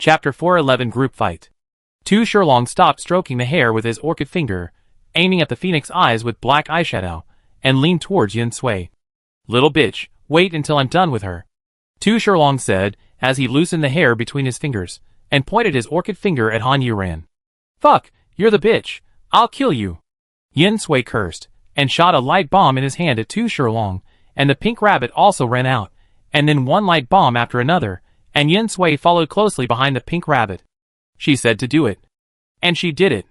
Chapter 411 Group Fight. Tu Shilong stopped stroking the hair with his orchid finger, aiming at the phoenix eyes with black eyeshadow, and leaned towards Yin Sui. "Little bitch, wait until I'm done with her," Tu Shilong said, as he loosened the hair between his fingers, and pointed his orchid finger at Han Yuran. "Fuck, you're the bitch, I'll kill you." Yin Sui cursed, and shot a light bomb in his hand at Tu Shilong, and the pink rabbit also ran out, and then one light bomb after another, and Yin Sui followed closely behind the pink rabbit. She said to do it. And she did it.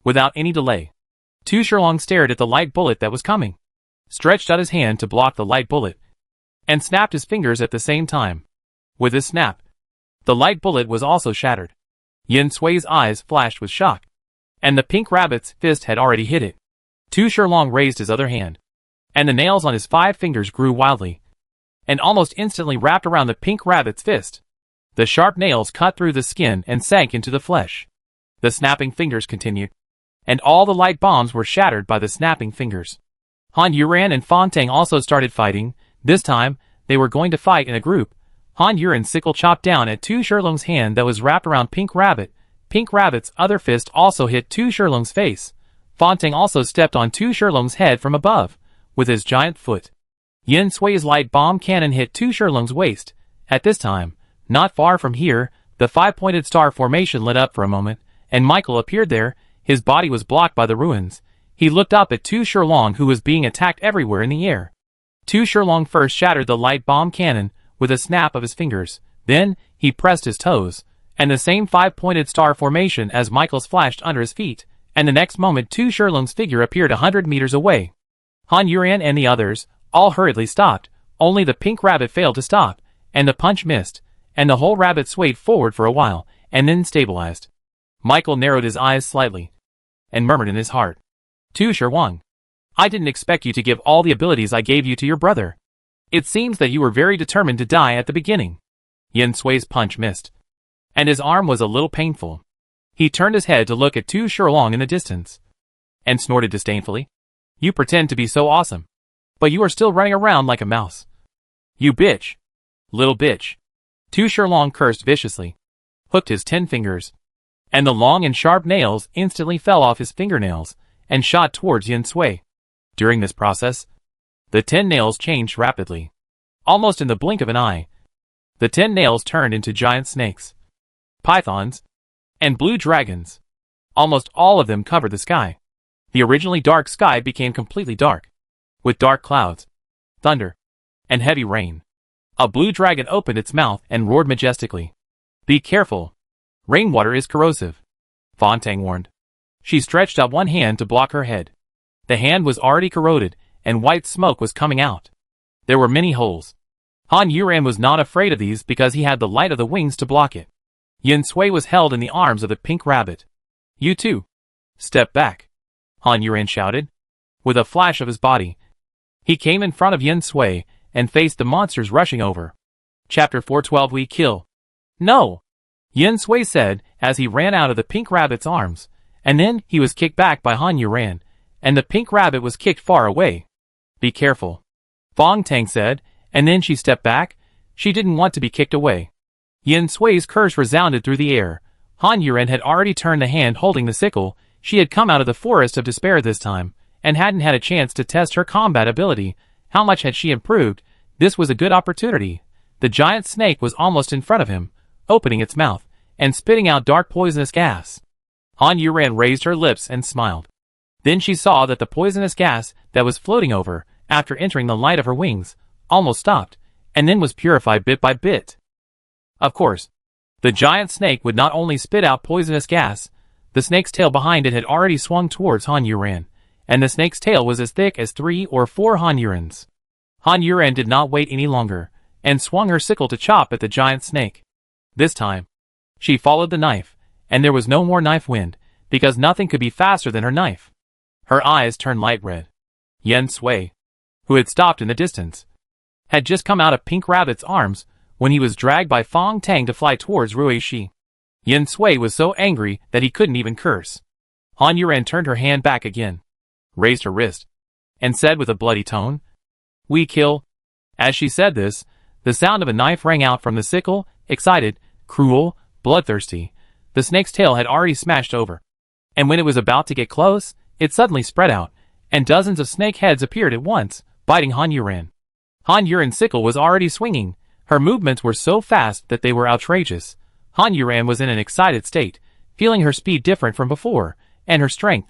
Without any delay. Tu Shilong stared at the light bullet that was coming, stretched out his hand to block the light bullet, and snapped his fingers at the same time. With a snap, the light bullet was also shattered. Yin Sui's eyes flashed with shock, and the pink rabbit's fist had already hit it. Tu Shilong raised his other hand, and the nails on his 5 fingers grew wildly, and almost instantly wrapped around the pink rabbit's fist. The sharp nails cut through the skin and sank into the flesh. The snapping fingers continued, and all the light bombs were shattered by the snapping fingers. Han Yuran and Fan also started fighting. This time, they were going to fight in a group. Han Yuran's sickle chopped down at Tu Shilong's hand that was wrapped around Pink Rabbit. Pink Rabbit's other fist also hit Tu Shilong's face. Fan also stepped on Tu Shilong's head from above, with his giant foot. Yin Sui's light bomb cannon hit Tu Shilong's waist. At this time, not far from here, the 5-pointed star formation lit up for a moment, and Michael appeared there. His body was blocked by the ruins. He looked up at Tu Shilong, who was being attacked everywhere in the air. Tu Shilong first shattered the light bomb cannon with a snap of his fingers. Then, he pressed his toes, and the same 5-pointed star formation as Michael's flashed under his feet, and the next moment Tu Shilong's figure appeared 100 meters away. Han Yuran and the others all hurriedly stopped. Only the pink rabbit failed to stop, and the punch missed, and the whole rabbit swayed forward for a while, and then stabilized. Michael narrowed his eyes slightly, and murmured in his heart, "Tu Shilong, I didn't expect you to give all the abilities I gave you to your brother. It seems that you were very determined to die at the beginning." Yin Sui's punch missed, and his arm was a little painful. He turned his head to look at Tu Shilong in the distance, and snorted disdainfully. "You pretend to be so awesome, but you are still running around like a mouse. You bitch. Little bitch." Tu Shilong cursed viciously, hooked his 10 fingers, and the long and sharp nails instantly fell off his fingernails and shot towards Yin Sui. During this process, the 10 nails changed rapidly. Almost in the blink of an eye, the 10 nails turned into giant snakes, pythons, and blue dragons. Almost all of them covered the sky. The originally dark sky became completely dark, with dark clouds, thunder, and heavy rain. A blue dragon opened its mouth and roared majestically. "Be careful. Rainwater is corrosive," Fan warned. She stretched out one hand to block her head. The hand was already corroded, and white smoke was coming out. There were many holes. Han Yuran was not afraid of these because he had the light of the wings to block it. Yin Sui was held in the arms of the pink rabbit. "You too. Step back," Han Yuran shouted. With a flash of his body, he came in front of Yin Sui and faced the monsters rushing over. Chapter 412 We Kill. "No!" Yin Sui said as he ran out of the pink rabbit's arms, and then he was kicked back by Han Yuran, and the pink rabbit was kicked far away. "Be careful," Fan said, and then she stepped back. She didn't want to be kicked away. Yin Sui's curse resounded through the air. Han Yuran had already turned the hand holding the sickle. She had come out of the forest of despair this time, and hadn't had a chance to test her combat ability. How much had she improved? This was a good opportunity. The giant snake was almost in front of him, opening its mouth, and spitting out dark poisonous gas. Han Yuran raised her lips and smiled. Then she saw that the poisonous gas that was floating over, after entering the light of her wings, almost stopped, and then was purified bit by bit. Of course, the giant snake would not only spit out poisonous gas, the snake's tail behind it had already swung towards Han Yuran, and the snake's tail was as thick as 3 or 4 Han Yurans. Han Yuran did not wait any longer, and swung her sickle to chop at the giant snake. This time, she followed the knife, and there was no more knife wind, because nothing could be faster than her knife. Her eyes turned light red. Yin Sui, who had stopped in the distance, had just come out of Pink Rabbit's arms when he was dragged by Fan to fly towards Ruishi. Yin Sui was so angry that he couldn't even curse. Han Yuran turned her hand back again, raised her wrist, and said with a bloody tone, "We kill." As she said this, the sound of a knife rang out from the sickle. Excited, cruel, bloodthirsty. The snake's tail had already smashed over. And when it was about to get close, it suddenly spread out, and dozens of snake heads appeared at once, biting Han Yuran. Han Yuran's sickle was already swinging. Her movements were so fast that they were outrageous. Han Yuran was in an excited state, feeling her speed different from before, and her strength.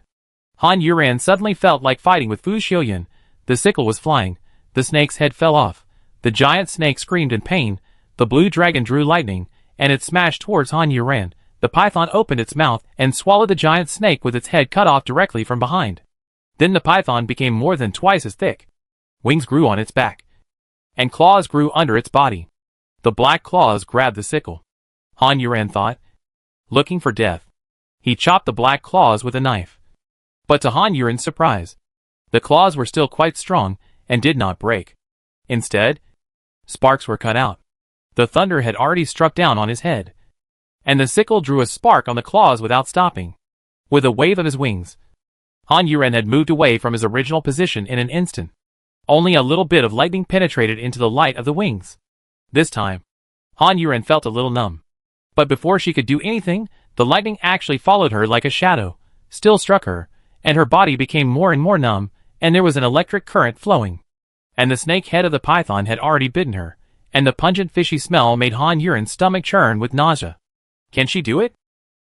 Han Yuran suddenly felt like fighting with Fu Xiuyan. The sickle was flying. The snake's head fell off. The giant snake screamed in pain. The blue dragon drew lightning, and it smashed towards Han Yuran. The python opened its mouth and swallowed the giant snake with its head cut off directly from behind. Then the python became more than twice as thick. Wings grew on its back, and claws grew under its body. The black claws grabbed the sickle. Han Yuran thought, looking for death. He chopped the black claws with a knife. But to Han Yuran's surprise, the claws were still quite strong and did not break. Instead, sparks were cut out. The thunder had already struck down on his head, and the sickle drew a spark on the claws without stopping. With a wave of his wings, Han Yuran had moved away from his original position in an instant. Only a little bit of lightning penetrated into the light of the wings. This time, Han Yuran felt a little numb. But before she could do anything, the lightning actually followed her like a shadow, still struck her, and her body became more and more numb, and there was an electric current flowing. And the snake head of the python had already bitten her, and the pungent fishy smell made Han Yuran's stomach churn with nausea. Can she do it?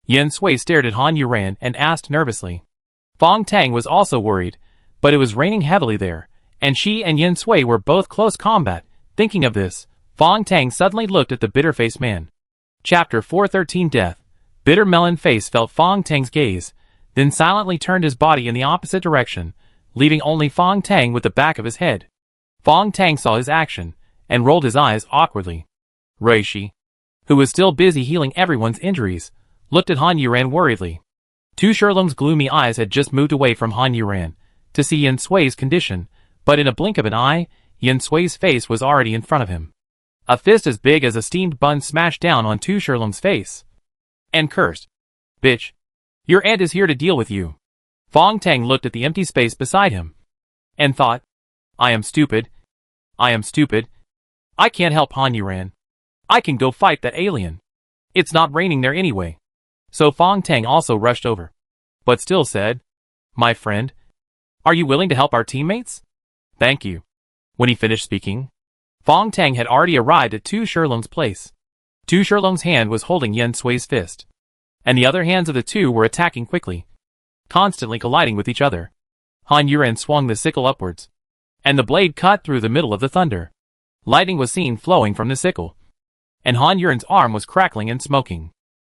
Yen Sui stared at Han Yuran and asked nervously. Fong Tang was also worried, but it was raining heavily there, and she and Yen Sui were both close combat. Thinking of this, Fong Tang suddenly looked at the bitter-faced man. Chapter 413 Death. Bitter Melon Face felt Fong Tang's gaze, then silently turned his body in the opposite direction, leaving only Fong Tang with the back of his head. Fong Tang saw his action, and rolled his eyes awkwardly. Reishi, who was still busy healing everyone's injuries, looked at Han Yuran worriedly. Tu Shilong's gloomy eyes had just moved away from Han Yuran to see Yen Sui's condition, but in a blink of an eye, Yen Sui's face was already in front of him. A fist as big as a steamed bun smashed down on Tu Shilong's face, and cursed. Bitch, your aunt is here to deal with you. Fong Tang looked at the empty space beside him, and thought, I am stupid. I am stupid. I can't help Han Yuran. I can go fight that alien. It's not raining there anyway. So Fong Tang also rushed over, but still said, My friend, are you willing to help our teammates? Thank you. When he finished speaking, Fong Tang had already arrived at Tu Shilong's place. Tu Shilong's hand was holding Yen Sui's fist, and the other hands of the two were attacking quickly, constantly colliding with each other. Han Yuran swung the sickle upwards, and the blade cut through the middle of the thunder. Lightning was seen flowing from the sickle, and Han Yuran's arm was crackling and smoking,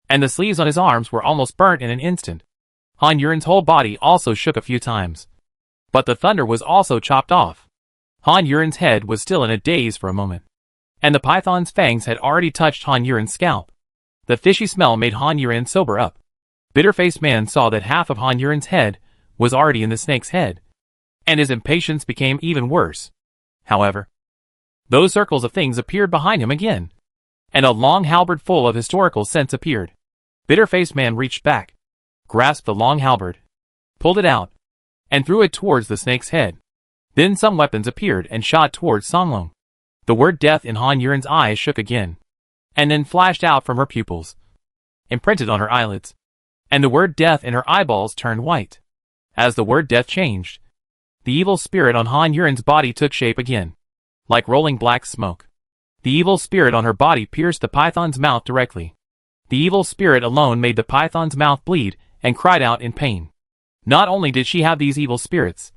and the sleeves on his arms were almost burnt in an instant. Han Yuran's whole body also shook a few times, but the thunder was also chopped off. Han Yuran's head was still in a daze for a moment, and the python's fangs had already touched Han Yuran's scalp. The fishy smell made Han Yuran sober up. Bitter-faced man saw that half of Han Yuran's head was already in the snake's head, and his impatience became even worse. However, those circles of things appeared behind him again, and a long halberd full of historical scents appeared. Bitter-faced man reached back, grasped the long halberd, pulled it out, and threw it towards the snake's head. Then some weapons appeared and shot towards Songlong. The word death in Han Yuran's eyes shook again, and then flashed out from her pupils, imprinted on her eyelids, and the word death in her eyeballs turned white. As the word death changed, the evil spirit on Han Yuran's body took shape again, like rolling black smoke. The evil spirit on her body pierced the python's mouth directly. The evil spirit alone made the python's mouth bleed and cried out in pain. Not only did she have these evil spirits,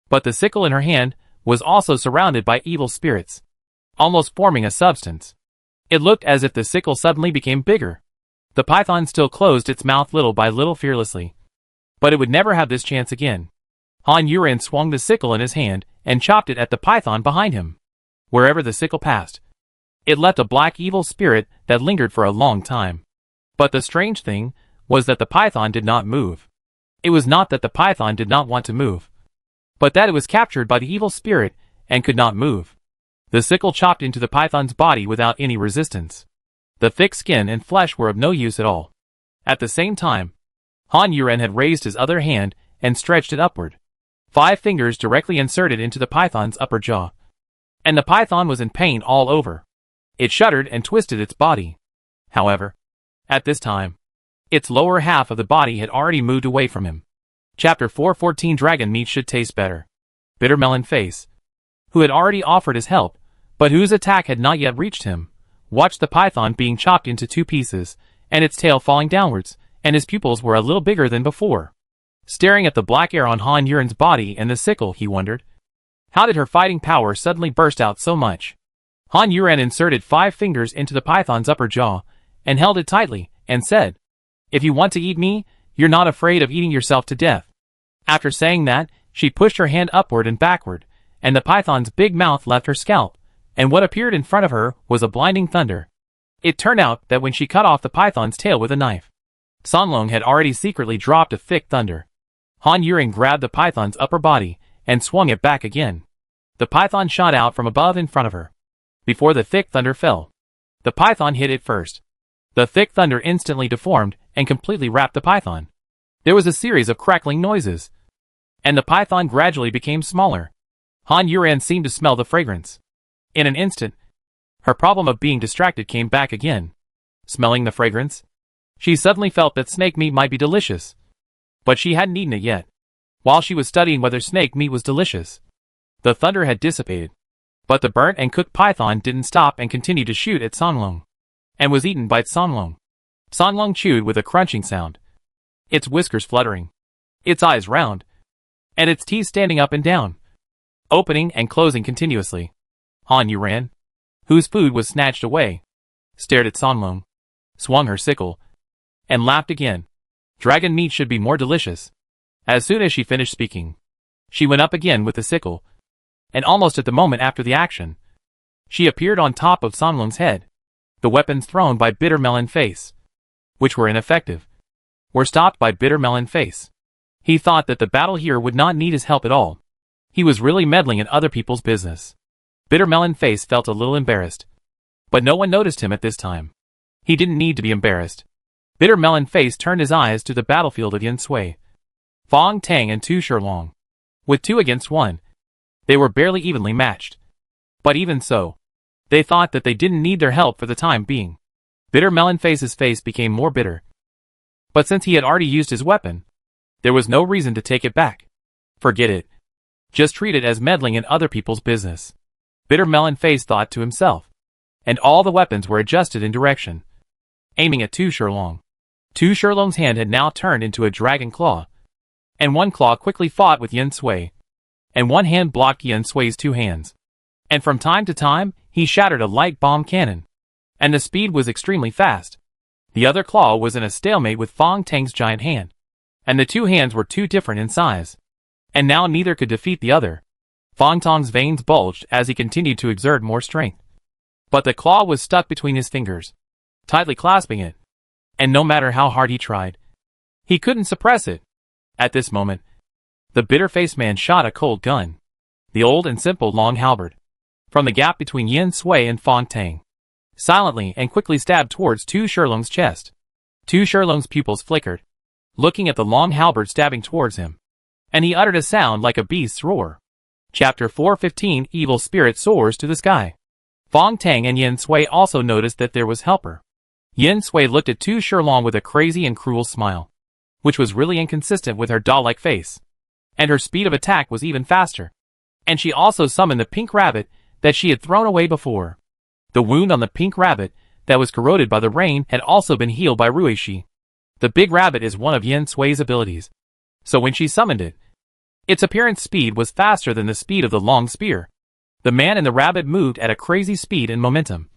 but the sickle in her hand was also surrounded by evil spirits, almost forming a substance. It looked as if the sickle suddenly became bigger. The python still closed its mouth little by little fearlessly, but it would never have this chance again. Han Yuran swung the sickle in his hand and chopped it at the python behind him. Wherever the sickle passed, it left a black evil spirit that lingered for a long time. But the strange thing was that the python did not move. It was not that the python did not want to move, but that it was captured by the evil spirit and could not move. The sickle chopped into the python's body without any resistance. The thick skin and flesh were of no use at all. At the same time, Han Yuran had raised his other hand and stretched it upward. 5 fingers directly inserted into the python's upper jaw, and the python was in pain all over. It shuddered and twisted its body. However, At this time, its lower half of the body had already moved away from him. Chapter 414 Dragon meat should taste better. Bitter Melon Face, who had already offered his help, but whose attack had not yet reached him, watched the python being chopped into 2 pieces, and its tail falling downwards, and his pupils were a little bigger than before. Staring at the black air on Han Yuren's body and the sickle, he wondered, how did her fighting power suddenly burst out so much? Han Yuren inserted 5 fingers into the python's upper jaw, and held it tightly, and said, "If you want to eat me, you're not afraid of eating yourself to death." After saying that, she pushed her hand upward and backward, and the python's big mouth left her scalp, and what appeared in front of her was a blinding thunder. It turned out that when she cut off the python's tail with a knife, Sanlong had already secretly dropped a thick thunder. Han Yuren grabbed the python's upper body and swung it back again. The python shot out from above in front of her. Before the thick thunder fell, the python hit it first. The thick thunder instantly deformed and completely wrapped the python. There was a series of crackling noises, and the python gradually became smaller. Han Yuren seemed to smell the fragrance. In an instant, her problem of being distracted came back again. Smelling the fragrance, she suddenly felt that snake meat might be delicious. But she hadn't eaten it yet. While she was studying whether snake meat was delicious, the thunder had dissipated. But the burnt and cooked python didn't stop and continued to shoot at Sanlong, and was eaten by Sanlong. Sanlong chewed with a crunching sound, its whiskers fluttering, its eyes round, and its teeth standing up and down, opening and closing continuously. Han Yuren, whose food was snatched away, stared at Sanlong, swung her sickle, and laughed again. Dragon meat should be more delicious. As soon as she finished speaking, she went up again with the sickle, and almost at the moment after the action, she appeared on top of Sanlong's head. The weapons thrown by Bitter Melon Face, which were ineffective, were stopped by Bitter Melon Face. He thought that the battle here would not need his help at all. He was really meddling in other people's business. Bitter Melon Face felt a little embarrassed, but no one noticed him at this time. He didn't need to be embarrassed. Bitter Melon Face turned his eyes to the battlefield of Yin Sui, Fong Tang and Tu Shilong. With 2 against 1, they were barely evenly matched. But even so, they thought that they didn't need their help for the time being. Bitter Melon Face's face became more bitter. But since he had already used his weapon, there was no reason to take it back. Forget it. Just treat it as meddling in other people's business, Bitter Melon Face thought to himself. And all the weapons were adjusted in direction, aiming at Tu Shilong. Tu Shilong's hand had now turned into a dragon claw, and one claw quickly fought with Yin Sui, and one hand blocked Yin Sui's 2 hands. And from time to time, he shattered a light bomb cannon, and the speed was extremely fast. The other claw was in a stalemate with Fong Tang's giant hand, and the 2 hands were too different in size, and now neither could defeat the other. Fong Tang's veins bulged as he continued to exert more strength, but the claw was stuck between his fingers, tightly clasping it, and no matter how hard he tried, he couldn't suppress it. At this moment, the bitter-faced man shot a cold gun, the old and simple long halberd, from the gap between Yin Sui and Fong Tang, silently and quickly stabbed towards Tu Shilong's chest. Tu Shilong's pupils flickered, looking at the long halberd stabbing towards him, and he uttered a sound like a beast's roar. Chapter 415 Evil Spirit Soars to the Sky. Fong Tang and Yin Sui also noticed that there was helper. Yin Sui looked at Tu Shilong with a crazy and cruel smile, which was really inconsistent with her doll-like face, and her speed of attack was even faster. And she also summoned the pink rabbit that she had thrown away before. The wound on the pink rabbit that was corroded by the rain had also been healed by Ruishi. The big rabbit is one of Yin Sui's abilities, so when she summoned it, its apparent speed was faster than the speed of the long spear. The man and the rabbit moved at a crazy speed and momentum,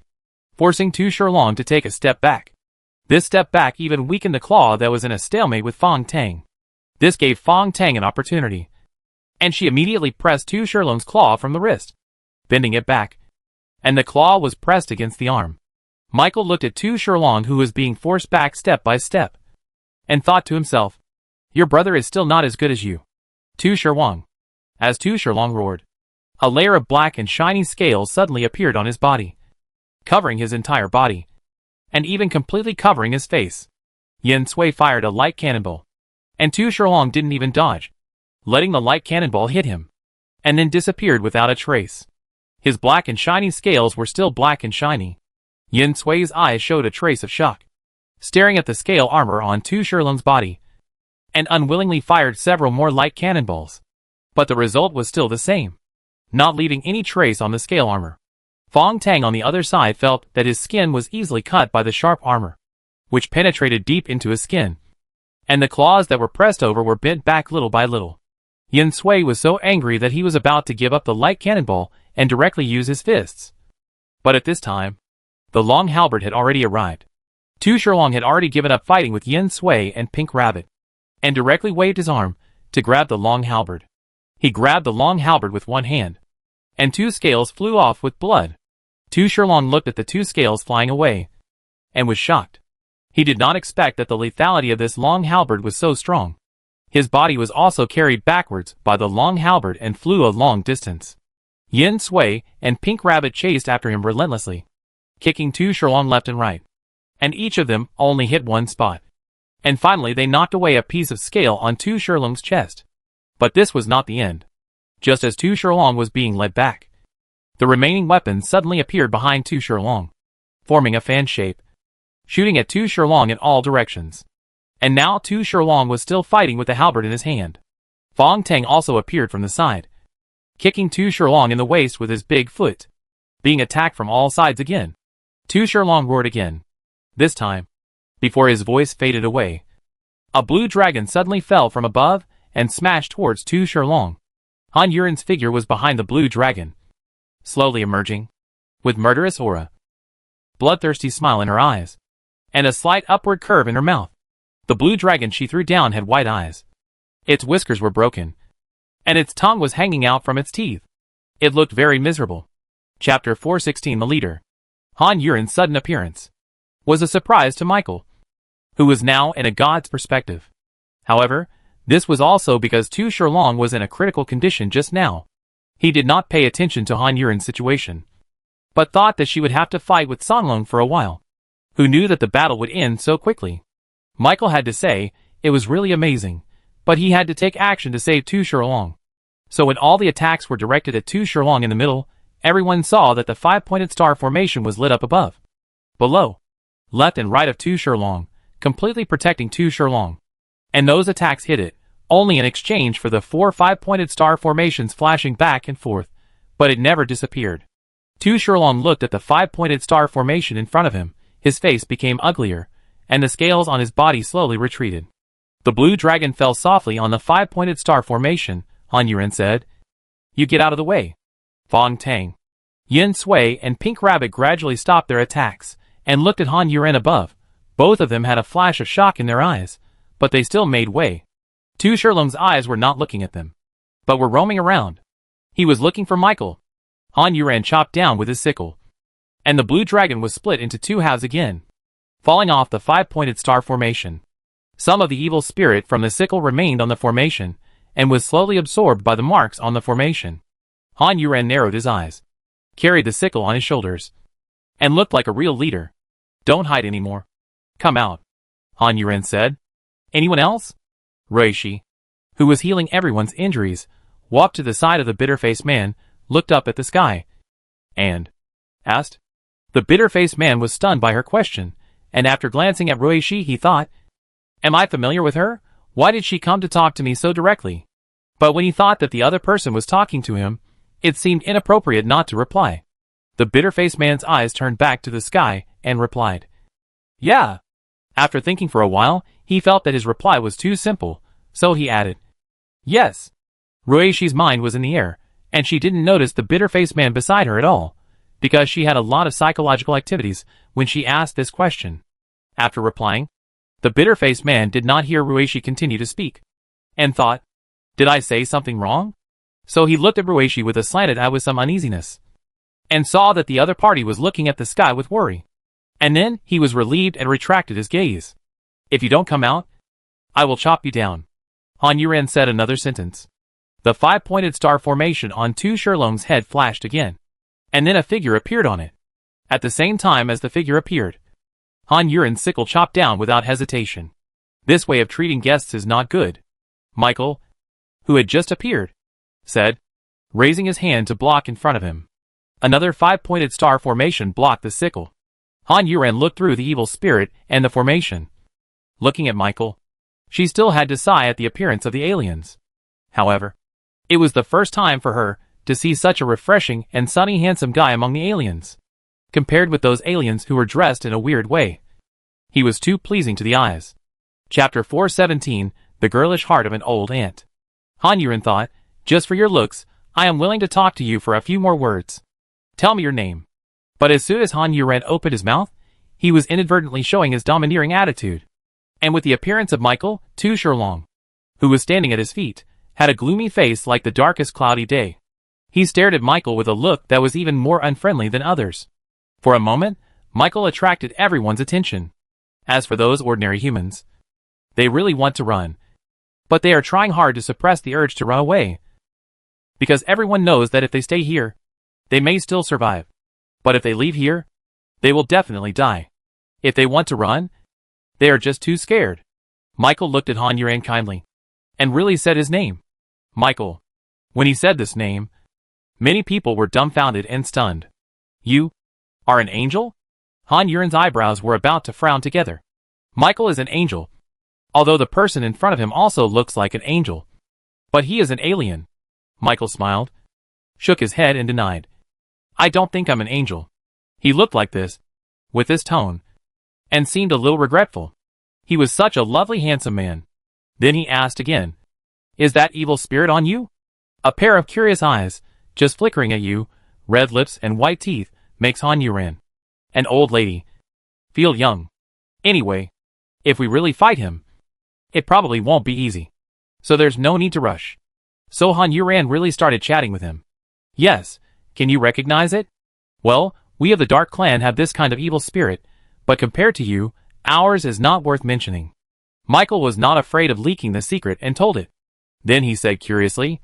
forcing Tu Shilong to take a step back. This step back even weakened the claw that was in a stalemate with Fong Tang. This gave Fong Tang an opportunity, and she immediately pressed Tu Shilong's claw from the wrist, bending it back, and the claw was pressed against the arm. Michael looked at Tu Shilong, who was being forced back step by step, and thought to himself, "Your brother is still not as good as you, Tu Shilong." As Tu Shilong roared, a layer of black and shiny scales suddenly appeared on his body, covering his entire body, and even completely covering his face. Yin Sui fired a light cannonball, and Tu Shilong didn't even dodge, letting the light cannonball hit him, and then disappeared without a trace. His black and shiny scales were still black and shiny. Yin Sui's eyes showed a trace of shock. staring at the scale armor on Tu Shilong's body, and unwillingly fired several more light cannonballs. But the result was still the same, not leaving any trace on the scale armor. Fong Tang on the other side felt that his skin was easily cut by the sharp armor, which penetrated deep into his skin, and the claws that were pressed over were bent back little by little. Yin Sui was so angry that he was about to give up the light cannonball and directly use his fists. But at this time, the long halberd had already arrived. Tu Shilong had already given up fighting with Yin Sui and Pink Rabbit, and directly waved his arm to grab the long halberd. He grabbed the long halberd with one hand, and two scales flew off with blood. Tu Shilong looked at the two scales flying away, and was shocked. He did not expect that the lethality of this long halberd was so strong. His body was also carried backwards by the long halberd and flew a long distance. Yin Sui and Pink Rabbit chased after him relentlessly, kicking Tu Shilong left and right, and each of them only hit one spot. And finally they knocked away a piece of scale on Tu Shilong's chest. But this was not the end. Just as Tu Shilong was being led back, the remaining weapons suddenly appeared behind Tu Shilong, forming a fan shape, shooting at Tu Shilong in all directions. And now Tu Shilong was still fighting with the halberd in his hand. Fong Tang also appeared from the side, kicking Tu Shilong in the waist with his big foot, being attacked from all sides again. Tu Shilong roared again. This time, before his voice faded away, a blue dragon suddenly fell from above and smashed towards Tu Shilong. Han Yuren's figure was behind the blue dragon, slowly emerging, with murderous aura, bloodthirsty smile in her eyes, and a slight upward curve in her mouth. The blue dragon she threw down had white eyes. Its whiskers were broken, and its tongue was hanging out from its teeth. It looked very miserable. Chapter 416. The leader. Han Yuren's sudden appearance was a surprise to Michael, who was now in a god's perspective. However, this was also because Tu Shilong was in a critical condition just now. He did not pay attention to Han Yuren's situation, but thought that she would have to fight with Sanlong for a while. Who knew that the battle would end so quickly? Michael had to say, it was really amazing, but he had to take action to save Tu Shilong. So when all the attacks were directed at Tu Shilong in the middle, everyone saw that the five-pointed star formation was lit up above, below, left and right of Tu Shilong, completely protecting Tu Shilong. And those attacks hit it, only in exchange for the four five-pointed star formations flashing back and forth, but it never disappeared. Tu Shilong looked at the five-pointed star formation in front of him, his face became uglier, and the scales on his body slowly retreated. The blue dragon fell softly on the five-pointed star formation. Han Yuren said, "You get out of the way." Fong Tang, Yin Sui and Pink Rabbit gradually stopped their attacks, and looked at Han Yuren above. Both of them had a flash of shock in their eyes, but they still made way. Tu Shilong's eyes were not looking at them, but were roaming around. He was looking for Michael. Han Yuren chopped down with his sickle, and the blue dragon was split into two halves again, falling off the five-pointed star formation. Some of the evil spirit from the sickle remained on the formation, and was slowly absorbed by the marks on the formation. Han Yuren narrowed his eyes, carried the sickle on his shoulders, and looked like a real leader. "Don't hide anymore. Come out," Han Yuren said. "Anyone else?" Ruishi, who was healing everyone's injuries, walked to the side of the bitter-faced man, looked up at the sky, and asked. The bitter-faced man was stunned by her question, and after glancing at Ruishi he thought, "Am I familiar with her? Why did she come to talk to me so directly?" But when he thought that the other person was talking to him, it seemed inappropriate not to reply. The bitter-faced man's eyes turned back to the sky, and replied, "Yeah." After thinking for a while, he felt that his reply was too simple, so he added, "Yes." Ruishi's mind was in the air, and she didn't notice the bitter-faced man beside her at all, because she had a lot of psychological activities when she asked this question. After replying, the bitter-faced man did not hear Ruishi continue to speak, and thought, "Did I say something wrong?" So he looked at Ruishi with a slanted eye with some uneasiness, and saw that the other party was looking at the sky with worry. And then he was relieved and retracted his gaze. "If you don't come out, I will chop you down." Han Yuren said another sentence. The five-pointed star formation on Tu Shilong's head flashed again, and then a figure appeared on it. At the same time as the figure appeared, Han Yuren's sickle chopped down without hesitation. This way of treating guests is not good. Michael, who had just appeared, said, raising his hand to block in front of him. Another five-pointed star formation blocked the sickle. Han Yuren looked through the evil spirit and the formation. Looking at Michael, she still had to sigh at the appearance of the aliens. However, it was the first time for her to see such a refreshing and sunny handsome guy among the aliens. Compared with those aliens who were dressed in a weird way, he was too pleasing to the eyes. Chapter 417, The Girlish Heart of an Old Aunt. Han Yuren thought, just for your looks, I am willing to talk to you for a few more words. Tell me your name. But as soon as Han Yuren opened his mouth, he was inadvertently showing his domineering attitude. And with the appearance of Michael, Tu Shilong, who was standing at his feet, had a gloomy face like the darkest cloudy day. He stared at Michael with a look that was even more unfriendly than others. For a moment, Michael attracted everyone's attention. As for those ordinary humans, they really want to run, but they are trying hard to suppress the urge to run away. Because everyone knows that if they stay here, they may still survive. But if they leave here, they will definitely die. If they want to run, they are just too scared. Michael looked at Han Yuren kindly, and really said his name. Michael. When he said this name, many people were dumbfounded and stunned. You are an angel? Han Yuren's eyebrows were about to frown together. Michael is an angel, although the person in front of him also looks like an angel. But he is an alien. Michael smiled, shook his head and denied. I don't think I'm an angel. He looked like this, with this tone, and seemed a little regretful. He was such a lovely handsome man. Then he asked again, is that evil spirit on you? A pair of curious eyes, just flickering at you, red lips and white teeth, makes Han Yuren, an old lady, feel young. Anyway, if we really fight him, it probably won't be easy. So there's no need to rush. So Han Yuren really started chatting with him. Yes, can you recognize it? Well, we of the Dark Clan have this kind of evil spirit, but compared to you, ours is not worth mentioning. Michael was not afraid of leaking the secret and told it. Then he said curiously,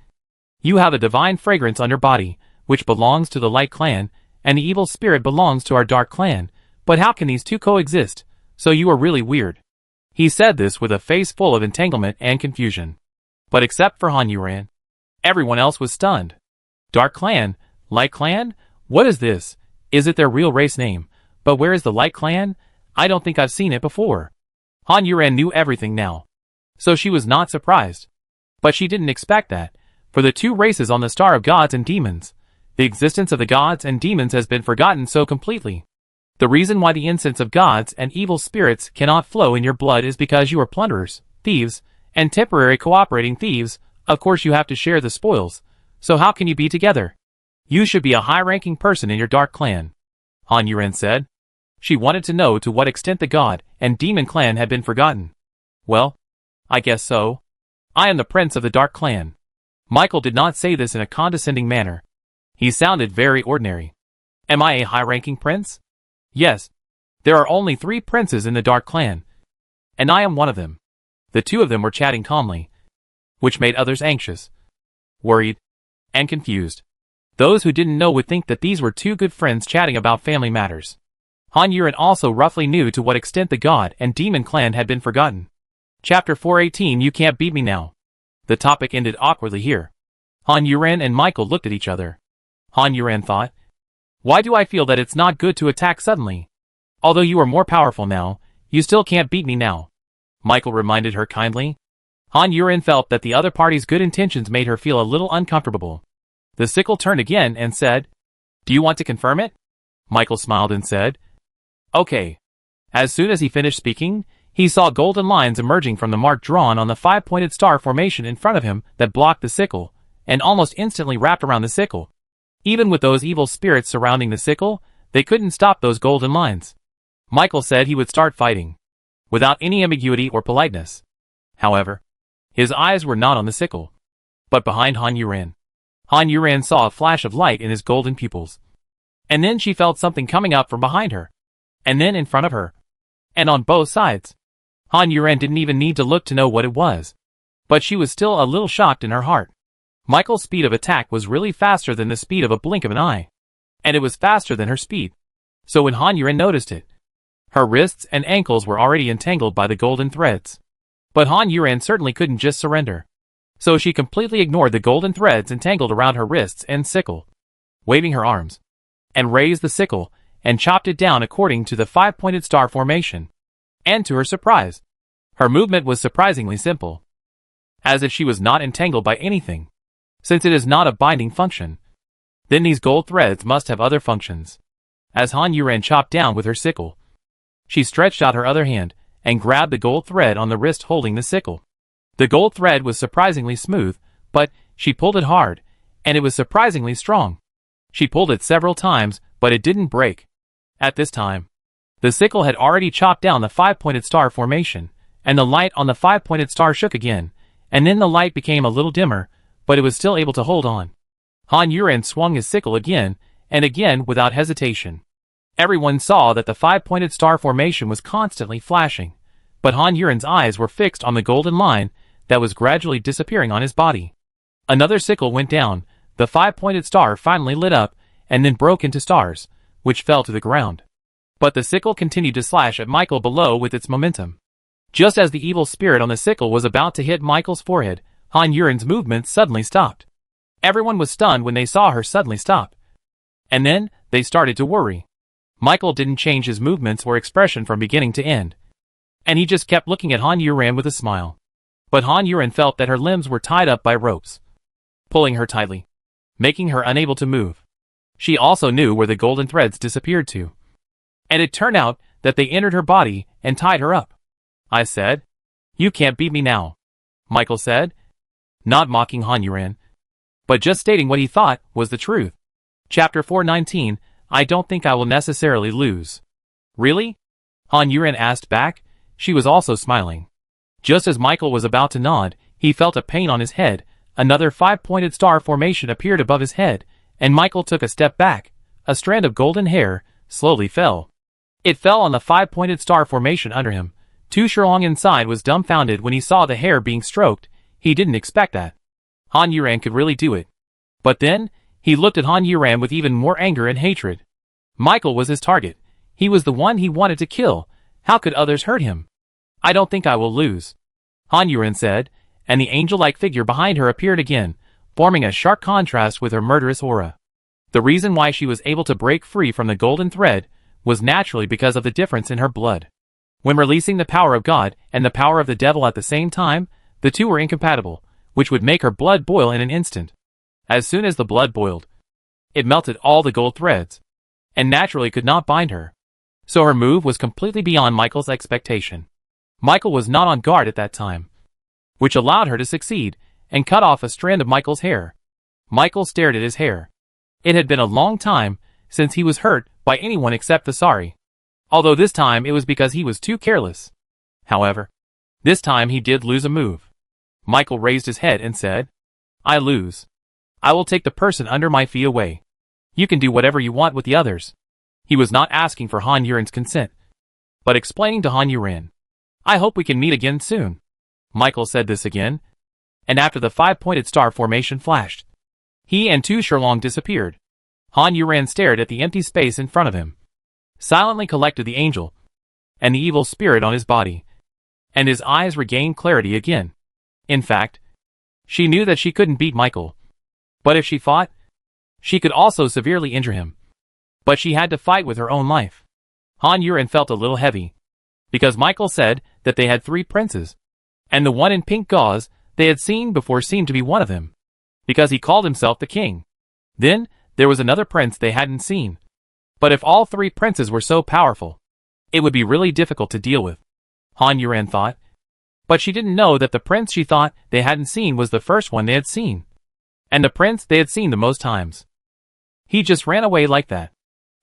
you have a divine fragrance on your body, which belongs to the Light Clan, and the evil spirit belongs to our Dark Clan, but how can these two coexist? So you are really weird. He said this with a face full of entanglement and confusion. But except for Han Yuren, everyone else was stunned. Dark Clan? Light Clan? What is this? Is it their real race name? But where is the Light Clan? I don't think I've seen it before. Han Yuren knew everything now, so she was not surprised. But she didn't expect that. For the two races on the Star of Gods and Demons, the existence of the gods and demons has been forgotten so completely. The reason why the incense of gods and evil spirits cannot flow in your blood is because you are plunderers, thieves, and temporary cooperating thieves. Of course you have to share the spoils, so how can you be together? You should be a high-ranking person in your Dark Clan, Han Yuren said. She wanted to know to what extent the god and demon clan had been forgotten. Well, I guess so. I am the prince of the Dark Clan. Michael did not say this in a condescending manner. He sounded very ordinary. Am I a high-ranking prince? Yes. There are only 3 princes in the Dark Clan, and I am one of them. The two of them were chatting calmly, which made others anxious, worried, and confused. Those who didn't know would think that these were 2 good friends chatting about family matters. Han Yuren also roughly knew to what extent the god and demon clan had been forgotten. Chapter 418, You Can't Beat Me Now. The topic ended awkwardly here. Han Yuren and Michael looked at each other. Han Yuren thought, why do I feel that it's not good to attack suddenly? Although you are more powerful now, you still can't beat me now. Michael reminded her kindly. Han Yuren felt that the other party's good intentions made her feel a little uncomfortable. The sickle turned again and said, do you want to confirm it? Michael smiled and said, okay. As soon as he finished speaking, he saw golden lines emerging from the mark drawn on the 5-pointed star formation in front of him that blocked the sickle, and almost instantly wrapped around the sickle. Even with those evil spirits surrounding the sickle, they couldn't stop those golden lines. Michael said he would start fighting, without any ambiguity or politeness. However, his eyes were not on the sickle, but behind Han Yuren. Han Yuren saw a flash of light in his golden pupils. And then she felt something coming up from behind her, and then in front of her, and on both sides. Han Yuren didn't even need to look to know what it was. But she was still a little shocked in her heart. Michael's speed of attack was really faster than the speed of a blink of an eye. And it was faster than her speed. So when Han Yuren noticed it, her wrists and ankles were already entangled by the golden threads. But Han Yuren certainly couldn't just surrender. So she completely ignored the golden threads entangled around her wrists and sickle, waving her arms, and raised the sickle, and chopped it down according to the 5-pointed star formation. And to her surprise, her movement was surprisingly simple, as if she was not entangled by anything, since it is not a binding function. Then these gold threads must have other functions. As Han Yuren chopped down with her sickle, she stretched out her other hand and grabbed the gold thread on the wrist holding the sickle. The gold thread was surprisingly smooth, but she pulled it hard, and it was surprisingly strong. She pulled it several times, but it didn't break. At this time, the sickle had already chopped down the 5-pointed star formation, and the light on the 5-pointed star shook again, and then the light became a little dimmer, but it was still able to hold on. Han Yuren swung his sickle again, and again without hesitation. Everyone saw that the 5-pointed star formation was constantly flashing, but Han Yuren's eyes were fixed on the golden line that was gradually disappearing on his body. Another sickle went down, the 5-pointed star finally lit up, and then broke into stars, which fell to the ground. But the sickle continued to slash at Michael below with its momentum. Just as the evil spirit on the sickle was about to hit Michael's forehead, Han Yuren's movement suddenly stopped. Everyone was stunned when they saw her suddenly stop. And then, they started to worry. Michael didn't change his movements or expression from beginning to end, and he just kept looking at Han Yuren with a smile. But Han Yuren felt that her limbs were tied up by ropes, pulling her tightly, making her unable to move. She also knew where the golden threads disappeared to, and it turned out that they entered her body and tied her up. I said, "You can't beat me now," Michael said, not mocking Han Yuren, but just stating what he thought was the truth. Chapter 419, I don't think I will necessarily lose. Really? Han Yuren asked back. She was also smiling. Just as Michael was about to nod, he felt a pain on his head. Another 5-pointed star formation appeared above his head, and Michael took a step back. A strand of golden hair slowly fell. It fell on the 5-pointed star formation under him. Tu Shilong inside was dumbfounded when he saw the hair being stroked. He didn't expect that Han Yuren could really do it. But then, he looked at Han Yuren with even more anger and hatred. Michael was his target. He was the one he wanted to kill. How could others hurt him? I don't think I will lose, Han Yuren said, and the angel-like figure behind her appeared again, forming a sharp contrast with her murderous aura. The reason why she was able to break free from the golden thread was naturally because of the difference in her blood. When releasing the power of God and the power of the devil at the same time, the two were incompatible, which would make her blood boil in an instant. As soon as the blood boiled, it melted all the gold threads, and naturally could not bind her. So her move was completely beyond Michael's expectation. Michael was not on guard at that time, which allowed her to succeed, and cut off a strand of Michael's hair. Michael stared at his hair. It had been a long time since he was hurt by anyone except the Sari. Although this time it was because he was too careless. However, this time he did lose a move. Michael raised his head and said, I lose. I will take the person under my feet away. You can do whatever you want with the others. He was not asking for Han Yuren's consent, but explaining to Han Yuren, I hope we can meet again soon. Michael said this again, and after the 5-pointed star formation flashed, he and Tu Shilong disappeared. Han Yuren stared at the empty space in front of him, silently collected the angel and the evil spirit on his body, and his eyes regained clarity again. In fact, she knew that she couldn't beat Michael, but if she fought, she could also severely injure him. But she had to fight with her own life. Han Yuren felt a little heavy, because Michael said that they had 3 princes, and the one in pink gauze they had seen before seemed to be one of them, because he called himself the king. Then, there was another prince they hadn't seen. But if all 3 princes were so powerful, it would be really difficult to deal with, Han Yuren thought. But she didn't know that the prince she thought they hadn't seen was the first one they had seen, and the prince they had seen the most times. He just ran away like that.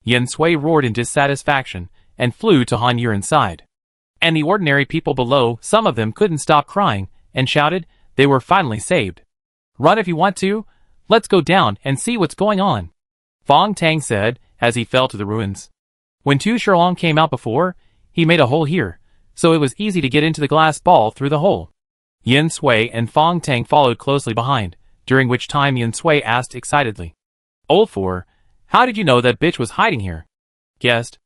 Yen Sui roared in dissatisfaction and flew to Han Yuren's side. And the ordinary people below, some of them couldn't stop crying, and shouted they were finally saved. Run if you want to, let's go down and see what's going on, Fong Tang said as he fell to the ruins. When Tu Shilong came out before, he made a hole here, so it was easy to get into the glass ball through the hole. Yen Sui and Fong Tang followed closely behind, during which time Yen Sui asked excitedly, Old Four, how did you know that bitch was hiding here? Guessed.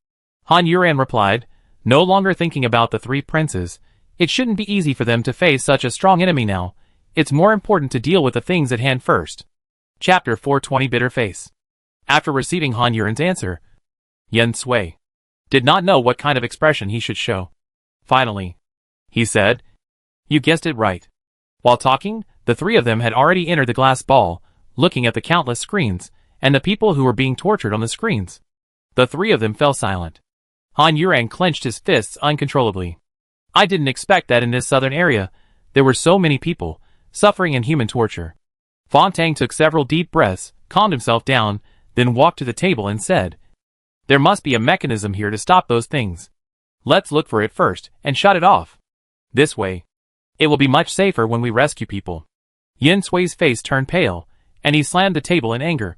Han Yuren replied, no longer thinking about the 3 princes. It shouldn't be easy for them to face such a strong enemy now. It's more important to deal with the things at hand first. Chapter 420 Bitter Face. After receiving Han Yuren's answer, Yen Sui did not know what kind of expression he should show. Finally, he said, "You guessed it right." While talking, the three of them had already entered the glass ball, looking at the countless screens, and the people who were being tortured on the screens. The three of them fell silent. Han Yuran clenched his fists uncontrollably. I didn't expect that in this southern area, there were so many people, suffering in human torture. Fong Tang took several deep breaths, calmed himself down, then walked to the table and said, "There must be a mechanism here to stop those things. Let's look for it first, and shut it off. This way, it will be much safer when we rescue people." Yen Sui's face turned pale, and he slammed the table in anger.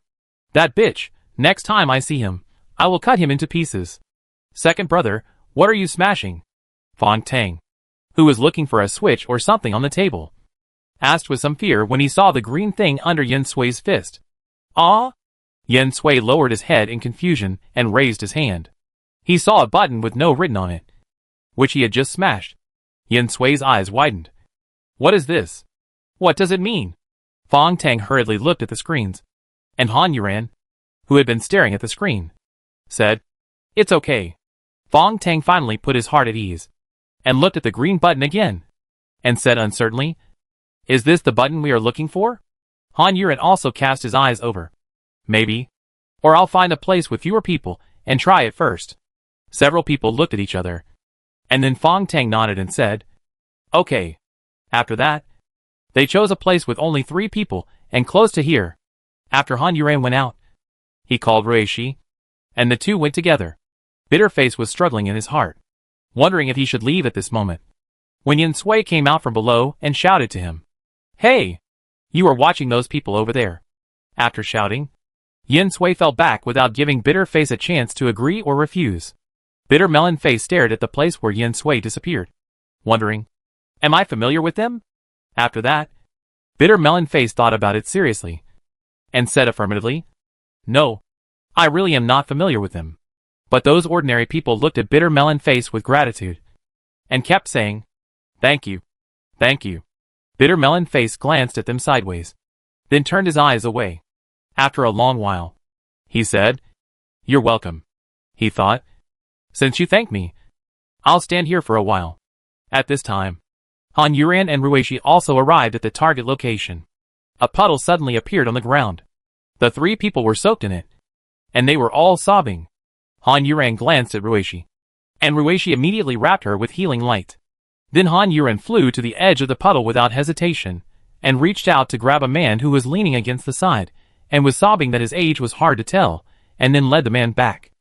"That bitch, next time I see him, I will cut him into pieces." "Second brother, what are you smashing?" Fong Tang, who was looking for a switch or something on the table, asked with some fear when he saw the green thing under Yen Sui's fist. "Ah?" Yen Sui lowered his head in confusion and raised his hand. He saw a button with no written on it, which he had just smashed. Yen Sui's eyes widened. "What is this? What does it mean?" Fong Tang hurriedly looked at the screens, and Han Yuran, who had been staring at the screen, said, "It's okay." Fong Tang finally put his heart at ease, and looked at the green button again, and said uncertainly, "Is this the button we are looking for?" Han Yuran also cast his eyes over. "Maybe. Or I'll find a place with fewer people, and try it first." Several people looked at each other, and then Fong Tang nodded and said, "Okay." After that, they chose a place with only 3 people, and close to here. After Han Yuran went out, he called Ruishi, and the two went together. Bitterface was struggling in his heart, wondering if he should leave at this moment, when Yen Sui came out from below and shouted to him, "Hey! You are watching those people over there." After shouting, Yen Sui fell back without giving Bitterface a chance to agree or refuse. Bitter Melon Face stared at the place where Yen Sui disappeared, wondering, "Am I familiar with them?" After that, Bitter Melon Face thought about it seriously, and said affirmatively, "No, I really am not familiar with them." But those ordinary people looked at Bitter Melon Face with gratitude, and kept saying, "Thank you, thank you." Bitter Melon Face glanced at them sideways, then turned his eyes away. After a long while, he said, "You're welcome." He thought, "Since you thanked me, I'll stand here for a while." At this time, Han Yuran and Ruishi also arrived at the target location. A puddle suddenly appeared on the ground. The 3 people were soaked in it, and they were all sobbing. Han Yuran glanced at Ruishi, and Ruishi immediately wrapped her with healing light. Then Han Yuran flew to the edge of the puddle without hesitation, and reached out to grab a man who was leaning against the side, and was sobbing that his age was hard to tell, and then led the man back.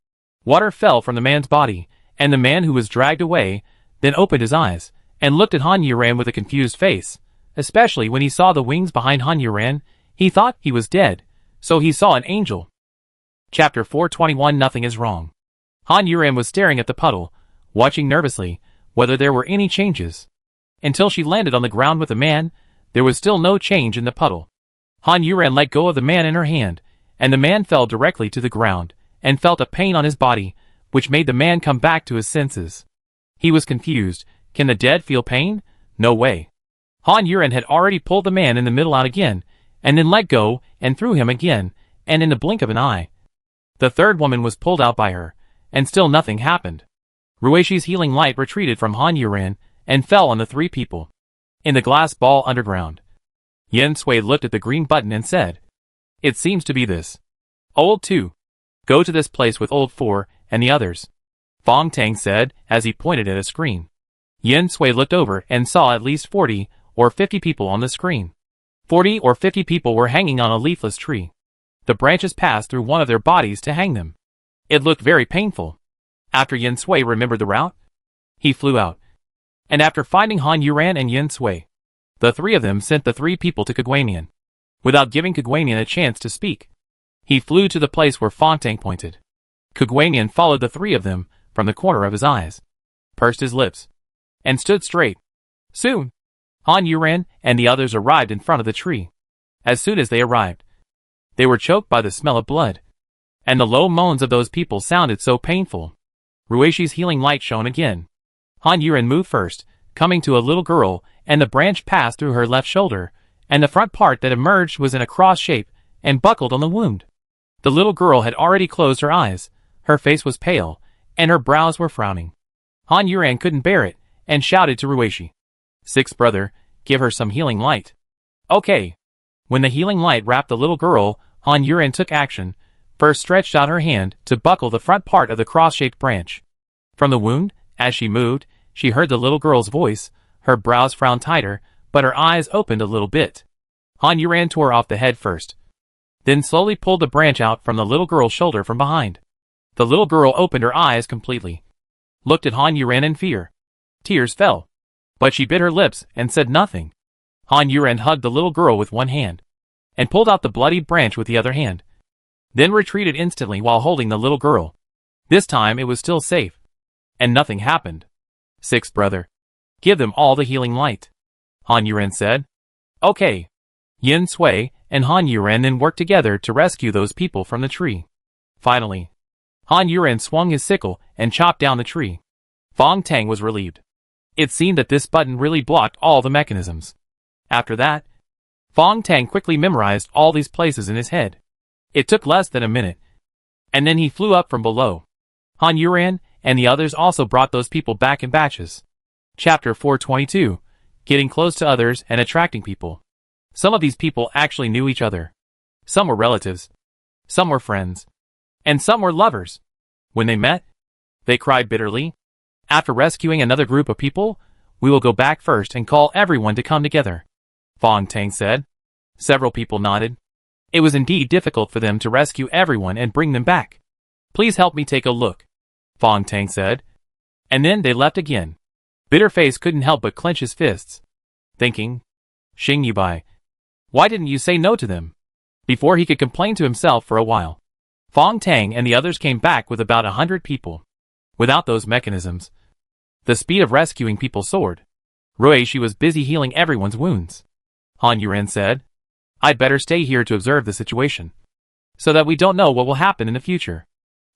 Water fell from the man's body, and the man who was dragged away, then opened his eyes, and looked at Han Yuran with a confused face. Especially when he saw the wings behind Han Yuran, he thought he was dead, so he saw an angel. Chapter 421 Nothing is wrong. Han Yuran was staring at the puddle, watching nervously whether there were any changes. Until she landed on the ground with the man, there was still no change in the puddle. Han Yuran let go of the man in her hand, and the man fell directly to the ground, and felt a pain on his body, which made the man come back to his senses. He was confused. Can the dead feel pain? No way. Han Yuran had already pulled the man in the middle out again, and then let go, and threw him again, and in the blink of an eye, the third woman was pulled out by her, and still nothing happened. Ruishi's healing light retreated from Han Yuran, and fell on the 3 people. In the glass ball underground, Yen Sui looked at the green button and said, "It seems to be this. Old 2. Go to this place with Old 4, and the others." Fong Tang said, as he pointed at a screen. Yen Sui looked over and saw at least 40 or 50 people on the screen. 40 or 50 people were hanging on a leafless tree. The branches passed through one of their bodies to hang them. It looked very painful. After Yen Sui remembered the route, he flew out. And after finding Han Yuran and Yen Sui, the 3 of them sent the 3 people to Kagwamian. Without giving Kagwamian a chance to speak, he flew to the place where Fong Tang pointed. Kagwamian followed the 3 of them from the corner of his eyes, pursed his lips, and stood straight. Soon, Han Yuran and the others arrived in front of the tree. As soon as they arrived, they were choked by the smell of blood, and the low moans of those people sounded so painful. Ruishi's healing light shone again. Han Yuran moved first, coming to a little girl, and the branch passed through her left shoulder, and the front part that emerged was in a cross shape, and buckled on the wound. The little girl had already closed her eyes. Her face was pale, and her brows were frowning. Han Yuran couldn't bear it, and shouted to Ruishi. Sixth brother, give her some healing light. Okay. When the healing light wrapped the little girl, Han Yuran took action, first stretched out her hand to buckle the front part of the cross-shaped branch. From the wound, as she moved, she heard the little girl's voice. Her brows frowned tighter, but her eyes opened a little bit. Han Yuran tore off the head first, then slowly pulled the branch out from the little girl's shoulder from behind. The little girl opened her eyes completely, looked at Han Yuran in fear. Tears fell, but she bit her lips and said nothing. Han Yuran hugged the little girl with one hand, and pulled out the bloodied branch with the other hand, then retreated instantly while holding the little girl. This time it was still safe, and nothing happened. Sixth brother, give them all the healing light, Han Yuran said. Okay. Yin Sui and Han Yuran then worked together to rescue those people from the tree. Finally, Han Yuran swung his sickle and chopped down the tree. Fong Tang was relieved. It seemed that this button really blocked all the mechanisms. After that, Fong Tang quickly memorized all these places in his head. It took less than a minute, and then he flew up from below. Han Yuran and the others also brought those people back in batches. Chapter 422, Getting Close to Others and Attracting People. Some of these people actually knew each other. Some were relatives. Some were friends. And some were lovers. When they met, they cried bitterly. After rescuing another group of people, we will go back first and call everyone to come together, Fong Tang said. Several people nodded. It was indeed difficult for them to rescue everyone and bring them back. Please help me take a look, Fong Tang said. And then they left again. Bitterface couldn't help but clench his fists, thinking, Xing Yubai, why didn't you say no to them? Before he could complain to himself for a while, Fong Tang and the others came back with about 100 people. Without those mechanisms, the speed of rescuing people soared. Ruishi was busy healing everyone's wounds. Han Yuran said, I'd better stay here to observe the situation, so that we don't know what will happen in the future.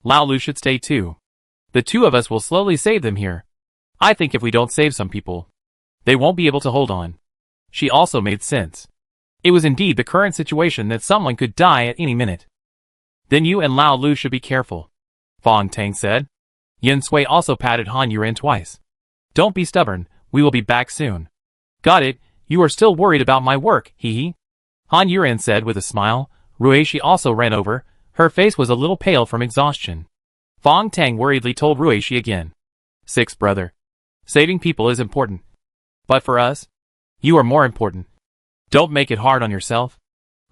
Lao Lu should stay too. The two of us will slowly save them here. I think if we don't save some people, they won't be able to hold on. She also made sense. It was indeed the current situation that someone could die at any minute. Then you and Lao Lu should be careful, Fong Tang said. Yin Sui also patted Han Yuran twice. Don't be stubborn, we will be back soon. Got it, you are still worried about my work, hee. Han Yuran said with a smile. Ruishi also ran over. Her face was a little pale from exhaustion. Fong Tang worriedly told Ruishi again. Sixth brother, saving people is important. But for us, you are more important. Don't make it hard on yourself.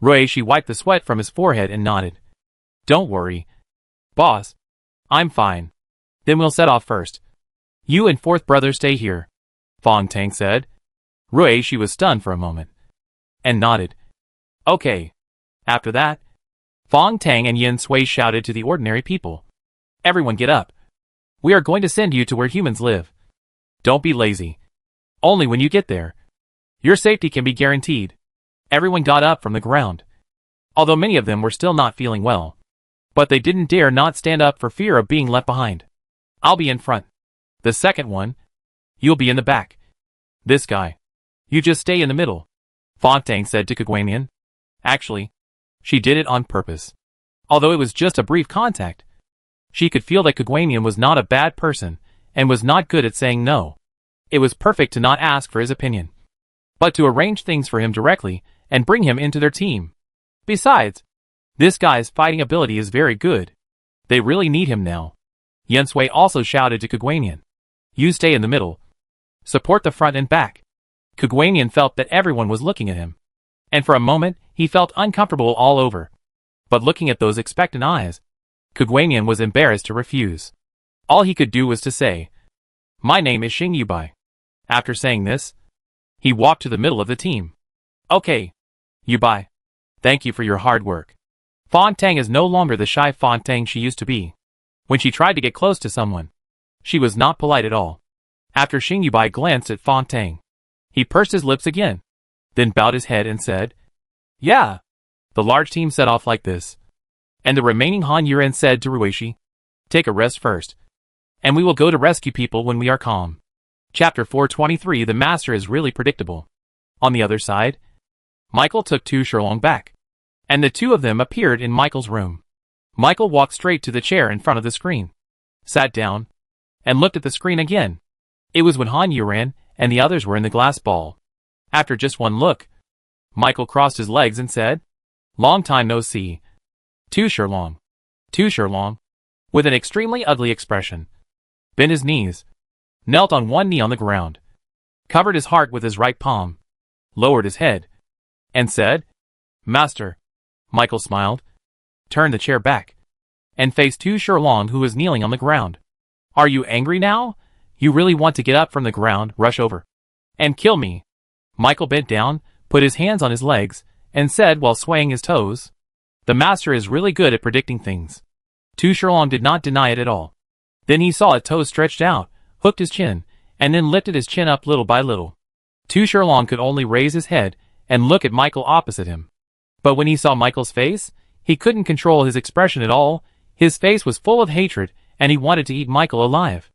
Ruishi wiped the sweat from his forehead and nodded. Don't worry, boss. I'm fine. Then we'll set off first. You and fourth brother stay here, Fong Tang said. Ruishi was stunned for a moment, and nodded. Okay. After that, Fong Tang and Yin Sui shouted to the ordinary people. Everyone get up. We are going to send you to where humans live. Don't be lazy. Only when you get there, your safety can be guaranteed. Everyone got up from the ground, although many of them were still not feeling well. But they didn't dare not stand up for fear of being left behind. I'll be in front. The second one, you'll be in the back. This guy, you just stay in the middle, Fong Tang said to Kagwanian. Actually, she did it on purpose. Although it was just a brief contact, she could feel that Kagwanian was not a bad person, and was not good at saying no. It was perfect to not ask for his opinion, but to arrange things for him directly, and bring him into their team. Besides, this guy's fighting ability is very good. They really need him now. Yen Sui also shouted to Kagwanian. You stay in the middle. Support the front and back. Kagwanian felt that everyone was looking at him, and for a moment, he felt uncomfortable all over. But looking at those expectant eyes, Kagwanian was embarrassed to refuse. All he could do was to say, My name is Xing Yubai. After saying this, he walked to the middle of the team. Okay, Yubai. Thank you for your hard work. Fong Tang is no longer the shy Fong Tang she used to be. When she tried to get close to someone, she was not polite at all. After Xing Yubai glanced at Fong Tang, he pursed his lips again, then bowed his head and said, Yeah. The large team set off like this. And the remaining Han Yuran said to Ruishi, Take a rest first, and we will go to rescue people when we are calm. Chapter 423. The Master is really predictable. On the other side, Michael took Tu Shilong back, and the two of them appeared in Michael's room. Michael walked straight to the chair in front of the screen, sat down, and looked at the screen again. It was when Han Yuran and the others were in the glass ball. After just one look, Michael crossed his legs and said, "Long time no see. Too sure long. Too sure long," with an extremely ugly expression. Bent his knees, knelt on one knee on the ground, covered his heart with his right palm, lowered his head, and said, "Master." Michael smiled, turned the chair back, and faced Tu Shurlong, who was kneeling on the ground. "Are you angry now? You really want to get up from the ground, rush over, and kill me?" Michael bent down, put his hands on his legs, and said while swaying his toes, "The master is really good at predicting things." Tu Shurlong did not deny it at all. Then he saw a toe stretched out, hooked his chin, and then lifted his chin up little by little. Tu Shurlong could only raise his head and look at Michael opposite him. But when he saw Michael's face, he couldn't control his expression at all. His face was full of hatred, and he wanted to eat Michael alive.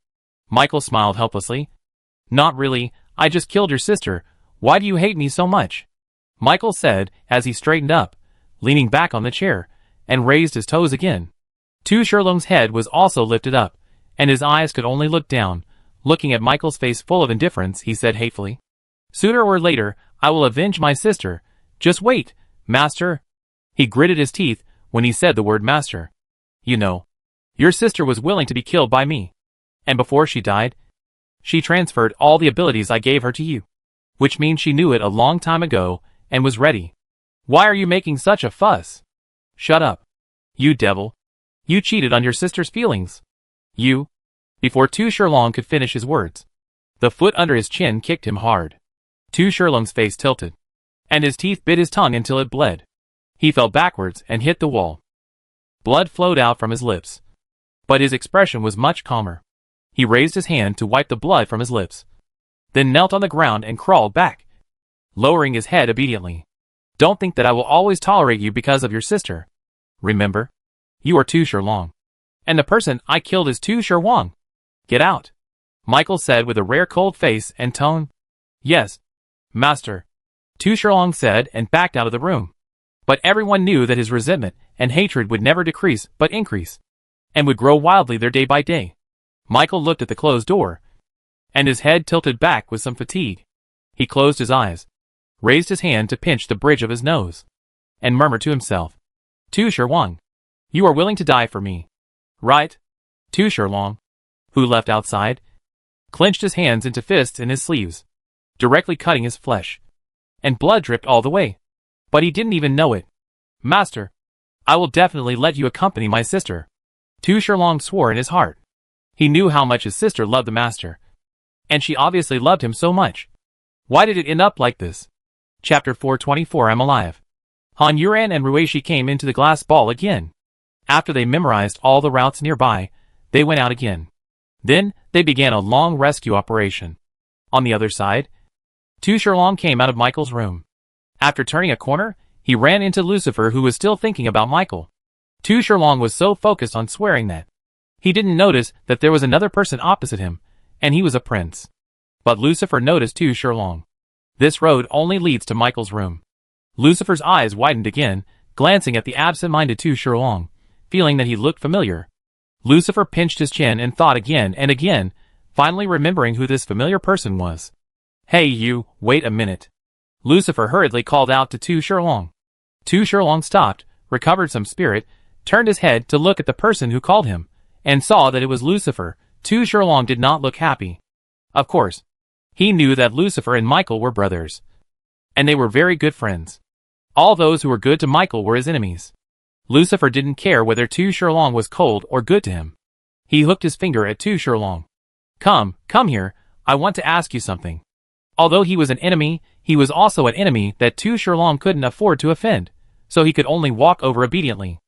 Michael smiled helplessly. "Not really, I just killed your sister. Why do you hate me so much?" Michael said as he straightened up, leaning back on the chair, and raised his toes again. Tu Shurlong's head was also lifted up, and his eyes could only look down. Looking at Michael's face full of indifference, he said hatefully, "Sooner or later, I will avenge my sister. Just wait, master." He gritted his teeth when he said the word master. "You know, your sister was willing to be killed by me. And before she died, she transferred all the abilities I gave her to you. Which means she knew it a long time ago and was ready. Why are you making such a fuss? Shut up. You devil. You cheated on your sister's feelings. You." Before Tu Shurlong could finish his words, the foot under his chin kicked him hard. Tu Shurlong's face tilted, and his teeth bit his tongue until it bled. He fell backwards and hit the wall. Blood flowed out from his lips, but his expression was much calmer. He raised his hand to wipe the blood from his lips, then knelt on the ground and crawled back, lowering his head obediently. "Don't think that I will always tolerate you because of your sister. Remember, you are Tu Shurlong, and the person I killed is Tu Shurwang. Get out," Michael said with a rare cold face and tone. "Yes, master," Tu Shurlong said and backed out of the room. But everyone knew that his resentment and hatred would never decrease but increase, and would grow wildly there day by day. Michael looked at the closed door, and his head tilted back with some fatigue. He closed his eyes, raised his hand to pinch the bridge of his nose, and murmured to himself, "Tu Shurwang, you are willing to die for me, right?" Tu Shurlong, who left outside, clenched his hands into fists in his sleeves, directly cutting his flesh, and blood dripped all the way. But he didn't even know it. "Master, I will definitely let you accompany my sister." Tu Shurlong swore in his heart. He knew how much his sister loved the master, and she obviously loved him so much. Why did it end up like this? Chapter 424. I'm alive. Han Yuran and Ruishi came into the glass ball again. After they memorized all the routes nearby, they went out again. Then, they began a long rescue operation. On the other side, Tu Shurlong came out of Michael's room. After turning a corner, he ran into Lucifer, who was still thinking about Michael. Tu Shurlong was so focused on swearing that he didn't notice that there was another person opposite him, and he was a prince. But Lucifer noticed Tu Shurlong. This road only leads to Michael's room. Lucifer's eyes widened again, glancing at the absent-minded Tu Shurlong, feeling that he looked familiar. Lucifer pinched his chin and thought again and again, finally remembering who this familiar person was. "Hey you, wait a minute." Lucifer hurriedly called out to Tu Shurlong. Tu Shurlong stopped, recovered some spirit, turned his head to look at the person who called him, and saw that it was Lucifer. Tu Shurlong did not look happy. Of course, he knew that Lucifer and Michael were brothers, and they were very good friends. All those who were good to Michael were his enemies. Lucifer didn't care whether Tu Shurlong was cold or good to him. He hooked his finger at Tu Shurlong. Come here, I want to ask you something." Although he was an enemy, he was also an enemy that Tu Shurlong couldn't afford to offend, so he could only walk over obediently.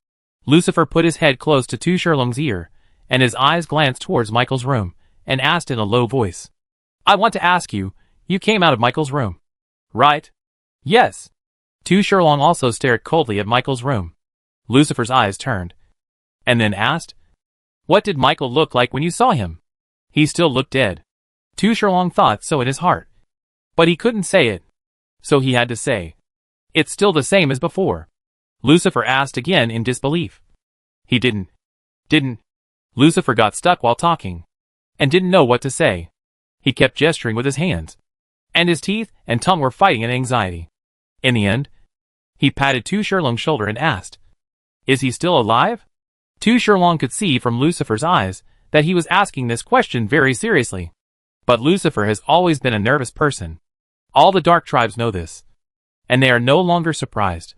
Lucifer put his head close to Tu Shurlong's ear, and his eyes glanced towards Michael's room, and asked in a low voice, "I want to ask you, you came out of Michael's room, right?" "Yes." Tu Shurlong also stared coldly at Michael's room. Lucifer's eyes turned, and then asked, "What did Michael look like when you saw him?" "He still looked dead." Tu Shurlong thought so in his heart. But he couldn't say it, so he had to say, "It's still the same as before." Lucifer asked again in disbelief. He didn't. Lucifer got stuck while talking, and didn't know what to say. He kept gesturing with his hands, and his teeth and tongue were fighting in anxiety. In the end, he patted Tu Shirlong's shoulder and asked, "Is he still alive?" Tu Shirlong could see from Lucifer's eyes that he was asking this question very seriously. But Lucifer has always been a nervous person. All the dark tribes know this, and they are no longer surprised.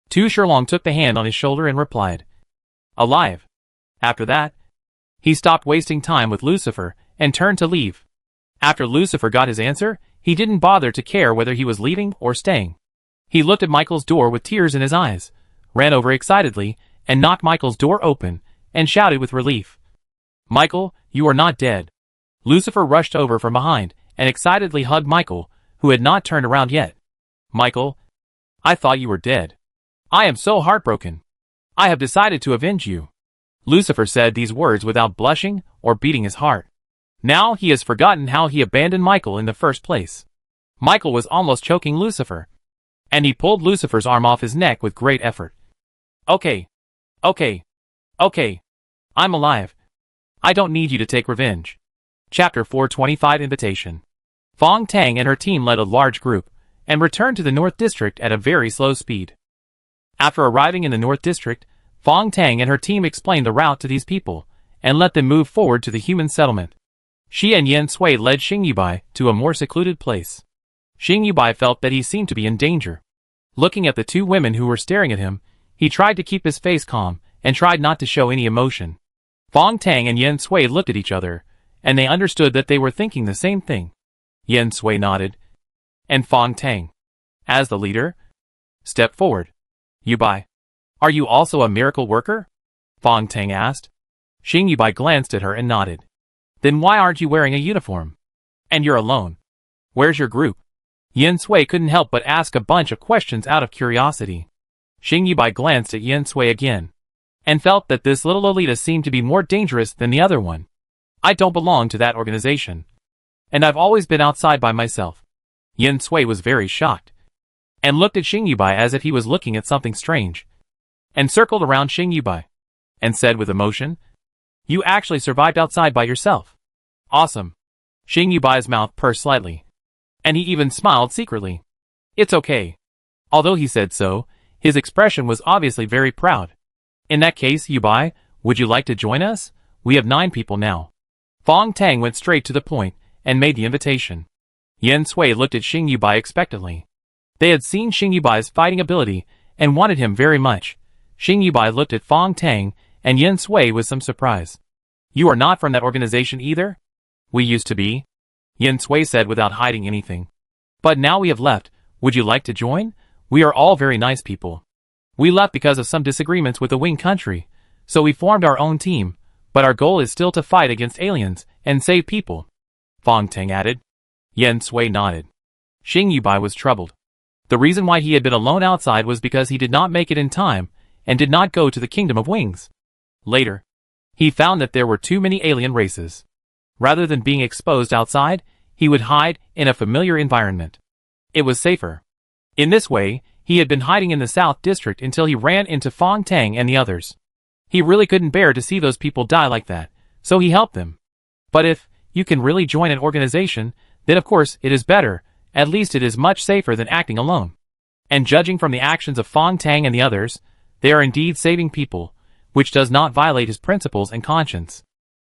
Tu Shirlong took the hand on his shoulder and replied, "Alive." After that, he stopped wasting time with Lucifer and turned to leave. After Lucifer got his answer, he didn't bother to care whether he was leaving or staying. He looked at Michael's door with tears in his eyes, ran over excitedly, and knocked Michael's door open, and shouted with relief, "Michael, you are not dead." Lucifer rushed over from behind, and excitedly hugged Michael, who had not turned around yet. "Michael, I thought you were dead. I am so heartbroken. I have decided to avenge you." Lucifer said these words without blushing or beating his heart. Now he has forgotten how he abandoned Michael in the first place. Michael was almost choking Lucifer, and he pulled Lucifer's arm off his neck with great effort. Okay. I'm alive. I don't need you to take revenge." Chapter 425 Invitation. Fong Tang and her team led a large group, and returned to the North District at a very slow speed. After arriving in the North District, Fong Tang and her team explained the route to these people, and let them move forward to the human settlement. She and Yen Sui led Xing Yubai to a more secluded place. Xing Yubai felt that he seemed to be in danger. Looking at the two women who were staring at him, he tried to keep his face calm, and tried not to show any emotion. Fong Tang and Yen Sui looked at each other, and they understood that they were thinking the same thing. Yen Sui nodded, and Fong Tang, as the leader, stepped forward. "Yubai, are you also a miracle worker?" Fong Tang asked. Xing Yubai glanced at her and nodded. "Then why aren't you wearing a uniform? And you're alone. Where's your group?" Yen Sui couldn't help but ask a bunch of questions out of curiosity. Xing Yubai glanced at Yen Sui again, and felt that this little Lolita seemed to be more dangerous than the other one. "I don't belong to that organization, and I've always been outside by myself." Yen Sui was very shocked, and looked at Xing Yubai as if he was looking at something strange, and circled around Xing Yubai, and said with emotion, "You actually survived outside by yourself. Awesome." Xing Yubai's mouth pursed slightly, and he even smiled secretly. "It's okay." Although he said so, his expression was obviously very proud. "In that case, Yubai, would you like to join us? We have 9 people now." Fong Tang went straight to the point, and made the invitation. Yen Sui looked at Xing Yubai expectantly. They had seen Xing Yubai's fighting ability, and wanted him very much. Xing Yubai looked at Fong Tang, and Yen Sui with some surprise. "You are not from that organization either?" "We used to be," Yen Sui said without hiding anything. "But now we have left. Would you like to join? We are all very nice people. We left because of some disagreements with the Wing country, so we formed our own team, but our goal is still to fight against aliens and save people," Fong Tang added. Yen Sui nodded. Xing Yubai was troubled. The reason why he had been alone outside was because he did not make it in time, and did not go to the Kingdom of Wings. Later, he found that there were too many alien races. Rather than being exposed outside, he would hide in a familiar environment. It was safer. In this way, he had been hiding in the South District until he ran into Fong Tang and the others. He really couldn't bear to see those people die like that, so he helped them. But if you can really join an organization, then of course it is better. At least it is much safer than acting alone. And judging from the actions of Fong Tang and the others, they are indeed saving people, which does not violate his principles and conscience.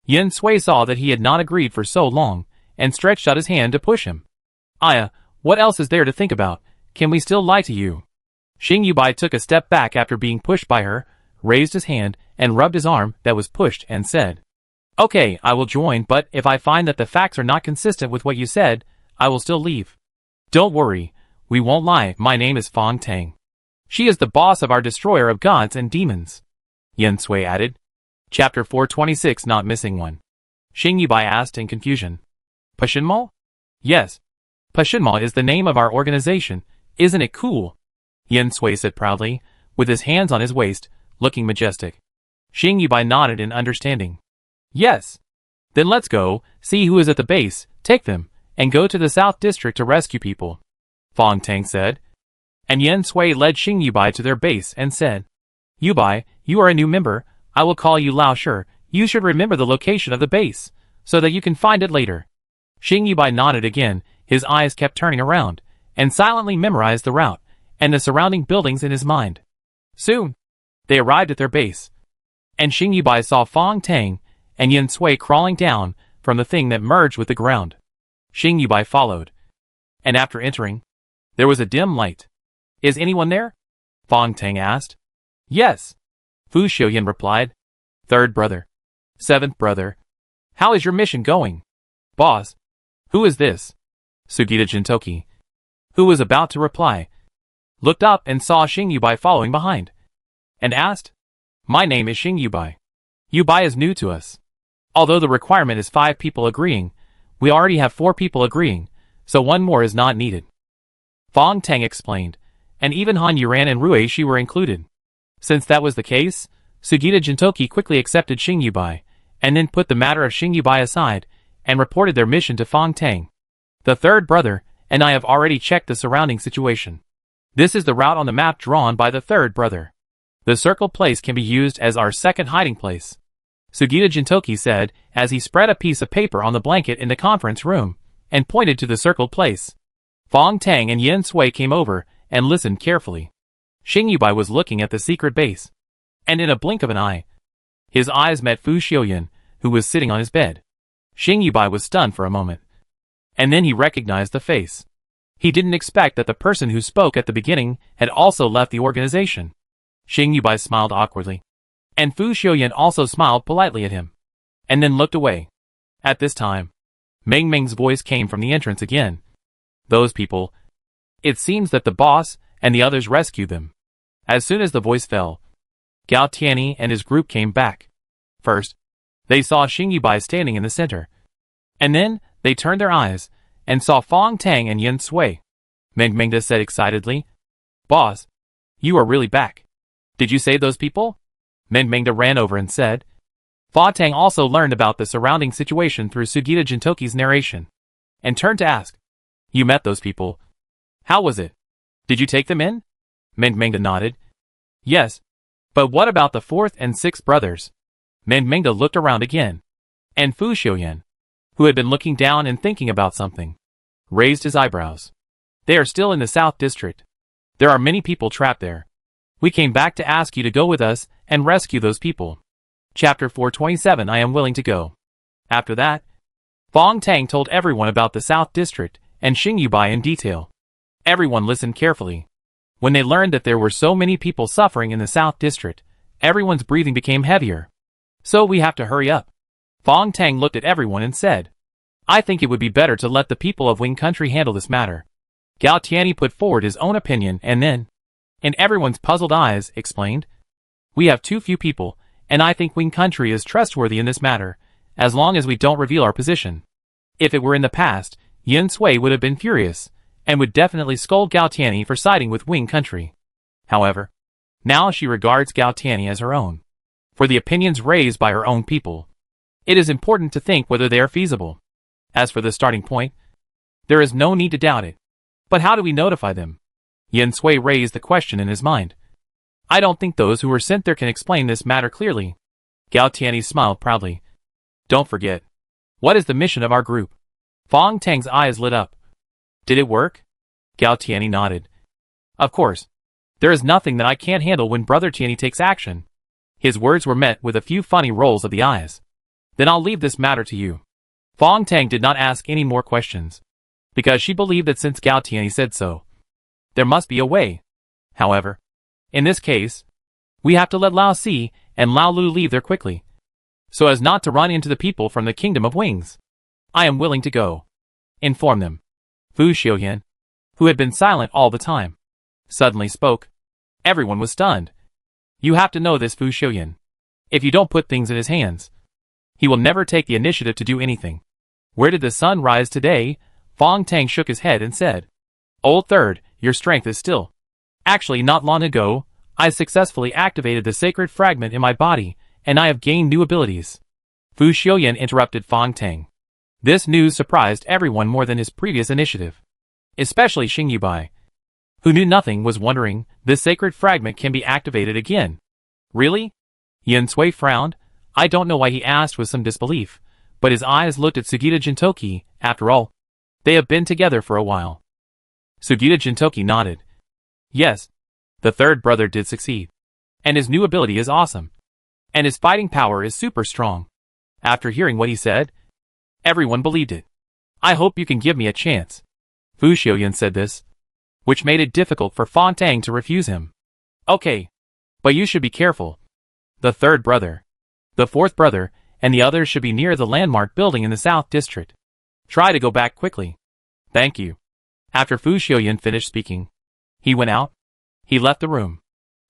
Yen Sui saw that he had not agreed for so long, and stretched out his hand to push him. "Aya, what else is there to think about? Can we still lie to you?" Xing Yubai took a step back after being pushed by her, raised his hand, and rubbed his arm that was pushed, and said, "Okay, I will join, but if I find that the facts are not consistent with what you said, I will still leave." "Don't worry, we won't lie. My name is Fong Tang. She is the boss of our destroyer of gods and demons," Yen Sui added. Chapter 426 Not Missing One. Xing Yubai asked in confusion. "Pashinmal?" "Yes. Pashinmal is the name of our organization. Isn't it cool?" Yen Sui said proudly, with his hands on his waist, looking majestic. Xing Yubai nodded in understanding. "Yes. Then let's go, see who is at the base, take them, and go to the South District to rescue people," Fong Tang said. And Yen Sui led Xing Yubai to their base and said, "Yubai, you are a new member. I will call you Lao Shi. You should remember the location of the base, so that you can find it later. Xing Yubai nodded again, his eyes kept turning around, and silently memorized the route, and the surrounding buildings in his mind. Soon, they arrived at their base, and Xing Yubai saw Fong Tang and Yin Sui crawling down from the thing that merged with the ground. Xing Yubai followed, and after entering, there was a dim light. Is anyone there? Fong Tang asked. Yes. Fu Xiuyan replied. Third brother. Seventh brother. How is your mission going? Boss. Who is this? Sugita Jintoki, who was about to reply, looked up and saw Xing Yubai following behind, and asked, My name is Xing Yubai. Yubai is new to us. Although the requirement is 5 people agreeing, we already have 4 people agreeing, so 1 more is not needed. Fong Tang explained, and even Han Yuran and Rui Shi were included. Since that was the case, Sugita Jintoki quickly accepted Xing Yubai, and then put the matter of Xing Yubai aside, and reported their mission to Fong Tang. The third brother and I have already checked the surrounding situation. This is the route on the map drawn by the third brother. The circle place can be used as our second hiding place, Sugita Jintoki said as he spread a piece of paper on the blanket in the conference room, and pointed to the circled place. Fong Tang and Yin Sui came over and listened carefully. Xing Yubai was looking at the secret base, and in a blink of an eye, his eyes met Fu Xiuyan, who was sitting on his bed. Xing Yubai was stunned for a moment, and then he recognized the face. He didn't expect that the person who spoke at the beginning had also left the organization. Xing Yubai smiled awkwardly, and Fu Xiuyan also smiled politely at him, and then looked away. At this time, Meng Meng's voice came from the entrance again. Those people. It seems that the boss and the others rescued them. As soon as the voice fell, Gao Tianyi and his group came back. First, they saw Xing Yubai standing in the center, and then they turned their eyes and saw Fong Tang and Yin Sui. Meng Mengda said excitedly, Boss, you are really back. Did you save those people? Meng Mengda ran over and said. Fa Tang also learned about the surrounding situation through Sugita Jintoki's narration, and turned to ask, You met those people. How was it? Did you take them in? Meng Mengda nodded. Yes. But what about the 4th and 6th brothers? Meng Mengda looked around again, and Fu Xiuyan, who had been looking down and thinking about something, raised his eyebrows. They are still in the South District. There are many people trapped there. We came back to ask you to go with us and rescue those people. Chapter 427 I am willing to go. After that, Fong Tang told everyone about the South District and Xing Yubai in detail. Everyone listened carefully. When they learned that there were so many people suffering in the South District, everyone's breathing became heavier. So we have to hurry up. Fong Tang looked at everyone and said, I think it would be better to let the people of Wing Country handle this matter. Gao Tianyi put forward his own opinion and then, in everyone's puzzled eyes, explained, We have too few people, and I think Wing Country is trustworthy in this matter, as long as we don't reveal our position. If it were in the past, Yin Sui would have been furious, and would definitely scold Gao Tianyi for siding with Wing Country. However, now she regards Gao Tianyi as her own, for the opinions raised by her own people. It is important to think whether they are feasible. As for the starting point, there is no need to doubt it. But how do we notify them? Yin Sui raised the question in his mind. I don't think those who were sent there can explain this matter clearly. Gao Tianyi smiled proudly. Don't forget. What is the mission of our group? Fong Tang's eyes lit up. Did it work? Gao Tianyi nodded. Of course. There is nothing that I can't handle when Brother Tianyi takes action. His words were met with a few funny rolls of the eyes. Then I'll leave this matter to you. Fong Tang did not ask any more questions, because she believed that since Gao Tianyi said so, there must be a way. However, in this case, we have to let Lao Si and Lao Lu leave there quickly, so as not to run into the people from the Kingdom of Wings. I am willing to go. Inform them. Fu Xiuyan, who had been silent all the time, suddenly spoke. Everyone was stunned. You have to know this, Fu Xiuyan. If you don't put things in his hands, he will never take the initiative to do anything. Where did the sun rise today? Fong Tang shook his head and said, Old Third, your strength is still. Actually, not long ago, I successfully activated the sacred fragment in my body, and I have gained new abilities. Fu Xiuyan interrupted Fong Tang. This news surprised everyone more than his previous initiative. Especially Xing Yubai, who knew nothing, was wondering, this sacred fragment can be activated again. Really? Yen Sui frowned. I don't know why he asked with some disbelief, but his eyes looked at Sugita Jintoki. After all, they have been together for a while. Sugita Jintoki nodded. Yes, the third brother did succeed. And his new ability is awesome. And his fighting power is super strong. After hearing what he said, everyone believed it. I hope you can give me a chance. Fu Xiaoyan said this, which made it difficult for Fontang to refuse him. Okay, but you should be careful. The third brother, the fourth brother, and the others should be near the landmark building in the South District. Try to go back quickly. Thank you. After Fu Xiaoyan finished speaking, he went out. He left the room.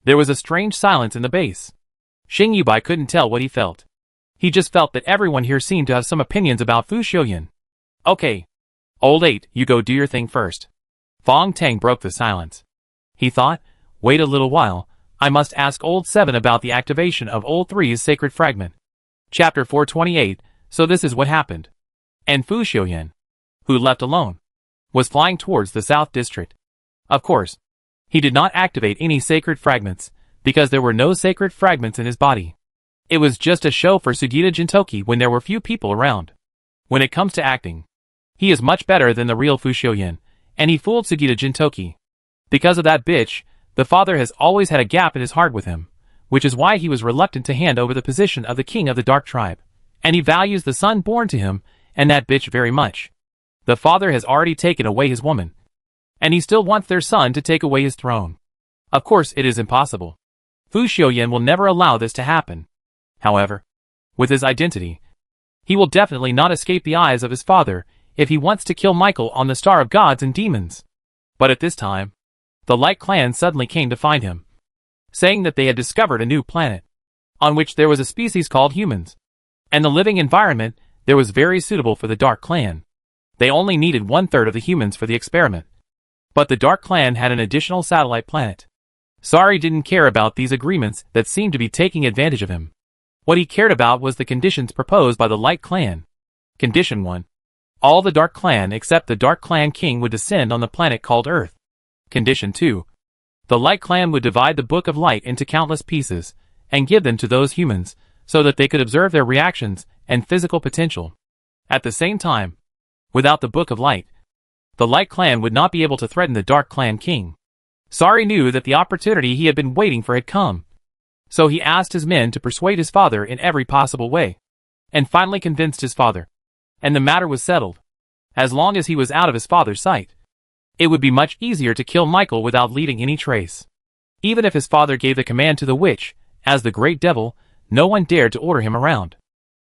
There was a strange silence in the base. Xing Yubai couldn't tell what he felt. He just felt that everyone here seemed to have some opinions about Fu Xiaoyan. Okay. Old 8, you go do your thing first. Fong Tang broke the silence. He thought, wait a little while, I must ask Old 7 about the activation of Old 3's sacred fragment. Chapter 428, so this is what happened. And Fu Xiaoyan, who left alone, was flying towards the South District. Of course, he did not activate any sacred fragments, because there were no sacred fragments in his body. It was just a show for Sugita Jintoki when there were few people around. When it comes to acting, he is much better than the real Fu Xiaoyan, and he fooled Sugita Jintoki. Because of that bitch, the father has always had a gap in his heart with him, which is why he was reluctant to hand over the position of the king of the Dark Tribe, and he values the son born to him, and that bitch very much. The father has already taken away his woman, and he still wants their son to take away his throne. Of course it is impossible. Fu Xiaoyan will never allow this to happen. However, with his identity, he will definitely not escape the eyes of his father if he wants to kill Michael on the Star of Gods and Demons. But at this time, the Light Clan suddenly came to find him, saying that they had discovered a new planet, on which there was a species called humans, and the living environment there was very suitable for the Dark Clan. They only needed 1/3 of the humans for the experiment. But the Dark Clan had an additional satellite planet. Sari didn't care about these agreements that seemed to be taking advantage of him. What he cared about was the conditions proposed by the Light Clan. Condition 1. All the Dark Clan except the Dark Clan King would descend on the planet called Earth. Condition 2. The Light Clan would divide the Book of Light into countless pieces, and give them to those humans, so that they could observe their reactions and physical potential. At the same time, without the Book of Light, the Light Clan would not be able to threaten the Dark Clan King. Sari knew that the opportunity he had been waiting for had come. So he asked his men to persuade his father in every possible way, and finally convinced his father. And the matter was settled. As long as he was out of his father's sight, it would be much easier to kill Michael without leaving any trace. Even if his father gave the command to the witch, as the great devil, no one dared to order him around.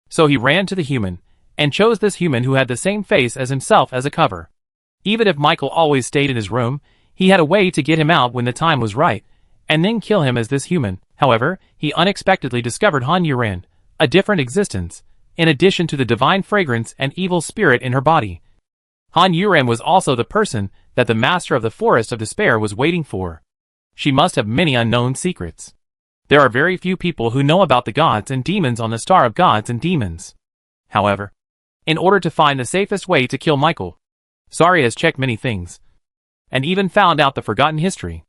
So he ran to the human, and chose this human who had the same face as himself as a cover. Even if Michael always stayed in his room, he had a way to get him out when the time was right, and then kill him as this human. However, he unexpectedly discovered Han Yuren, a different existence, in addition to the divine fragrance and evil spirit in her body. Han Yuren was also the person that the master of the Forest of Despair was waiting for. She must have many unknown secrets. There are very few people who know about the gods and demons on the Star of Gods and Demons. However, in order to find the safest way to kill Michael, Sari has checked many things, and even found out the forgotten history.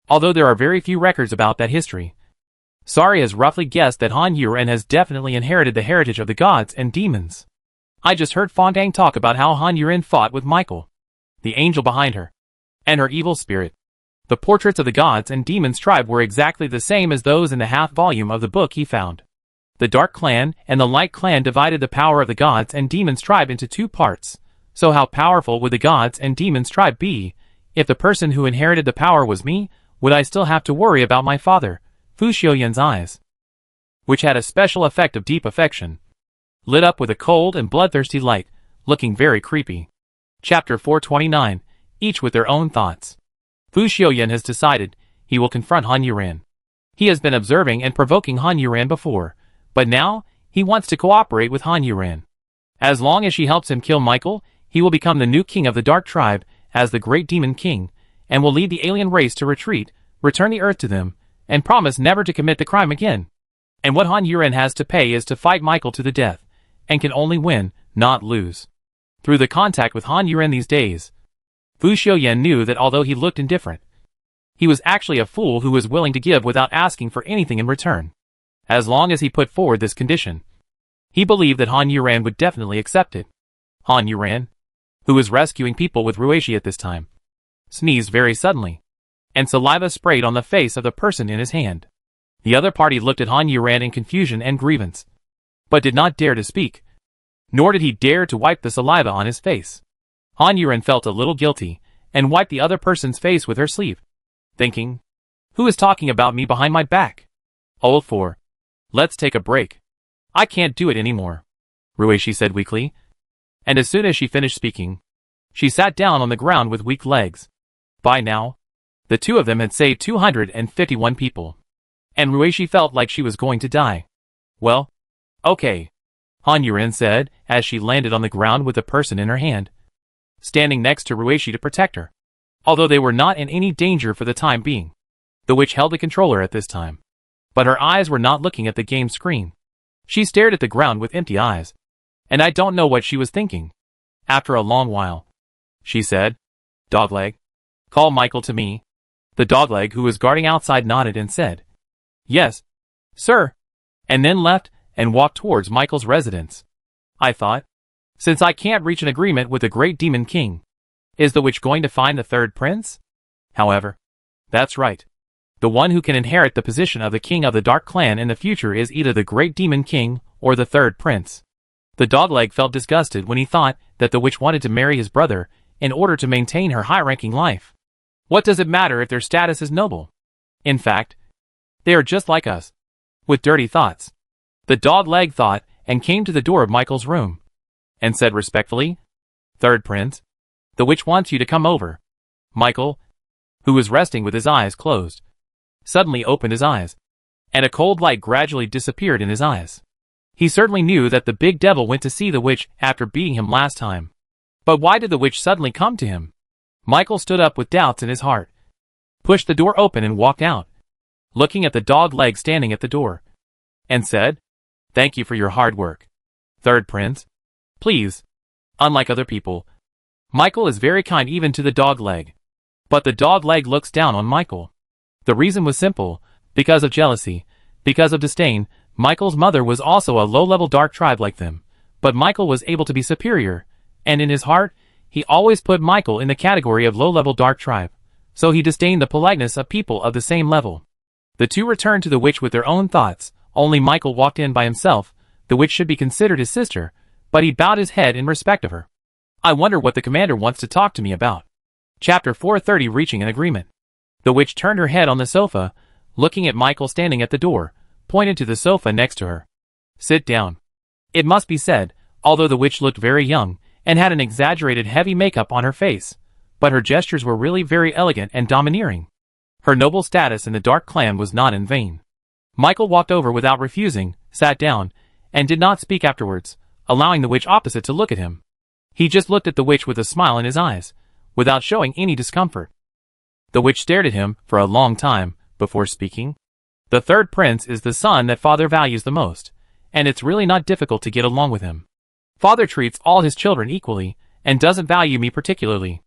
Although there are very few records about that history, Sari has roughly guessed that Han Yuren has definitely inherited the heritage of the gods and demons. I just heard Fontang talk about how Han Yuren fought with Michael, the angel behind her, and her evil spirit. The portraits of the gods and demons tribe were exactly the same as those in the half-volume of the book he found. The Dark Clan and the Light Clan divided the power of the gods and demons tribe into 2 parts. So how powerful would the gods and demons tribe be? If the person who inherited the power was me, would I still have to worry about my father? Fu Xiaoyan's eyes, which had a special effect of deep affection, lit up with a cold and bloodthirsty light, looking very creepy. Chapter 429, each with their own thoughts. Fu Xiaoyan has decided he will confront Han Yuren. He has been observing and provoking Han Yuren before, but now he wants to cooperate with Han Yuren. As long as she helps him kill Michael, he will become the new king of the Dark Tribe as the Great Demon King, and will lead the alien race to retreat, return the Earth to them, and promise never to commit the crime again. And what Han Yuren has to pay is to fight Michael to the death, and can only win, not lose. Through the contact with Han Yuren these days, Fu Xiaoyan knew that although he looked indifferent, he was actually a fool who was willing to give without asking for anything in return. as long as he put forward this condition. He believed that Han Yuran would definitely accept it. Han Yuran, who was rescuing people with Ruishi at this time, sneezed very suddenly, and saliva sprayed on the face of the person in his hand. The other party looked at Han Yuran in confusion and grievance, but did not dare to speak, nor did he dare to wipe the saliva on his face. Han Yuran felt a little guilty, and wiped the other person's face with her sleeve, thinking, "Who is talking about me behind my back? Old 4. Let's take a break. I can't do it anymore," Ruishi said weakly, and as soon as she finished speaking, she sat down on the ground with weak legs. By now, the two of them had saved 251 people, and Ruishi felt like she was going to die. "Well, okay," Han Yuran said as she landed on the ground with the person in her hand, standing next to Ruishi to protect her. Although they were not in any danger for the time being, the witch held the controller at this time, but her eyes were not looking at the game screen. She stared at the ground with empty eyes, and I don't know what she was thinking. After a long while, she said, "Dogleg, call Michael to me." The dogleg who was guarding outside nodded and said, "Yes, sir," and then left and walked towards Michael's residence. I thought, since I can't reach an agreement with the Great Demon King, is the witch going to find the third prince? However, that's right. The one who can inherit the position of the king of the Dark Clan in the future is either the Great Demon King or the third prince. The dogleg felt disgusted when he thought that the witch wanted to marry his brother in order to maintain her high-ranking life. What does it matter if their status is noble? In fact, they are just like us, with dirty thoughts. The dogleg thought and came to the door of Michael's room, and said respectfully, "Third prince, the witch wants you to come over." Michael, who was resting with his eyes closed, suddenly opened his eyes, and a cold light gradually disappeared in his eyes. He certainly knew that the big devil went to see the witch after beating him last time. But why did the witch suddenly come to him? Michael stood up with doubts in his heart, pushed the door open and walked out, looking at the dogleg standing at the door, and said, "Thank you for your hard work, third prince. Please." Unlike other people, Michael is very kind even to the dogleg. But the dogleg looks down on Michael. The reason was simple, because of jealousy, because of disdain. Michael's mother was also a low-level dark tribe like them, but Michael was able to be superior, and in his heart, he always put Michael in the category of low-level dark tribe, so he disdained the politeness of people of the same level. The two returned to the witch with their own thoughts. Only Michael walked in by himself. The witch should be considered his sister, but he bowed his head in respect of her. I wonder what the commander wants to talk to me about. Chapter 430, Reaching an Agreement. The witch turned her head on the sofa, looking at Michael standing at the door, pointed to the sofa next to her. "Sit down." It must be said, although the witch looked very young, and had an exaggerated heavy makeup on her face, but her gestures were really very elegant and domineering. Her noble status in the Dark Clan was not in vain. Michael walked over without refusing, sat down, and did not speak afterwards, allowing the witch opposite to look at him. He just looked at the witch with a smile in his eyes, without showing any discomfort. The witch stared at him for a long time before speaking. "The third prince is the son that father values the most, and it's really not difficult to get along with him. Father treats all his children equally, and doesn't value me particularly."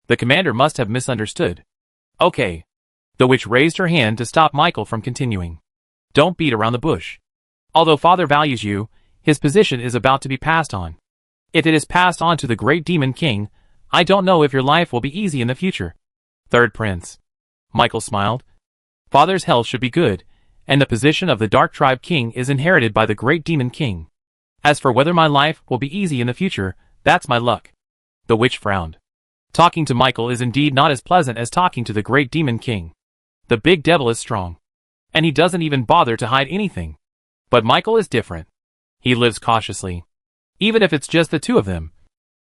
The commander must have misunderstood. "Okay." The witch raised her hand to stop Michael from continuing. "Don't beat around the bush. Although father values you, his position is about to be passed on. If it is passed on to the Great Demon King, I don't know if your life will be easy in the future." "Third prince." Michael smiled. "Father's health should be good, and the position of the Dark Tribe King is inherited by the Great Demon King. As for whether my life will be easy in the future, that's my luck." The witch frowned. Talking to Michael is indeed not as pleasant as talking to the Great Demon King. The big devil is strong, and he doesn't even bother to hide anything. But Michael is different. He lives cautiously. Even if it's just the two of them,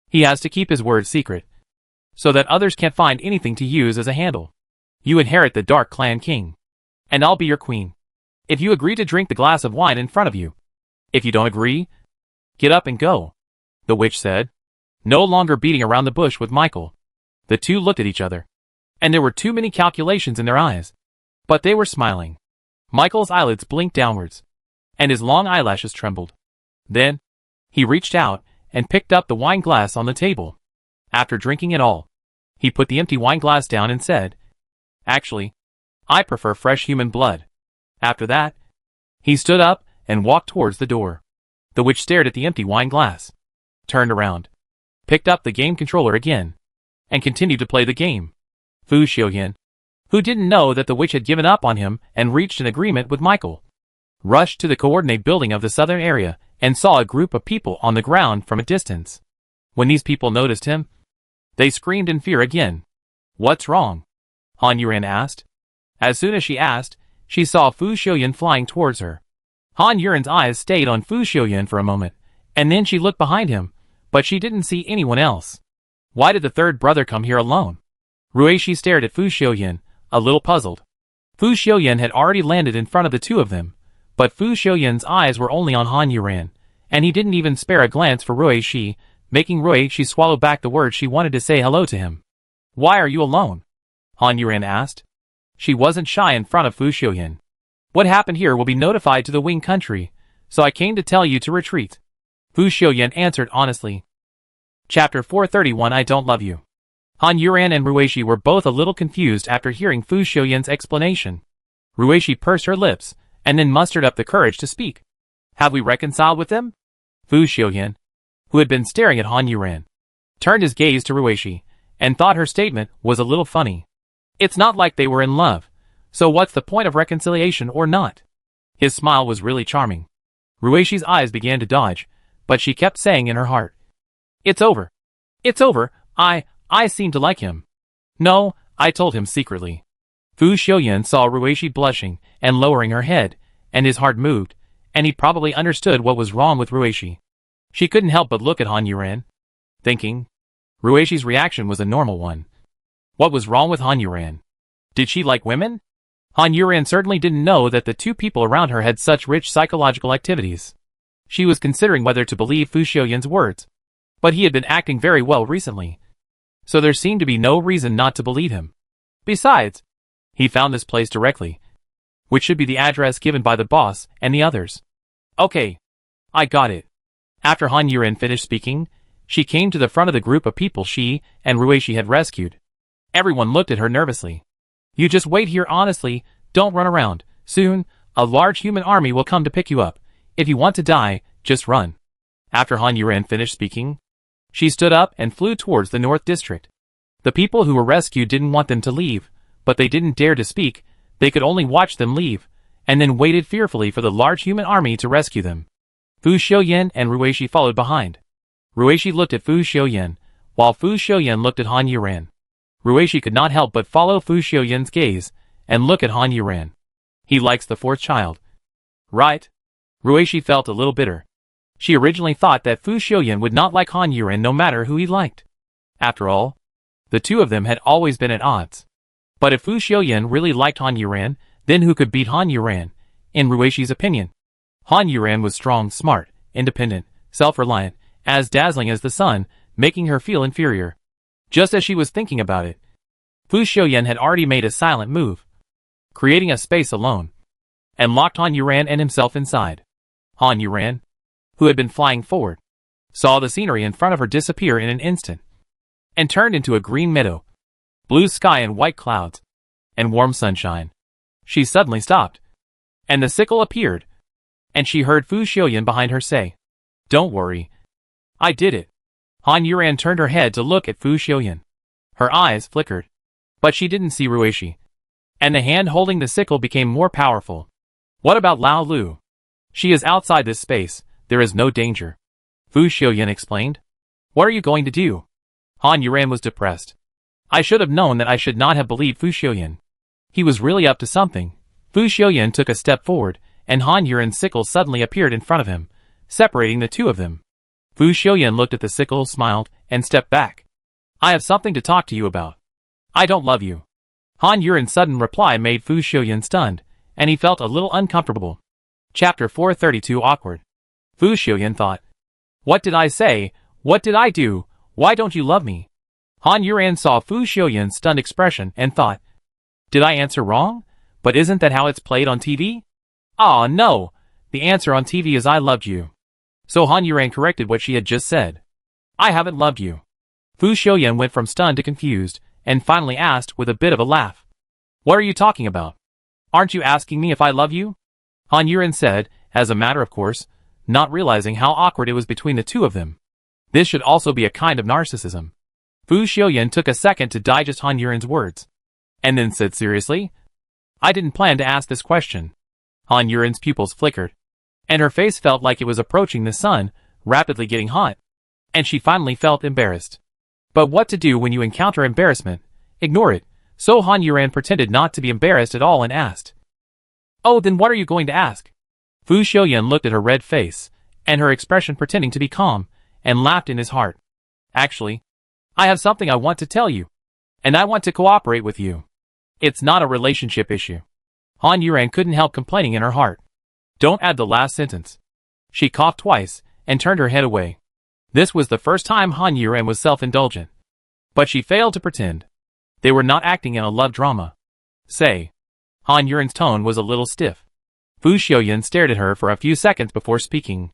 he has to keep his word secret, so that others can't find anything to use as a handle. "You inherit the Dark Clan King, and I'll be your queen. If you agree to drink the glass of wine in front of you. If you don't agree, get up and go," the witch said, no longer beating around the bush with Michael. The two looked at each other, and there were too many calculations in their eyes, but they were smiling. Michael's eyelids blinked downwards, and his long eyelashes trembled. Then, he reached out and picked up the wine glass on the table. After drinking it all, he put the empty wine glass down and said, "Actually, I prefer fresh human blood." After that, He stood up and walked towards the door. The witch stared at the empty wine glass, turned around, picked up the game controller again, and continued to play the game. Fu Xiuyan, who didn't know that the witch had given up on him and reached an agreement with Michael, rushed to the coordinate building of the southern area and saw a group of people on the ground from a distance. When these people noticed him, they screamed in fear again. "What's wrong?" Han Yuran asked. As soon as she asked, she saw Fu Xiuyan flying towards her. Han Yuran's eyes stayed on Fu Xiuyan for a moment, and then she looked behind him, but she didn't see anyone else. Why did the third brother come here alone? Ruishi stared at Fu Xiuyan, a little puzzled. Fu Xiuyan had already landed in front of the two of them, but Fu Xiuyan's eyes were only on Han Yuran, and he didn't even spare a glance for Ruishi, making Ruishi swallow back the words she wanted to say hello to him. "Why are you alone?" Han Yuran asked. She wasn't shy in front of Fu Xiuyan. "What happened here will be notified to the Wing country, so I came to tell you to retreat," Fu Xiuyan answered honestly. Chapter 431 I Don't Love You. Han Yuran and Ruishi were both a little confused after hearing Fu Xiuyan's explanation. Ruishi pursed her lips, and then mustered up the courage to speak. "Have we reconciled with them?" Fu Xiuyan, who had been staring at Han Yuran, turned his gaze to Ruishi, and thought her statement was a little funny. It's not like they were in love, so what's the point of reconciliation or not? His smile was really charming. Ruishi's eyes began to dodge, but she kept saying in her heart, "It's over. It's over, I seem to like him. No, I told him secretly." Fu Xiuyan saw Ruishi blushing and lowering her head, and his heart moved, and he probably understood what was wrong with Ruishi. She couldn't help but look at Han Yuran, thinking, Ruishi's reaction was a normal one. What was wrong with Han Yuran? Did she like women? Han Yuran certainly didn't know that the two people around her had such rich psychological activities. She was considering whether to believe Fu Xiuyan's words, but he had been acting very well recently, so there seemed to be no reason not to believe him. Besides, he found this place directly, which should be the address given by the boss and the others. "Okay, I got it." After Han Yuran finished speaking, she came to the front of the group of people she and Ruishi had rescued. Everyone looked at her nervously. "You just wait here honestly, don't run around. Soon, a large human army will come to pick you up. If you want to die, just run." After Han Yuran finished speaking, she stood up and flew towards the North District. The people who were rescued didn't want them to leave, but they didn't dare to speak. They could only watch them leave, and then waited fearfully for the large human army to rescue them. Fu Xiuyan and Ruishi followed behind. Ruishi looked at Fu Xiuyan, while Fu Xiuyan looked at Han Yuran. Ruishi could not help but follow Fu Xiuyan's gaze and look at Han Yuran. He likes the fourth child, right? Ruishi felt a little bitter. She originally thought that Fu Xiuyan would not like Han Yuran no matter who he liked. After all, the two of them had always been at odds. But if Fu Xiuyan really liked Han Yuran, then who could beat Han Yuran, in Ruishi's opinion? Han Yuran was strong, smart, independent, self-reliant, as dazzling as the sun, making her feel inferior. Just as she was thinking about it, Fu Xiuyan had already made a silent move, creating a space alone, and locked Han Yuran and himself inside. Han Yuran, who had been flying forward, saw the scenery in front of her disappear in an instant, and turned into a green meadow, blue sky and white clouds, and warm sunshine. She suddenly stopped, and the sickle appeared, and she heard Fu Xiuyan behind her say, "Don't worry. I did it." Han Yuran turned her head to look at Fu Xiuyan. Her eyes flickered, but she didn't see Ruishi, and the hand holding the sickle became more powerful. "What about Lao Lu? She is outside this space. There is no danger," Fu Xiuyan explained. "What are you going to do?" Han Yuran was depressed. I should have known that I should not have believed Fu Xiuyan. He was really up to something. Fu Xiuyan took a step forward, and Han Yuran's sickle suddenly appeared in front of him, separating the two of them. Fu Xiuyan looked at the sickle, smiled, and stepped back. "I have something to talk to you about. I don't love you." Han Yuran's sudden reply made Fu Xiuyan stunned, and he felt a little uncomfortable. Chapter 432 Awkward. Fu Xiuyan thought, "What did I say? What did I do? Why don't you love me?" Han Yuran saw Fu Xiuyan's stunned expression and thought, "Did I answer wrong? But isn't that how it's played on TV? Ah, no. The answer on TV is I loved you." So Han Yuran corrected what she had just said. "I haven't loved you." Fu Xiuyan went from stunned to confused, and finally asked with a bit of a laugh, "What are you talking about? Aren't you asking me if I love you?" Han Yuren said, as a matter of course, not realizing how awkward it was between the two of them. This should also be a kind of narcissism. Fu Xiaoyan took a second to digest Han Yuren's words, and then said seriously, I didn't plan to ask this question. Han Yuren's pupils flickered, and her face felt like it was approaching the sun, rapidly getting hot, and she finally felt embarrassed. But what to do when you encounter embarrassment? Ignore it. So Han Yuren pretended not to be embarrassed at all and asked, Oh, then what are you going to ask? Fu Xiaoyan looked at her red face, and her expression pretending to be calm, and laughed in his heart. Actually, I have something I want to tell you, and I want to cooperate with you. It's not a relationship issue. Han Yuren couldn't help complaining in her heart. Don't add the last sentence. She coughed twice, and turned her head away. This was the first time Han Yuren was self-indulgent. But she failed to pretend. They were not acting in a love drama. Say. Han Yuren's tone was a little stiff. Fu Xiaoyan stared at her for a few seconds before speaking.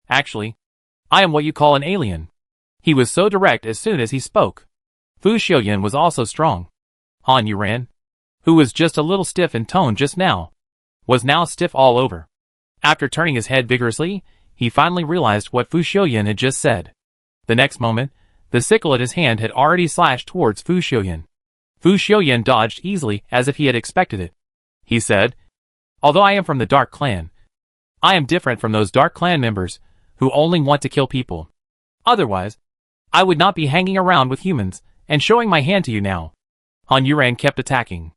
Actually, I am what you call an alien. He was so direct as soon as he spoke. Fu Xiaoyan was also strong. Han Yuren, who was just a little stiff in tone just now, was now stiff all over. After turning his head vigorously, he finally realized what Fu Xiaoyan had just said. The next moment, the sickle at his hand had already slashed towards Fu Xiaoyan. Fu Xiaoyan dodged easily as if he had expected it. He said, Although I am from the Dark Clan, I am different from those Dark Clan members who only want to kill people. Otherwise, I would not be hanging around with humans and showing my hand to you now. Han Yuren kept attacking,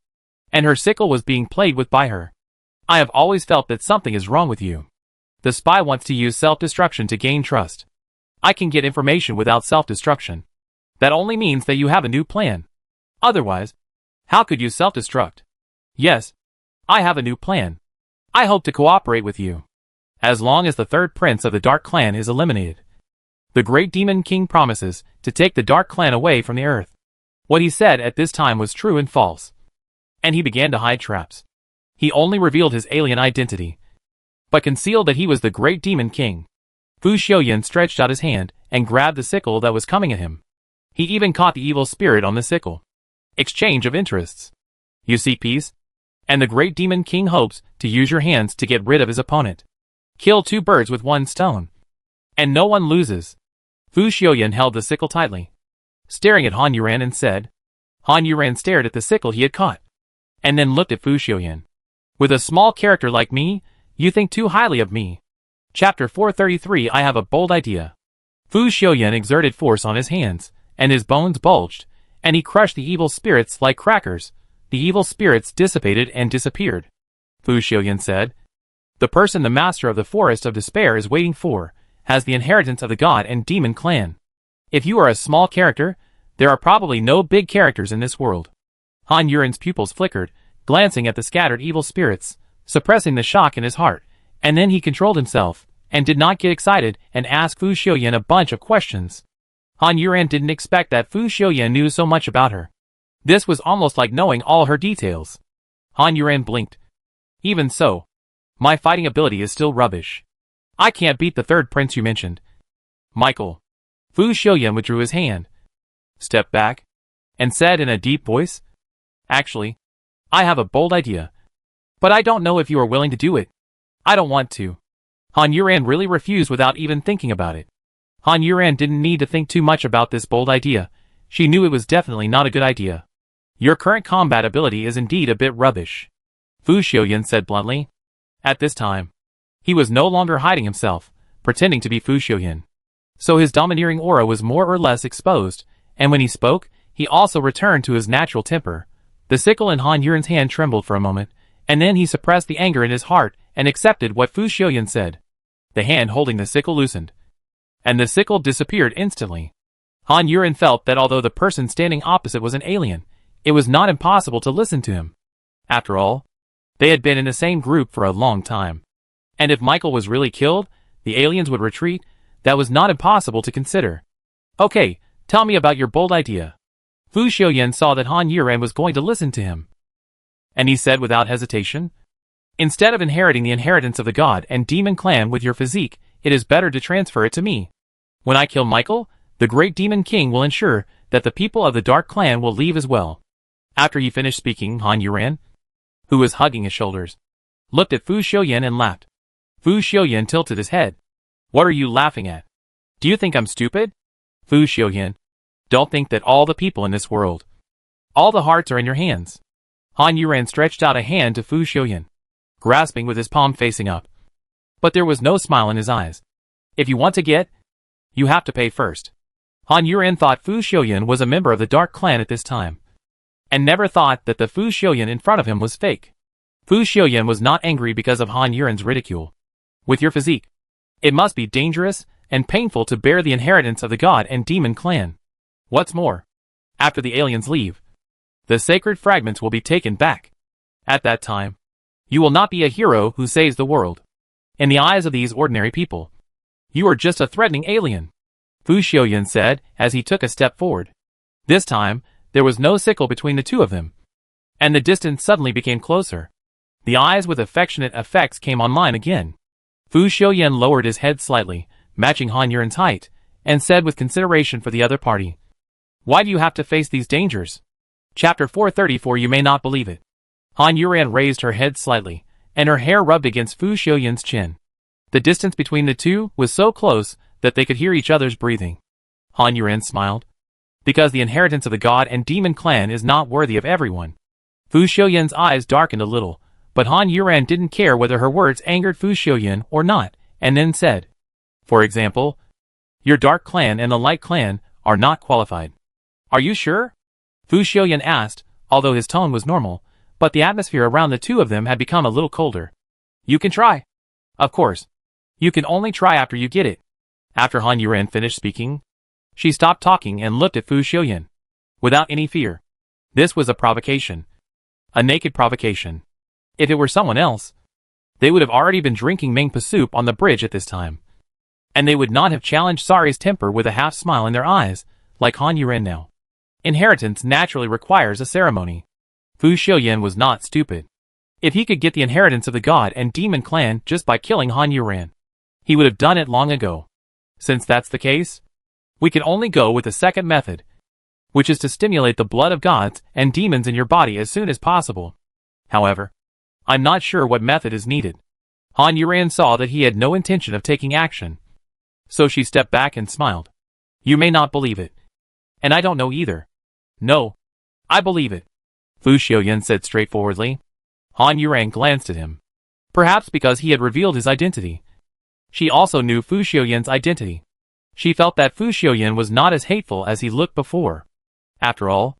and her sickle was being played with by her. I have always felt that something is wrong with you. The spy wants to use self-destruction to gain trust. I can get information without self-destruction. That only means that you have a new plan. Otherwise, how could you self-destruct? Yes, I have a new plan. I hope to cooperate with you. As long as the third prince of the Dark Clan is eliminated, the Great Demon King promises to take the Dark Clan away from the earth. What he said at this time was true and false. And he began to hide traps. He only revealed his alien identity, but concealed that he was the Great Demon King. Fu Xiaoyan stretched out his hand and grabbed the sickle that was coming at him. He even caught the evil spirit on the sickle. Exchange of interests. You seek peace, and the Great Demon King hopes to use your hands to get rid of his opponent. Kill two birds with one stone, and no one loses. Fu Xiaoyan held the sickle tightly, staring at Han Yuren and said. Han Yuren stared at the sickle he had caught, and then looked at Fu Xiaoyan. With a small character like me, you think too highly of me. Chapter 433 I have a bold idea. Fu Xiaoyan exerted force on his hands, and his bones bulged, and he crushed the evil spirits like crackers. The evil spirits dissipated and disappeared. Fu Xiaoyan said, The person the master of the Forest of Despair is waiting for has the inheritance of the God and Demon Clan. If you are a small character, there are probably no big characters in this world. Han Yuren's pupils flickered, glancing at the scattered evil spirits, suppressing the shock in his heart, and then he controlled himself, and did not get excited and ask Fu Xiaoyan a bunch of questions. Han Yuren didn't expect that Fu Xiaoyan knew so much about her. This was almost like knowing all her details. Han Yuren blinked. Even so, my fighting ability is still rubbish. I can't beat the third prince you mentioned. Michael. Fu Xiaoyan withdrew his hand, stepped back, and said in a deep voice, Actually, I have a bold idea. But I don't know if you are willing to do it. I don't want to. Han Yuren really refused without even thinking about it. Han Yuren didn't need to think too much about this bold idea. She knew it was definitely not a good idea. Your current combat ability is indeed a bit rubbish, Fu Xiaoyan said bluntly. At this time, he was no longer hiding himself, pretending to be Fu Xiaoyan. So his domineering aura was more or less exposed, and when he spoke, he also returned to his natural temper. The sickle in Han Yuren's hand trembled for a moment, and then he suppressed the anger in his heart and accepted what Fu Xiaoyan said. The hand holding the sickle loosened, and the sickle disappeared instantly. Han Yuren felt that although the person standing opposite was an alien, it was not impossible to listen to him. After all, they had been in the same group for a long time. And if Michael was really killed, the aliens would retreat. That was not impossible to consider. Okay, tell me about your bold idea. Fu Xiaoyan saw that Han Yuren was going to listen to him, and he said without hesitation, Instead of inheriting the inheritance of the God and Demon Clan with your physique, it is better to transfer it to me. When I kill Michael, the Great Demon King will ensure that the people of the Dark Clan will leave as well. After he finished speaking, Han Yuren, who was hugging his shoulders, looked at Fu Xiuyan and laughed. Fu Xiuyan tilted his head. What are you laughing at? Do you think I'm stupid? Fu Xiuyan, don't think that all the people in this world, all the hearts are in your hands. Han Yuran stretched out a hand to Fu Xiuyan, grasping with his palm facing up. But there was no smile in his eyes. If you want to get, you have to pay first. Han Yuran thought Fu Xiuyan was a member of the Dark Clan at this time, and never thought that the Fu Xiuyan in front of him was fake. Fu Xiuyan was not angry because of Han Yuran's ridicule. With your physique, it must be dangerous and painful to bear the inheritance of the God and Demon Clan. What's more, after the aliens leave, the sacred fragments will be taken back. At that time, you will not be a hero who saves the world. In the eyes of these ordinary people, you are just a threatening alien, Fu Xiuyan said as he took a step forward. This time, there was no sickle between the two of them, and the distance suddenly became closer. The eyes with affectionate effects came online again. Fu Xiuyan lowered his head slightly, matching Han Yuran's height, and said with consideration for the other party, why do you have to face these dangers? Chapter 434. You may not believe it. Han Yuran raised her head slightly, and her hair rubbed against Fu Xiuyan's chin. The distance between the two was so close that they could hear each other's breathing. Han Yuran smiled. Because the inheritance of the God and Demon Clan is not worthy of everyone. Fu Xiuyan's eyes darkened a little, but Han Yuran didn't care whether her words angered Fu Xiuyan or not, and then said, for example, your Dark Clan and the Light Clan are not qualified. Are you sure? Fu Xiuyan asked, although his tone was normal, but the atmosphere around the two of them had become a little colder. You can try. Of course. You can only try after you get it. After Han Yuran finished speaking, she stopped talking and looked at Fu Xiuyan. Without any fear. This was a provocation. A naked provocation. If it were someone else, they would have already been drinking Mengpa soup on the bridge at this time. And they would not have challenged Sari's temper with a half smile in their eyes, like Han Yuran now. Inheritance naturally requires a ceremony. Fu Xiuyan was not stupid. If he could get the inheritance of the God and Demon Clan just by killing Han Yuran, he would have done it long ago. Since that's the case, we can only go with the second method, which is to stimulate the blood of gods and demons in your body as soon as possible. However, I'm not sure what method is needed. Han Yuran saw that he had no intention of taking action, so she stepped back and smiled. You may not believe it. And I don't know either. No, I believe it, Fu Xiuyan said straightforwardly. Han Yuran glanced at him. Perhaps because he had revealed his identity. She also knew Fu Xiuyan's identity. She felt that Fu Xiuyan was not as hateful as he looked before. After all,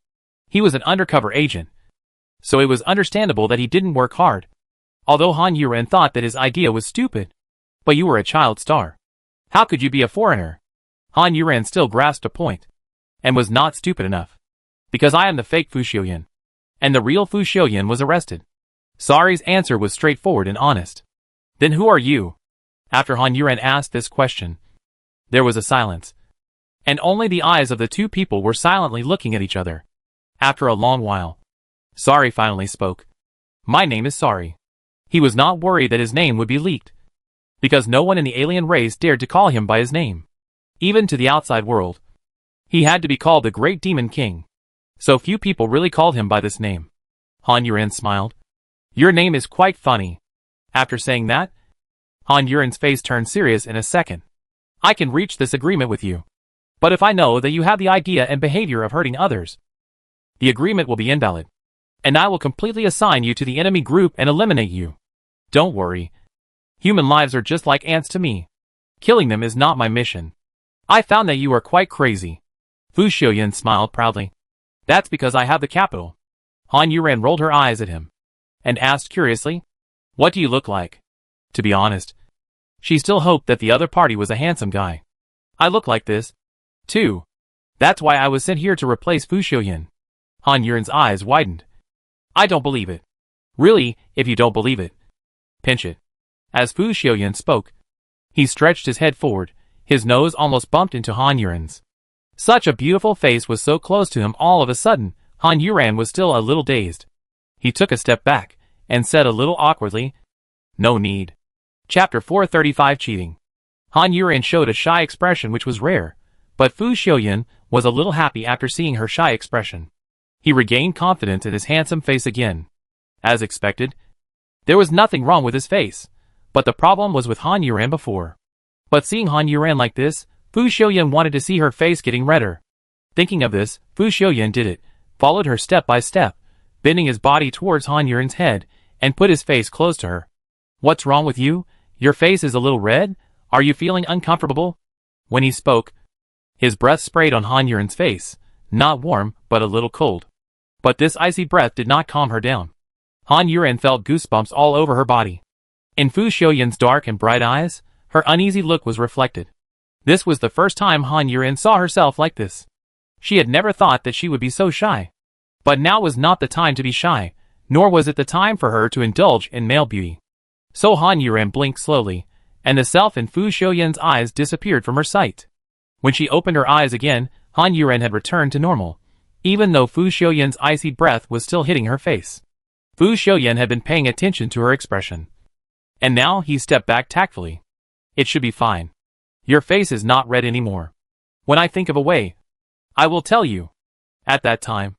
he was an undercover agent, so it was understandable that he didn't work hard. Although Han Yuran thought that his idea was stupid. But you were a child star. How could you be a foreigner? Han Yuran still grasped a point, and was not stupid enough. Because I am the fake Fu Xiuyan, and the real Fu Xiuyan was arrested. Sari's answer was straightforward and honest. Then who are you? After Han Yuran asked this question, there was a silence, and only the eyes of the two people were silently looking at each other. After a long while, Sari finally spoke. My name is Sari. He was not worried that his name would be leaked, because no one in the alien race dared to call him by his name. Even to the outside world, he had to be called the Great Demon King. So few people really called him by this name. Han Yuran smiled. Your name is quite funny. After saying that, Han Yuran's face turned serious in a second. I can reach this agreement with you. But if I know that you have the idea and behavior of hurting others, the agreement will be invalid. And I will completely assign you to the enemy group and eliminate you. Don't worry. Human lives are just like ants to me. Killing them is not my mission. I found that you are quite crazy. Fu Xiuyan smiled proudly. That's because I have the capital. Han Yuran rolled her eyes at him, and asked curiously, what do you look like? To be honest, she still hoped that the other party was a handsome guy. I look like this, too. That's why I was sent here to replace Fu Xiuyan. Han Yuran's eyes widened. I don't believe it. Really, if you don't believe it, pinch it. As Fu Xiuyan spoke, he stretched his head forward, his nose almost bumped into Han Yuran's. Such a beautiful face was so close to him all of a sudden, Han Yuran was still a little dazed. He took a step back, and said a little awkwardly, no need. Chapter 435 Cheating. Han Yuran showed a shy expression which was rare, but Fu Xiuyan was a little happy after seeing her shy expression. He regained confidence in his handsome face again. As expected, There was nothing wrong with his face, but the problem was with Han Yuran before. But seeing Han Yuran like this, Fu Xiuyan wanted to see her face getting redder. Thinking of this, Fu Xiuyan did it, followed her step by step, bending his body towards Han Yuran's head, and put his face close to her. What's wrong with you? Your face is a little red? Are you feeling uncomfortable? When he spoke, his breath sprayed on Han Yuran's face, not warm, but a little cold. But this icy breath did not calm her down. Han Yuran felt goosebumps all over her body. In Fu Xiuyan's dark and bright eyes, her uneasy look was reflected. This was the first time Han Yuran saw herself like this. She had never thought that she would be so shy. But now was not the time to be shy, nor was it the time for her to indulge in male beauty. So Han Yuran blinked slowly, and the self in Fu Xiuyan's eyes disappeared from her sight. When she opened her eyes again, Han Yuran had returned to normal, even though Fu Xiuyan's icy breath was still hitting her face. Fu Xiuyan had been paying attention to her expression. And now he stepped back tactfully. It should be fine. Your face is not red anymore. When I think of a way, I will tell you. At that time,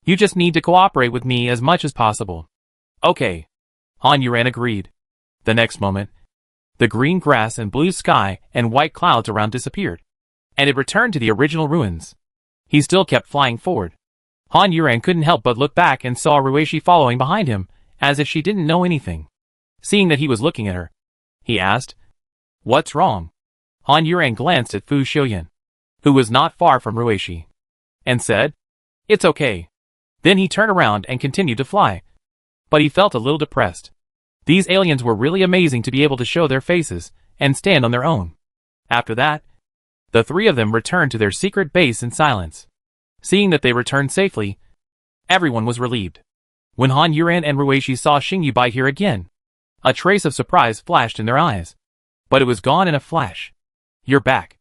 you just need to cooperate with me as much as possible. Okay. Han Yuran agreed. The next moment, the green grass and blue sky and white clouds around disappeared, and it returned to the original ruins. He still kept flying forward. Han Yuran couldn't help but look back and saw Ruishi following behind him, as if she didn't know anything. Seeing that he was looking at her, he asked, "What's wrong?" Han Yuran glanced at Fu Xiuyan, who was not far from Ruishi, and said, "It's okay." Then he turned around and continued to fly. But he felt a little depressed. These aliens were really amazing to be able to show their faces and stand on their own. After that, the three of them returned to their secret base in silence. Seeing that they returned safely, everyone was relieved. When Han Yuran and Ruishi saw Xing Yubai here again, a trace of surprise flashed in their eyes. But it was gone in a flash. "You're back.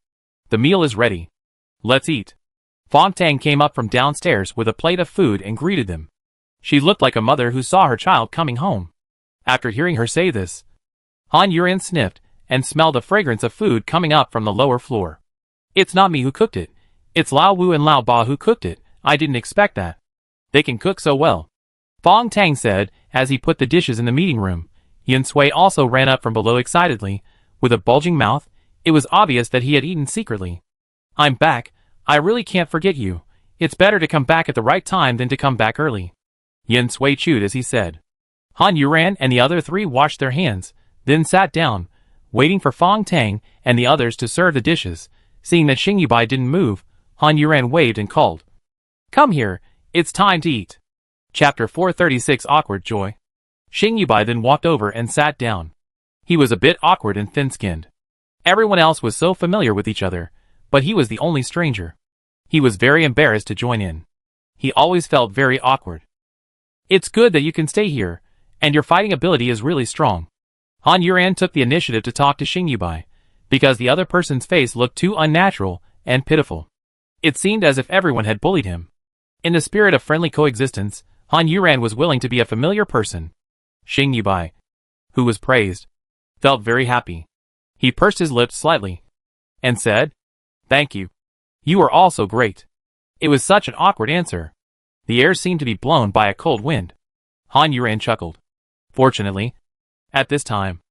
The meal is ready. Let's eat." Fong Tang came up from downstairs with a plate of food and greeted them. She looked like a mother who saw her child coming home. After hearing her say this, Han Yuran sniffed and smelled the fragrance of food coming up from the lower floor. "It's not me who cooked it. It's Lao Wu and Lao Ba who cooked it. I didn't expect that. They can cook so well," Fong Tang said as he put the dishes in the meeting room. Yin Sui also ran up from below excitedly. With a bulging mouth, it was obvious that he had eaten secretly. "I'm back. I really can't forget you. It's better to come back at the right time than to come back early." Yin Sui chewed as he said. Han Yuran and the other three washed their hands, then sat down, waiting for Fong Tang and the others to serve the dishes. Seeing that Xing Yubai didn't move, Han Yuran waved and called, "Come here, it's time to eat." Chapter 436 Awkward Joy. Xing Yubai then walked over and sat down. He was a bit awkward and thin-skinned. Everyone else was so familiar with each other, but he was the only stranger. He was very embarrassed to join in. He always felt very awkward. "It's good that you can stay here, and your fighting ability is really strong." Han Yuran took the initiative to talk to Xing Yubai, because the other person's face looked too unnatural and pitiful. It seemed as if everyone had bullied him. In the spirit of friendly coexistence, Han Yuran was willing to be a familiar person. Xing Yubai, who was praised, felt very happy. He pursed his lips slightly and said, "Thank you. You are all so great." It was such an awkward answer. The air seemed to be blown by a cold wind. Han Yuran chuckled. Fortunately, at this time,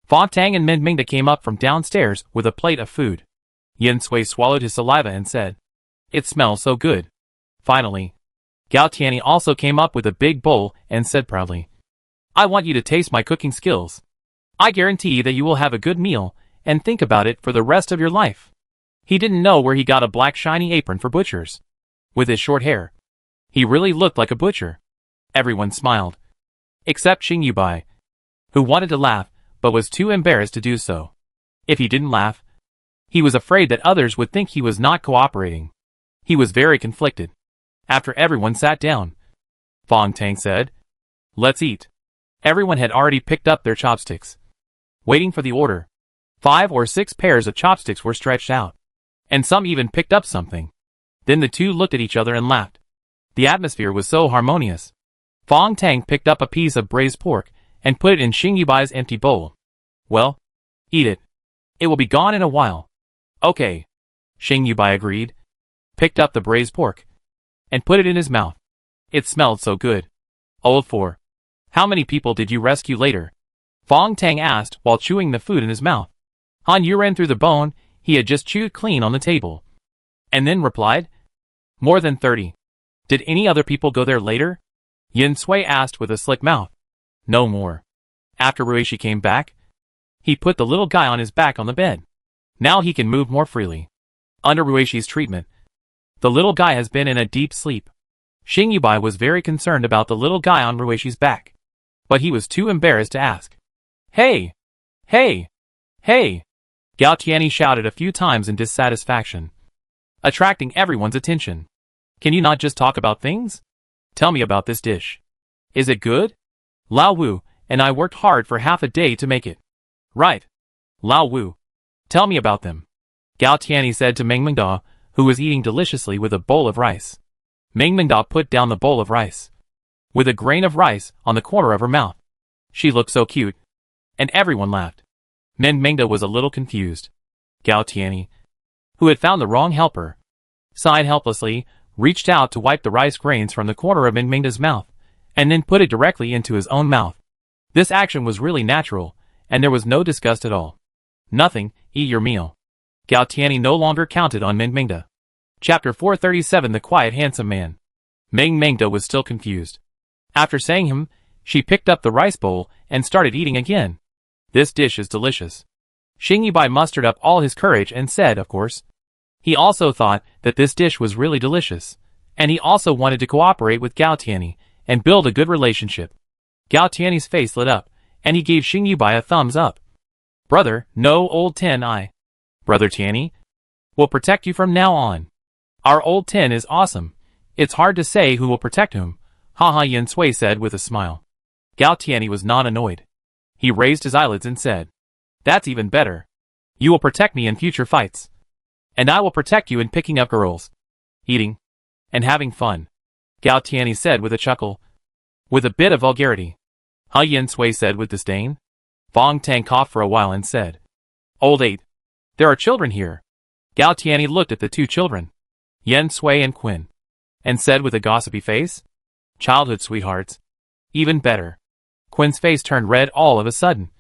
Fong Tang and Min Mingda came up from downstairs with a plate of food. Yin Sui swallowed his saliva and said, "It smells so good." Finally, Gao Tianyi also came up with a big bowl and said proudly, "I want you to taste my cooking skills. I guarantee that you will have a good meal and think about it for the rest of your life." He didn't know where he got a black shiny apron for butchers. With his short hair, he really looked like a butcher. Everyone smiled, except Xing Yubai, who wanted to laugh but was too embarrassed to do so. If he didn't laugh, he was afraid that others would think he was not cooperating. He was very conflicted. After everyone sat down, Fong Tang said, "Let's eat." Everyone had already picked up their chopsticks. Waiting for the order, 5 or 6 pairs of chopsticks were stretched out, and some even picked up something. Then the two looked at each other and laughed. The atmosphere was so harmonious. Fong Tang picked up a piece of braised pork and put it in Xing Yubai's empty bowl. "Well, eat it. It will be gone in a while." "Okay," Xing Yubai agreed, picked up the braised pork, and put it in his mouth. It smelled so good. Old 4. How many people did you rescue later? Fong Tang asked while chewing the food in his mouth. Han Yuren threw the bone he had just chewed clean on the table, and then replied, More than 30. Did any other people go there later? Yin Sui asked with a slick mouth. No more. After Ruishi came back, he put the little guy on his back on the bed. Now he can move more freely. Under Ruishi's treatment, the little guy has been in a deep sleep. Xing Yubai was very concerned about the little guy on Ruishi's back, but he was too embarrassed to ask. Hey! Hey! Hey! Gao Tianyi shouted a few times in dissatisfaction, attracting everyone's attention. Can you not just talk about things? Tell me about this dish. Is it good? Lao Wu and I worked hard for half a day to make it. Right. Lao Wu. Tell me about them. Gao Tianyi said to Meng Mengda, who was eating deliciously with a bowl of rice. Meng Mengda put down the bowl of rice, with a grain of rice on the corner of her mouth. She looked so cute, and everyone laughed. Meng Mengda was a little confused. Gao Tianyi, who had found the wrong helper, sighed helplessly, reached out to wipe the rice grains from the corner of Meng Mengda's mouth, and then put it directly into his own mouth. This action was really natural, and there was no disgust at all. Nothing, eat your meal. Gao Tianyi no longer counted on Meng Mengda. Chapter 437 The Quiet Handsome Man. Meng Mengda was still confused. After saying him, she picked up the rice bowl and started eating again. This dish is delicious. Xing Yubai mustered up all his courage and said, of course. He also thought that this dish was really delicious, and he also wanted to cooperate with Gao Tianyi and build a good relationship. Gao Tianyi's face lit up, and he gave Xing Yubai a thumbs up. Brother, no old Ten I. Brother Tianyi will protect you from now on. Our old Ten is awesome. It's hard to say who will protect whom, haha, Yin Sui said with a smile. Gao Tianyi was not annoyed. He raised his eyelids and said, That's even better. You will protect me in future fights. And I will protect you in picking up girls, eating, and having fun. Gao Tianyi said with a chuckle, with a bit of vulgarity. Ha, Yin Sui said with disdain. Fong Tang coughed for a while and said, Old 8. There are children here. Gao Tianyi looked at the two children, Yen Sui and Quinn, and said with a gossipy face, Childhood sweethearts. Even better. Quinn's face turned red all of a sudden,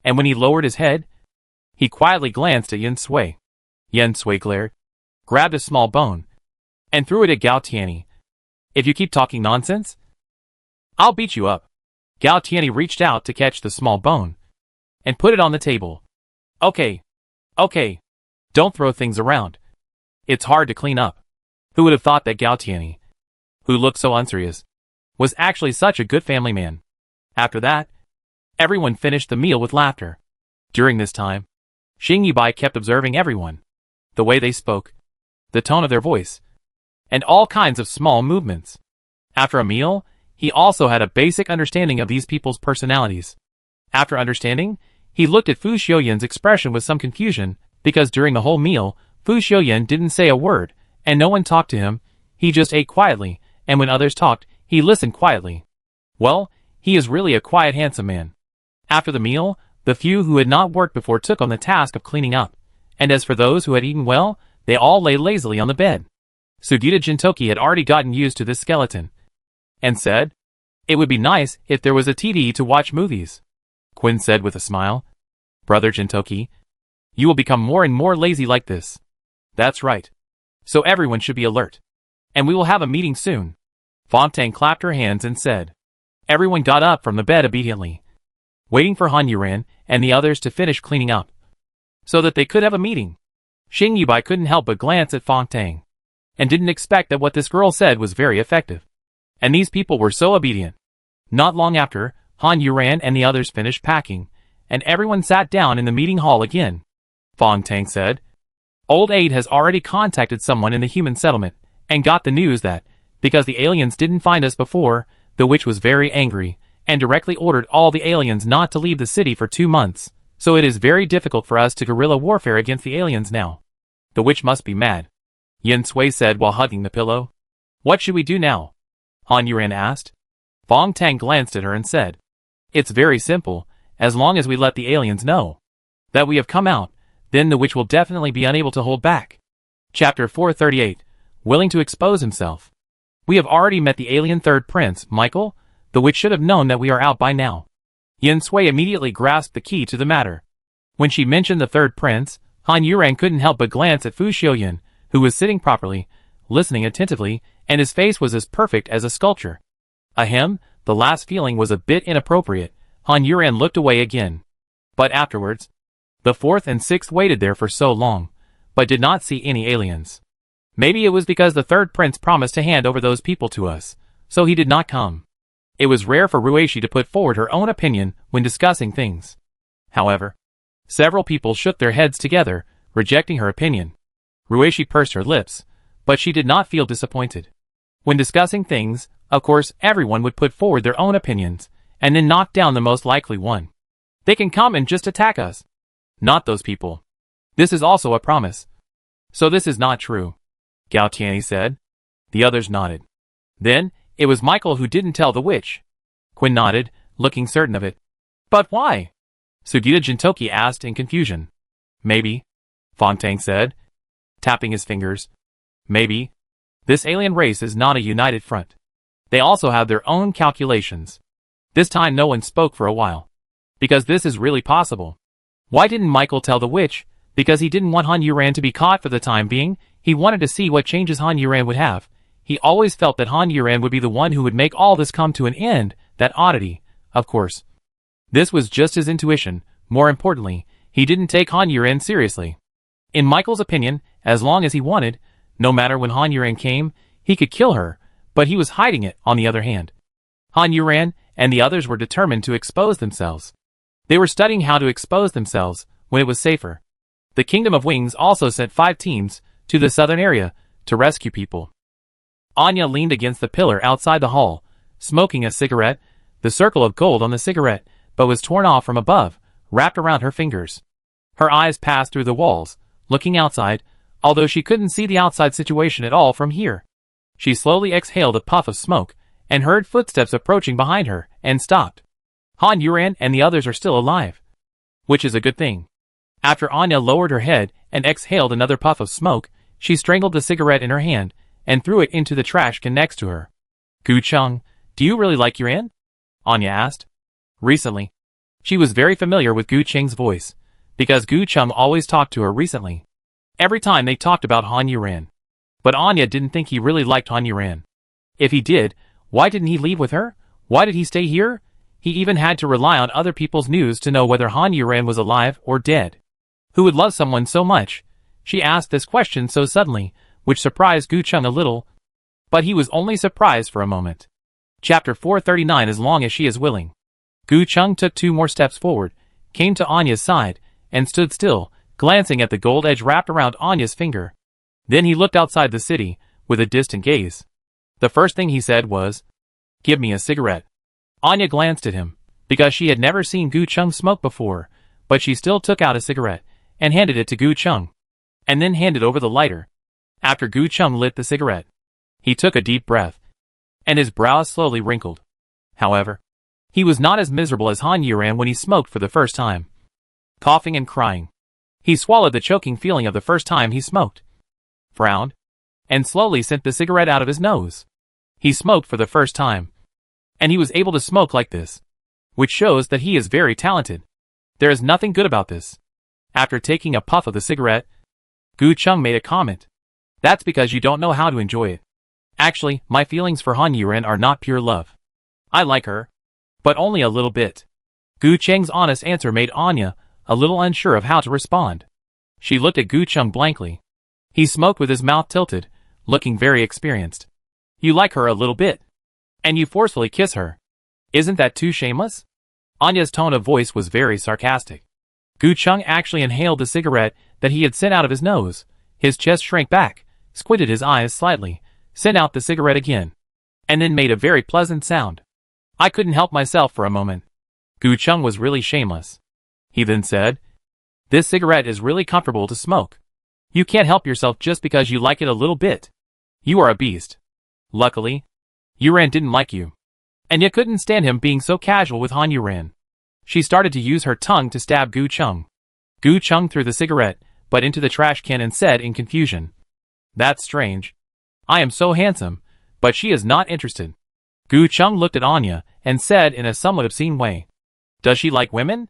and when he lowered his head, he quietly glanced at Yen Sui. Yen Sui glared, grabbed a small bone, and threw it at Gao Tianyi. If you keep talking nonsense, I'll beat you up. Gao Tianyi reached out to catch the small bone, and put it on the table. Okay. Okay. Don't throw things around. It's hard to clean up. Who would have thought that Gao Tianyi, who looked so unserious, was actually such a good family man? After that, everyone finished the meal with laughter. During this time, Xing Yubai kept observing everyone. The way they spoke, the tone of their voice, and all kinds of small movements. After a meal, he also had a basic understanding of these people's personalities. After understanding, he looked at Fu Xiuyan's expression with some confusion, because during the whole meal, Fu Xiuyan didn't say a word, and no one talked to him. He just ate quietly, and when others talked, he listened quietly. Well, he is really a quiet, handsome man. After the meal, the few who had not worked before took on the task of cleaning up, and as for those who had eaten well, they all lay lazily on the bed. Sugita Jintoki had already gotten used to this skeleton, and said, It would be nice if there was a TV to watch movies. Quinn said with a smile, Brother Jintoki, you will become more and more lazy like this. That's right. So everyone should be alert. And we will have a meeting soon. Fong Tang clapped her hands and said. Everyone got up from the bed obediently, waiting for Han Yuran and the others to finish cleaning up, so that they could have a meeting. Xing Yubai couldn't help but glance at Fong Tang, and didn't expect that what this girl said was very effective. And these people were so obedient. Not long after, Han Yuran and the others finished packing, and everyone sat down in the meeting hall again. Fong Tang said, Old 8 has already contacted someone in the human settlement, and got the news that, because the aliens didn't find us before, the witch was very angry, and directly ordered all the aliens not to leave the city for 2 months, so it is very difficult for us to guerrilla warfare against the aliens now. The witch must be mad. Yin Sui said while hugging the pillow. What should we do now? Han Yuran asked. Fong Tang glanced at her and said, It's very simple, as long as we let the aliens know that we have come out, then the witch will definitely be unable to hold back. Chapter 438, Willing to expose himself. We have already met the alien third prince, Michael, The witch should have known that we are out by now. Yin Sui immediately grasped the key to the matter. When she mentioned the third prince, Han Yuran couldn't help but glance at Fu Xiuyan, who was sitting properly, listening attentively, and his face was as perfect as a sculpture. Ahem, the last feeling was a bit inappropriate. Han Yuran looked away again. But afterwards, the fourth and sixth waited there for so long, but did not see any aliens. Maybe it was because the third prince promised to hand over those people to us, so he did not come. It was rare for Ruishi to put forward her own opinion when discussing things. However, several people shook their heads together, rejecting her opinion. Ruishi pursed her lips, but she did not feel disappointed. When discussing things, of course everyone would put forward their own opinions, and then knock down the most likely one. They can come and just attack us. Not those people. This is also a promise. So this is not true, Gao Tianyi said. The others nodded. Then, it was Michael who didn't tell the witch. Quinn nodded, looking certain of it. But why? Sugita Jintoki asked in confusion. Maybe, Fangtang said, tapping his fingers. Maybe. This alien race is not a united front. They also have their own calculations. This time no one spoke for a while. Because this is really possible. Why didn't Michael tell the witch? Because he didn't want Han Yuran to be caught for the time being. He wanted to see what changes Han Yuran would have. He always felt that Han Yuran would be the one who would make all this come to an end, that oddity, of course. This was just his intuition. More importantly, he didn't take Han Yuran seriously. In Michael's opinion, as long as he wanted, no matter when Han Yuran came, he could kill her, but he was hiding it on the other hand. Han Yuran and the others were determined to expose themselves. They were studying how to expose themselves when it was safer. The Kingdom of Wings also sent 5 teams to the southern area to rescue people. Anya leaned against the pillar outside the hall, smoking a cigarette, the circle of gold on the cigarette, but was torn off from above, wrapped around her fingers. Her eyes passed through the walls, looking outside, although she couldn't see the outside situation at all from here. She slowly exhaled a puff of smoke, and heard footsteps approaching behind her, and stopped. Han Yuran and the others are still alive. Which is a good thing. After Anya lowered her head and exhaled another puff of smoke, she strangled the cigarette in her hand, and threw it into the trash can next to her. Gu Cheng, do you really like Yuran? Anya asked. Recently. She was very familiar with Gu Cheng's voice, because Gu Cheng always talked to her recently. Every time they talked about Han Yuran. But Anya didn't think he really liked Han Yuran. If he did, why didn't he leave with her? Why did he stay here? He even had to rely on other people's news to know whether Han Yuran was alive or dead. Who would love someone so much? She asked this question so suddenly, which surprised Gu Cheng a little. But he was only surprised for a moment. Chapter 439. As long as she is willing. Gu Cheng took 2 more steps forward, came to Anya's side, and stood still, glancing at the gold edge wrapped around Anya's finger. Then he looked outside the city, with a distant gaze. The first thing he said was, "Give me a cigarette." Anya glanced at him, because she had never seen Gu Cheng smoke before, but she still took out a cigarette, and handed it to Gu Cheng, and then handed over the lighter. After Gu Cheng lit the cigarette, he took a deep breath, and his brows slowly wrinkled. However, he was not as miserable as Han Yuran when he smoked for the first time. Coughing and crying, he swallowed the choking feeling of the first time he smoked, frowned, and slowly sent the cigarette out of his nose. He smoked for the first time, and he was able to smoke like this, which shows that he is very talented. There is nothing good about this. After taking a puff of the cigarette, Gu Cheng made a comment. That's because you don't know how to enjoy it. Actually, my feelings for Han Yuran are not pure love. I like her, but only a little bit. Gu Cheng's honest answer made Anya a little unsure of how to respond. She looked at Gu Cheng blankly. He smoked with his mouth tilted, looking very experienced. You like her a little bit, and you forcefully kiss her. Isn't that too shameless? Anya's tone of voice was very sarcastic. Gu Cheng actually inhaled the cigarette that he had sent out of his nose. His chest shrank back, squinted his eyes slightly, sent out the cigarette again, and then made a very pleasant sound. I couldn't help myself for a moment. Gu Cheng was really shameless. He then said, "This cigarette is really comfortable to smoke. You can't help yourself just because you like it a little bit. You are a beast." Luckily, Yuran didn't like you. And you couldn't stand him being so casual with Han Yuran. She started to use her tongue to stab Gu Cheng. Gu Cheng threw the cigarette, but into the trash can and said in confusion, "That's strange. I am so handsome, but she is not interested." Gu Chung looked at Anya and said in a somewhat obscene way, "Does she like women?"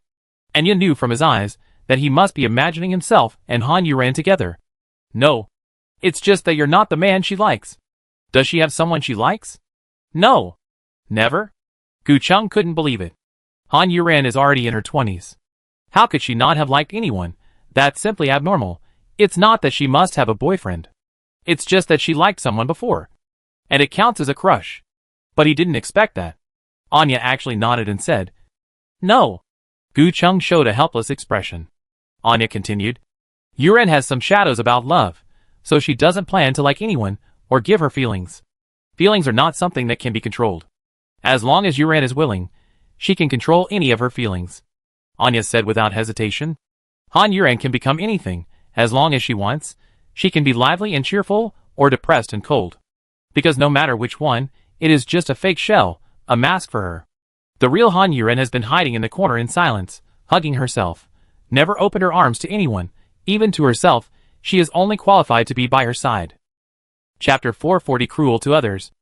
Anya knew from his eyes that he must be imagining himself and Han Yuran together. "No. It's just that you're not the man she likes." "Does she have someone she likes?" "No." "Never?" Gu Chung couldn't believe it. Han Yuran is already in her 20s. How could she not have liked anyone? That's simply abnormal. It's not that she must have a boyfriend. It's just that she liked someone before. And it counts as a crush. But he didn't expect that. Anya actually nodded and said, "No." Gu Chung showed a helpless expression. Anya continued, "Yuran has some shadows about love, so she doesn't plan to like anyone or give her feelings. Feelings are not something that can be controlled. As long as Yuran is willing, she can control any of her feelings." Anya said without hesitation. Han Yuran can become anything, as long as she wants. She can be lively and cheerful, or depressed and cold. Because no matter which one, it is just a fake shell, a mask for her. The real Han Yuran has been hiding in the corner in silence, hugging herself. Never opened her arms to anyone, even to herself. She is only qualified to be by her side. Chapter 440 Cruel to Others.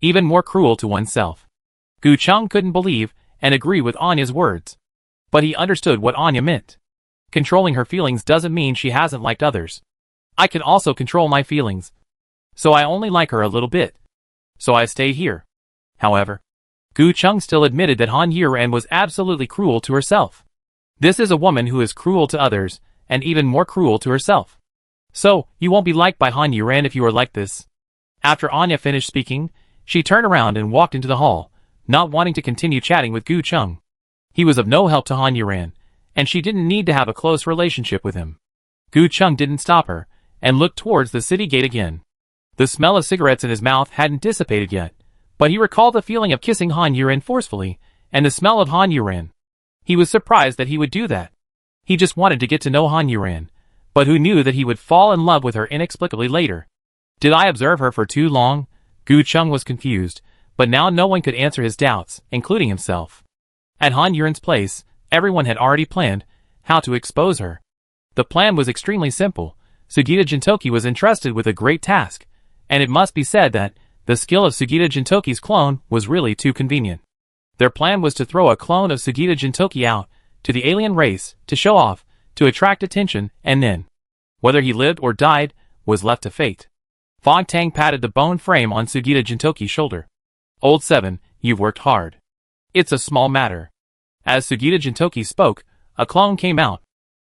Even more cruel to oneself. Gu Chung couldn't believe and agree with Anya's words. But he understood what Anya meant. Controlling her feelings doesn't mean she hasn't liked others. I can also control my feelings. So I only like her a little bit. So I stay here. However, Gu Chung still admitted that Han Yuran was absolutely cruel to herself. This is a woman who is cruel to others, and even more cruel to herself. So, you won't be liked by Han Yuran if you are like this. After Anya finished speaking, she turned around and walked into the hall, not wanting to continue chatting with Gu Chung. He was of no help to Han Yuran, and she didn't need to have a close relationship with him. Gu Chung didn't stop her, and looked towards the city gate again. The smell of cigarettes in his mouth hadn't dissipated yet, but he recalled the feeling of kissing Han Yuran forcefully, and the smell of Han Yuran. He was surprised that he would do that. He just wanted to get to know Han Yuran, but who knew that he would fall in love with her inexplicably later. Did I observe her for too long? Gu Chung was confused, but now no one could answer his doubts, including himself. At Han Yuran's place, everyone had already planned how to expose her. The plan was extremely simple. Sugita Jintoki was entrusted with a great task, and it must be said that the skill of Sugita Jintoki's clone was really too convenient. Their plan was to throw a clone of Sugita Jintoki out to the alien race to show off, to attract attention, and then, whether he lived or died, was left to fate. Fong Tang patted the bone frame on Sugita Jintoki's shoulder. "Old 7, you've worked hard. It's a small matter." As Sugita Jintoki spoke, a clone came out.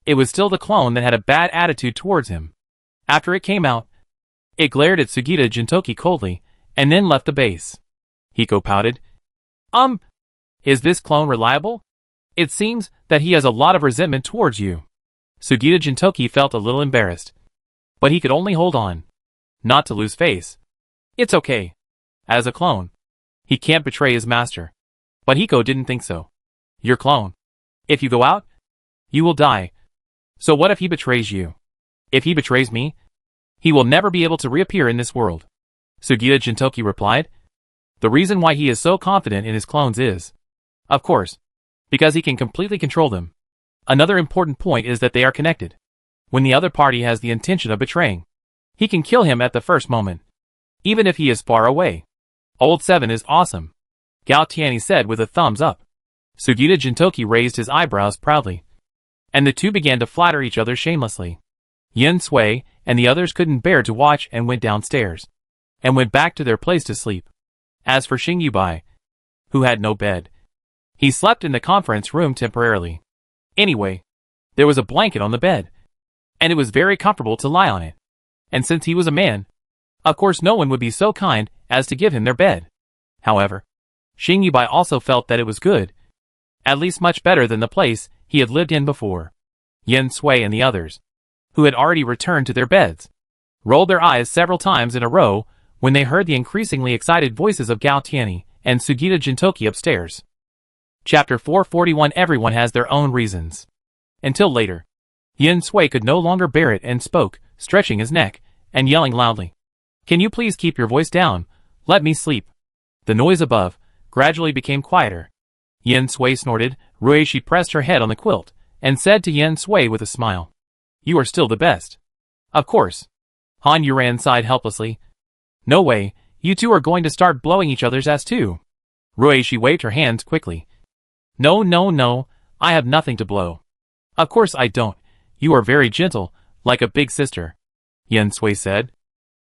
It was still the clone that had a bad attitude towards him. After it came out, it glared at Sugita Jintoki coldly, and then left the base. Hiko pouted. Is this clone reliable? It seems that he has a lot of resentment towards you." Sugita Jintoki felt a little embarrassed. But he could only hold on. Not to lose face. It's okay. As a clone, he can't betray his master. But Hiko didn't think so. "Your clone. If you go out, you will die. So what if he betrays you?" "If he betrays me, he will never be able to reappear in this world," Sugita Jintoki replied. The reason why he is so confident in his clones is, of course, because he can completely control them. Another important point is that they are connected. When the other party has the intention of betraying, he can kill him at the first moment, even if he is far away. "Old 7 is awesome," Gao Tianyi said with a thumbs up. Sugita Jintoki raised his eyebrows proudly, and the two began to flatter each other shamelessly. Yin Sui and the others couldn't bear to watch and went downstairs, and went back to their place to sleep. As for Xing Yubai, who had no bed, he slept in the conference room temporarily. Anyway, there was a blanket on the bed, and it was very comfortable to lie on it. And since he was a man, of course no one would be so kind as to give him their bed. However, Xing Yubai also felt that it was good, at least much better than the place he had lived in before. Yin Sui and the others, who had already returned to their beds, rolled their eyes several times in a row when they heard the increasingly excited voices of Gao Tianyi and Sugita Jintoki upstairs. Chapter 441 Everyone has their own reasons. Until later, Yin Sui could no longer bear it and spoke, stretching his neck, and yelling loudly. "Can you please keep your voice down? Let me sleep." The noise above gradually became quieter. Yin Sui snorted. Ruishi pressed her head on the quilt, and said to Yin Sui with a smile, "You are still the best." "Of course." Han Yuran sighed helplessly. "No way, you two are going to start blowing each other's ass too." Ruishi waved her hands quickly. No, no, no, I have nothing to blow. Of course I don't. You are very gentle, like a big sister, Yunsui said,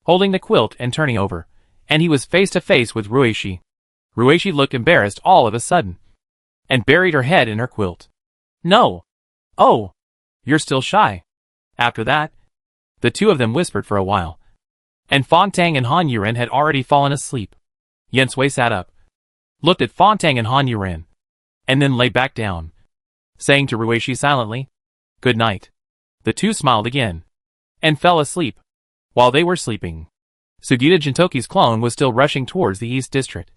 holding the quilt and turning over, and he was face to face with Ruishi. Ruishi looked embarrassed all of a sudden, and buried her head in her quilt. No. Oh, you're still shy. After that, the two of them whispered for a while, and Fontang and Han Yuren had already fallen asleep. Yunsui sat up, looked at Fontang and Han Yuren, and then lay back down, saying to Ruishi silently, "Good night." The two smiled again, and fell asleep. While they were sleeping, Sugita Jintoki's clone was still rushing towards the East District,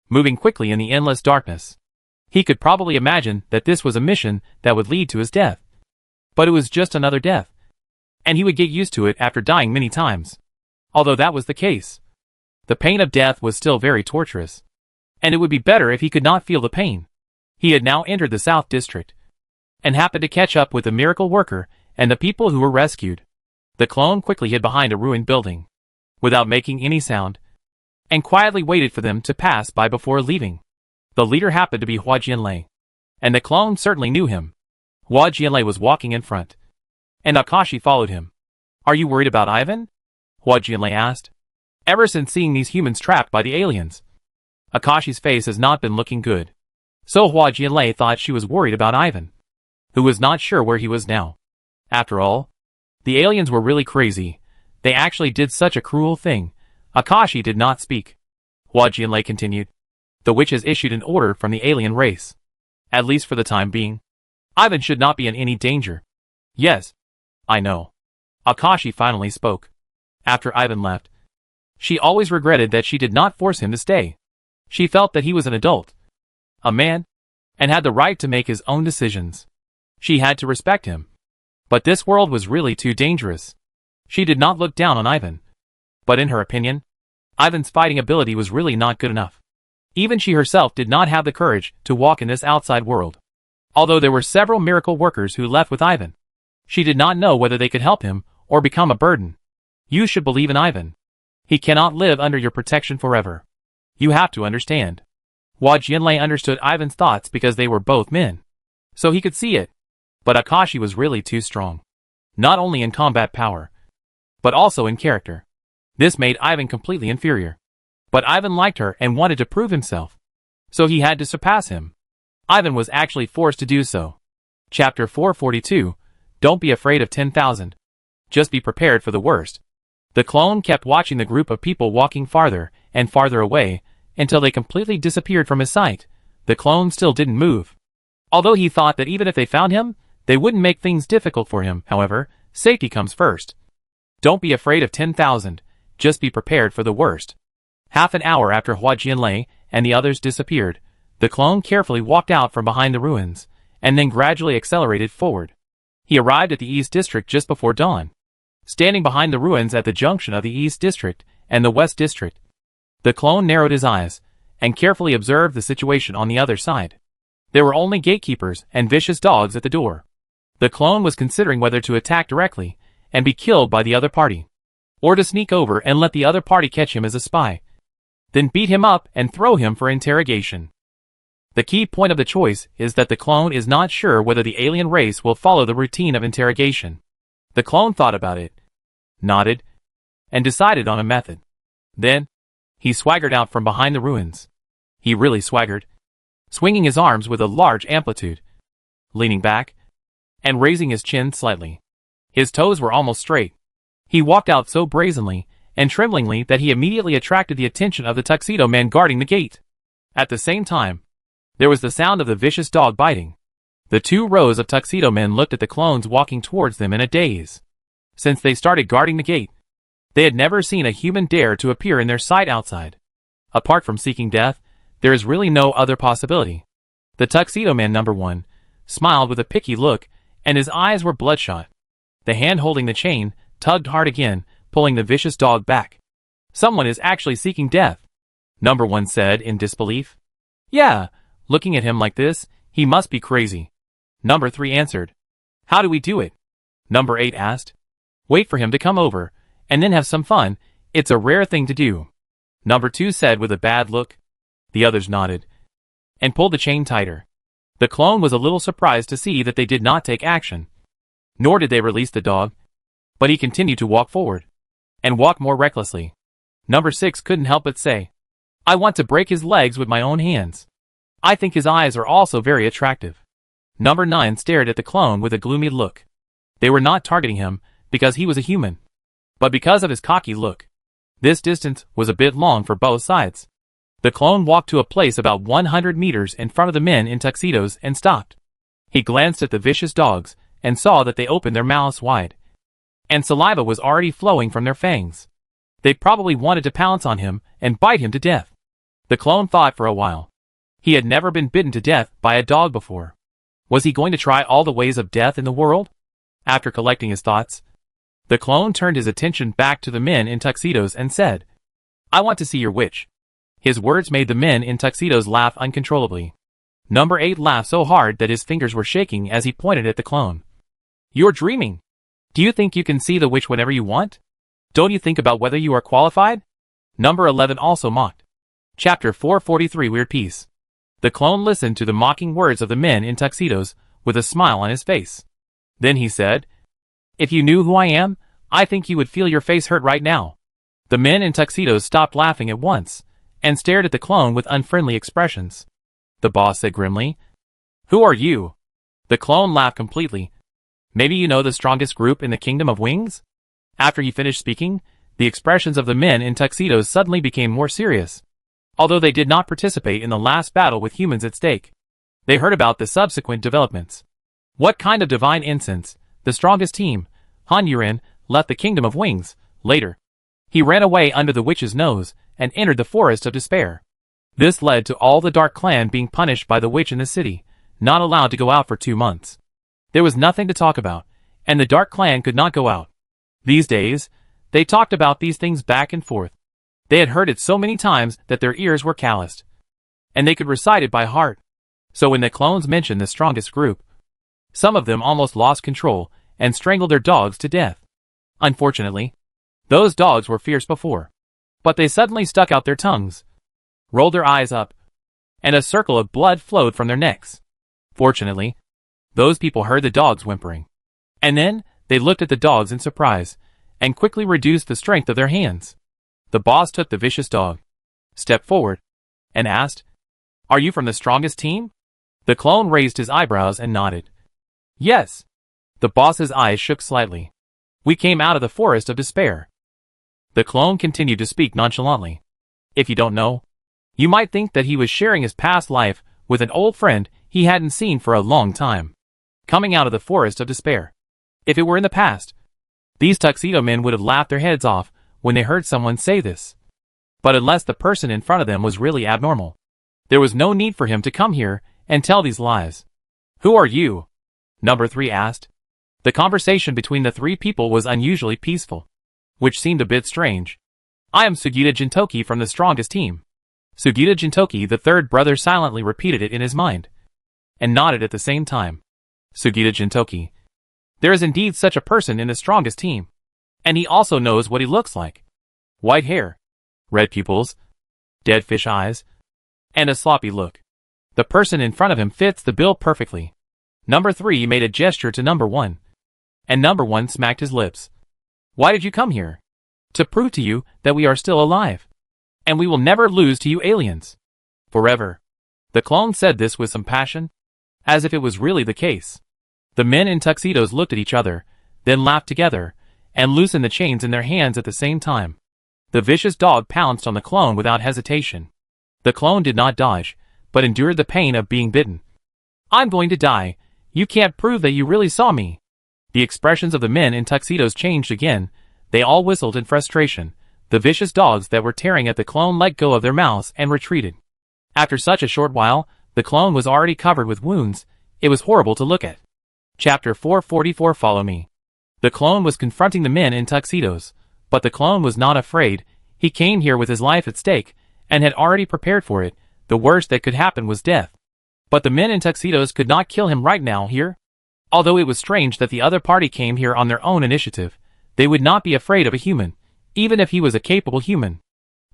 moving quickly in the endless darkness. He could probably imagine that this was a mission that would lead to his death. But it was just another death, and he would get used to it after dying many times. Although that was the case, the pain of death was still very torturous, and it would be better if he could not feel the pain. He had now entered the South District, and happened to catch up with the miracle worker and the people who were rescued. The clone quickly hid behind a ruined building, without making any sound, and quietly waited for them to pass by before leaving. The leader happened to be Hua Jianlei, and the clone certainly knew him. Hua Jianlei was walking in front, and Akashi followed him. "Are you worried about Ivan?" Hua Jianlei asked. "Ever since seeing these humans trapped by the aliens, Akashi's face has not been looking good." So Hua Jianlei thought she was worried about Ivan, who was not sure where he was now. After all, the aliens were really crazy. They actually did such a cruel thing. Akashi did not speak. Hua Jianlei continued. "The witch has issued an order from the alien race. At least for the time being. Ivan should not be in any danger." "Yes, I know." Akashi finally spoke. After Ivan left, she always regretted that she did not force him to stay. She felt that he was an adult, a man, and had the right to make his own decisions. She had to respect him. But this world was really too dangerous. She did not look down on Ivan. But in her opinion, Ivan's fighting ability was really not good enough. Even she herself did not have the courage to walk in this outside world. Although there were several miracle workers who left with Ivan, she did not know whether they could help him or become a burden. You should believe in Ivan. He cannot live under your protection forever. You have to understand. Hua Jianlei understood Ivan's thoughts because they were both men, so he could see it. But Akashi was really too strong, not only in combat power, but also in character. This made Ivan completely inferior. But Ivan liked her and wanted to prove himself, so he had to surpass him. Ivan was actually forced to do so. Chapter 442, Don't be afraid of 10,000. Just be prepared for the worst. The clone kept watching the group of people walking farther and farther away, until they completely disappeared from his sight. The clone still didn't move. Although he thought that even if they found him, they wouldn't make things difficult for him. However, safety comes first. Don't be afraid of 10,000, just be prepared for the worst. Half an hour after Hua Jianlei and the others disappeared, the clone carefully walked out from behind the ruins, and then gradually accelerated forward. He arrived at the East District just before dawn. Standing behind the ruins at the junction of the East District and the West District, the clone narrowed his eyes, and carefully observed the situation on the other side. There were only gatekeepers and vicious dogs at the door. The clone was considering whether to attack directly and be killed by the other party, or to sneak over and let the other party catch him as a spy, then beat him up and throw him for interrogation. The key point of the choice is that the clone is not sure whether the alien race will follow the routine of interrogation. The clone thought about it, nodded, and decided on a method. Then, he swaggered out from behind the ruins. He really swaggered, swinging his arms with a large amplitude, leaning back, and raising his chin slightly. His toes were almost straight. He walked out so brazenly and tremblingly that he immediately attracted the attention of the tuxedo man guarding the gate. At the same time, there was the sound of the vicious dog biting. The two rows of tuxedo men looked at the clones walking towards them in a daze. Since they started guarding the gate, they had never seen a human dare to appear in their sight outside. Apart from seeking death, there is really no other possibility. The tuxedo man number 1 smiled with a picky look, and his eyes were bloodshot. The hand holding the chain tugged hard again, pulling the vicious dog back. "Someone is actually seeking death," number 1 said in disbelief. "Yeah, looking at him like this, he must be crazy," number 3 answered. "How do we do it?" number 8 asked. "Wait for him to come over, and then have some fun. It's a rare thing to do," number 2 said with a bad look. The others nodded, and pulled the chain tighter. The clone was a little surprised to see that they did not take action. Nor did they release the dog. But he continued to walk forward. And walk more recklessly. Number 6 couldn't help but say, "I want to break his legs with my own hands. I think his eyes are also very attractive." Number 9 stared at the clone with a gloomy look. They were not targeting him because he was a human, but because of his cocky look. This distance was a bit long for both sides. The clone walked to a place about 100 meters in front of the men in tuxedos and stopped. He glanced at the vicious dogs and saw that they opened their mouths wide. And saliva was already flowing from their fangs. They probably wanted to pounce on him and bite him to death. The clone thought for a while. He had never been bitten to death by a dog before. Was he going to try all the ways of death in the world? After collecting his thoughts, the clone turned his attention back to the men in tuxedos and said, "I want to see your witch." His words made the men in tuxedos laugh uncontrollably. Number 8 laughed so hard that his fingers were shaking as he pointed at the clone. "You're dreaming. Do you think you can see the witch whenever you want? Don't you think about whether you are qualified?" Number 11 also mocked. Chapter 443 Weird Piece. The clone listened to the mocking words of the men in tuxedos with a smile on his face. Then he said, "If you knew who I am, I think you would feel your face hurt right now." The men in tuxedos stopped laughing at once and stared at the clone with unfriendly expressions. The boss said grimly, "Who are you?" The clone laughed completely. "Maybe you know the strongest group in the Kingdom of Wings?" After he finished speaking, the expressions of the men in tuxedos suddenly became more serious. Although they did not participate in the last battle with humans at stake, they heard about the subsequent developments. What kind of divine incense? The strongest team, Han Yurin, left the Kingdom of Wings. Later, he ran away under the witch's nose and entered the Forest of Despair. This led to all the Dark Clan being punished by the witch in the city, not allowed to go out for 2 months. There was nothing to talk about, and the Dark Clan could not go out. These days, they talked about these things back and forth. They had heard it so many times that their ears were calloused, and they could recite it by heart. So when the clones mentioned the strongest group, some of them almost lost control and strangled their dogs to death. Unfortunately, those dogs were fierce before, but they suddenly stuck out their tongues, rolled their eyes up, and a circle of blood flowed from their necks. Fortunately, those people heard the dogs whimpering, and then they looked at the dogs in surprise and quickly reduced the strength of their hands. The boss took the vicious dog, stepped forward, and asked, "Are you from the strongest team?" The clone raised his eyebrows and nodded. "Yes." The boss's eyes shook slightly. "We came out of the Forest of Despair." The clone continued to speak nonchalantly. If you don't know, you might think that he was sharing his past life with an old friend he hadn't seen for a long time. Coming out of the Forest of Despair. If it were in the past, these tuxedo men would have laughed their heads off when they heard someone say this. But unless the person in front of them was really abnormal, there was no need for him to come here and tell these lies. "Who are you?" Number 3 asked. The conversation between the 3 people was unusually peaceful, which seemed a bit strange. "I am Sugita Jintoki from the strongest team." Sugita Jintoki, the third brother, silently repeated it in his mind, and nodded at the same time. Sugita Jintoki. There is indeed such a person in the strongest team. And he also knows what he looks like. White hair, red pupils, dead fish eyes, and a sloppy look. The person in front of him fits the bill perfectly. Number 3 made a gesture to Number 1, and Number 1 smacked his lips. "Why did you come here?" "To prove to you that we are still alive. And we will never lose to you aliens. Forever." The clone said this with some passion, as if it was really the case. The men in tuxedos looked at each other, then laughed together, and loosened the chains in their hands at the same time. The vicious dog pounced on the clone without hesitation. The clone did not dodge, but endured the pain of being bitten. "I'm going to die. You can't prove that you really saw me." The expressions of the men in tuxedos changed again. They all whistled in frustration. The vicious dogs that were tearing at the clone let go of their mouths and retreated. After such a short while, the clone was already covered with wounds. It was horrible to look at. Chapter 444 Follow Me. The clone was confronting the men in tuxedos, but the clone was not afraid. He came here with his life at stake, and had already prepared for it. The worst that could happen was death. But the men in tuxedos could not kill him right now here. Although it was strange that the other party came here on their own initiative, they would not be afraid of a human, even if he was a capable human.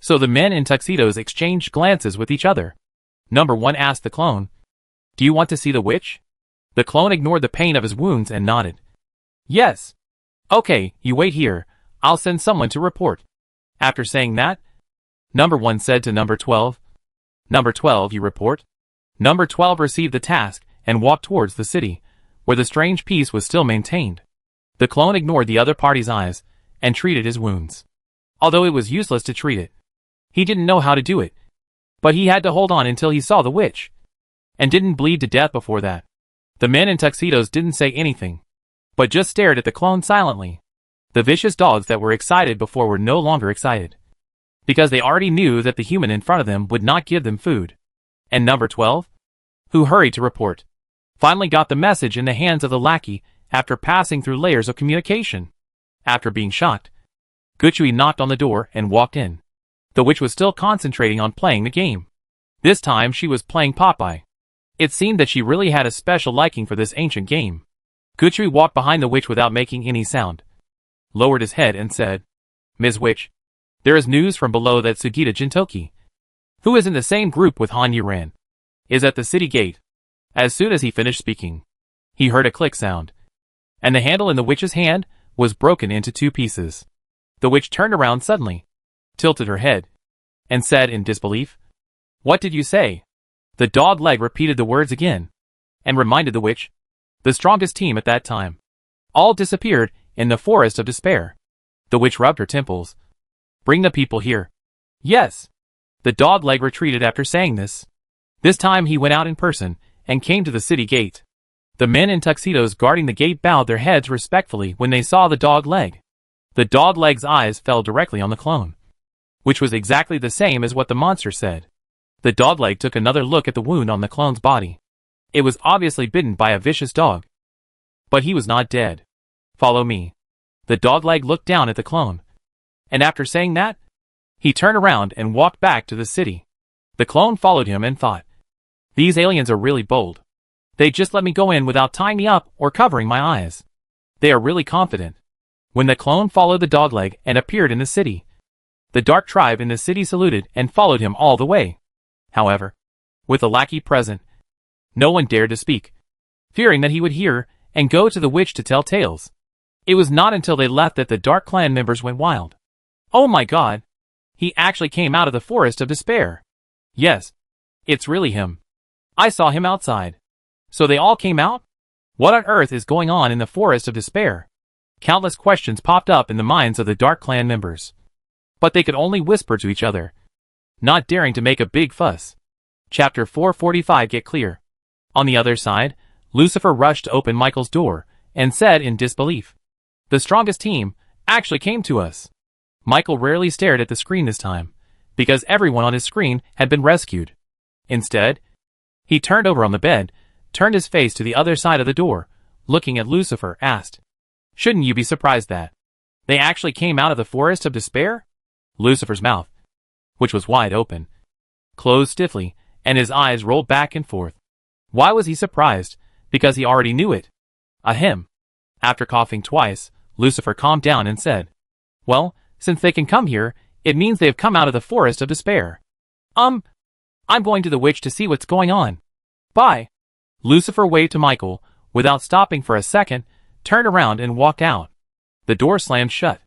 So the men in tuxedos exchanged glances with each other. Number 1 asked the clone. Do you want to see the witch? The clone ignored the pain of his wounds and nodded. Yes. Okay, you wait here. I'll send someone to report. After saying that, Number 1 said to Number 12. Number 12, you report? Number 12 received the task and walked towards the city, where the strange peace was still maintained. The clone ignored the other party's eyes and treated his wounds. Although it was useless to treat it. He didn't know how to do it. But he had to hold on until he saw the witch. And didn't bleed to death before that. The men in tuxedos didn't say anything, but just stared at the clone silently. The vicious dogs that were excited before were no longer excited, because they already knew that the human in front of them would not give them food. And Number 12, who hurried to report, finally got the message in the hands of the lackey after passing through layers of communication. After being shocked, Guchui knocked on the door and walked in. The witch was still concentrating on playing the game. This time she was playing Popeye. It seemed that she really had a special liking for this ancient game. Guchui walked behind the witch without making any sound, lowered his head and said, Ms. Witch, there is news from below that Sugita Jintoki, who is in the same group with Han Yuran, is at the city gate. As soon as he finished speaking, he heard a click sound, and the handle in the witch's hand was broken into 2 pieces. The witch turned around suddenly, tilted her head, and said in disbelief, What did you say? The dog leg repeated the words again, and reminded the witch, the strongest team at that time, all disappeared in the forest of despair. The witch rubbed her temples. Bring the people here. Yes. The dog leg retreated after saying this. This time he went out in person and came to the city gate. The men in tuxedos guarding the gate bowed their heads respectfully when they saw the dog leg. The dog leg's eyes fell directly on the clone, which was exactly the same as what the monster said. The dogleg took another look at the wound on the clone's body. It was obviously bitten by a vicious dog. But he was not dead. Follow me. The dogleg looked down at the clone. And after saying that, he turned around and walked back to the city. The clone followed him and thought, These aliens are really bold. They just let me go in without tying me up or covering my eyes. They are really confident. When the clone followed the dogleg and appeared in the city, the dark tribe in the city saluted and followed him all the way. However, with the lackey present, no one dared to speak, fearing that he would hear and go to the witch to tell tales. It was not until they left that the dark clan members went wild. Oh my god! He actually came out of the forest of despair. Yes, it's really him. I saw him outside. So they all came out? What on earth is going on in the forest of despair? Countless questions popped up in the minds of the dark clan members. But they could only whisper to each other, not daring to make a big fuss. Chapter 445 Get Clear. On the other side, Lucifer rushed to open Michael's door and said in disbelief, The strongest team actually came to us. Michael rarely stared at the screen this time, because everyone on his screen had been rescued. Instead, he turned over on the bed, turned his face to the other side of the door, looking at Lucifer, asked, Shouldn't you be surprised that they actually came out of the forest of despair? Lucifer's mouth, which was wide open, closed stiffly, and his eyes rolled back and forth. Why was he surprised? Because he already knew it. Ahem. After coughing twice, Lucifer calmed down and said, Well, since they can come here, it means they have come out of the forest of despair. I'm going to the witch to see what's going on. Bye. Lucifer waved to Michael, without stopping for a second, turned around and walked out. The door slammed shut.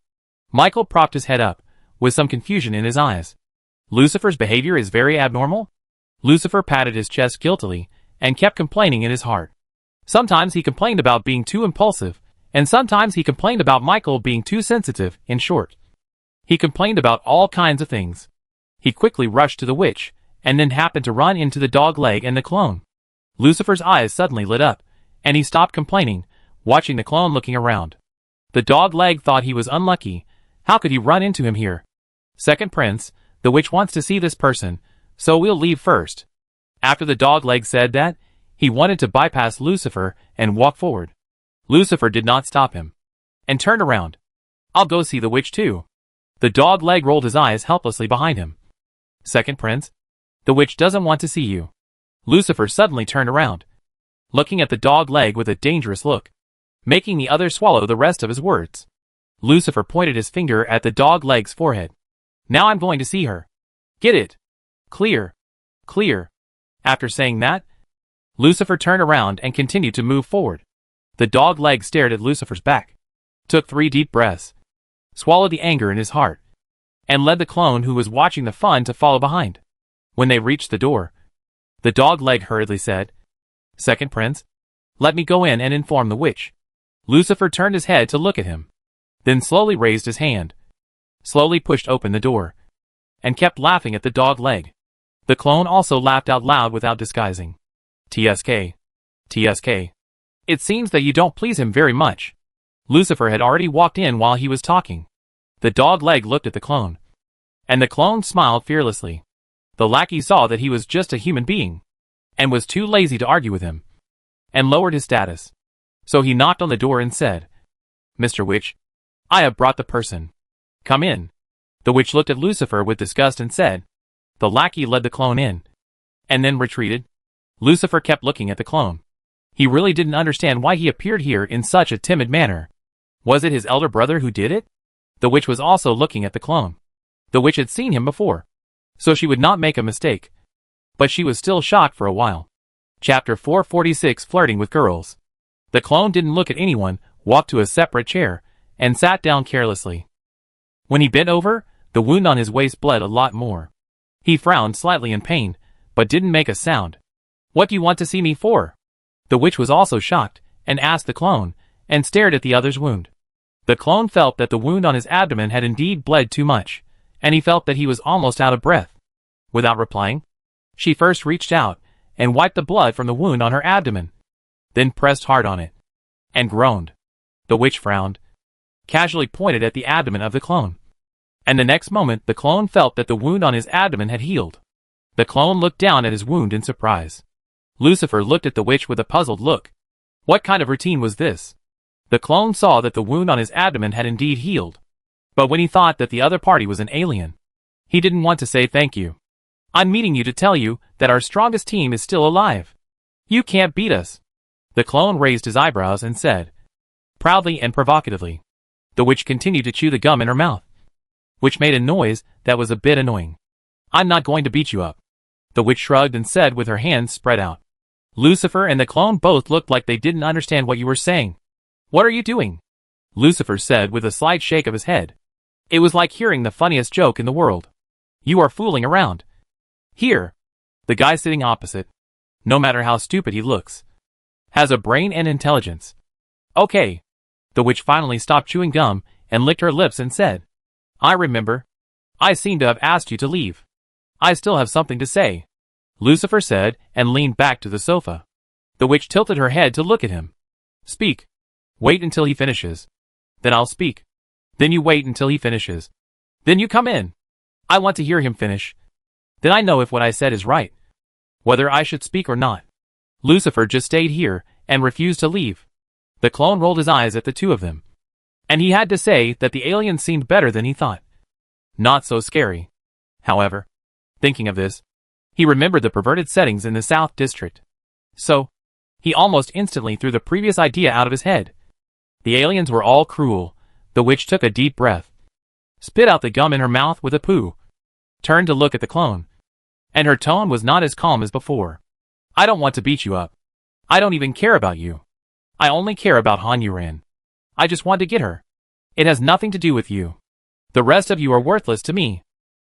Michael propped his head up, with some confusion in his eyes. Lucifer's behavior is very abnormal? Lucifer patted his chest guiltily, and kept complaining in his heart. Sometimes he complained about being too impulsive, and sometimes he complained about Michael being too sensitive. In short, he complained about all kinds of things. He quickly rushed to the witch, and then happened to run into the dog leg and the clone. Lucifer's eyes suddenly lit up, and he stopped complaining, watching the clone looking around. The dog leg thought he was unlucky. How could he run into him here? Second Prince, the witch wants to see this person, so we'll leave first. After the dog leg said that, he wanted to bypass Lucifer and walk forward. Lucifer did not stop him, and turned around. I'll go see the witch too. The dog leg rolled his eyes helplessly behind him. Second Prince, the witch doesn't want to see you. Lucifer suddenly turned around, looking at the dog leg with a dangerous look, making the other swallow the rest of his words. Lucifer pointed his finger at the dog leg's forehead. Now I'm going to see her. Get it? Clear. Clear. After saying that, Lucifer turned around and continued to move forward. The dog leg stared at Lucifer's back, took 3 deep breaths, swallowed the anger in his heart, and led the clone who was watching the fun to follow behind. When they reached the door, the dog leg hurriedly said, "Second Prince, let me go in and inform the witch." Lucifer turned his head to look at him, then slowly raised his hand, slowly pushed open the door, and kept laughing at the dog leg. The clone also laughed out loud without disguising. "TSK. TSK. It seems that you don't please him very much." Lucifer had already walked in while he was talking. The dog leg looked at the clone, and the clone smiled fearlessly. The lackey saw that he was just a human being, and was too lazy to argue with him, and lowered his status. So he knocked on the door and said, "Mr. Witch, I have brought the person. Come in." The witch looked at Lucifer with disgust and said. The lackey led the clone in, and then retreated. Lucifer kept looking at the clone. He really didn't understand why he appeared here in such a timid manner. Was it his elder brother who did it? The witch was also looking at the clone. The witch had seen him before, so she would not make a mistake. But she was still shocked for a while. Chapter 446, Flirting with Girls. The clone didn't look at anyone, walked to a separate chair, and sat down carelessly. When he bent over, the wound on his waist bled a lot more. He frowned slightly in pain, but didn't make a sound. "What do you want to see me for?" The witch was also shocked, and asked the clone, and stared at the other's wound. The clone felt that the wound on his abdomen had indeed bled too much, and he felt that he was almost out of breath. Without replying, she first reached out, and wiped the blood from the wound on her abdomen, then pressed hard on it, and groaned. The witch frowned, casually pointed at the abdomen of the clone, and the next moment the clone felt that the wound on his abdomen had healed. The clone looked down at his wound in surprise. Lucifer looked at the witch with a puzzled look. What kind of routine was this? The clone saw that the wound on his abdomen had indeed healed, but when he thought that the other party was an alien, he didn't want to say thank you. "I'm meeting you to tell you that our strongest team is still alive. You can't beat us." The clone raised his eyebrows and said, proudly and provocatively. The witch continued to chew the gum in her mouth, which made a noise that was a bit annoying. "I'm not going to beat you up." The witch shrugged and said with her hands spread out. Lucifer and the clone both looked like they didn't understand what you were saying. "What are you doing?" Lucifer said with a slight shake of his head. It was like hearing the funniest joke in the world. "You are fooling around. Here, the guy sitting opposite, no matter how stupid he looks, has a brain and intelligence." "Okay." The witch finally stopped chewing gum and licked her lips and said, "I remember. I seem to have asked you to leave. I still have something to say," Lucifer said and leaned back to the sofa. The witch tilted her head to look at him. "Speak. Wait until he finishes. Then I'll speak. Then you wait until he finishes. Then you come in. I want to hear him finish. Then I know if what I said is right, whether I should speak or not." Lucifer just stayed here and refused to leave. The clone rolled his eyes at the two of them, and he had to say that the alien seemed better than he thought. Not so scary. However, thinking of this, he remembered the perverted settings in the South District. So, he almost instantly threw the previous idea out of his head. The aliens were all cruel. The witch took a deep breath, spit out the gum in her mouth with a poo, turned to look at the clone, and her tone was not as calm as before. "I don't want to beat you up. I don't even care about you. I only care about Han-Yuran. I just want to get her. It has nothing to do with you. The rest of you are worthless to me."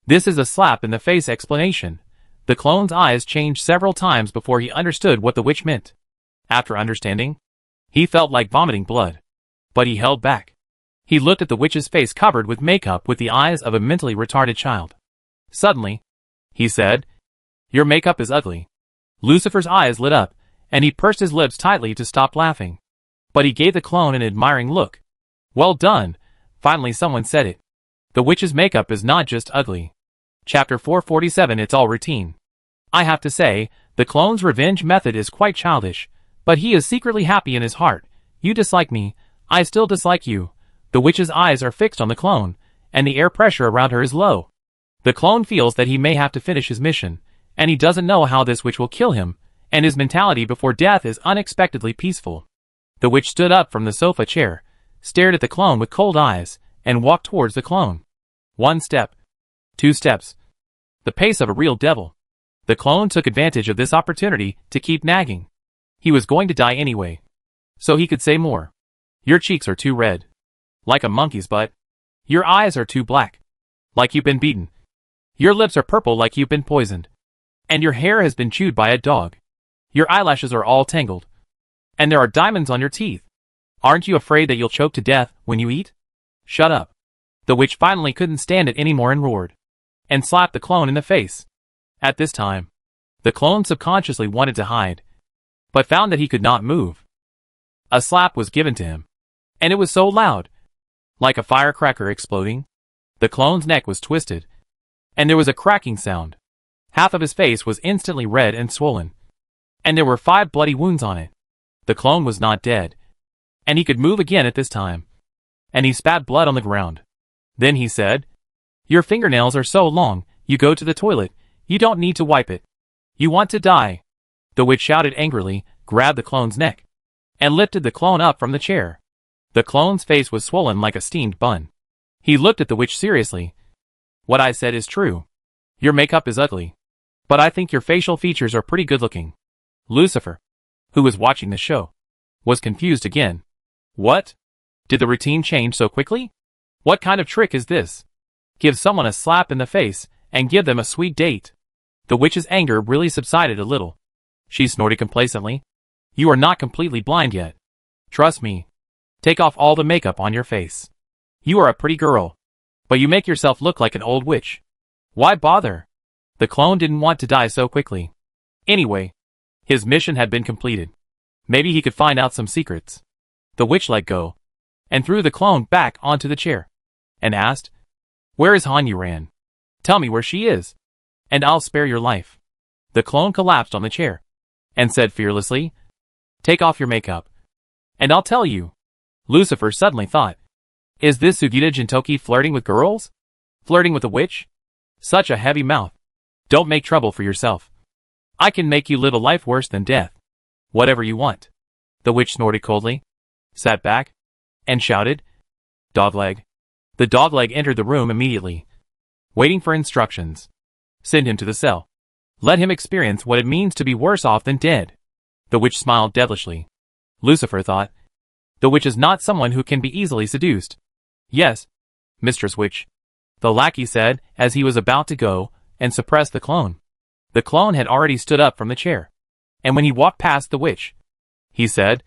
This is a slap in the face explanation. The clone's eyes changed several times before he understood what the witch meant. After understanding, he felt like vomiting blood, but he held back. He looked at the witch's face covered with makeup with the eyes of a mentally retarded child. Suddenly, he said, "Your makeup is ugly." Lucifer's eyes lit up, and he pursed his lips tightly to stop laughing. But he gave the clone an admiring look. "Well done." Finally someone said it. The witch's makeup is not just ugly. Chapter 447, It's all routine. I have to say, the clone's revenge method is quite childish, but he is secretly happy in his heart. "You dislike me, I still dislike you." The witch's eyes are fixed on the clone, and the air pressure around her is low. The clone feels that he may have to finish his mission, and he doesn't know how this witch will kill him, and his mentality before death is unexpectedly peaceful. The witch stood up from the sofa chair, stared at the clone with cold eyes, and walked towards the clone. 1 step. 2 steps. The pace of a real devil. The clone took advantage of this opportunity to keep nagging. He was going to die anyway, so he could say more. Your cheeks are too red, like a monkey's butt. Your eyes are too black, like you've been beaten. Your lips are purple like you've been poisoned. And your hair has been chewed by a dog. Your eyelashes are all tangled. And there are diamonds on your teeth. Aren't you afraid that you'll choke to death when you eat? Shut up. The witch finally couldn't stand it anymore and roared, and slapped the clone in the face. At this time, the clone subconsciously wanted to hide, but found that he could not move. A slap was given to him, and it was so loud, like a firecracker exploding. The clone's neck was twisted, and there was a cracking sound. Half of his face was instantly red and swollen, and there were 5 bloody wounds on it. The clone was not dead, and he could move again at this time, and he spat blood on the ground. Then he said, "Your fingernails are so long, you go to the toilet, you don't need to wipe it. You want to die." The witch shouted angrily, grabbed the clone's neck, and lifted the clone up from the chair. The clone's face was swollen like a steamed bun. He looked at the witch seriously. "What I said is true. Your makeup is ugly, but I think your facial features are pretty good looking." Lucifer, who was watching the show, was confused again. What? Did the routine change so quickly? What kind of trick is this? Give someone a slap in the face and give them a sweet date. The witch's anger really subsided a little. She snorted complacently. "You are not completely blind yet. Trust me. Take off all the makeup on your face. You are a pretty girl, but you make yourself look like an old witch. Why bother?" The clone didn't want to die so quickly. Anyway, his mission had been completed. Maybe he could find out some secrets. The witch let go, and threw the clone back onto the chair, and asked, "Where is Hanyuran? Tell me where she is, and I'll spare your life." The clone collapsed on the chair, and said fearlessly, "Take off your makeup, and I'll tell you." Lucifer suddenly thought, "Is this Sugita Jintoki flirting with girls? Flirting with a witch? Such a heavy mouth. Don't make trouble for yourself. I can make you live a life worse than death. Whatever you want." The witch snorted coldly, sat back, and shouted, "Dogleg." The dogleg entered the room immediately, waiting for instructions. Send him to the cell. Let him experience what it means to be worse off than dead. The witch smiled devilishly. Lucifer thought, the witch is not someone who can be easily seduced. "Yes, Mistress Witch," the lackey said as he was about to go and suppress the clone. The clone had already stood up from the chair, and when he walked past the witch, he said,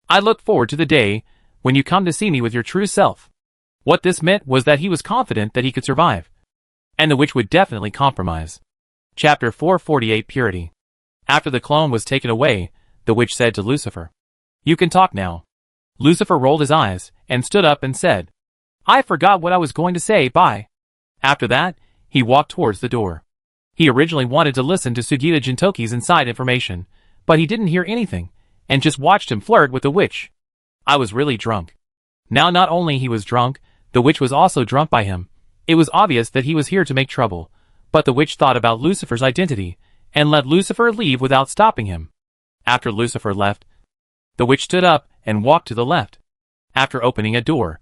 "I look forward to the day when you come to see me with your true self." What this meant was that he was confident that he could survive, and the witch would definitely compromise. Chapter 448 Purity. After the clone was taken away, the witch said to Lucifer, "You can talk now." Lucifer rolled his eyes and stood up and said, "I forgot what I was going to say, bye." After that, he walked towards the door. He originally wanted to listen to Sugita Jintoki's inside information, but he didn't hear anything, and just watched him flirt with the witch. I was really drunk. Now not only he was drunk, the witch was also drunk by him. It was obvious that he was here to make trouble, but the witch thought about Lucifer's identity, and let Lucifer leave without stopping him. After Lucifer left, the witch stood up and walked to the left. After opening a door,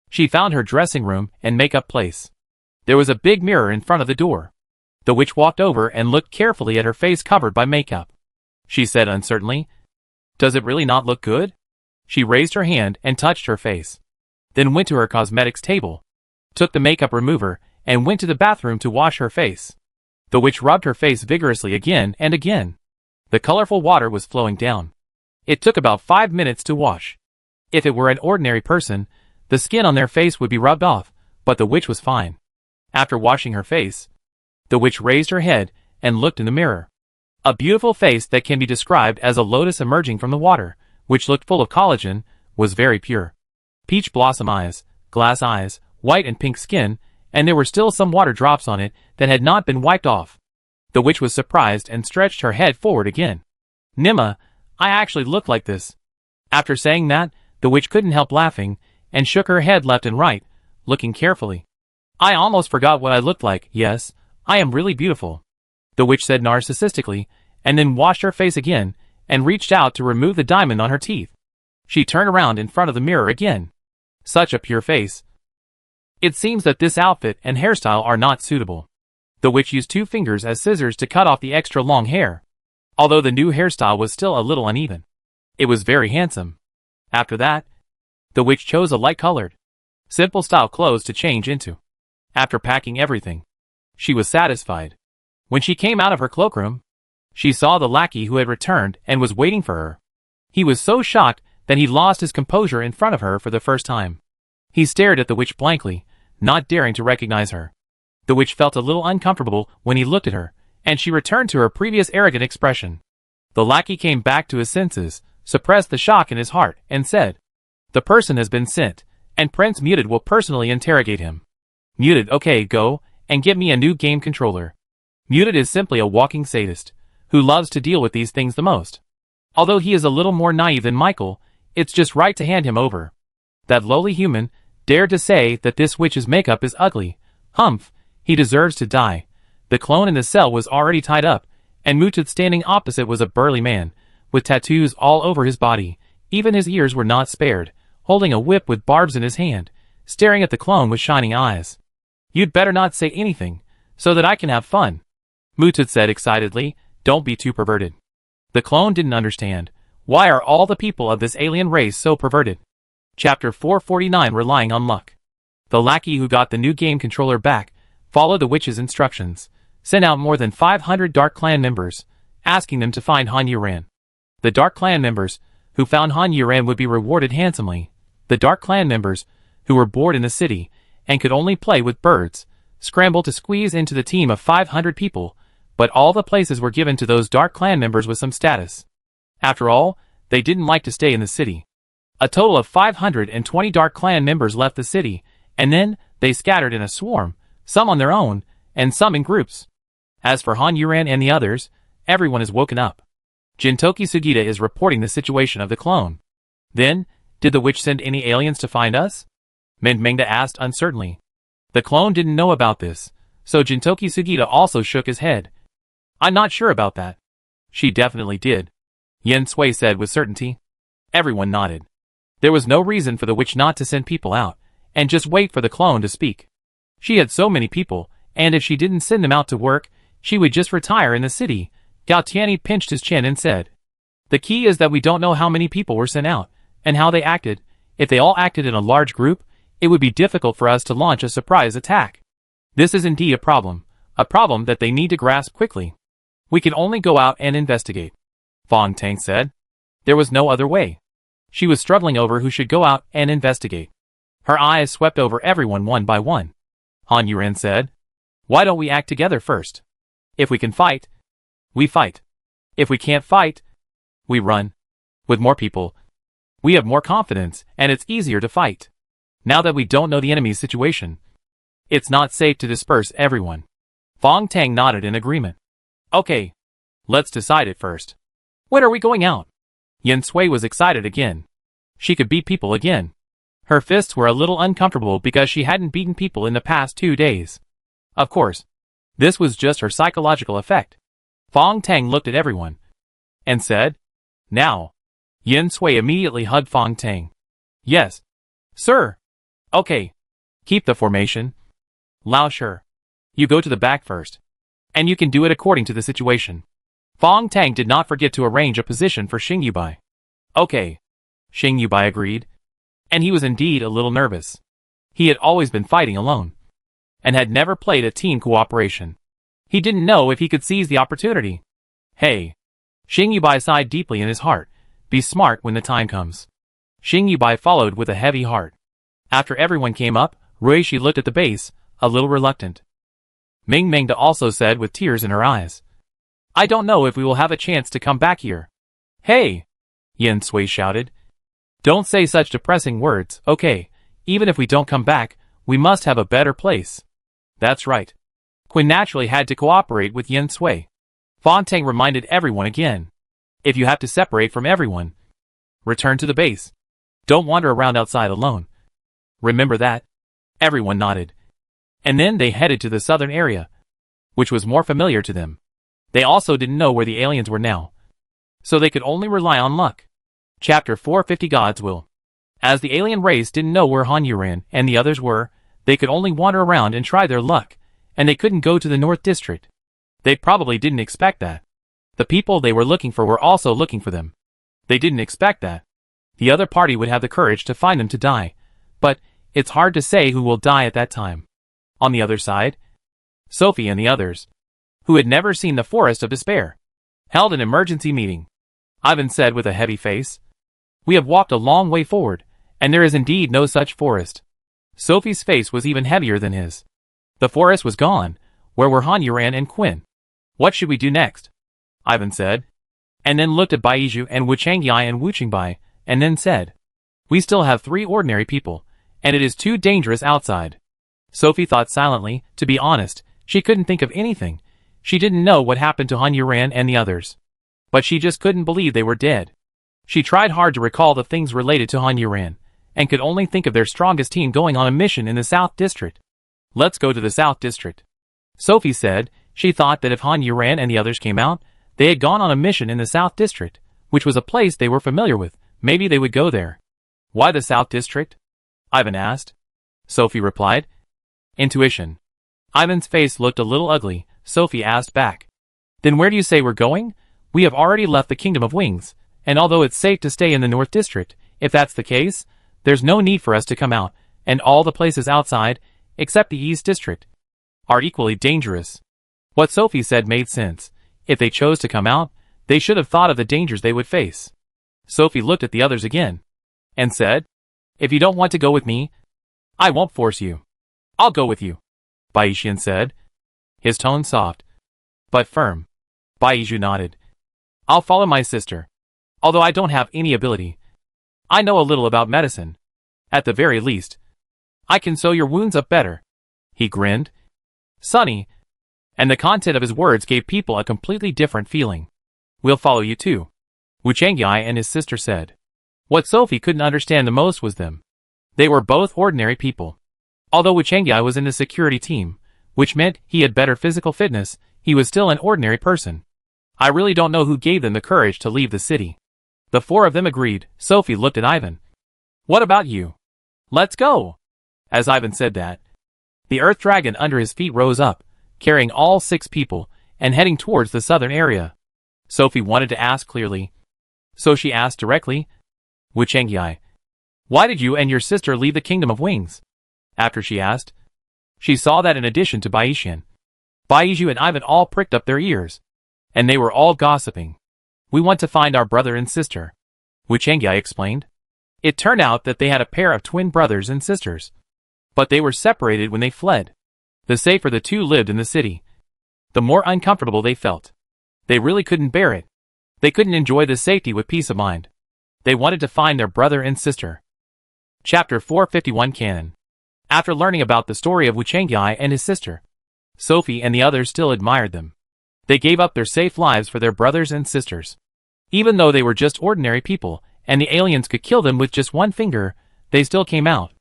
she found her dressing room and makeup place. There was a big mirror in front of the door. The witch walked over and looked carefully at her face covered by makeup. She said uncertainly, "Does it really not look good?" She raised her hand and touched her face, then went to her cosmetics table, took the makeup remover, and went to the bathroom to wash her face. The witch rubbed her face vigorously again and again. The colorful water was flowing down. It took about 5 minutes to wash. If it were an ordinary person, the skin on their face would be rubbed off, but the witch was fine. After washing her face, the witch raised her head and looked in the mirror. A beautiful face that can be described as a lotus emerging from the water, which looked full of collagen, was very pure. Peach blossom eyes, glass eyes, white and pink skin, and there were still some water drops on it that had not been wiped off. The witch was surprised and stretched her head forward again. "Nima, I actually look like this." After saying that, the witch couldn't help laughing, and shook her head left and right, looking carefully. "I almost forgot what I looked like. Yes, I am really beautiful," the witch said narcissistically, and then washed her face again, and reached out to remove the diamond on her teeth. She turned around in front of the mirror again. Such a pure face. "It seems that this outfit and hairstyle are not suitable. The witch used 2 fingers as scissors to cut off the extra long hair. Although the new hairstyle was still a little uneven, it was very handsome. After that, the witch chose a light-colored, simple style clothes to change into. After packing everything, she was satisfied. When she came out of her cloakroom, she saw the lackey who had returned and was waiting for her. He was so shocked that he lost his composure in front of her for the first time. He stared at the witch blankly, not daring to recognize her. The witch felt a little uncomfortable when he looked at her, and she returned to her previous arrogant expression. The lackey came back to his senses, suppressed the shock in his heart, and said, "The person has been sent, and Prince Muted will personally interrogate him." Muted, okay, go, and get me a new game controller. Muted is simply a walking sadist, who loves to deal with these things the most. Although he is a little more naive than Michael, it's just right to hand him over. That lowly human dared to say that this witch's makeup is ugly. Humph, he deserves to die. The clone in the cell was already tied up, and Muted standing opposite was a burly man, with tattoos all over his body. Even his ears were not spared, holding a whip with barbs in his hand, staring at the clone with shining eyes. "You'd better not say anything, so that I can have fun," Muted said excitedly. "Don't be too perverted." The clone didn't understand. Why are all the people of this alien race so perverted? Chapter 449, Relying on Luck. The lackey who got the new game controller back followed the witch's instructions, sent out more than 500 Dark Clan members, asking them to find Han Yuran. The Dark Clan members who found Han Yuran would be rewarded handsomely. The Dark Clan members who were bored in the city and could only play with birds scrambled to squeeze into the team of 500 people, but all the places were given to those Dark Clan members with some status. After all, they didn't like to stay in the city. A total of 520 Dark Clan members left the city, and then they scattered in a swarm, some on their own, and some in groups. As for Han Yuran and the others, everyone is woken up. Jintoki Sugita is reporting the situation of the clone. Then, did the witch send any aliens to find us? Mengda asked uncertainly. The clone didn't know about this, so Jintoki Sugita also shook his head. "I'm not sure about that." "She definitely did," Yen Sui said with certainty. Everyone nodded. There was no reason for the witch not to send people out, and just wait for the clone to speak. She had so many people, and if she didn't send them out to work, she would just retire in the city. Gao Tianyi pinched his chin and said, "The key is that we don't know how many people were sent out, and how they acted. If they all acted in a large group, it would be difficult for us to launch a surprise attack. This is indeed a problem that they need to grasp quickly. We can only go out and investigate," Fong Tang said. There was no other way. She was struggling over who should go out and investigate. Her eyes swept over everyone one by one. Han Yuran said, "Why don't we act together first? If we can fight, we fight. If we can't fight, we run. With more people, we have more confidence, and it's easier to fight. Now that we don't know the enemy's situation, it's not safe to disperse everyone." Fong Tang nodded in agreement. "Okay, let's decide it first. When are we going out?" Yen Sui was excited again. She could beat people again. Her fists were a little uncomfortable because she hadn't beaten people in the past 2 days. Of course, this was just her psychological effect. Fong Tang looked at everyone and said, "Now." Yen Sui immediately hugged Fong Tang. "Yes, sir." "Okay, keep the formation. Lao Shi, you go to the back first, and you can do it according to the situation." Fong Tang did not forget to arrange a position for Xing Yubai. "Okay," Xing Yubai agreed, and he was indeed a little nervous. He had always been fighting alone, and had never played a team cooperation. He didn't know if he could seize the opportunity. "Hey," Xing Yubai sighed deeply in his heart, "be smart when the time comes." Xing Yubai followed with a heavy heart. After everyone came up, Ruishi looked at the base, a little reluctant. Mengda also said with tears in her eyes, "I don't know if we will have a chance to come back here." "Hey!" Yen Sui shouted. "Don't say such depressing words, okay? Even if we don't come back, we must have a better place." "That's right." Quinn naturally had to cooperate with Yen Sui. Fong Tang reminded everyone again. "If you have to separate from everyone, return to the base. Don't wander around outside alone. Remember that?" Everyone nodded. And then they headed to the southern area, which was more familiar to them. They also didn't know where the aliens were now, so they could only rely on luck. Chapter 450, God's Will. As the alien race didn't know where Han Yuran and the others were, they could only wander around and try their luck, and they couldn't go to the North District. They probably didn't expect that. The people they were looking for were also looking for them. They didn't expect that the other party would have the courage to find them to die, but it's hard to say who will die at that time. On the other side, Sophie and the others, who had never seen the Forest of Despair, held an emergency meeting. Ivan said with a heavy face, "We have walked a long way forward, and there is indeed no such forest." Sophie's face was even heavier than his. The forest was gone. Where were Han Yuran and Quinn? "What should we do next?" Ivan said, and then looked at Baiju and Wu Changyai and Wu Qingbai, and then said, "We still have 3 ordinary people, and it is too dangerous outside." Sophie thought silently. To be honest, she couldn't think of anything. She didn't know what happened to Han Yuran and the others. But she just couldn't believe they were dead. She tried hard to recall the things related to Han Yuran, and could only think of their strongest team going on a mission in the South District. "Let's go to the South District," Sophie said. She thought that if Han Yuran and the others came out, they had gone on a mission in the South District, which was a place they were familiar with. Maybe they would go there. "Why the South District?" Ivan asked. Sophie replied, "Intuition." Ivan's face looked a little ugly. Sophie asked back, "Then where do you say we're going? We have already left the Kingdom of Wings, and although it's safe to stay in the North District, if that's the case, there's no need for us to come out, and all the places outside, except the East District, are equally dangerous." What Sophie said made sense. If they chose to come out, they should have thought of the dangers they would face. Sophie looked at the others again, and said, "If you don't want to go with me, I won't force you. I'll go with you," Baishian said, his tone soft, but firm. Baiju nodded. "I'll follow my sister. Although I don't have any ability, I know a little about medicine. At the very least, I can sew your wounds up better." He grinned. Sunny, and the content of his words gave people a completely different feeling. "We'll follow you too," Wu Changyai and his sister said. What Sophie couldn't understand the most was them. They were both ordinary people. Although Wu Changyai was in the security team, which meant he had better physical fitness, he was still an ordinary person. "I really don't know who gave them the courage to leave the city." The 4 of them agreed. Sophie looked at Ivan. "What about you? Let's go." As Ivan said that, the earth dragon under his feet rose up, carrying all 6 people, and heading towards the southern area. Sophie wanted to ask clearly, so she asked directly, "Wu Changyai, why did you and your sister leave the Kingdom of Wings?" After she asked, she saw that in addition to Baishian, Baiju and Ivan all pricked up their ears, and they were all gossiping. "We want to find our brother and sister," Wu Changyai explained. It turned out that they had a pair of twin brothers and sisters, but they were separated when they fled. The safer the 2 lived in the city, the more uncomfortable they felt. They really couldn't bear it. They couldn't enjoy the safety with peace of mind. They wanted to find their brother and sister. Chapter 451 Canon. After learning about the story of Wu Changyai and his sister, Sophie and the others still admired them. They gave up their safe lives for their brothers and sisters. Even though they were just ordinary people, and the aliens could kill them with just 1 finger, they still came out.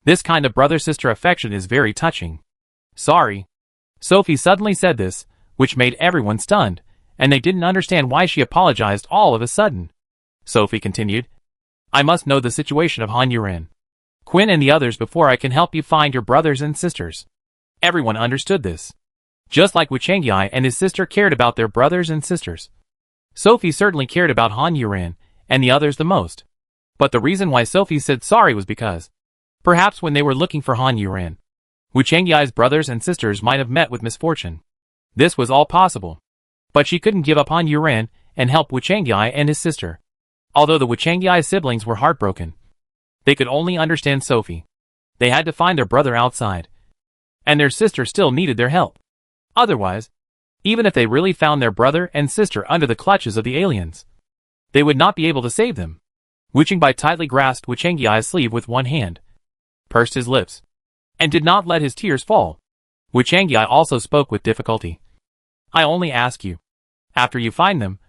This kind of brother-sister affection is very touching. "Sorry." Sophie suddenly said this, which made everyone stunned, and they didn't understand why she apologized all of a sudden. Sophie continued, "I must know the situation of Han Yuran, Quinn and the others before I can help you find your brothers and sisters." Everyone understood this. Just like Wu Changyai and his sister cared about their brothers and sisters, Sophie certainly cared about Han Yuran and the others the most. But the reason why Sophie said sorry was because, perhaps when they were looking for Han Yuran, Wu Changyai's brothers and sisters might have met with misfortune. This was all possible. But she couldn't give up Han Yuran and help Wu Changyai and his sister. Although the Wu Changyai siblings were heartbroken, they could only understand Sophie. They had to find their brother outside, and their sister still needed their help. Otherwise, even if they really found their brother and sister under the clutches of the aliens, they would not be able to save them. Wu Qingbai tightly grasped Wu Changyai's sleeve with 1 hand, pursed his lips, and did not let his tears fall. Wu Changyai also spoke with difficulty. "I only ask you, after you find them,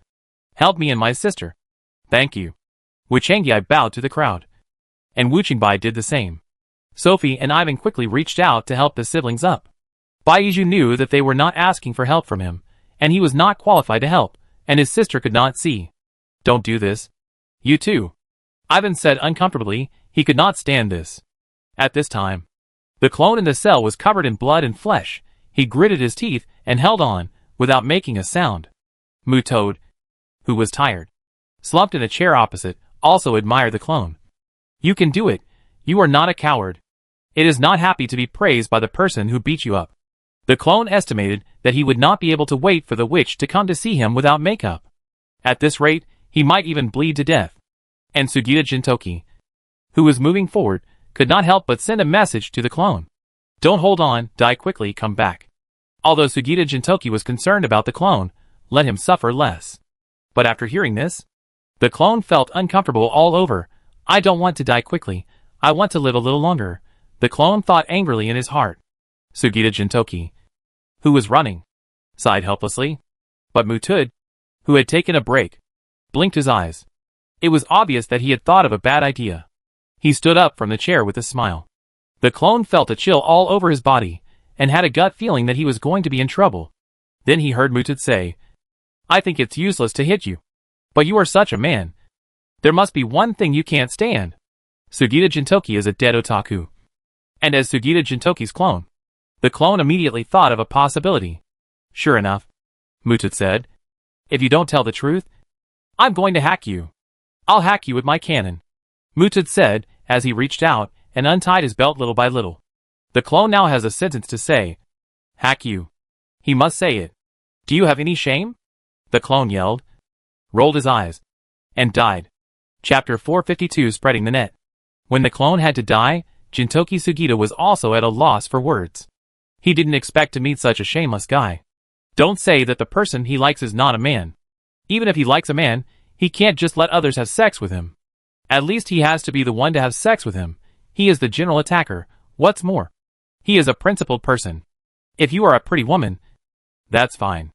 help me and my sister. Thank you." Wu Changyai bowed to the crowd, and Wu Qingbai did the same. Sophie and Ivan quickly reached out to help the siblings up. Baiju knew that they were not asking for help from him, and he was not qualified to help, and his sister could not see. "Don't do this. You too," Ivan said uncomfortably. He could not stand this. At this time, the clone in the cell was covered in blood and flesh. He gritted his teeth and held on, without making a sound. Mu Toad, who was tired, slumped in a chair opposite, also admired the clone. You can do it. You are not a coward. It is not happy to be praised by the person who beat you up. The clone estimated that he would not be able to wait for the witch to come to see him without makeup. At this rate, he might even bleed to death. And Sugita Jintoki, who was moving forward, could not help but send a message to the clone. Don't hold on, die quickly, come back. Although Sugita Jintoki was concerned about the clone, let him suffer less. But after hearing this, the clone felt uncomfortable all over. I don't want to die quickly, I want to live a little longer, the clone thought angrily in his heart. Sugita Jintoki, who was running, sighed helplessly. But Mu Toad, who had taken a break, blinked his eyes. It was obvious that he had thought of a bad idea. He stood up from the chair with a smile. The clone felt a chill all over his body, and had a gut feeling that he was going to be in trouble. Then he heard Mu Toad say, I think it's useless to hit you. But you are such a man. There must be one thing you can't stand. Sugita Jintoki is a dead otaku. And as Sugita Jintoki's clone, the clone immediately thought of a possibility. Sure enough, Mu Toad said, if you don't tell the truth, I'm going to hack you. I'll hack you with my cannon. Mu Toad said, as he reached out and untied his belt little by little. The clone now has a sentence to say. Hack you. He must say it. Do you have any shame? The clone yelled, rolled his eyes, and died. Chapter 452 Spreading the Net. When the clone had to die, Jintoki Sugita was also at a loss for words. He didn't expect to meet such a shameless guy. Don't say that the person he likes is not a man. Even if he likes a man, he can't just let others have sex with him. At least he has to be the one to have sex with him. He is the general attacker. What's more, he is a principled person. If you are a pretty woman, that's fine.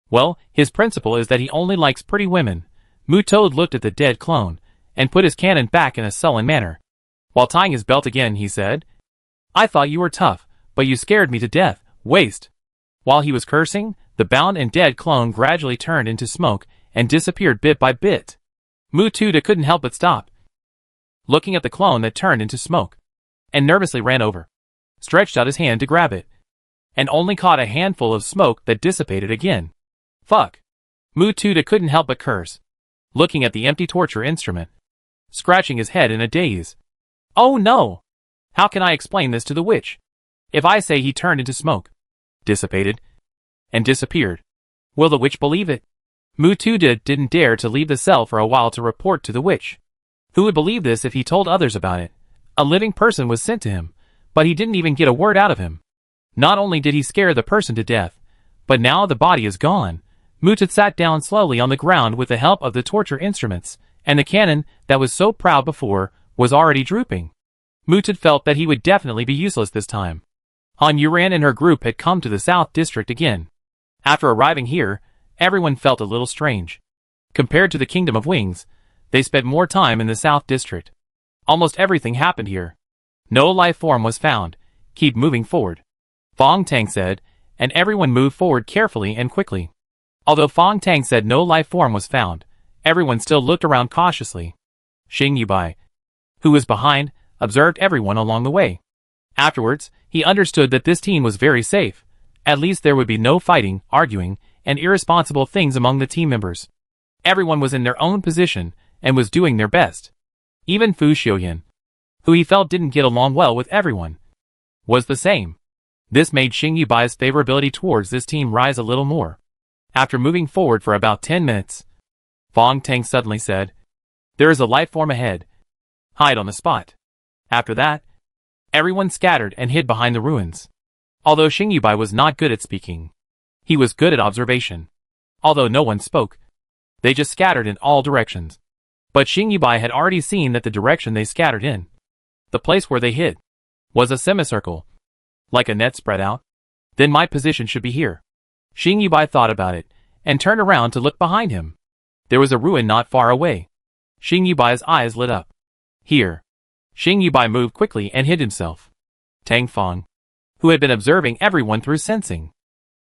Well, his principle is that he only likes pretty women. Mu Toad looked at the dead clone, and put his cannon back in a sullen manner. While tying his belt again, he said, I thought you were tough, but you scared me to death, waste. While he was cursing, the bound and dead clone gradually turned into smoke, and disappeared bit by bit. Mu Toad couldn't help but stop, looking at the clone that turned into smoke, and nervously ran over, stretched out his hand to grab it, and only caught a handful of smoke that dissipated again. Fuck. Mu Toad couldn't help but curse, looking at the empty torture instrument, scratching his head in a daze. Oh no! How can I explain this to the witch? If I say he turned into smoke, dissipated, and disappeared, will the witch believe it? Mu Toad didn't dare to leave the cell for a while to report to the witch. Who would believe this if he told others about it? A living person was sent to him, but he didn't even get a word out of him. Not only did he scare the person to death, but now the body is gone. Mu Toad sat down slowly on the ground with the help of the torture instruments, and the cannon, that was so proud before, was already drooping. Mu Toad felt that he would definitely be useless this time. Han Yuran and her group had come to the South District again. After arriving here, everyone felt a little strange. Compared to the Kingdom of Wings, they spent more time in the South District. Almost everything happened here. No life form was found. Keep moving forward, Fong Tang said, and everyone moved forward carefully and quickly. Although Fong Tang said no life form was found, everyone still looked around cautiously. Xing Yubai, who was behind, observed everyone along the way. Afterwards, he understood that this team was very safe. At least there would be no fighting, arguing, and irresponsible things among the team members. Everyone was in their own position, and was doing their best. Even Fu Xiuyan, who he felt didn't get along well with everyone, was the same. This made Xing Yubai's favorability towards this team rise a little more. After moving forward for about 10 minutes, Fong Tang suddenly said, there is a life form ahead. Hide on the spot. After that, everyone scattered and hid behind the ruins. Although Xing Yubai was not good at speaking, he was good at observation. Although no one spoke, they just scattered in all directions. But Xing Yubai had already seen that the direction they scattered in, the place where they hid, was a semicircle, like a net spread out. Then my position should be here. Xing Yubai thought about it, and turned around to look behind him. There was a ruin not far away. Xing Yubai's eyes lit up. Here. Xing Yubai moved quickly and hid himself. Tang Fong, who had been observing everyone through sensing,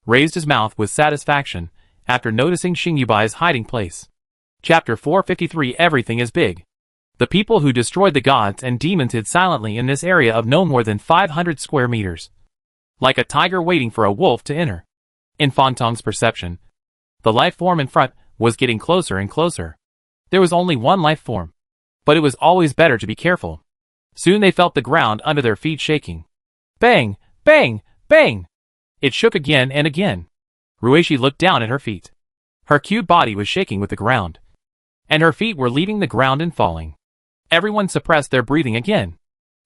raised his mouth with satisfaction after noticing Xing Yubai's hiding place. Chapter 453 Everything is big. The people who destroyed the gods and demons hid silently in this area of no more than 500 square meters. like a tiger waiting for a wolf to enter. In Fantong's perception, the life form in front was getting closer and closer. There was only one life form, but it was always better to be careful. Soon they felt the ground under their feet shaking. Bang! Bang! Bang! It shook again and again. Ruishi looked down at her feet. Her cute body was shaking with the ground, and her feet were leaving the ground and falling. Everyone suppressed their breathing again.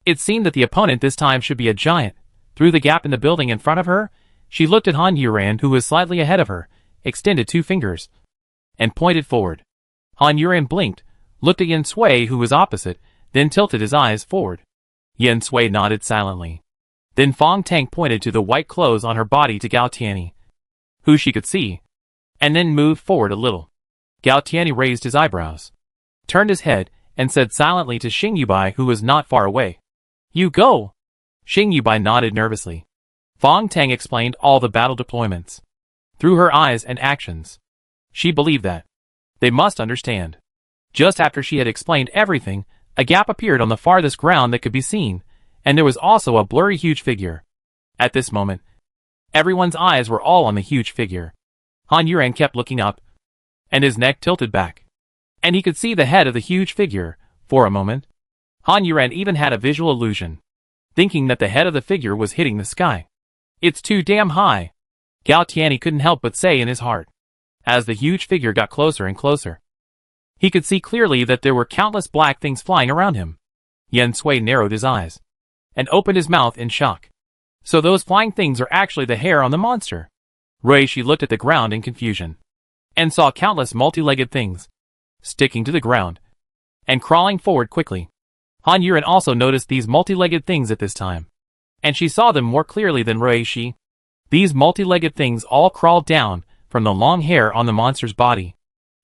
It seemed that the opponent this time should be a giant. Through the gap in the building in front of her, she looked at Han Yuran, who was slightly ahead of her, extended 2 fingers, and pointed forward. Han Yuran blinked, looked at Yin Sui, who was opposite, then tilted his eyes forward. Yin Sui nodded silently. Then Fong Tang pointed to the white clothes on her body to Gao Tianyi, who she could see, and then moved forward a little. Gao Tianyi raised his eyebrows, turned his head, and said silently to Xing Yubai, who was not far away, "You go!" Xing Yubai nodded nervously. Fong Tang explained all the battle deployments. Through her eyes and actions, she believed that they must understand. Just after she had explained everything, a gap appeared on the farthest ground that could be seen, and there was also a blurry huge figure. At this moment, everyone's eyes were all on the huge figure. Han Yuran kept looking up, and his neck tilted back, and he could see the head of the huge figure. For a moment, Han Yuran even had a visual illusion, thinking that the head of the figure was hitting the sky. "It's too damn high," Gao Tianyi couldn't help but say in his heart. As the huge figure got closer and closer, he could see clearly that there were countless black things flying around him. Yen Sui narrowed his eyes and opened his mouth in shock. So those flying things are actually the hair on the monster. Ruishi looked at the ground in confusion and saw countless multi-legged things sticking to the ground and crawling forward quickly. Han Yuran also noticed these multi-legged things at this time, and she saw them more clearly than Ruishi. These multi-legged things all crawled down from the long hair on the monster's body,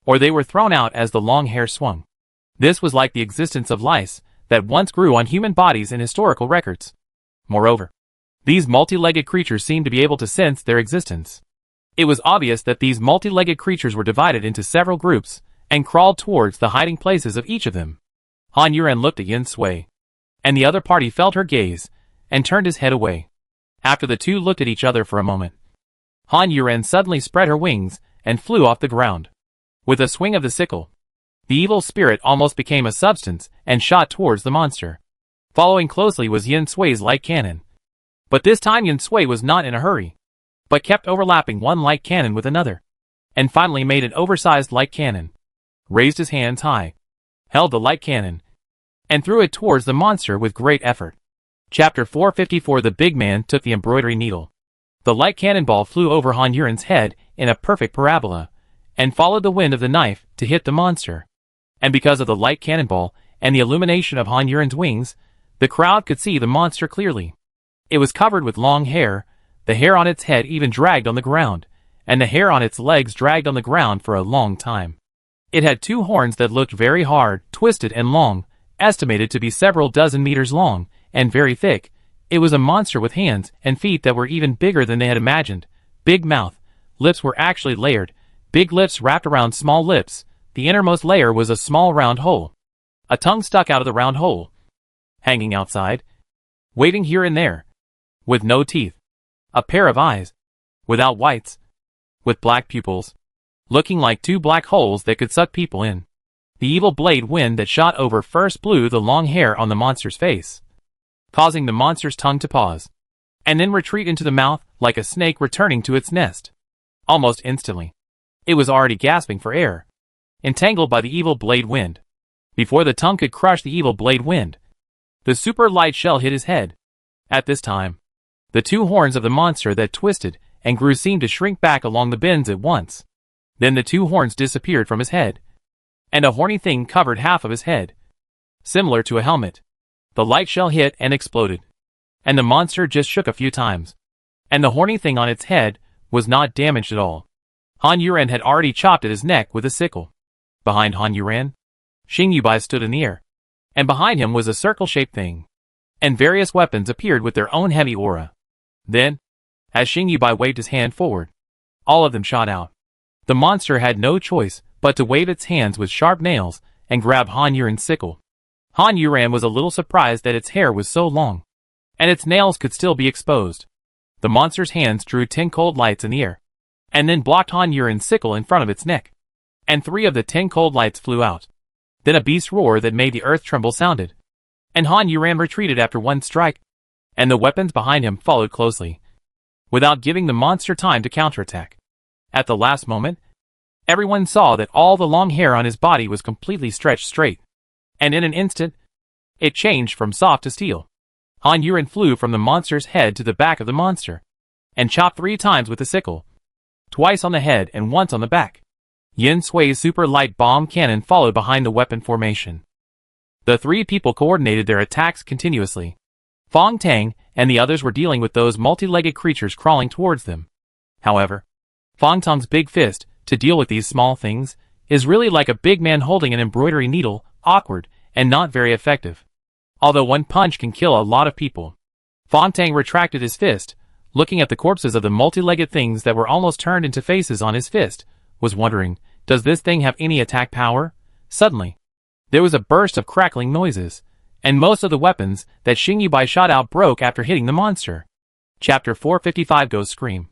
or they were thrown out as the long hair swung. This was like the existence of lice that once grew on human bodies in historical records. Moreover, these multi-legged creatures seemed to be able to sense their existence. It was obvious that these multi-legged creatures were divided into several groups and crawled towards the hiding places of each of them. Han Yuran looked at Yin Sui, and the other party felt her gaze and turned his head away. After the two looked at each other for a moment, Han Yuran suddenly spread her wings and flew off the ground. With a swing of the sickle, the evil spirit almost became a substance and shot towards the monster. Following closely was Yin Sui's light cannon. But this time Yin Sui was not in a hurry, but kept overlapping one light cannon with another, and finally made an oversized light cannon, raised his hands high, held the light cannon, and threw it towards the monster with great effort. Chapter 454. The big man took the embroidery needle. The light cannonball flew over Han Yuran's head in a perfect parabola, and followed the wind of the knife to hit the monster. And because of the light cannonball and the illumination of Han Yuran's wings, the crowd could see the monster clearly. It was covered with long hair, the hair on its head even dragged on the ground, and the hair on its legs dragged on the ground for a long time. It had 2 horns that looked very hard, twisted and long, estimated to be several dozen meters long, and very thick. It was a monster with hands and feet that were even bigger than they had imagined. Big mouth, lips were actually layered, big lips wrapped around small lips. The innermost layer was a small round hole. A tongue stuck out of the round hole, hanging outside, waving here and there, with no teeth. A pair of eyes, without whites, with black pupils, looking like 2 black holes that could suck people in. The evil blade wind that shot over first blew the long hair on the monster's face, causing the monster's tongue to pause, and then retreat into the mouth like a snake returning to its nest. Almost instantly, it was already gasping for air, entangled by the evil blade wind. Before the tongue could crush the evil blade wind, the super light shell hit his head. At this time, the 2 horns of the monster that twisted and grew seemed to shrink back along the bends at once. Then the 2 horns disappeared from his head, and a horny thing covered half of his head, similar to a helmet. The light shell hit and exploded, and the monster just shook a few times, and the horny thing on its head was not damaged at all. Han Yuran had already chopped at his neck with a sickle. Behind Han Yuran, Xing Yubai stood in the air, and behind him was a circle-shaped thing, and various weapons appeared with their own heavy aura. Then, as Xing Yubai waved his hand forward, all of them shot out. The monster had no choice but to wave its hands with sharp nails and grab Han Yuran's sickle. Han Yuran was a little surprised that its hair was so long, and its nails could still be exposed. The monster's hands drew 10 cold lights in the air, and then blocked Han Yuren's sickle in front of its neck. And 3 of the 10 cold lights flew out. Then a beast roar that made the earth tremble sounded. And Han Yuren retreated after one strike, and the weapons behind him followed closely, without giving the monster time to counterattack. At the last moment, everyone saw that all the long hair on his body was completely stretched straight, and in an instant, it changed from soft to steel. Han Yuren flew from the monster's head to the back of the monster, and chopped 3 times with the sickle, twice on the head and once on the back. Yin Sui's super light bomb cannon followed behind the weapon formation. The 3 people coordinated their attacks continuously. Fong Tang and the others were dealing with those multi-legged creatures crawling towards them. However, Fong Tang's big fist, to deal with these small things, is really like a big man holding an embroidery needle, awkward, and not very effective. Although one punch can kill a lot of people. Fong Tang retracted his fist, looking at the corpses of the multi-legged things that were almost turned into faces on his fist, was wondering, does this thing have any attack power? Suddenly, there was a burst of crackling noises, and most of the weapons that Xing Yubai shot out broke after hitting the monster. Chapter 455 Ghost Scream.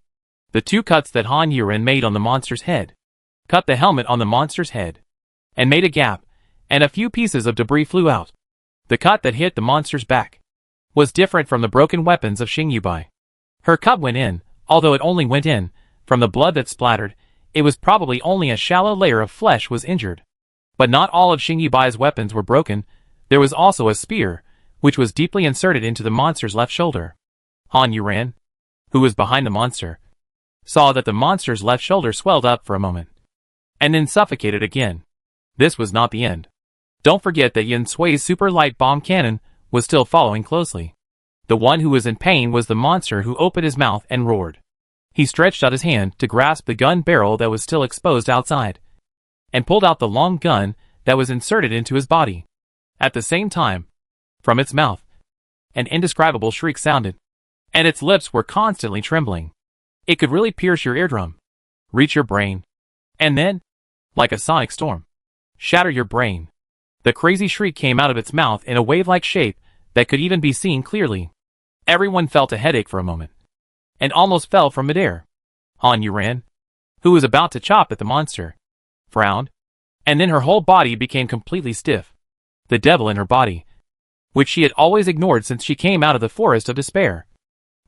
The 2 cuts that Han Yuren made on the monster's head cut the helmet on the monster's head, and made a gap, and a few pieces of debris flew out. The cut that hit the monster's back was different from the broken weapons of Xing Yubai. Her cut went in, although it only went in, from the blood that splattered, it was probably only a shallow layer of flesh was injured. But not all of Xing Yubai's weapons were broken. There was also a spear, which was deeply inserted into the monster's left shoulder. Han Yuren, who was behind the monster, saw that the monster's left shoulder swelled up for a moment, and then suffocated again. This was not the end. Don't forget that Yin Sui's super light bomb cannon was still following closely. The one who was in pain was the monster who opened his mouth and roared. He stretched out his hand to grasp the gun barrel that was still exposed outside, and pulled out the long gun that was inserted into his body. At the same time, from its mouth, an indescribable shriek sounded, and its lips were constantly trembling. It could really pierce your eardrum, reach your brain, and then, like a sonic storm, shatter your brain. The crazy shriek came out of its mouth in a wave-like shape that could even be seen clearly. Everyone felt a headache for a moment, and almost fell from midair. Han Yuren, who was about to chop at the monster, frowned, and then her whole body became completely stiff. The devil in her body, which she had always ignored since she came out of the forest of despair,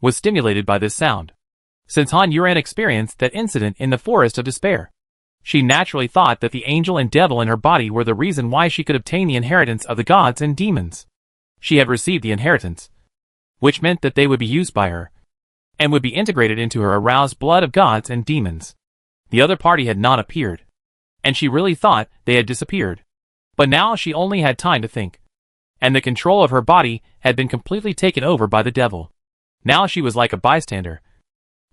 was stimulated by this sound. Since Han Yuren experienced that incident in the forest of despair, she naturally thought that the angel and devil in her body were the reason why she could obtain the inheritance of the gods and demons. She had received the inheritance, which meant that they would be used by her, and would be integrated into her aroused blood of gods and demons. The other party had not appeared, and she really thought they had disappeared. But now she only had time to think, and the control of her body had been completely taken over by the devil. Now she was like a bystander,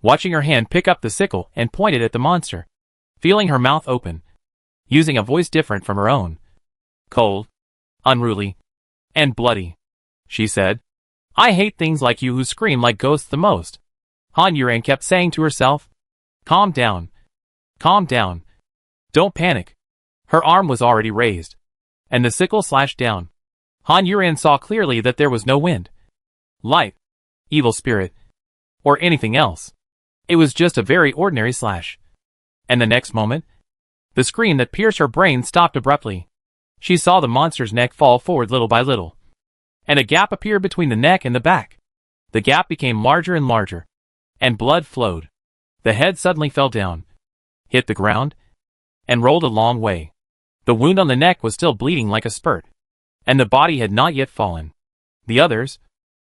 watching her hand pick up the sickle and point it at the monster, feeling her mouth open, using a voice different from her own. Cold, unruly, and bloody, she said. I hate things like you who scream like ghosts the most. Han Yuren kept saying to herself. Calm down. Calm down. Don't panic. Her arm was already raised, and the sickle slashed down. Han Yuren saw clearly that there was no wind, light, evil spirit, or anything else. It was just a very ordinary slash. And the next moment, the scream that pierced her brain stopped abruptly. She saw the monster's neck fall forward little by little, and a gap appeared between the neck and the back. The gap became larger and larger, and blood flowed. The head suddenly fell down, hit the ground, and rolled a long way. The wound on the neck was still bleeding like a spurt, and the body had not yet fallen. The others,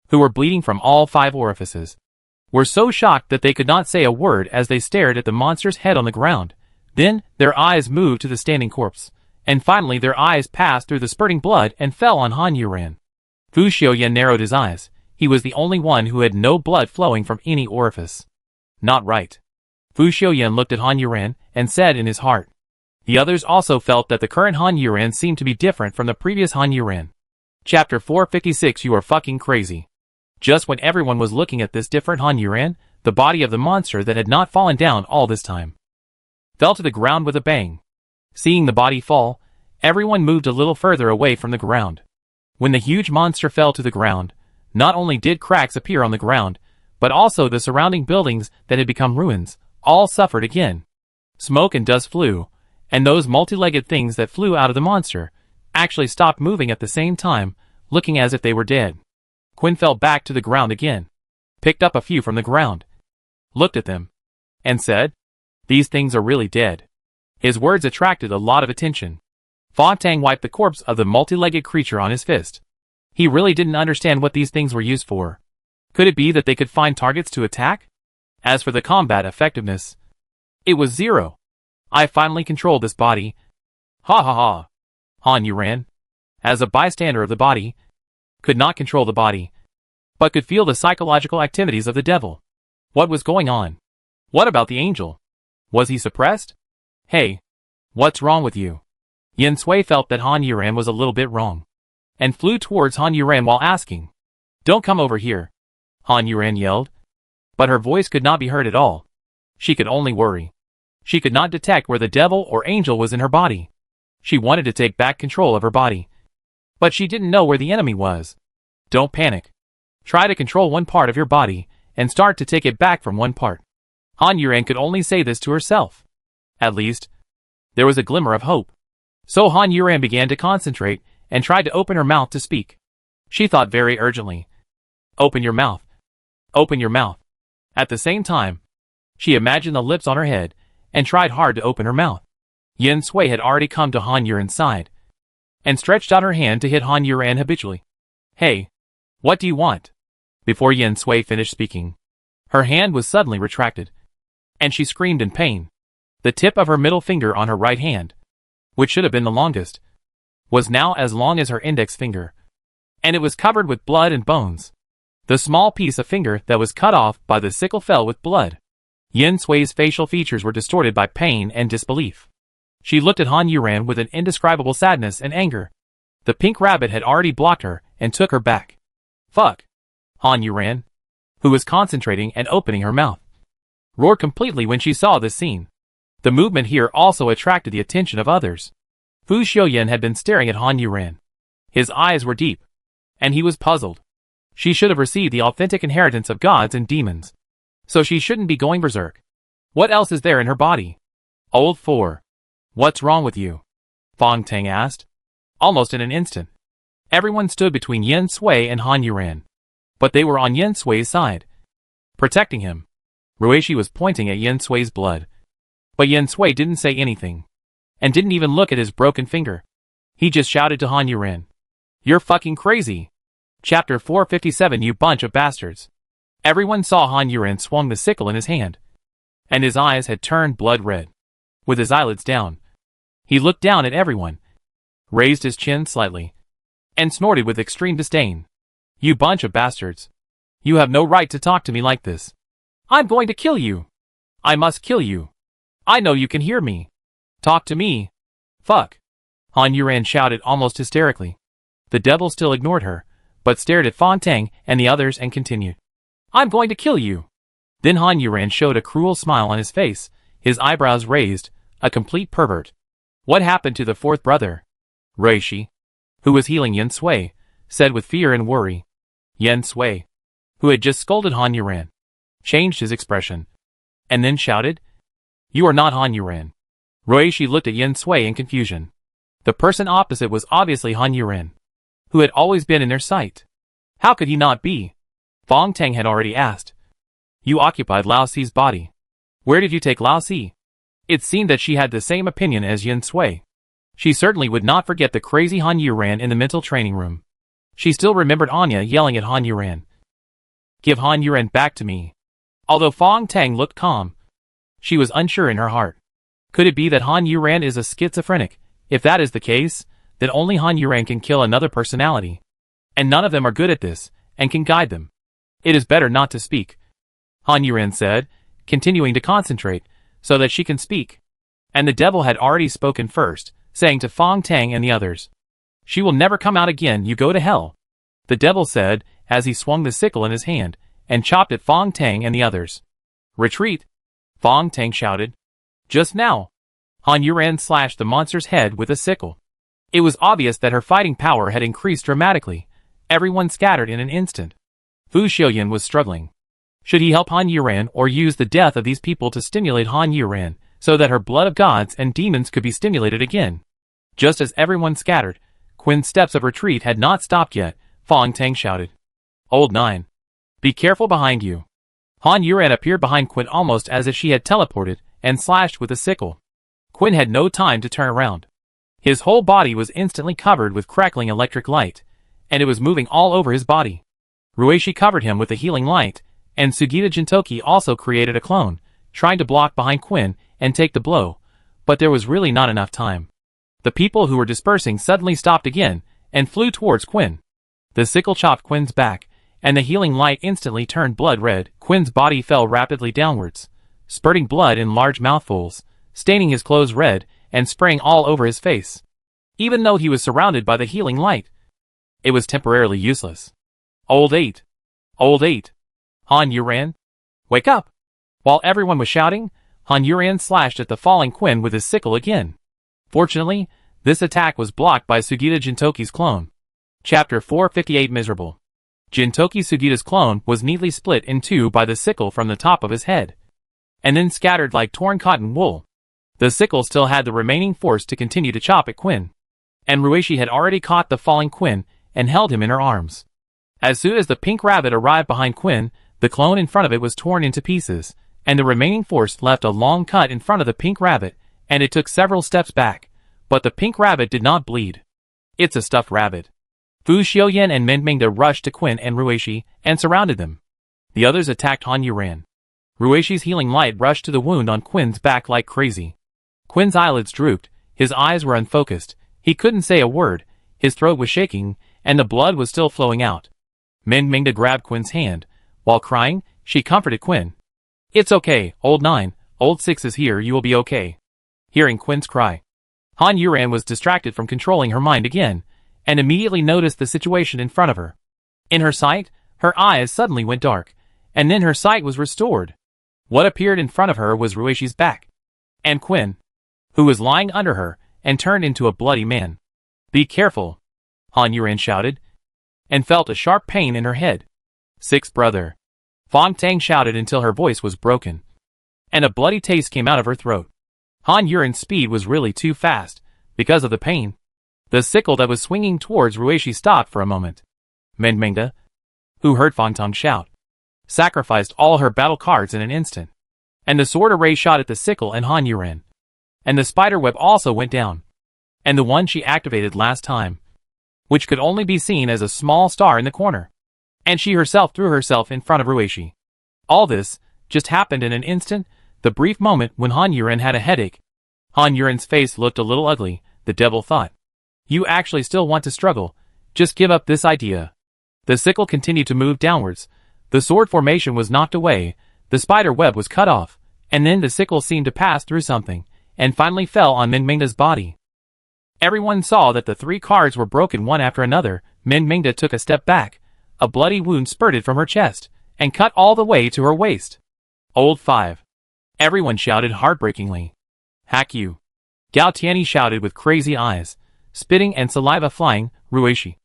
who were bleeding from all 5 orifices, were so shocked that they could not say a word as they stared at the monster's head on the ground. Then, their eyes moved to the standing corpse, and finally their eyes passed through the spurting blood and fell on Han Yuren. Fu Xiaoyan narrowed his eyes. He was the only one who had no blood flowing from any orifice. Not right. Fu Xiaoyan looked at Han Yuren and said in his heart. The others also felt that the current Han Yuren seemed to be different from the previous Han Yuren. Chapter 456 You are fucking crazy. Just when everyone was looking at this different Han Yuren, the body of the monster that had not fallen down all this time fell to the ground with a bang. Seeing the body fall, everyone moved a little further away from the ground. When the huge monster fell to the ground, not only did cracks appear on the ground, but also the surrounding buildings that had become ruins, all suffered again. Smoke and dust flew, and those multi-legged things that flew out of the monster actually stopped moving at the same time, looking as if they were dead. Quinn fell back to the ground again, picked up a few from the ground, looked at them, and said, "These things are really dead." His words attracted a lot of attention. Fong-Tang wiped the corpse of the multi-legged creature on his fist. He really didn't understand what these things were used for. Could it be that they could find targets to attack? As for the combat effectiveness, it was 0. I finally controlled this body. Ha ha ha. Han Yuran, as a bystander of the body, could not control the body, but could feel the psychological activities of the devil. What was going on? What about the angel? Was he suppressed? Hey, what's wrong with you? Yin Sui felt that Han Yuran was a little bit wrong, and flew towards Han Yuran while asking, "Don't come over here," Han Yuran yelled. But her voice could not be heard at all. She could only worry. She could not detect where the devil or angel was in her body. She wanted to take back control of her body, but she didn't know where the enemy was. Don't panic. Try to control one part of your body, and start to take it back from one part. Han Yuran could only say this to herself. At least, there was a glimmer of hope. So Han Yuran began to concentrate, and tried to open her mouth to speak. She thought very urgently, "Open your mouth. Open your mouth." At the same time, she imagined the lips on her head, and tried hard to open her mouth. Yin Sui had already come to Han Yuran's side, and stretched out her hand to hit Han Yuran habitually. "Hey, what do you want?" Before Yin Sui finished speaking, her hand was suddenly retracted, and she screamed in pain. The tip of her middle finger on her right hand, which should have been the longest, was now as long as her index finger, and it was covered with blood and bones. The small piece of finger that was cut off by the sickle fell with blood. Yin Sui's facial features were distorted by pain and disbelief. She looked at Han Yuran with an indescribable sadness and anger. The pink rabbit had already blocked her and took her back. "Fuck!" Han Yuran, who was concentrating and opening her mouth, roared completely when she saw this scene. The movement here also attracted the attention of others. Fu Xiuyan had been staring at Han Yuran. His eyes were deep, and he was puzzled. She should have received the authentic inheritance of gods and demons, so she shouldn't be going berserk. What else is there in her body? "Old 4. What's wrong with you?" Fong-Tang asked. Almost in an instant, everyone stood between Yin Sui and Han Yuran, but they were on Yin Sui's side, protecting him. Ruishi was pointing at Yin Sui's blood, but Yin Sui didn't say anything, and didn't even look at his broken finger. He just shouted to Han Yuran, "You're fucking crazy." Chapter 457. You bunch of bastards. Everyone saw Han Yuran swung the sickle in his hand, and his eyes had turned blood red. With his eyelids down, he looked down at everyone, raised his chin slightly, and snorted with extreme disdain. "You bunch of bastards. You have no right to talk to me like this. I'm going to kill you. I must kill you. I know you can hear me. Talk to me. Fuck." Han Yuran shouted almost hysterically. The devil still ignored her, but stared at Fong-Tang and the others and continued, "I'm going to kill you." Then Han Yuran showed a cruel smile on his face, his eyebrows raised, a complete pervert. "What happened to the fourth brother?" Ruishi, who was healing Yin Sui, said with fear and worry. Yin Sui, who had just scolded Han Yuran, changed his expression, and then shouted, "You are not Han Yuran." Ruishi looked at Yin Sui in confusion. The person opposite was obviously Han Yuran, who had always been in their sight. How could he not be? Fong-Tang had already asked. "You occupied Lao Si's body. Where did you take Lao Si?" It seemed that she had the same opinion as Yin Sui. She certainly would not forget the crazy Han Yuran in the mental training room. She still remembered Anya yelling at Han Yuran, "Give Han Yuran back to me." Although Fong-Tang looked calm, she was unsure in her heart. Could it be that Han Yuran is a schizophrenic? If that is the case, then only Han Yuran can kill another personality. And none of them are good at this, and can guide them. It is better not to speak, Han Yuran said, continuing to concentrate, so that she can speak. And the devil had already spoken first, saying to Fong-Tang and the others, "She will never come out again, you go to hell." The devil said, as he swung the sickle in his hand, and chopped at Fong-Tang and the others. "Retreat!" Fong-Tang shouted. Just now, Han Yuran slashed the monster's head with a sickle. It was obvious that her fighting power had increased dramatically. Everyone scattered in an instant. Fu Xiuyan was struggling. Should he help Han Yuran or use the death of these people to stimulate Han Yuran, so that her blood of gods and demons could be stimulated again? Just as everyone scattered, Quin's steps of retreat had not stopped yet. Fong Tang shouted, "Old 9. Be careful behind you." Han Yuran appeared behind Quin almost as if she had teleported, and slashed with a sickle. Quin had no time to turn around. His whole body was instantly covered with crackling electric light, and it was moving all over his body. Ruishi covered him with a healing light, and Sugita Jintoki also created a clone, trying to block behind Quin and take the blow, but there was really not enough time. The people who were dispersing suddenly stopped again, and flew towards Quin. The sickle chopped Quin's back, and the healing light instantly turned blood red. Quin's body fell rapidly downwards, spurting blood in large mouthfuls, staining his clothes red, and spraying all over his face. Even though he was surrounded by the healing light, it was temporarily useless. Old 8. Old 8. Han Yuran, wake up! While everyone was shouting, Han Yuran slashed at the falling Quin with his sickle again. Fortunately, this attack was blocked by Sugita Jintoki's clone. Chapter 458 Miserable. Jintoki Sugita's clone was neatly split in two by the sickle from the top of his head, and then scattered like torn cotton wool. The sickle still had the remaining force to continue to chop at Quin, and Ruishi had already caught the falling Quin and held him in her arms. As soon as the pink rabbit arrived behind Quin, the clone in front of it was torn into pieces, and the remaining force left a long cut in front of the pink rabbit, and it took several steps back, but the pink rabbit did not bleed. It's a stuffed rabbit. Fu Xiaoyan and Min Mingda rushed to Quin and Ruishi and surrounded them. The others attacked Han Yuran. Ruishi's healing light rushed to the wound on Quin's back like crazy. Quin's eyelids drooped, his eyes were unfocused, he couldn't say a word, his throat was shaking, and the blood was still flowing out. Min Mingda grabbed Quin's hand. While crying, she comforted Quin. "It's okay, old 9, old 6 is here, you will be okay." Hearing Quin's cry, Han Yuran was distracted from controlling her mind again, and immediately noticed the situation in front of her. In her sight, her eyes suddenly went dark, and then her sight was restored. What appeared in front of her was Ruishi's back, and Quin, who was lying under her, and turned into a bloody man. "Be careful," Han Yuran shouted, and felt a sharp pain in her head. "Sixth brother," Fong Tang shouted until her voice was broken, and a bloody taste came out of her throat. Han Yuran's speed was really too fast, because of the pain. The sickle that was swinging towards Ruishi stopped for a moment. Min Mingda, who heard Fong Tang shout, sacrificed all her battle cards in an instant, and the sword array shot at the sickle and Han Yuran. And the spider web also went down, and the one she activated last time, which could only be seen as a small star in the corner, and she herself threw herself in front of Ruishi. All this just happened in an instant, the brief moment when Han Yuran had a headache. Han Yuran's face looked a little ugly, the devil thought. "You actually still want to struggle, just give up this idea." The sickle continued to move downwards, the sword formation was knocked away, the spider web was cut off, and then the sickle seemed to pass through something, and finally fell on Min Mingda's body. Everyone saw that the 3 cards were broken one after another. Min Mingda took a step back, a bloody wound spurted from her chest, and cut all the way to her waist. "Old 5. Everyone shouted heartbreakingly. "Hack you." Gao Tianyi shouted with crazy eyes, spitting and saliva flying. Ruishi,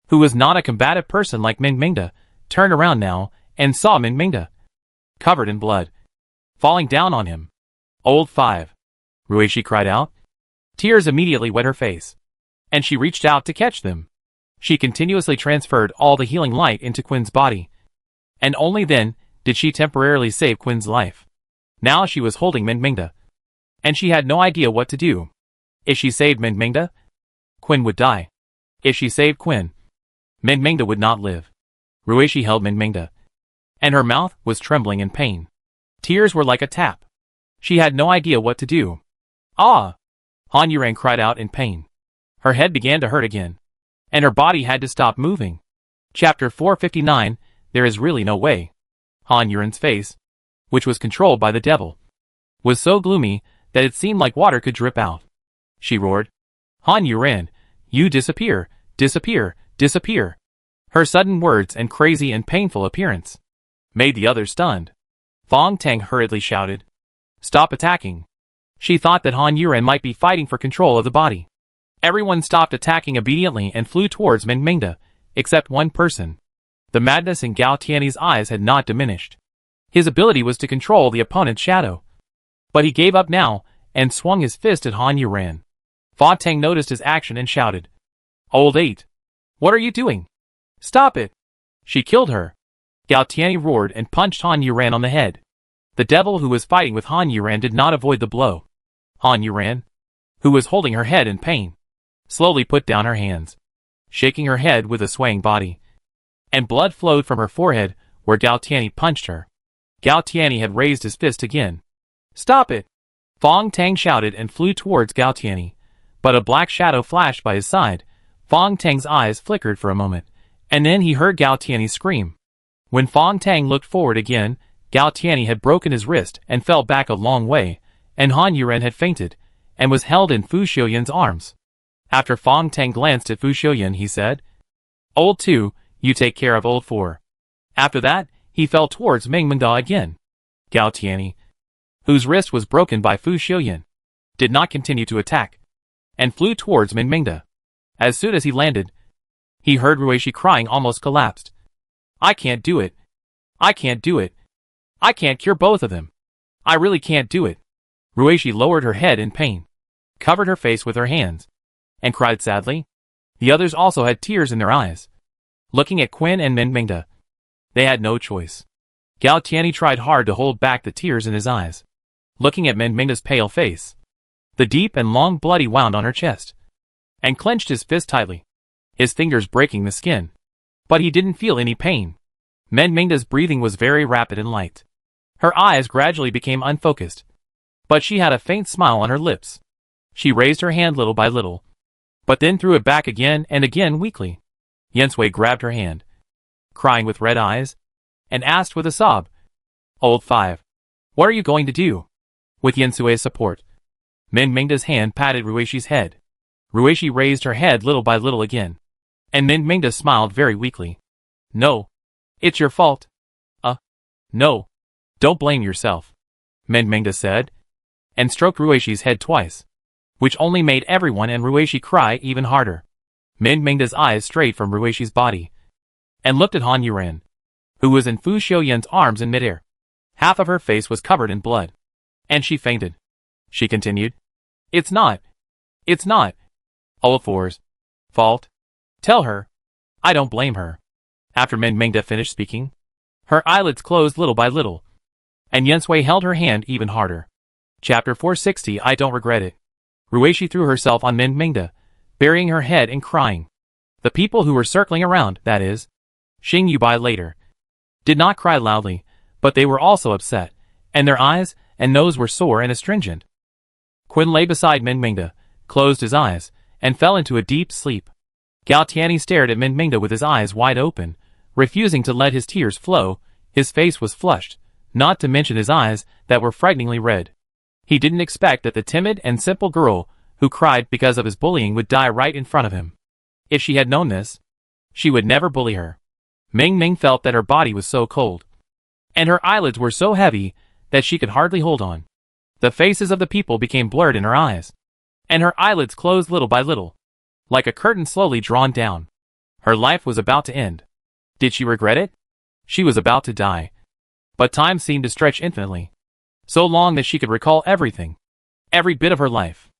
who was not a combative person like Min Mingda, turned around now, and saw Min Mingda, covered in blood, falling down on him. "Old 5. Ruishi cried out. Tears immediately wet her face, and she reached out to catch them. She continuously transferred all the healing light into Quin's body, and only then did she temporarily save Quin's life. Now she was holding Min Mingda, and she had no idea what to do. If she saved Min Mingda, Quin would die. If she saved Quin, Min Mingda would not live. Ruishi held Min Mingda, and her mouth was trembling in pain. Tears were like a tap. She had no idea what to do. "Ah!" Han Yuran cried out in pain. Her head began to hurt again, and her body had to stop moving. Chapter 459, There is really no way. Han Yuran's face, which was controlled by the devil, was so gloomy that it seemed like water could drip out. She roared, "Han Yuran, you disappear, disappear, disappear." Her sudden words and crazy and painful appearance made the others stunned. Fong Tang hurriedly shouted, "Stop attacking." She thought that Han Yuran might be fighting for control of the body. Everyone stopped attacking obediently and flew towards Min Mingda, except one person. The madness in Gao Tianyi's eyes had not diminished. His ability was to control the opponent's shadow. But he gave up now, and swung his fist at Han Yuran. Fa Teng noticed his action and shouted, "Old 8! What are you doing? Stop it! She killed her!" Gao Tianyi roared and punched Han Yuran on the head. The devil who was fighting with Han Yuran did not avoid the blow. Han Yuran, who was holding her head in pain, slowly put down her hands, shaking her head with a swaying body. And blood flowed from her forehead where Gao Tianyi punched her. Gao Tianyi had raised his fist again. "Stop it!" Fong Tang shouted and flew towards Gao Tianyi, but a black shadow flashed by his side. Fong Tang's eyes flickered for a moment, and then he heard Gao Tianyi scream. When Fong Tang looked forward again, Gao Tianyi had broken his wrist and fell back a long way, and Han Yuran had fainted, and was held in Fu Xiuyan's arms. After Fong Tang glanced at Fu Xiuyan, he said, "Old 2, you take care of Old 4. After that, he fell towards Meng Mengda again. Gao Tianyi, whose wrist was broken by Fu Xiuyan, did not continue to attack, and flew towards Meng Mengda. As soon as he landed, he heard Ruishi crying, almost collapsed. "I can't do it. I can't do it. I can't cure both of them. I really can't do it." Ruishi lowered her head in pain, covered her face with her hands, and cried sadly. The others also had tears in their eyes, looking at Qin and Meng Mengda. They had no choice. Gao Tianyi tried hard to hold back the tears in his eyes, looking at Meng Mengda's pale face. The deep and long blood wound on her chest, and clenched his fist tightly, his fingers breaking the skin. But he didn't feel any pain. Meng Mengda's breathing was very rapid and light. Her eyes gradually became unfocused, but she had a faint smile on her lips. She raised her hand little by little, but then threw it back again and again weakly. Yensui grabbed her hand, crying with red eyes, and asked with a sob, "Old 5, what are you going to do?" With Yensui's support, Meng Mengda's hand patted Ruishi's head. Ruishi raised her head little by little again, and Meng Mengda smiled very weakly. "No, it's your fault." No, don't blame yourself," Meng Mengda said, and stroked Ruishi's head twice, which only made everyone and Ruishi cry even harder. Meng Mengda's eyes strayed from Ruishi's body, and looked at Han Yuran, who was in Fu Xiuyan's arms in midair. Half of her face was covered in blood, and she fainted. She continued, It's not Old 4's fault. Tell her. I don't blame her." After Meng Mengda finished speaking, her eyelids closed little by little, and Yensui held her hand even harder. Chapter 460. I don't regret it. Ruishi threw herself on Meng Mengda, burying her head and crying. The people who were circling around, that is, Xing Yubai later, did not cry loudly, but they were also upset, and their eyes and nose were sore and astringent. Qin lay beside Meng Mengda, closed his eyes, and fell into a deep sleep. Gao Tianyi stared at Meng Mengda with his eyes wide open, refusing to let his tears flow. His face was flushed, not to mention his eyes that were frighteningly red. He didn't expect that the timid and simple girl who cried because of his bullying would die right in front of him. If she had known this, she would never bully her. Meng Meng felt that her body was so cold, and her eyelids were so heavy that she could hardly hold on. The faces of the people became blurred in her eyes, and her eyelids closed little by little, like a curtain slowly drawn down. Her life was about to end. Did she regret it? She was about to die. But time seemed to stretch infinitely, so long that she could recall everything, every bit of her life.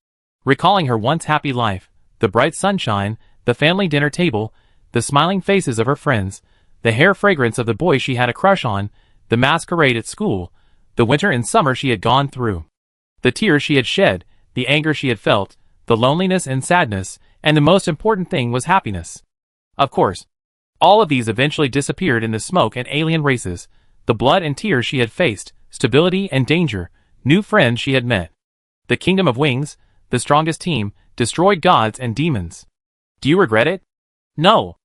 Recalling her once happy life, the bright sunshine, the family dinner table, the smiling faces of her friends, the hair fragrance of the boy she had a crush on, the masquerade at school, the winter and summer she had gone through, the tears she had shed, the anger she had felt, the loneliness and sadness, and the most important thing was happiness. Of course, all of these eventually disappeared in the smoke and alien races, the blood and tears she had faced, stability and danger, new friends she had met. The Kingdom of Wings, the strongest team, destroyed gods and demons. Do you regret it? No.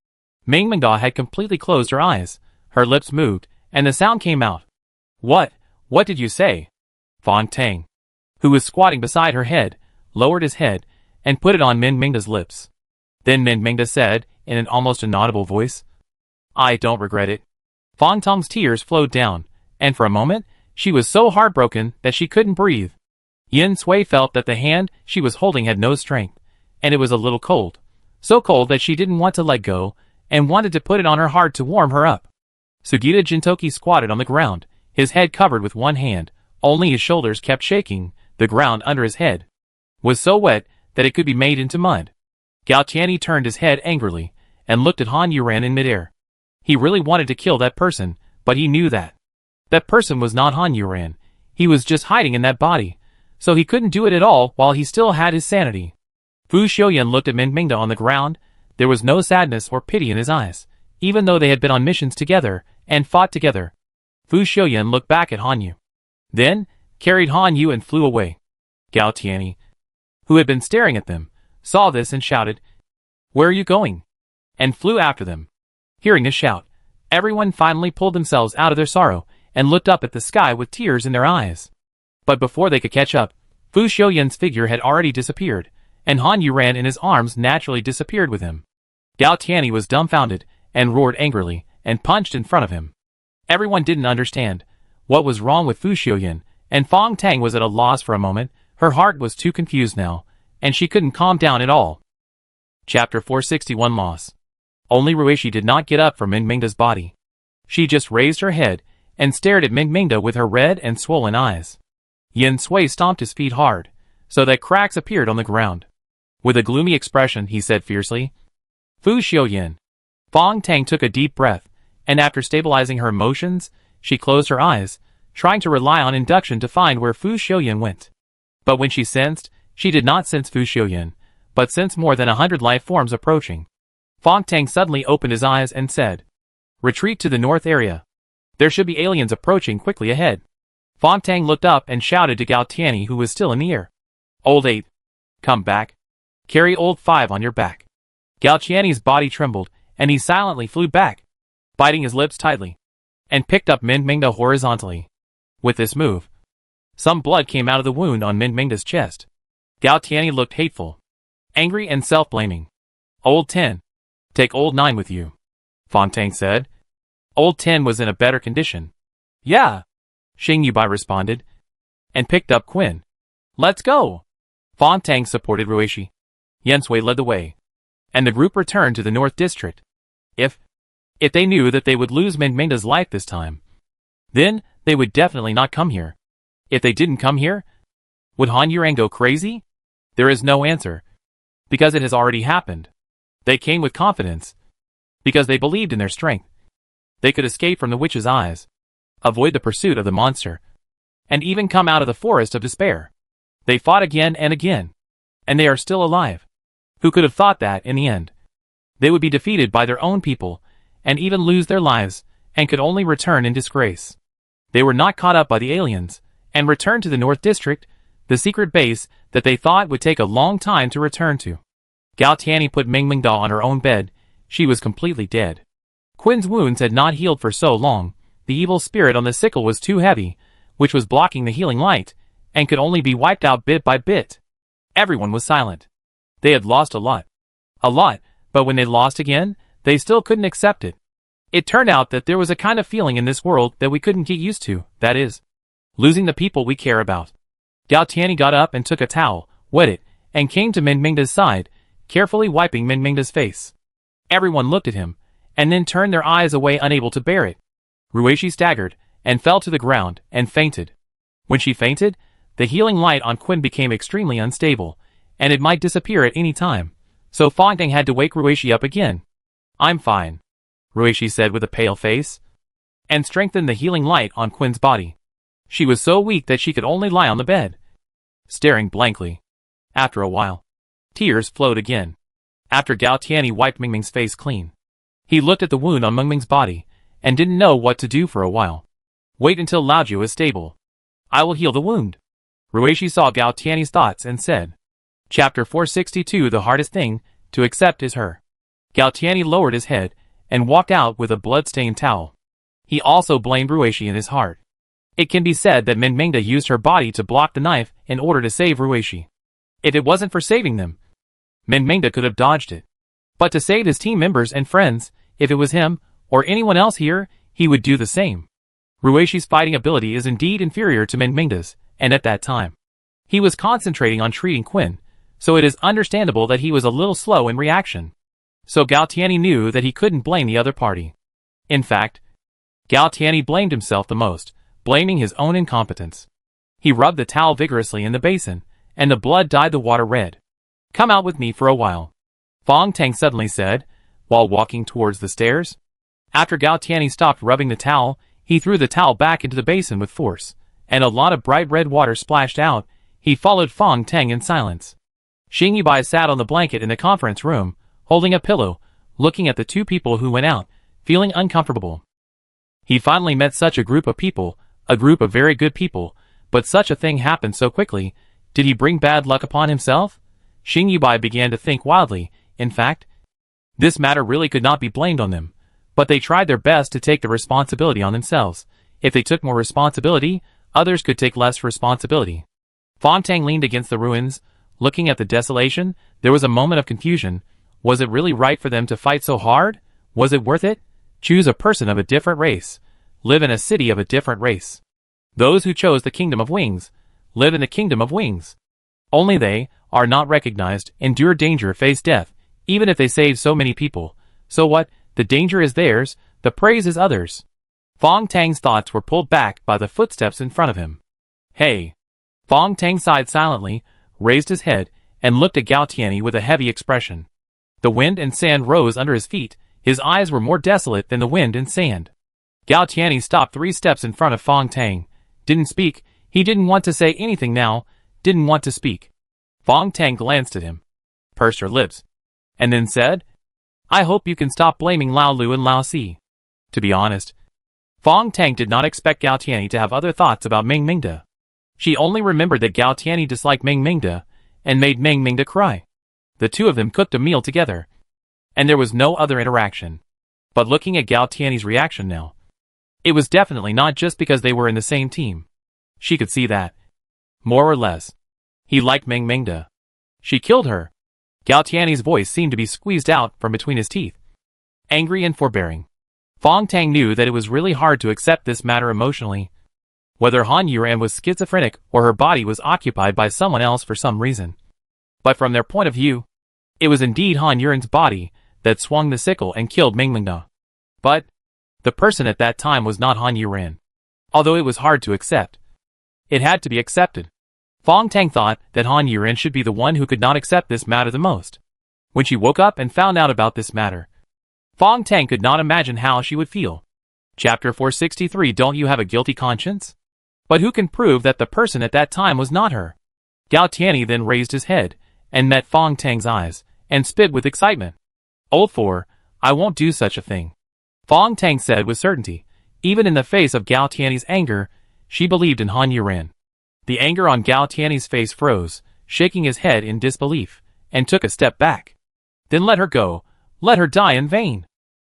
Meng Mengda had completely closed her eyes, her lips moved, and the sound came out. What did you say? Fong Tang, who was squatting beside her head, lowered his head, and put it on Meng Mengda's lips. Then Meng Mengda said, in an almost inaudible voice, I don't regret it. Fong Tang's tears flowed down, and for a moment, she was so heartbroken that she couldn't breathe. Yin Sui felt that the hand she was holding had no strength, and it was a little cold. So cold that she didn't want to let go, and wanted to put it on her heart to warm her up. Sugita Jintoki squatted on the ground, his head covered with one hand, only his shoulders kept shaking. The ground under his head was so wet that it could be made into mud. Galtiani turned his head angrily and looked at Han Yuran in midair. He really wanted to kill that person, but he knew that that person was not Han Yuran. He was just hiding in that body, so he couldn't do it at all while he still had his sanity. Fu Xiaoyan looked at Min Mingda on the ground. There was no sadness or pity in his eyes, even though they had been on missions together and fought together. Fu Xiaoyan looked back at Han Yu. Then, carried Han Yu and flew away. Gao Tianyi, who had been staring at them, saw this and shouted, "Where are you going?" and flew after them. Hearing this shout, everyone finally pulled themselves out of their sorrow and looked up at the sky with tears in their eyes. But before they could catch up, Fu Xiaoyan's figure had already disappeared, and Han Yuran in his arms naturally disappeared with him. Gao Tianyi was dumbfounded and roared angrily and punched in front of him. Everyone didn't understand what was wrong with Fu Xiaoyan, and Fong Tang was at a loss for a moment. Her heart was too confused now, and she couldn't calm down at all. Chapter 461 Loss. Only Ruishi did not get up from Min Mingda's body. She just raised her head and stared at Min Mingda with her red and swollen eyes. Yin Sui stomped his feet hard, so that cracks appeared on the ground. With a gloomy expression, he said fiercely, "Fu Xiaoyan." Fong Tang took a deep breath, and after stabilizing her emotions, she closed her eyes, trying to rely on induction to find where Fu Xiaoyan went. But when she sensed, she did not sense Fu Xiaoyan, but sensed more than 100 life forms approaching. Fong Tang suddenly opened his eyes and said, "Retreat to the north area. There should be aliens approaching quickly ahead." Fong Tang looked up and shouted to Gao Tianyi, who was still in the air, "Old 8, come back. Carry Old 5 on your back." Gao Tianyi's body trembled, and he silently flew back, biting his lips tightly, and picked up Min Mingda horizontally. With this move, some blood came out of the wound on Min Mingda's chest. Gao Tianyi looked hateful, angry and self-blaming. "Old 10, take Old 9 with you," Fong Tang said. Old 10 was in a better condition. "Yeah," Xing Yubai responded, and picked up Quinn. "Let's go." Fong Tang supported Ruishi. Yen Sui led the way, and the group returned to the North District. If they knew that they would lose Min Mingda's life this time, then they would definitely not come here. If they didn't come here, would Han Yuran go crazy? There is no answer, because it has already happened. They came with confidence, because they believed in their strength. They could escape from the witch's eyes, avoid the pursuit of the monster, and even come out of the forest of despair. They fought again and again, and they are still alive. Who could have thought that, in the end, they would be defeated by their own people, and even lose their lives, and could only return in disgrace. They were not caught up by the aliens, and returned to the North District, the secret base that they thought would take a long time to return to. Gao Tianyi put Ming Mingda on her own bed. She was completely dead. Quinn's wounds had not healed for so long. The evil spirit on the sickle was too heavy, which was blocking the healing light, and could only be wiped out bit by bit. Everyone was silent. They had lost a lot, but when they lost again, they still couldn't accept it. It turned out that there was a kind of feeling in this world that we couldn't get used to, that is, losing the people we care about. Gao Tianyi got up and took a towel, wet it, and came to Min Mingda's side, carefully wiping Min Mingda's face. Everyone looked at him, and then turned their eyes away, unable to bear it. Ruishi staggered, and fell to the ground, and fainted. When she fainted, the healing light on Quinn became extremely unstable, and it might disappear at any time, so Fong Tang had to wake Ruishi up again. "I'm fine," Ruishi said with a pale face, and strengthened the healing light on Quinn's body. She was so weak that she could only lie on the bed, staring blankly. After a while, tears flowed again. After Gao Tianyi wiped Mingming's face clean, he looked at the wound on Mingming's body, and didn't know what to do for a while. "Wait until Laojiu is stable. I will heal the wound." Ruishi saw Gao Tianyi's thoughts and said, Chapter 462 The hardest thing to accept is her. Gao Tianyi lowered his head, and walked out with a blood-stained towel. He also blamed Ruishi in his heart. It can be said that Min Mingda used her body to block the knife in order to save Ruishi. If it wasn't for saving them, Min Mingda could have dodged it. But to save his team members and friends, if it was him, or anyone else here, he would do the same. Ruishi's fighting ability is indeed inferior to Min Mingda's, and at that time, he was concentrating on treating Quinn, so it is understandable that he was a little slow in reaction. So Gao Tianyi knew that he couldn't blame the other party. In fact, Gao Tianyi blamed himself the most, blaming his own incompetence. He rubbed the towel vigorously in the basin, and the blood dyed the water red. "Come out with me for a while," Fong Tang suddenly said, while walking towards the stairs. After Gao Tianyi stopped rubbing the towel, he threw the towel back into the basin with force, and a lot of bright red water splashed out. He followed Fong Tang in silence. Xing Yubai sat on the blanket in the conference room, holding a pillow, looking at the two people who went out, feeling uncomfortable. He finally met such a group of people, a group of very good people, but such a thing happened so quickly. Did he bring bad luck upon himself? Xing Yubai began to think wildly. In fact, this matter really could not be blamed on them, but they tried their best to take the responsibility on themselves. If they took more responsibility, others could take less responsibility. Fong Tang leaned against the ruins, looking at the desolation. There was a moment of confusion. Was it really right for them to fight so hard? Was it worth it? Choose a person of a different race. Live in a city of a different race. Those who chose the kingdom of wings, live in the kingdom of wings. Only they are not recognized, endure danger, face death, even if they save so many people. So what? The danger is theirs, the praise is others. Fong Tang's thoughts were pulled back by the footsteps in front of him. Hey! Fong Tang sighed silently, raised his head, and looked at Gao Tianyi with a heavy expression. The wind and sand rose under his feet. His eyes were more desolate than the wind and sand. Gao Tianyi stopped 3 steps in front of Fong Tang. Didn't speak. He didn't want to say anything now. Didn't want to speak. Fong Tang glanced at him, pursed her lips, and then said, "I hope you can stop blaming Lao Lu and Lao Si." To be honest, Fong Tang did not expect Gao Tianyi to have other thoughts about Ming Mingda. She only remembered that Gao Tianyi disliked Ming Mingda and made Ming Mingda cry. The two of them cooked a meal together, and there was no other interaction. But looking at Gao Tianyi's reaction now, it was definitely not just because they were in the same team. She could see that, more or less, he liked Ming Mingda. She killed her. Gao Tianyi's voice seemed to be squeezed out from between his teeth, angry and forbearing. Fong Tang knew that it was really hard to accept this matter emotionally. Whether Han Yuran was schizophrenic or her body was occupied by someone else for some reason. But from their point of view, it was indeed Han Yuran's body that swung the sickle and killed Ming Mingda. But the person at that time was not Han Yuran. Although it was hard to accept, it had to be accepted. Fong Tang thought that Han Yuran should be the one who could not accept this matter the most. When she woke up and found out about this matter, Fong Tang could not imagine how she would feel. Chapter 463. Don't you have a guilty conscience? But who can prove that the person at that time was not her? Gao Tianyi then raised his head and met Fong Tang's eyes and spit with excitement. "Old four, I won't do such a thing," Fong Tang said with certainty. Even in the face of Gao Tianyi's anger, she believed in Han Yuran. The anger on Gao Tianyi's face froze, shaking his head in disbelief, and took a step back. "Then let her go. Let her die in vain,"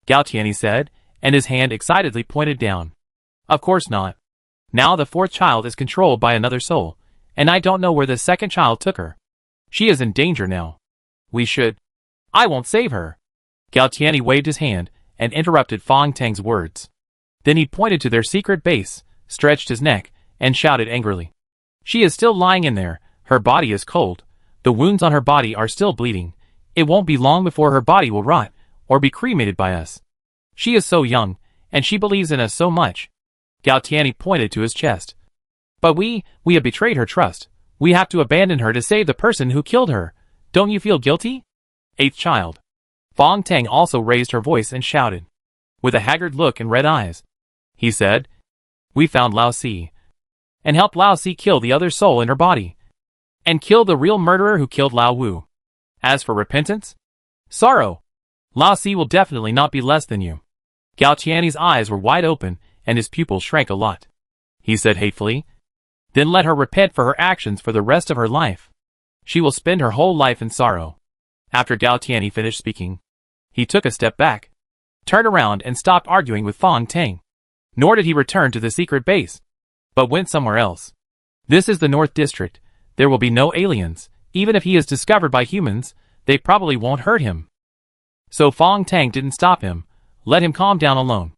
Gao Tianyi said, and his hand excitedly pointed down. "Of course not. Now the 4th child is controlled by another soul, and I don't know where the 2nd child took her. She is in danger now. We should. I won't save her." Gao Tianyi waved his hand and interrupted Fong Tang's words. Then he pointed to their secret base, stretched his neck, and shouted angrily. "She is still lying in there. Her body is cold. The wounds on her body are still bleeding. It won't be long before her body will rot, or be cremated by us. She is so young, and she believes in us so much." Gao Tianyi pointed to his chest. "But we have betrayed her trust. We have to abandon her to save the person who killed her. Don't you feel guilty?" 8th child. Fong Tang also raised her voice and shouted, with a haggard look and red eyes. He said, "We found Lao Si, and helped Lao Si kill the other soul in her body, and kill the real murderer who killed Lao Wu. As for repentance, sorrow, Lao Si will definitely not be less than you." Gao Tianyi's eyes were wide open, and his pupils shrank a lot. He said hatefully, "Then let her repent for her actions for the rest of her life. She will spend her whole life in sorrow." After Gao Tianyi finished speaking, he took a step back, turned around and stopped arguing with Fong Tang. Nor did he return to the secret base, but went somewhere else. This is the North District. There will be no aliens. Even if he is discovered by humans, they probably won't hurt him. So Fong Tang didn't stop him, let him calm down alone.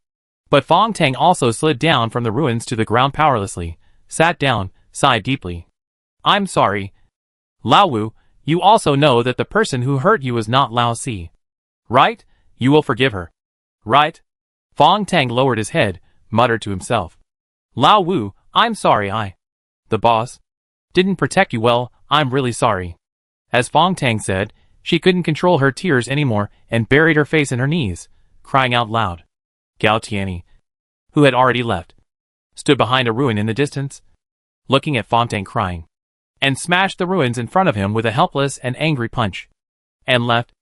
But Fong Tang also slid down from the ruins to the ground powerlessly, sat down, sighed deeply. "I'm sorry. Lao Wu, you also know that the person who hurt you is not Lao Si. Right? You will forgive her. Right?" Fong Tang lowered his head, muttered to himself. Lao Wu, I'm sorry the boss, didn't protect you well, I'm really sorry. As Fong Tang said, she couldn't control her tears anymore and buried her face in her knees, crying out loud. Gao Tianyi, who had already left, stood behind a ruin in the distance, looking at Fong Tang crying, and smashed the ruins in front of him with a helpless and angry punch, and left.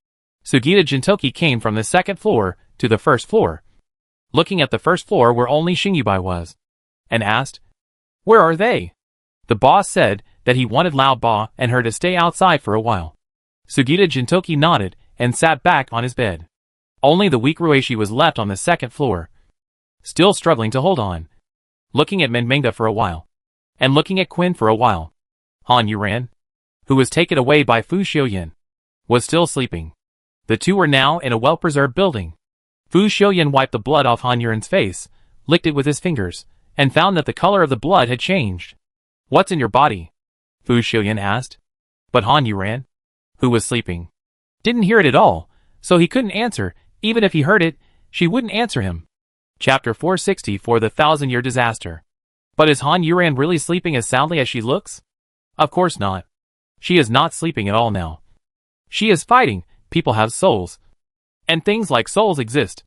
Sugita Jintoki came from the second floor to the first floor, looking at the first floor where only Xingyubai was, and asked, "Where are they?" The boss said that he wanted Lao Ba and her to stay outside for a while. Sugita Jintoki nodded and sat back on his bed. Only the weak Ruishi was left on the second floor, still struggling to hold on, looking at Menmengda for a while, and looking at Quinn for a while. Han Yuran, who was taken away by Fu Xiuyan, was still sleeping. The two were now in a well-preserved building. Fu Xiuyan wiped the blood off Han Yuran's face, licked it with his fingers, and found that the color of the blood had changed. "What's in your body?" Fu Xiuyan asked. But Han Yuran, who was sleeping, didn't hear it at all, so he couldn't answer. Even if he heard it, she wouldn't answer him. Chapter 460 for the 1,000-year disaster. But is Han Yuran really sleeping as soundly as she looks? Of course not. She is not sleeping at all now. She is fighting. People have souls. And things like souls exist.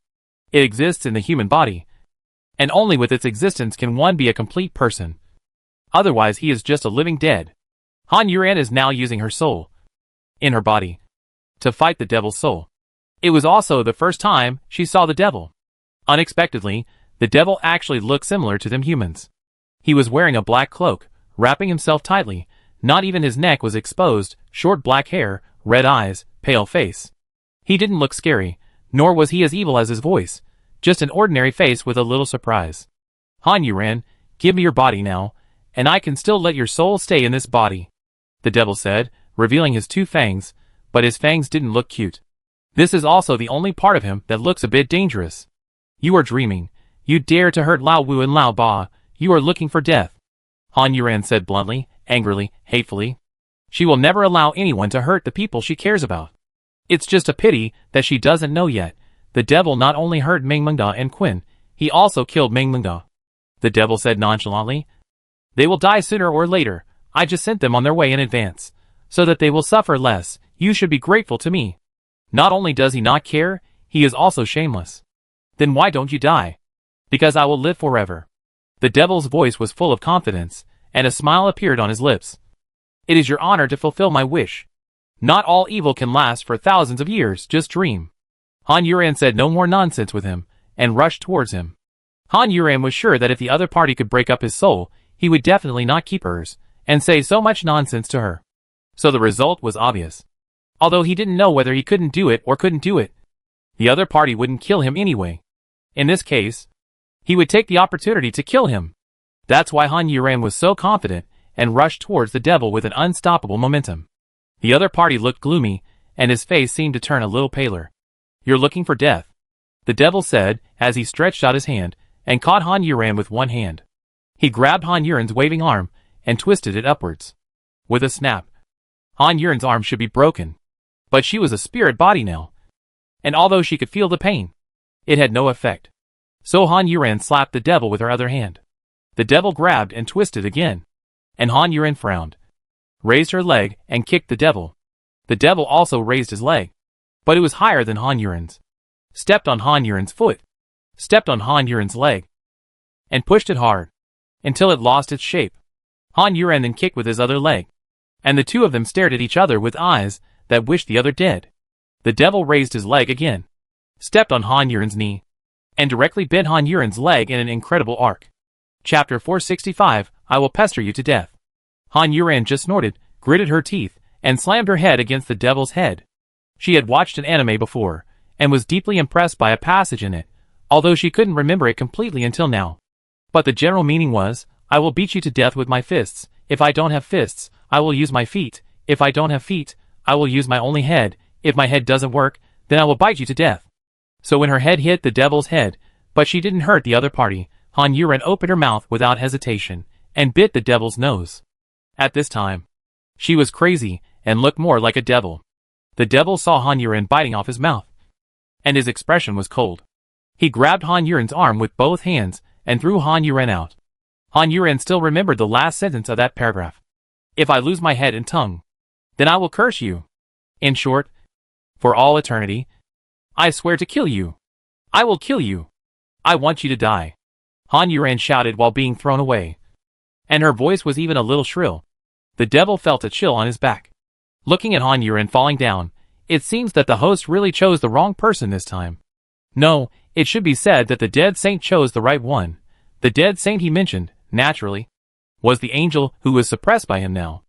It exists in the human body. And only with its existence can one be a complete person. Otherwise he is just a living dead. Han Yuran is now using her soul, in her body, to fight the devil's soul. It was also the first time she saw the devil. Unexpectedly, the devil actually looked similar to them humans. He was wearing a black cloak, wrapping himself tightly. Not even his neck was exposed, short black hair, red eyes, pale face. He didn't look scary, nor was he as evil as his voice, just an ordinary face with a little surprise. "Han Yuran, give me your body now, and I can still let your soul stay in this body," the devil said, revealing his two fangs, but his fangs didn't look cute. This is also the only part of him that looks a bit dangerous. "You are dreaming. You dare to hurt Lao Wu and Lao Ba. You are looking for death," Han Yuran said bluntly, angrily, hatefully. She will never allow anyone to hurt the people she cares about. It's just a pity that she doesn't know yet. The devil not only hurt Menmengda and Quinn, he also killed Menmengda. The devil said nonchalantly. "They will die sooner or later. I just sent them on their way in advance, so that they will suffer less. You should be grateful to me." Not only does he not care, he is also shameless. "Then why don't you die?" "Because I will live forever." The devil's voice was full of confidence, and a smile appeared on his lips. "It is your honor to fulfill my wish. Not all evil can last for thousands of years, just dream." Han Yuran said no more nonsense with him, and rushed towards him. Han Yuran was sure that if the other party could break up his soul, he would definitely not keep hers, and say so much nonsense to her. So the result was obvious. Although he didn't know whether he couldn't do it or couldn't do it. The other party wouldn't kill him anyway. In this case, he would take the opportunity to kill him. That's why Han Yuran was so confident, and rushed towards the devil with an unstoppable momentum. The other party looked gloomy, and his face seemed to turn a little paler. "You're looking for death," the devil said, as he stretched out his hand, and caught Han Yuran with one hand. He grabbed Han Yuran's waving arm, and twisted it upwards. With a snap, Han Yuran's arm should be broken. But she was a spirit body now. And although she could feel the pain, it had no effect. So Han Yuran slapped the devil with her other hand. The devil grabbed and twisted again. And Han Yuran frowned, raised her leg, and kicked the devil. The devil also raised his leg, but it was higher than Han Yuran's. Stepped on Han Yuran's foot, stepped on Han Yuran's leg, and pushed it hard, until it lost its shape. Han Yuran then kicked with his other leg, and the two of them stared at each other with eyes that wished the other dead. The devil raised his leg again, stepped on Han Yuran's knee, and directly bent Han Yuran's leg in an incredible arc. Chapter 465, I will pester you to death. Han Yuran just snorted, gritted her teeth, and slammed her head against the devil's head. She had watched an anime before, and was deeply impressed by a passage in it, although she couldn't remember it completely until now. But the general meaning was, I will beat you to death with my fists. If I don't have fists, I will use my feet. If I don't have feet, I will use my only head. If my head doesn't work, then I will bite you to death. So when her head hit the devil's head, but she didn't hurt the other party, Han Yuran opened her mouth without hesitation, and bit the devil's nose. At this time, she was crazy, and looked more like a devil. The devil saw Han Yuran biting off his mouth, and his expression was cold. He grabbed Han Yuran's arm with both hands, and threw Han Yuran out. Han Yuren still remembered the last sentence of that paragraph. If I lose my head and tongue, then I will curse you. In short, for all eternity, I swear to kill you. I will kill you. I want you to die. Han Yuren shouted while being thrown away. And her voice was even a little shrill. The devil felt a chill on his back. Looking at Han Yuren falling down, it seems that the host really chose the wrong person this time. No, it should be said that the dead saint chose the right one. The dead saint he mentioned, naturally, was the angel who was suppressed by him now.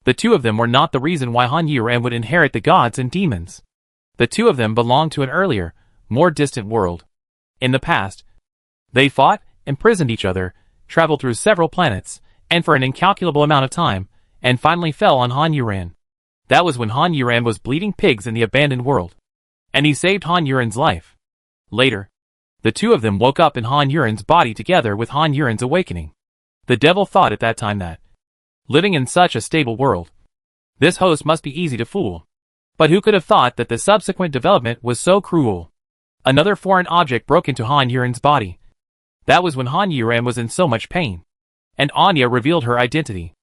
The two of them were not the reason why Han Yuren would inherit the gods and demons. The two of them belonged to an earlier, more distant world. In the past, they fought, imprisoned each other, traveled through several planets, and for an incalculable amount of time, and finally fell on Han Yuren. That was when Han Yuren was bleeding pigs in the abandoned world. And he saved Han Yuren's life. Later, the two of them woke up in Han Yuren's body together with Han Yuren's awakening. The devil thought at that time that, living in such a stable world, this host must be easy to fool. But who could have thought that the subsequent development was so cruel? Another foreign object broke into Han Yuren's body. That was when Han Yuren was in so much pain. And Anya revealed her identity.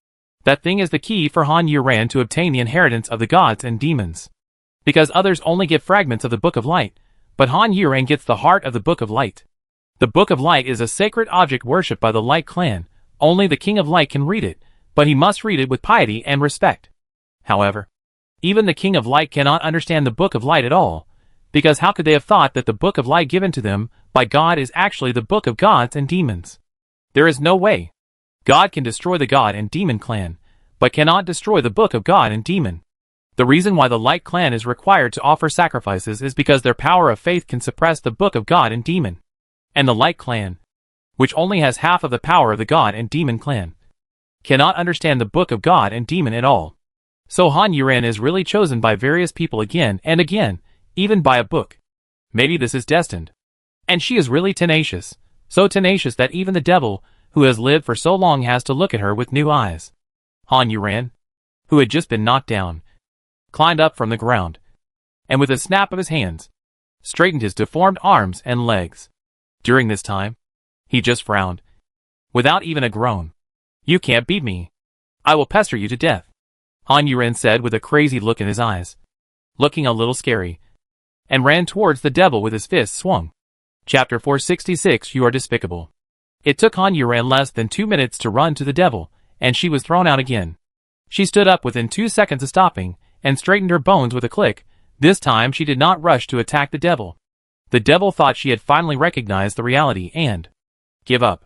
That thing is the key for Han Yuren to obtain the inheritance of the gods and demons. Because others only get fragments of the Book of Light, but Han Yuren gets the heart of the Book of Light. The Book of Light is a sacred object worshipped by the Light clan. Only the King of Light can read it, but he must read it with piety and respect. However, even the King of Light cannot understand the Book of Light at all, because how could they have thought that the Book of Light given to them by God is actually the Book of Gods and Demons? There is no way. God can destroy the God and Demon clan, but cannot destroy the Book of God and Demon. The reason why the Light clan is required to offer sacrifices is because their power of faith can suppress the Book of God and Demon. And the Light clan, which only has half of the power of the God and Demon clan, cannot understand the Book of God and Demon at all. So Han Yuren is really chosen by various people again and again, even by a book. Maybe this is destined. And she is really tenacious, so tenacious that even the devil, who has lived for so long, has to look at her with new eyes. Han Yuren, who had just been knocked down, climbed up from the ground, and with a snap of his hands, straightened his deformed arms and legs. During this time, he just frowned, without even a groan. You can't beat me. I will pester you to death, Han Yuren said with a crazy look in his eyes, looking a little scary, and ran towards the devil with his fists swung. Chapter 466. You are despicable. It took Han Yuren less than 2 minutes to run to the devil, and she was thrown out again. She stood up within 2 seconds of stopping, and straightened her bones with a click. This time she did not rush to attack the devil. The devil thought she had finally recognized the reality and give up.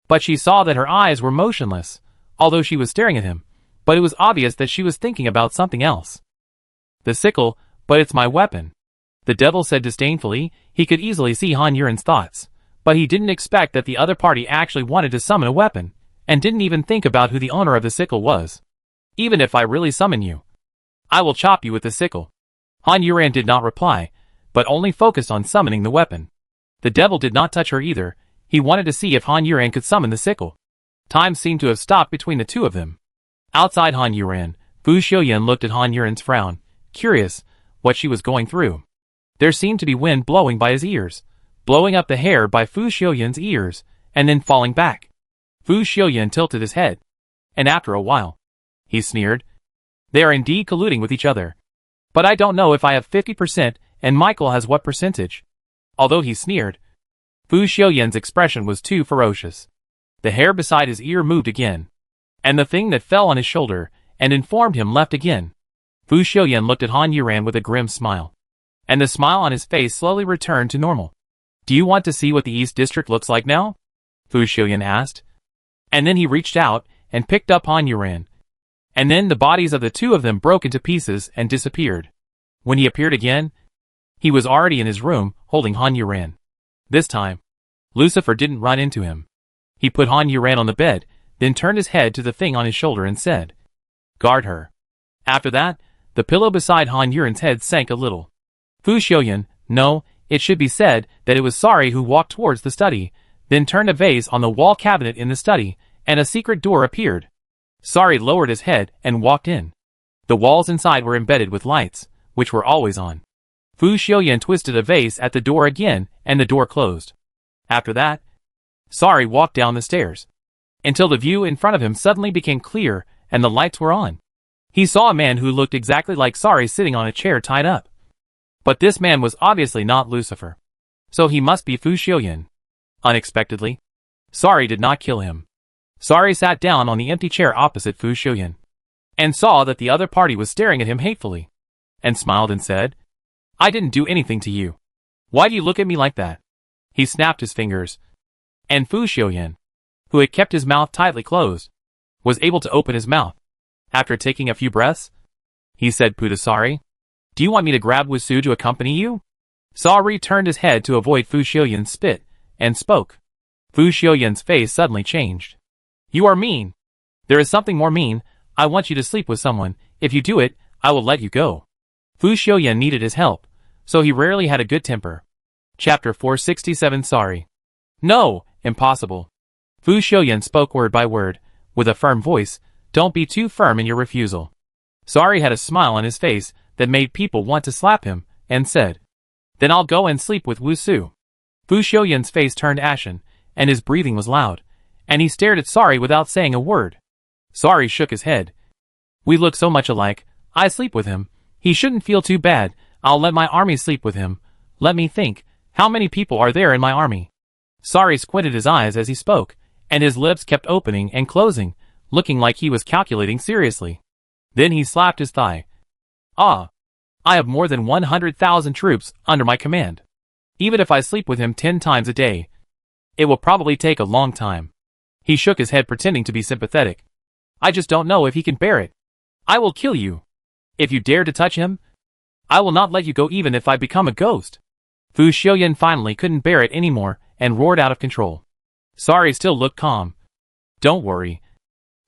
But she saw that her eyes were motionless, although she was staring at him, but it was obvious that she was thinking about something else. The sickle, but it's my weapon, the devil said disdainfully. He could easily see Han Yuren's thoughts, but he didn't expect that the other party actually wanted to summon a weapon, and didn't even think about who the owner of the sickle was. Even if I really summon you, I will chop you with the sickle. Han Yuren did not reply, but only focused on summoning the weapon. The devil did not touch her either. He wanted to see if Han Yuren could summon the sickle. Time seemed to have stopped between the two of them. Outside Han Yuren, Fu Xiuyan looked at Han Yuren's frown, curious what she was going through. There seemed to be wind blowing by his ears, blowing up the hair by Fu Xiuyan's ears, and then falling back. Fu Xiuyan tilted his head, and after a while, he sneered. They are indeed colluding with each other. But I don't know if I have 50%, and Michael has what percentage. Although he sneered, Fu Xiuyan's expression was too ferocious. The hair beside his ear moved again, and the thing that fell on his shoulder and informed him left again. Fu Xiuyan looked at Han Yuren with a grim smile, and the smile on his face slowly returned to normal. Do you want to see what the East District looks like now? Fu Xiuyan asked. And then he reached out and picked up Han Yuren. And then the bodies of the two of them broke into pieces and disappeared. When he appeared again, he was already in his room, holding Han Yuren. This time, Lucifer didn't run into him. He put Han Yuren on the bed, then turned his head to the thing on his shoulder and said, "Guard her." After that, the pillow beside Han Yuren's head sank a little. Fu Xiuyan, no, it should be said that it was Sari who walked towards the study, then turned a vase on the wall cabinet in the study, and a secret door appeared. Sari lowered his head and walked in. The walls inside were embedded with lights, which were always on. Fu Xiuyan twisted a vase at the door again, and the door closed. After that, Sari walked down the stairs. until the view in front of him suddenly became clear and the lights were on. He saw a man who looked exactly like Sari sitting on a chair tied up. But this man was obviously not Lucifer. So he must be Fu Xiuyan. Unexpectedly, Sari did not kill him. Sari sat down on the empty chair opposite Fu Xiuyan, and saw that the other party was staring at him hatefully, and smiled and said, "I didn't do anything to you. Why do you look at me like that?" He snapped his fingers, and Fu Xiuyan, who had kept his mouth tightly closed, was able to open his mouth. After taking a few breaths, he said to Sari, "Do you want me to grab Wusu to accompany you?" Sari turned his head to avoid Fu Xiuyan's spit, and spoke. Fu Xiuyan's face suddenly changed. "You are mean. There is something more mean. I want you to sleep with someone. If you do it, I will let you go." Fu Xiuyan needed his help, so he rarely had a good temper. Chapter 467 Sari. "No, impossible." Fu Xiuyan spoke word by word, with a firm voice. "Don't be too firm in your refusal." Sari had a smile on his face that made people want to slap him, and said, "Then I'll go and sleep with Wusu." Fu Xiuyan's face turned ashen, and his breathing was loud, and he stared at Sari without saying a word. Sari shook his head. "We look so much alike. I sleep with him. He shouldn't feel too bad. I'll let my army sleep with him. Let me think. How many people are there in my army?" Sari squinted his eyes as he spoke, and his lips kept opening and closing, looking like he was calculating seriously. Then he slapped his thigh. "Ah! I have more than 100,000 troops under my command. Even if I sleep with him 10 times a day, it will probably take a long time." He shook his head pretending to be sympathetic. "I just don't know if he can bear it. I will kill you. If you dare to touch him, I will not let you go even if I become a ghost." Fu Xiuyan finally couldn't bear it anymore and roared out of control. Sari still looked calm. "Don't worry.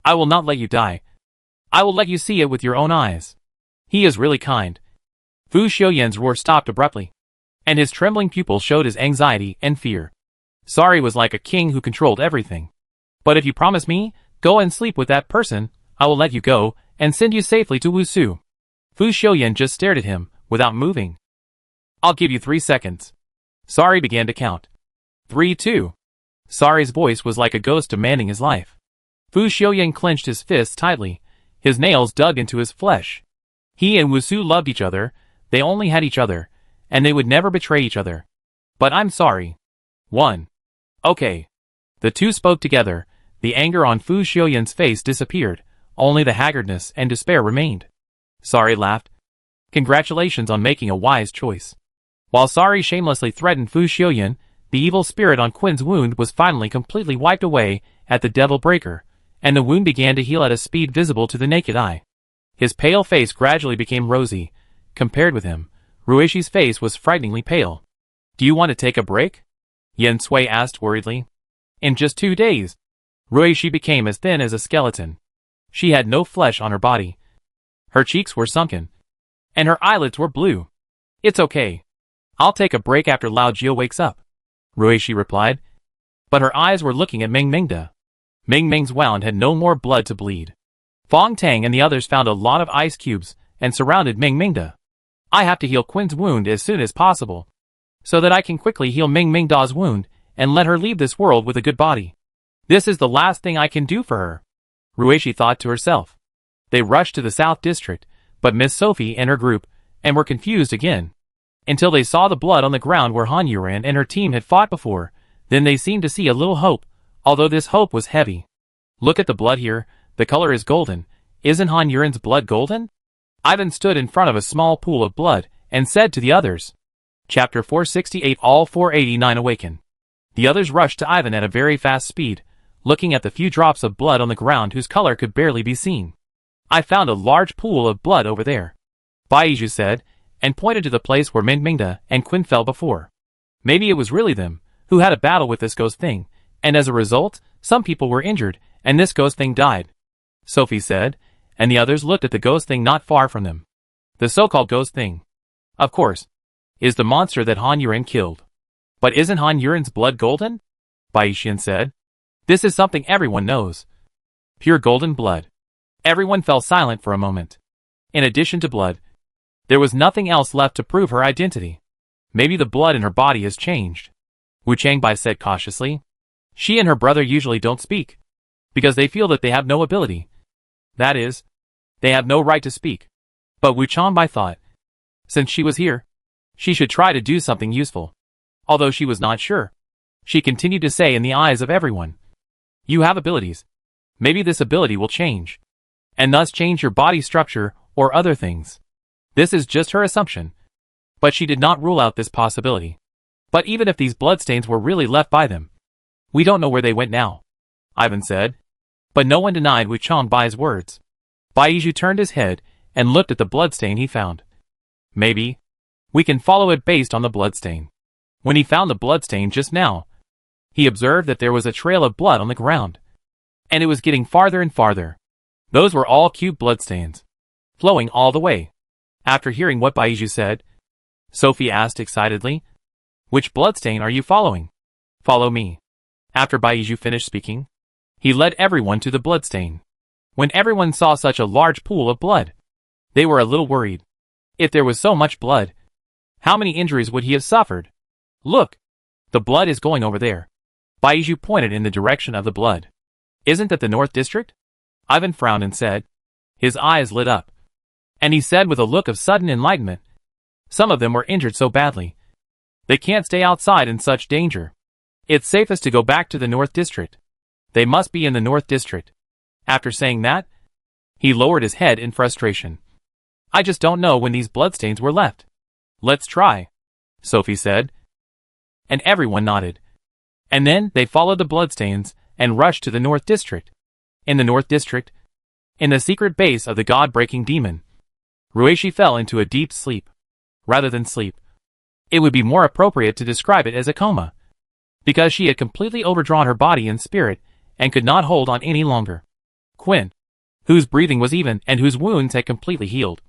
I will not let you die. I will let you see it with your own eyes. He is really kind." Fu Xiuyan's roar stopped abruptly, and his trembling pupils showed his anxiety and fear. Sari was like a king who controlled everything. "But if you promise me, go and sleep with that person, I will let you go and send you safely to Wusu." Fu Xiuyan just stared at him, without moving. "I'll give you 3 seconds." Sari began to count. 3, 2. Sari's voice was like a ghost demanding his life. Fu Xiuyan clenched his fists tightly, his nails dug into his flesh. He and Wusu loved each other, they only had each other, and they would never betray each other. "But I'm sorry." 1. "Okay." The two spoke together. The anger on Fu Xiuyan's face disappeared, only the haggardness and despair remained. Sari laughed. "Congratulations on making a wise choice." While Sari shamelessly threatened Fu Xiuyan, the evil spirit on Qian's wound was finally completely wiped away at the Devil Breaker, and the wound began to heal at a speed visible to the naked eye. His pale face gradually became rosy. Compared with him, Ruishi's face was frighteningly pale. "Do you want to take a break?" Yen Sui asked worriedly. In just 2 days, Ruishi became as thin as a skeleton. She had no flesh on her body. Her cheeks were sunken, and her eyelids were blue. "It's okay. I'll take a break after Lao Jio wakes up," Ruishi replied. But her eyes were looking at Ming Mingda. Ming Ming's wound had no more blood to bleed. Fong Tang and the others found a lot of ice cubes and surrounded Ming Mingda. "I have to heal Qian's wound as soon as possible, so that I can quickly heal Ming Mingda's wound and let her leave this world with a good body. This is the last thing I can do for her," Ruishi thought to herself. They rushed to the South District, but Miss Sophie and her group, and were confused again. Until they saw the blood on the ground where Han Yuran and her team had fought before, then they seemed to see a little hope, although this hope was heavy. "Look at the blood here, the color is golden. Isn't Han Yuran's blood golden?" Ivan stood in front of a small pool of blood, and said to the others. Chapter 468 All 489 Awaken. The others rushed to Ivan at a very fast speed, looking at the few drops of blood on the ground whose color could barely be seen. "I found a large pool of blood over there," Baiju said, and pointed to the place where Ming Mingda and Qian fell before. Maybe it was really them, who had a battle with this ghost thing, and as a result, some people were injured, and this ghost thing died, Sophie said, and the others looked at the ghost thing not far from them. The so-called ghost thing, of course, is the monster that Han Yuran killed. "But isn't Han Yuran's blood golden?" Baishian said. "This is something everyone knows. Pure golden blood." Everyone fell silent for a moment. In addition to blood, there was nothing else left to prove her identity. "Maybe the blood in her body has changed," Wu Changbai said cautiously. "She and her brother usually don't speak." because they feel that they have no ability. That is, they have no right to speak. But Wu Changbai thought, since she was here, she should try to do something useful. Although she was not sure, she continued to say in the eyes of everyone, you have abilities. Maybe this ability will change, and thus change your body structure or other things. This is just her assumption. But she did not rule out this possibility. But even if these bloodstains were really left by them, we don't know where they went now, Ivan said. But no one denied Wu Changbai's words. Baizhu turned his head and looked at the bloodstain he found. Maybe we can follow it based on the bloodstain. When he found the bloodstain just now, he observed that there was a trail of blood on the ground, and it was getting farther and farther. Those were all cube bloodstains, flowing all the way. After hearing what Baizhu said, Sophie asked excitedly, which bloodstain are you following? Follow me. After Baizhu finished speaking, he led everyone to the bloodstain. When everyone saw such a large pool of blood, they were a little worried. If there was so much blood, how many injuries would he have suffered? Look! The blood is going over there. Baizhu pointed in the direction of the blood. Isn't that the North District? Ivan frowned and said. His eyes lit up. And he said with a look of sudden enlightenment, some of them were injured so badly. They can't stay outside in such danger. It's safest to go back to the North District. They must be in the North District. After saying that, he lowered his head in frustration. I just don't know when these bloodstains were left. Let's try, Sophie said. And everyone nodded. And then they followed the bloodstains and rushed to the North District. In the North District, in the secret base of the god-breaking demon, Ruishi fell into a deep sleep. Rather than sleep, it would be more appropriate to describe it as a coma, because she had completely overdrawn her body and spirit and could not hold on any longer. Quinn, whose breathing was even and whose wounds had completely healed,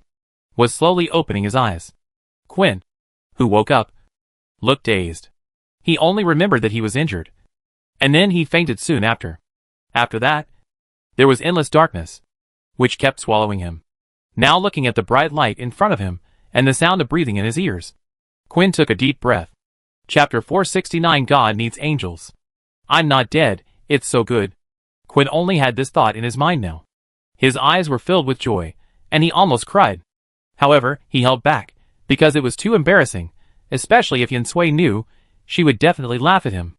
was slowly opening his eyes. Quinn, who woke up, looked dazed. He only remembered that he was injured, and then he fainted soon after. After that, there was endless darkness, which kept swallowing him. Now looking at the bright light in front of him and the sound of breathing in his ears, Quinn took a deep breath. Chapter 469 God Needs Angels. I'm not dead, it's so good. Quinn only had this thought in his mind now. His eyes were filled with joy, and he almost cried. However, he held back, because it was too embarrassing, especially if Yin Sui knew. She would definitely laugh at him.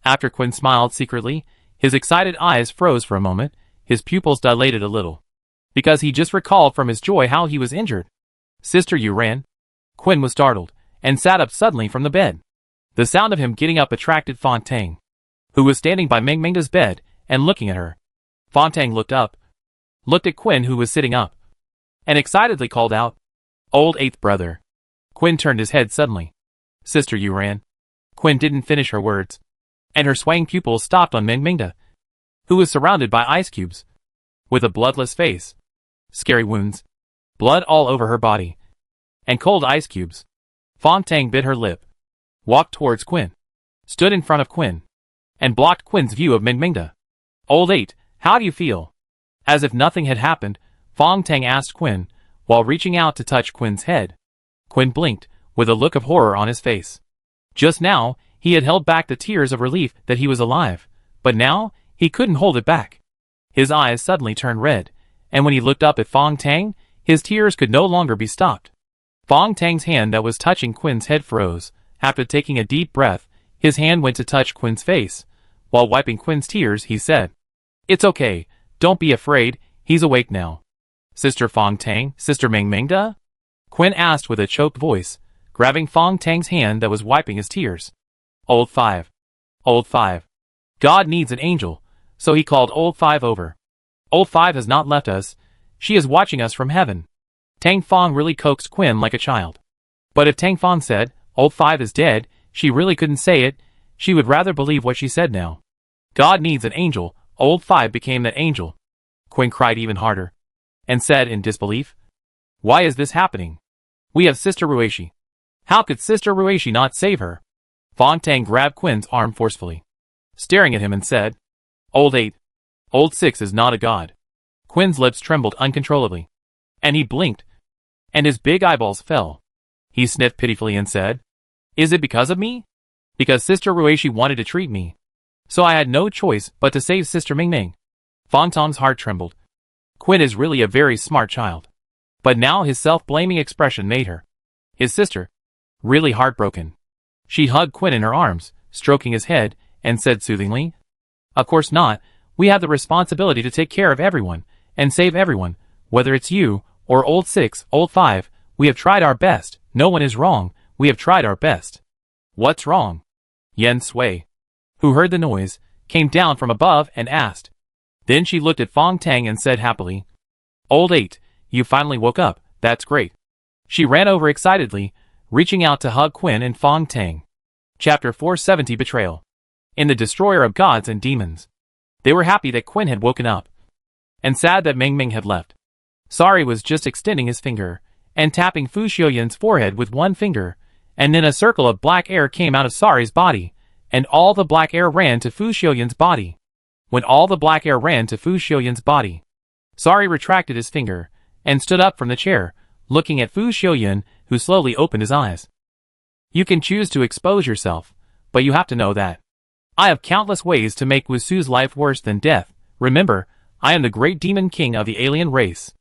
After Quinn smiled secretly, his excited eyes froze for a moment, his pupils dilated a little, because he just recalled from his joy how he was injured. Sister, you ran? Quinn was startled, and sat up suddenly from the bed. The sound of him getting up attracted Fontang, who was standing by Mengmenda's bed and looking at her. Fontang looked up, looked at Quinn who was sitting up, and excitedly called out, Old eighth brother. Quinn turned his head suddenly. Sister, you ran? Quinn didn't finish her words, and her swaying pupils stopped on Mengmengda, who was surrounded by ice cubes, with a bloodless face, scary wounds, blood all over her body, and cold ice cubes. Fontang bit her lip, walked towards Quinn, stood in front of Quinn, and blocked Quinn's view of Mengmengda. Old eight, how do you feel? As if nothing had happened, Fontang asked Quinn, while reaching out to touch Quinn's head. Quinn blinked, with a look of horror on his face. Just now, he had held back the tears of relief that he was alive, but now, he couldn't hold it back. His eyes suddenly turned red, and when he looked up at Fontang, his tears could no longer be stopped. Fontang's hand that was touching Quinn's head froze. After taking a deep breath, his hand went to touch Quinn's face. While wiping Quinn's tears, he said, It's okay, don't be afraid, he's awake now. Sister Fontang, Sister Mengmengda? Quinn asked with a choked voice, grabbing Fontang's hand that was wiping his tears. Old Five. Old Five. God needs an angel, so he called Old Five over. Old Five has not left us, she is watching us from heaven. Tang Fong really coaxed Quinn like a child. But if Tang Fong said, Old Five is dead, she really couldn't say it, she would rather believe what she said now. God needs an angel, Old Five became that angel. Quinn cried even harder, and said in disbelief, Why is this happening? We have Sister Ruishi. How could Sister Ruishi not save her? Fontang grabbed Quinn's arm forcefully, staring at him and said, Old Eight. Old Six is not a god. Quinn's lips trembled uncontrollably, and he blinked, and his big eyeballs fell. He sniffed pitifully and said, Is it because of me? Because Sister Ruishi wanted to treat me. So I had no choice but to save Sister Mingming. Fong Tong's heart trembled. Quinn is really a very smart child. But now his self-blaming expression made her, his sister, really heartbroken. She hugged Quinn in her arms, stroking his head, and said soothingly, "Of course not. We have the responsibility to take care of everyone, and save everyone, whether it's you, or old 6, old 5, we have tried our best, no one is wrong, we have tried our best." "What's wrong?" Yen Sui, who heard the noise, came down from above and asked. Then she looked at Fong Tang and said happily, "Old 8, you finally woke up, that's great." She ran over excitedly, reaching out to hug Quinn and Fong Tang. Chapter 470 Betrayal. In the Destroyer of Gods and Demons. They were happy that Quinn had woken up, and sad that Meng Meng had left. Sari was just extending his finger, and tapping Fu Xiuyan's forehead with one finger, and then a circle of black air came out of Sari's body, and all the black air ran to Fu Xiuyan's body. When all the black air ran to Fu Xiuyan's body, Sari retracted his finger, and stood up from the chair, looking at Fu Xiuyan, who slowly opened his eyes. "You can choose to expose yourself, but you have to know that I have countless ways to make Wusu's life worse than death. Remember, I am the great demon king of the alien race."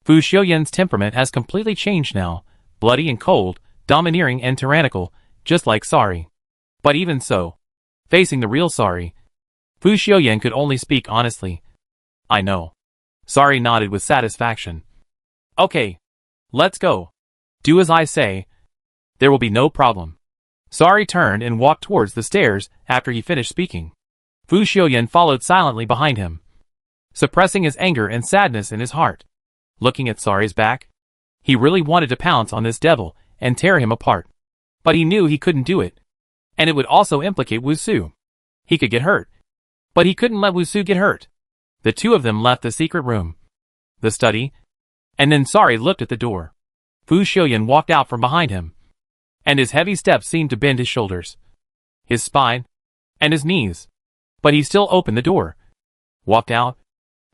Fu Xiuyan's temperament has completely changed now, bloody and cold, domineering and tyrannical, just like Sari. But even so, facing the real Sari, Fu Xiuyan could only speak honestly. "I know." Sari nodded with satisfaction. "Okay. Let's go. Do as I say. There will be no problem." Sari turned and walked towards the stairs after he finished speaking. Fu Xiuyan followed silently behind him, suppressing his anger and sadness in his heart. Looking at Sari's back, he really wanted to pounce on this devil and tear him apart. But he knew he couldn't do it. And it would also implicate Wusu. He could get hurt. But he couldn't let Wusu get hurt. The two of them left the secret room, the study, and then Sari looked at the door. Fu Xiuyan walked out from behind him, and his heavy steps seemed to bend his shoulders, his spine, and his knees. But he still opened the door, walked out,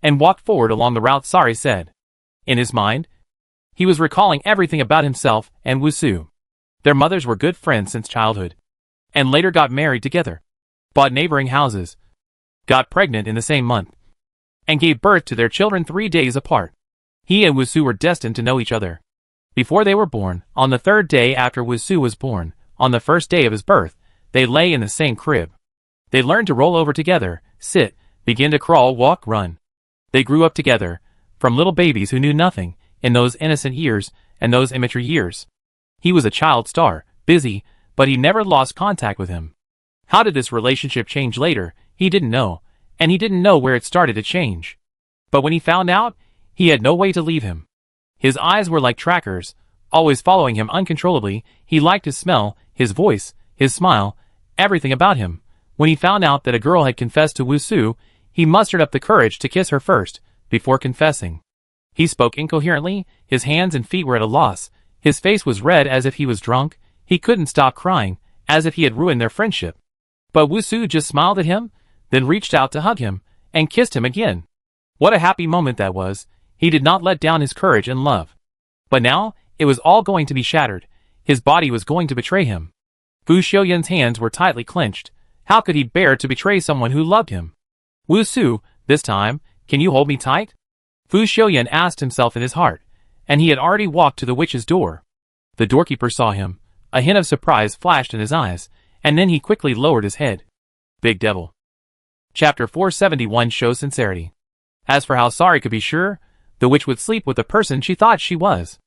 and walked forward along the route Sari said. In his mind, he was recalling everything about himself and Wusu. Their mothers were good friends since childhood, and later got married together, bought neighboring houses, got pregnant in the same month, and gave birth to their children 3 days apart. He and Wusu were destined to know each other. Before they were born, on the 3rd day after Wusu was born, on the 1st day of his birth, they lay in the same crib. They learned to roll over together, sit, begin to crawl, walk, run. They grew up together, from little babies who knew nothing, in those innocent years and those immature years. He was a child star, busy, but he never lost contact with him. How did this relationship change later? He didn't know, and he didn't know where it started to change. But when he found out, he had no way to leave him. His eyes were like trackers, always following him uncontrollably. He liked his smell, his voice, his smile, everything about him. When he found out that a girl had confessed to Wusu, he mustered up the courage to kiss her first, before confessing. He spoke incoherently, his hands and feet were at a loss, his face was red as if he was drunk, he couldn't stop crying, as if he had ruined their friendship. But Wusu just smiled at him, then reached out to hug him, and kissed him again. What a happy moment that was. He did not let down his courage and love. But now, it was all going to be shattered. His body was going to betray him. Fu Xiuyan's hands were tightly clenched. How could he bear to betray someone who loved him? "Wusu, this time, can you hold me tight?" Fu Xiuyan asked himself in his heart, and he had already walked to the witch's door. The doorkeeper saw him. A hint of surprise flashed in his eyes, and then he quickly lowered his head. Big devil. Chapter 471 shows sincerity. As for how Sari could be sure, the witch would sleep with the person she thought she was.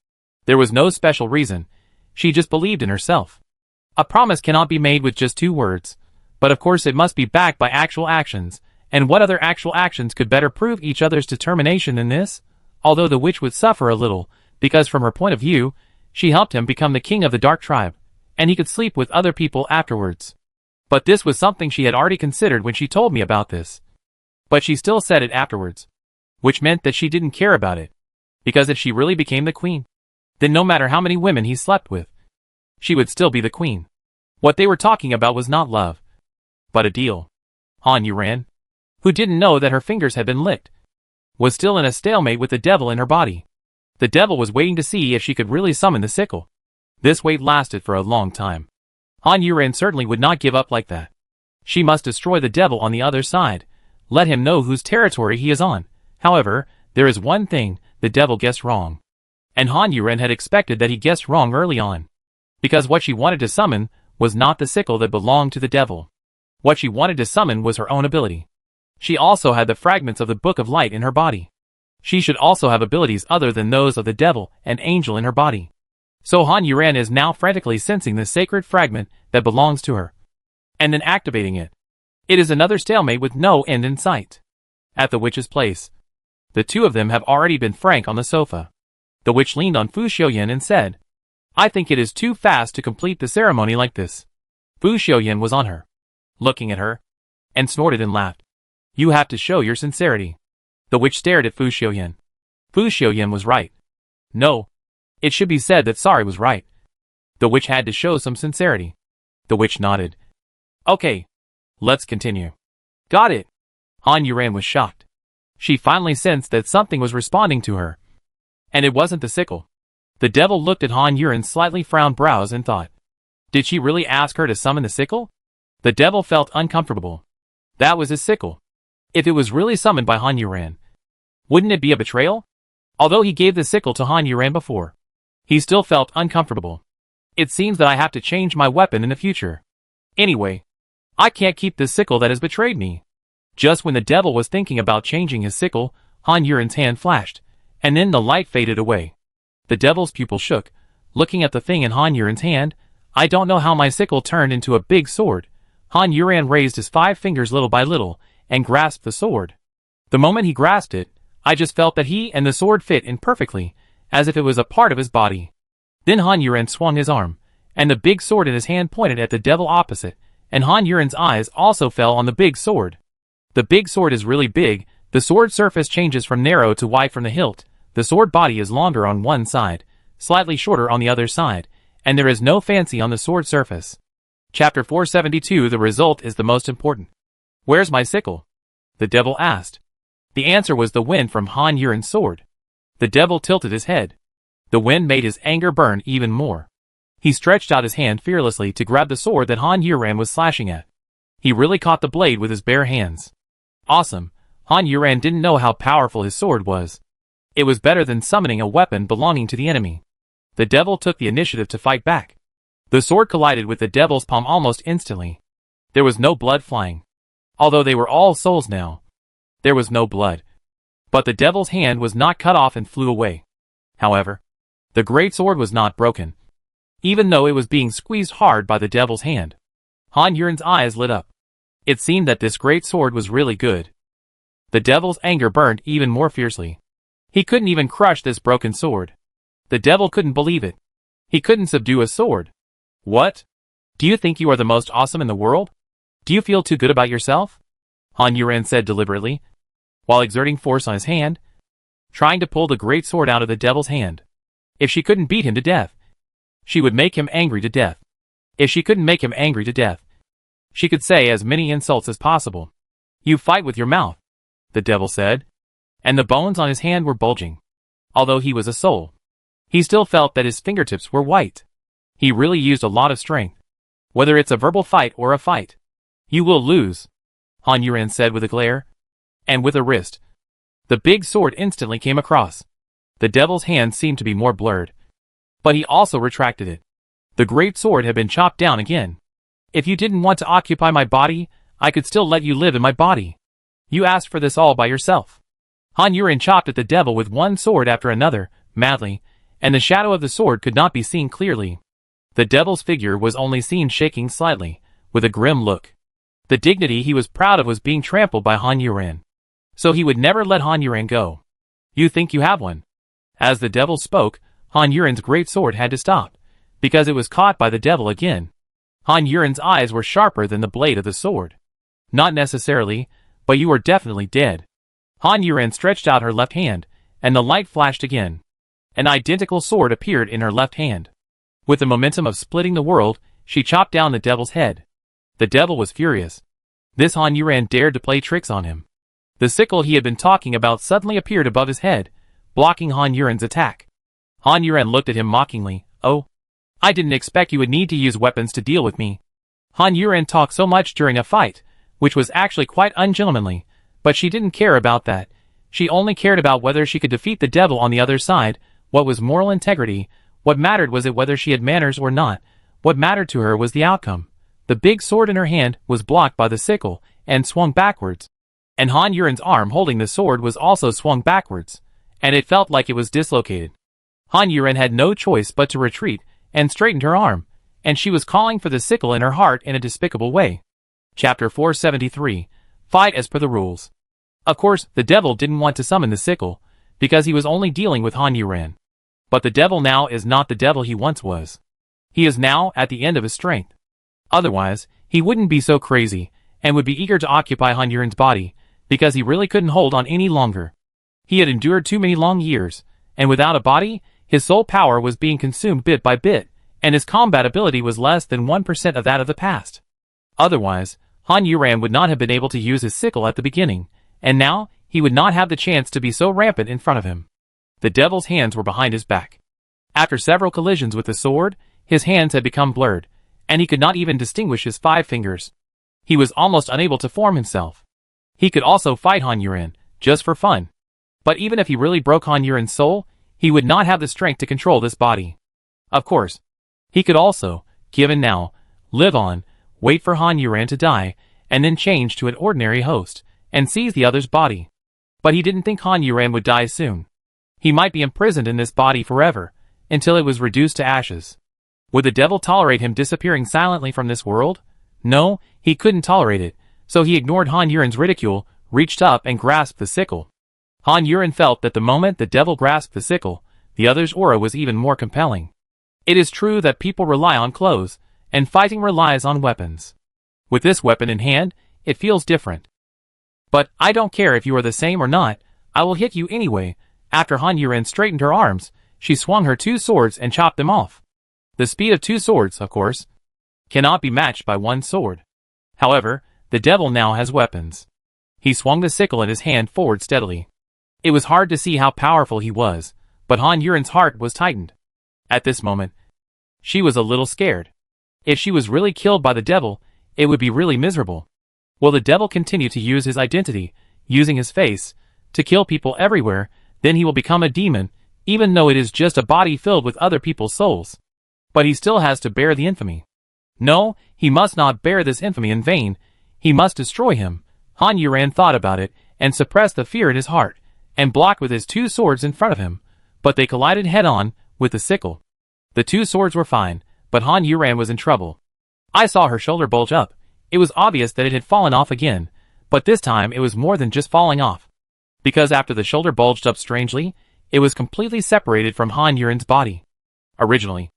There was no special reason. She just believed in herself. A promise cannot be made with just 2 words. But of course it must be backed by actual actions, and what other actual actions could better prove each other's determination than this? Although the witch would suffer a little, because from her point of view, she helped him become the king of the dark tribe, and he could sleep with other people afterwards. But this was something she had already considered when she told me about this. But she still said it afterwards, which meant that she didn't care about it. Because if she really became the queen, then no matter how many women he slept with, she would still be the queen. What they were talking about was not love, but a deal. Han Yuran, who didn't know that her fingers had been licked, was still in a stalemate with the devil in her body. The devil was waiting to see if she could really summon the sickle. This wait lasted for a long time. Han Yuran certainly would not give up like that. She must destroy the devil on the other side, let him know whose territory he is on. However, there is one thing, the devil guessed wrong. And Han Yuren had expected that he guessed wrong early on. Because what she wanted to summon was not the sickle that belonged to the devil. What she wanted to summon was her own ability. She also had the fragments of the Book of Light in her body. She should also have abilities other than those of the devil and angel in her body. So Han Yuren is now frantically sensing the sacred fragment that belongs to her, and then activating it. It is another stalemate with no end in sight. At the witch's place, the two of them have already been frank on the sofa. The witch leaned on Fu Xiuyan and said, "I think it is too fast to complete the ceremony like this." Fu Xiuyan was on her, looking at her, and snorted and laughed. "You have to show your sincerity." The witch stared at Fu Xiuyan. Fu Xiuyan was right. No, it should be said that Sari was right. The witch had to show some sincerity. The witch nodded. "Okay, let's continue." "Got it." Han Yuren was shocked. She finally sensed that something was responding to her. And it wasn't the sickle. The devil looked at Han Yuren's slightly frowned brows and thought, did she really ask her to summon the sickle? The devil felt uncomfortable. That was his sickle. If it was really summoned by Han Yuren, wouldn't it be a betrayal? Although he gave the sickle to Han Yuren before, he still felt uncomfortable. It seems that I have to change my weapon in the future. Anyway, I can't keep this sickle that has betrayed me. Just when the devil was thinking about changing his sickle, Han Yuren's hand flashed, and then the light faded away. The devil's pupil shook, looking at the thing in Han Yuren's hand. I don't know how my sickle turned into a big sword. Han Yuren raised his 5 fingers little by little, and grasped the sword. The moment he grasped it, I just felt that he and the sword fit in perfectly, as if it was a part of his body. Then Han Yuren swung his arm, and the big sword in his hand pointed at the devil opposite, and Han Yuren's eyes also fell on the big sword. The big sword is really big. The sword surface changes from narrow to wide from the hilt. The sword body is longer on one side, slightly shorter on the other side, and there is no fancy on the sword surface. Chapter 472. The result is the most important. Where's my sickle? The devil asked. The answer was the wind from Han Yuren's sword. The devil tilted his head. The wind made his anger burn even more. He stretched out his hand fearlessly to grab the sword that Han Yuren was slashing at. He really caught the blade with his bare hands. Awesome. Han Yuren didn't know how powerful his sword was. It was better than summoning a weapon belonging to the enemy. The devil took the initiative to fight back. The sword collided with the devil's palm almost instantly. There was no blood flying. Although they were all souls now, there was no blood. But the devil's hand was not cut off and flew away. However, the great sword was not broken, even though it was being squeezed hard by the devil's hand. Han Yuren's eyes lit up. It seemed that this great sword was really good. The devil's anger burned even more fiercely. He couldn't even crush this broken sword. The devil couldn't believe it. He couldn't subdue a sword. What? Do you think you are the most awesome in the world? Do you feel too good about yourself? Han Yuren said deliberately, while exerting force on his hand, trying to pull the great sword out of the devil's hand. If she couldn't beat him to death, she would make him angry to death. If she couldn't make him angry to death, she could say as many insults as possible. You fight with your mouth, the devil said, and the bones on his hand were bulging. Although he was a soul, he still felt that his fingertips were white. He really used a lot of strength. Whether it's a verbal fight or a fight, you will lose, Han Yuren said with a glare. And with a wrist, the big sword instantly came across. The devil's hand seemed to be more blurred, but he also retracted it. The great sword had been chopped down again. If you didn't want to occupy my body, I could still let you live in my body. You asked for this all by yourself. Han Yuren chopped at the devil with one sword after another, madly, and the shadow of the sword could not be seen clearly. The devil's figure was only seen shaking slightly, with a grim look. The dignity he was proud of was being trampled by Han Yuren. So he would never let Han Yuren go. You think you have one? As the devil spoke, Han Yuren's great sword had to stop, because it was caught by the devil again. Han Yuren's eyes were sharper than the blade of the sword. Not necessarily, but you are definitely dead. Han Yuren stretched out her left hand, and the light flashed again. An identical sword appeared in her left hand. With the momentum of splitting the world, she chopped down the devil's head. The devil was furious. This Han Yuren dared to play tricks on him. The sickle he had been talking about suddenly appeared above his head, blocking Han Yuren's attack. Han Yuren looked at him mockingly. Oh, I didn't expect you would need to use weapons to deal with me. Han Yuren talked so much during a fight, which was actually quite ungentlemanly, But she didn't care about that. She only cared about whether she could defeat the devil on the other side. What was moral integrity? What mattered was it whether she had manners or not. What mattered to her was the outcome. The big sword in her hand was blocked by the sickle, and swung backwards. And Han Yuren's arm holding the sword was also swung backwards, and it felt like it was dislocated. Han Yuren had no choice but to retreat, and straightened her arm, and she was calling for the sickle in her heart in a despicable way. Chapter 473. Fight as per the rules. Of course, the devil didn't want to summon the sickle, because he was only dealing with Han Yuren. But the devil now is not the devil he once was. He is now at the end of his strength. Otherwise, he wouldn't be so crazy, and would be eager to occupy Han Yuren's body, because he really couldn't hold on any longer. He had endured too many long years, and without a body, his soul power was being consumed bit by bit, and his combat ability was less than 1% of that of the past. Otherwise, Han Yuren would not have been able to use his sickle at the beginning, and now, he would not have the chance to be so rampant in front of him. The devil's hands were behind his back. After several collisions with the sword, his hands had become blurred, and he could not even distinguish his 5 fingers. He was almost unable to form himself. He could also fight Han Yuren, just for fun. But even if he really broke Han Yuren's soul, he would not have the strength to control this body. Of course, he could also, given now, live on, wait for Han Yuren to die, and then change to an ordinary host, and seize the other's body. But he didn't think Han Yuren would die soon. He might be imprisoned in this body forever, until it was reduced to ashes. Would the devil tolerate him disappearing silently from this world? No, he couldn't tolerate it, so he ignored Han Yuren's ridicule, reached up and grasped the sickle. Han Yuren felt that the moment the devil grasped the sickle, the other's aura was even more compelling. It is true that people rely on clothes, and fighting relies on weapons. With this weapon in hand, it feels different. But I don't care if you are the same or not, I will hit you anyway. After Han Yuren straightened her arms, she swung her 2 swords and chopped them off. The speed of 2 swords, of course, cannot be matched by 1 sword. However, the devil now has weapons. He swung the sickle in his hand forward steadily. It was hard to see how powerful he was, but Han Yuren's heart was tightened. At this moment, she was a little scared. If she was really killed by the devil, it would be really miserable. Will the devil continue to use his identity, using his face, to kill people everywhere? Then he will become a demon, even though it is just a body filled with other people's souls. But he still has to bear the infamy. No, he must not bear this infamy in vain. He must destroy him. Han Yuren thought about it, and suppressed the fear in his heart, and blocked with his 2 swords in front of him, but they collided head-on, with the sickle. The 2 swords were fine, but Han Yuren was in trouble. I saw her shoulder bulge up. It was obvious that it had fallen off again, but this time it was more than just falling off. Because after the shoulder bulged up strangely, it was completely separated from Han Yuren's body. Originally,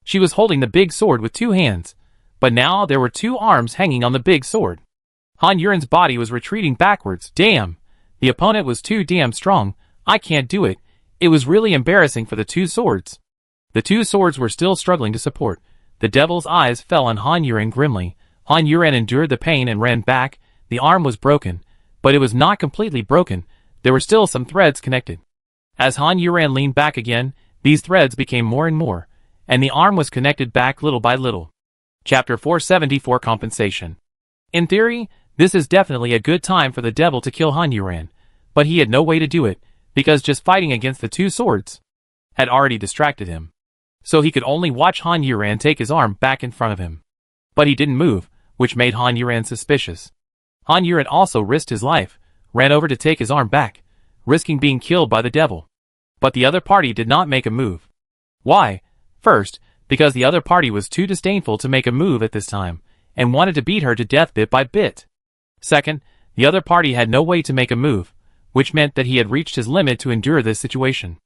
she was holding the big sword with 2 hands, but now there were 2 arms hanging on the big sword. Han Yuren's body was retreating backwards. Damn! The opponent was too damn strong. I can't do it. It was really embarrassing for the 2 swords. The 2 swords were still struggling to support. The devil's eyes fell on Han Yuren grimly. Han Yuren endured the pain and ran back. The arm was broken, but it was not completely broken. There were still some threads connected. As Han Yuren leaned back again, these threads became more and more, and the arm was connected back little by little. Chapter 474 Compensation. In theory, this is definitely a good time for the devil to kill Han Yuren, but he had no way to do it, because just fighting against the 2 swords had already distracted him. So he could only watch Han Yuren take his arm back in front of him. But he didn't move, which made Han Yuren suspicious. Han Yuren also risked his life, ran over to take his arm back, risking being killed by the devil. But the other party did not make a move. Why? First, because the other party was too disdainful to make a move at this time, and wanted to beat her to death bit by bit. Second, the other party had no way to make a move, which meant that he had reached his limit to endure this situation.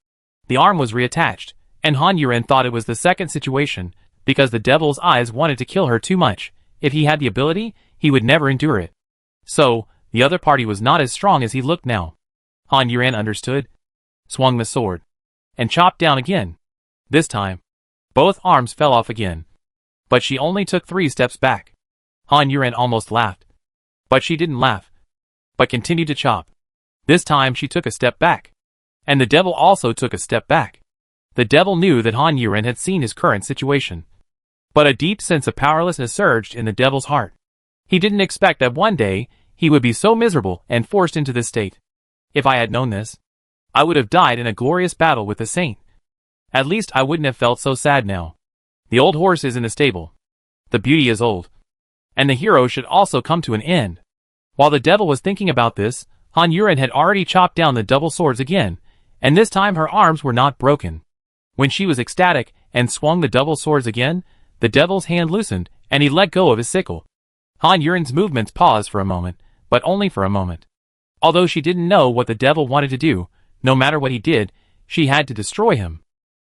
The arm was reattached, and Han Yuren thought it was the second situation, because the devil's eyes wanted to kill her too much. If he had the ability, he would never endure it. So, the other party was not as strong as he looked now. Han Yuren understood, swung the sword, and chopped down again. This time, both arms fell off again. But she only took 3 steps back. Han Yuren almost laughed. But she didn't laugh, but continued to chop. This time she took a step back. And the devil also took a step back. The devil knew that Han Yuren had seen his current situation. But a deep sense of powerlessness surged in the devil's heart. He didn't expect that one day, He would be so miserable and forced into this state. If I had known this, I would have died in a glorious battle with the saint. At least I wouldn't have felt so sad now. The old horse is in the stable. The beauty is old. And the hero should also come to an end. While the devil was thinking about this, Han Yuren had already chopped down the double swords again, and this time her arms were not broken. When she was ecstatic and swung the double swords again, the devil's hand loosened, and he let go of his sickle. Han Yuren's movements paused for a moment, but only for a moment. Although she didn't know what the devil wanted to do, no matter what he did, she had to destroy him.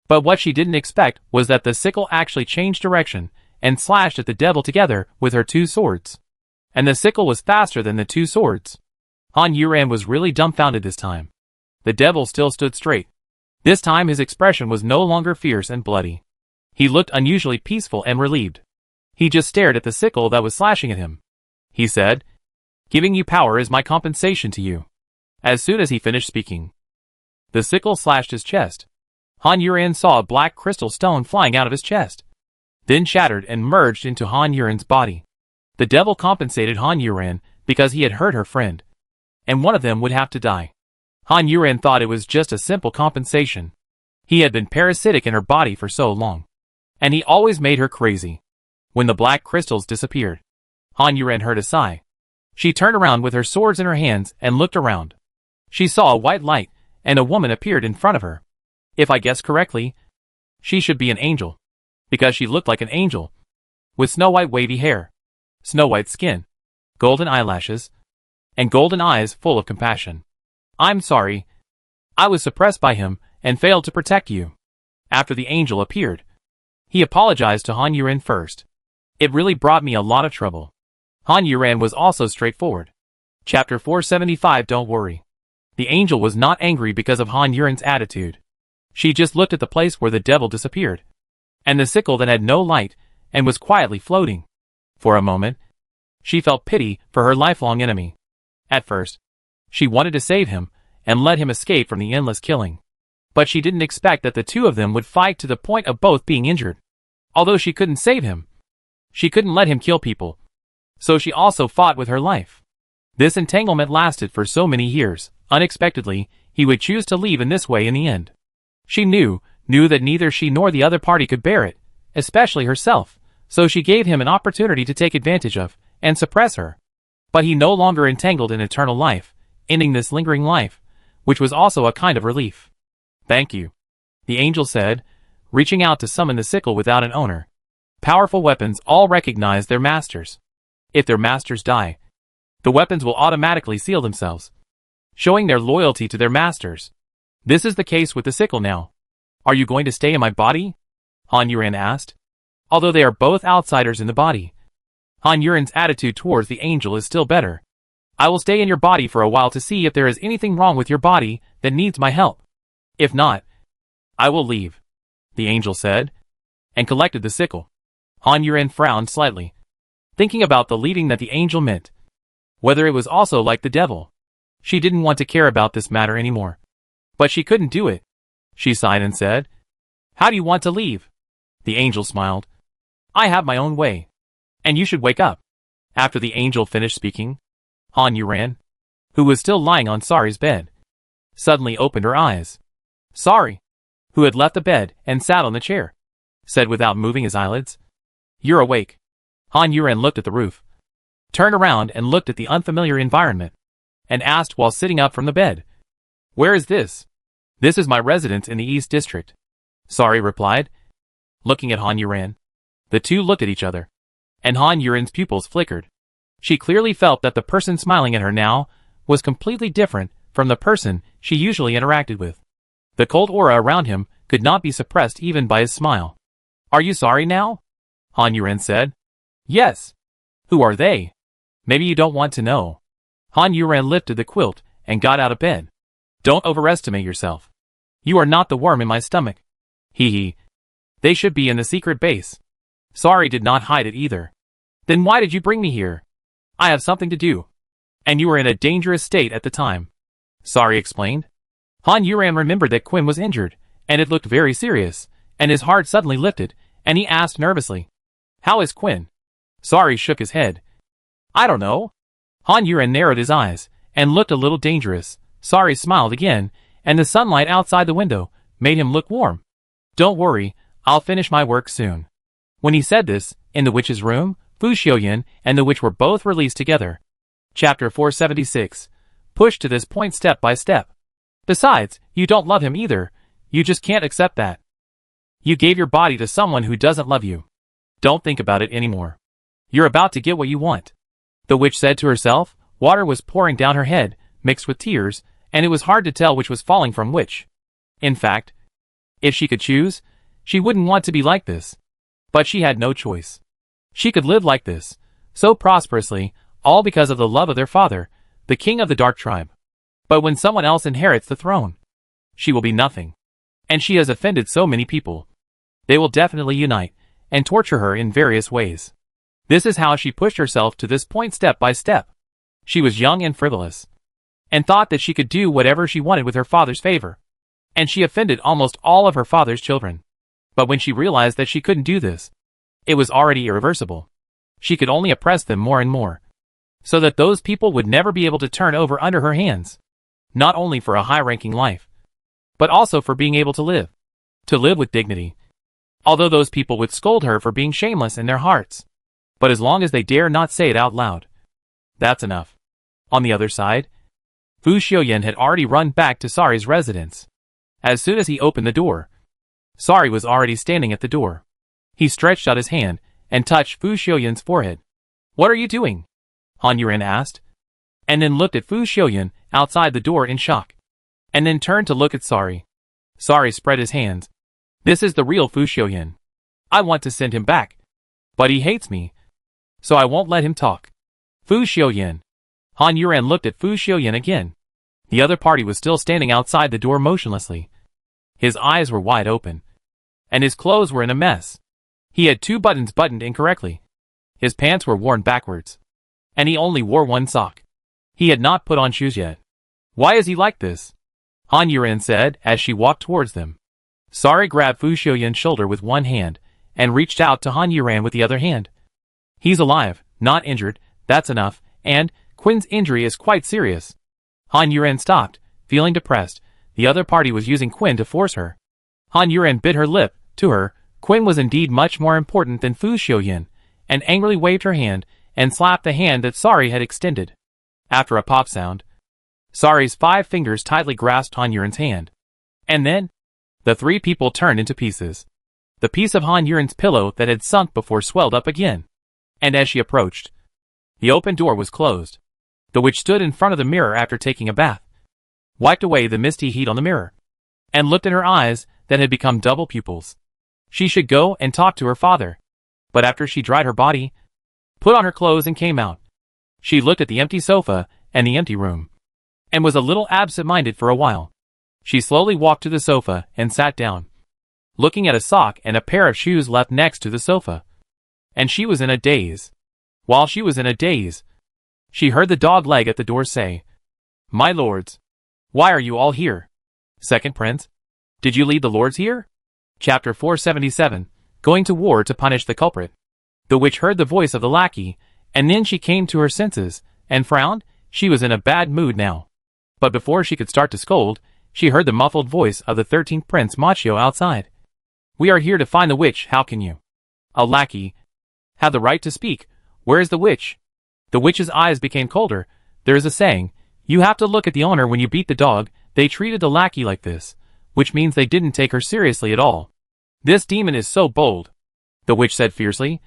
But what she didn't expect was that the sickle actually changed direction and slashed at the devil together with her two swords. And the sickle was faster than the two swords. Han Yuren was really dumbfounded this time. The devil still stood straight. This time his expression was no longer fierce and bloody. He looked unusually peaceful and relieved. He just stared at the sickle that was slashing at him. He said, "Giving you power is my compensation to you." As soon as he finished speaking, the sickle slashed his chest. Han Yuren saw a black crystal stone flying out of his chest, then shattered and merged into Han Yuren's body. The devil compensated Han Yuren because he had hurt her friend, and one of them would have to die. Han Yuren thought it was just a simple compensation. He had been parasitic in her body for so long, and he always made her crazy. When the black crystals disappeared, Han Yuren heard a sigh. She turned around with her swords in her hands and looked around. She saw a white light, and a woman appeared in front of her. If I guessed correctly, she should be an angel, because she looked like an angel, with snow-white wavy hair, snow-white skin, golden eyelashes, and golden eyes full of compassion. "I'm sorry. I was suppressed by him and failed to protect you." After the angel appeared, he apologized to Han Yuren first. "It really brought me a lot of trouble." Han Yuren was also straightforward. Chapter 475. Don't worry. The angel was not angry because of Han Yuren's attitude. She just looked at the place where the devil disappeared, and the sickle that had no light and was quietly floating. For a moment, she felt pity for her lifelong enemy. At first, she wanted to save him and let him escape from the endless killing. But she didn't expect that the two of them would fight to the point of both being injured. Although she couldn't save him, she couldn't let him kill people. So she also fought with her life. This entanglement lasted for so many years. Unexpectedly, he would choose to leave in this way in the end. She knew that neither she nor the other party could bear it, especially herself, so she gave him an opportunity to take advantage of and suppress her. But he no longer entangled in eternal life, ending this lingering life, which was also a kind of relief. "Thank you," the angel said, reaching out to summon the sickle without an owner. Powerful weapons all recognize their masters. If their masters die, the weapons will automatically seal themselves, showing their loyalty to their masters. This is the case with the sickle now. "Are you going to stay in my body?" Han Yuren asked. Although they are both outsiders in the body, Han Yuren's attitude towards the angel is still better. "I will stay in your body for a while to see if there is anything wrong with your body that needs my help. If not, I will leave," the angel said, and collected the sickle. Han Yuren frowned slightly, thinking about the leaving that the angel meant. Whether it was also like the devil. She didn't want to care about this matter anymore. But she couldn't do it. She sighed and said, "How do you want to leave?" The angel smiled. "I have my own way. And you should wake up." After the angel finished speaking, Han Yuren, who was still lying on Sari's bed, suddenly opened her eyes. Sari, who had left the bed and sat on the chair, said without moving his eyelids, "You're awake." Han Yuren looked at the roof, turned around and looked at the unfamiliar environment, and asked while sitting up from the bed, "Where is this?" "This is my residence in the East District," Sari replied, looking at Han Yuren. The two looked at each other, and Han Yuren's pupils flickered. She clearly felt that the person smiling at her now was completely different from the person she usually interacted with. The cold aura around him could not be suppressed even by his smile. "Are you sorry now?" Han Yuren said. "Yes." "Who are they?" "Maybe you don't want to know." Han Yuren lifted the quilt and got out of bed. "Don't overestimate yourself. You are not the worm in my stomach." Hee. "They should be in the secret base." Sari did not hide it either. "Then why did you bring me here?" "I have something to do. And you were in a dangerous state at the time," Sari explained. Han Yuren remembered that Quinn was injured, and it looked very serious, and his heart suddenly lifted, and he asked nervously, "How is Quinn?" Sari shook his head. "I don't know. Han Yuren narrowed his eyes, and looked a little dangerous. Sorry smiled again, and the sunlight outside the window made him look warm. Don't worry, I'll finish my work soon. When he said this, in the witch's room, Fu Xiuyan and the witch were both released together. Chapter 476. Pushed to this point step by step. Besides, you don't love him either. You just can't accept that. You gave your body to someone who doesn't love you. Don't think about it anymore. You're about to get what you want. The witch said to herself. Water was pouring down her head, mixed with tears, and it was hard to tell which was falling from which. In fact, if she could choose, she wouldn't want to be like this. But she had no choice. She could live like this, so prosperously, all because of the love of their father, the king of the dark tribe. But when someone else inherits the throne, she will be nothing. And she has offended so many people. They will definitely unite, and torture her in various ways. This is how she pushed herself to this point step by step. She was young and frivolous, and thought that she could do whatever she wanted with her father's favor. And she offended almost all of her father's children. But when she realized that she couldn't do this, it was already irreversible. She could only oppress them more and more, so that those people would never be able to turn over under her hands. Not only for a high-ranking life, but also for being able to live with dignity. Although those people would scold her for being shameless in their hearts. But as long as they dare not say it out loud, that's enough. On the other side, Fu Xiuyan had already run back to Sari's residence. As soon as he opened the door, Sari was already standing at the door. He stretched out his hand and touched Fu Xiuyan's forehead. What are you doing? Han Yuren asked, and then looked at Fu Xiuyan outside the door in shock, and then turned to look at Sari. Sari spread his hands. This is the real Fu Xiuyan. I want to send him back, but he hates me, so I won't let him talk. Fu Xiuyan. Han Yuren looked at Fu Xiuyan again. The other party was still standing outside the door motionlessly. His eyes were wide open, and his clothes were in a mess. He had 2 buttons buttoned incorrectly. His pants were worn backwards, and he only wore 1 sock. He had not put on shoes yet. Why is he like this? Han Yuren said as she walked towards them. Sari grabbed Fu Xiuyan's shoulder with one hand, and reached out to Han Yuren with the other hand. He's alive, not injured, that's enough, and Quinn's injury is quite serious. Han Yuren stopped, feeling depressed. The other party was using Quinn to force her. Han Yuren bit her lip. To her, Quinn was indeed much more important than Fu Xiuyan, and angrily waved her hand, and slapped the hand that Sari had extended. After a pop sound, Sari's 5 fingers tightly grasped Han Yuren's hand. And then, the 3 people turned into pieces. The piece of Han Yuren's pillow that had sunk before swelled up again. And as she approached, the open door was closed. The witch stood in front of the mirror after taking a bath, wiped away the misty heat on the mirror, and looked in her eyes that had become double pupils. She should go and talk to her father. But after she dried her body, put on her clothes and came out, she looked at the empty sofa and the empty room, and was a little absent-minded for a while. She slowly walked to the sofa and sat down, looking at a sock and a pair of shoes left next to the sofa. And she was in a daze. While she was in a daze, she heard the dog leg at the door say, "My lords, why are you all here? Second prince, did you lead the lords here?" Chapter 477. Going to war to punish the culprit. The witch heard the voice of the lackey, and then she came to her senses, and frowned. She was in a bad mood now. But before she could start to scold, she heard the muffled voice of the 13th Prince Machio outside. "We are here to find the witch, how can you, a lackey, have the right to speak? Where is the witch?" The witch's eyes became colder. There is a saying, you have to look at the owner when you beat the dog. They treated the lackey like this, which means they didn't take her seriously at all. "This demon is so bold," the witch said fiercely,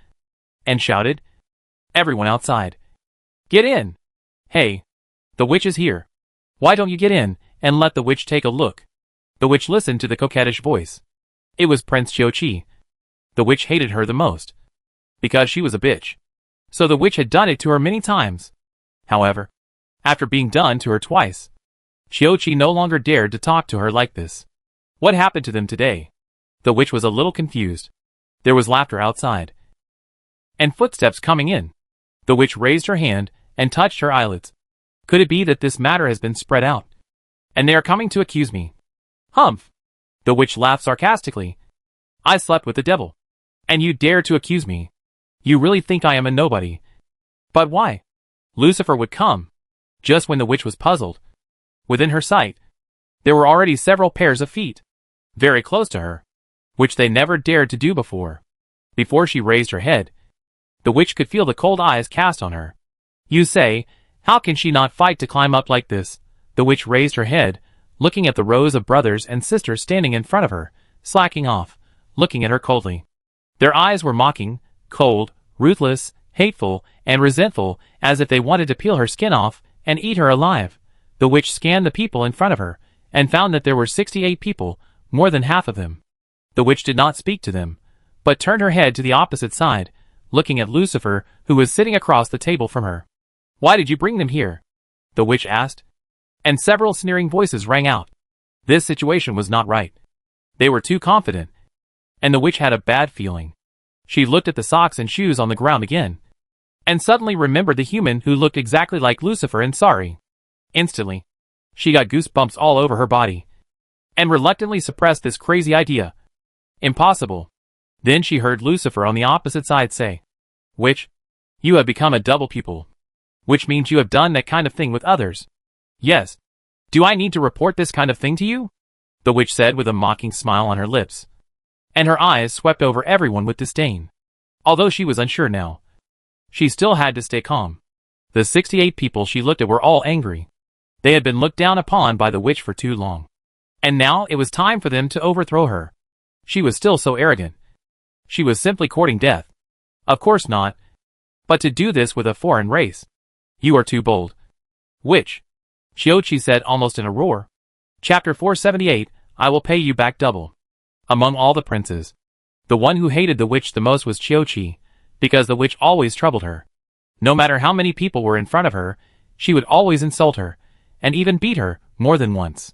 and shouted, "Everyone outside, get in! Hey, the witch is here. Why don't you get in, and let the witch take a look?" The witch listened to the coquettish voice. It was Prince Qiuqi. The witch hated her the most, because she was a bitch. So the witch had done it to her many times. However, after being done to her twice, Qiuqi no longer dared to talk to her like this. What happened to them today? The witch was a little confused. There was laughter outside, and footsteps coming in. The witch raised her hand and touched her eyelids. Could it be that this matter has been spread out, and they are coming to accuse me? Humph! The witch laughed sarcastically. I slept with the devil, and you dare to accuse me? You really think I am a nobody? But why? Lucifer would come. Just when the witch was puzzled. Within her sight, there were already several pairs of feet. Very close to her. Which they never dared to do before. Before she raised her head, the witch could feel the cold eyes cast on her. You say, how can she not fight to climb up like this? The witch raised her head, looking at the rows of brothers and sisters standing in front of her, slacking off, looking at her coldly. Their eyes were mocking, cold, ruthless, hateful, and resentful, as if they wanted to peel her skin off and eat her alive. The witch scanned the people in front of her, and found that there were 68 people, more than half of them. The witch did not speak to them, but turned her head to the opposite side, looking at Lucifer, who was sitting across the table from her. Why did you bring them here? The witch asked. And several sneering voices rang out. This situation was not right. They were too confident. And the witch had a bad feeling. She looked at the socks and shoes on the ground again, and suddenly remembered the human who looked exactly like Lucifer and sorry. Instantly, she got goosebumps all over her body, and reluctantly suppressed this crazy idea. Impossible. Then she heard Lucifer on the opposite side say, Witch, you have become a double pupil. Which means you have done that kind of thing with others. Yes. Do I need to report this kind of thing to you? The witch said with a mocking smile on her lips, and her eyes swept over everyone with disdain. Although she was unsure now, she still had to stay calm. The 68 people she looked at were all angry. They had been looked down upon by the witch for too long. And now it was time for them to overthrow her. She was still so arrogant. She was simply courting death. Of course not. But to do this with a foreign race. You are too bold. Witch, Chiochi said almost in a roar. Chapter 478, I will pay you back double. Among all the princes, the one who hated the witch the most was Chiochi, because the witch always troubled her. No matter how many people were in front of her, she would always insult her, and even beat her, more than once.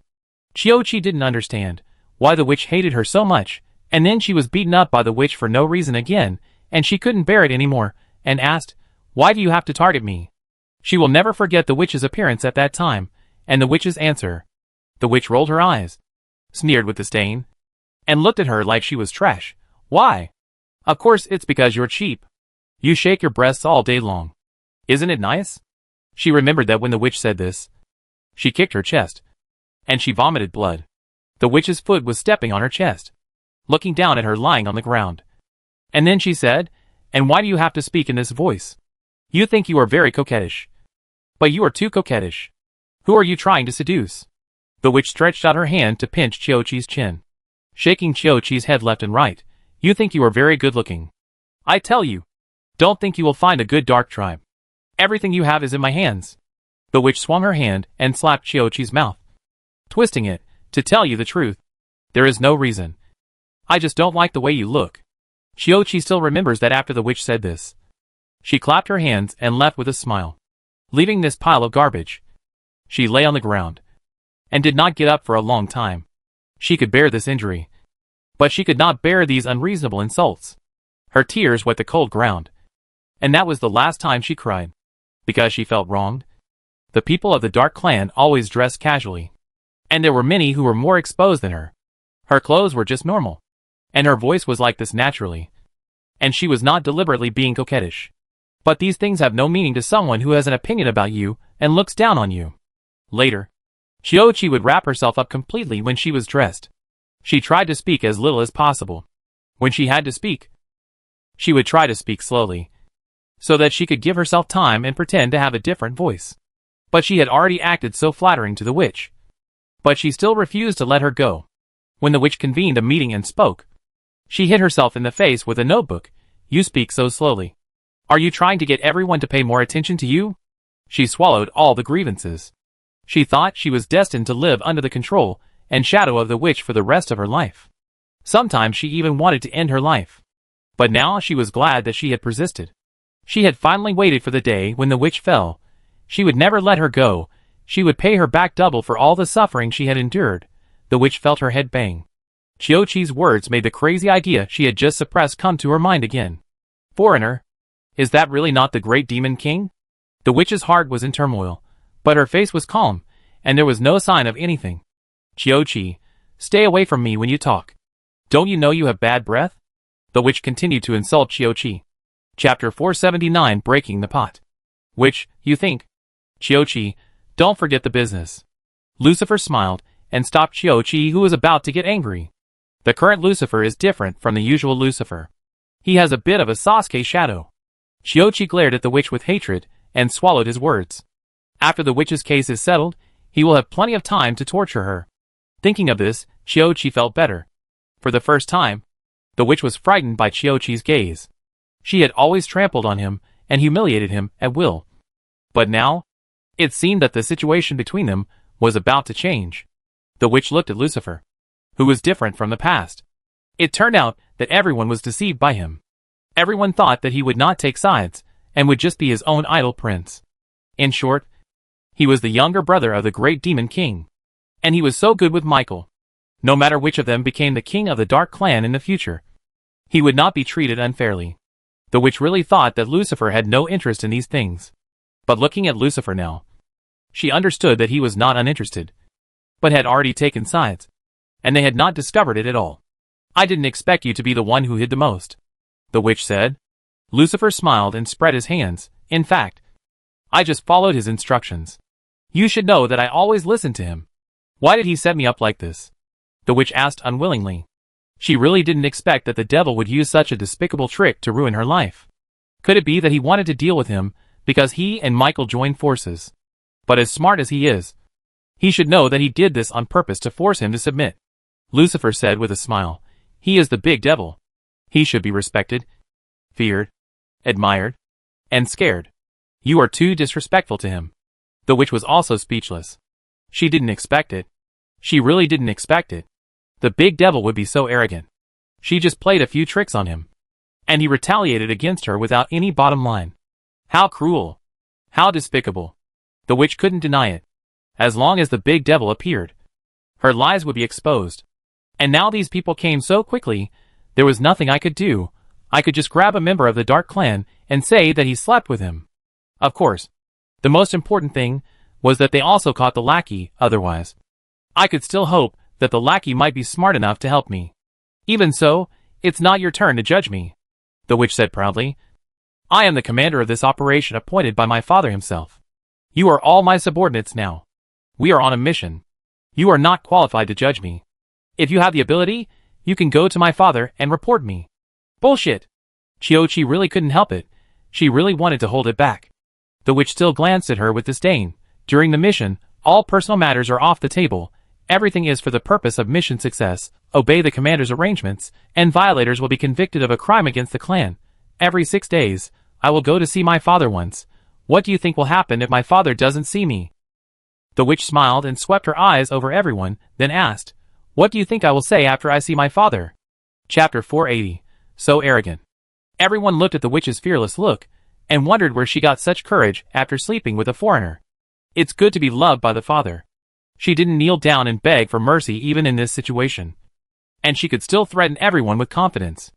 Chiochi didn't understand why the witch hated her so much, and then she was beaten up by the witch for no reason again, and she couldn't bear it anymore, and asked, Why do you have to target me? She will never forget the witch's appearance at that time, and the witch's answer. The witch rolled her eyes, sneered with disdain, and looked at her like she was trash. Why? Of course it's because you're cheap. You shake your breasts all day long. Isn't it nice? She remembered that when the witch said this, she kicked her chest, and she vomited blood. The witch's foot was stepping on her chest, looking down at her lying on the ground. And then she said, And why do you have to speak in this voice? You think you are very coquettish. But you are too coquettish. Who are you trying to seduce? The witch stretched out her hand to pinch Chiochi's chin, shaking Chiochi's head left and right. You think you are very good looking. I tell you, don't think you will find a good dark tribe. Everything you have is in my hands. The witch swung her hand and slapped Chiochi's mouth, twisting it. To tell you the truth, there is no reason. I just don't like the way you look. Chiochi still remembers that after the witch said this, she clapped her hands and left with a smile, leaving this pile of garbage. She lay on the ground, and did not get up for a long time. She could bear this injury, but she could not bear these unreasonable insults. Her tears wet the cold ground, and that was the last time she cried, because she felt wronged. The people of the Dark Clan always dressed casually, and there were many who were more exposed than her. Her clothes were just normal, and her voice was like this naturally, and she was not deliberately being coquettish. But these things have no meaning to someone who has an opinion about you and looks down on you. Later, Chiochi would wrap herself up completely when she was dressed. She tried to speak as little as possible. When she had to speak, she would try to speak slowly, so that she could give herself time and pretend to have a different voice. But she had already acted so flattering to the witch. But she still refused to let her go. When the witch convened a meeting and spoke, she hit herself in the face with a notebook. You speak so slowly. Are you trying to get everyone to pay more attention to you? She swallowed all the grievances. She thought she was destined to live under the control and shadow of the witch for the rest of her life. Sometimes she even wanted to end her life. But now she was glad that she had persisted. She had finally waited for the day when the witch fell. She would never let her go. She would pay her back double for all the suffering she had endured. The witch felt her head bang. Chiochi's words made the crazy idea she had just suppressed come to her mind again. Foreigner, is that really not the great demon king? The witch's heart was in turmoil, but her face was calm, and there was no sign of anything. Chiochi, stay away from me when you talk. Don't you know you have bad breath? The witch continued to insult Chiochi. Chapter 479, Breaking the Pot. Which, you think? Qiuqi, don't forget the business. Lucifer smiled, and stopped Qiuqi, who was about to get angry. The current Lucifer is different from the usual Lucifer. He has a bit of a Sasuke shadow. Qiuqi glared at the witch with hatred, and swallowed his words. After the witch's case is settled, he will have plenty of time to torture her. Thinking of this, Qiuqi felt better. For the first time, the witch was frightened by Qiuqi's gaze. She had always trampled on him, and humiliated him at will. But now, it seemed that the situation between them was about to change. The witch looked at Lucifer, who was different from the past. It turned out that everyone was deceived by him. Everyone thought that he would not take sides, and would just be his own idle prince. In short, he was the younger brother of the great demon king. And he was so good with Michael. No matter which of them became the king of the Dark Clan in the future, he would not be treated unfairly. The witch really thought that Lucifer had no interest in these things. But looking at Lucifer now, she understood that he was not uninterested, but had already taken sides, and they had not discovered it at all. I didn't expect you to be the one who hid the most, the witch said. Lucifer smiled and spread his hands. In fact, I just followed his instructions. You should know that I always listened to him. Why did he set me up like this? The witch asked unwillingly. She really didn't expect that the devil would use such a despicable trick to ruin her life. Could it be that he wanted to deal with him because he and Michael joined forces? But as smart as he is, he should know that he did this on purpose to force him to submit. Lucifer said with a smile, he is the big devil. He should be respected, feared, admired, and scared. You are too disrespectful to him. The witch was also speechless. She didn't expect it. She really didn't expect it. The big devil would be so arrogant. She just played a few tricks on him, and he retaliated against her without any bottom line. How cruel. How despicable. The witch couldn't deny it. As long as the big devil appeared, her lies would be exposed. And now these people came so quickly, there was nothing I could do. I could just grab a member of the Dark Clan and say that he slept with him. Of course, the most important thing was that they also caught the lackey. Otherwise, I could still hope that the lackey might be smart enough to help me. Even so, it's not your turn to judge me, the witch said proudly. I am the commander of this operation appointed by my father himself. You are all my subordinates now. We are on a mission. You are not qualified to judge me. If you have the ability, you can go to my father and report me. Bullshit. Qiuqi really couldn't help it. She really wanted to hold it back. The witch still glanced at her with disdain. During the mission, all personal matters are off the table. Everything is for the purpose of mission success. Obey the commander's arrangements, and violators will be convicted of a crime against the clan. Every 6 days, I will go to see my father once. What do you think will happen if my father doesn't see me? The witch smiled and swept her eyes over everyone, then asked, what do you think I will say after I see my father? Chapter 480. So arrogant. Everyone looked at the witch's fearless look, and wondered where she got such courage after sleeping with a foreigner. It's good to be loved by the father. She didn't kneel down and beg for mercy even in this situation. And she could still threaten everyone with confidence.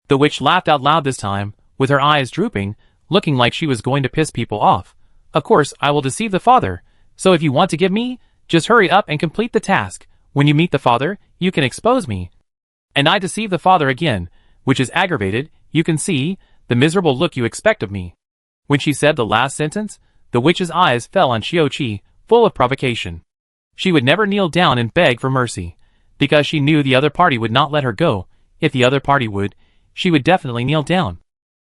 The witch laughed out loud this time, with her eyes drooping, looking like she was going to piss people off. Of course, I will deceive the father, so if you want to give me, just hurry up and complete the task. When you meet the father, you can expose me. And I deceive the father again, which is aggravated, you can see, the miserable look you expect of me. When she said the last sentence, the witch's eyes fell on Qiuqi, full of provocation. She would never kneel down and beg for mercy, because she knew the other party would not let her go. If the other party would, she would definitely kneel down.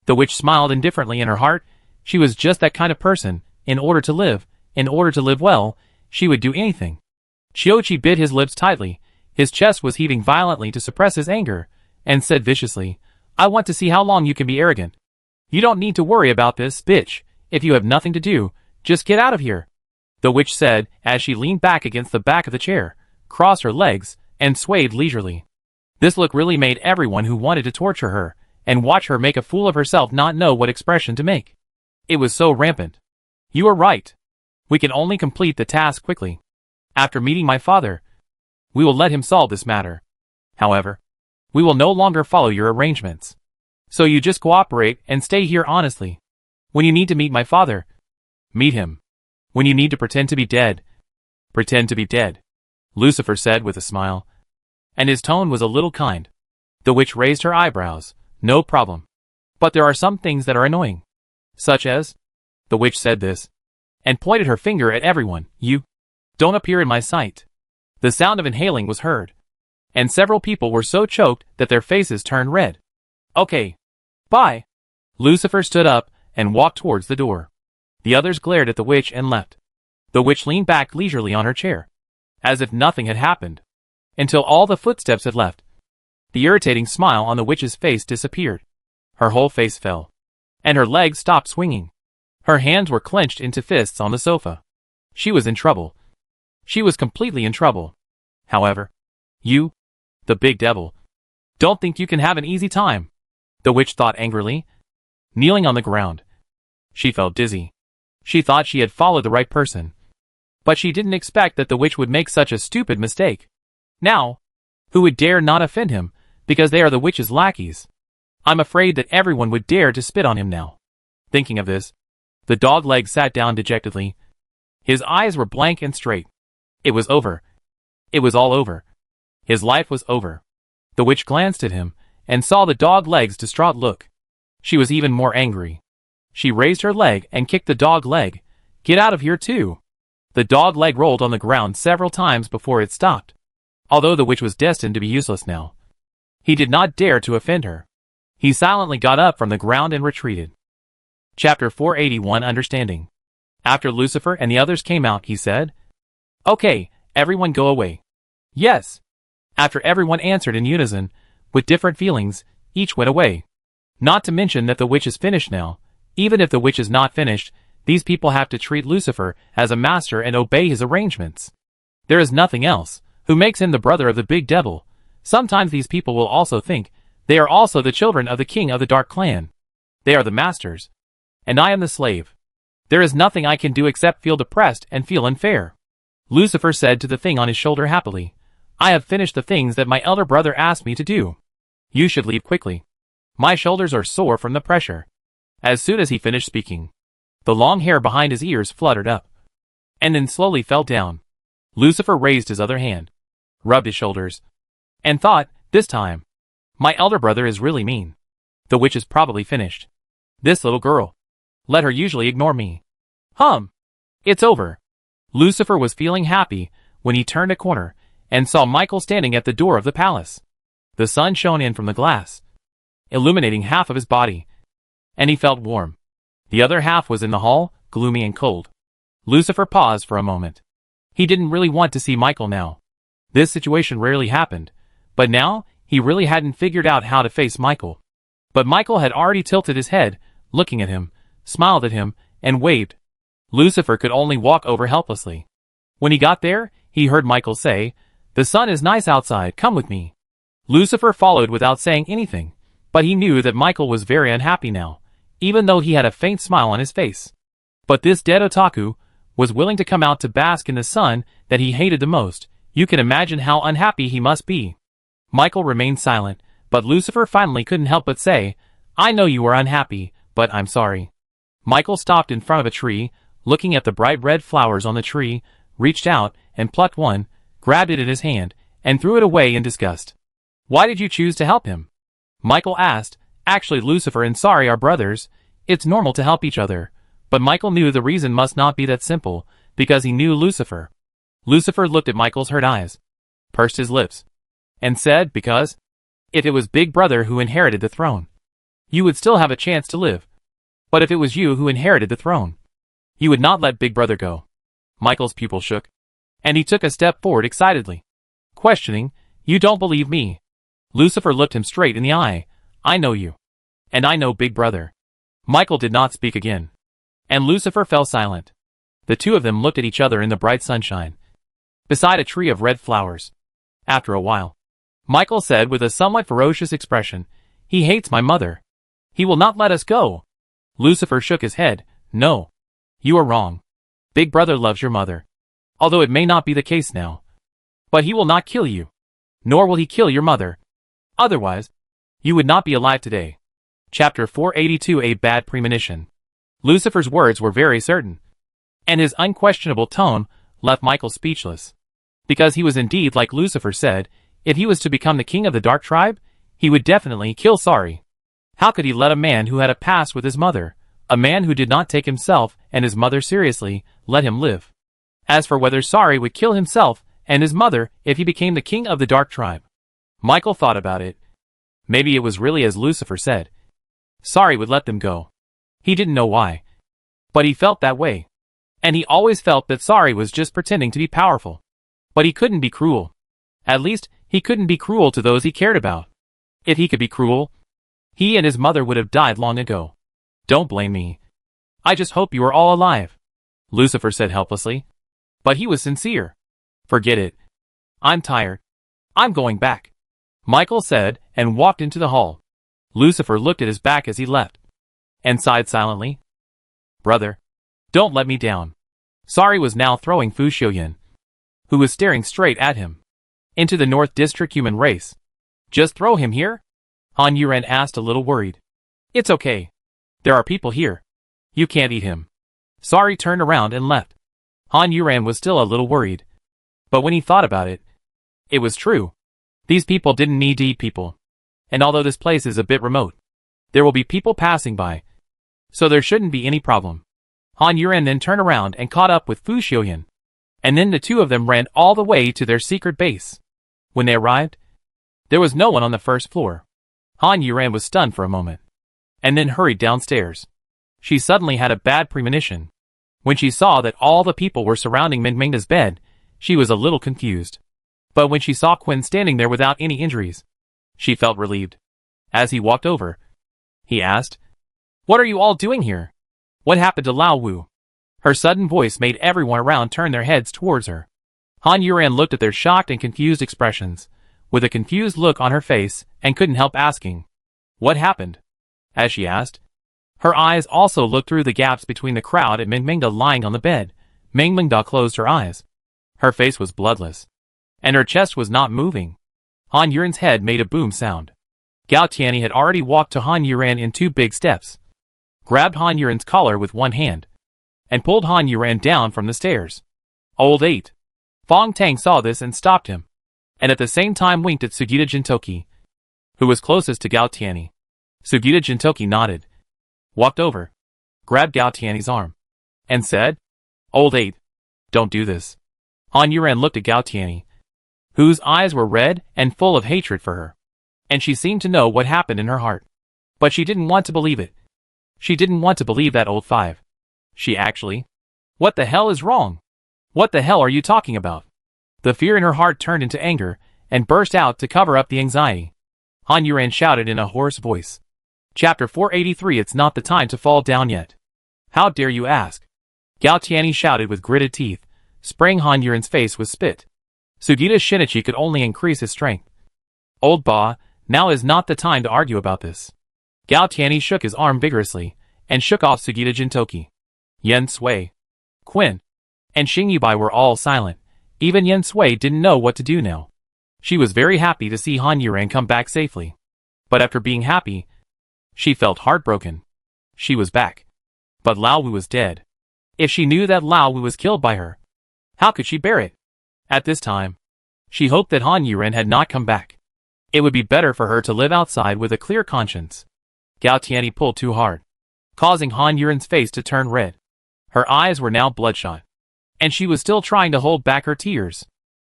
The witch smiled indifferently in her heart. She was just that kind of person. In order to live well, she would do anything. Qiuqi bit his lips tightly. His chest was heaving violently to suppress his anger, and said viciously, I want to see how long you can be arrogant. You don't need to worry about this, bitch. If you have nothing to do, just get out of here. The witch said, as she leaned back against the back of the chair, crossed her legs, and swayed leisurely. This look really made everyone who wanted to torture her, and watch her make a fool of herself not know what expression to make. It was so rampant. You are right. We can only complete the task quickly. After meeting my father, we will let him solve this matter. However, we will no longer follow your arrangements. So you just cooperate and stay here honestly. When you need to meet my father, meet him. When you need to pretend to be dead, pretend to be dead, Lucifer said with a smile. And his tone was a little kind. The witch raised her eyebrows. No problem. But there are some things that are annoying. Such as? The witch said this, and pointed her finger at everyone. You don't appear in my sight. The sound of inhaling was heard, and several people were so choked that their faces turned red. Okay. Bye. Lucifer stood up and walked towards the door. The others glared at the witch and left. The witch leaned back leisurely on her chair, as if nothing had happened, until all the footsteps had left. The irritating smile on the witch's face disappeared. Her whole face fell, and her legs stopped swinging. Her hands were clenched into fists on the sofa. She was in trouble. She was completely in trouble. However, you, the big devil, don't think you can have an easy time, the witch thought angrily. Kneeling on the ground, she felt dizzy. She thought she had followed the right person, but she didn't expect that the witch would make such a stupid mistake. Now, who would dare not offend him, because they are the witch's lackeys? I'm afraid that everyone would dare to spit on him now. Thinking of this, the dog leg sat down dejectedly. His eyes were blank and straight. It was over. It was all over. His life was over. The witch glanced at him, and saw the dog leg's distraught look. She was even more angry. She raised her leg and kicked the dog leg. Get out of here too. The dog leg rolled on the ground several times before it stopped. Although the witch was destined to be useless now, he did not dare to offend her. He silently got up from the ground and retreated. Chapter 481 Understanding. After Lucifer and the others came out, he said, Okay, everyone go away. Yes. After everyone answered in unison, with different feelings, each went away. Not to mention that the witch is finished now. Even if the witch is not finished, these people have to treat Lucifer as a master and obey his arrangements. There is nothing else, who makes him the brother of the big devil. Sometimes these people will also think they are also the children of the king of the dark clan. They are the masters, and I am the slave. There is nothing I can do except feel depressed and feel unfair. Lucifer said to the thing on his shoulder happily, I have finished the things that my elder brother asked me to do. You should leave quickly. My shoulders are sore from the pressure. As soon as he finished speaking, the long hair behind his ears fluttered up, and then slowly fell down. Lucifer raised his other hand, rubbed his shoulders, and thought, this time, my elder brother is really mean. The witch is probably finished. This little girl, let her usually ignore me. It's over. Lucifer was feeling happy when he turned a corner and saw Michael standing at the door of the palace. The sun shone in from the glass, illuminating half of his body, and he felt warm. The other half was in the hall, gloomy and cold. Lucifer paused for a moment. He didn't really want to see Michael now. This situation rarely happened, but now he really hadn't figured out how to face Michael. But Michael had already tilted his head, looking at him, smiled at him, and waved. Lucifer could only walk over helplessly. When he got there, he heard Michael say, The sun is nice outside, come with me. Lucifer followed without saying anything, but he knew that Michael was very unhappy now, even though he had a faint smile on his face. But this dead otaku was willing to come out to bask in the sun that he hated the most. You can imagine how unhappy he must be. Michael remained silent, but Lucifer finally couldn't help but say, I know you are unhappy, but I'm sorry. Michael stopped in front of a tree, looking at the bright red flowers on the tree, reached out and plucked one, grabbed it in his hand, and threw it away in disgust. Why did you choose to help him? Michael asked. Actually, Lucifer and Sorry are brothers. It's normal to help each other. But Michael knew the reason must not be that simple, because he knew Lucifer. Lucifer looked at Michael's hurt eyes, pursed his lips, and said, Because if it was Big Brother who inherited the throne, you would still have a chance to live. But if it was you who inherited the throne, you would not let Big Brother go. Michael's pupil shook, and he took a step forward excitedly, questioning, You don't believe me? Lucifer looked him straight in the eye. I know you. And I know Big Brother. Michael did not speak again, and Lucifer fell silent. The two of them looked at each other in the bright sunshine, beside a tree of red flowers. After a while, Michael said with a somewhat ferocious expression, He hates my mother. He will not let us go. Lucifer shook his head. No. You are wrong. Big Brother loves your mother, although it may not be the case now. But he will not kill you, nor will he kill your mother. Otherwise, you would not be alive today. Chapter 482 A Bad Premonition. Lucifer's words were very certain, and his unquestionable tone left Michael speechless. Because he was indeed like Lucifer said, if he was to become the king of the dark tribe, he would definitely kill Sorry. How could he let a man who had a past with his mother, A man who did not take himself and his mother seriously, let him live. As for whether Sari would kill himself and his mother if he became the king of the Dark Tribe, Michael thought about it. Maybe it was really as Lucifer said. Sari would let them go. He didn't know why. But he felt that way. And he always felt that Sari was just pretending to be powerful. But he couldn't be cruel. At least, he couldn't be cruel to those he cared about. If he could be cruel, he and his mother would have died long ago. Don't blame me. I just hope you are all alive, Lucifer said helplessly. But he was sincere. Forget it. I'm tired. I'm going back, Michael said, and walked into the hall. Lucifer looked at his back as he left, and sighed silently. Brother, don't let me down. Sari was now throwing Fu Xiuyan, who was staring straight at him, into the North District human race. Just throw him here? Han Yuren asked, a little worried. It's okay. There are people here. You can't eat him. Sari turned around and left. Han Yuren was still a little worried. But when he thought about it, it was true. These people didn't need to eat people. And although this place is a bit remote, there will be people passing by. So there shouldn't be any problem. Han Yuren then turned around and caught up with Fu Xiuyan. And then the two of them ran all the way to their secret base. When they arrived, there was no one on the first floor. Han Yuren was stunned for a moment, and then hurried downstairs. She suddenly had a bad premonition. When she saw that all the people were surrounding Mingmingda's bed, she was a little confused. But when she saw Quinn standing there without any injuries, she felt relieved. As he walked over, he asked, What are you all doing here? What happened to Lao Wu? Her sudden voice made everyone around turn their heads towards her. Han Yuren looked at their shocked and confused expressions, with a confused look on her face, and couldn't help asking, What happened? As she asked, her eyes also looked through the gaps between the crowd at Mingmingda lying on the bed. Mingmingda closed her eyes. Her face was bloodless, and her chest was not moving. Han Yuren's head made a boom sound. Gao Tianyi had already walked to Han Yuren in 2 big steps, grabbed Han Yuren's collar with one hand, and pulled Han Yuren down from the stairs. Old 8. Fong Tang saw this and stopped him, and at the same time winked at Sugita Jintoki, who was closest to Gao Tianyi. Sugita Jintoki nodded, walked over, grabbed Gao Tianyi's arm, and said, Old 8, don't do this. Han Yuren looked at Gao Tianyi, whose eyes were red and full of hatred for her, and she seemed to know what happened in her heart. But she didn't want to believe it. She didn't want to believe that old 5. She actually... What the hell is wrong? What the hell are you talking about? The fear in her heart turned into anger, and burst out to cover up the anxiety. Han Yuren shouted in a hoarse voice. Chapter 483. It's not the time to fall down yet. How dare you ask? Gao Tianyi shouted with gritted teeth, spraying Han Yuren's face with spit. Sugita Shinichi could only increase his strength. Old Ba, now is not the time to argue about this. Gao Tianyi shook his arm vigorously, and shook off Sugita Jintoki. Yen Sui, Quinn, and Xing Yubai were all silent. Even Yen Sui didn't know what to do now. She was very happy to see Han Yuren come back safely. But after being happy, she felt heartbroken. She was back. But Lao Wu was dead. If she knew that Lao Wu was killed by her, how could she bear it? At this time, she hoped that Han Yuren had not come back. It would be better for her to live outside with a clear conscience. Gao Tianyi pulled too hard, causing Han Yuren's face to turn red. Her eyes were now bloodshot, and she was still trying to hold back her tears.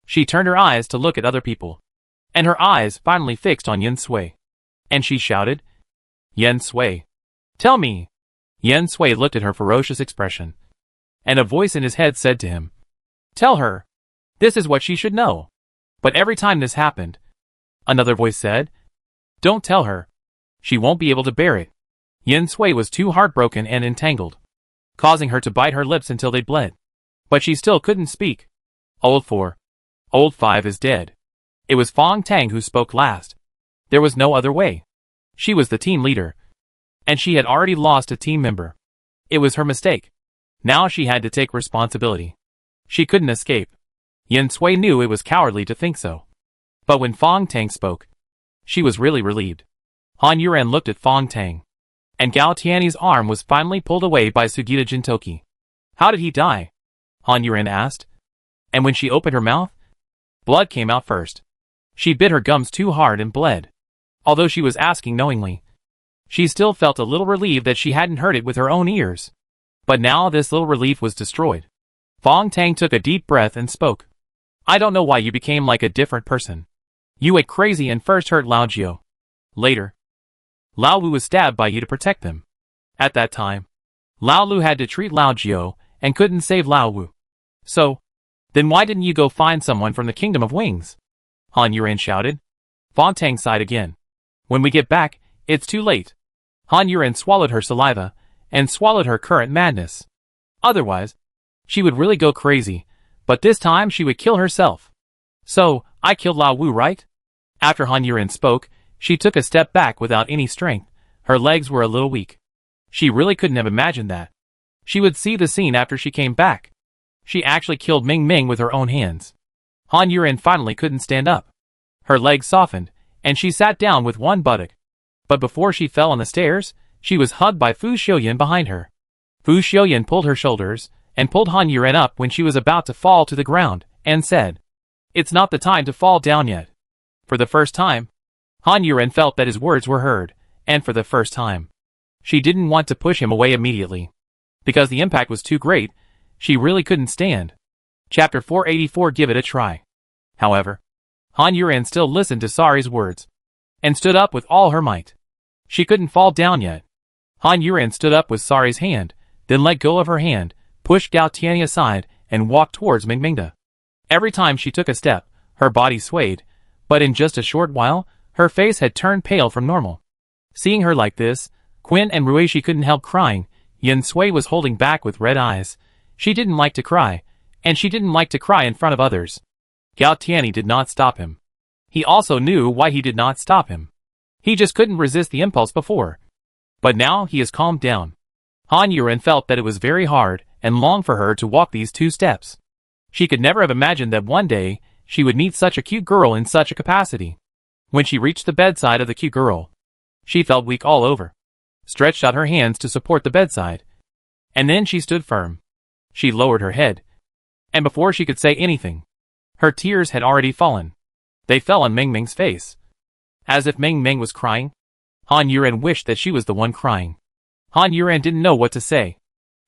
She turned her eyes to look at other people, and her eyes finally fixed on Yen Sui. And she shouted, Yen Sui, tell me. Yen Sui looked at her ferocious expression, and a voice in his head said to him, Tell her. This is what she should know. But every time this happened, another voice said, Don't tell her. She won't be able to bear it. Yen Sui was too heartbroken and entangled, causing her to bite her lips until they bled. But she still couldn't speak. Old 4. Old 5 is dead. It was Fong Tang who spoke last. There was no other way. She was the team leader, and she had already lost a team member. It was her mistake. Now she had to take responsibility. She couldn't escape. Yen Sui knew it was cowardly to think so. But when Fong Tang spoke, she was really relieved. Han Yuren looked at Fong Tang, and Gao Tianyi's arm was finally pulled away by Sugita Jintoki. How did he die? Han Yuren asked. And when she opened her mouth, blood came out first. She bit her gums too hard and bled. Although she was asking knowingly, She still felt a little relieved that she hadn't heard it with her own ears. But now this little relief was destroyed. Fong Tang took a deep breath and spoke. I don't know why you became like a different person. You went crazy and first hurt Lao Jiu. Later, Lao Lu was stabbed by you to protect them. At that time, Lao Lu had to treat Lao Jiu and couldn't save Lao Wu. So, then why didn't you go find someone from the Kingdom of Wings? Han Yuan shouted. Fong Tang sighed again. When we get back, it's too late. Han Yuan swallowed her saliva and swallowed her current madness. Otherwise, she would really go crazy, but this time she would kill herself. So, I killed Lao Wu, right? After Han Yuan spoke, she took a step back without any strength. Her legs were a little weak. She really couldn't have imagined that. She would see the scene after she came back. She actually killed Ming Ming with her own hands. Han Yuan finally couldn't stand up. Her legs softened, and she sat down with one buttock. But before she fell on the stairs, she was hugged by Fu Xiuyan behind her. Fu Xiuyan pulled her shoulders, and pulled Han Yuan up when she was about to fall to the ground, and said, It's not the time to fall down yet. For the first time, Han Yuan felt that his words were heard, and for the first time, she didn't want to push him away immediately. Because the impact was too great, she really couldn't stand. Chapter 484 Give it a try. However, Han Yuan still listened to Sari's words, and stood up with all her might. She couldn't fall down yet. Han Yuan stood up with Sari's hand, then let go of her hand, pushed Gao Tianyi aside, and walked towards Ming Mingda. Every time she took a step, her body swayed, but in just a short while, her face had turned pale from normal. Seeing her like this, Qin and Ruishi couldn't help crying. Yin Sui was holding back with red eyes. She didn't like to cry, and she didn't like to cry in front of others. Gao Tianyi did not stop him. He also knew why he did not stop him. He just couldn't resist the impulse before. But now he is calmed down. Han Yuan felt that it was very hard and long for her to walk these 2 steps. She could never have imagined that one day she would meet such a cute girl in such a capacity. When she reached the bedside of the cute girl, she felt weak all over. Stretched out her hands to support the bedside. And then she stood firm. She lowered her head. And before she could say anything, her tears had already fallen. They fell on Ming Ming's face. As if Ming Ming was crying. Han Yuan wished that she was the one crying. Han Yuan didn't know what to say.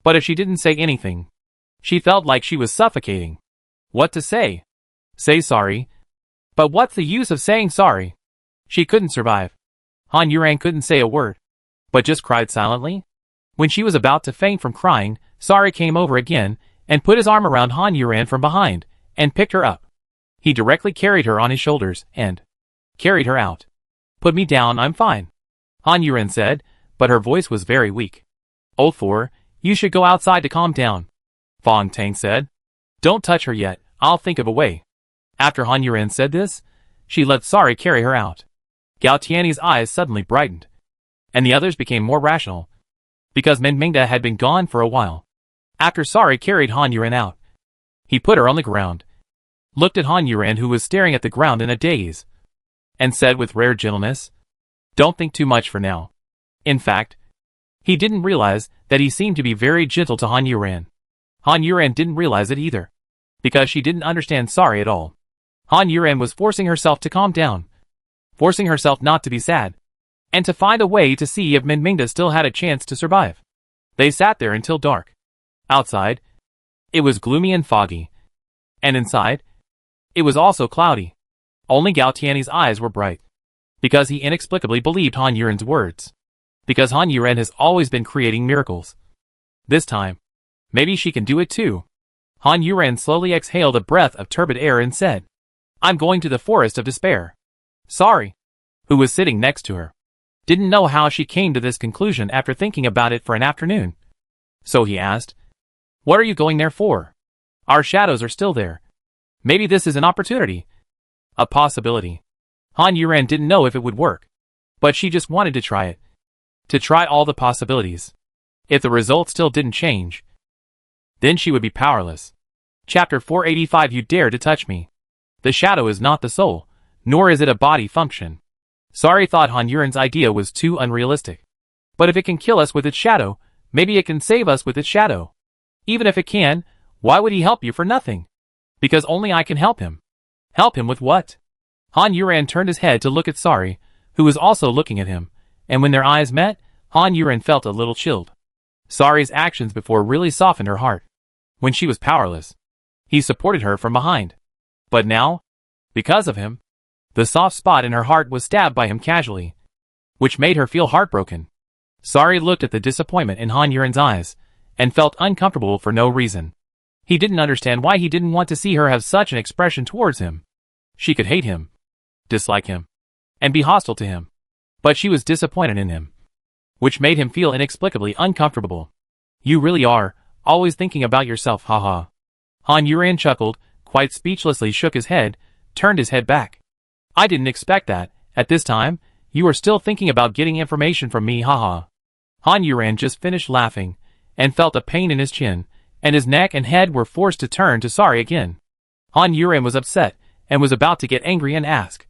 But if she didn't say anything, she felt like she was suffocating. What to say? Say sorry. But what's the use of saying sorry? She couldn't survive. Han Yuan couldn't say a word, but just cried silently. When she was about to faint from crying, Sari came over again, and put his arm around Han Yuan from behind, and picked her up. He directly carried her on his shoulders, and carried her out. Put me down, I'm fine, Han Yuan said, but her voice was very weak. Old Four, you should go outside to calm down, Fong Tang said. Don't touch her yet, I'll think of a way. After Han Yuan said this, she let Sari carry her out. Gao Tianyi's eyes suddenly brightened, and the others became more rational, because Ming Mingda had been gone for a while. After Sari carried Han Yuan out, he put her on the ground, looked at Han Yuan who was staring at the ground in a daze, and said with rare gentleness, Don't think too much for now. In fact, he didn't realize that he seemed to be very gentle to Han Yuan. Han Yuan didn't realize it either, because she didn't understand Sari at all. Han Yuan was forcing herself to calm down, forcing herself not to be sad, and to find a way to see if Ming Mingda still had a chance to survive. They sat there until dark. Outside, it was gloomy and foggy, and inside, it was also cloudy. Only Gao Tianyi's eyes were bright, because he inexplicably believed Han Yuan's words, because Han Yuan has always been creating miracles. This time, maybe she can do it too. Han Yuan slowly exhaled a breath of turbid air and said, I'm going to the forest of despair. Sari, who was sitting next to her, didn't know how she came to this conclusion after thinking about it for an afternoon. So he asked, What are you going there for? Our shadows are still there. Maybe this is an opportunity. A possibility. Han Yuan didn't know if it would work, but she just wanted to try it. To try all the possibilities. If the result still didn't change, then she would be powerless. Chapter 485 You dare to touch me. The shadow is not the soul, nor is it a body function. Sari thought Han Yuan's idea was too unrealistic. But if it can kill us with its shadow, maybe it can save us with its shadow. Even if it can, why would he help you for nothing? Because only I can help him. Help him with what? Han Yuan turned his head to look at Sari, who was also looking at him, and when their eyes met, Han Yuren felt a little chilled. Sari's actions before really softened her heart. When she was powerless, he supported her from behind. But now, because of him, the soft spot in her heart was stabbed by him casually, which made her feel heartbroken. Sari looked at the disappointment in Han Yuren's eyes, and felt uncomfortable for no reason. He didn't understand why he didn't want to see her have such an expression towards him. She could hate him, dislike him, and be hostile to him. But she was disappointed in him, which made him feel inexplicably uncomfortable. You really are, always thinking about yourself, haha. Han Yuren chuckled, quite speechlessly shook his head, turned his head back. I didn't expect that, at this time, you are still thinking about getting information from me, haha. Han Yuren just finished laughing, and felt a pain in his chin, and his neck and head were forced to turn to Sari again. Han Yuren was upset, and was about to get angry and ask.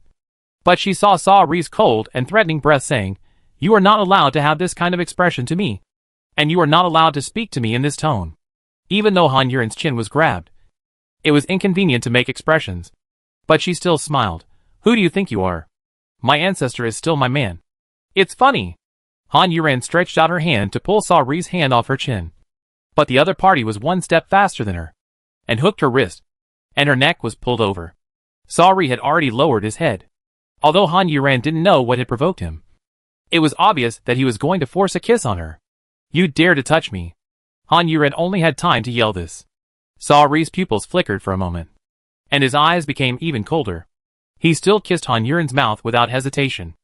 But she saw Sari's cold and threatening breath saying, You are not allowed to have this kind of expression to me. And you are not allowed to speak to me in this tone. Even though Han Yuren's chin was grabbed, it was inconvenient to make expressions. But she still smiled. Who do you think you are? My ancestor is still my man. It's funny. Han Yuren stretched out her hand to pull Sari's hand off her chin. But the other party was one step faster than her, and hooked her wrist, and her neck was pulled over. Sari had already lowered his head. Although Han Yuren didn't know what had provoked him, it was obvious that he was going to force a kiss on her. You dare to touch me. Han Yuren only had time to yell this. Sari's pupils flickered for a moment, and his eyes became even colder. He still kissed Han Yuren's mouth without hesitation.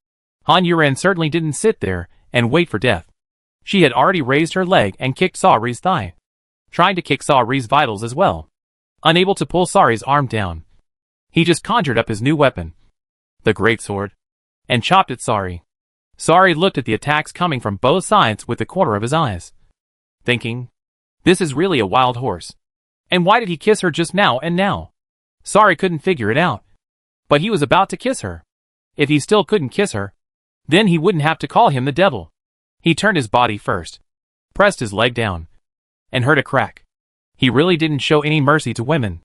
Han Yuren certainly didn't sit there and wait for death. She had already raised her leg and kicked Sari's thigh, trying to kick Sari's vitals as well. Unable to pull Sari's arm down, he just conjured up his new weapon, the greatsword, and chopped at Sari. Sari looked at the attacks coming from both sides with the corner of his eyes, thinking, this is really a wild horse. And why did he kiss her just now and now? Sari couldn't figure it out. But he was about to kiss her. If he still couldn't kiss her, then he wouldn't have to call him the devil. He turned his body first, pressed his leg down, and heard a crack. He really didn't show any mercy to women.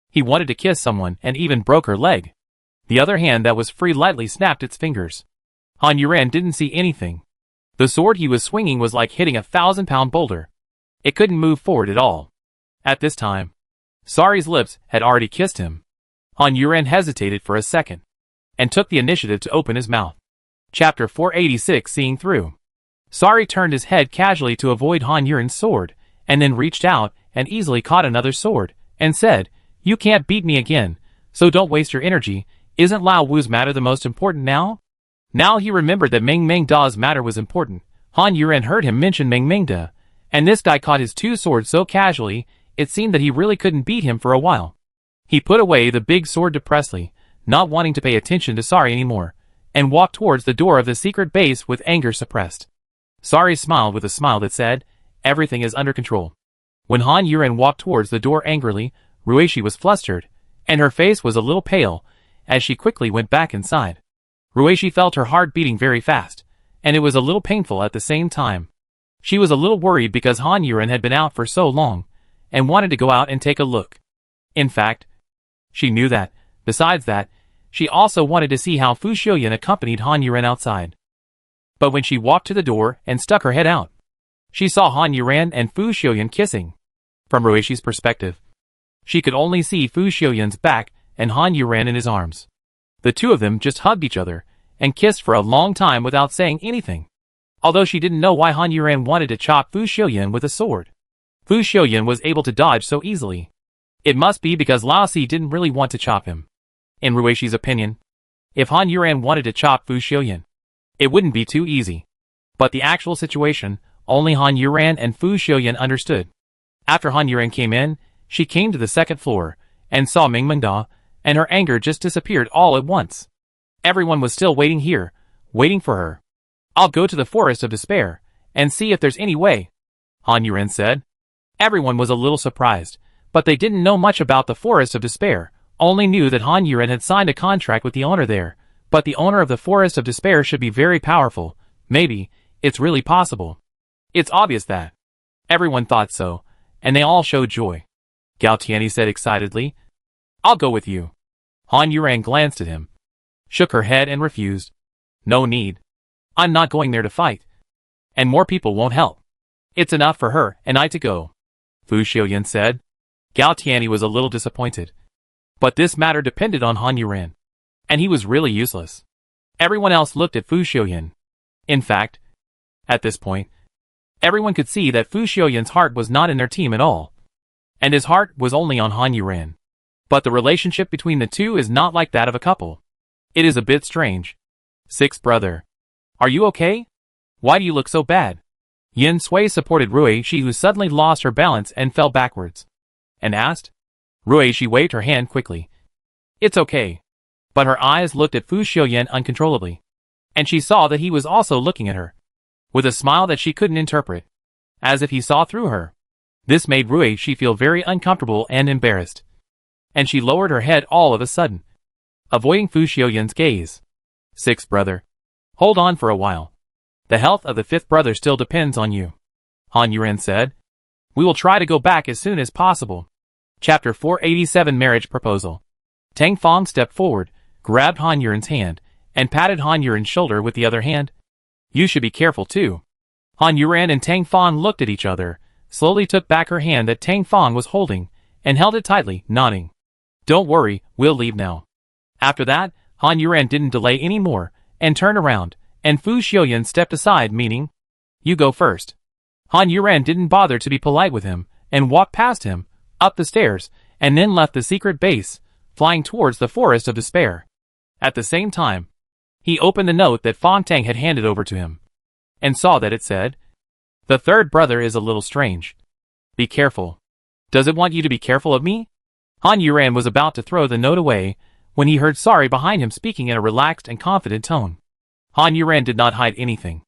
He wanted to kiss someone and even broke her leg. The other hand that was free lightly snapped its fingers. Han Yuren didn't see anything. The sword he was swinging was like hitting a 1,000-pound boulder. It couldn't move forward at all. At this time, Sari's lips had already kissed him. Han Yuren hesitated for a second, and took the initiative to open his mouth. Chapter 486 Seeing Through. Sari turned his head casually to avoid Han Yuren's sword, and then reached out and easily caught another sword, and said, You can't beat me again, so don't waste your energy. Isn't Lao Wu's matter the most important now? Now he remembered that Meng Meng Da's matter was important. Han Yuren heard him mention Meng Meng Da, and this guy caught his two swords so casually, it seemed that he really couldn't beat him for a while. He put away the big sword depressedly, not wanting to pay attention to Sari anymore, and walked towards the door of the secret base with anger suppressed. Sari smiled with a smile that said, Everything is under control. When Han Yuren walked towards the door angrily, Ruishi was flustered, and her face was a little pale, as she quickly went back inside. Ruishi felt her heart beating very fast, and it was a little painful at the same time. She was a little worried because Han Yuren had been out for so long, and wanted to go out and take a look. In fact, she knew that, besides that, she also wanted to see how Fu Xiuyan accompanied Han Yuren outside. But when she walked to the door and stuck her head out, she saw Han Yuren and Fu Xiuyan kissing. From Ruishi's perspective, she could only see Fu Xiuyan's back and Han Yuren in his arms. The two of them just hugged each other and kissed for a long time without saying anything. Although she didn't know why Han Yuren wanted to chop Fu Xiuyan with a sword. Fu Xiuyan was able to dodge so easily. It must be because Lao Si didn't really want to chop him. In Ruishi's opinion, if Han Yuren wanted to chop Fu Xiuyan, it wouldn't be too easy. But the actual situation, only Han Yuren and Fu Xiuyan understood. After Han Yuren came in, she came to the second floor, and saw Meng Meng Da, and her anger just disappeared all at once. Everyone was still waiting here, waiting for her. I'll go to the Forest of Despair, and see if there's any way, Han Yuren said. Everyone was a little surprised, but they didn't know much about the Forest of Despair, only knew that Han Yuren had signed a contract with the owner there. But the owner of the Forest of Despair should be very powerful. Maybe, it's really possible. It's obvious that. Everyone thought so, and they all showed joy. Gao Tianyi said excitedly, I'll go with you. Han Yuren glanced at him, shook her head and refused. No need. I'm not going there to fight. And more people won't help. It's enough for her and I to go, Fu Xiuyan said. Gao Tianyi was a little disappointed. But this matter depended on Han Yuran. And he was really useless. Everyone else looked at Fu Xiuyan. In fact, at this point, everyone could see that Fu Xiuyan's heart was not in their team at all. And his heart was only on Han Yuran. But the relationship between the two is not like that of a couple. It is a bit strange. Sixth brother. Are you okay? Why do you look so bad? Yin Sui supported Ruishi, who suddenly lost her balance and fell backwards. And asked. Ruishi waved her hand quickly. It's okay. But her eyes looked at Fu Xiuyan uncontrollably. And she saw that he was also looking at her. With a smile that she couldn't interpret. As if he saw through her. This made Ruishi feel very uncomfortable and embarrassed. And she lowered her head all of a sudden, avoiding Fu Xiuyan's gaze. Sixth brother. Hold on for a while. The health of the fifth brother still depends on you, Han Yuran said. We will try to go back as soon as possible. Chapter 487 Marriage Proposal. Tang Fong stepped forward, grabbed Han Yuran's hand, and patted Han Yuran's shoulder with the other hand. You should be careful too. Han Yuran and Tang Fong looked at each other, slowly took back her hand that Tang Fong was holding, and held it tightly, nodding. Don't worry, we'll leave now. After that, Han Yuran didn't delay any more, and turned around, and Fu Xiuyan stepped aside, meaning, you go first. Han Yuran didn't bother to be polite with him, and walked past him, up the stairs, and then left the secret base, flying towards the Forest of Despair. At the same time, he opened the note that Fong Tang had handed over to him, and saw that it said, the third brother is a little strange. Be careful. Does it want you to be careful of me? Han Yuran was about to throw the note away, when he heard Sari behind him speaking in a relaxed and confident tone. Han Yuran did not hide anything,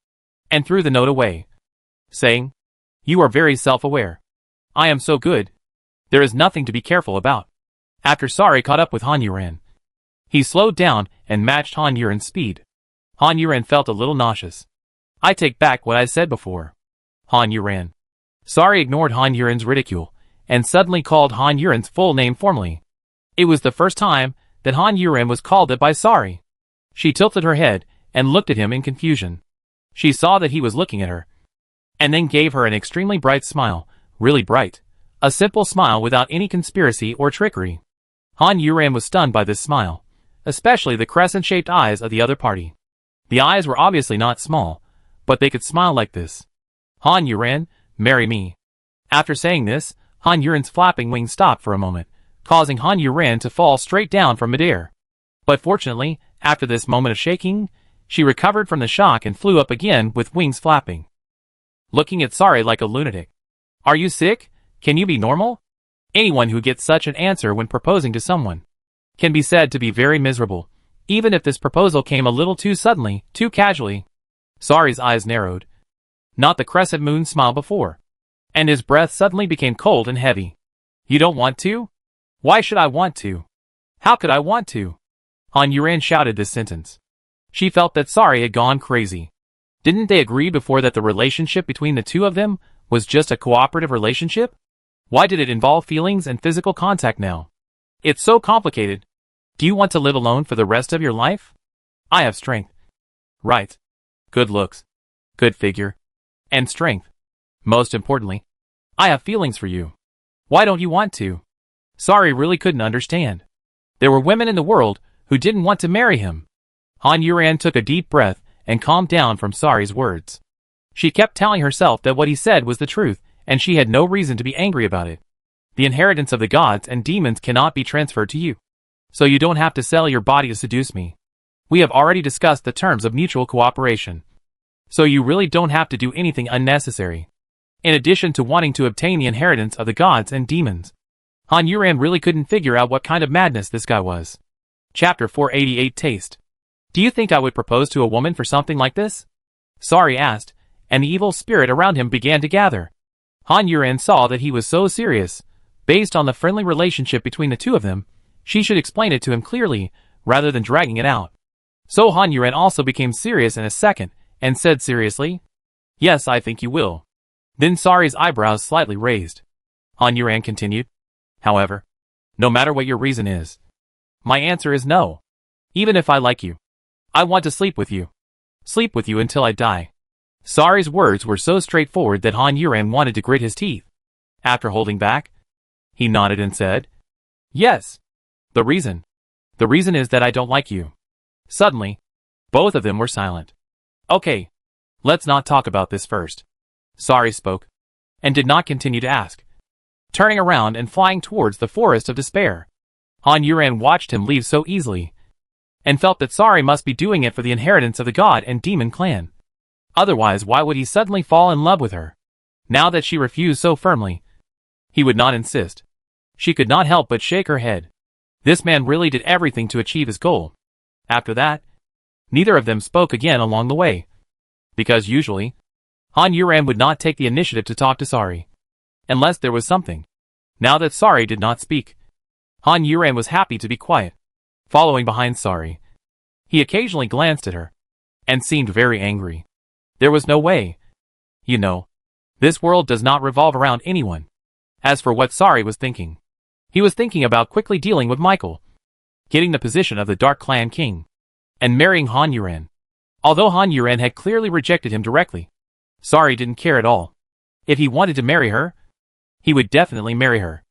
and threw the note away, saying, you are very self-aware. I am so good. There is nothing to be careful about. After Sari caught up with Han Yuran, he slowed down and matched Han Yuran's speed. Han Yuran felt a little nauseous. I take back what I said before. Han Yuran. Sari ignored Han Yuran's ridicule, and suddenly called Han Yuran's full name formally. It was the first time that Han Yuran was called it by Sari. She tilted her head, and looked at him in confusion. She saw that he was looking at her, and then gave her an extremely bright smile, really bright. A simple smile without any conspiracy or trickery. Han Yuran was stunned by this smile, especially the crescent-shaped eyes of the other party. The eyes were obviously not small, but they could smile like this. Han Yuran, marry me. After saying this, Han Yuran's flapping wings stopped for a moment, causing Han Yuran to fall straight down from midair. But fortunately, after this moment of shaking, she recovered from the shock and flew up again with wings flapping. Looking at Sari like a lunatic. Are you sick? Can you be normal? Anyone who gets such an answer when proposing to someone can be said to be very miserable, even if this proposal came a little too suddenly, too casually. Sari's eyes narrowed. Not the crescent moon smile before. And his breath suddenly became cold and heavy. You don't want to? Why should I want to? How could I want to? Han Yuran shouted this sentence. She felt that Sari had gone crazy. Didn't they agree before that the relationship between the two of them was just a cooperative relationship? Why did it involve feelings and physical contact now? It's so complicated. Do you want to live alone for the rest of your life? I have strength. Right. Good looks. Good figure. And strength. Most importantly, I have feelings for you. Why don't you want to? Sari really couldn't understand. There were women in the world who didn't want to marry him. Han Yuran took a deep breath and calmed down from Sari's words. She kept telling herself that what he said was the truth, and she had no reason to be angry about it. The inheritance of the gods and demons cannot be transferred to you. So you don't have to sell your body to seduce me. We have already discussed the terms of mutual cooperation. So you really don't have to do anything unnecessary. In addition to wanting to obtain the inheritance of the gods and demons. Han Yuran really couldn't figure out what kind of madness this guy was. Chapter 488 Taste. Do you think I would propose to a woman for something like this? Sari asked, and the evil spirit around him began to gather. Han Yuran saw that he was so serious. Based on the friendly relationship between the two of them, she should explain it to him clearly, rather than dragging it out. So Han Yuran also became serious in a second, and said seriously, Yes, I think you will. Then Sari's eyebrows slightly raised. Han Yuran continued, However, no matter what your reason is, my answer is no. Even if I like you, I want to sleep with you. Sleep with you until I die. Sari's words were so straightforward that Han Yuran wanted to grit his teeth. After holding back, he nodded and said, "Yes. The reason is that I don't like you." Suddenly, both of them were silent. "Okay. Let's not talk about this first." Sari spoke, and did not continue to ask. Turning around and flying towards the forest of despair, Han Yuran watched him leave so easily, and felt that Sari must be doing it for the inheritance of the god and demon clan. Otherwise, why would he suddenly fall in love with her? Now that she refused so firmly, he would not insist. She could not help but shake her head. This man really did everything to achieve his goal. After that, neither of them spoke again along the way. Because usually, Han Yuran would not take the initiative to talk to Sari, unless there was something. Now that Sari did not speak, Han Yuran was happy to be quiet. Following behind Sari, he occasionally glanced at her, and seemed very angry. There was no way. You know, this world does not revolve around anyone. As for what Sari was thinking, he was thinking about quickly dealing with Michael, getting the position of the Dark Clan King, and marrying Han Yuran. Although Han Yuran had clearly rejected him directly, Sari didn't care at all. If he wanted to marry her, he would definitely marry her.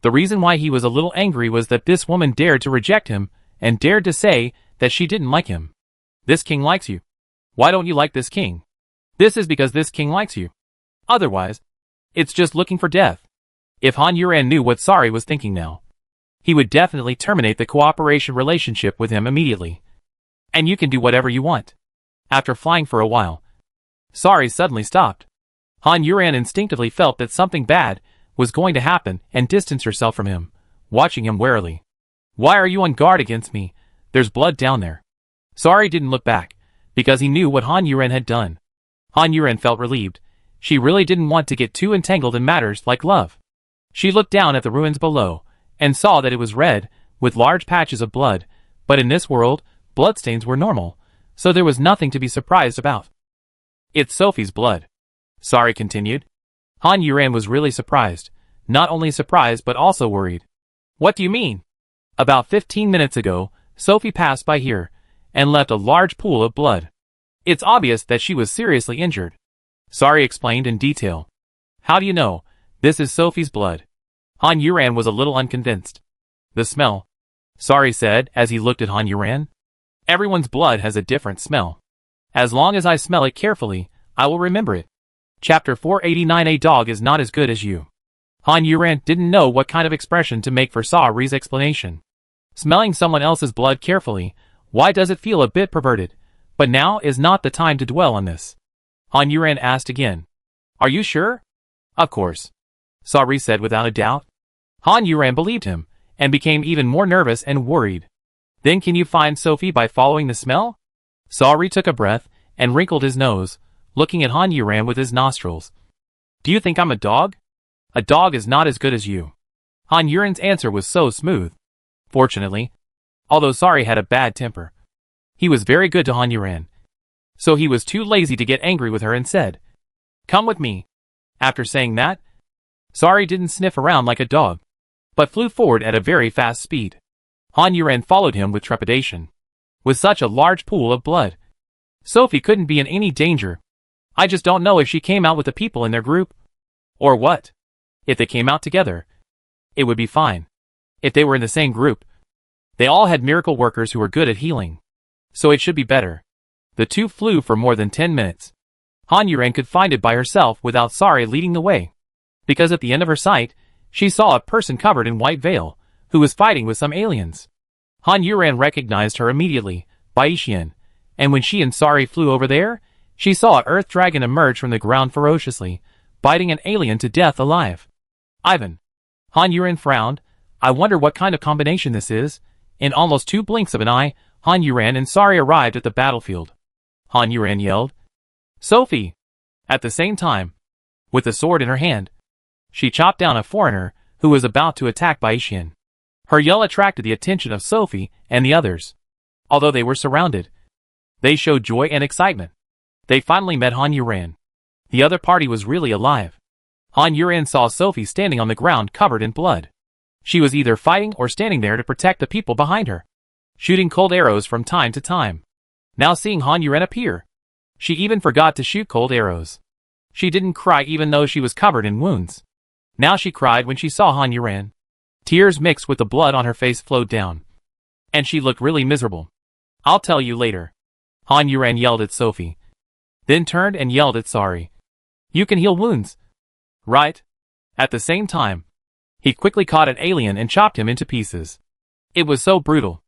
The reason why he was a little angry was that this woman dared to reject him, and dared to say that she didn't like him. This king likes you. Why don't you like this king? This is because this king likes you. Otherwise, it's just looking for death. If Han Yuran knew what Sari was thinking now, he would definitely terminate the cooperation relationship with him immediately. And you can do whatever you want. After flying for a while, Sari suddenly stopped. Han Yuran instinctively felt that something bad was going to happen and distanced herself from him, watching him warily. "Why are you on guard against me? There's blood down there." Sari didn't look back, because he knew what Han Yuran had done. Han Yuran felt relieved. She really didn't want to get too entangled in matters like love. She looked down at the ruins below, and saw that it was red, with large patches of blood, but in this world, bloodstains were normal, so there was nothing to be surprised about. "It's Sophie's blood," Sari continued. Han Yuran was really surprised. Not only surprised but also worried. "What do you mean?" "About 15 minutes ago, Sophie passed by here, and left a large pool of blood. It's obvious that she was seriously injured." Sari explained in detail. "How do you know this is Sophie's blood?" Han Yuran was a little unconvinced. "The smell," Sari said as he looked at Han Yuran. "Everyone's blood has a different smell. As long as I smell it carefully, I will remember it." Chapter 489. A dog is not as good as you. Han Yuran didn't know what kind of expression to make for Sari's explanation. Smelling someone else's blood carefully, why does it feel a bit perverted? But now is not the time to dwell on this. Han Yuran asked again. "Are you sure?" "Of course," Sari said without a doubt. Han Yuran believed him, and became even more nervous and worried. "Then can you find Sophie by following the smell?" Sari took a breath, and wrinkled his nose, looking at Han Yuran with his nostrils. "Do you think I'm a dog? A dog is not as good as you." Han Yuran's answer was so smooth. Fortunately, although Sari had a bad temper, he was very good to Han Yuran. So he was too lazy to get angry with her and said, "Come with me." After saying that, Sari didn't sniff around like a dog, but flew forward at a very fast speed. Han Yuran followed him with trepidation. With such a large pool of blood, Sophie couldn't be in any danger. I just don't know if she came out with the people in their group, or what. If they came out together, it would be fine. If they were in the same group, they all had miracle workers who were good at healing, so it should be better. The two flew for more than 10 minutes. Han Yuran could find it by herself without Sari leading the way, because at the end of her sight, she saw a person covered in white veil, who was fighting with some aliens. Han Yuran recognized her immediately, Baishian, and when she and Sari flew over there, she saw an earth dragon emerge from the ground ferociously, biting an alien to death alive. "Ivan." Han Yuran frowned. "I wonder what kind of combination this is." In almost 2 blinks of an eye, Han Yuran and Sari arrived at the battlefield. Han Yuran yelled, "Sophie!" At the same time, with the sword in her hand, she chopped down a foreigner who was about to attack Baishian. Her yell attracted the attention of Sophie and the others. Although they were surrounded, they showed joy and excitement. They finally met Han Yuran. The other party was really alive. Han Yuran saw Sophie standing on the ground covered in blood. She was either fighting or standing there to protect the people behind her, shooting cold arrows from time to time. Now seeing Han Yuran appear, She even forgot to shoot cold arrows. She didn't cry even though she was covered in wounds. Now she cried when she saw Han Yuran. Tears mixed with the blood on her face flowed down. And she looked really miserable. "I'll tell you later." Han Yuran yelled at Sophie. Then turned and yelled at Sari. "You can heal wounds, right?" At the same time, he quickly caught an alien and chopped him into pieces. It was so brutal.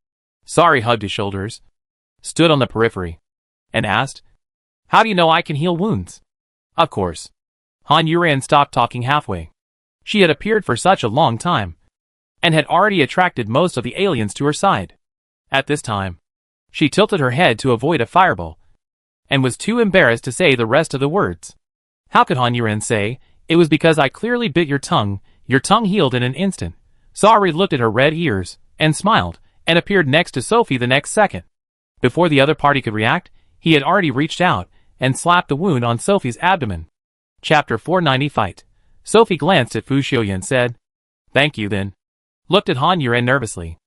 Sari hugged his shoulders, stood on the periphery, and asked, "How do you know I can heal wounds?" Of course. Han Yuran stopped talking halfway. She had appeared for such a long time, and had already attracted most of the aliens to her side. At this time, she tilted her head to avoid a fireball, and was too embarrassed to say the rest of the words. How could Han Yuran say, "It was because I clearly bit your tongue healed in an instant." Sari looked at her red ears, and smiled, and appeared next to Sophie the next second. Before the other party could react, he had already reached out, and slapped the wound on Sophie's abdomen. Chapter 490 Fight. Sophie glanced at Fu Xiuya and said, "Thank you," then looked at Han Yuran nervously.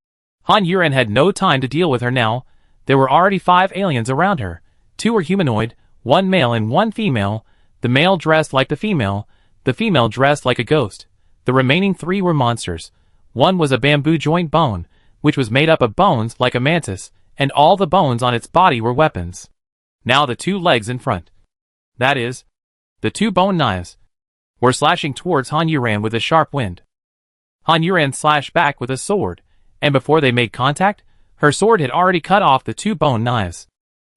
Han Yuran had no time to deal with her now. There were already 5 aliens around her. 2 were humanoid, 1 male and 1 female, the male dressed like the female dressed like a ghost. The remaining 3 were monsters. 1 was a bamboo joint bone, which was made up of bones like a mantis, and all the bones on its body were weapons. Now the 2 legs in front, that is, the 2 bone knives, were slashing towards Han Yuran with a sharp wind. Han Yuran slashed back with a sword, and before they made contact, her sword had already cut off the 2 bone knives.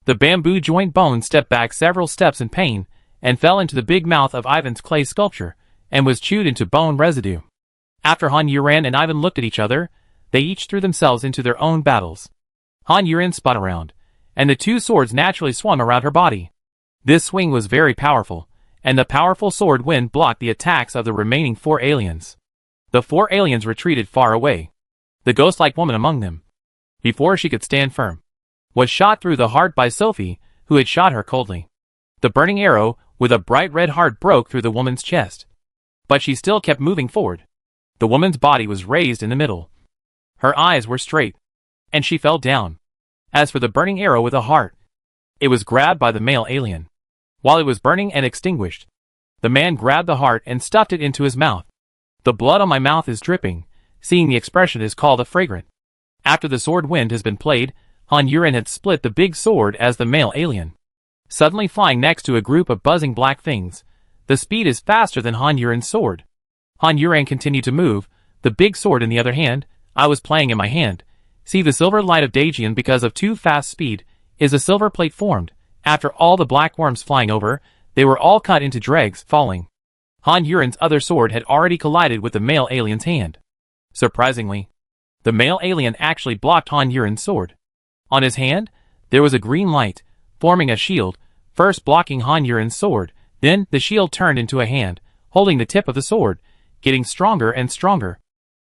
The bamboo joint bone stepped back several steps in pain, and fell into the big mouth of Ivan's clay sculpture, and was chewed into bone residue. After Han Yuran and Ivan looked at each other, they each threw themselves into their own battles. Han Yuran spun around, and the 2 swords naturally swung around her body. This swing was very powerful, and the powerful sword wind blocked the attacks of the remaining 4 aliens. The 4 aliens retreated far away. The ghost-like woman among them, before she could stand firm, was shot through the heart by Sophie, who had shot her coldly. The burning arrow, with a bright red heart, broke through the woman's chest. But she still kept moving forward. The woman's body was raised in the middle. Her eyes were straight, and she fell down. As for the burning arrow with a heart, it was grabbed by the male alien. While it was burning and extinguished, the man grabbed the heart and stuffed it into his mouth. "The blood on my mouth is dripping," seeing the expression is called a fragrant. After the sword wind has been played, Han Yuran had split the big sword as the male alien, suddenly flying next to a group of buzzing black things. The speed is faster than Han Yuran's sword. Han Yuran continued to move, the big sword in the other hand. I was playing in my hand. See the silver light of Daejian. Because of too fast speed, is a silver plate formed. After all the black worms flying over, they were all cut into dregs, falling. Han Yuran's other sword had already collided with the male alien's hand. Surprisingly, the male alien actually blocked Han Yuran's sword. On his hand, there was a green light, forming a shield, first blocking Han Yuran's sword, then the shield turned into a hand, holding the tip of the sword, getting stronger and stronger.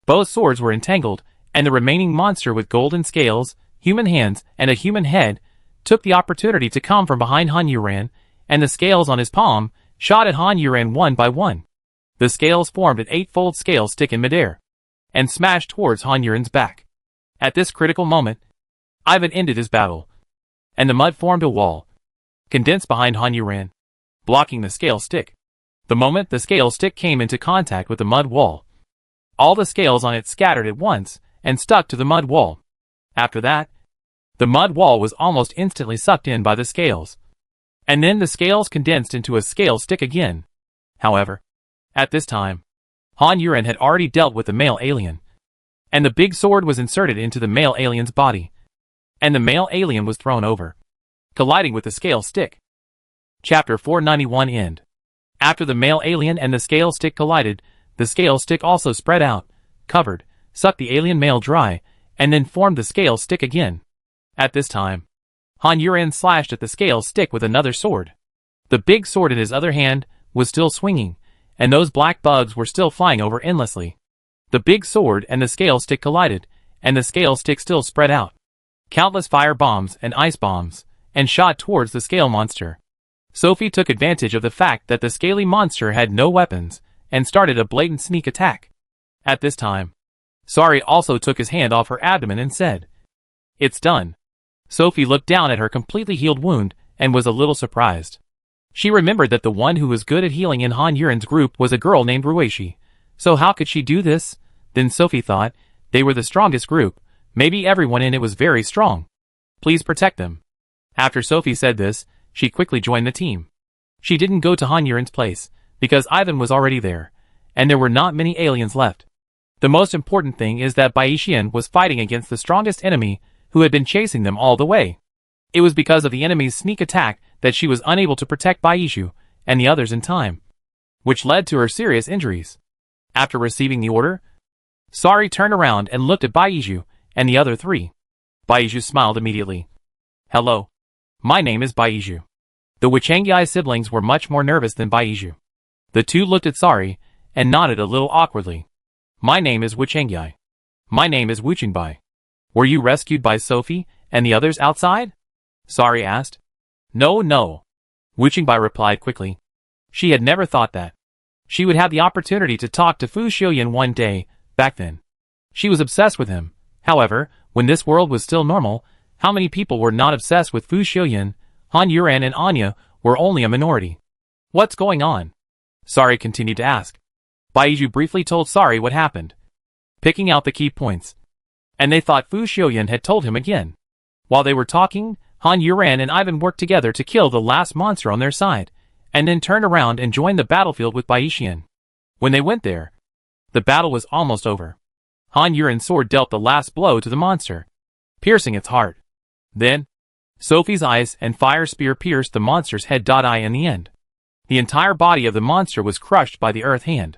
Both swords were entangled, and the remaining monster with golden scales, human hands, and a human head, took the opportunity to come from behind Han Yuran, and the scales on his palm shot at Han Yuran one by one. The scales formed an 8-fold scale stick in midair, and smashed towards Han Yuran's back. At this critical moment, Ivan ended his battle, and the mud formed a wall, condensed behind Han Yuran, blocking the scale stick. The moment the scale stick came into contact with the mud wall, all the scales on it scattered at once, and stuck to the mud wall. After that, the mud wall was almost instantly sucked in by the scales, and then the scales condensed into a scale stick again. However, at this time, Han Yuran had already dealt with the male alien, and the big sword was inserted into the male alien's body, and the male alien was thrown over, colliding with the scale stick. Chapter 491 End. After the male alien and the scale stick collided, the scale stick also spread out, covered, sucked the alien male dry, and then formed the scale stick again. At this time, Han Yuran slashed at the scale stick with another sword. The big sword in his other hand was still swinging, and those black bugs were still flying over endlessly. The big sword and the scale stick collided, and the scale stick still spread out. Countless fire bombs and ice bombs, and shot towards the scale monster. Sophie took advantage of the fact that the scaly monster had no weapons, and started a blatant sneak attack. At this time, Sari also took his hand off her abdomen and said, "It's done." Sophie looked down at her completely healed wound, and was a little surprised. She remembered that the one who was good at healing in Han Yuren's group was a girl named Ruishi. So how could she do this? Then Sophie thought, they were the strongest group. Maybe everyone in it was very strong. Please protect them. After Sophie said this, she quickly joined the team. She didn't go to Han Yuren's place, because Ivan was already there, and there were not many aliens left. The most important thing is that Bai Xian was fighting against the strongest enemy who had been chasing them all the way. It was because of the enemy's sneak attack that she was unable to protect Baizhu and the others in time, which led to her serious injuries. After receiving the order, Sari turned around and looked at Baizhu and the other three. Baizhu smiled immediately. Hello. My name is Baizhu. The Wuchengyai siblings were much more nervous than Baizhu. The two looked at Sari and nodded a little awkwardly. My name is Wuchengyai. My name is Wuchenbai. Were you rescued by Sophie and the others outside? Sari asked. No. Wuchenbai replied quickly. She had never thought that she would have the opportunity to talk to Fu Xiuyan one day, back then. She was obsessed with him. However, when this world was still normal, how many people were not obsessed with Fu Xiuyan? Han Yuren and Anya were only a minority. What's going on? Sari continued to ask. Baizhu briefly told Sari what happened, picking out the key points. And they thought Fu Xiuyan had told him again. While they were talking, Han Yuren and Ivan worked together to kill the last monster on their side, and then turned around and joined the battlefield with Bai Xian. When they went there, the battle was almost over. Han Yuren's sword dealt the last blow to the monster, piercing its heart. Then, Sophie's eyes and fire spear pierced the monster's head. In the end, the entire body of the monster was crushed by the earth hand.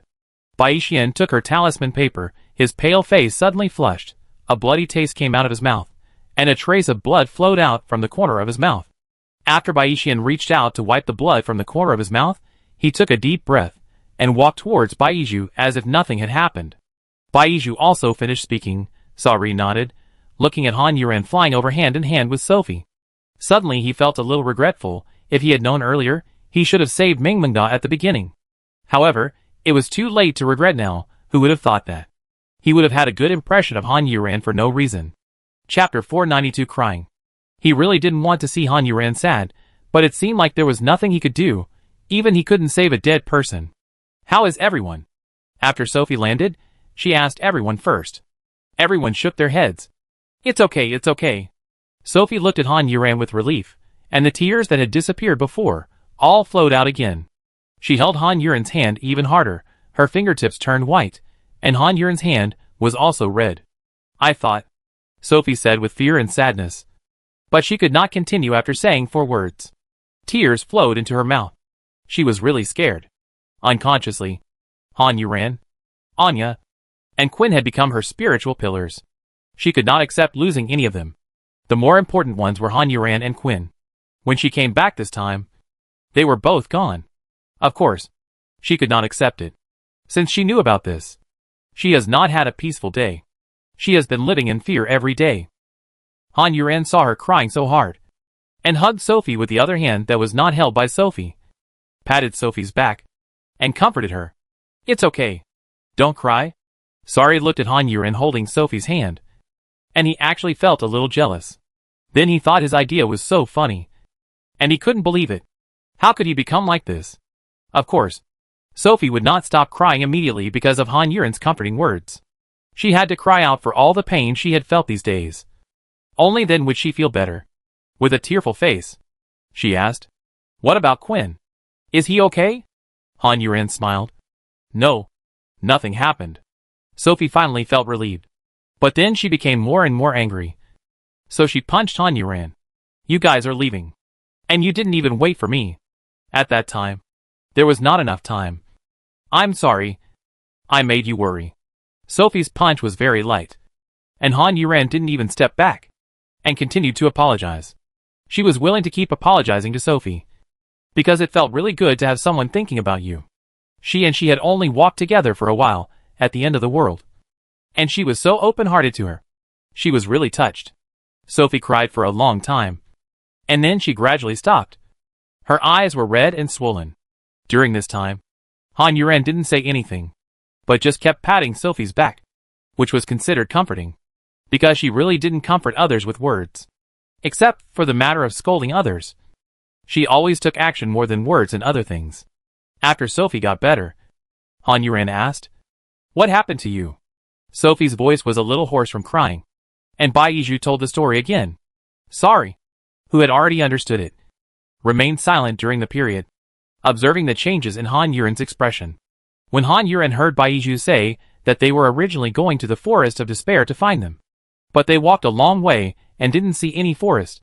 Bai Xian took her talisman paper, his pale face suddenly flushed, a bloody taste came out of his mouth, and a trace of blood flowed out from the corner of his mouth. After Bai Xian reached out to wipe the blood from the corner of his mouth, he took a deep breath, and walked towards Baizhu as if nothing had happened. Baizhu also finished speaking. Sari nodded, looking at Han Yuren flying over hand in hand with Sophie. Suddenly he felt a little regretful. If he had known earlier, he should have saved Mingmengda at the beginning. However, it was too late to regret now. Who would have thought that? He would have had a good impression of Han Yuren for no reason. Chapter 492 Crying. He really didn't want to see Han Yuren sad, but it seemed like there was nothing he could do. Even he couldn't save a dead person. How is everyone? After Sophie landed, she asked everyone first. Everyone shook their heads. It's okay. Sophie looked at Han Yuren with relief, and the tears that had disappeared before all flowed out again. She held Han Yuren's hand even harder. Her fingertips turned white, and Han Yuren's hand was also red. I thought, Sophie said with fear and sadness. But she could not continue after saying 4 words. Tears flowed into her mouth. She was really scared. Unconsciously, Han Yuren, Anya, and Quinn had become her spiritual pillars. She could not accept losing any of them. The more important ones were Han Yuren and Quinn. When she came back this time, they were both gone. Of course, she could not accept it. Since she knew about this, she has not had a peaceful day. She has been living in fear every day. Han Yuren saw her crying so hard, and hugged Sophie with the other hand that was not held by Sophie, patted Sophie's back, and comforted her. It's okay. Don't cry. Sari looked at Han Yuren holding Sophie's hand, and he actually felt a little jealous. Then he thought his idea was so funny, and he couldn't believe it. How could he become like this? Of course, Sophie would not stop crying immediately because of Han Yuren's comforting words. She had to cry out for all the pain she had felt these days. Only then would she feel better. With a tearful face, she asked, What about Quinn? Is he okay? Han Yuren smiled. No, nothing happened. Sophie finally felt relieved. But then she became more and more angry. So she punched Han Yuren. You guys are leaving. And you didn't even wait for me. At that time, there was not enough time. I'm sorry. I made you worry. Sophie's punch was very light. And Han Yuren didn't even step back, and continued to apologize. She was willing to keep apologizing to Sophie, because it felt really good to have someone thinking about you. She had only walked together for a while, at the end of the world. And she was so open-hearted to her. She was really touched. Sophie cried for a long time. And then she gradually stopped. Her eyes were red and swollen. During this time, Han Yuren didn't say anything, but just kept patting Sophie's back, which was considered comforting, because she really didn't comfort others with words, except for the matter of scolding others. She always took action more than words and other things. After Sophie got better, Han Yuran asked, "What happened to you?" Sophie's voice was a little hoarse from crying, and Baiju told the story again. Sorry, who had already understood it, remained silent during the period, observing the changes in Han Yuran's expression. When Han Yuran heard Baiju say that they were originally going to the Forest of Despair to find them, but they walked a long way and didn't see any forest,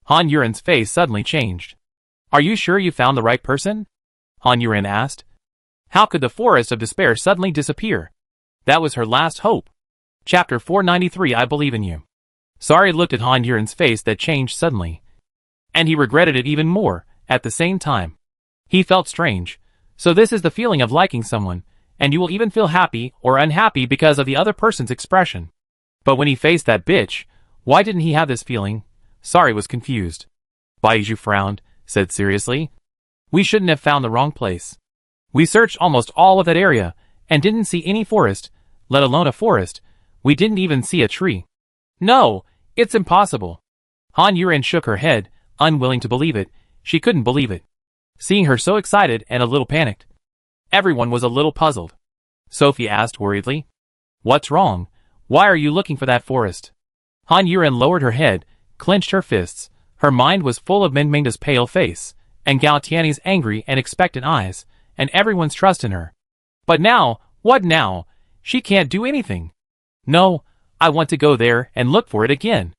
Han Yuran's face suddenly changed. "Are you sure you found the right person?" Han Yuran asked. How could the Forest of Despair suddenly disappear? That was her last hope. Chapter 493 I Believe in You. Sari looked at Han Yuran's face that changed suddenly, and he regretted it even more, at the same time. He felt strange. So this is the feeling of liking someone, and you will even feel happy or unhappy because of the other person's expression. But when he faced that bitch, why didn't he have this feeling? Sari was confused. Baiju frowned, said seriously, "We shouldn't have found the wrong place. We searched almost all of that area, and didn't see any forest, let alone a forest. We didn't even see a tree. No, it's impossible." Han Yuran shook her head, unwilling to believe it. She couldn't believe it. Seeing her so excited and a little panicked. Everyone was a little puzzled. Sophie asked worriedly, "What's wrong? Why are you looking for that forest?" Han Yuran lowered her head, clenched her fists. Her mind was full of Mingmingda's pale face, and Gao Tianyi's angry and expectant eyes, and everyone's trust in her. But now, what now? She can't do anything. No, I want to go there and look for it again.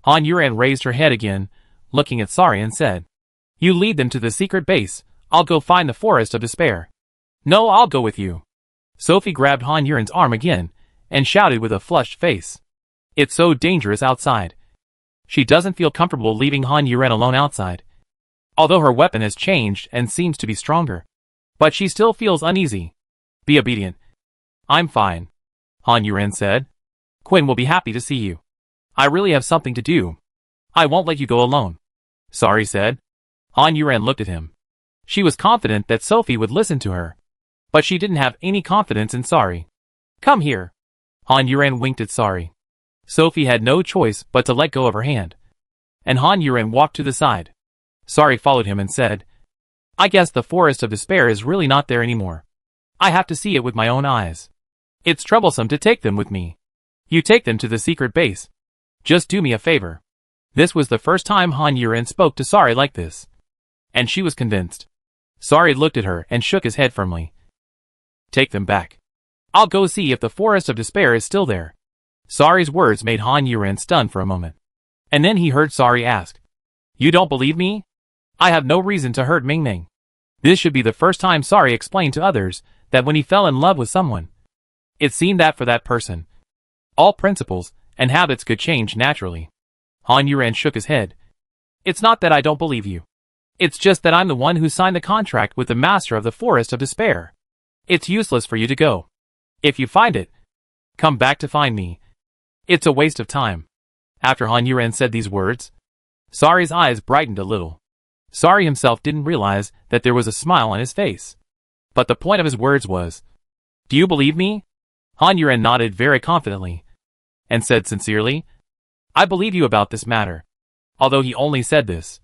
Han Yuran raised her head again, looking at Sari and said, "You lead them to the secret base. I'll go find the Forest of Despair." "No, I'll go with you." Sophie grabbed Han Yuran's arm again, and shouted with a flushed face. "It's so dangerous outside." She doesn't feel comfortable leaving Han Yuran alone outside. Although her weapon has changed and seems to be stronger. But she still feels uneasy. "Be obedient." "I'm fine," Han Yuran said. "Quinn will be happy to see you. I really have something to do. I won't let you go alone," Sari said. Han Yuran looked at him. She was confident that Sophie would listen to her. But she didn't have any confidence in Sari. "Come here." Han Yuran winked at Sari. Sophie had no choice but to let go of her hand. And Han Yuran walked to the side. Sari followed him and said, "I guess the Forest of Despair is really not there anymore. I have to see it with my own eyes. It's troublesome to take them with me. You take them to the secret base. Just do me a favor." This was the first time Han Yuran spoke to Sari like this. And she was convinced. Sari looked at her and shook his head firmly. "Take them back. I'll go see if the Forest of Despair is still there." Sari's words made Han Yuran stunned for a moment. And then he heard Sari ask, "You don't believe me? I have no reason to hurt Mingming." This should be the first time Sari explained to others that when he fell in love with someone, it seemed that for that person, all principles and habits could change naturally. Han Yuran shook his head. "It's not that I don't believe you. It's just that I'm the one who signed the contract with the master of the Forest of Despair. It's useless for you to go. If you find it, come back to find me. It's a waste of time." After Han Yuran said these words, Sari's eyes brightened a little. Sari himself didn't realize that there was a smile on his face. But the point of his words was, "Do you believe me?" Han Yuran nodded very confidently, and said sincerely, "I believe you about this matter." Although he only said this,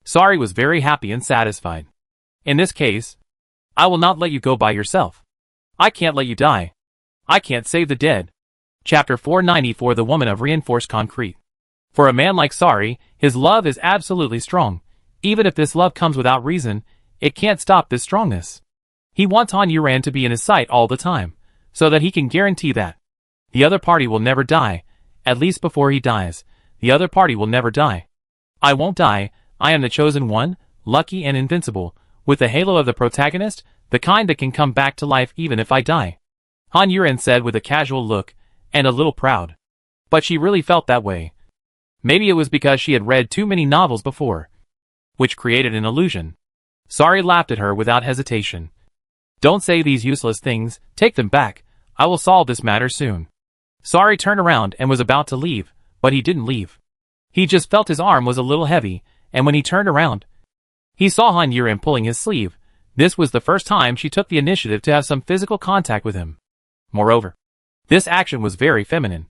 Sari was very happy and satisfied. "In this case, I will not let you go by yourself. I can't let you die. I can't save the dead." Chapter 494 The Woman of Reinforced Concrete. For a man like Sari, his love is absolutely strong. Even if this love comes without reason, it can't stop this strongness. He wants Han Yuran to be in his sight all the time, so that he can guarantee that the other party will never die, at least before he dies. The other party will never die. "I won't die, I am the chosen one, lucky and invincible, with the halo of the protagonist, the kind that can come back to life even if I die," Han Yuran said with a casual look, and a little proud. But she really felt that way. Maybe it was because she had read too many novels before, which created an illusion. Sari laughed at her without hesitation. "Don't say these useless things, take them back. I will solve this matter soon." Sari turned around and was about to leave, but he didn't leave. He just felt his arm was a little heavy, and when he turned around, he saw Han Yuran pulling his sleeve. This was the first time she took the initiative to have some physical contact with him. Moreover, this action was very feminine,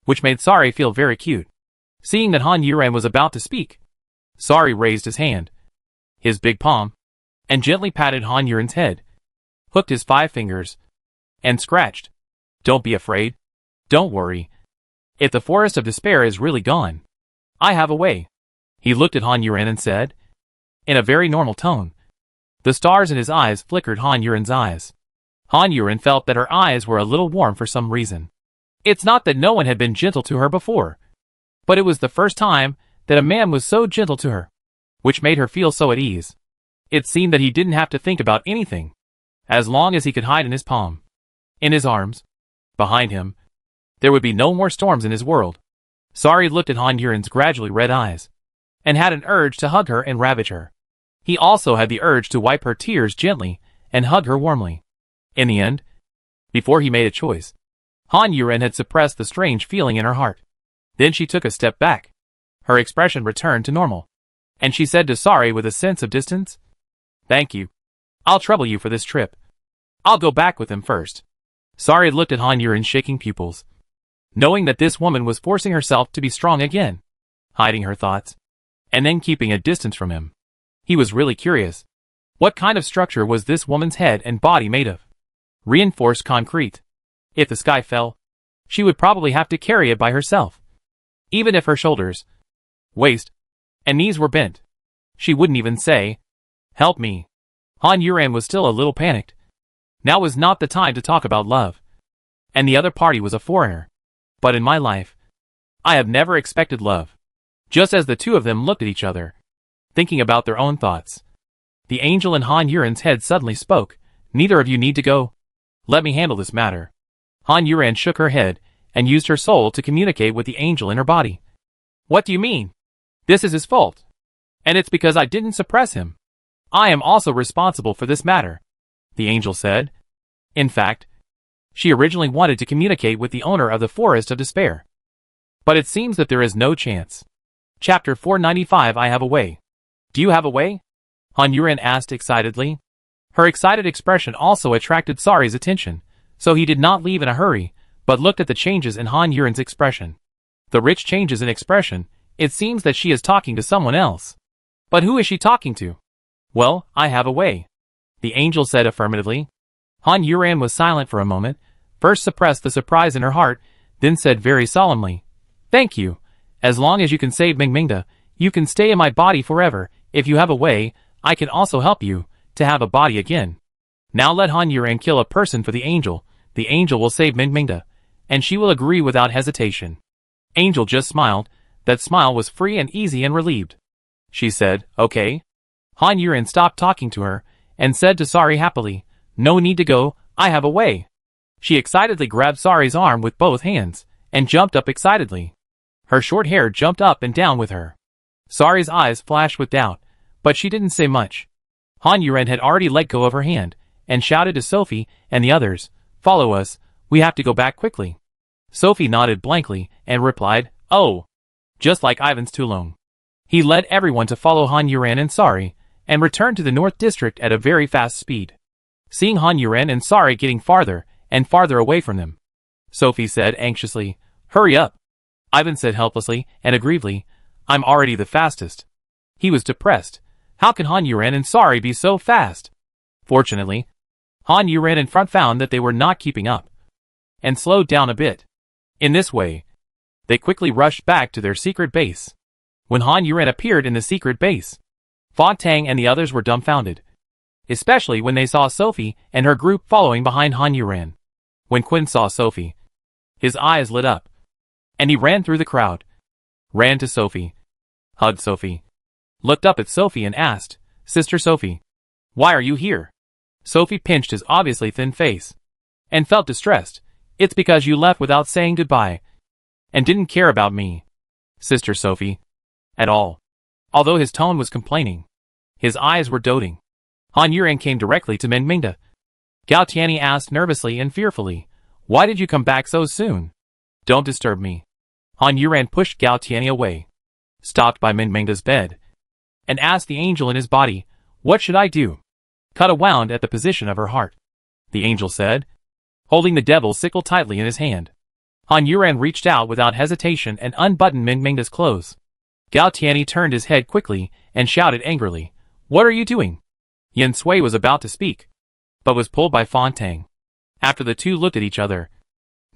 which made Sari feel very cute. Seeing that Han Yuran was about to speak, Sari raised his hand. his big palm, and gently patted Han Yuren's head, hooked his 5 fingers, and scratched. Don't be afraid. Don't worry. If the forest of despair is really gone, I have a way. He looked at Han Yuren and said, in a very normal tone. The stars in his eyes flickered Han Yuren's eyes. Han Yuren felt that her eyes were a little warm for some reason. It's not that no one had been gentle to her before, but it was the first time that a man was so gentle to her, which made her feel so at ease. It seemed that he didn't have to think about anything, as long as he could hide in his palm, in his arms, behind him. There would be no more storms in his world. Sari looked at Han Yuren's gradually red eyes, and had an urge to hug her and ravage her. He also had the urge to wipe her tears gently and hug her warmly. In the end, before he made a choice, Han Yuren had suppressed the strange feeling in her heart. Then she took a step back. Her expression returned to normal, and she said to Sari with a sense of distance, "Thank you. I'll trouble you for this trip. I'll go back with him first." Sari looked at Han Yuren's shaking pupils, knowing that this woman was forcing herself to be strong again, hiding her thoughts, and then keeping a distance from him. He was really curious. What kind of structure was this woman's head and body made of? Reinforced concrete. If the sky fell, she would probably have to carry it by herself. Even if her shoulders, waist, and knees were bent, she wouldn't even say, "Help me." Han Yuren was still a little panicked. Now was not the time to talk about love. And the other party was a foreigner. But in my life, I have never expected love. Just as the two of them looked at each other, thinking about their own thoughts, the angel in Han Yuren's head suddenly spoke, "Neither of you need to go. Let me handle this matter." Han Yuren shook her head, and used her soul to communicate with the angel in her body. "What do you mean? This is his fault. And it's because I didn't suppress him. I am also responsible for this matter," the angel said. In fact, she originally wanted to communicate with the owner of the Forest of Despair. But it seems that there is no chance. Chapter 495. I have a way. Do you have a way? Han Yuren asked excitedly. Her excited expression also attracted Sari's attention, so he did not leave in a hurry, but looked at the changes in Han Yuren's expression. The rich changes in expression. It seems that she is talking to someone else. But who is she talking to? "Well, I have a way," the angel said affirmatively. Han Yuren was silent for a moment, first suppressed the surprise in her heart, then said very solemnly, "Thank you. As long as you can save Mingmingda, you can stay in my body forever. If you have a way, I can also help you to have a body again. Now let Han Yuren kill a person for the angel will save Mingmingda, and she will agree without hesitation." Angel just smiled. That smile was free and easy and relieved. She said, "Okay." Han Yuren stopped talking to her, and said to Sari happily, "No need to go, I have a way." She excitedly grabbed Sari's arm with both hands, and jumped up excitedly. Her short hair jumped up and down with her. Sari's eyes flashed with doubt, but she didn't say much. Han Yuren had already let go of her hand, and shouted to Sophie and the others, "Follow us, we have to go back quickly." Sophie nodded blankly, and replied, "Oh." Just like Ivan's Tulong. He led everyone to follow Han Yuren and Sari, and returned to the North District at a very fast speed. Seeing Han Yuren and Sari getting farther and farther away from them, Sophie said anxiously, "Hurry up." Ivan said helplessly and aggrievedly, "I'm already the fastest." He was depressed. How could Han Yuren and Sari be so fast? Fortunately, Han Yuren in front found that they were not keeping up, and slowed down a bit. In this way, they quickly rushed back to their secret base. When Han Yuren appeared in the secret base, Fontang and the others were dumbfounded, especially when they saw Sophie and her group following behind Han Yuren. When Quinn saw Sophie, his eyes lit up, and he ran through the crowd, ran to Sophie, hugged Sophie, looked up at Sophie and asked, "Sister Sophie, why are you here?" Sophie pinched his obviously thin face, and felt distressed. "It's because you left without saying goodbye, and didn't care about me, Sister Sophie, at all." Although his tone was complaining, his eyes were doting. Han Yuren came directly to Mingmingda. Gao Tianyi asked nervously and fearfully, "Why did you come back so soon?" "Don't disturb me." Han Yuren pushed Gao Tianyi away, stopped by Mingmingda's bed, and asked the angel in his body, "What should I do?" "Cut a wound at the position of her heart," the angel said, holding the devil's sickle tightly in his hand. Han Yuren reached out without hesitation and unbuttoned Mingmingda's clothes. Gao Tianyi turned his head quickly and shouted angrily, What are you doing? Yen Sui was about to speak, but was pulled by Fontang. After the two looked at each other,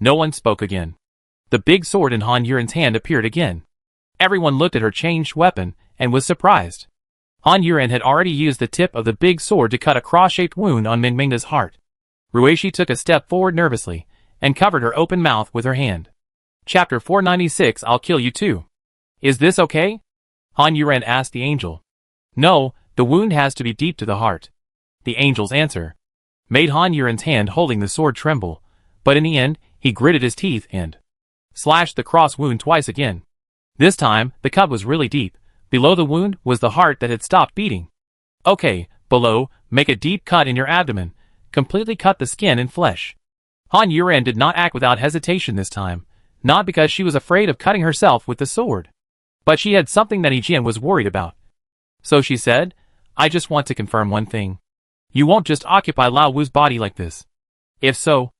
no one spoke again. The big sword in Han Yuren's hand appeared again. Everyone looked at her changed weapon and was surprised. Han Yuren had already used the tip of the big sword to cut a cross-shaped wound on Mingmingda's heart. Ruishi took a step forward nervously and covered her open mouth with her hand. Chapter 496. I'll kill you too. Is this okay? Han Yuren asked the angel. No, the wound has to be deep to the heart. The angel's answer made Han Yuren's hand holding the sword tremble, but in the end, he gritted his teeth and slashed the cross wound twice again. This time, the cut was really deep. Below the wound was the heart that had stopped beating. Okay, below, make a deep cut in your abdomen. Completely cut the skin and flesh. Han Yuren did not act without hesitation this time, not because she was afraid of cutting herself with the sword, but she had something that Jian was worried about. So she said, I just want to confirm one thing. You won't just occupy Lao Wu's body like this. If so,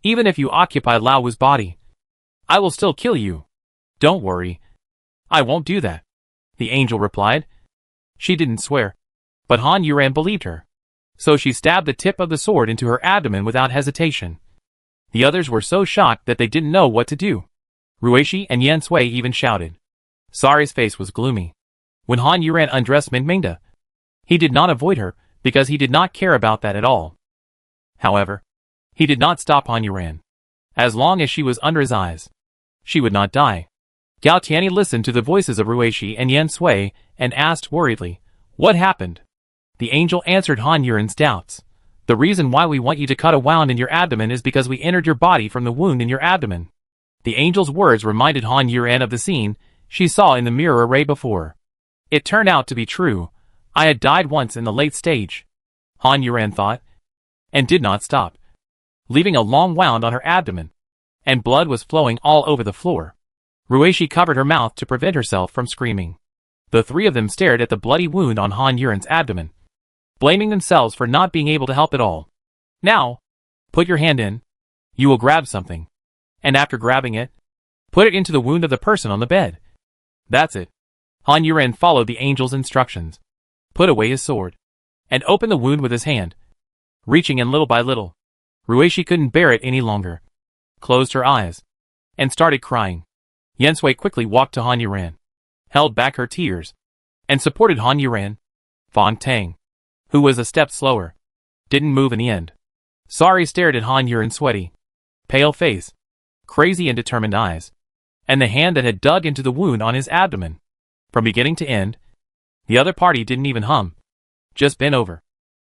even if you occupy Lao Wu's body, I will still kill you. Don't worry. I won't do that. The angel replied. She didn't swear, but Han Yuren believed her. So she stabbed the tip of the sword into her abdomen without hesitation. The others were so shocked that they didn't know what to do. Ruishi and Yen Sui even shouted. Sari's face was gloomy. When Han Yuren undressed Mingmingda, he did not avoid her because he did not care about that at all. However, he did not stop Han Yuren. As long as she was under his eyes, she would not die. Gao Tianyi listened to the voices of Ruishi and Yen Sui and asked worriedly, What happened? The angel answered Han Yuren's doubts. The reason why we want you to cut a wound in your abdomen is because we entered your body from the wound in your abdomen. The angel's words reminded Han Yuren of the scene she saw in the mirror array before. It turned out to be true. I had died once in the late stage, Han Yuren thought, and did not stop, leaving a long wound on her abdomen, and blood was flowing all over the floor. Ruishi covered her mouth to prevent herself from screaming. The three of them stared at the bloody wound on Han Yuren's abdomen, blaming themselves for not being able to help at all. Now, put your hand in. You will grab something. And after grabbing it, put it into the wound of the person on the bed. That's it. Han Yuren followed the angel's instructions, put away his sword, and opened the wound with his hand, reaching in little by little. Ruishi couldn't bear it any longer, closed her eyes, and started crying. Yen Sui quickly walked to Han Yuren, held back her tears, and supported Han Yuren. Fontang, who was a step slower, didn't move in the end. Sari stared at Han Yuren's sweaty, pale face, crazy and determined eyes, and the hand that had dug into the wound on his abdomen. From beginning to end, the other party didn't even hum, just bent over.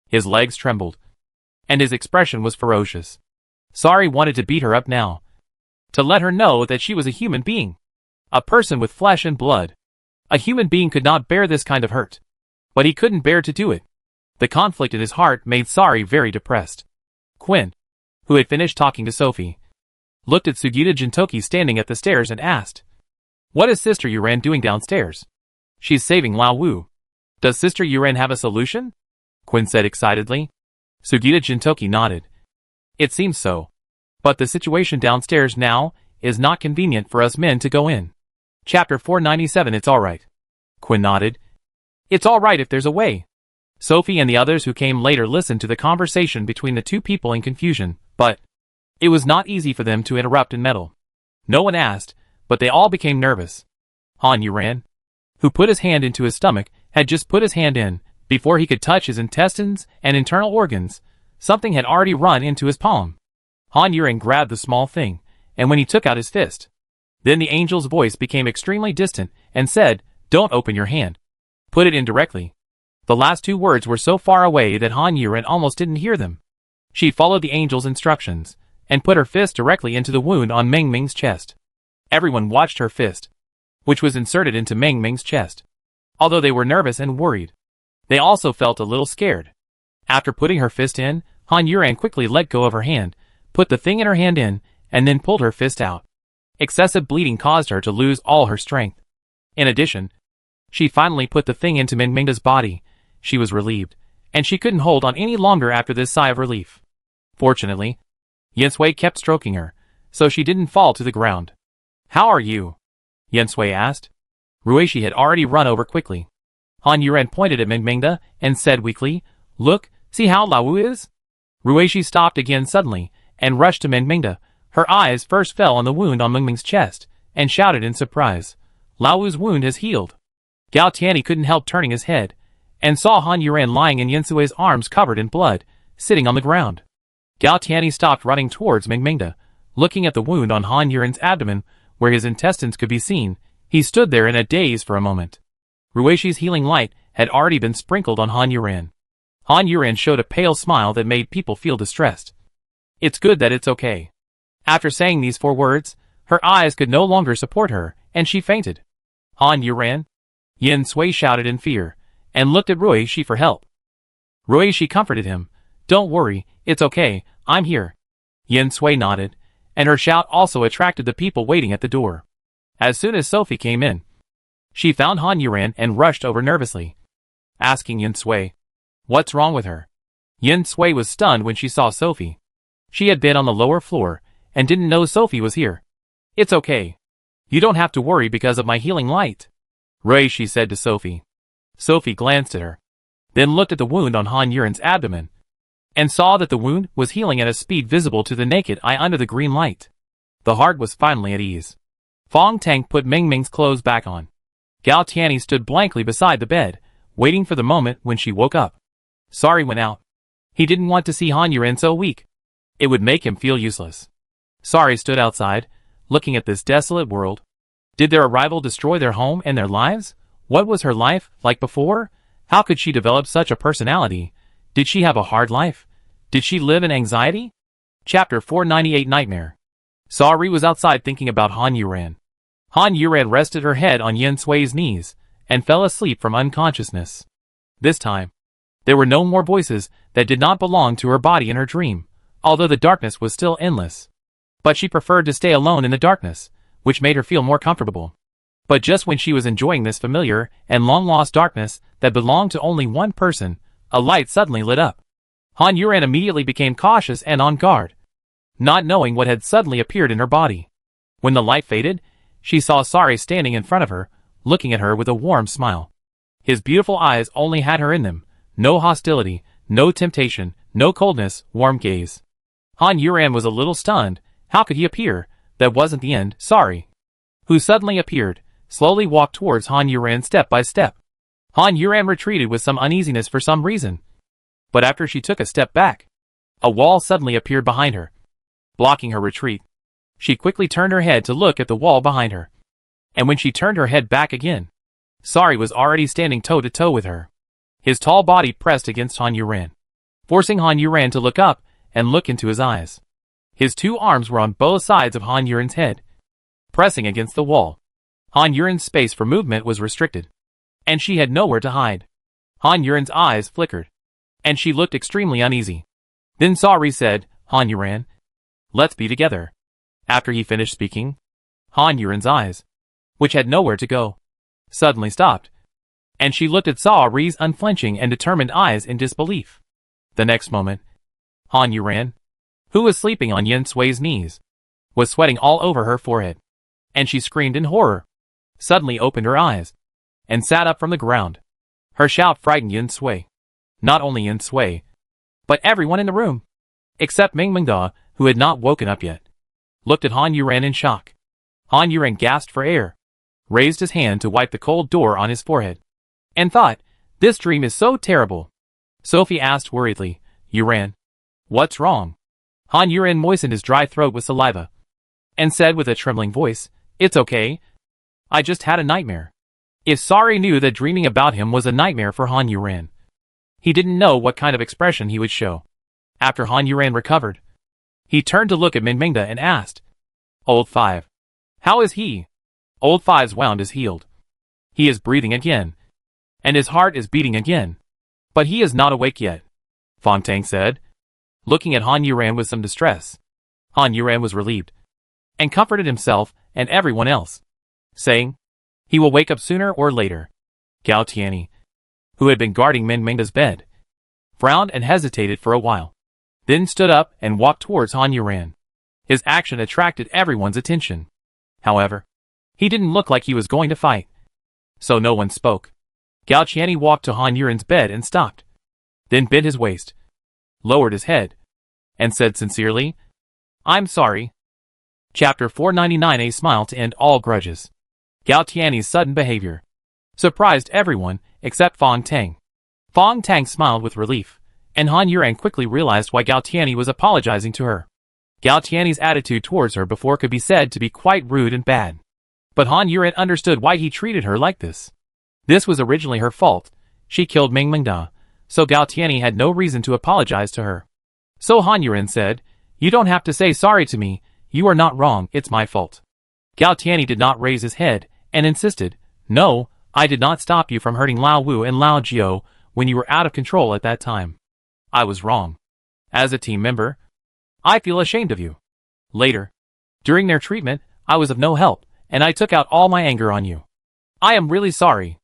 His legs trembled, and his expression was ferocious. Sari wanted to beat her up now, to let her know that she was a human being, a person with flesh and blood. A human being could not bear this kind of hurt, but he couldn't bear to do it. The conflict in his heart made Sari very depressed. Quinn, who had finished talking to Sophie, looked at Sugita Jintoki standing at the stairs and asked, What is Sister Yuren doing downstairs? She's saving Lao Wu. Does Sister Yuren have a solution? Quinn said excitedly. Sugita Jintoki nodded. It seems so. But the situation downstairs now is not convenient for us men to go in. Chapter 497. It's alright. Quinn nodded. It's alright if there's a way. Sophie and the others who came later listened to the conversation between the two people in confusion, but it was not easy for them to interrupt and meddle. No one asked, but they all became nervous. Han Yuren, who put his hand into his stomach, had just put his hand in. Before he could touch his intestines and internal organs, something had already run into his palm. Han Yuren grabbed the small thing, and when he took out his fist, then the angel's voice became extremely distant and said, Don't open your hand. Put it in directly. The last two words were so far away that Han Yuren almost didn't hear them. She followed the angel's instructions, and put her fist directly into the wound on Meng Ming's chest. Everyone watched her fist, which was inserted into Meng Ming's chest. Although they were nervous and worried, they also felt a little scared. After putting her fist in, Han Yuren quickly let go of her hand, put the thing in her hand in, and then pulled her fist out. Excessive bleeding caused her to lose all her strength. In addition, she finally put the thing into Mingmingda's body. She was relieved, and she couldn't hold on any longer after this sigh of relief. Fortunately, Yen Sui kept stroking her, so she didn't fall to the ground. How are you? Yen Sui asked. Ruishi had already run over quickly. Han Yuren pointed at Mingmingda and said weakly, "Look, see how Lao is?" Ruishi stopped again suddenly and rushed to Mingmingda. Her eyes first fell on the wound on Mingming's chest and shouted in surprise, "Lao's wound has healed." Gao Tianyi couldn't help turning his head and saw Han Yuren lying in Yansue's arms covered in blood, sitting on the ground. Gao Tianyi stopped running towards Mingmingda. Looking at the wound on Han Yuren's abdomen, where his intestines could be seen, he stood there in a daze for a moment. Ruishi's healing light had already been sprinkled on Han Yuren. Han Yuren showed a pale smile that made people feel distressed. "It's good that it's okay." After saying these 4 words, her eyes could no longer support her, and she fainted. "Han Yuren?" Yin Sui shouted in fear, and looked at Ruishi for help. Ruishi comforted him. "Don't worry, it's okay, I'm here." Yin Sui nodded, and her shout also attracted the people waiting at the door. As soon as Sophie came in, she found Han Yuren and rushed over nervously, asking Yin Sui, "What's wrong with her?" Yin Sui was stunned when she saw Sophie. She had been on the lower floor and didn't know Sophie was here. "It's okay. You don't have to worry because of my healing light," Ruishi said to Sophie. Sophie glanced at her, then looked at the wound on Han Yuren's abdomen, and saw that the wound was healing at a speed visible to the naked eye under the green light. The heart was finally at ease. Fong Tang put Mingming's clothes back on. Gao Tianyi stood blankly beside the bed, waiting for the moment when she woke up. Sari went out. He didn't want to see Han Yuren so weak. It would make him feel useless. Sari stood outside, looking at this desolate world. Did their arrival destroy their home and their lives? What was her life like before? How could she develop such a personality? Did she have a hard life? Did she live in anxiety? Chapter 498 Nightmare. Sari was outside thinking about Han Yuren. Han Yuren rested her head on Yin Sui's knees and fell asleep from unconsciousness. This time, there were no more voices that did not belong to her body in her dream, although the darkness was still endless. But she preferred to stay alone in the darkness, which made her feel more comfortable. But just when she was enjoying this familiar and long-lost darkness that belonged to only one person, a light suddenly lit up. Han Yuren immediately became cautious and on guard, not knowing what had suddenly appeared in her body. When the light faded, she saw Sari standing in front of her, looking at her with a warm smile. His beautiful eyes only had her in them, no hostility, no temptation, no coldness, warm gaze. Han Yuren was a little stunned. How could he appear? That wasn't the end. Sari, who suddenly appeared, slowly walked towards Han Yuren step by step. Han Yuren retreated with some uneasiness for some reason. But after she took a step back, a wall suddenly appeared behind her, blocking her retreat. She quickly turned her head to look at the wall behind her. And when she turned her head back again, Sari was already standing toe-to-toe with her. His tall body pressed against Han Yuren, forcing Han Yuren to look up and look into his eyes. His 2 arms were on both sides of Han Yuren's head, pressing against the wall. Han Yuren's space for movement was restricted, and she had nowhere to hide. Han Yuren's eyes flickered, and she looked extremely uneasy. Then Sari said, "Han Yuren, let's be together." After he finished speaking, Han Yuren's eyes, which had nowhere to go, suddenly stopped, and she looked at Sari's unflinching and determined eyes in disbelief. The next moment, Han Yuren, who was sleeping on Yin Sui's knees, was sweating all over her forehead, and she screamed in horror, suddenly opened her eyes, and sat up from the ground. Her shout frightened Yin Sui. Not only Yin Sui, but everyone in the room, except Mingmingda, who had not woken up yet, looked at Han Yuren in shock. Han Yuren gasped for air, raised his hand to wipe the cold door on his forehead, and thought, "This dream is so terrible." Sophie asked worriedly, "Yuren, what's wrong?" Han Yuren moistened his dry throat with saliva, and said with a trembling voice, "It's okay. I just had a nightmare." If Sari knew that dreaming about him was a nightmare for Han Yuren, he didn't know what kind of expression he would show. After Han Yuren recovered, he turned to look at Mingmingda and asked, "Old Five, how is he?" Old Five's wound is healed. He is breathing again, and his heart is beating again, but he is not awake yet, Fong Tang said, looking at Han Yuren with some distress. Han Yuren was relieved, and comforted himself and everyone else, saying, "He will wake up sooner or later." Gao Tianyi, who had been guarding Mingmingda's bed, frowned and hesitated for a while, then stood up and walked towards Han Yuren. His action attracted everyone's attention. However, he didn't look like he was going to fight, so no one spoke. Gao Qianni walked to Han Yuren's bed and stopped. Then bent his waist, lowered his head, and said sincerely, "I'm sorry." Chapter 499. A smile to end all grudges. Gao Tianni's sudden behavior surprised everyone except Fong Tang. Fong Tang smiled with relief, and Han Yuren quickly realized why Gao Tianni was apologizing to her. Gao Tianni's attitude towards her before could be said to be quite rude and bad. But Han Yuren understood why he treated her like this. This was originally her fault. She killed Ming Mingda, so Gao Tianni had no reason to apologize to her. So Han Yuren said, "You don't have to say sorry to me. You are not wrong, it's my fault." Gao Tianni did not raise his head, and insisted, "No, I did not stop you from hurting Lao Wu and Lao Jiao when you were out of control at that time. I was wrong. As a team member, I feel ashamed of you. Later, during their treatment, I was of no help, and I took out all my anger on you. I am really sorry."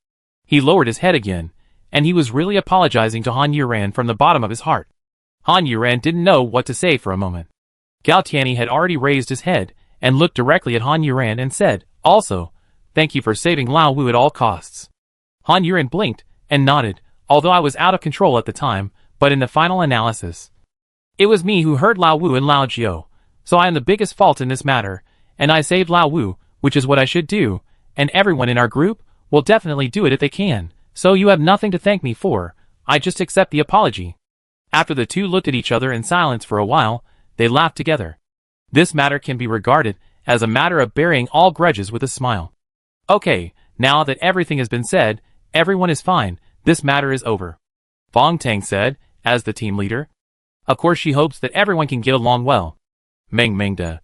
He lowered his head again, and he was really apologizing to Han Yuren from the bottom of his heart. Han Yuren didn't know what to say for a moment. Gao Tianni had already raised his head and looked directly at Han Yuren and said, "Also, thank you for saving Lao Wu at all costs." Han Yuren blinked and nodded, "Although I was out of control at the time, but in the final analysis, it was me who hurt Lao Wu and Lao Jiao, so I am the biggest fault in this matter, and I saved Lao Wu, which is what I should do, and everyone in our group will definitely do it if they can, so you have nothing to thank me for, I just accept the apology." After the two looked at each other in silence for a while, they laughed together. This matter can be regarded as a matter of burying all grudges with a smile. "Okay, now that everything has been said, everyone is fine, this matter is over," Fong Tang said, as the team leader. Of course she hopes that everyone can get along well. Ming Mingda.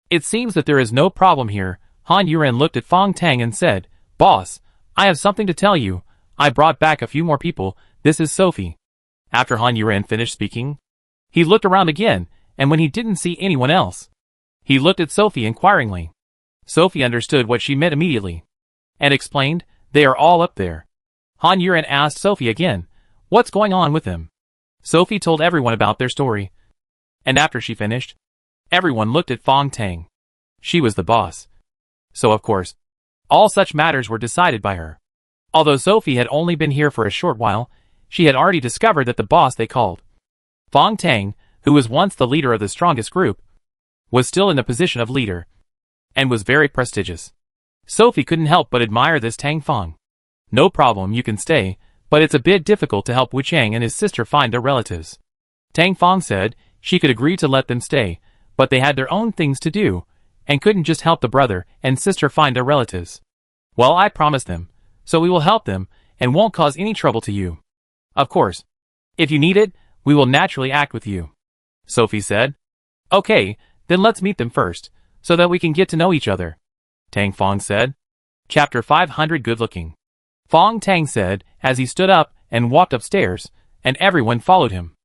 "It seems that there is no problem here." Han Yuren looked at Fong Tang and said, "Boss, I have something to tell you. I brought back a few more people. This is Sophie." After Han Yuren finished speaking, he looked around again, and when he didn't see anyone else, he looked at Sophie inquiringly. Sophie understood what she meant immediately, and explained, "They are all up there." Han Yuren asked Sophie again, "What's going on with them?" Sophie told everyone about their story, and after she finished, everyone looked at Fong Tang. She was the boss, so of course, all such matters were decided by her. Although Sophie had only been here for a short while, she had already discovered that the boss they called Fong Tang, who was once the leader of the strongest group, was still in the position of leader, and was very prestigious. Sophie couldn't help but admire this Tang Fong. "No problem, you can stay, but it's a bit difficult to help Wu Chang and his sister find their relatives." Tang Fong said she could agree to let them stay, but they had their own things to do, and couldn't just help the brother and sister find their relatives. "Well, I promised them, so we will help them, and won't cause any trouble to you. Of course, if you need it, we will naturally act with you," Sophie said. "Okay, then let's meet them first, so that we can get to know each other," Tang Fong said. Chapter 500. Good looking. Fong Tang said as he stood up and walked upstairs, and everyone followed him.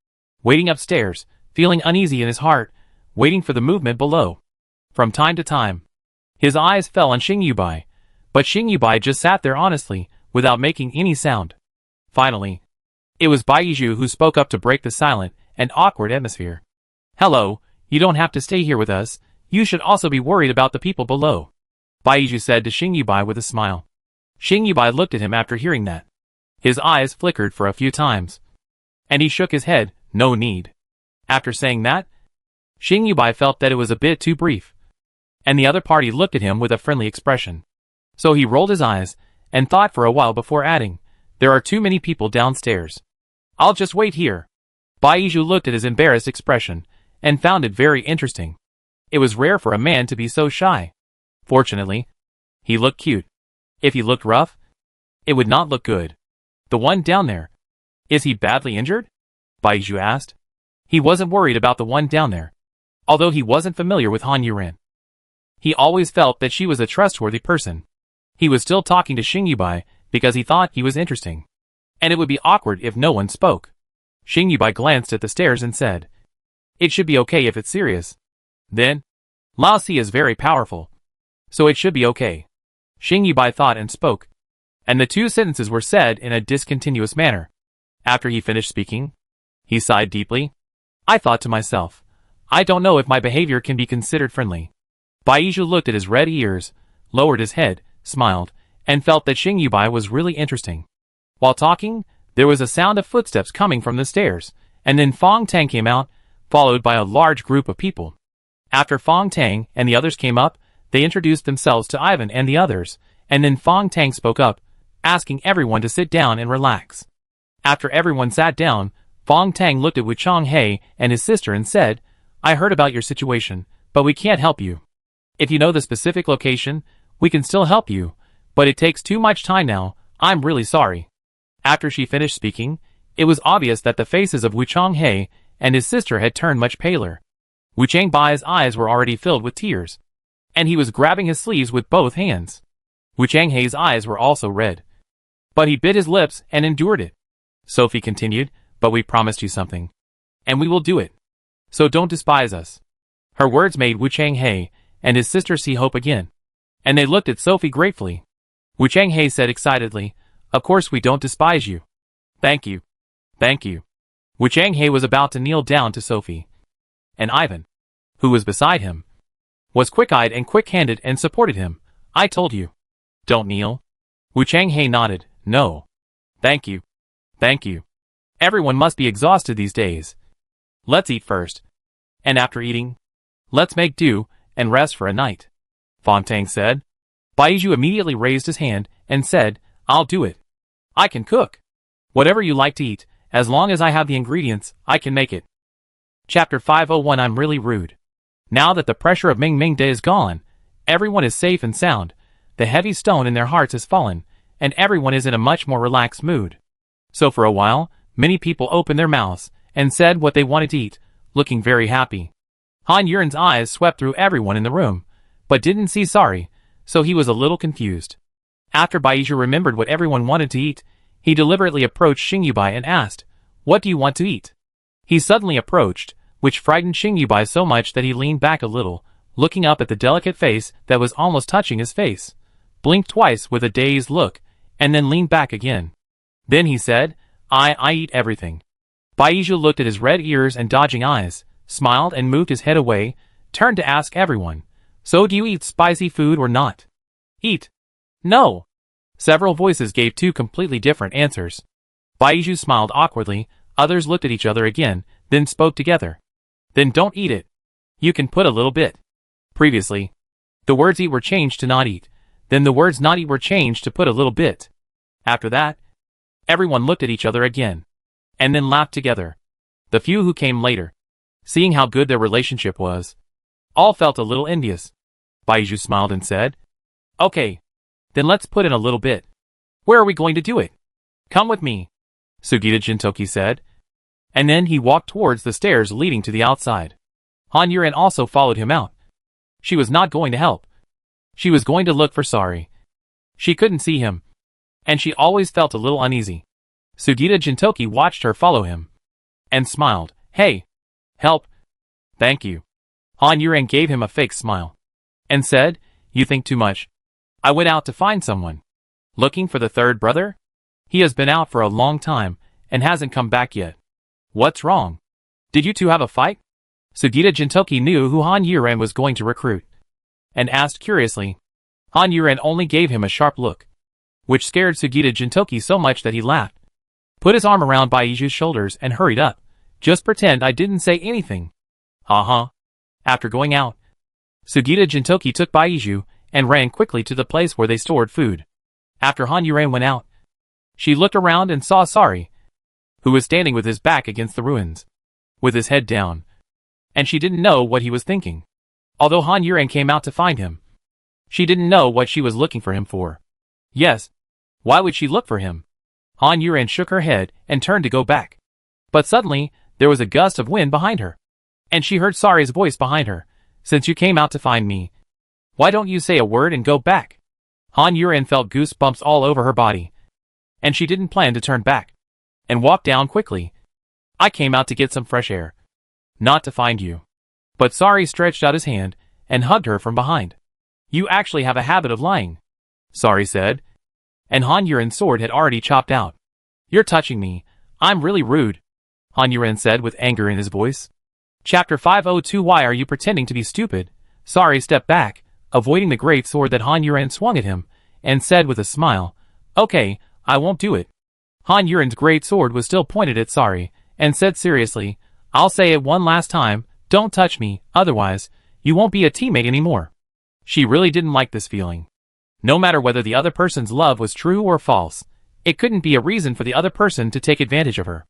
Waiting upstairs, feeling uneasy in his heart, waiting for the movement below. From time to time, his eyes fell on Xing Yubai, but Xing Yubai just sat there honestly, without making any sound. Finally, it was Baizhu who spoke up to break the silent and awkward atmosphere. "Hello, you don't have to stay here with us, you should also be worried about the people below," Baizhu said to Xing Yubai with a smile. Xing Yubai looked at him after hearing that. His eyes flickered for a few times, and he shook his head, "No need." After saying that, Xing Yubai felt that it was a bit too brief, and the other party looked at him with a friendly expression. So he rolled his eyes, and thought for a while before adding, "There are too many people downstairs. I'll just wait here." Baizhu looked at his embarrassed expression, and found it very interesting. It was rare for a man to be so shy. Fortunately, he looked cute. If he looked rough, it would not look good. "The one down there, is he badly injured?" Baizhu asked. He wasn't worried about the one down there, although he wasn't familiar with Han Yuren. He always felt that she was a trustworthy person. He was still talking to Xing Yubai because he thought he was interesting, and it would be awkward if no one spoke. Xing Yubai glanced at the stairs and said, "It should be okay if it's serious. Then, Lao Si is very powerful, so it should be okay." Xing Yubai thought and spoke, and the two sentences were said in a discontinuous manner. After he finished speaking, he sighed deeply. "I thought to myself, I don't know if my behavior can be considered friendly." Baizhu looked at his red ears, lowered his head, smiled, and felt that Xing Yubai was really interesting. While talking, there was a sound of footsteps coming from the stairs, and then Fong Tang came out, followed by a large group of people. After Fong Tang and the others came up, they introduced themselves to Ivan and the others, and then Fong Tang spoke up, asking everyone to sit down and relax. After everyone sat down, Fong Tang looked at Wu Chang-hei and his sister and said, "I heard about your situation, but we can't help you. If you know the specific location, we can still help you, but it takes too much time now, I'm really sorry." After she finished speaking, it was obvious that the faces of Wu Chang-hei and his sister had turned much paler. Wu Chang-bai's eyes were already filled with tears, and he was grabbing his sleeves with both hands. Wu Chang-hei's eyes were also red, but he bit his lips and endured it. Sophie continued, "But we promised you something, and we will do it. So don't despise us." Her words made Wu Chang-hei and his sister see hope again, and they looked at Sophie gratefully. Wu Chang-hei said excitedly, "Of course we don't despise you. Thank you. Thank you." Wu Chang-hei was about to kneel down to Sophie, and Ivan, who was beside him, was quick-eyed and quick-handed and supported him. "I told you. Don't kneel." Wu Chang-hei nodded. "No. Thank you. Thank you. Everyone must be exhausted these days. Let's eat first. And after eating, let's make do and rest for a night," Fong Tang said. Baiju immediately raised his hand and said, "I'll do it. I can cook. Whatever you like to eat, as long as I have the ingredients, I can make it." Chapter 501 I'm really rude. Now that the pressure of Ming Ming Day is gone, everyone is safe and sound, the heavy stone in their hearts has fallen, and everyone is in a much more relaxed mood. So for a while, many people opened their mouths and said what they wanted to eat, looking very happy. Han Yuren's eyes swept through everyone in the room, but didn't see Sari, so he was a little confused. After Baiju remembered what everyone wanted to eat, he deliberately approached Xingyubai and asked, "What do you want to eat?" He suddenly approached, which frightened Xingyubai so much that he leaned back a little, looking up at the delicate face that was almost touching his face, blinked twice with a dazed look, and then leaned back again. Then he said, I eat everything." Baiju looked at his red ears and dodging eyes, smiled and moved his head away, turned to ask everyone, "So do you eat spicy food or not?" "Eat." "No." Several voices gave two completely different answers. Baiju smiled awkwardly, others looked at each other again, then spoke together. "Then don't eat it. You can put a little bit." Previously, the words eat were changed to not eat, then the words not eat were changed to put a little bit. After that, everyone looked at each other again, and then laughed together. The few who came later, seeing how good their relationship was, all felt a little envious. Baiju smiled and said, "Okay, then let's put in a little bit. Where are we going to do it?" "Come with me," Sugita Jintoki said. And then he walked towards the stairs leading to the outside. Han Yuren also followed him out. She was not going to help. She was going to look for Sari. She couldn't see him, and she always felt a little uneasy. Sugita Jintoki watched her follow him, and smiled. "Hey, help." "Thank you." Han Yuren gave him a fake smile, and said, "You think too much. I went out to find someone." "Looking for the third brother?" "He has been out for a long time, and hasn't come back yet." "What's wrong? Did you two have a fight?" Sugita Jintoki knew who Han Yuren was going to recruit, and asked curiously. Han Yuren only gave him a sharp look, which scared Sugita Jintoki so much that he laughed, put his arm around Baiju's shoulders and hurried up. "Just pretend I didn't say anything." "Uh-huh." After going out, Sugita Jintoki took Baiju and ran quickly to the place where they stored food. After Han Yuren went out, she looked around and saw Sari, who was standing with his back against the ruins, with his head down, and she didn't know what he was thinking. Although Han Yuren came out to find him, she didn't know what she was looking for him for. Yes, why would she look for him? Han Yuren shook her head and turned to go back. But suddenly, there was a gust of wind behind her, and she heard Sari's voice behind her. "Since you came out to find me, why don't you say a word and go back?" Han Yuren felt goosebumps all over her body, and she didn't plan to turn back, and walked down quickly. "I came out to get some fresh air, not to find you." But Sari stretched out his hand and hugged her from behind. "You actually have a habit of lying," Sari said, and Han Yuren's sword had already chopped out. "You're touching me. I'm really rude," Han Yuren said with anger in his voice. Chapter 502 Why are you pretending to be stupid? Sari stepped back, avoiding the great sword that Han Yuren swung at him, and said with a smile, "Okay, I won't do it." Han Yuren's great sword was still pointed at Sari, and said seriously, "I'll say it one last time, don't touch me, otherwise, you won't be a teammate anymore." She really didn't like this feeling. No matter whether the other person's love was true or false, it couldn't be a reason for the other person to take advantage of her.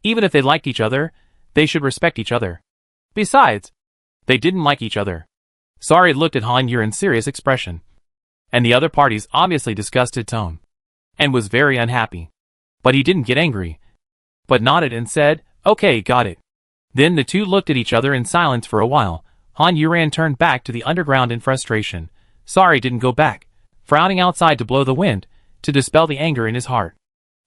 Even if they liked each other, they should respect each other. Besides, they didn't like each other. Sari looked at Han Yuren's serious expression, and the other party's obviously disgusted tone, and was very unhappy. But he didn't get angry, but nodded and said, "Okay, got it." Then the two looked at each other in silence for a while. Han Yuren turned back to the underground in frustration. Sari didn't go back, frowning outside to blow the wind, to dispel the anger in his heart.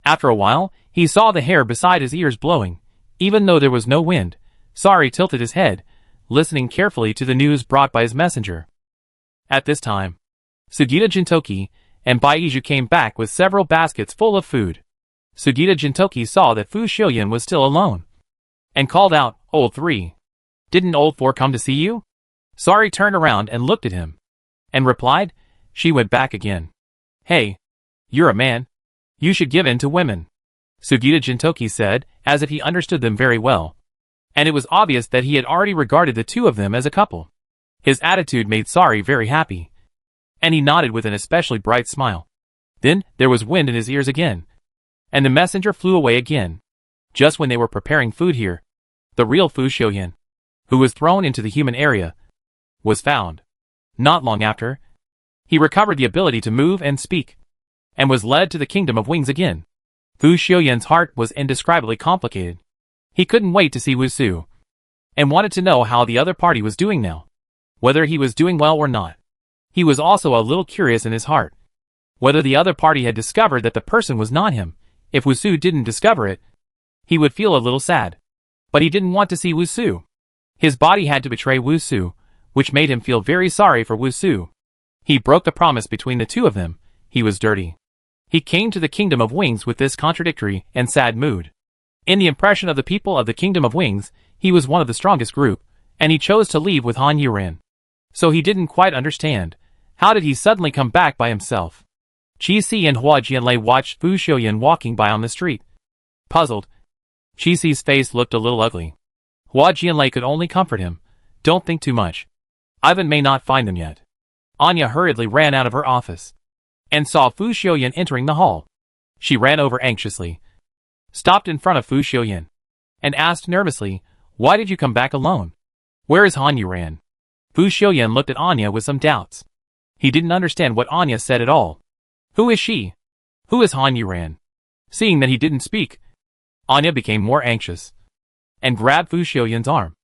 After a while, he saw the hair beside his ears blowing. Even though there was no wind, Sari tilted his head, listening carefully to the news brought by his messenger. At this time, Sugita Jintoki and Baiju came back with several baskets full of food. Sugita Jintoki saw that Fu Xiuyan was still alone, and called out, "Old 3. Didn't Old 4 come to see you?" Sari turned around and looked at him, and replied, "She went back again." "Hey, you're a man. You should give in to women," Sugita Jintoki said, as if he understood them very well. And it was obvious that he had already regarded the two of them as a couple. His attitude made Sari very happy, and he nodded with an especially bright smile. Then there was wind in his ears again, and the messenger flew away again. Just when they were preparing food here, the real Fu Xiuyan, who was thrown into the human area, was found. Not long after, he recovered the ability to move and speak, and was led to the Kingdom of Wings again. Fu Xiuyan's heart was indescribably complicated. He couldn't wait to see Wusu, and wanted to know how the other party was doing now, whether he was doing well or not. He was also a little curious in his heart, whether the other party had discovered that the person was not him. If Wusu didn't discover it, he would feel a little sad. But he didn't want to see Wusu. His body had to betray Wusu, which made him feel very sorry for Wusu. He broke the promise between the two of them. He was dirty. He came to the Kingdom of Wings with this contradictory and sad mood. In the impression of the people of the Kingdom of Wings, he was one of the strongest group, and he chose to leave with Han Yuren. So he didn't quite understand. How did he suddenly come back by himself? Qi Si and Hua Jianlei watched Fu Xiuyan walking by on the street. Puzzled, Qi Si's face looked a little ugly. Hua Jianlei could only comfort him. "Don't think too much. Ivan may not find them yet." Anya hurriedly ran out of her office, and saw Fu Xiuyan entering the hall. She ran over anxiously, stopped in front of Fu Xiuyan, and asked nervously, "Why did you come back alone? Where is Han Yuren?" Fu Xiuyan looked at Anya with some doubts. He didn't understand what Anya said at all. Who is she? Who is Han Yuren? Seeing that he didn't speak, Anya became more anxious, and grabbed Fu Xiuyan's arm,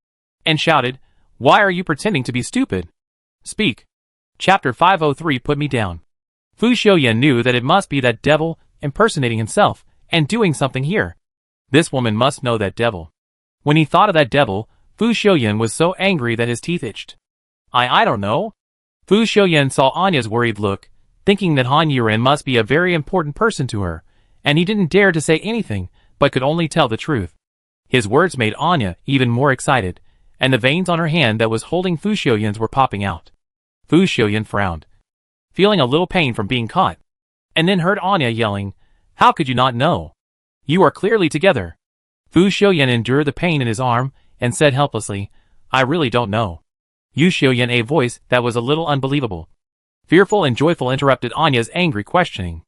and shouted, "Why are you pretending to be stupid? Speak." Chapter 503 Put me down. Fu Xiuyan knew that it must be that devil impersonating himself and doing something here. This woman must know that devil. When he thought of that devil, Fu Xiuyan was so angry that his teeth itched. I don't know. Fu Xiuyan saw Anya's worried look, thinking that Han Yuren must be a very important person to her, and he didn't dare to say anything, but could only tell the truth. His words made Anya even more excited, and the veins on her hand that was holding Fu Xiuyan's were popping out. Fu Xiuyan frowned, feeling a little pain from being caught, and then heard Anya yelling, "How could you not know? You are clearly together." Fu Xiuyan endured the pain in his arm, and said helplessly, "I really don't know." Yu Xiuyan, a voice that was a little unbelievable, fearful and joyful, interrupted Anya's angry questioning.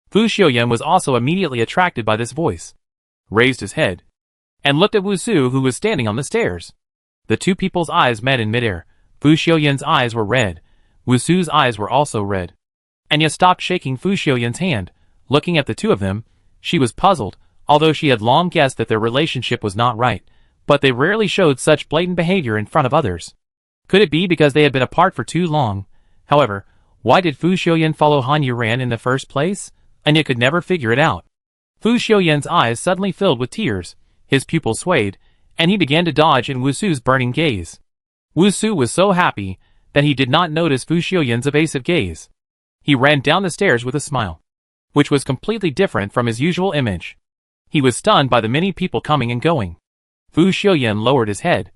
Fu Xiuyan was also immediately attracted by this voice, raised his head, and looked at Wusu, who was standing on the stairs. The two people's eyes met in midair. Fu Xiuyan's eyes were red. Wusu's eyes were also red. Anya stopped shaking Fu Xiuyan's hand. Looking at the two of them, she was puzzled, although she had long guessed that their relationship was not right, but they rarely showed such blatant behavior in front of others. Could it be because they had been apart for too long? However, why did Fu Xiuyan follow Han Yuren in the first place? Anya could never figure it out. Fu Xiuyan's eyes suddenly filled with tears, his pupils swayed, and he began to dodge in Wusu's burning gaze. Wusu was so happy that he did not notice Fu Xiuyan's evasive gaze. He ran down the stairs with a smile, which was completely different from his usual image. He was stunned by the many people coming and going. Fu Xiuyan lowered his head,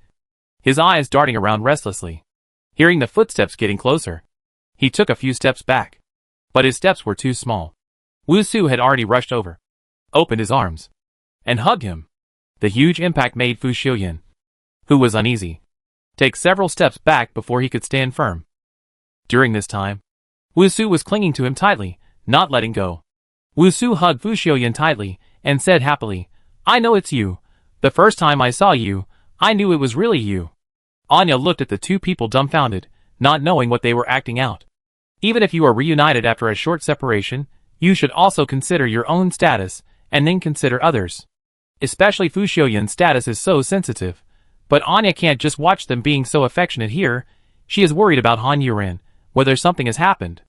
his eyes darting around restlessly. Hearing the footsteps getting closer, he took a few steps back, but his steps were too small. Wusu had already rushed over. opened his arms, and hugged him. The huge impact made Fu Xiuyan, who was uneasy, take several steps back before he could stand firm. During this time, Wu Su was clinging to him tightly, not letting go. Wu Su hugged Fu Xiuyan tightly, and said happily, "I know it's you. The first time I saw you, I knew it was really you." Anya looked at the two people dumbfounded, not knowing what they were acting out. Even if you are reunited after a short separation, you should also consider your own status, and then consider others. Especially Fu Xiuyan's status is so sensitive. But Anya can't just watch them being so affectionate here. She is worried about Han Yuran, whether something has happened.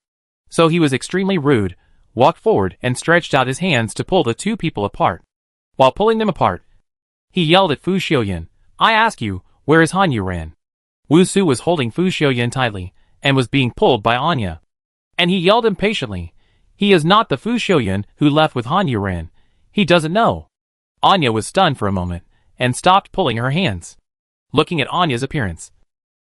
So he was extremely rude, walked forward and stretched out his hands to pull the two people apart. While pulling them apart, he yelled at Fu Xiuyan, "I ask you, where is Han Yuran?" Wu Su was holding Fu Xiuyan tightly, and was being pulled by Anya. And he yelled impatiently, "He is not the Fu Xiuyan who left with Han Yuran. He doesn't know." Anya was stunned for a moment, and stopped pulling her hands. Looking at Anya's appearance,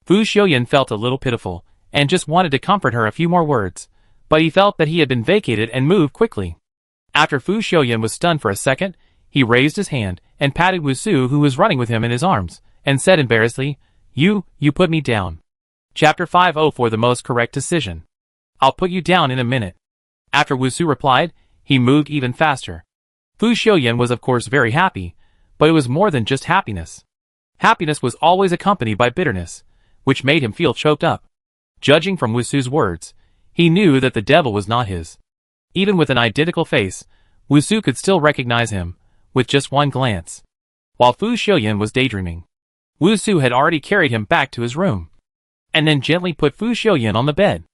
Fu Xiuyan felt a little pitiful, and just wanted to comfort her a few more words, but he felt that he had been vacated and moved quickly. After Fu Xiuyan was stunned for a second, he raised his hand, and patted Wu Su who was running with him in his arms, and said embarrassedly, You put me down. Chapter 504 The most correct decision. I'll put you down in a minute. After Wu Su replied, he moved even faster. Fu Xiuyan was of course very happy, but it was more than just happiness. Happiness was always accompanied by bitterness, which made him feel choked up. Judging from Wu Su's words, he knew that the devil was not his. Even with an identical face, Wu Su could still recognize him, with just one glance. While Fu Xiuyan was daydreaming, Wu Su had already carried him back to his room, and then gently put Fu Xiuyan on the bed.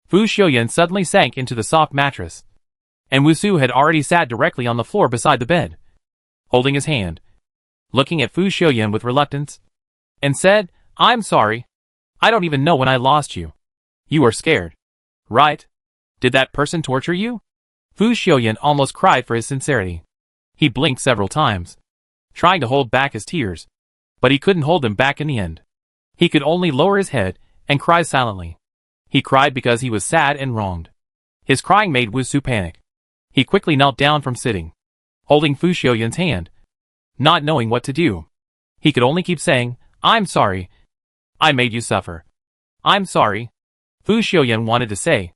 Fu Xiuyan suddenly sank into the soft mattress, and Wu Su had already sat directly on the floor beside the bed, holding his hand, looking at Fu Xiuyan with reluctance, and said, I'm sorry. I don't even know when I lost you. You are scared, right? Did that person torture you? Fu Xiuyan almost cried for his sincerity. He blinked several times, trying to hold back his tears, but he couldn't hold them back in the end. He could only lower his head and cry silently. He cried because he was sad and wronged. His crying made Wu Su panic. He quickly knelt down from sitting, holding Fu Xiuyan's hand, not knowing what to do. He could only keep saying, I'm sorry. I made you suffer. I'm sorry. Fu Xiuyan wanted to say,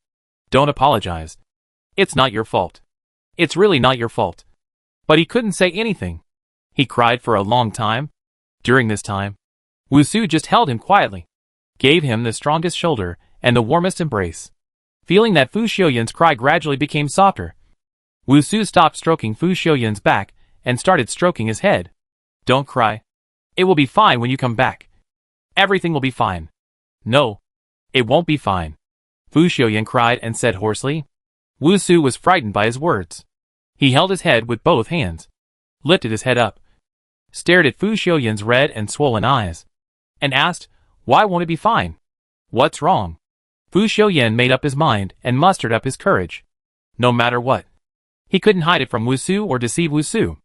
don't apologize. It's not your fault. It's really not your fault. But he couldn't say anything. He cried for a long time. During this time, Wu Su just held him quietly, gave him the strongest shoulder and the warmest embrace. Feeling that Fu Xiuyan's cry gradually became softer, Wu Su stopped stroking Fu Xiuyan's back and started stroking his head. Don't cry. It will be fine when you come back. Everything will be fine. No, it won't be fine. Fu Xiuyan cried and said hoarsely. Wu Su was frightened by his words. He held his head with both hands, lifted his head up, stared at Fu Xiuyan's red and swollen eyes, and asked, why won't it be fine? What's wrong? Fu Xiuyan made up his mind and mustered up his courage. No matter what, he couldn't hide it from Wu Su or deceive Wu Su,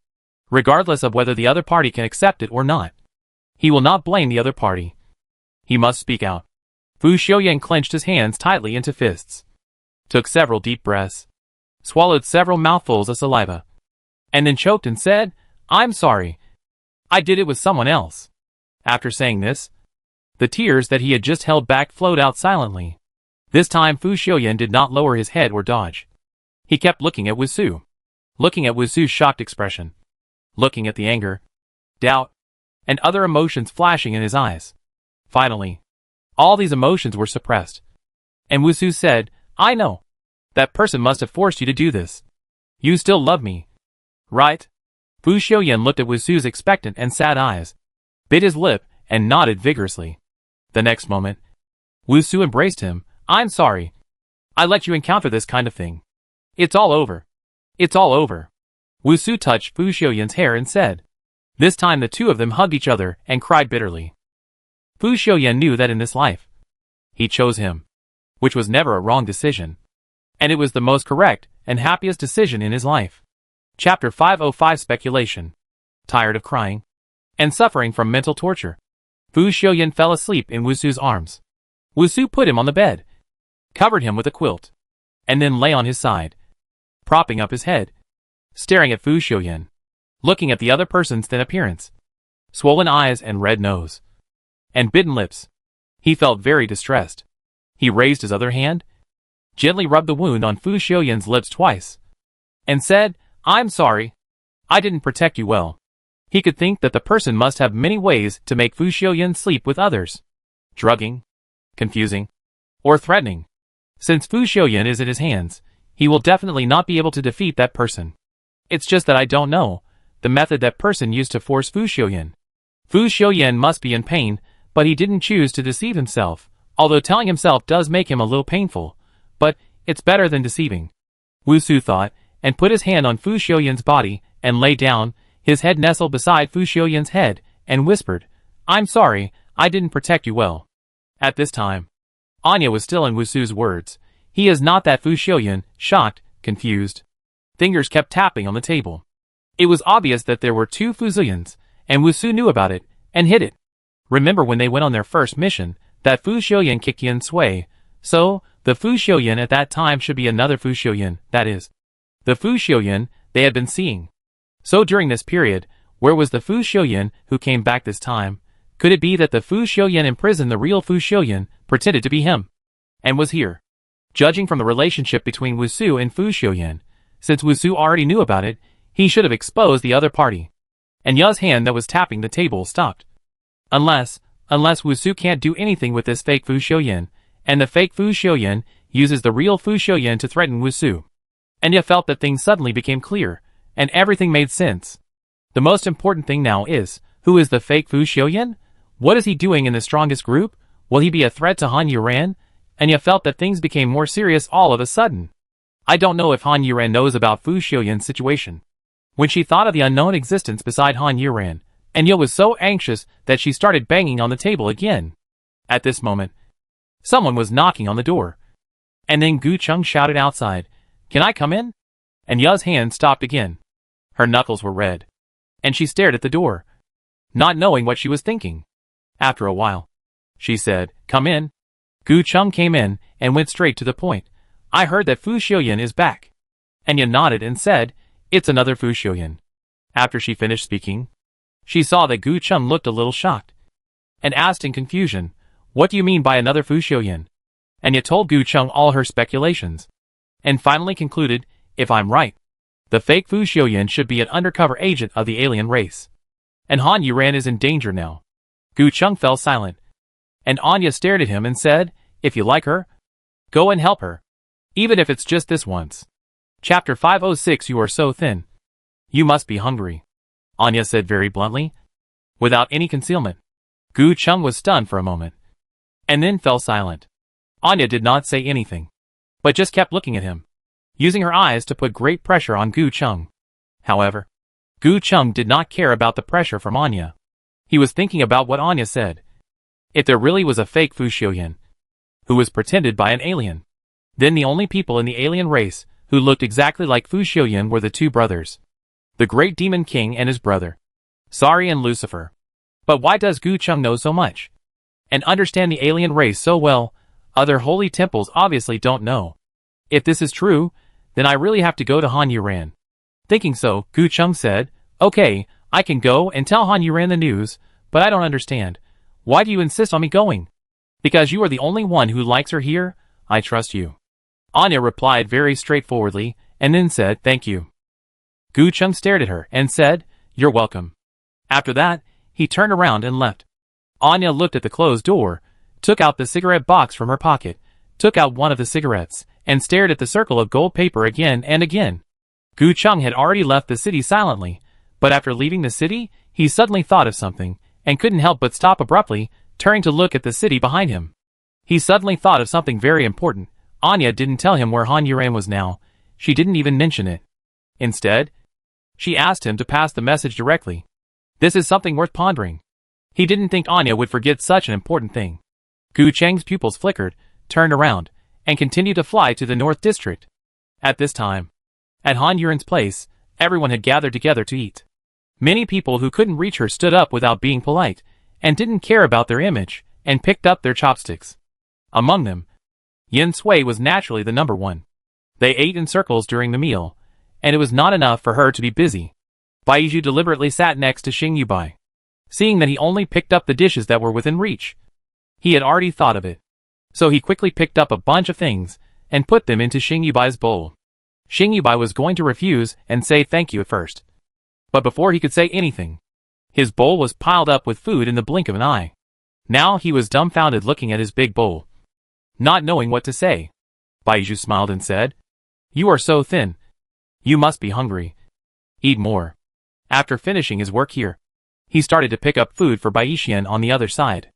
regardless of whether the other party can accept it or not. He will not blame the other party. He must speak out. Fu Xiuyan clenched his hands tightly into fists, took several deep breaths, swallowed several mouthfuls of saliva, and then choked and said, I'm sorry. I did it with someone else. After saying this, the tears that he had just held back flowed out silently. This time Fu Xiuyan did not lower his head or dodge. He kept looking at Wu Su, looking at Wu Su's shocked expression, looking at the anger, doubt, and other emotions flashing in his eyes. Finally, all these emotions were suppressed, and Wu Su said, I know. That person must have forced you to do this. You still love me, right? Fu Xiuyan looked at Wu Su's expectant and sad eyes, bit his lip, and nodded vigorously. The next moment, Wu Su embraced him. I'm sorry. I let you encounter this kind of thing. It's all over. It's all over. Wu Su touched Fu Xiuyan's hair and said. This time the two of them hugged each other and cried bitterly. Fu Xiuyan knew that in this life, he chose him, which was never a wrong decision, and it was the most correct and happiest decision in his life. Chapter 505 Speculation. Tired of crying and suffering from mental torture, Fu Xiuyan fell asleep in Wu Su's arms. Wu Su put him on the bed, covered him with a quilt, and then lay on his side, propping up his head. staring at Fu Xiuyan, looking at the other person's thin appearance, swollen eyes and red nose, and bitten lips. He felt very distressed. He raised his other hand, gently rubbed the wound on Fu Xiuyan's lips twice, and said, "I'm sorry. I didn't protect you well." He could think that the person must have many ways to make Fu Xiuyan sleep with others. Drugging, confusing, or threatening. Since Fu Xiuyan is in his hands, he will definitely not be able to defeat that person. It's just that I don't know the method that person used to force Fu Xiuyan. Fu Xiuyan must be in pain, but he didn't choose to deceive himself, although telling himself does make him a little painful, but it's better than deceiving. Wu Su thought, and put his hand on Fu Xiuyan's body, and lay down, his head nestled beside Fu Xiuyan's head, and whispered, "I'm sorry, I didn't protect you well." At this time, Anya was still in Wu Su's words. He is not that Fu Xiuyan, shocked, confused. Fingers kept tapping on the table. It was obvious that there were two Fu Xiuyans, and Wu Su knew about it, and hid it. Remember when they went on their first mission, that Fu Xiuyan kicked Yin Sui, so the Fu Xiuyan at that time should be another Fu Xiuyan, that is, the Fu Xiuyan they had been seeing. So during this period, where was the Fu Xiuyan who came back this time? Could it be that the Fu Xiuyan imprisoned the real Fu Xiuyan, pretended to be him, and was here? Judging from the relationship between Wu Su and Fu Xiuyan, since Wu Su already knew about it, he should have exposed the other party. And Ya's hand that was tapping the table stopped. Unless Wu Su can't do anything with this fake Fu Xiuyan, and the fake Fu Xiuyan uses the real Fu Xiuyan to threaten Wu Su. And Ya felt that things suddenly became clear, and everything made sense. The most important thing now is, who is the fake Fu Xiuyan? What is he doing in the strongest group? Will he be a threat to Han Yuran? And Ya felt that things became more serious all of a sudden. I don't know if Han Yuran knows about Fu Xiuyan's situation. When she thought of the unknown existence beside Han Yuran, and Ya was so anxious that she started banging on the table again. At this moment, someone was knocking on the door. And then Gu Chung shouted outside, "Can I come in?" And Ya's hand stopped again. Her knuckles were red, and she stared at the door, not knowing what she was thinking. After a while, she said, "Come in." Gu Chung came in and went straight to the point. "I heard that Fu Xiuyan is back." And Ya nodded and said, "It's another Fu Xiuyan." After she finished speaking, she saw that Gu Chung looked a little shocked, and asked in confusion, "What do you mean by another Fu Xiuyan?" And Ya told Gu Chung all her speculations, and finally concluded, "If I'm right, the fake Fu Xiuyan should be an undercover agent of the alien race. And Han Yuran is in danger now." Gu Chung fell silent, and Anya stared at him and said, "If you like her, go and help her. Even if it's just this once." Chapter 506. You are so thin. You must be hungry, Anya said very bluntly, without any concealment. Gu Chung was stunned for a moment, and then fell silent. Anya did not say anything, but just kept looking at him, using her eyes to put great pressure on Gu Chung. However, Gu Chung did not care about the pressure from Anya. He was thinking about what Anya said. If there really was a fake Fu Xiuyan, who was pretended by an alien, then the only people in the alien race who looked exactly like Fu Xiuyan were the two brothers, the Great Demon King and his brother, Sari and Lucifer. But why does Gu Chung know so much, and understand the alien race so well? Other holy temples obviously don't know. If this is true, then I really have to go to Han Yuran. Thinking so, Gu Chung said, "Okay, I can go and tell Han Yuran the news, but I don't understand. Why do you insist on me going?" "Because you are the only one who likes her here. I trust you." Anya replied very straightforwardly, and then said, "Thank you." Gu Chung stared at her and said, "You're welcome." After that, he turned around and left. Anya looked at the closed door, took out the cigarette box from her pocket, took out one of the cigarettes, and stared at the circle of gold paper again and again. Gu Chung had already left the city silently, but after leaving the city, he suddenly thought of something, and couldn't help but stop abruptly, turning to look at the city behind him. He suddenly thought of something very important. Anya didn't tell him where Han Yuran was now. She didn't even mention it. Instead, she asked him to pass the message directly. This is something worth pondering. He didn't think Anya would forget such an important thing. Gu Cheng's pupils flickered, turned around, and continued to fly to the North District. At this time, at Han Yuran's place, everyone had gathered together to eat. Many people who couldn't reach her stood up without being polite, and didn't care about their image, and picked up their chopsticks. Among them, Yin Sui was naturally the number one. They ate in circles during the meal, and it was not enough for her to be busy. Baiju deliberately sat next to Xing Yubai, seeing that he only picked up the dishes that were within reach. He had already thought of it. So he quickly picked up a bunch of things and put them into Xing Yubai's bowl. Xing Yubai was going to refuse and say thank you at first. But before he could say anything, his bowl was piled up with food in the blink of an eye. Now he was dumbfounded looking at his big bowl, not knowing what to say. Baiju smiled and said, "You are so thin. You must be hungry. Eat more." After finishing his work here, he started to pick up food for Baixian on the other side.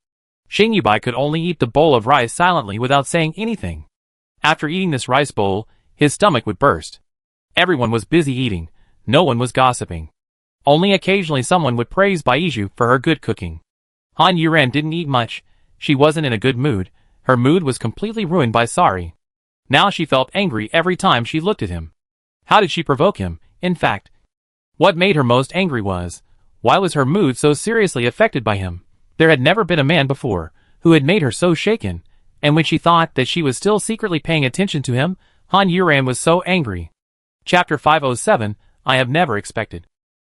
Xing Yubai could only eat the bowl of rice silently without saying anything. After eating this rice bowl, his stomach would burst. Everyone was busy eating. No one was gossiping. Only occasionally someone would praise Baiju for her good cooking. Han Yuran didn't eat much. She wasn't in a good mood. Her mood was completely ruined by Sari. Now she felt angry every time she looked at him. How did she provoke him, in fact? What made her most angry was, why was her mood so seriously affected by him? There had never been a man before who had made her so shaken, and when she thought that she was still secretly paying attention to him, Han Yuran was so angry. Chapter 507, I have never expected.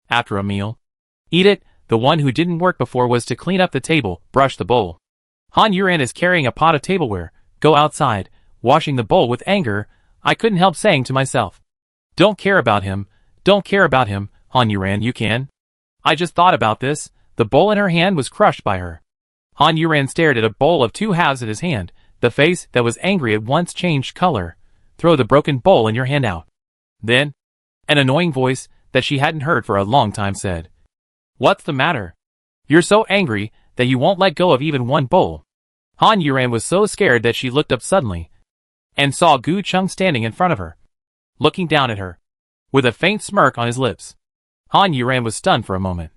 After a meal, eat it, the one who didn't work before was to clean up the table, brush the bowl. Han Yuran is carrying a pot of tableware, go outside, washing the bowl with anger. I couldn't help saying to myself, don't care about him, Han Yuran, you can. I just thought about this. The bowl in her hand was crushed by her. Han Yuran stared at a bowl of two halves in his hand. The face that was angry at once changed color. Throw the broken bowl in your hand out. Then, an annoying voice that she hadn't heard for a long time said, "What's the matter? You're so angry that you won't let go of even one bowl." Han Yuran was so scared that she looked up suddenly and saw Gu Cheng standing in front of her, looking down at her, with a faint smirk on his lips. Han Yuran was stunned for a moment,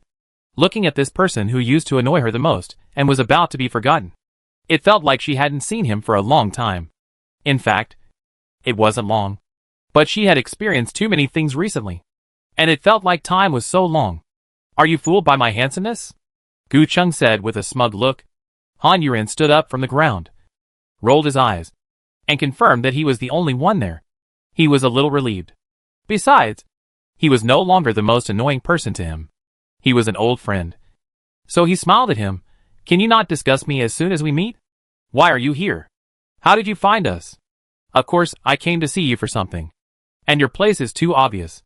looking at this person who used to annoy her the most and was about to be forgotten. It felt like she hadn't seen him for a long time. In fact, it wasn't long. But she had experienced too many things recently, and it felt like time was so long. "Are you fooled by my handsomeness?" Gu Cheng said with a smug look. Han Yuran stood up from the ground, rolled his eyes, and confirmed that he was the only one there. He was a little relieved. Besides, he was no longer the most annoying person to him. He was an old friend. So he smiled at him. "Can you not discuss me as soon as we meet? Why are you here? How did you find us?" "Of course, I came to see you for something. And your place is too obvious."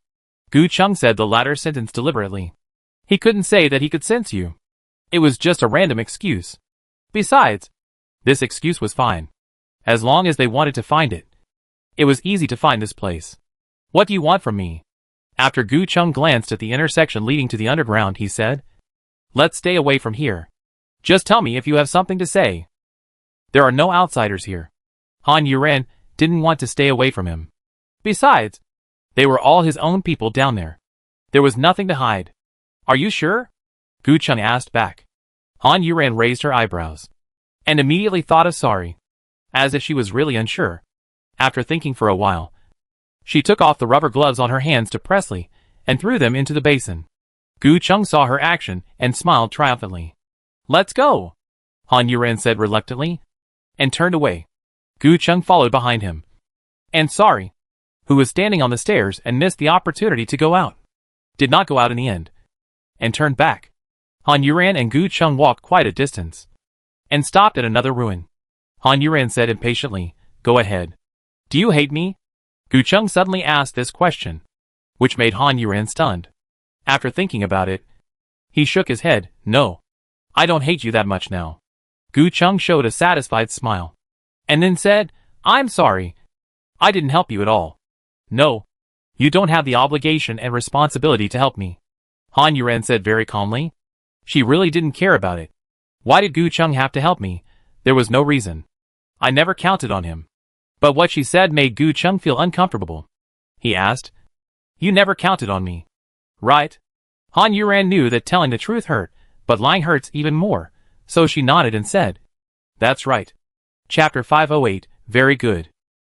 Gu Cheng said the latter sentence deliberately. He couldn't say that he could sense you. It was just a random excuse. Besides, this excuse was fine, as long as they wanted to find it. It was easy to find this place. "What do you want from me?" After Gu Cheng glanced at the intersection leading to the underground, he said, "Let's stay away from here. Just tell me if you have something to say. There are no outsiders here." Han Yuran didn't want to stay away from him. Besides, they were all his own people down there. There was nothing to hide. "Are you sure?" Gu Cheng asked back. Han Yuran raised her eyebrows and immediately thought of Sari, as if she was really unsure. After thinking for a while, she took off the rubber gloves on her hands to Presley and threw them into the basin. Gu Cheng saw her action and smiled triumphantly. "Let's go," Han Yuran said reluctantly, and turned away. Gu Cheng followed behind him. And Sari, who was standing on the stairs and missed the opportunity to go out, did not go out in the end, and turned back. Han Yuran and Gu Cheng walked quite a distance, and stopped at another ruin. Han Yuran said impatiently, "Go ahead." "Do you hate me?" Gu Cheng suddenly asked this question, which made Han Yuran stunned. After thinking about it, he shook his head. "No, I don't hate you that much now." Gu Cheng showed a satisfied smile, and then said, "I'm sorry. I didn't help you at all." "No, you don't have the obligation and responsibility to help me," Han Yuran said very calmly. She really didn't care about it. Why did Gu Cheng have to help me? There was no reason. I never counted on him. But what she said made Gu Cheng feel uncomfortable. He asked, "You never counted on me, right?" Han Yuran knew that telling the truth hurt, but lying hurts even more, so she nodded and said, "That's right." Chapter 508, very good.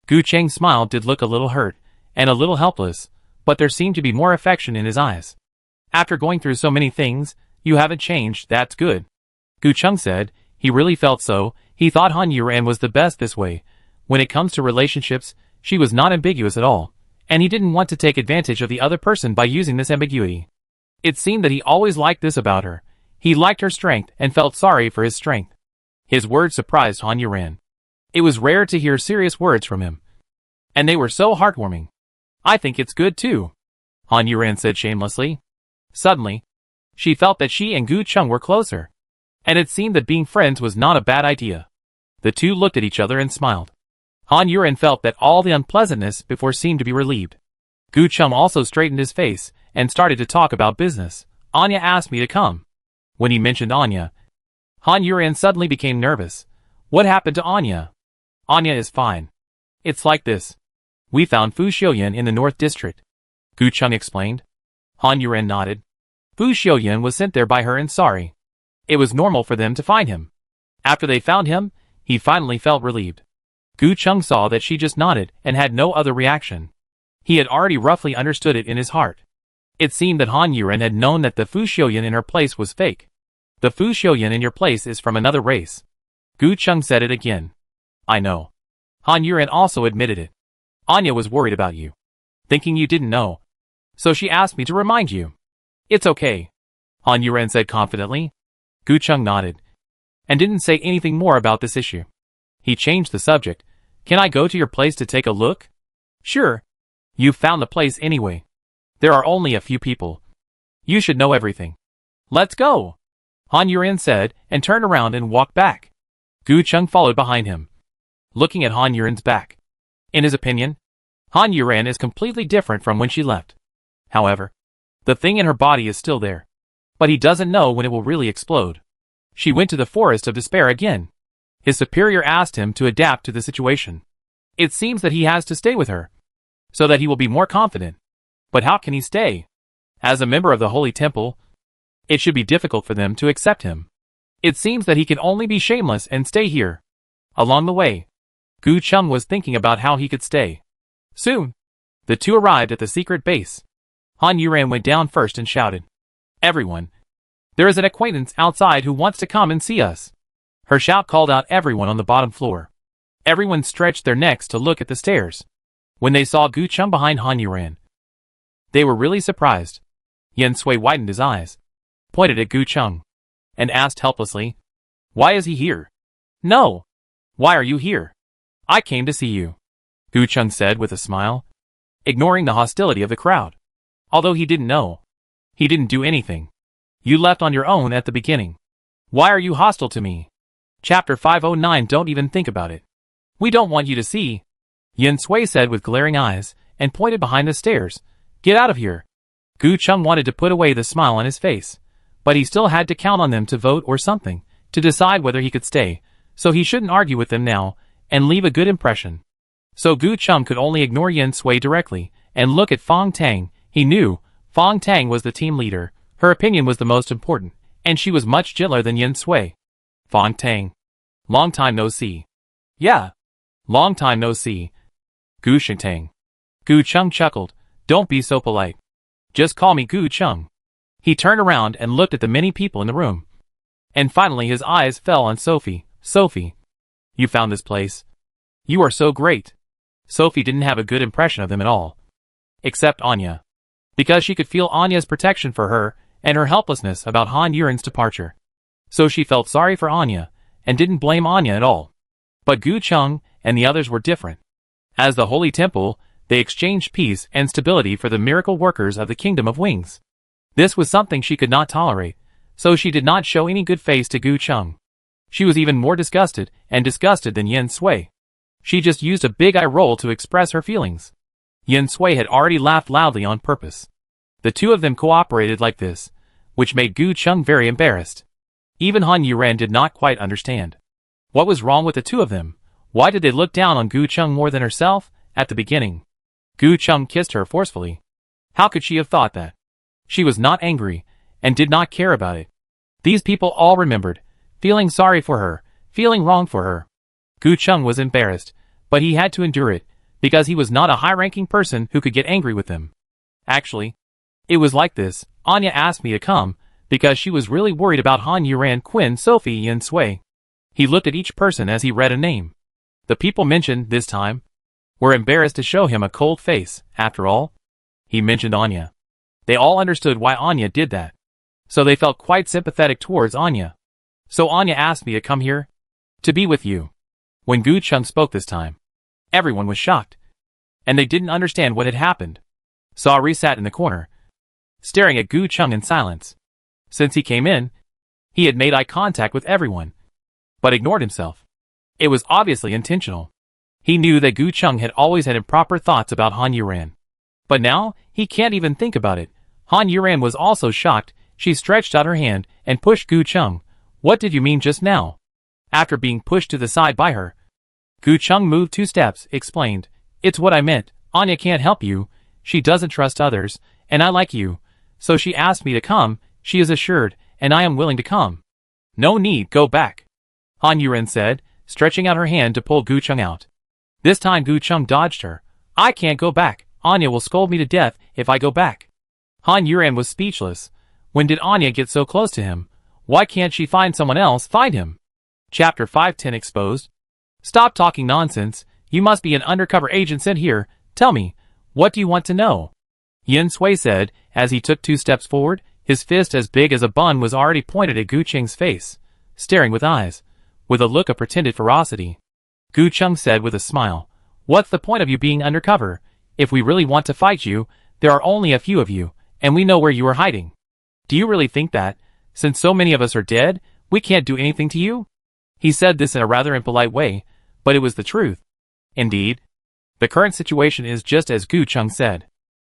Gu Cheng's smile did look a little hurt, and a little helpless, but there seemed to be more affection in his eyes. "After going through so many things, you haven't changed, that's good." Gu Cheng said, he really felt so. He thought Han Yuran was the best this way. When it comes to relationships, she was not ambiguous at all, and he didn't want to take advantage of the other person by using this ambiguity. It seemed that he always liked this about her. He liked her strength and felt sorry for his strength. His words surprised Han Yuran. It was rare to hear serious words from him, and they were so heartwarming. I think it's good too, Han Yuran said shamelessly. Suddenly, she felt that she and Gu Chung were closer, and it seemed that being friends was not a bad idea. The two looked at each other and smiled. Han Yuran felt that all the unpleasantness before seemed to be relieved. Gu Chung also straightened his face and started to talk about business. Anya asked me to come. When he mentioned Anya, Han Yuran suddenly became nervous. What happened to Anya? Anya is fine. It's like this. We found Fu Xiuyan in the North District, Gu Chung explained. Han Yuran nodded. Fu Xiuyan was sent there by her and sorry. It was normal for them to find him. After they found him, he finally felt relieved. Gu Chung saw that she just nodded and had no other reaction. He had already roughly understood it in his heart. It seemed that Han Yuran had known that the Fu Xiuyan in her place was fake. The Fu Xiuyan in your place is from another race. Gu Chung said it again. I know. Han Yuran also admitted it. Anya was worried about you, thinking you didn't know. So she asked me to remind you. It's okay, Han Yuran said confidently. Gu Chung nodded, and didn't say anything more about this issue. He changed the subject. Can I go to your place to take a look? Sure. You've found the place anyway. There are only a few people. You should know everything. Let's go, Han Yuran said, and turned around and walked back. Gu Chung followed behind him, looking at Han Yuran's back. In his opinion, Han Yuran is completely different from when she left. However, the thing in her body is still there. But he doesn't know when it will really explode. She went to the Forest of Despair again. His superior asked him to adapt to the situation. It seems that he has to stay with her, so that he will be more confident. But how can he stay? As a member of the Holy Temple, it should be difficult for them to accept him. It seems that he can only be shameless and stay here. Along the way, Gu Chung was thinking about how he could stay. Soon, the two arrived at the secret base. Han Yuran went down first and shouted, Everyone! There is an acquaintance outside who wants to come and see us. Her shout called out everyone on the bottom floor. Everyone stretched their necks to look at the stairs. When they saw Gu Chung behind Han Yuran, they were really surprised. Yen Sui widened his eyes, pointed at Gu Chung, and asked helplessly, Why is he here? No! Why are you here? I came to see you, Gu Chung said with a smile, ignoring the hostility of the crowd. Although he didn't know. He didn't do anything. You left on your own at the beginning. Why are you hostile to me? Chapter 509. Don't even think about it. We don't want you to see, Yen Sui said with glaring eyes, and pointed behind the stairs. Get out of here. Gu Chung wanted to put away the smile on his face, but he still had to count on them to vote or something, to decide whether he could stay, so he shouldn't argue with them now, and leave a good impression. So Gu Chung could only ignore Yen Sui directly, and look at Fong Tang. He knew Fong Tang was the team leader, her opinion was the most important, and she was much gentler than Yen Sui. Fong Tang. Long time no see. Yeah. Long time no see. Gu Shintang. Gu Chung chuckled. Don't be so polite. Just call me Gu Chung. He turned around and looked at the many people in the room. And finally his eyes fell on Sophie. Sophie. You found this place. You are so great. Sophie didn't have a good impression of them at all. Except Anya. Because she could feel Anya's protection for her, and her helplessness about Han Yuran's departure. So she felt sorry for Anya, and didn't blame Anya at all. But Gu Chung and the others were different. As the Holy Temple, they exchanged peace and stability for the miracle workers of the Kingdom of Wings. This was something she could not tolerate, so she did not show any good face to Gu Chung. She was even more disgusted than Yen Sui. She just used a big eye roll to express her feelings. Yen Sui had already laughed loudly on purpose. The two of them cooperated like this, which made Gu Chung very embarrassed. Even Han Yuran did not quite understand. What was wrong with the two of them? Why did they look down on Gu Chung more than herself? At the beginning, Gu Chung kissed her forcefully. How could she have thought that? She was not angry, and did not care about it. These people all remembered, feeling sorry for her, feeling wrong for her. Gu Chung was embarrassed, but he had to endure it, because he was not a high-ranking person who could get angry with them. Actually, it was like this. Anya asked me to come, because she was really worried about Han Yuran, Quinn, Sophie, Yen Sui. He looked at each person as he read a name. The people mentioned this time. were embarrassed to show him a cold face. After all, he mentioned Anya. They all understood why Anya did that, so they felt quite sympathetic towards Anya. So Anya asked me to come here, to be with you. When Gu Chung spoke this time, everyone was shocked, and they didn't understand what had happened. Sari sat in the corner, staring at Gu Chung in silence. Since he came in, he had made eye contact with everyone, but ignored himself. It was obviously intentional. He knew that Gu Chung had always had improper thoughts about Han Yuran. But now, he can't even think about it. Han Yuran was also shocked. She stretched out her hand and pushed Gu Chung. What did you mean just now? After being pushed to the side by her, Gu Chung moved 2 steps, explained, It's what I meant. Anya can't help you. She doesn't trust others, and I like you. So she asked me to come. She is assured, and I am willing to come. No need, go back, Han Yuran said, stretching out her hand to pull Gu Chung out. This time Gu Chung dodged her. I can't go back. Anya will scold me to death if I go back. Han Yuran was speechless. When did Anya get so close to him? Why can't she find someone else? Find him. Chapter 510 exposed. Stop talking nonsense. You must be an undercover agent sent here. Tell me, what do you want to know? Yin Sui said, as he took 2 steps forward. His fist as big as a bun was already pointed at Gu Cheng's face, staring with eyes, with a look of pretended ferocity. Gu Chung said with a smile, What's the point of you being undercover? If we really want to fight you, there are only a few of you, and we know where you are hiding. Do you really think that, since so many of us are dead, we can't do anything to you? He said this in a rather impolite way, but it was the truth. Indeed, the current situation is just as Gu Chung said.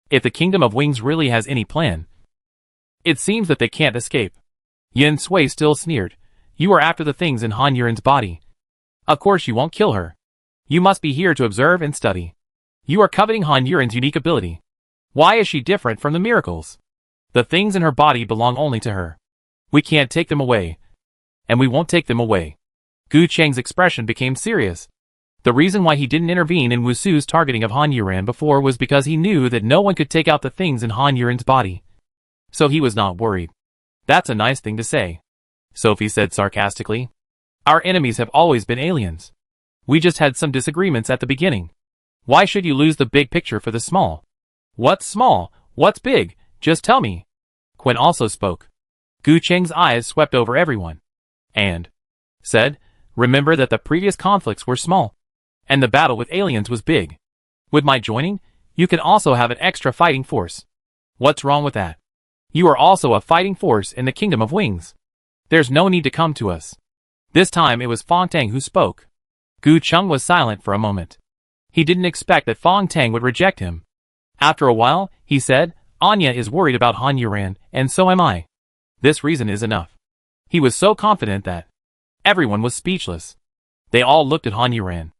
If the Kingdom of Wings really has any plan, it seems that they can't escape. Yin Sui still sneered. You are after the things in Han Yuran's body. Of course you won't kill her. You must be here to observe and study. You are coveting Han Yuran's unique ability. Why is she different from the miracles? The things in her body belong only to her. We can't take them away. And we won't take them away. Gu Cheng's expression became serious. The reason why he didn't intervene in Wusu's targeting of Han Yuran before was because he knew that no one could take out the things in Han Yuran's body. So he was not worried. That's a nice thing to say, Sophie said sarcastically. Our enemies have always been aliens. We just had some disagreements at the beginning. Why should you lose the big picture for the small? What's small? What's big? Just tell me. Quen also spoke. Gu Cheng's eyes swept over everyone, and said, Remember that the previous conflicts were small, and the battle with aliens was big. With my joining, you can also have an extra fighting force. What's wrong with that? You are also a fighting force in the Kingdom of Wings. There's no need to come to us. This time it was Fong Tang who spoke. Gu Chung was silent for a moment. He didn't expect that Fong Tang would reject him. After a while, he said, Anya is worried about Han Yuran, and so am I. This reason is enough. He was so confident that everyone was speechless. They all looked at Han Yuran.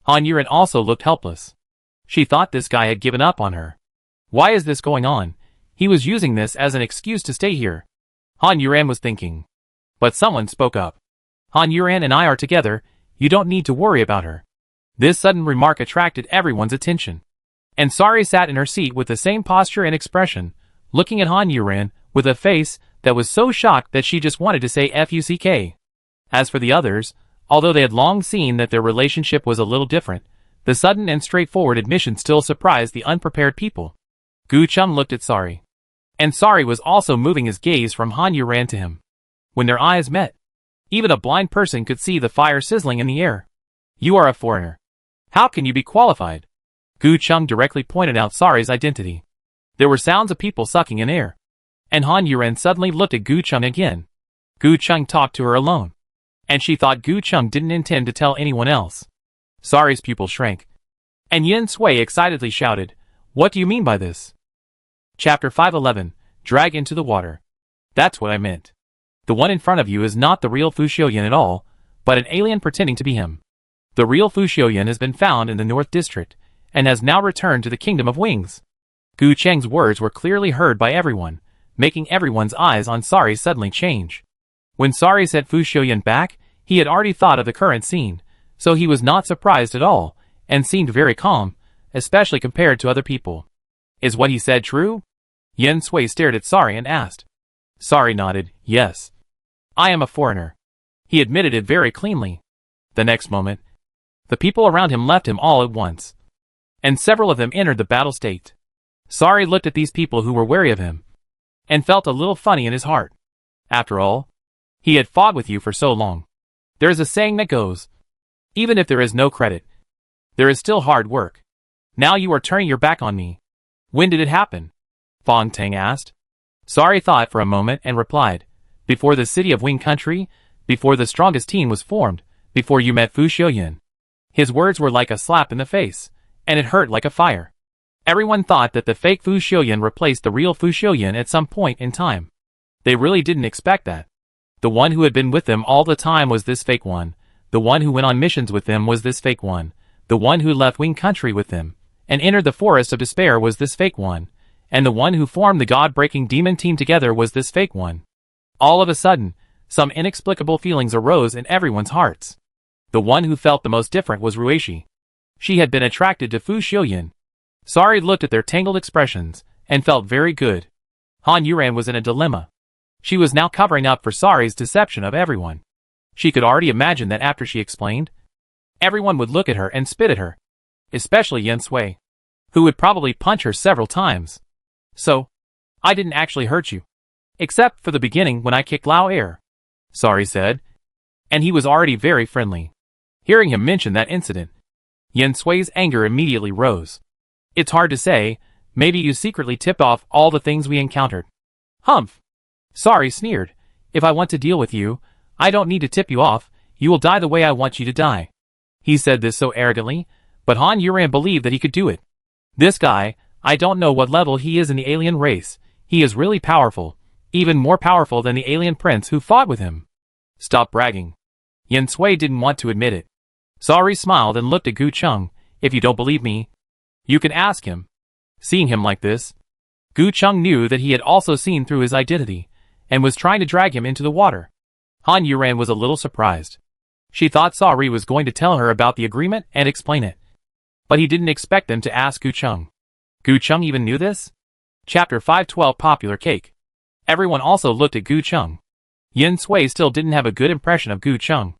Han Yuran also looked helpless. She thought this guy had given up on her. Why is this going on? He was using this as an excuse to stay here. Han Yuran was thinking. But someone spoke up. Han Yuran and I are together, you don't need to worry about her. This sudden remark attracted everyone's attention. And Sari sat in her seat with the same posture and expression, looking at Han Yuran with a face that was so shocked that she just wanted to say Fuck. As for the others, although they had long seen that their relationship was a little different, the sudden and straightforward admission still surprised the unprepared people. Gu Chung looked at Sari. And Sari was also moving his gaze from Han Yuran to him. When their eyes met, even a blind person could see the fire sizzling in the air. You are a foreigner. How can you be qualified? Gu Chung directly pointed out Sari's identity. There were sounds of people sucking in air. And Han Yuran suddenly looked at Gu Chung again. Gu Chung talked to her alone. And she thought Gu Chung didn't intend to tell anyone else. Sari's pupil shrank. And Yin Sui excitedly shouted, What do you mean by this? Chapter 511, Drag into the Water. That's what I meant. The one in front of you is not the real Fu Xiuyan at all, but an alien pretending to be him. The real Fu Xiuyan has been found in the North District, and has now returned to the Kingdom of Wings. Gu Cheng's words were clearly heard by everyone, making everyone's eyes on Sari suddenly change. When Sari sent Fu Xiuyan back, he had already thought of the current scene, so he was not surprised at all, and seemed very calm, especially compared to other people. Is what he said true? Yin Sui stared at Sari and asked. Sari nodded, yes. I am a foreigner. He admitted it very cleanly. The next moment, the people around him left him all at once. and several of them entered the battle state. Sorry looked at these people who were wary of him, and felt a little funny in his heart. After all, he had fought with you for so long. There is a saying that goes, even if there is no credit, there is still hard work. Now you are turning your back on me. When did it happen? Fong Tang asked. Sorry thought for a moment and replied, before the city of Wing Country, before the strongest team was formed, before you met Fu Xiuyan. His words were like a slap in the face, and it hurt like a fire. Everyone thought that the fake Fu Xiuyan replaced the real Fu Xiuyan at some point in time. They really didn't expect that. The one who had been with them all the time was this fake one. The one who went on missions with them was this fake one. The one who left Wing Country with them and entered the Forest of Despair was this fake one. And the one who formed the God-breaking demon team together was this fake one. All of a sudden, some inexplicable feelings arose in everyone's hearts. The one who felt the most different was Ruishi. She had been attracted to Fu Xiuyan. Sari looked at their tangled expressions and felt very good. Han Yuran was in a dilemma. She was now covering up for Sari's deception of everyone. She could already imagine that after she explained, everyone would look at her and spit at her. Especially Yen Sui, who would probably punch her several times. So, I didn't actually hurt you. Except for the beginning when I kicked Lao Er, Sari said. And he was already very friendly. Hearing him mention that incident, Yen Sui's anger immediately rose. It's hard to say, maybe you secretly tipped off all the things we encountered. Humph! Sari sneered. If I want to deal with you, I don't need to tip you off, you will die the way I want you to die. He said this so arrogantly, but Han Yuran believed that he could do it. This guy, I don't know what level he is in the alien race, he is really powerful, even more powerful than the alien prince who fought with him. Stop bragging. Yen Sui didn't want to admit it. Sari smiled and looked at Gu Cheng. If you don't believe me, you can ask him. Seeing him like this, Gu Cheng knew that he had also seen through his identity, and was trying to drag him into the water. Han Yuran was a little surprised. She thought Sari was going to tell her about the agreement and explain it. But he didn't expect them to ask Gu Cheng. Gu Cheng even knew this? Chapter 512 Popular Cake. Everyone also looked at Gu Cheng. Yen Sui still didn't have a good impression of Gu Cheng.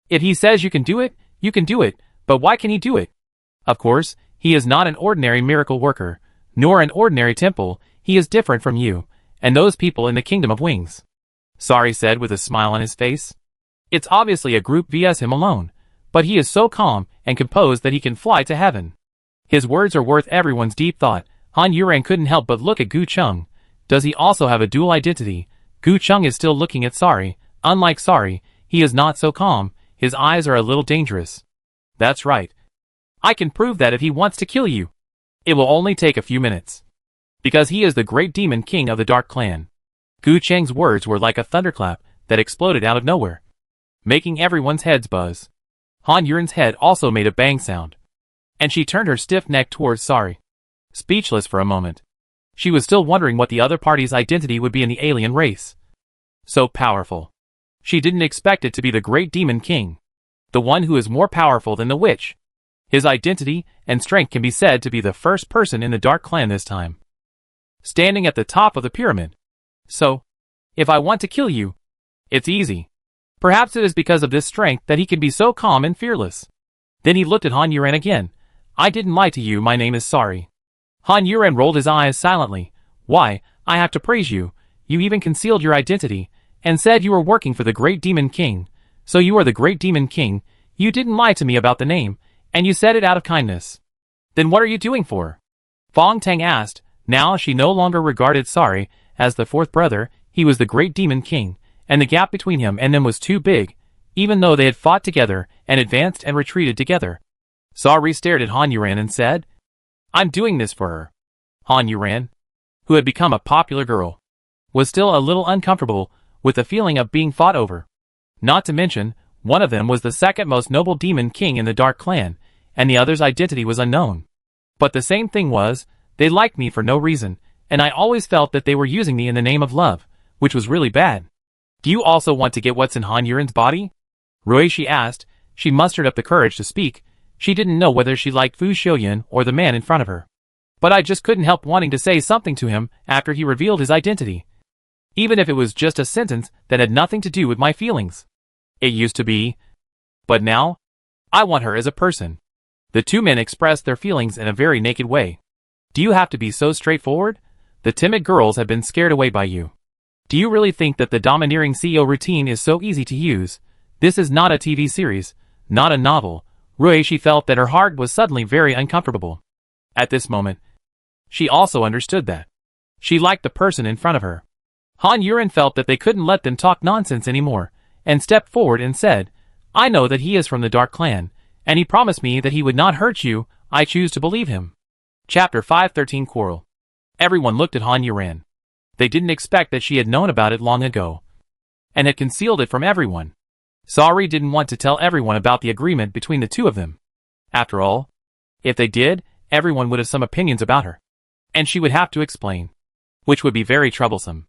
If he says you can do it, but why can he do it? Of course, he is not an ordinary miracle worker, nor an ordinary temple, he is different from you, and those people in the Kingdom of Wings. Sari said with a smile on his face. It's obviously a group vs him alone, but he is so calm and composed that he can fly to heaven. His words are worth everyone's deep thought. Han Yuran couldn't help but look at Gu Cheng. Does he also have a dual identity? Gu Cheng is still looking at Sari. Unlike Sari, he is not so calm, his eyes are a little dangerous. That's right. I can prove that if he wants to kill you. It will only take a few minutes. Because he is the great demon king of the Dark Clan. Gu Cheng's words were like a thunderclap that exploded out of nowhere, making everyone's heads buzz. Han Yuran's head also made a bang sound, and she turned her stiff neck towards Sari. Speechless for a moment. She was still wondering what the other party's identity would be in the alien race. So powerful. She didn't expect it to be the great demon king. The one who is more powerful than the witch. His identity and strength can be said to be the first person in the Dark Clan this time. Standing at the top of the pyramid. So, if I want to kill you, it's easy. Perhaps it is because of this strength that he can be so calm and fearless. Then he looked at Han Yuran again. I didn't lie to you, my name is Sari. Han Yuran rolled his eyes silently. Why, I have to praise you. You even concealed your identity, and said you were working for the great demon king. So you are the great demon king. You didn't lie to me about the name, and you said it out of kindness. Then what are you doing for? Fong Tang asked. Now she no longer regarded Sari as the fourth brother, he was the great demon king, and the gap between him and them was too big, even though they had fought together and advanced and retreated together. Sari stared at Han Yuran and said, I'm doing this for her. Han Yuran, who had become a popular girl, was still a little uncomfortable with the feeling of being fought over. Not to mention, one of them was the second most noble demon king in the Dark Clan, and the other's identity was unknown. But the same thing was, they liked me for no reason, and I always felt that they were using me in the name of love, which was really bad. Do you also want to get what's in Han Yuran's body? Ruishi asked. She mustered up the courage to speak. She didn't know whether she liked Fu Xiuyan or the man in front of her. But I just couldn't help wanting to say something to him after he revealed his identity. Even if it was just a sentence that had nothing to do with my feelings. It used to be. But now, I want her as a person. The two men expressed their feelings in a very naked way. Do you have to be so straightforward? The timid girls have been scared away by you. Do you really think that the domineering CEO routine is so easy to use? This is not a TV series, not a novel. She felt that her heart was suddenly very uncomfortable. At this moment, she also understood that she liked the person in front of her. Han Yuren felt that they couldn't let them talk nonsense anymore, and stepped forward and said, I know that he is from the Dark Clan, and he promised me that he would not hurt you. I choose to believe him. Chapter 513 Quarrel. Everyone looked at Han Yuren. They didn't expect that she had known about it long ago, and had concealed it from everyone. Saori didn't want to tell everyone about the agreement between the two of them. After all, if they did, everyone would have some opinions about her, and she would have to explain, which would be very troublesome.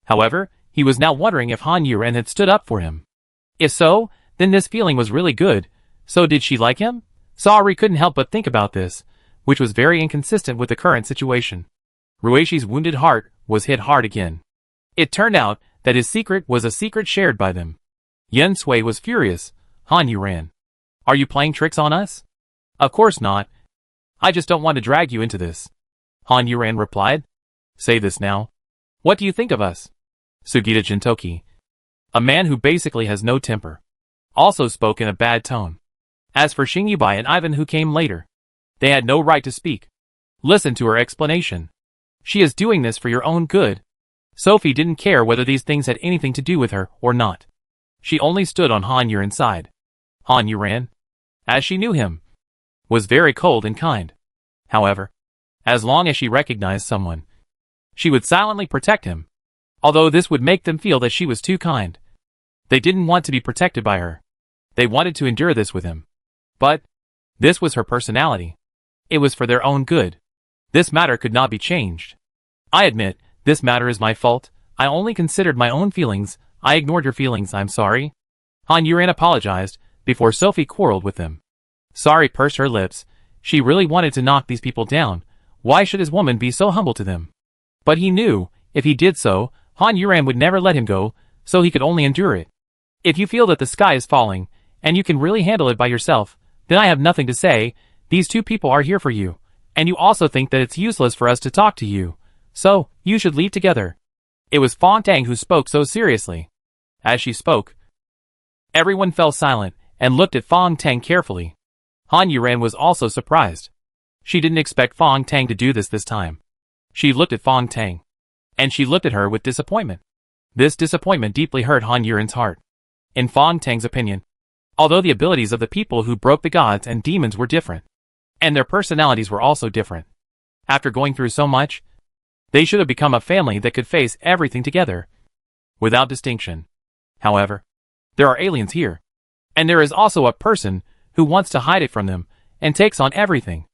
However, he was now wondering if Han Yuren had stood up for him. If so, then this feeling was really good. So did she like him? Saori couldn't help but think about this, which was very inconsistent with the current situation. Rueishi's wounded heart was hit hard again. It turned out that his secret was a secret shared by them. Yen Sui was furious. Han Yuren, are you playing tricks on us? Of course not. I just don't want to drag you into this. Han Yuren replied. Say this now. What do you think of us? Sugita Jintoki, a man who basically has no temper, also spoke in a bad tone. As for Xing Yubai and Ivan who came later, they had no right to speak. Listen to her explanation. She is doing this for your own good. Sophie didn't care whether these things had anything to do with her or not. She only stood on Han Yuren's side. Han Yuren, as she knew him, was very cold and kind. However, as long as she recognized someone, she would silently protect him, although this would make them feel that she was too kind. They didn't want to be protected by her. They wanted to endure this with him. But this was her personality. It was for their own good. This matter could not be changed. I admit, this matter is my fault. I only considered my own feelings. I ignored your feelings. I'm sorry. Han Yuren apologized before Sophie quarreled with him. Saori pursed her lips. She really wanted to knock these people down. Why should his woman be so humble to them? But he knew, if he did so, Han Yuren would never let him go, so he could only endure it. If you feel that the sky is falling, and you can really handle it by yourself, then I have nothing to say. These two people are here for you, and you also think that it's useless for us to talk to you. So, you should leave together. It was Fong Tang who spoke so seriously. As she spoke, everyone fell silent, and looked at Fong Tang carefully. Han Yuren was also surprised. She didn't expect Fong Tang to do this time. She looked at Fong Tang, and she looked at her with disappointment. This disappointment deeply hurt Han Yuren's heart. In Fong Tang's opinion, although the abilities of the people who broke the gods and demons were different, and their personalities were also different, after going through so much, they should have become a family that could face everything together, without distinction. However, there are aliens here, and there is also a person who wants to hide it from them, and takes on everything.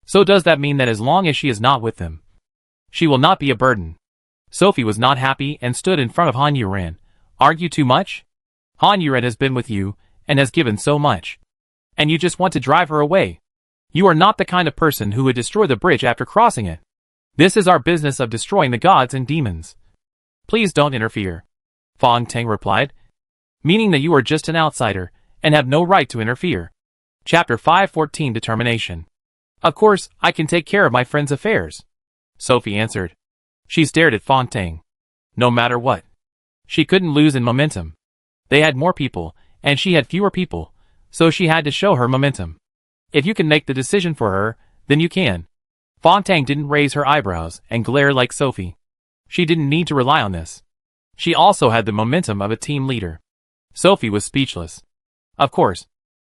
So does that mean that as long as she is not with them, she will not be a burden? Sophie was not happy and stood in front of Han Yuren. Argue too much? Han Yuren has been with you, and has given so much, and you just want to drive her away. You are not the kind of person who would destroy the bridge after crossing it. This is our business of destroying the gods and demons. Please don't interfere. Fong Tang replied, meaning that you are just an outsider, and have no right to interfere. Chapter 514 Determination. Of course, I can take care of my friend's affairs, Sophie answered. She stared at Fong Tang. No matter what, she couldn't lose in momentum. They had more people, and she had fewer people, so she had to show her momentum. If you can make the decision for her, then you can. Fong Tang didn't raise her eyebrows and glare like Sophie. She didn't need to rely on this. She also had the momentum of a team leader. Sophie was speechless. Of course,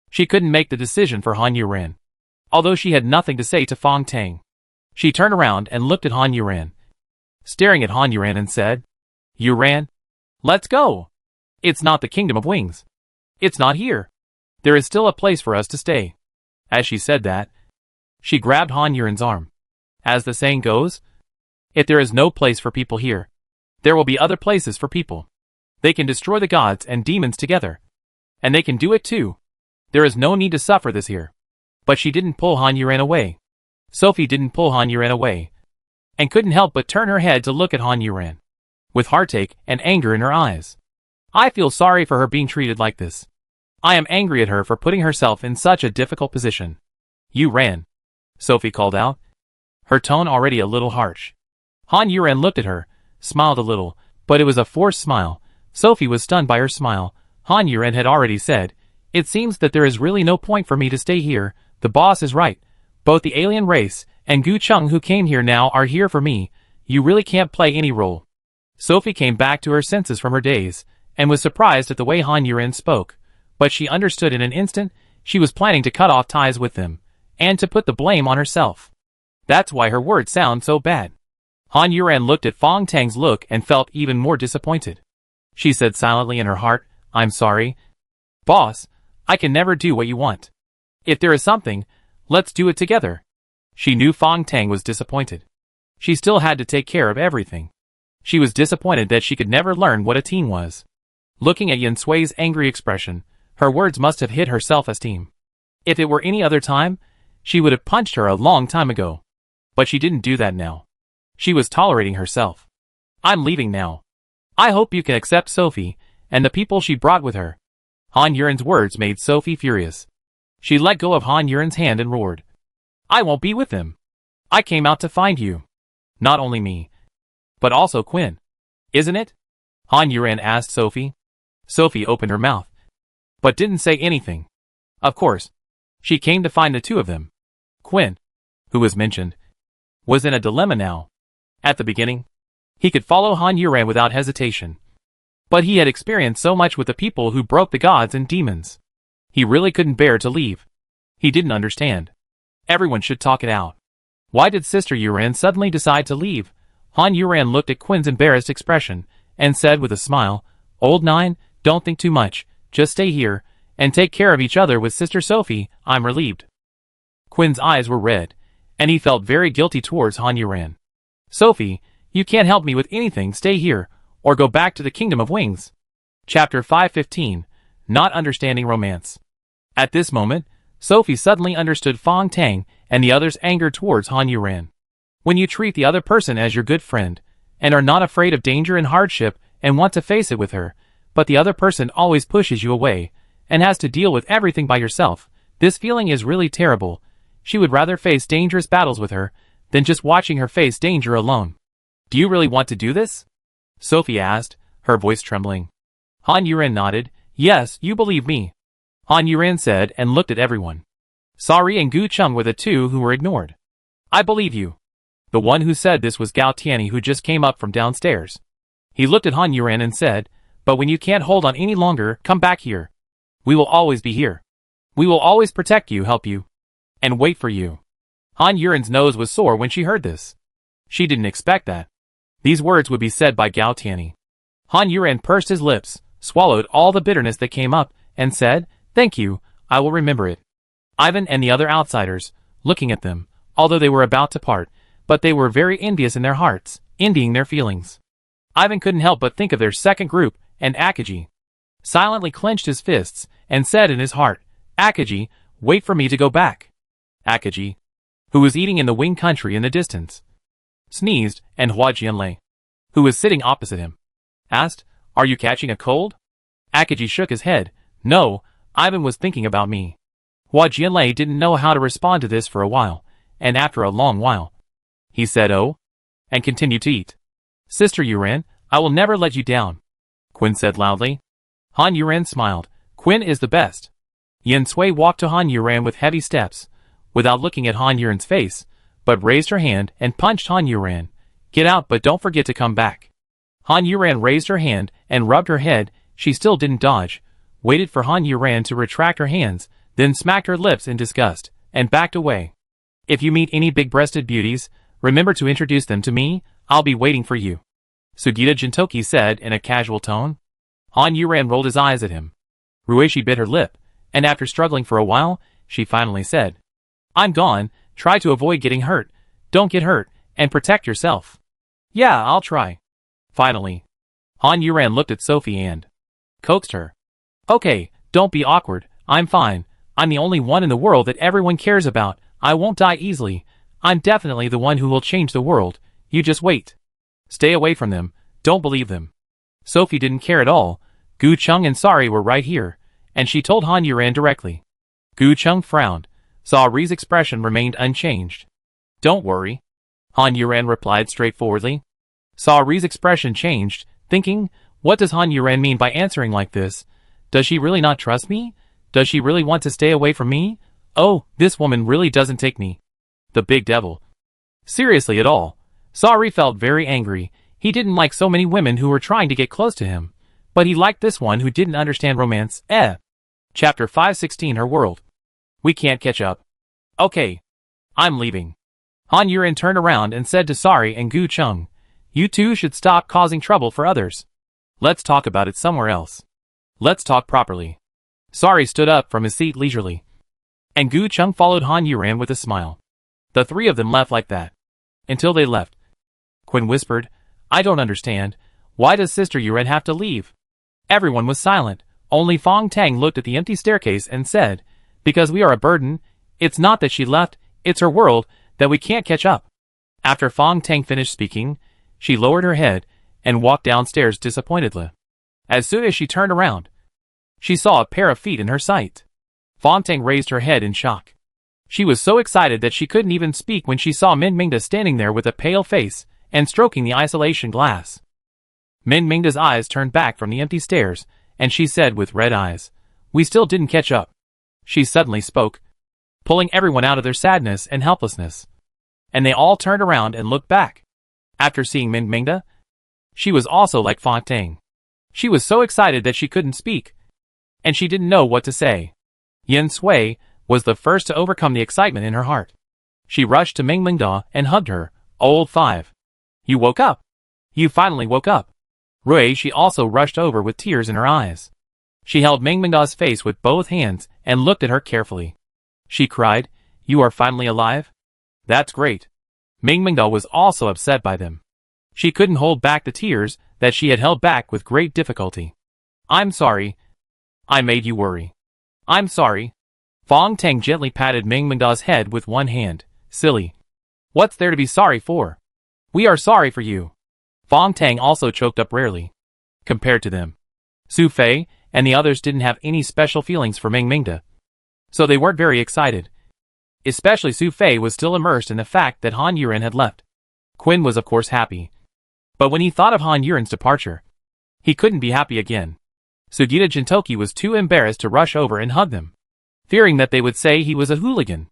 she couldn't make the decision for Han Yuren, although she had nothing to say to Fong Tang. She turned around and looked at Han Yuren, staring at Han Yuren, and said, Yuren, let's go. It's not the Kingdom of Wings. It's not here. There is still a place for us to stay. As she said that, she grabbed Han Yuren's arm. As the saying goes, if there is no place for people here, there will be other places for people. They can destroy the gods and demons together. And they can do it too. There is no need to suffer this here. But she didn't pull Han Yuren away. Sophie didn't pull Han Yuren away, and couldn't help but turn her head to look at Han Yuren, with heartache and anger in her eyes. I feel sorry for her being treated like this. I am angry at her for putting herself in such a difficult position. You ran, Sophie called out, her tone already a little harsh. Han Yuren looked at her, smiled a little, but it was a forced smile. Sophie was stunned by her smile. Han Yuren had already said, "It seems that there is really no point for me to stay here. The boss is right. Both the alien race and Gu Chung who came here now are here for me. You really can't play any role." Sophie came back to her senses from her daze, and was surprised at the way Han Yuren spoke. But she understood in an instant, she was planning to cut off ties with them, and to put the blame on herself. That's why her words sound so bad. Han Yuren looked at Fong Tang's look and felt even more disappointed. She said silently in her heart, "I'm sorry. Boss, I can never do what you want. If there is something, let's do it together." She knew Fong Tang was disappointed. She still had to take care of everything. She was disappointed that she could never learn what a teen was. Looking at Yin Sui's angry expression, her words must have hit her self-esteem. If it were any other time, she would have punched her a long time ago. But she didn't do that now. She was tolerating herself. "I'm leaving now. I hope you can accept Sophie, and the people she brought with her." Han Yuren's words made Sophie furious. She let go of Han Yuren's hand and roared, "I won't be with them. I came out to find you. Not only me, but also Quinn. Isn't it?" Han Yuren asked Sophie. Sophie opened her mouth, but didn't say anything. Of course, she came to find the two of them. Quinn, who was mentioned, was in a dilemma now. At the beginning, he could follow Han Yuren without hesitation. But he had experienced so much with the people who broke the gods and demons. He really couldn't bear to leave. He didn't understand. Everyone should talk it out. Why did Sister Yuren suddenly decide to leave? Han Yuren looked at Quinn's embarrassed expression, and said with a smile, "Old Nine, don't think too much, just stay here, and take care of each other with Sister Sophie. I'm relieved." Quinn's eyes were red, and he felt very guilty towards Han Yuren. "Sophie, you can't help me with anything. Stay here, or go back to the Kingdom of Wings." Chapter 515, Not Understanding Romance. At this moment, Sophie suddenly understood Fong Tang and the others' anger towards Han Yuren. When you treat the other person as your good friend, and are not afraid of danger and hardship and want to face it with her, but the other person always pushes you away, and has to deal with everything by yourself, this feeling is really terrible. She would rather face dangerous battles with her, than just watching her face danger alone. "Do you really want to do this?" Sophie asked, her voice trembling. Han Yuren nodded. "Yes, you believe me," Han Yuren said and looked at everyone. Sari and Gu Chung were the two who were ignored. "I believe you." The one who said this was Gao Tianyi, who just came up from downstairs. He looked at Han Yuren and said, "But when you can't hold on any longer, come back here. We will always be here. We will always protect you, help you, and wait for you." Han Yuren's nose was sore when she heard this. She didn't expect that these words would be said by Gao Tianyi. Han Yuren pursed his lips, swallowed all the bitterness that came up, and said, "Thank you, I will remember it." Ivan and the other outsiders, looking at them, although they were about to part, but they were very envious in their hearts, envying their feelings. Ivan couldn't help but think of their second group, and Akaji silently clenched his fists, and said in his heart, "Akaji, wait for me to go back." Akaji, who was eating in the Wing country in the distance, sneezed, and Hua Jianlei, who was sitting opposite him, asked, "Are you catching a cold?" Akaji shook his head. "No, Ivan was thinking about me." Hua Jianlei didn't know how to respond to this for a while, and after a long while, he said, "Oh," and continued to eat. "Sister Yuren, I will never let you down," Quinn said loudly. Han Yuren smiled. "Quinn is the best." Yin Sui walked to Han Yuren with heavy steps, without looking at Han Yuren's face, but raised her hand and punched Han Yuren. "Get out, but don't forget to come back." Han Yuren raised her hand and rubbed her head. She still didn't dodge, waited for Han Yuren to retract her hands, then smacked her lips in disgust, and backed away. "If you meet any big-breasted beauties, remember to introduce them to me. I'll be waiting for you," Sugita Jintoki said in a casual tone. Han Yuren rolled his eyes at him. Ruishi bit her lip, and after struggling for a while, she finally said, "I'm gone. Try to avoid getting hurt. Don't get hurt, and protect yourself." "Yeah, I'll try." Finally, Han Yuren looked at Sophie and coaxed her. "Okay, don't be awkward. I'm fine. I'm the only one in the world that everyone cares about. I won't die easily. I'm definitely the one who will change the world. You just wait. Stay away from them. Don't believe them." Sophie didn't care at all. Gu Chung and Sari were right here, and she told Han Yuren directly. Gu Chung frowned. Sa Ri's expression remained unchanged. Don't worry, Han Yuran replied straightforwardly. Sa Ri's expression changed, thinking, what does Han Yuran mean by answering like this? Does she really not trust me? Does she really want to stay away from me? Oh, this woman really doesn't take me. The big devil. Seriously at all. Sa Ri felt very angry. He didn't like so many women who were trying to get close to him. But he liked this one who didn't understand romance. Chapter 516 Her World. We can't catch up. Okay. I'm leaving. Han Yuran turned around and said to Sari and Gu Chung, you two should stop causing trouble for others. Let's talk about it somewhere else. Let's talk properly. Sari stood up from his seat leisurely. And Gu Chung followed Han Yuran with a smile. The three of them left like that. Until they left. Quinn whispered, I don't understand. Why does Sister Yuran have to leave? Everyone was silent. Only Fong Tang looked at the empty staircase and said, because we are a burden. It's not that she left, it's her world, that we can't catch up. After Fong Tang finished speaking, she lowered her head and walked downstairs disappointedly. As soon as she turned around, she saw a pair of feet in her sight. Fong Tang raised her head in shock. She was so excited that she couldn't even speak when she saw Min Mingda standing there with a pale face and stroking the isolation glass. Min Mingda's eyes turned back from the empty stairs, and she said with red eyes, we still didn't catch up. She suddenly spoke, pulling everyone out of their sadness and helplessness. And they all turned around and looked back. After seeing Min Mingda, she was also like Fong Tang. She was so excited that she couldn't speak, and she didn't know what to say. Yin Sui was the first to overcome the excitement in her heart. She rushed to Ming Mingda and hugged her. Old 5. You woke up. You finally woke up. Rui she also rushed over with tears in her eyes. She held Ming Mingda's face with both hands and looked at her carefully. She cried, you are finally alive? That's great. Ming Mingda was also upset by them. She couldn't hold back the tears that she had held back with great difficulty. I'm sorry. I made you worry. I'm sorry. Fong Tang gently patted Ming Mingda's head with one hand. Silly. What's there to be sorry for? We are sorry for you. Fong Tang also choked up rarely. Compared to them, Su Fei and the others didn't have any special feelings for Ming Mingda. So they weren't very excited. Especially Su Fei was still immersed in the fact that Han Yuran had left. Quinn was of course happy. But when he thought of Han Yuran's departure, he couldn't be happy again. Sugita Jintoki was too embarrassed to rush over and hug them, fearing that they would say he was a hooligan.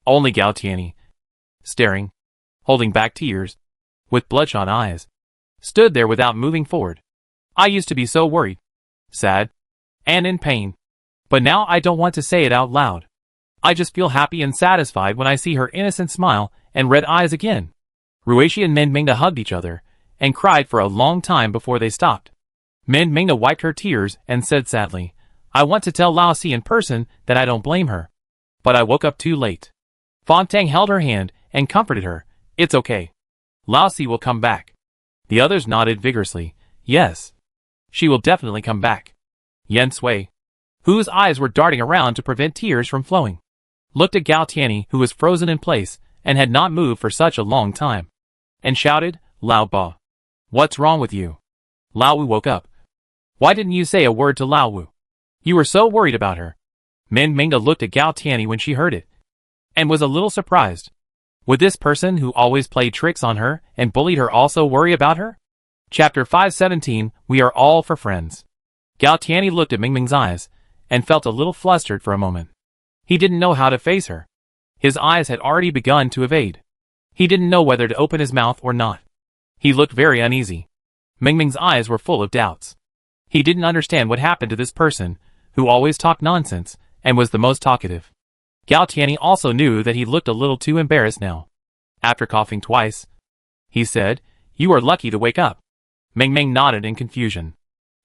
Only Gao Tianyi, staring, holding back tears, with bloodshot eyes, stood there without moving forward. I used to be so worried, sad, and in pain. But now I don't want to say it out loud. I just feel happy and satisfied when I see her innocent smile and red eyes again. Ruishi and Min Mingda hugged each other and cried for a long time before they stopped. Min Mingda wiped her tears and said sadly, I want to tell Lao Si in person that I don't blame her. But I woke up too late. Fong Tang held her hand and comforted her. It's okay. Lao Si will come back. The others nodded vigorously. Yes. She will definitely come back. Yen Sui, whose eyes were darting around to prevent tears from flowing, looked at Gao Tianyi who was frozen in place and had not moved for such a long time, and shouted, Lao Ba. What's wrong with you? Lao Wu woke up. Why didn't you say a word to Lao Wu? You were so worried about her. Min Mingda looked at Gao Tianyi when she heard it, and was a little surprised. Would this person who always played tricks on her and bullied her also worry about her? Chapter 517, We Are All for Friends. Gao Tianyi looked at Ming Ming's eyes, and felt a little flustered for a moment. He didn't know how to face her. His eyes had already begun to evade. He didn't know whether to open his mouth or not. He looked very uneasy. Ming Ming's eyes were full of doubts. He didn't understand what happened to this person, who always talked nonsense, and was the most talkative. Gao Tianyi also knew that he looked a little too embarrassed now. After coughing twice, he said, You are lucky to wake up. Ming Ming nodded in confusion.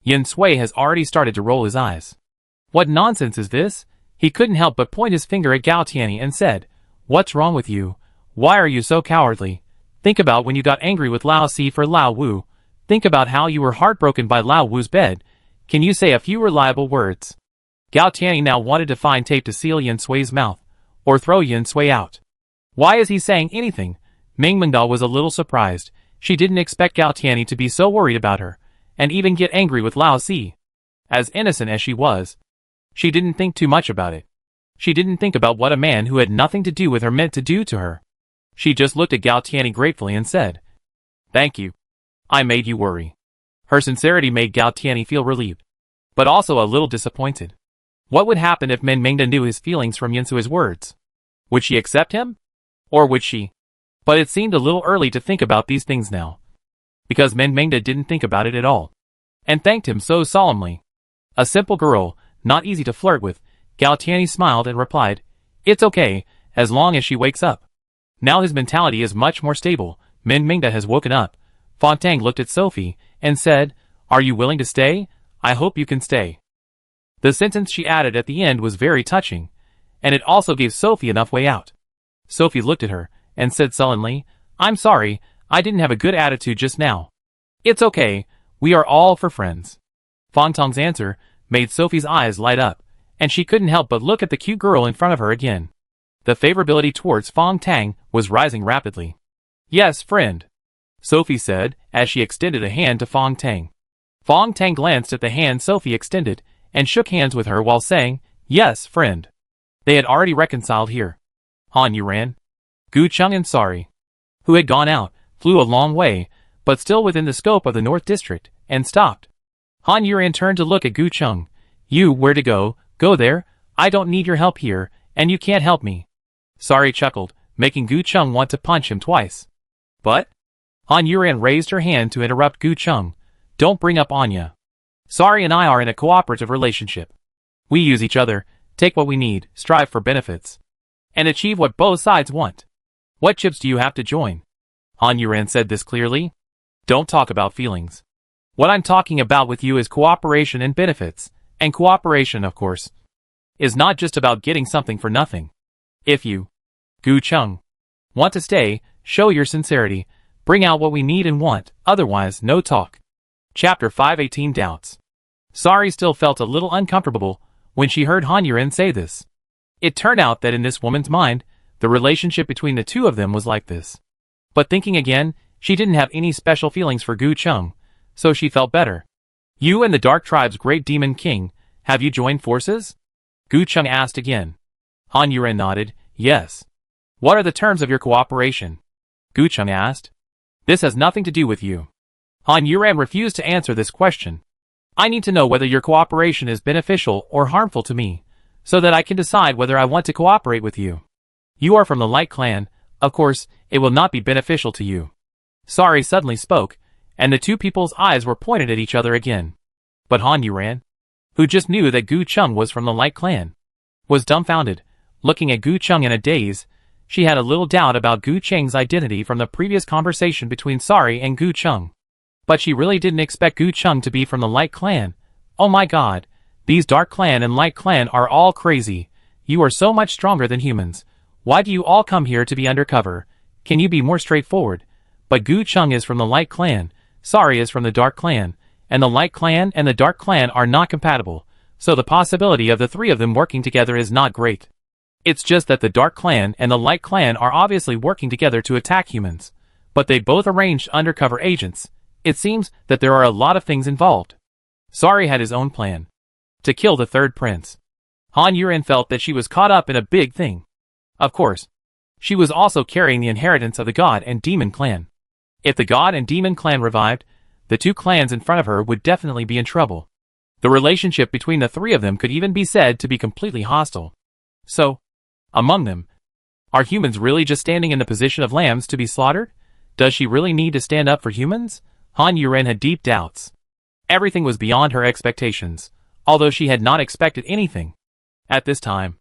Yin Sui has already started to roll his eyes. What nonsense is this? He couldn't help but point his finger at Gao Tianyi and said, What's wrong with you? Why are you so cowardly? Think about when you got angry with Lao Si for Lao Wu. Think about how you were heartbroken by Lao Wu's bed. Can you say a few reliable words? Gao Tianyi now wanted to find tape to seal Yin Sui's mouth, or throw Yin Sui out. Why is he saying anything? Ming Mingda was a little surprised. She didn't expect Gao Tianyi to be so worried about her, and even get angry with Lao Si. As innocent as she was, she didn't think too much about it. She didn't think about what a man who had nothing to do with her meant to do to her. She just looked at Gao Tianyi gratefully and said, "Thank you. I made you worry." Her sincerity made Gao Tianyi feel relieved, but also a little disappointed. What would happen if Min Mingda knew his feelings from Yinsu's words? Would she accept him? Or would she? But it seemed a little early to think about these things now, because Min Mingda didn't think about it at all, and thanked him so solemnly. A simple girl, not easy to flirt with, Gao Tianyi smiled and replied, "It's okay, as long as she wakes up." Now his mentality is much more stable. Min Mingda has woken up. Fontang looked at Sophie and said, "Are you willing to stay? I hope you can stay." The sentence she added at the end was very touching, and it also gave Sophie enough way out. Sophie looked at her and said sullenly, "I'm sorry, I didn't have a good attitude just now." "It's okay, we are all for friends." Fontang's answer made Sophie's eyes light up, and she couldn't help but look at the cute girl in front of her again. The favorability towards Fontang was rising rapidly. "Yes, friend," Sophie said as she extended a hand to Fontang. Fontang glanced at the hand Sophie extended and shook hands with her while saying, "Yes, friend." They had already reconciled here. Han Yuran, Gu Cheng and Sari, who had gone out, flew a long way, but still within the scope of the North District, and stopped. Han Yuran turned to look at Gu Cheng. "You, where to go? Go there. I don't need your help here, and you can't help me." Sari chuckled, making Gu Cheng want to punch him twice. "But?" Han Yuran raised her hand to interrupt Gu Cheng. "Don't bring up Anya. Sari and I are in a cooperative relationship. We use each other, take what we need, strive for benefits, and achieve what both sides want. What chips do you have to join?" Han Yuran said this clearly. "Don't talk about feelings. What I'm talking about with you is cooperation and benefits, and cooperation, of course, is not just about getting something for nothing. If you, Gu Cheng, want to stay, show your sincerity, bring out what we need and want, otherwise no talk." Chapter 518 Doubts. Sari still felt a little uncomfortable when she heard Han Yuran say this. It turned out that in this woman's mind, the relationship between the two of them was like this. But thinking again, she didn't have any special feelings for Gu Cheng, so she felt better. "You and the Dark Tribe's great demon king, have you joined forces?" Gu Cheng asked again. Han Yuran nodded, "Yes." "What are the terms of your cooperation?" Gu Cheng asked. "This has nothing to do with you." Han Yuran refused to answer this question. "I need to know whether your cooperation is beneficial or harmful to me, so that I can decide whether I want to cooperate with you. You are from the Light Clan, of course, it will not be beneficial to you." Sari suddenly spoke, and the two people's eyes were pointed at each other again. But Han Yuran, who just knew that Gu Cheng was from the Light Clan, was dumbfounded, looking at Gu Cheng in a daze. She had a little doubt about Gu Cheng's identity from the previous conversation between Sari and Gu Cheng. But she really didn't expect Gu Cheng to be from the Light Clan. Oh my god, these Dark Clan and Light Clan are all crazy. You are so much stronger than humans. Why do you all come here to be undercover? Can you be more straightforward? But Gu Cheng is from the Light Clan, Sari is from the Dark Clan, and the Light Clan and the Dark Clan are not compatible, so the possibility of the three of them working together is not great. It's just that the Dark Clan and the Light Clan are obviously working together to attack humans, but they both arranged undercover agents. It seems that there are a lot of things involved. Sari had his own plan. To kill the third prince. Han Yuran felt that she was caught up in a big thing. Of course, she was also carrying the inheritance of the God and Demon clan. If the God and Demon clan revived, the two clans in front of her would definitely be in trouble. The relationship between the three of them could even be said to be completely hostile. So, among them, are humans really just standing in the position of lambs to be slaughtered? Does she really need to stand up for humans? Han Yuran had deep doubts. Everything was beyond her expectations, although she had not expected anything. At this time,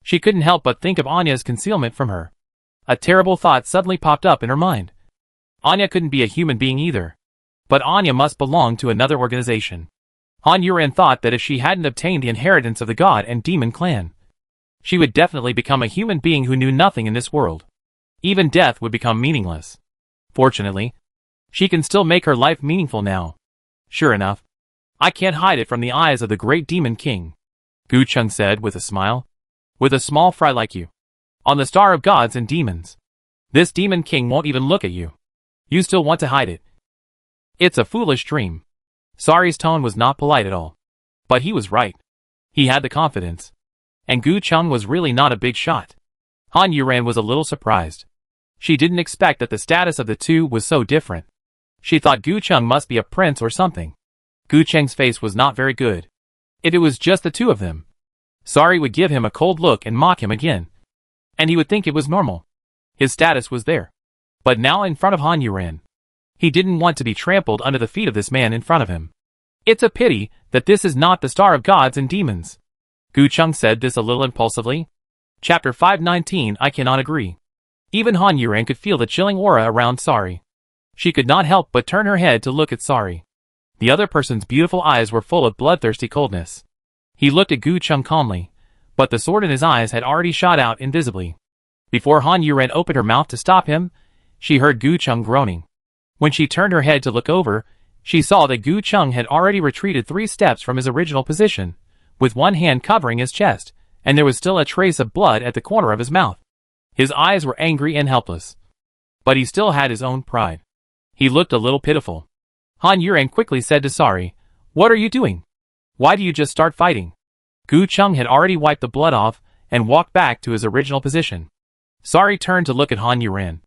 she couldn't help but think of Anya's concealment from her. A terrible thought suddenly popped up in her mind. Anya couldn't be a human being either. But Anya must belong to another organization. Han Yuran thought that if she hadn't obtained the inheritance of the God and Demon clan, she would definitely become a human being who knew nothing in this world. Even death would become meaningless. Fortunately, she can still make her life meaningful now. Sure enough, I can't hide it from the eyes of the great Demon King, Gu Cheng said with a smile. With a small fry like you, on the star of gods and demons, this Demon King won't even look at you. You still want to hide it. It's a foolish dream. Sari's tone was not polite at all. But he was right. He had the confidence. And Gu Chung was really not a big shot. Han Yuran was a little surprised. She didn't expect that the status of the two was so different. She thought Gu Chung must be a prince or something. Gu Cheng's face was not very good. If it was just the two of them, Sari would give him a cold look and mock him again. And he would think it was normal. His status was there. But now in front of Han Yuran, he didn't want to be trampled under the feet of this man in front of him. It's a pity that this is not the star of gods and demons. Gu Chung said this a little impulsively. Chapter 519. I cannot agree. Even Han Yuran could feel the chilling aura around Sari. She could not help but turn her head to look at Sari. The other person's beautiful eyes were full of bloodthirsty coldness. He looked at Gu Chung calmly, but the sword in his eyes had already shot out invisibly. Before Han Yuran opened her mouth to stop him, she heard Gu Chung groaning. When she turned her head to look over, she saw that Gu Chung had already retreated 3 steps from his original position, with one hand covering his chest, and there was still a trace of blood at the corner of his mouth. His eyes were angry and helpless. But he still had his own pride. He looked a little pitiful. Han Yuran quickly said to Sari, "What are you doing? Why do you just start fighting?" Gu Chung had already wiped the blood off and walked back to his original position. Sari turned to look at Han Yuran,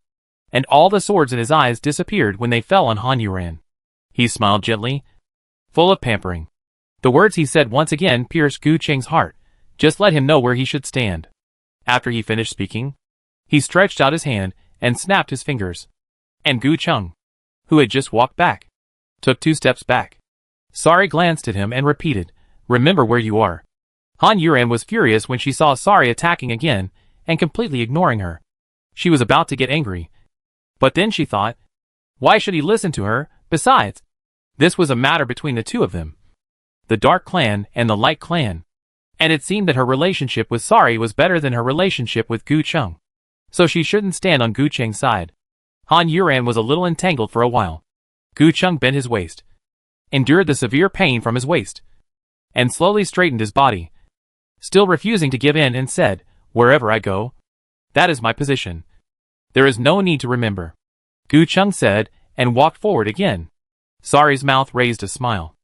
and all the swords in his eyes disappeared when they fell on Han Yuran. He smiled gently, full of pampering. The words he said once again pierced Gu Cheng's heart, just let him know where he should stand. After he finished speaking, he stretched out his hand and snapped his fingers. And Gu Chung, who had just walked back, took 2 steps back. Sari glanced at him and repeated, "Remember where you are." Han Yuran was furious when she saw Sari attacking again and completely ignoring her. She was about to get angry. But then she thought, why should he listen to her? Besides, this was a matter between the two of them. The Dark Clan and the Light Clan. And it seemed that her relationship with Sari was better than her relationship with Gu Chung. So she shouldn't stand on Gu Cheng's side. Han Yuran was a little entangled for a while. Gu Chung bent his waist, endured the severe pain from his waist, and slowly straightened his body, still refusing to give in, and said, "Wherever I go, that is my position. There is no need to remember," Gu Chung said, and walked forward again. Sari's mouth raised a smile.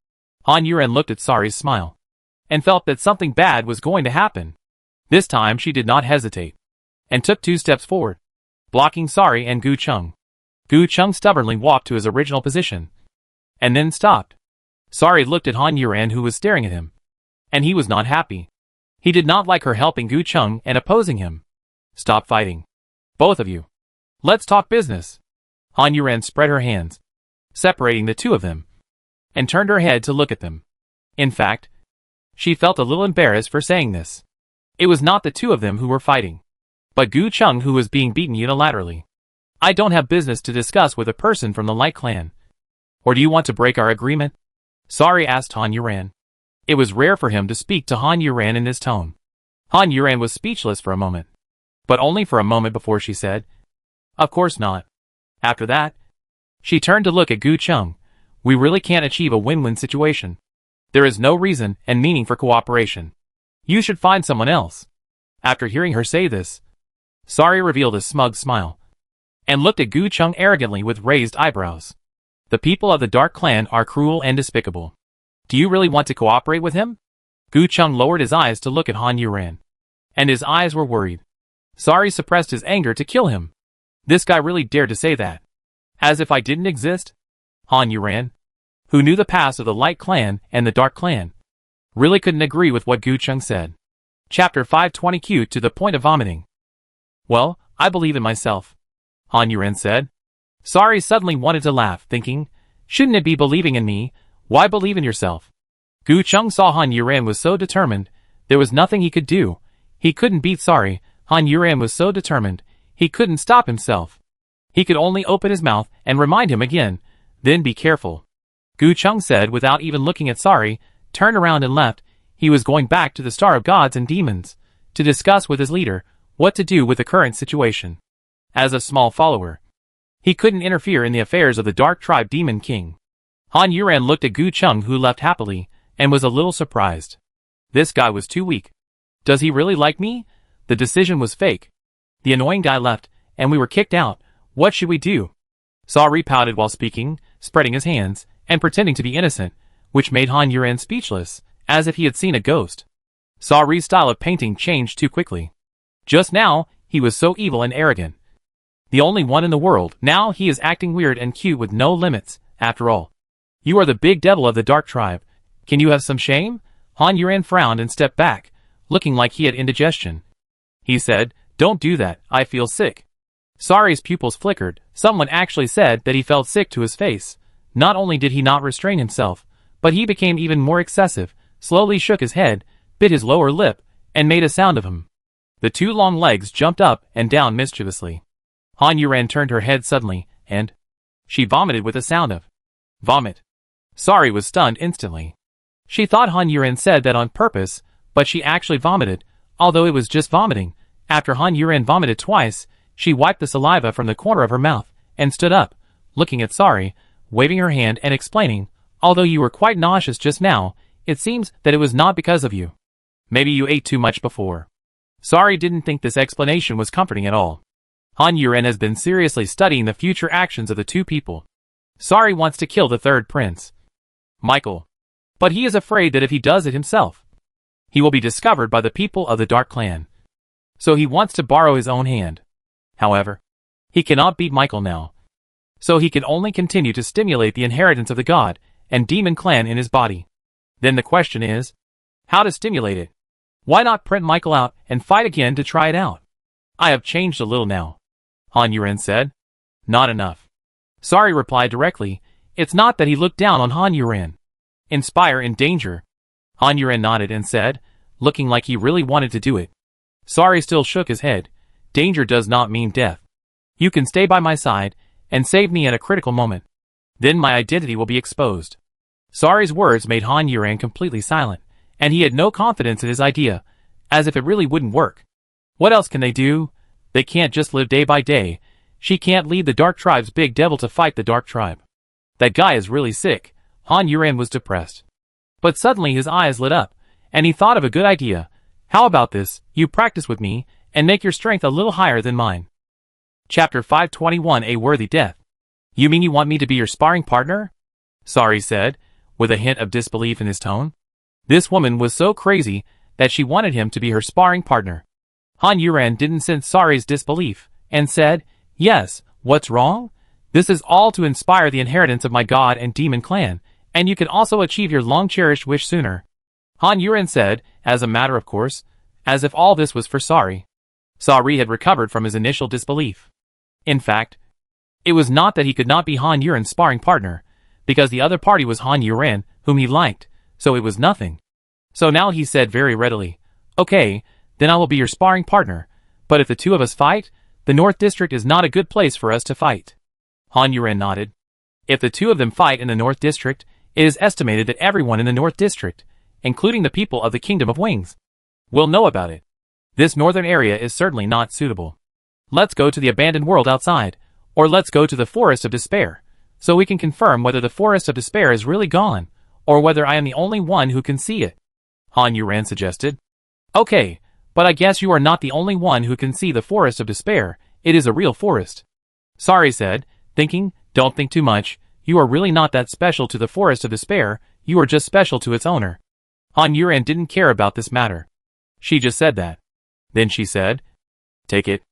Han Yuran looked at Sari's smile, and felt that something bad was going to happen. This time she did not hesitate, and took 2 steps forward, blocking Sari and Gu Chung. Gu Chung stubbornly walked to his original position, and then stopped. Sari looked at Han Yuran, who was staring at him, and he was not happy. He did not like her helping Gu Chung and opposing him. "Stop fighting. Both of you. Let's talk business." Han Yuran spread her hands, separating the two of them, and turned her head to look at them. In fact, she felt a little embarrassed for saying this. It was not the two of them who were fighting, but Gu Chung, who was being beaten unilaterally. "I don't have business to discuss with a person from the Light Clan. Or do you want to break our agreement?" Sari asked Han Yuran. It was rare for him to speak to Han Yuran in this tone. Han Yuran was speechless for a moment, but only for a moment before she said, "Of course not." After that, she turned to look at Gu Chung. "We really can't achieve a win-win situation. There is no reason and meaning for cooperation. You should find someone else." After hearing her say this, Sari revealed a smug smile, and looked at Gu Chung arrogantly with raised eyebrows. "The people of the Dark Clan are cruel and despicable. Do you really want to cooperate with him?" Gu Chung lowered his eyes to look at Han Yuran, and his eyes were worried. Sari suppressed his anger to kill him. This guy really dared to say that. As if I didn't exist? Han Yuran, who knew the past of the Light Clan and the Dark Clan, really couldn't agree with what Gu Chung said. Chapter 520. Cute to the point of vomiting. "Well, I believe in myself," Han Yuran said. Sari suddenly wanted to laugh, thinking, shouldn't it be believing in me? Why believe in yourself? Gu Chung saw Han Yuran was so determined, there was nothing he could do. He couldn't beat Sari. Han Yuran was so determined, he couldn't stop himself. He could only open his mouth and remind him again, then be careful. Gu Chung said without even looking at Sari, turned around and left. He was going back to the Star of Gods and Demons, to discuss with his leader what to do with the current situation. As a small follower, he couldn't interfere in the affairs of the Dark Tribe Demon King. Han Yuran looked at Gu Chung, who left happily, and was a little surprised. This guy was too weak. Does he really like me? The decision was fake. The annoying guy left, and we were kicked out. What should we do? Sari pouted while speaking, spreading his hands, and pretending to be innocent, which made Han Yuran speechless, as if he had seen a ghost. Sari's style of painting changed too quickly. Just now, he was so evil and arrogant. The only one in the world, now he is acting weird and cute with no limits, after all. You are the big devil of the dark tribe. Can you have some shame? Han Yuan frowned and stepped back, looking like he had indigestion. He said, "Don't do that, I feel sick." Sari's pupils flickered. Someone actually said that he felt sick to his face. Not only did he not restrain himself, but he became even more excessive, slowly shook his head, bit his lower lip, and made a sound of him. The two long legs jumped up and down mischievously. Han Yuan turned her head suddenly, and she vomited with a sound of vomit. Sari was stunned instantly. She thought Han Yuan said that on purpose, but she actually vomited, although it was just vomiting. After Han Yuan vomited twice, she wiped the saliva from the corner of her mouth, and stood up, looking at Sari, waving her hand and explaining, "Although you were quite nauseous just now, it seems that it was not because of you. Maybe you ate too much before." Sari didn't think this explanation was comforting at all. Han Yuan has been seriously studying the future actions of the two people. Sari wants to kill the third prince, Michael. But he is afraid that if he does it himself, he will be discovered by the people of the Dark Clan. So he wants to borrow his own hand. However, he cannot beat Michael now. So he can only continue to stimulate the inheritance of the god and demon clan in his body. Then the question is, how to stimulate it? Why not print Michael out and fight again to try it out? "I have changed a little now," Han Yuan said. "Not enough." Sari replied directly. It's not that he looked down on Han Yuan. "Inspire in danger." Han Yuan nodded and said, looking like he really wanted to do it. Sari still shook his head. "Danger does not mean death. You can stay by my side and save me at a critical moment. Then my identity will be exposed." Sari's words made Han Yuan completely silent, and he had no confidence in his idea, as if it really wouldn't work. What else can they do? They can't just live day by day. She can't lead the Dark Tribe's big devil to fight the Dark Tribe. That guy is really sick. Han Yuan was depressed. But suddenly his eyes lit up, and he thought of a good idea. "How about this? You practice with me, and make your strength a little higher than mine." Chapter 521, A Worthy Death. "You mean you want me to be your sparring partner?" Sari said, with a hint of disbelief in his tone. This woman was so crazy that she wanted him to be her sparring partner. Han Yuan didn't sense Sari's disbelief, and said, "Yes, what's wrong? This is all to inspire the inheritance of my god and demon clan, and you can also achieve your long-cherished wish sooner." Han Yuan said, as a matter of course, as if all this was for Sari. Sari had recovered from his initial disbelief. In fact, it was not that he could not be Han Yuan's sparring partner, because the other party was Han Yuan, whom he liked, so it was nothing. So now he said very readily, "Okay, then I will be your sparring partner, but if the two of us fight, the North District is not a good place for us to fight." Han Yuan nodded. If the two of them fight in the North District, it is estimated that everyone in the North District, including the people of the Kingdom of Wings, will know about it. This northern area is certainly not suitable. Let's go to the abandoned world outside, or let's go to the Forest of Despair, so we can confirm whether the Forest of Despair is really gone, or whether I am the only one who can see it, Han Yuan suggested. "Okay, but I guess you are not the only one who can see the Forest of Despair. It is a real forest," Sari said, thinking, "Don't think too much. You are really not that special to the Forest of Despair. You are just special to its owner." Han Yuan didn't care about this matter. She just said that. Then she said, "Take it."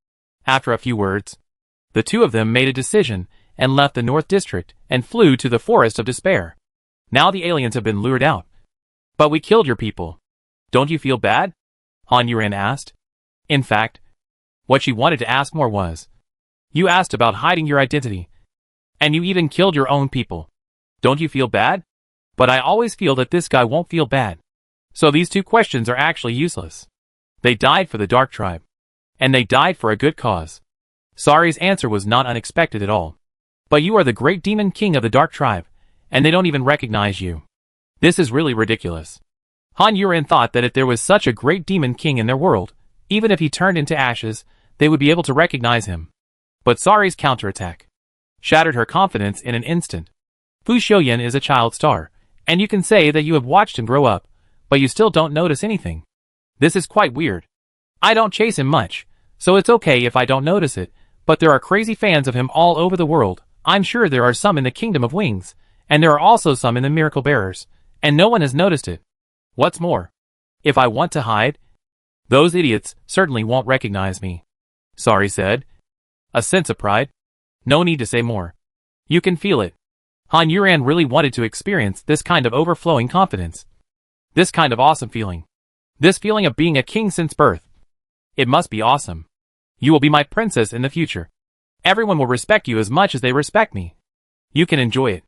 After a few words, the two of them made a decision and left the North District and flew to the Forest of Despair. "Now the aliens have been lured out. But we killed your people. Don't you feel bad?" Han Yuan asked. In fact, what she wanted to ask more was, "You asked about hiding your identity. And you even killed your own people. Don't you feel bad?" But I always feel that this guy won't feel bad. So these two questions are actually useless. They died for the Dark Tribe. And they died for a good cause. Sari's answer was not unexpected at all. "But you are the great demon king of the Dark Tribe, and they don't even recognize you. This is really ridiculous." Han Yuan thought that if there was such a great demon king in their world, even if he turned into ashes, they would be able to recognize him. But Sari's counterattack shattered her confidence in an instant. Fu Xiuyan is a child star, and you can say that you have watched him grow up, but you still don't notice anything. This is quite weird. I don't chase him much, so it's okay if I don't notice it, but there are crazy fans of him all over the world. I'm sure there are some in the Kingdom of Wings, and there are also some in the Miracle Bearers, and no one has noticed it. What's more, If I want to hide, those idiots certainly won't recognize me. Sorry said. A sense of pride. No need to say more. You can feel it. Han Yuran really wanted to experience this kind of overflowing confidence. This kind of awesome feeling. This feeling of being a king since birth. It must be awesome. You will be my princess in the future. Everyone will respect you as much as they respect me. You can enjoy it.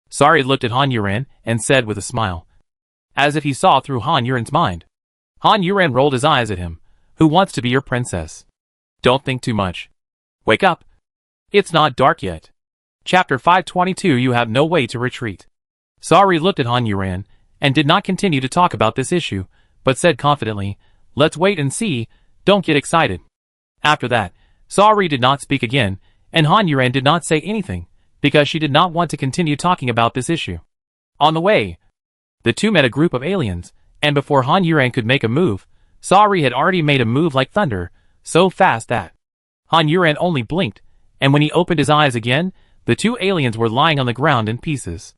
Sari looked at Han Yuran and said with a smile, as if he saw through Han Yuran's mind. Han Yuran rolled his eyes at him. Who wants to be your princess? Don't think too much. Wake up. It's not dark yet. Chapter 522. You have no way to retreat. Sari looked at Han Yuran and did not continue to talk about this issue, but said confidently, let's wait and see, don't get excited. After that, Sari did not speak again, and Han Yuran did not say anything, because she did not want to continue talking about this issue. On the way, the two met a group of aliens, and before Han Yuran could make a move, Sari had already made a move like thunder, so fast that Han Yuran only blinked, and when he opened his eyes again, the two aliens were lying on the ground in pieces.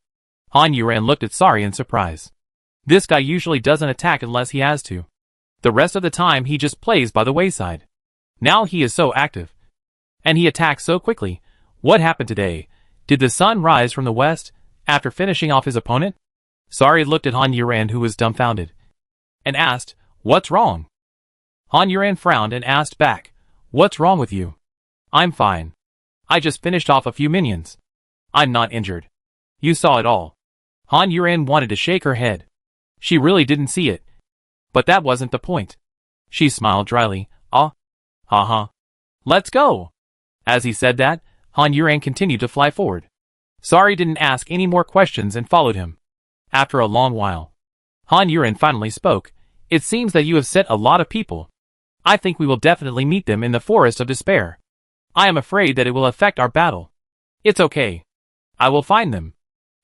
Han Yuran looked at Sari in surprise. This guy usually doesn't attack unless he has to. The rest of the time he just plays by the wayside. Now he is so active. And he attacks so quickly. What happened today? Did the sun rise from the west after finishing off his opponent? Sari looked at Han Yuran, who was dumbfounded, and asked, what's wrong? Han Yuran frowned and asked back, what's wrong with you? I'm fine. I just finished off a few minions. I'm not injured. You saw it all. Han Yuran wanted to shake her head. She really didn't see it. But that wasn't the point. She smiled dryly. Haha. Let's go. As he said that, Han Yuran continued to fly forward. Sari didn't ask any more questions and followed him. After a long while, Han Yuran finally spoke. It seems that you have sent a lot of people. I think we will definitely meet them in the Forest of Despair. I am afraid that it will affect our battle. It's okay. I will find them.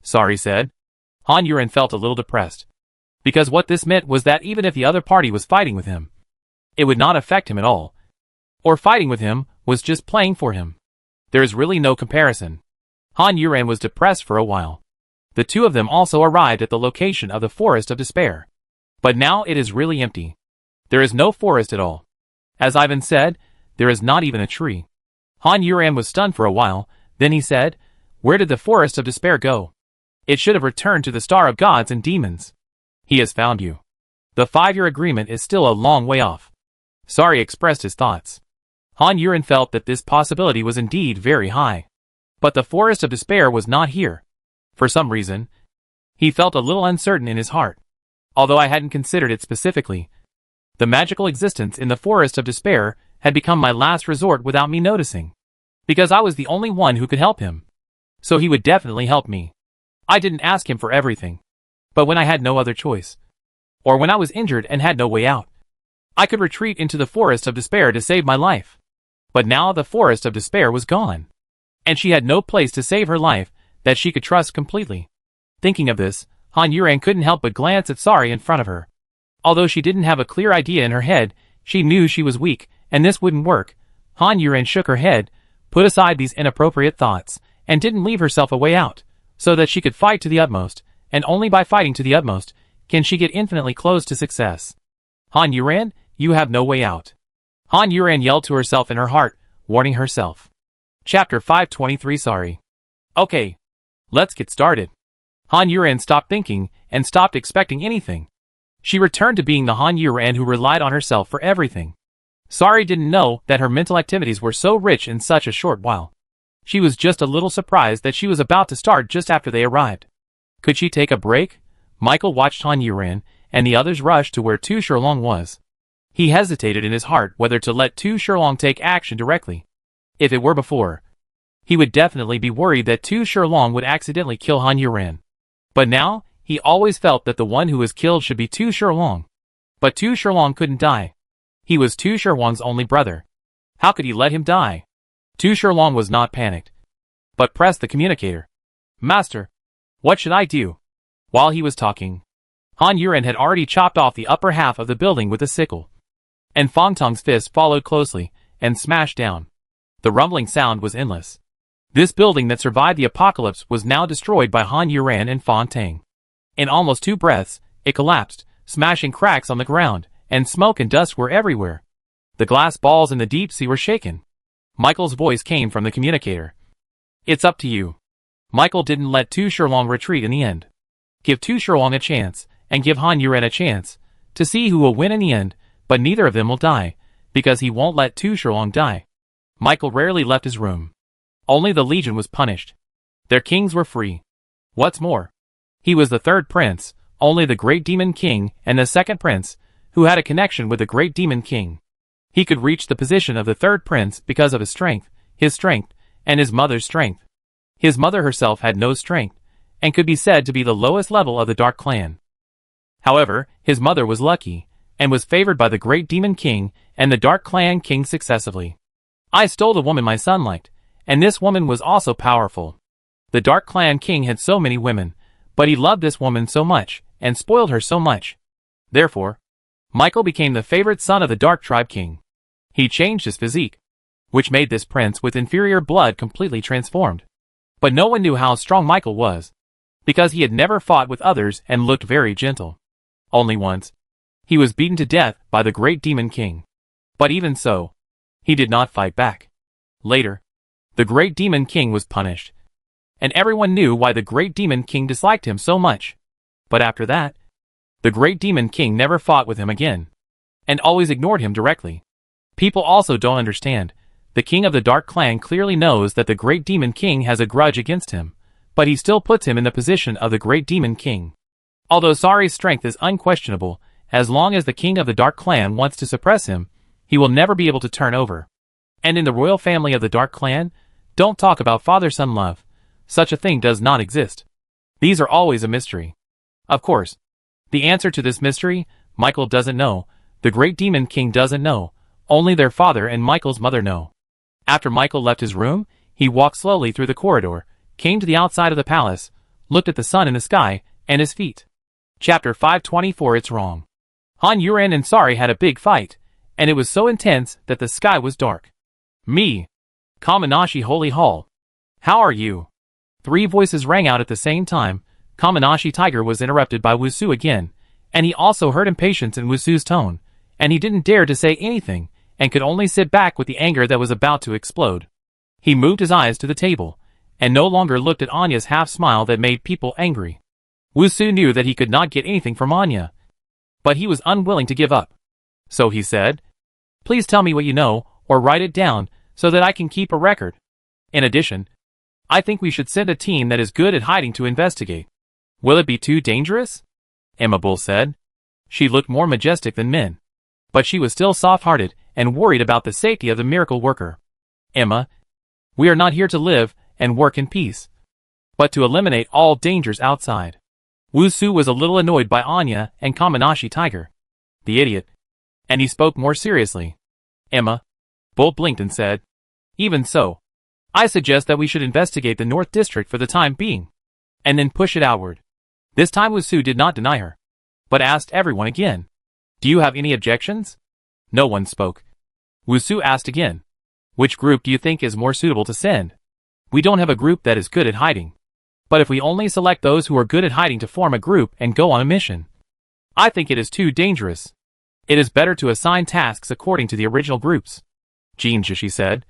Sari said. Han Yuran felt a little depressed. Because what this meant was that even if the other party was fighting with him, it would not affect him at all. Or fighting with him was just playing for him. There is really no comparison. Han Yuran was depressed for a while. The two of them also arrived at the location of the Forest of Despair. But now it is really empty. There is no forest at all. As Ivan said, there is not even a tree. Han Yuran was stunned for a while, then he said, where did the Forest of Despair go? It should have returned to the Star of Gods and Demons. He has found you. The 5-year agreement is still a long way off. Sari expressed his thoughts. Han Yuran felt that this possibility was indeed very high. But the Forest of Despair was not here. For some reason, he felt a little uncertain in his heart. Although I hadn't considered it specifically, the magical existence in the Forest of Despair had become my last resort without me noticing. Because I was the only one who could help him. So he would definitely help me. I didn't ask him for everything. But when I had no other choice, or when I was injured and had no way out, I could retreat into the Forest of Despair to save my life. But now the Forest of Despair was gone. And she had no place to save her life that she could trust completely. Thinking of this, Han Yuran couldn't help but glance at Sari in front of her. Although she didn't have a clear idea in her head, she knew she was weak, and this wouldn't work. Han Yuran shook her head, put aside these inappropriate thoughts, and didn't leave herself a way out, so that she could fight to the utmost, and only by fighting to the utmost can she get infinitely close to success. Han Yuran, you have no way out. Han Yuran yelled to herself in her heart, warning herself. Chapter 523. Sari. Okay. Let's get started. Han Yuran stopped thinking and stopped expecting anything. She returned to being the Han Yuran who relied on herself for everything. Sari didn't know that her mental activities were so rich in such a short while. She was just a little surprised that she was about to start just after they arrived. Could she take a break? Michael watched Han Yuran, and the others rushed to where Tu Shilong was. He hesitated in his heart whether to let Tu Shilong take action directly. If it were before, he would definitely be worried that Tu Shilong would accidentally kill Han Yuran. But now, he always felt that the one who was killed should be Tu Shilong. But Tu Shilong couldn't die. He was Tu Shilong's only brother. How could he let him die? Tu Shilong was not panicked, but pressed the communicator. Master, what should I do? While he was talking, Han Yuran had already chopped off the upper half of the building with a sickle. And Fang Tong's fist followed closely, and smashed down. The rumbling sound was endless. This building that survived the apocalypse was now destroyed by Han Yuran and Fang Tang. In almost 2 breaths, it collapsed, smashing cracks on the ground, and smoke and dust were everywhere. The glass balls in the deep sea were shaken. Michael's voice came from the communicator. "It's up to you." Michael didn't let Tu Shilong retreat in the end. "Give Tu Shilong a chance, and give Han Yuren a chance, to see who will win in the end, but neither of them will die, because he won't let Tu Shilong die." Michael rarely left his room. Only the Legion was punished. Their kings were free. What's more, he was the third prince, only the Great Demon King and the second prince, who had a connection with the Great Demon King. He could reach the position of the third prince because of his strength, and his mother's strength. His mother herself had no strength, and could be said to be the lowest level of the Dark Clan. However, his mother was lucky, and was favored by the Great Demon King and the Dark Clan King successively. "I stole the woman my son liked, and this woman was also powerful." The Dark Clan King had so many women, but he loved this woman so much, and spoiled her so much. Therefore, Michael became the favorite son of the Dark Tribe King. He changed his physique, which made this prince with inferior blood completely transformed. But no one knew how strong Michael was, because he had never fought with others and looked very gentle. Only once, he was beaten to death by the Great Demon King. But even so, he did not fight back. Later, the Great Demon King was punished, and everyone knew why the Great Demon King disliked him so much. But after that, the Great Demon King never fought with him again, and always ignored him directly. People also don't understand. The King of the Dark Clan clearly knows that the Great Demon King has a grudge against him, but he still puts him in the position of the Great Demon King. Although Sari's strength is unquestionable, as long as the King of the Dark Clan wants to suppress him, he will never be able to turn over. And in the royal family of the Dark Clan, don't talk about father-son love. Such a thing does not exist. These are always a mystery. Of course, the answer to this mystery, Michael doesn't know, the Great Demon King doesn't know, only their father and Michael's mother know. After Michael left his room, he walked slowly through the corridor, came to the outside of the palace, looked at the sun in the sky, and his feet. Chapter 524. It's wrong. Han Yuren and Sari had a big fight, and it was so intense that the sky was dark. "Me. Kamanashi Holy Hall. How are you?" Three voices rang out at the same time. Kamanashi Tiger was interrupted by Wusu again, and he also heard impatience in Wusu's tone, and he didn't dare to say anything, and could only sit back with the anger that was about to explode. He moved his eyes to the table, and no longer looked at Anya's half-smile that made people angry. Wusu knew that he could not get anything from Anya, but he was unwilling to give up. So he said, "Please tell me what you know, or write it down, so that I can keep a record. In addition, I think we should send a team that is good at hiding to investigate." "Will it be too dangerous?" Emma Bull said. She looked more majestic than men, but she was still soft-hearted and worried about the safety of the miracle worker. "Emma, we are not here to live and work in peace, but to eliminate all dangers outside." Wusu was a little annoyed by Anya and Kamanashi Tiger. The idiot. And he spoke more seriously. "Emma." Bull blinked and said, "Even so, I suggest that we should investigate the North District for the time being, and then push it outward." This time Wusu did not deny her, but asked everyone again, "Do you have any objections?" No one spoke. Wusu asked again, "Which group do you think is more suitable to send? We don't have a group that is good at hiding. But if we only select those who are good at hiding to form a group and go on a mission, I think it is too dangerous. It is better to assign tasks according to the original groups." Jean Jishi said,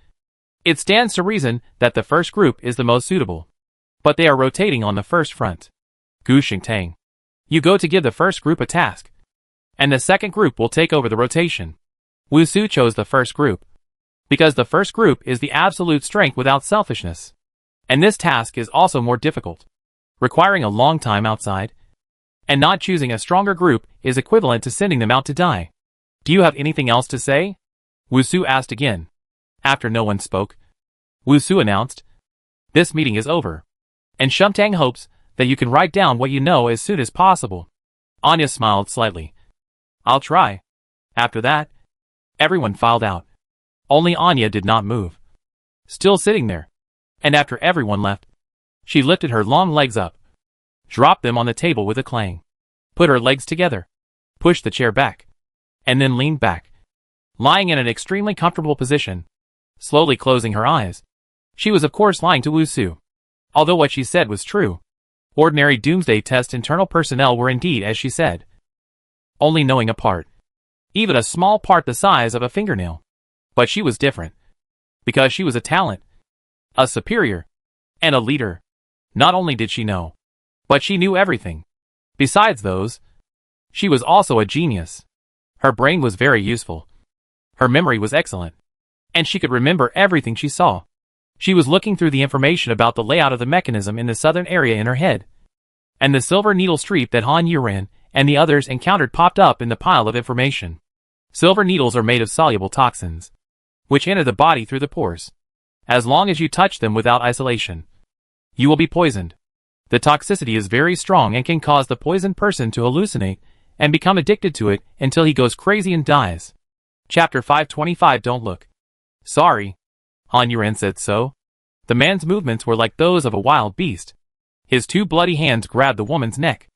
"It stands to reason that the first group is the most suitable. But they are rotating on the first front." Gu Xingtang, "You go to give the first group a task, and the second group will take over the rotation." Wusu chose the first group, because the first group is the absolute strength without selfishness. And this task is also more difficult, requiring a long time outside, and not choosing a stronger group is equivalent to sending them out to die. "Do you have anything else to say?" Wusu asked again. After no one spoke, Wusu announced, "This meeting is over, and Shumtang hopes that you can write down what you know as soon as possible." Anya smiled slightly. "I'll try." After that, everyone filed out. Only Anya did not move, still sitting there. And after everyone left, she lifted her long legs up, dropped them on the table with a clang, put her legs together, pushed the chair back, and then leaned back, lying in an extremely comfortable position, slowly closing her eyes. She was of course lying to Wusu, although what she said was true. Ordinary Doomsday Test internal personnel were indeed as she said. only knowing a part. Even a small part the size of a fingernail. But she was different. Because she was a talent. A superior. And a leader. Not only did she know, but she knew everything. Besides those, she was also a genius. Her brain was very useful. Her memory was excellent. And she could remember everything she saw. She was looking through the information about the layout of the mechanism in the southern area in her head. And the silver needle streak that Han Yuren and the others encountered popped up in the pile of information. Silver needles are made of soluble toxins, which enter the body through the pores. As long as you touch them without isolation, you will be poisoned. The toxicity is very strong and can cause the poisoned person to hallucinate and become addicted to it until he goes crazy and dies. Chapter 525. Don't look. Sorry. Han Yuren said so. The man's movements were like those of a wild beast. His two bloody hands grabbed the woman's neck.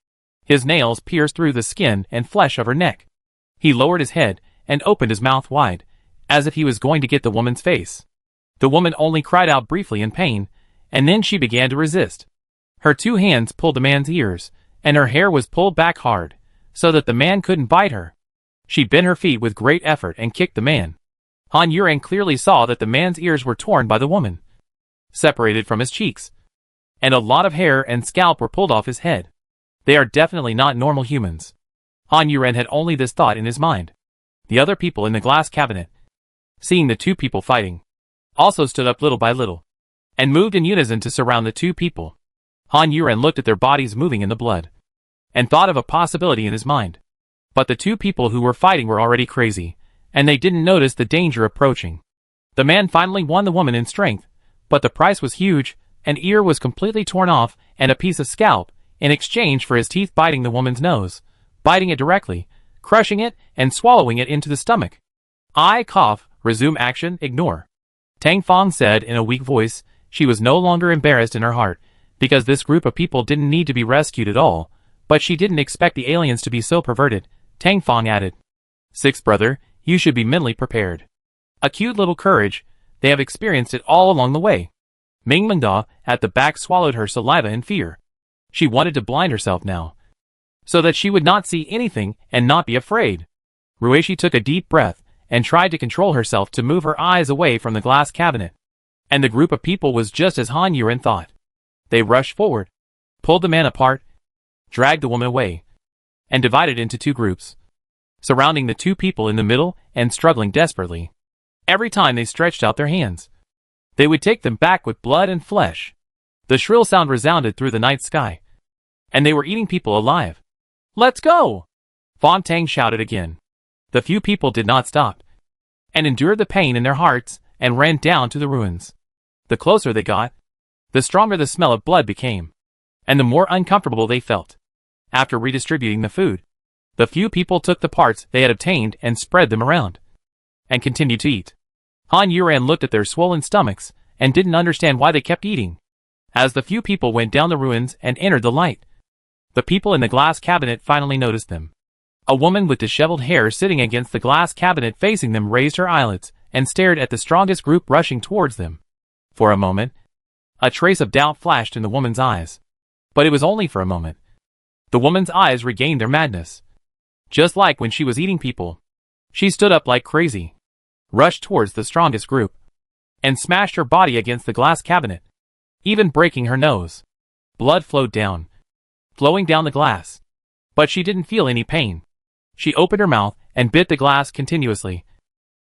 His nails pierced through the skin and flesh of her neck. He lowered his head and opened his mouth wide, as if he was going to get the woman's face. The woman only cried out briefly in pain, and then she began to resist. Her two hands pulled the man's ears, and her hair was pulled back hard, so that the man couldn't bite her. She bent her feet with great effort and kicked the man. Han Yuren clearly saw that the man's ears were torn by the woman, separated from his cheeks, and a lot of hair and scalp were pulled off his head. They are definitely not normal humans. Han Yuren had only this thought in his mind. The other people in the glass cabinet, seeing the two people fighting, also stood up little by little, and moved in unison to surround the two people. Han Yuren looked at their bodies moving in the blood, and thought of a possibility in his mind. But the two people who were fighting were already crazy, and they didn't notice the danger approaching. The man finally won the woman in strength, but the price was huge. An ear was completely torn off, and a piece of scalp, in exchange for his teeth biting the woman's nose, biting it directly, crushing it, and swallowing it into the stomach. I cough, resume action, ignore. Tang Fong said in a weak voice. She was no longer embarrassed in her heart, because this group of people didn't need to be rescued at all, but she didn't expect the aliens to be so perverted. Tang Fong added, "Sixth brother, you should be mentally prepared. A cute little courage, they have experienced it all along the way." Ming Mengda at the back swallowed her saliva in fear. She wanted to blind herself now, so that she would not see anything and not be afraid. Ruishi took a deep breath and tried to control herself to move her eyes away from the glass cabinet. And the group of people was just as Han Yuren thought. They rushed forward, pulled the man apart, dragged the woman away, and divided into two groups, surrounding the two people in the middle and struggling desperately. Every time they stretched out their hands, they would take them back with blood and flesh. The shrill sound resounded through the night sky, and they were eating people alive. "Let's go!" Fontang shouted again. The few people did not stop, and endured the pain in their hearts, and ran down to the ruins. The closer they got, the stronger the smell of blood became, and the more uncomfortable they felt. After redistributing the food, the few people took the parts they had obtained and spread them around, and continued to eat. Han Yuren looked at their swollen stomachs, and didn't understand why they kept eating. As the few people went down the ruins and entered the light, the people in the glass cabinet finally noticed them. A woman with disheveled hair sitting against the glass cabinet facing them raised her eyelids, and stared at the strongest group rushing towards them. For a moment, a trace of doubt flashed in the woman's eyes. But it was only for a moment. The woman's eyes regained their madness. Just like when she was eating people, she stood up like crazy, rushed towards the strongest group, and smashed her body against the glass cabinet, even breaking her nose. Blood flowed down, flowing down the glass. But she didn't feel any pain. She opened her mouth and bit the glass continuously,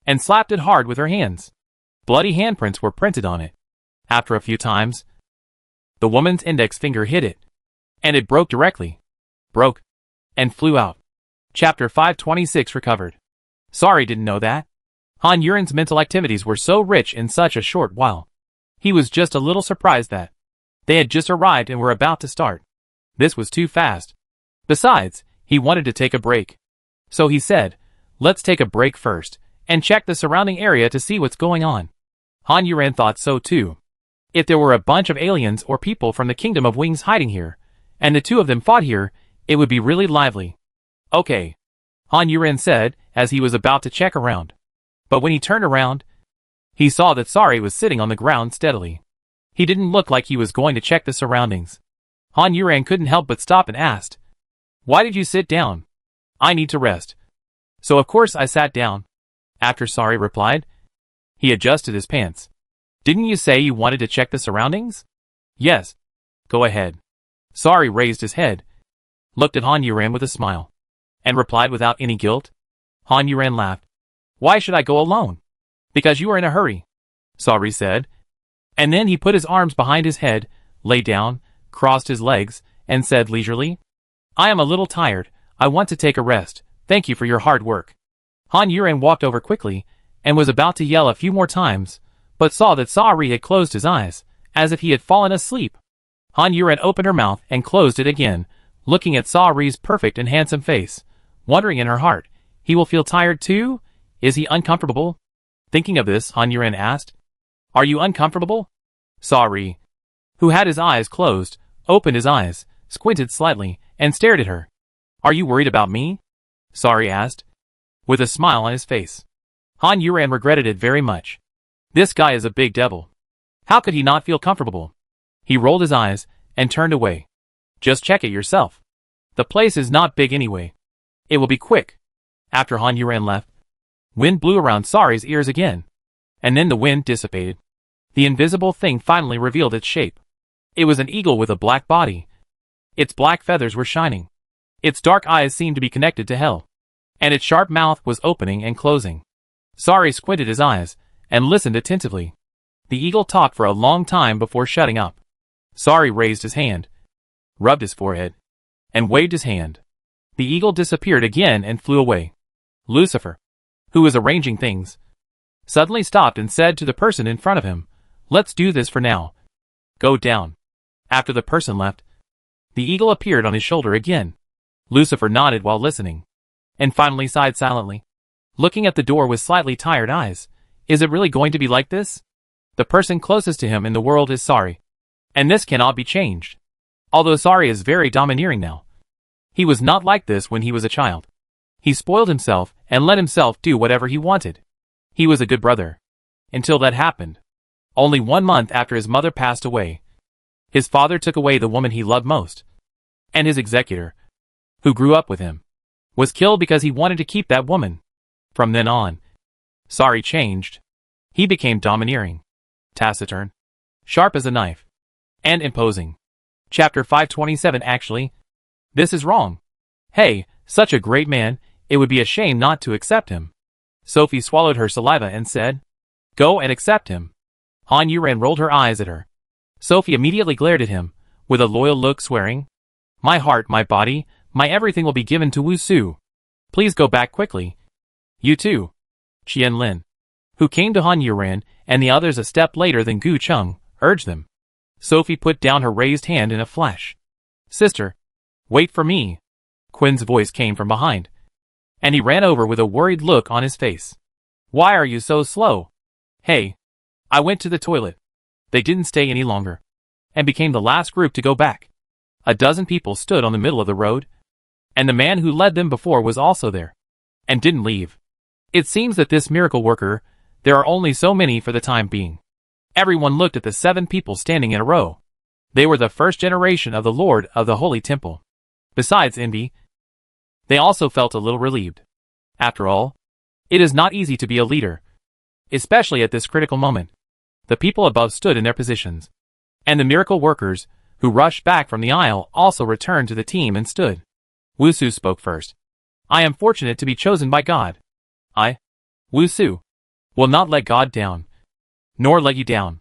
and slapped it hard with her hands. Bloody handprints were printed on it. After a few times, the woman's index finger hit it, and it broke directly. Broke, and flew out. Chapter 526. Recovered. Sorry, didn't know that. Han Yuren's mental activities were so rich in such a short while. He was just a little surprised that they had just arrived and were about to start. This was too fast. Besides, he wanted to take a break. So he said, "Let's take a break first, and check the surrounding area to see what's going on." Han Yuren thought so too. If there were a bunch of aliens or people from the Kingdom of Wings hiding here, and the two of them fought here, it would be really lively. "Okay," Han Yuren said, as he was about to check around. But when he turned around, he saw that Sari was sitting on the ground steadily. He didn't look like he was going to check the surroundings. Han Yuren couldn't help but stop and asked, "Why did you sit down?" I need to rest. So of course I sat down. After Sari replied. He adjusted his pants. Didn't you say you wanted to check the surroundings? Yes. Go ahead. Sari raised his head, looked at Han Yuran with a smile, and replied without any guilt. Han Yuran laughed. Why should I go alone? Because you are in a hurry, Sari said. And then he put his arms behind his head, lay down, crossed his legs, and said leisurely, I am a little tired. I want to take a rest. Thank you for your hard work. Han Yuran walked over quickly, and was about to yell a few more times, but saw that Sari had closed his eyes, as if he had fallen asleep. Han Yuran opened her mouth and closed it again, looking at Sari's perfect and handsome face, wondering in her heart, he will feel tired too? Is he uncomfortable? Thinking of this, Han Yuran asked, Are you uncomfortable? Sari, who had his eyes closed, opened his eyes, squinted slightly, and stared at her. Are you worried about me? Sari asked, with a smile on his face. Han Yuran regretted it very much. This guy is a big devil. How could he not feel comfortable? He rolled his eyes and turned away. Just check it yourself. The place is not big anyway. It will be quick. After Han Yuran left, wind blew around Sari's ears again. And then the wind dissipated. The invisible thing finally revealed its shape. It was an eagle with a black body. Its black feathers were shining. Its dark eyes seemed to be connected to hell. And its sharp mouth was opening and closing. Sari squinted his eyes and listened attentively. The eagle talked for a long time before shutting up. Sari raised his hand, rubbed his forehead, and waved his hand. The eagle disappeared again and flew away. Lucifer, who was arranging things, suddenly stopped and said to the person in front of him, Let's do this for now. Go down. After the person left, the eagle appeared on his shoulder again. Lucifer nodded while listening, and finally sighed silently, looking at the door with slightly tired eyes. Is it really going to be like this? The person closest to him in the world is Sari, and this cannot be changed. Although Sari is very domineering now, he was not like this when he was a child. He spoiled himself and let himself do whatever he wanted. He was a good brother. Until that happened. Only 1 month after his mother passed away, his father took away the woman he loved most. And his executor, who grew up with him, was killed because he wanted to keep that woman. From then on, Sari changed. He became domineering, taciturn, sharp as a knife, and imposing. Chapter 527 Actually, this is wrong. Hey, such a great man, it would be a shame not to accept him. Sophie swallowed her saliva and said, Go and accept him. Han Yuran rolled her eyes at her. Sophie immediately glared at him, with a loyal look swearing, My heart, my body, my everything will be given to Wu Su. Please go back quickly. You too. Qian Lin, who came to Han Yuran and the others a step later than Gu Cheng, urged them. Sophie put down her raised hand in a flash. Sister, wait for me. Qian's voice came from behind, and he ran over with a worried look on his face. Why are you so slow? Hey. I went to the toilet. They didn't stay any longer, and became the last group to go back. A dozen people stood on the middle of the road, and the man who led them before was also there, and didn't leave. It seems that this miracle worker, there are only so many for the time being. Everyone looked at the 7 people standing in a row. They were the first generation of the Lord of the Holy Temple. Besides envy, they also felt a little relieved. After all, it is not easy to be a leader, especially at this critical moment. The people above stood in their positions, and the miracle workers, who rushed back from the aisle, also returned to the team and stood. Wu Su spoke first. I am fortunate to be chosen by God. I, Wu Su, will not let God down, nor let you down.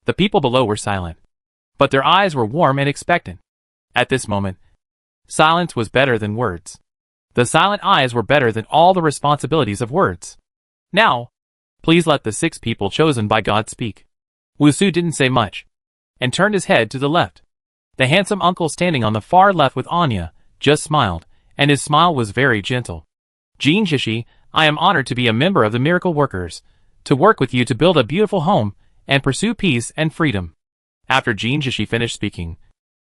The people below were silent, but their eyes were warm and expectant. At this moment, silence was better than words. The silent eyes were better than all the responsibilities of words. Now, please let the 6 people chosen by God speak. Wu Su didn't say much, and turned his head to the left. The handsome uncle standing on the far left with Anya just smiled, and his smile was very gentle. Jin Shishi, I am honored to be a member of the miracle workers, to work with you to build a beautiful home, and pursue peace and freedom. After Jin Shishi finished speaking,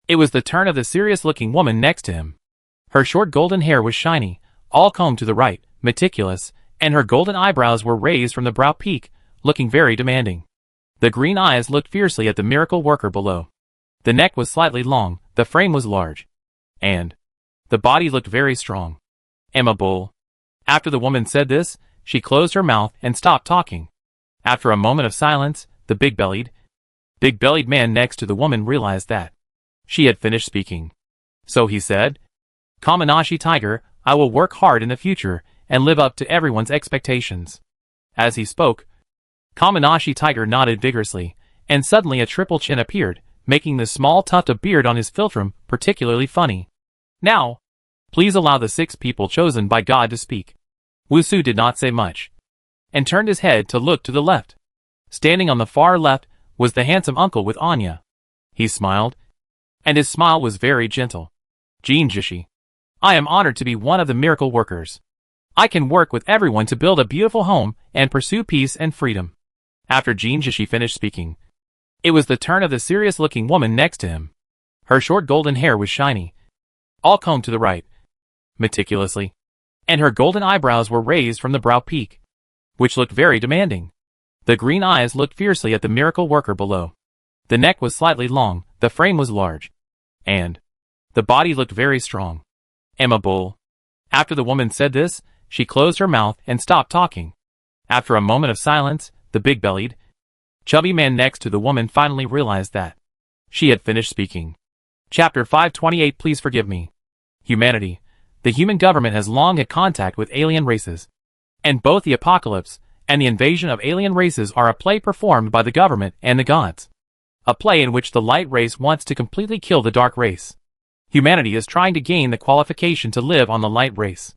it was the turn of the serious-looking woman next to him. Her short golden hair was shiny, all combed to the right, meticulous, and her golden eyebrows were raised from the brow peak, looking very demanding. The green eyes looked fiercely at the miracle worker below. The neck was slightly long, the frame was large, and the body looked very strong. Am a bull. After the woman said this, she closed her mouth and stopped talking. After a moment of silence, the big-bellied man next to the woman realized that she had finished speaking. So he said, Kamanashi Tiger, I will work hard in the future and live up to everyone's expectations. As he spoke, Kamanashi Tiger nodded vigorously, and suddenly a triple chin appeared, making the small tuft of beard on his philtrum particularly funny. Now, please allow the 6 people chosen by God to speak. Wusu did not say much, and turned his head to look to the left. Standing on the far left was the handsome uncle with Anya. He smiled, and his smile was very gentle. Jinjishi, I am honored to be one of the miracle workers. I can work with everyone to build a beautiful home and pursue peace and freedom. After Jinjishi finished speaking, it was the turn of the serious-looking woman next to him. Her short golden hair was shiny, all combed to the right, meticulously, and her golden eyebrows were raised from the brow peak, which looked very demanding. The green eyes looked fiercely at the miracle worker below. The neck was slightly long, the frame was large, and the body looked very strong. Am a bull. After the woman said this, she closed her mouth and stopped talking. After a moment of silence, the big-bellied, chubby man next to the woman finally realized that she had finished speaking. Chapter 528. Please forgive me. Humanity. The human government has long had contact with alien races, and both the apocalypse and the invasion of alien races are a play performed by the government and the gods. A play in which the light race wants to completely kill the dark race. Humanity is trying to gain the qualification to live on the light race.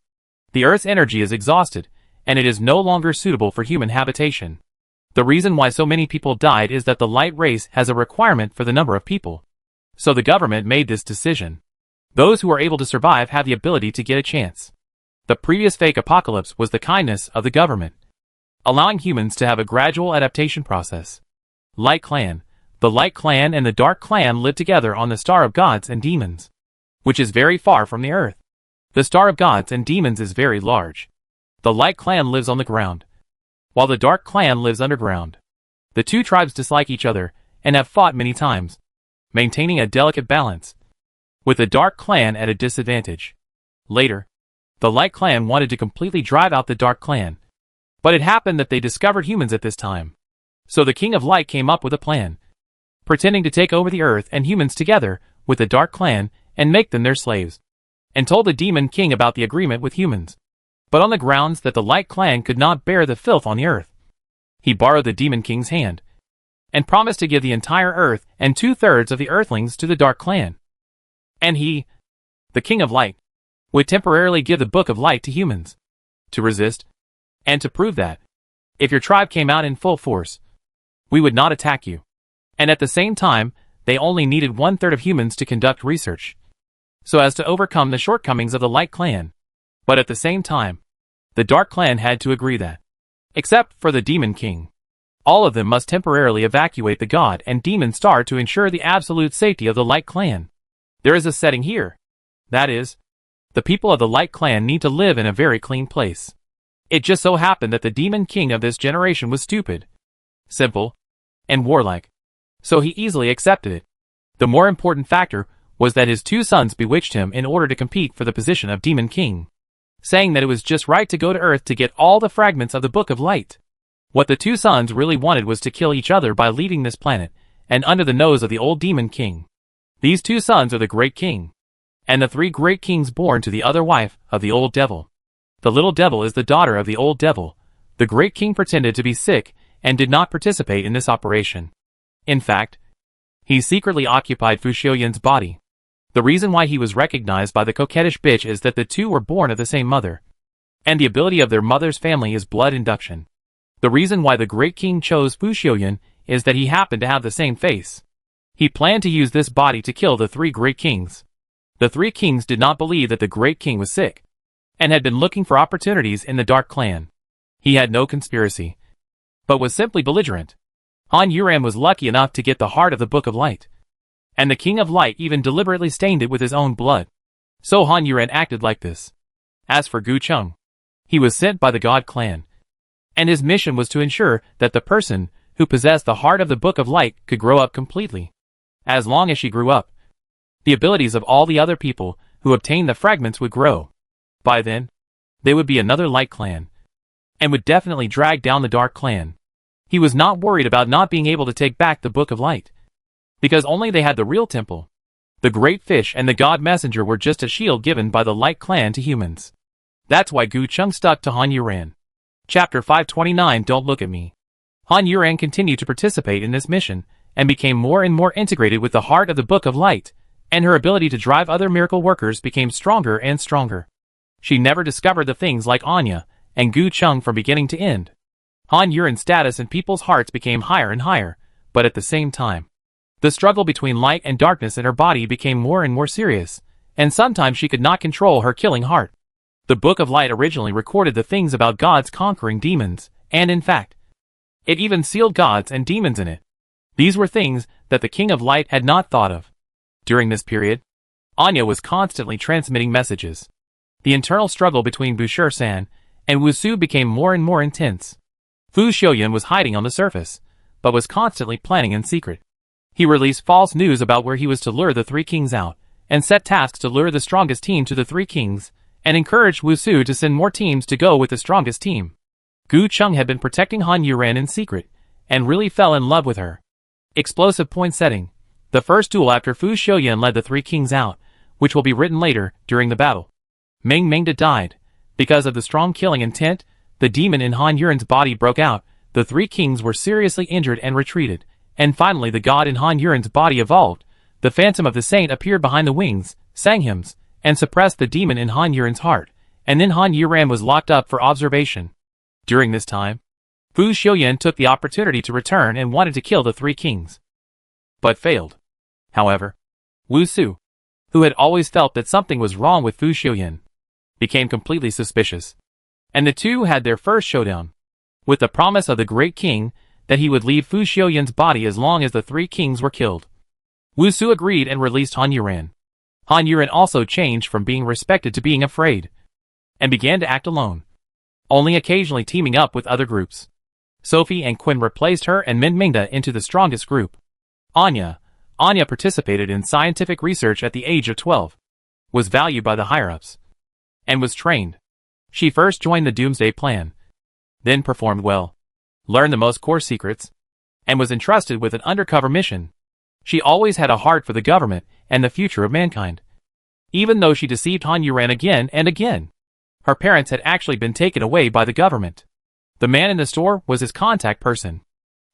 The Earth's energy is exhausted, and it is no longer suitable for human habitation. The reason why so many people died is that the light race has a requirement for the number of people. So the government made this decision. Those who are able to survive have the ability to get a chance. The previous fake apocalypse was the kindness of the government, allowing humans to have a gradual adaptation process. Light Clan. The Light Clan and the Dark Clan live together on the Star of Gods and Demons, which is very far from the Earth. The Star of Gods and Demons is very large. The Light Clan lives on the ground, while the Dark Clan lives underground. The two tribes dislike each other and have fought many times, maintaining a delicate balance, with the Dark Clan at a disadvantage. Later, the Light Clan wanted to completely drive out the Dark Clan, but it happened that they discovered humans at this time. So the King of Light came up with a plan, pretending to take over the Earth and humans together with the Dark Clan and make them their slaves, and told the Demon King about the agreement with humans, but on the grounds that the Light Clan could not bear the filth on the Earth. He borrowed the Demon King's hand, and promised to give the entire Earth and 2/3 of the Earthlings to the Dark Clan. And he, the King of Light, would temporarily give the Book of Light to humans, to resist, and to prove that, if your tribe came out in full force, we would not attack you. And at the same time, they only needed 1/3 of humans to conduct research, so as to overcome the shortcomings of the Light Clan. But at the same time, the Dark Clan had to agree that, except for the Demon King, all of them must temporarily evacuate the God and Demon Star to ensure the absolute safety of the Light Clan. There is a setting here. That is, the people of the Light Clan need to live in a very clean place. It just so happened that the Demon King of this generation was stupid, simple, and warlike, so he easily accepted it. The more important factor was that his 2 sons bewitched him in order to compete for the position of Demon King, saying that it was just right to go to Earth to get all the fragments of the Book of Light. What the 2 sons really wanted was to kill each other by leaving this planet, and under the nose of the old Demon King. These 2 sons are the Great King, and the 3 Great Kings born to the other wife of the old devil. The little devil is the daughter of the old devil. The Great King pretended to be sick and did not participate in this operation. In fact, he secretly occupied Fushioyan's body. The reason why he was recognized by the coquettish bitch is that the 2 were born of the same mother, and the ability of their mother's family is blood induction. The reason why the Great King chose Fushioyan is that he happened to have the same face. He planned to use this body to kill the 3 Great Kings. The 3 Kings did not believe that the Great King was sick, and had been looking for opportunities in the Dark Clan. He had no conspiracy, but was simply belligerent. Han Yuran was lucky enough to get the heart of the Book of Light, and the King of Light even deliberately stained it with his own blood. So Han Yuran acted like this. As for Gu Chung, he was sent by the God Clan, and his mission was to ensure that the person who possessed the heart of the Book of Light could grow up completely. As long as she grew up, the abilities of all the other people who obtained the fragments would grow. By then, they would be another light clan, and would definitely drag down the dark clan. He was not worried about not being able to take back the Book of Light, because only they had the real temple. The Great Fish and the God Messenger were just a shield given by the Light Clan to humans. That's why Gu Chung stuck to Han Yuran. Chapter 529 Don't Look at Me. Han Yuran continued to participate in this mission, and became more and more integrated with the heart of the Book of Light, and her ability to drive other miracle workers became stronger and stronger. She never discovered the things like Anya and Gu Chung from beginning to end. Han Yuran's status in people's hearts became higher and higher, but at the same time, the struggle between light and darkness in her body became more and more serious, and sometimes she could not control her killing heart. The Book of Light originally recorded the things about gods conquering demons, and in fact, it even sealed gods and demons in it. These were things that the King of Light had not thought of. During this period, Anya was constantly transmitting messages. The internal struggle between Bushir-san and Wusu became more and more intense. Fu Xiuyan was hiding on the surface, but was constantly planning in secret. He released false news about where he was to lure the three kings out, and set tasks to lure the strongest team to the three kings, and encouraged Wusu to send more teams to go with the strongest team. Gu Chung had been protecting Han Yuran in secret, and really fell in love with her. Explosive point setting. The first duel after Fu Xiuyan led the three kings out, which will be written later, during the battle. Meng Mengda died. Because of the strong killing intent, the demon in Han Yuran's body broke out, the three kings were seriously injured and retreated, and finally the god in Han Yuran's body evolved. The phantom of the saint appeared behind the wings, sang hymns, and suppressed the demon in Han Yuran's heart, and then Han Yuran was locked up for observation. During this time, Fu Xiuyan took the opportunity to return and wanted to kill the three kings, but failed. However, Wusu, who had always felt that something was wrong with Fu Xiuyan, became completely suspicious, and the two had their first showdown, with the promise of the Great King that he would leave Fu Xiuyan's body as long as the three kings were killed. Wusu agreed and released Han Yuran. Han Yuran also changed from being respected to being afraid, and began to act alone, only occasionally teaming up with other groups. Sophie and Quinn replaced her and Meng Mengda into the strongest group. Anya participated in scientific research at the age of 12, was valued by the higher-ups, and was trained. She first joined the Doomsday plan, then performed well, learned the most core secrets, and was entrusted with an undercover mission. She always had a heart for the government and the future of mankind. Even though she deceived Han Yuran again and again, her parents had actually been taken away by the government. The man in the store was his contact person.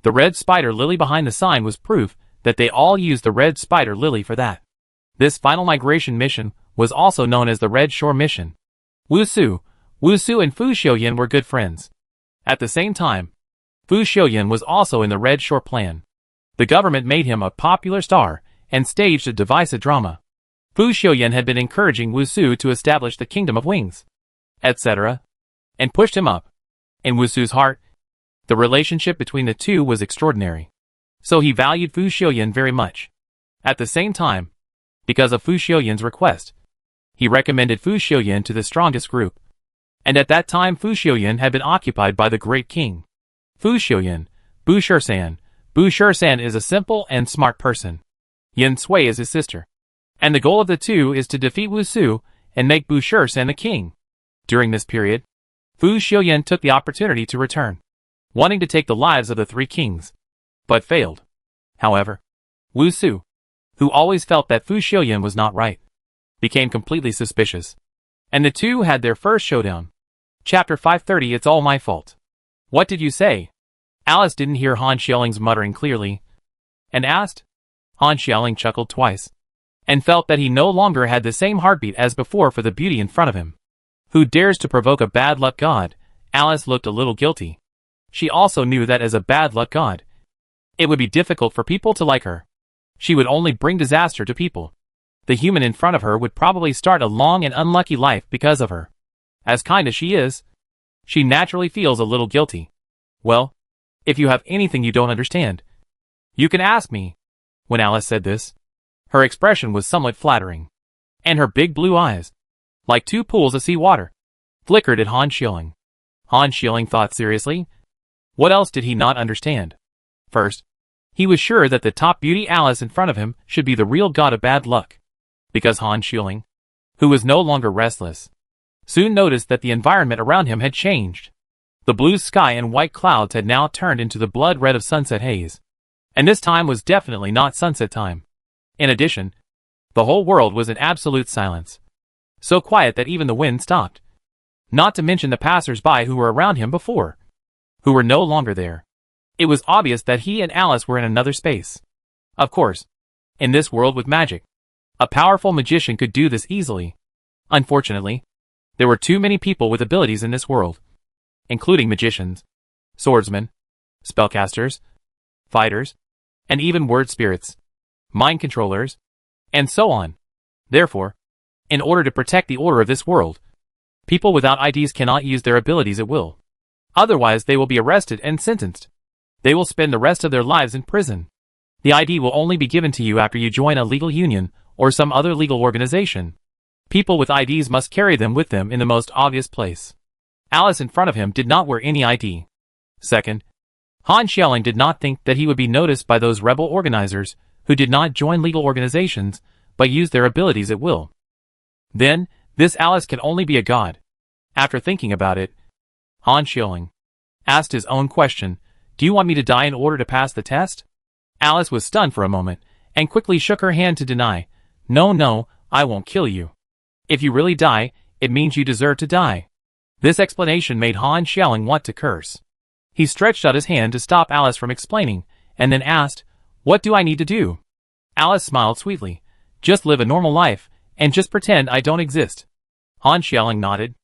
The red spider lily behind the sign was proof that they all used the red spider lily for that. This final migration mission was also known as the Red Shore Mission. Wusu and Fu Xiuyan were good friends. At the same time, Fu Xiuyan was also in the Red Shore plan. The government made him a popular star and staged a divisive drama. Fu Xiuyan had been encouraging Wusu to establish the Kingdom of Wings, etc., and pushed him up. In Wusu's heart, the relationship between the two was extraordinary, so he valued Fu Xiuyan very much. At the same time, because of Fu Xiuyan's request, he recommended Fu Xiuyan to the strongest group. And at that time Fu Xiuyan had been occupied by the Great King. Fu Xiuyan, Bushir-san. Bushir-san is a simple and smart person. Yin Sui is his sister. And the goal of the two is to defeat Wusu and make Bushir-san the king. During this period, Fu Xiuyan took the opportunity to return, wanting to take the lives of the three kings, but failed. However, Wusu, who always felt that Fu Xiuyan was not right, became completely suspicious, and the two had their first showdown. Chapter 530 It's all my fault. What did you say? Alice didn't hear Han Xiaoling's muttering clearly, and asked. Han Xiaoling chuckled twice, and felt that he no longer had the same heartbeat as before for the beauty in front of him. Who dares to provoke a bad luck god? Alice looked a little guilty. She also knew that as a bad luck god, it would be difficult for people to like her. She would only bring disaster to people. The human in front of her would probably start a long and unlucky life because of her. As kind as she is, she naturally feels a little guilty. Well, if you have anything you don't understand, you can ask me. When Alice said this, her expression was somewhat flattering, and her big blue eyes, like two pools of sea water, flickered at Han Xiaoling. Han Xiaoling thought seriously. What else did he not understand? First, he was sure that the top beauty Alice in front of him should be the real god of bad luck, because Han Xiaoling, who was no longer restless, soon noticed that the environment around him had changed. The blue sky and white clouds had now turned into the blood red of sunset haze. And this time was definitely not sunset time. In addition, the whole world was in absolute silence. So quiet that even the wind stopped. Not to mention the passers-by who were around him before, who were no longer there. It was obvious that he and Alice were in another space. Of course, in this world with magic, a powerful magician could do this easily. Unfortunately, there were too many people with abilities in this world, including magicians, swordsmen, spellcasters, fighters, and even word spirits, mind controllers, and so on. Therefore, in order to protect the order of this world, people without IDs cannot use their abilities at will. Otherwise, they will be arrested and sentenced. They will spend the rest of their lives in prison. The ID will only be given to you after you join a legal union or some other legal organization. People with IDs must carry them with them in the most obvious place. Alice in front of him did not wear any ID. Second, Han Xiaoling did not think that he would be noticed by those rebel organizers who did not join legal organizations but used their abilities at will. Then, this Alice can only be a god. After thinking about it, Han Xiaoling asked his own question, "Do you want me to die in order to pass the test?" Alice was stunned for a moment, and quickly shook her hand to deny. No, I won't kill you. If you really die, it means you deserve to die." This explanation made Han Xiaoling want to curse. He stretched out his hand to stop Alice from explaining, and then asked, "What do I need to do?" Alice smiled sweetly. "Just live a normal life, and just pretend I don't exist." Han Xiaoling nodded.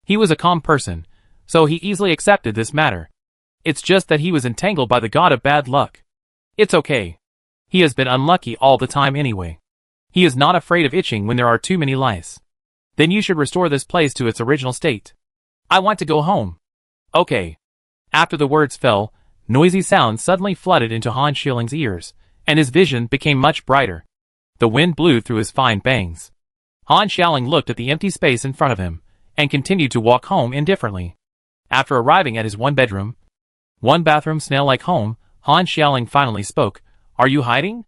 He was a calm person, so he easily accepted this matter. It's just that he was entangled by the god of bad luck. It's okay. He has been unlucky all the time anyway. He is not afraid of itching when there are too many lice. Then you should restore this place to its original state. I want to go home. Okay. After the words fell, noisy sounds suddenly flooded into Han Xiaoling's ears, and his vision became much brighter. The wind blew through his fine bangs. Han Xiaoling looked at the empty space in front of him, and continued to walk home indifferently. After arriving at his one-bedroom, one-bathroom snail-like home, Han Xiaoling finally spoke. "Are you hiding?"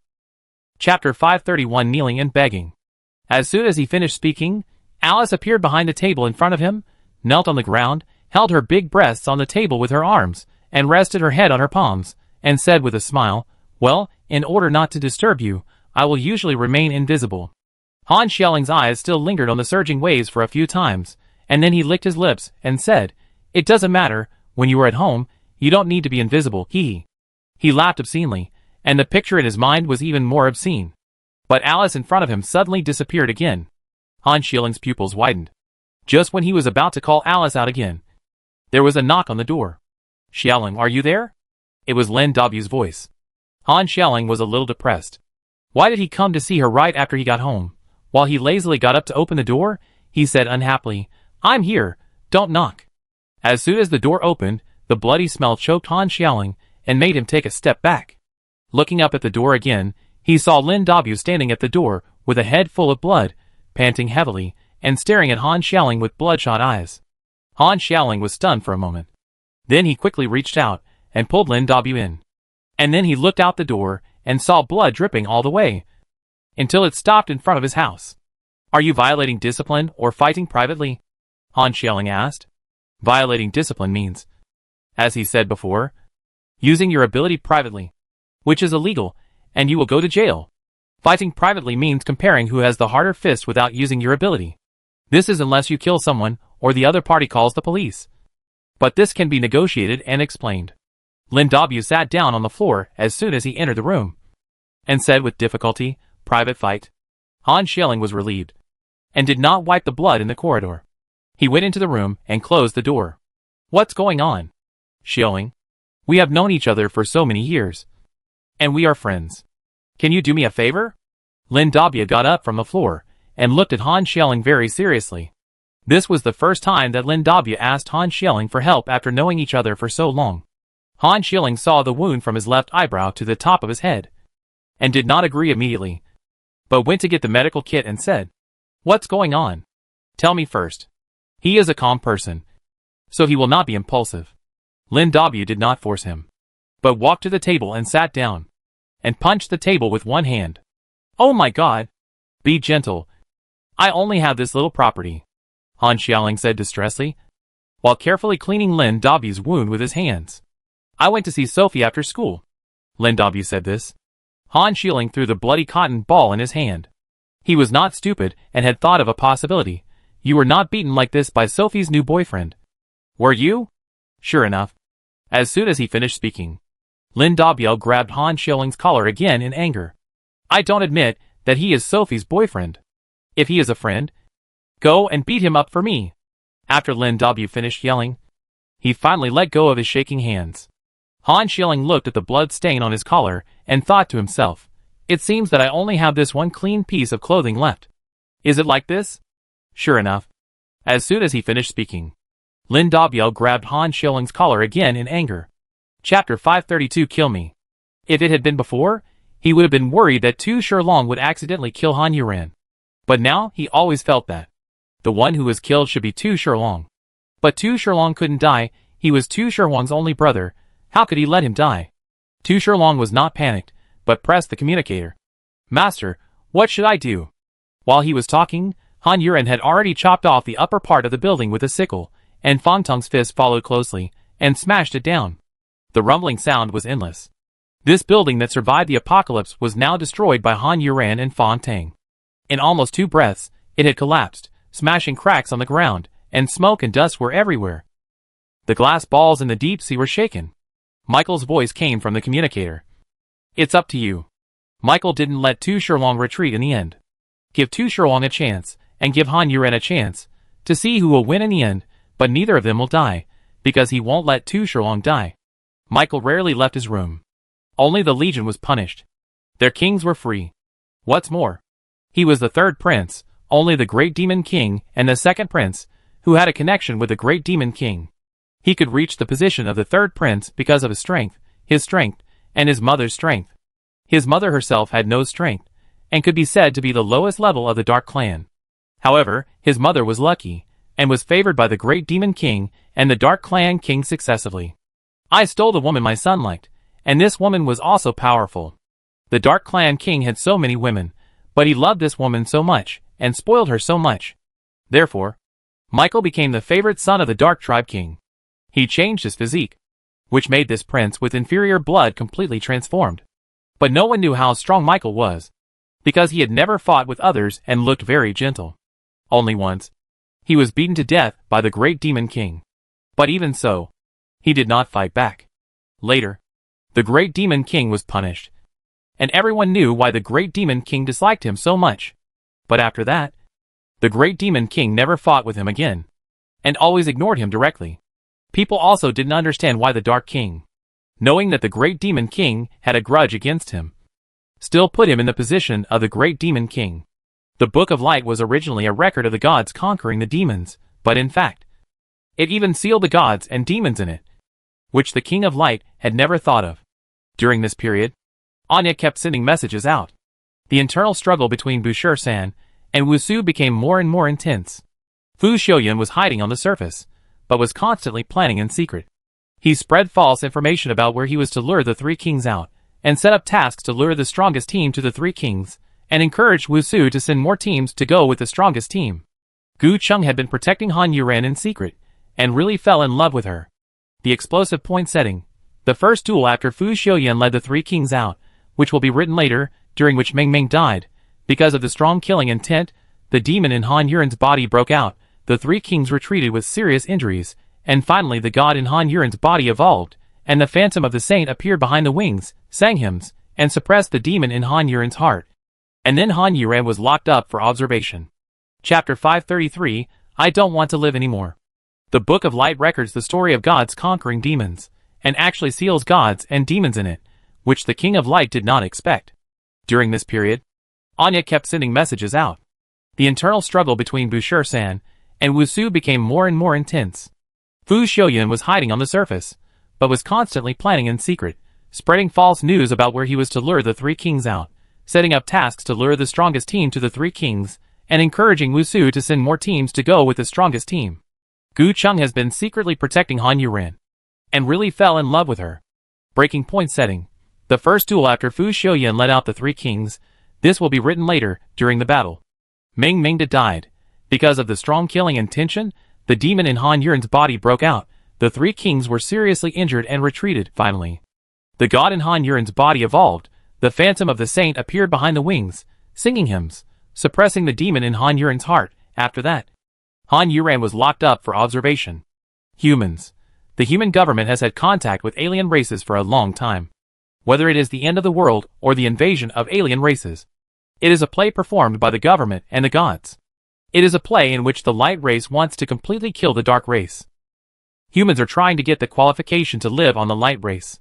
Chapter 531 Kneeling and Begging. As soon as he finished speaking, Alice appeared behind the table in front of him, knelt on the ground, held her big breasts on the table with her arms, and rested her head on her palms, and said with a smile, "Well, in order not to disturb you, I will usually remain invisible." Han Xiaoling's eyes still lingered on the surging waves for a few times, and then he licked his lips and said, "It doesn't matter, when you are at home, you don't need to be invisible, hee." He laughed obscenely, and the picture in his mind was even more obscene. But Alice in front of him suddenly disappeared again. Han Xiaoling's pupils widened. Just when he was about to call Alice out again, there was a knock on the door. "Xiaoling, are you there?" It was Lin Dabu's voice. Han Xiaoling was a little depressed. Why did he come to see her right after he got home? While he lazily got up to open the door, he said unhappily, "I'm here, don't knock." As soon as the door opened, the bloody smell choked Han Xiaoling and made him take a step back. Looking up at the door again, he saw Lin Dabu standing at the door with a head full of blood, panting heavily, and staring at Han Xiaoling with bloodshot eyes. Han Xiaoling was stunned for a moment. Then he quickly reached out and pulled Lin Dabu in. And then he looked out the door and saw blood dripping all the way, until it stopped in front of his house. "Are you violating discipline or fighting privately?" Han Xiaoling asked. Violating discipline means, as he said before, using your ability privately, which is illegal, and you will go to jail. Fighting privately means comparing who has the harder fist without using your ability. This is unless you kill someone, or the other party calls the police. But this can be negotiated and explained. Lin Dabu sat down on the floor as soon as he entered the room, and said with difficulty, "Private fight." Han Xiaoling was relieved, and did not wipe the blood in the corridor. He went into the room and closed the door. "What's going on?" "Xiaoling, we have known each other for so many years, and we are friends. Can you do me a favor?" Lin Dabu got up from the floor, and looked at Han Xiaoling very seriously. This was the first time that Lin Dabu asked Han Xiaoling for help after knowing each other for so long. Han Xiaoling saw the wound from his left eyebrow to the top of his head, and did not agree immediately, but went to get the medical kit and said, "What's going on? Tell me first." He is a calm person, so he will not be impulsive. Lin Dabu did not force him, but walked to the table and sat down, and punched the table with one hand. "Oh my God! Be gentle. I only have this little property." Han Xiaoling said distressfully, while carefully cleaning Lin Dabu's wound with his hands. I went to see Sophie after school. Lin Dabu said this. Han Xiaoling threw the bloody cotton ball in his hand. He was not stupid and had thought of a possibility. You were not beaten like this by Sophie's new boyfriend. Were you? Sure enough. As soon as he finished speaking, Lin Dabu grabbed Han Xiaoling's collar again in anger. I don't admit that he is Sophie's boyfriend. If he is a friend, go and beat him up for me. After Lin Dabu finished yelling, he finally let go of his shaking hands. Han Xiaoling looked at the blood stain on his collar and thought to himself, it seems that I only have this one clean piece of clothing left. Is it like this? Sure enough. As soon as he finished speaking, Lin Dabu grabbed Han Xiaoling's collar again in anger. Chapter 532 Kill Me. If it had been before, he would have been worried that Tu Shilong would accidentally kill Han Yuran. But now he always felt that the one who was killed should be Tu Shilong. But Tu Shilong couldn't die, he was Tu Shilong's only brother, how could he let him die? Tu Shilong was not panicked, but pressed the communicator. Master, what should I do? While he was talking, Han Yuran had already chopped off the upper part of the building with a sickle, and Fang Tong's fist followed closely, and smashed it down. The rumbling sound was endless. This building that survived the apocalypse was now destroyed by Han Yuran and Fang Tong. In almost 2 breaths, it had collapsed, smashing cracks on the ground, and smoke and dust were everywhere. The glass balls in the deep sea were shaken. Michael's voice came from the communicator. It's up to you. Michael didn't let Tu Shilong retreat in the end. Give Tu Shilong a chance, and give Han Yuran a chance, to see who will win in the end, but neither of them will die, because he won't let Tu Shilong die. Michael rarely left his room. Only the Legion was punished. Their kings were free. What's more, he was the 3rd prince, only the Great Demon King and the 2nd prince, who had a connection with the Great Demon King. He could reach the position of the 3rd prince because of his strength, and his mother's strength. His mother herself had no strength, and could be said to be the lowest level of the Dark Clan. However, his mother was lucky, and was favored by the Great Demon King and the Dark Clan King successively. I stole the woman my son liked, and this woman was also powerful. The Dark Clan King had so many women, but he loved this woman so much, and spoiled her so much. Therefore, Michael became the favorite son of the Dark Tribe King. He changed his physique, which made this prince with inferior blood completely transformed. But no one knew how strong Michael was, because he had never fought with others and looked very gentle. Only once, he was beaten to death by the Great Demon King. But even so, he did not fight back. Later, the Great Demon King was punished, and everyone knew why the Great Demon King disliked him so much. But after that, the Great Demon King never fought with him again, and always ignored him directly. People also didn't understand why the Dark King, knowing that the Great Demon King had a grudge against him, still put him in the position of the Great Demon King. The Book of Light was originally a record of the gods conquering the demons, but in fact, it even sealed the gods and demons in it, which the King of Light had never thought of. During this period, Anya kept sending messages out. The internal struggle between Boucher-san and Wusu became more and more intense. Fu Xiaoyan was hiding on the surface, but was constantly planning in secret. He spread false information about where he was to lure the 3 kings out, and set up tasks to lure the strongest team to the 3 kings, and encouraged Wusu to send more teams to go with the strongest team. Gu Chung had been protecting Han Yuran in secret, and really fell in love with her. The explosive point setting. The first duel after Fu Xiaoyan led the 3 kings out, which will be written later, during which Meng Meng died. Because of the strong killing intent, the demon in Han Yuran's body broke out, the 3 kings retreated with serious injuries, and finally the god in Han Yuran's body evolved, and the phantom of the saint appeared behind the wings, sang hymns, and suppressed the demon in Han Yuran's heart. And then Han Yuran was locked up for observation. Chapter 533, I Don't Want to Live Anymore. The Book of Light records the story of gods conquering demons, and actually seals gods and demons in it, which the King of Light did not expect. During this period, Anya kept sending messages out. The internal struggle between Boucher-san and Wusu became more and more intense. Fu Xiaoyan was hiding on the surface, but was constantly planning in secret, spreading false news about where he was to lure the 3 kings out, setting up tasks to lure the strongest team to the 3 kings, and encouraging Wusu to send more teams to go with the strongest team. Gu Chung has been secretly protecting Han Yuran, and really fell in love with her. Breaking point setting. The first duel after Fu Xiaoyan led out the 3 kings, this will be written later, during the battle. Meng Meng died, Because of the strong killing intention, the demon in Han Yuren's body broke out. The three kings were seriously injured and retreated. Finally, the god in Han Yuren's body evolved. The phantom of the saint appeared behind the wings, singing hymns, suppressing the demon in Han Yuren's heart. After that, Han Yuren was locked up for observation. Humans. The human government has had contact with alien races for a long time. Whether it is the end of the world or the invasion of alien races, it is a play performed by the government and the gods. It is a play in which the light race wants to completely kill the dark race. Humans are trying to get the qualification to live on the light race.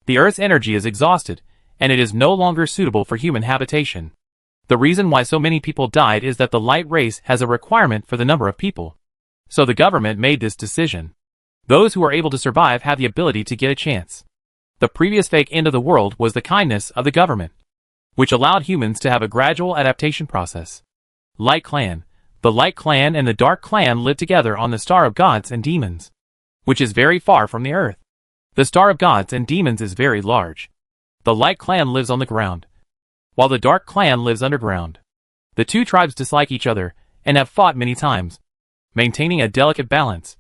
The Earth's energy is exhausted, and it is no longer suitable for human habitation. The reason why so many people died is that the light race has a requirement for the number of people. So the government made this decision. Those who are able to survive have the ability to get a chance. The previous fake end of the world was the kindness of the government, which allowed humans to have a gradual adaptation process. Light Clan. The Light Clan and the Dark Clan live together on the Star of Gods and Demons, which is very far from the Earth. The Star of Gods and Demons is very large. The Light Clan lives on the ground, while the Dark Clan lives underground. The two tribes dislike each other and have fought many times, maintaining a delicate balance,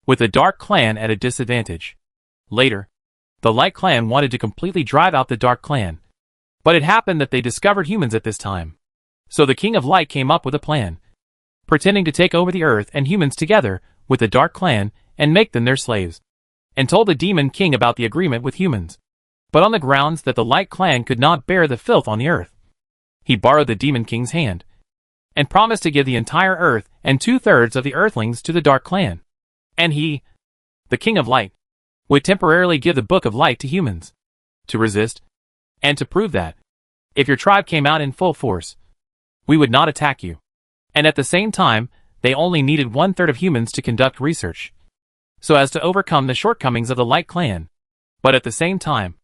with the Dark Clan at a disadvantage. Later, the Light Clan wanted to completely drive out the Dark Clan, but it happened that they discovered humans at this time. So the King of Light came up with a plan, pretending to take over the Earth and humans together with the Dark Clan and make them their slaves, and told the Demon King about the agreement with humans, but on the grounds that the Light Clan could not bear the filth on the Earth. He borrowed the Demon King's hand, and promised to give the entire Earth and 2/3 of the Earthlings to the Dark Clan. And he, the King of Light, would temporarily give the Book of Light to humans, to resist, and to prove that, if your tribe came out in full force, we would not attack you. And at the same time, they only needed 1/3 of humans to conduct research, so as to overcome the shortcomings of the Light Clan. But at the same time,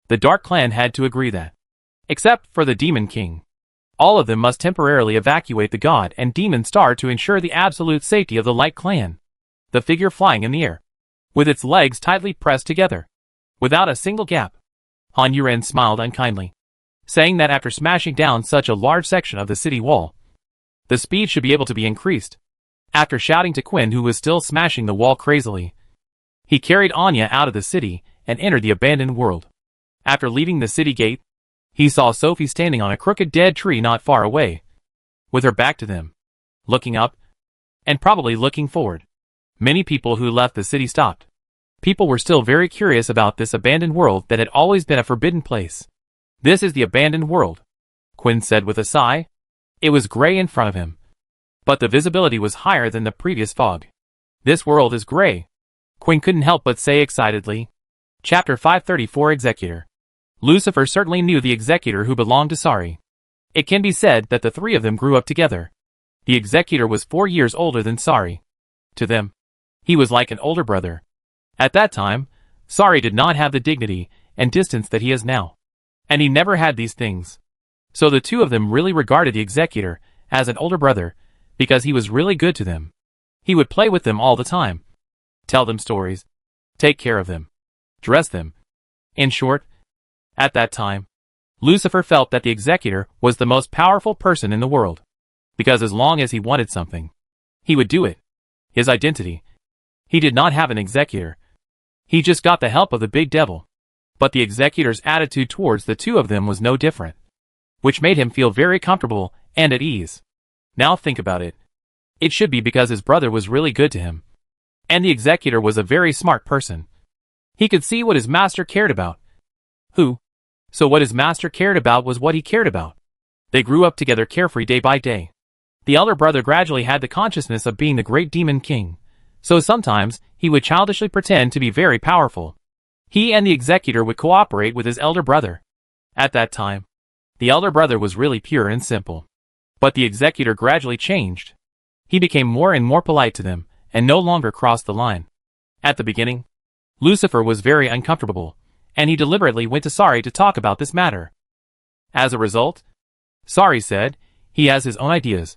the Dark Clan had to agree that, except for the Demon King, all of them must temporarily evacuate the God and Demon Star to ensure the absolute safety of the Light Clan. The figure flying in the air, with its legs tightly pressed together, without a single gap. Han Yuren smiled unkindly, saying that after smashing down such a large section of the city wall, the speed should be able to be increased. After shouting to Quinn, who was still smashing the wall crazily, he carried Anya out of the city and entered the abandoned world. After leaving the city gate, he saw Sophie standing on a crooked dead tree not far away, with her back to them, looking up, and probably looking forward. Many people who left the city stopped. People were still very curious about this abandoned world that had always been a forbidden place. "This is the abandoned world," Quinn said with a sigh. It was gray in front of him, but the visibility was higher than the previous fog. "This world is gray," Quinn couldn't help but say excitedly. Chapter 534 Executor. Lucifer certainly knew the Executor who belonged to Sari. It can be said that the three of them grew up together. The Executor was 4 years older than Sari. To them, he was like an older brother. At that time, Sari did not have the dignity and distance that he has now, and he never had these things. So the two of them really regarded the Executor as an older brother, because he was really good to them. He would play with them all the time, tell them stories, take care of them, dress them. In short, at that time, Lucifer felt that the Executor was the most powerful person in the world, because as long as he wanted something, he would do it. His identity. He did not have an Executor. He just got the help of the big devil. But the Executor's attitude towards the two of them was no different, which made him feel very comfortable and at ease. Now think about it. It should be because his brother was really good to him, and the Executor was a very smart person. He could see what his master cared about. So what his master cared about was what he cared about. They grew up together carefree day by day. The elder brother gradually had the consciousness of being the great Demon King, so sometimes he would childishly pretend to be very powerful. He and the Executor would cooperate with his elder brother. At that time, the elder brother was really pure and simple. But the Executor gradually changed. He became more and more polite to them, and no longer crossed the line. At the beginning, Lucifer was very uncomfortable, and he deliberately went to Sari to talk about this matter. As a result, Sari said, "He has his own ideas.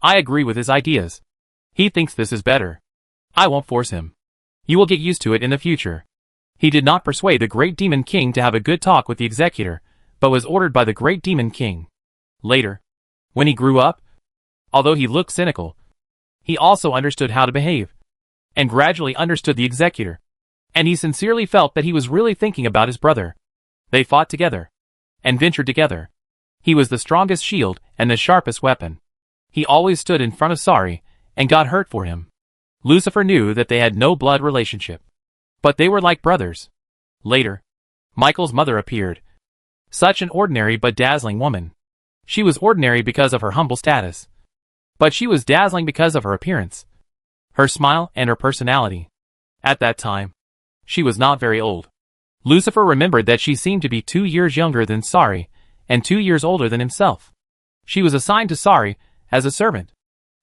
I agree with his ideas. He thinks this is better. I won't force him. You will get used to it in the future." He did not persuade the great Demon King to have a good talk with the Executor, but was ordered by the great Demon King. Later, when he grew up, although he looked cynical, He also understood how to behave, and gradually understood the executor. And he sincerely felt that he was really thinking about his brother. They fought together, and ventured together. He was the strongest shield and the sharpest weapon. He always stood in front of Sorry, and got hurt for him. Lucifer knew that they had no blood relationship, but they were like brothers. Later, Michael's mother appeared. Such an ordinary but dazzling woman. She was ordinary because of her humble status, but she was dazzling because of her appearance, her smile and her personality. At that time, she was not very old. Lucifer remembered that she seemed to be 2 years younger than Sorry, and 2 years older than himself. She was assigned to Sorry as a servant,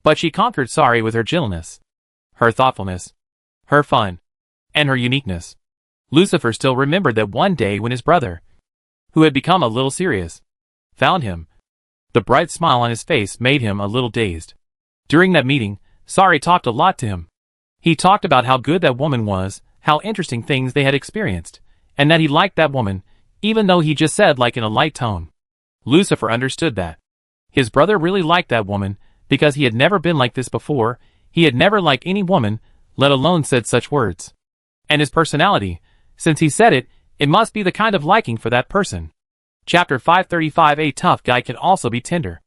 but she conquered Sorry with her gentleness, her thoughtfulness, her fun, and her uniqueness. Lucifer still remembered that one day when his brother, who had become a little serious, found him. The bright smile on his face made him a little dazed. During that meeting, Sorry talked a lot to him. He talked about how good that woman was, how interesting things they had experienced, and that he liked that woman, even though he just said like in a light tone. Lucifer understood that his brother really liked that woman, because he had never been like this before. He had never liked any woman, let alone said such words. And his personality, since he said it, it must be the kind of liking for that person. Chapter 535. A tough guy can also be tender.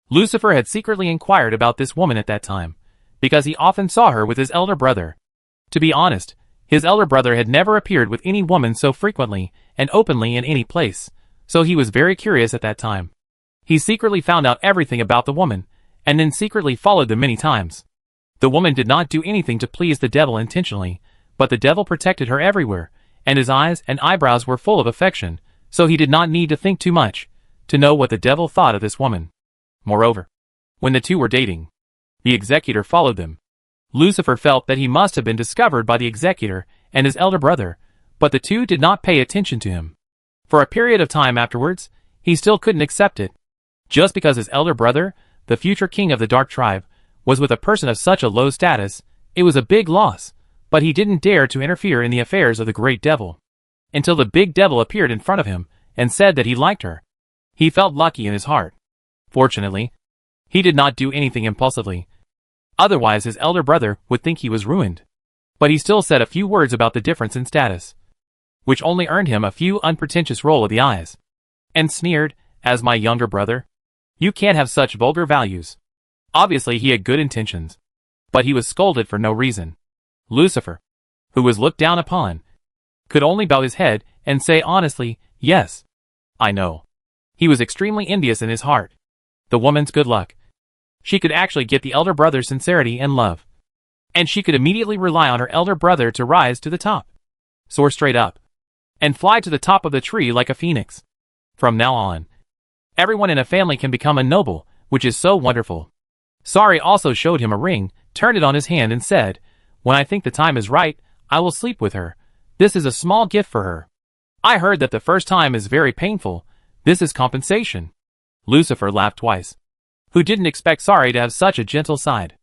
Lucifer had secretly inquired about this woman at that time, because he often saw her with his elder brother. To be honest, his elder brother had never appeared with any woman so frequently and openly in any place, so he was very curious at that time. He secretly found out everything about the woman, and then secretly followed them many times. The woman did not do anything to please the devil intentionally, but the devil protected her everywhere, and his eyes and eyebrows were full of affection, so he did not need to think too much to know what the devil thought of this woman. Moreover, when the two were dating, the executor followed them. Lucifer felt that he must have been discovered by the executor and his elder brother, but the two did not pay attention to him. For a period of time afterwards, he still couldn't accept it. Just because his elder brother, the future king of the Dark Tribe, was with a person of such a low status, it was a big loss, but he didn't dare to interfere in the affairs of the great devil. Until the big devil appeared in front of him and said that he liked her. He felt lucky in his heart. Fortunately, he did not do anything impulsively. Otherwise his elder brother would think he was ruined. But he still said a few words about the difference in status, which only earned him a few unpretentious roll of the eyes, and sneered, "As my younger brother, you can't have such vulgar values." Obviously he had good intentions, but he was scolded for no reason. Lucifer, who was looked down upon, could only bow his head and say honestly, "Yes, I know." He was extremely envious in his heart. The woman's good luck. She could actually get the elder brother's sincerity and love. And she could immediately rely on her elder brother to rise to the top, soar straight up, and fly to the top of the tree like a phoenix. From now on, everyone in a family can become a noble, which is so wonderful. Sorry also showed him a ring, turned it on his hand and said, "When I think the time is right, I will sleep with her. This is a small gift for her. I heard that the first time is very painful. This is compensation." Lucifer laughed twice. Who didn't expect Sorry to have such a gentle side?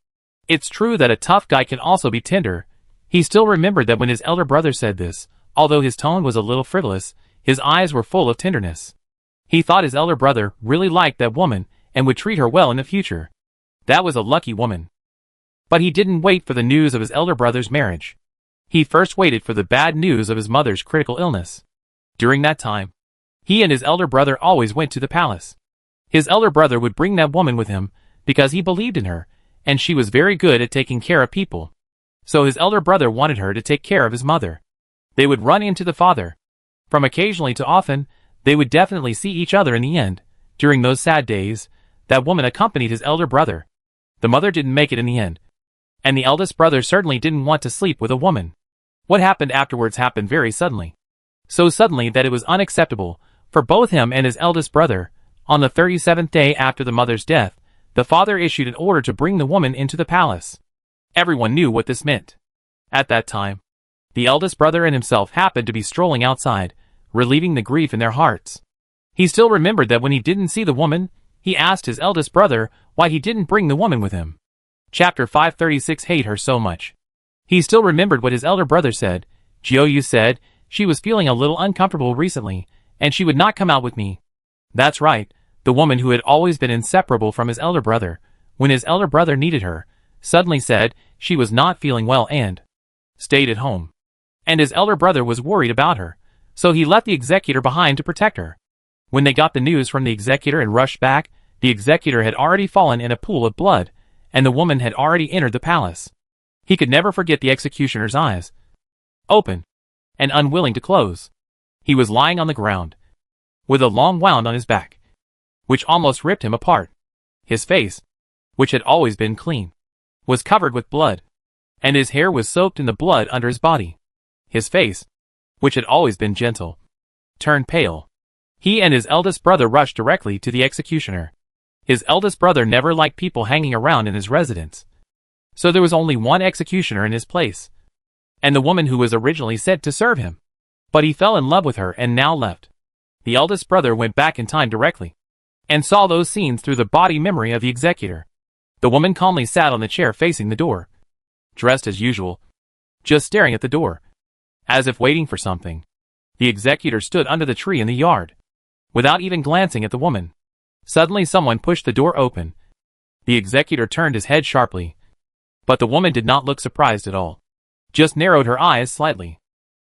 It's true that a tough guy can also be tender. He still remembered that when his elder brother said this, although his tone was a little frivolous, his eyes were full of tenderness. He thought his elder brother really liked that woman and would treat her well in the future. That was a lucky woman. But he didn't wait for the news of his elder brother's marriage. He first waited for the bad news of his mother's critical illness. During that time, he and his elder brother always went to the palace. His elder brother would bring that woman with him because he believed in her, and she was very good at taking care of people. So his elder brother wanted her to take care of his mother. They would run into the father. From occasionally to often, they would definitely see each other in the end. During those sad days, that woman accompanied his elder brother. The mother didn't make it in the end. And the eldest brother certainly didn't want to sleep with a woman. What happened afterwards happened very suddenly. So suddenly that it was unacceptable for both him and his eldest brother. On the 37th day after the mother's death, the father issued an order to bring the woman into the palace. Everyone knew what this meant. At that time, the eldest brother and himself happened to be strolling outside, relieving the grief in their hearts. He still remembered that when he didn't see the woman, he asked his eldest brother why he didn't bring the woman with him. Chapter 536. Hate her so much. He still remembered what his elder brother said. "Jiu said she was feeling a little uncomfortable recently, and she would not come out with me." That's right, the woman who had always been inseparable from his elder brother. When his elder brother needed her, suddenly said she was not feeling well and stayed at home. And his elder brother was worried about her, so he left the executor behind to protect her. When they got the news from the executor and rushed back, the executor had already fallen in a pool of blood, and the woman had already entered the palace. He could never forget the executioner's eyes, open and unwilling to close. He was lying on the ground, with a long wound on his back, which almost ripped him apart. His face, which had always been clean, was covered with blood, and his hair was soaked in the blood under his body. His face, which had always been gentle, turned pale. He and his eldest brother rushed directly to the executioner. His eldest brother never liked people hanging around in his residence, so there was only one executioner in his place, and the woman who was originally sent to serve him. But he fell in love with her and now left. The eldest brother went back in time directly, and saw those scenes through the body memory of the executor. The woman calmly sat on the chair facing the door, dressed as usual, just staring at the door, as if waiting for something. The executor stood under the tree in the yard, without even glancing at the woman. Suddenly someone pushed the door open. The executor turned his head sharply, but the woman did not look surprised at all, just narrowed her eyes slightly.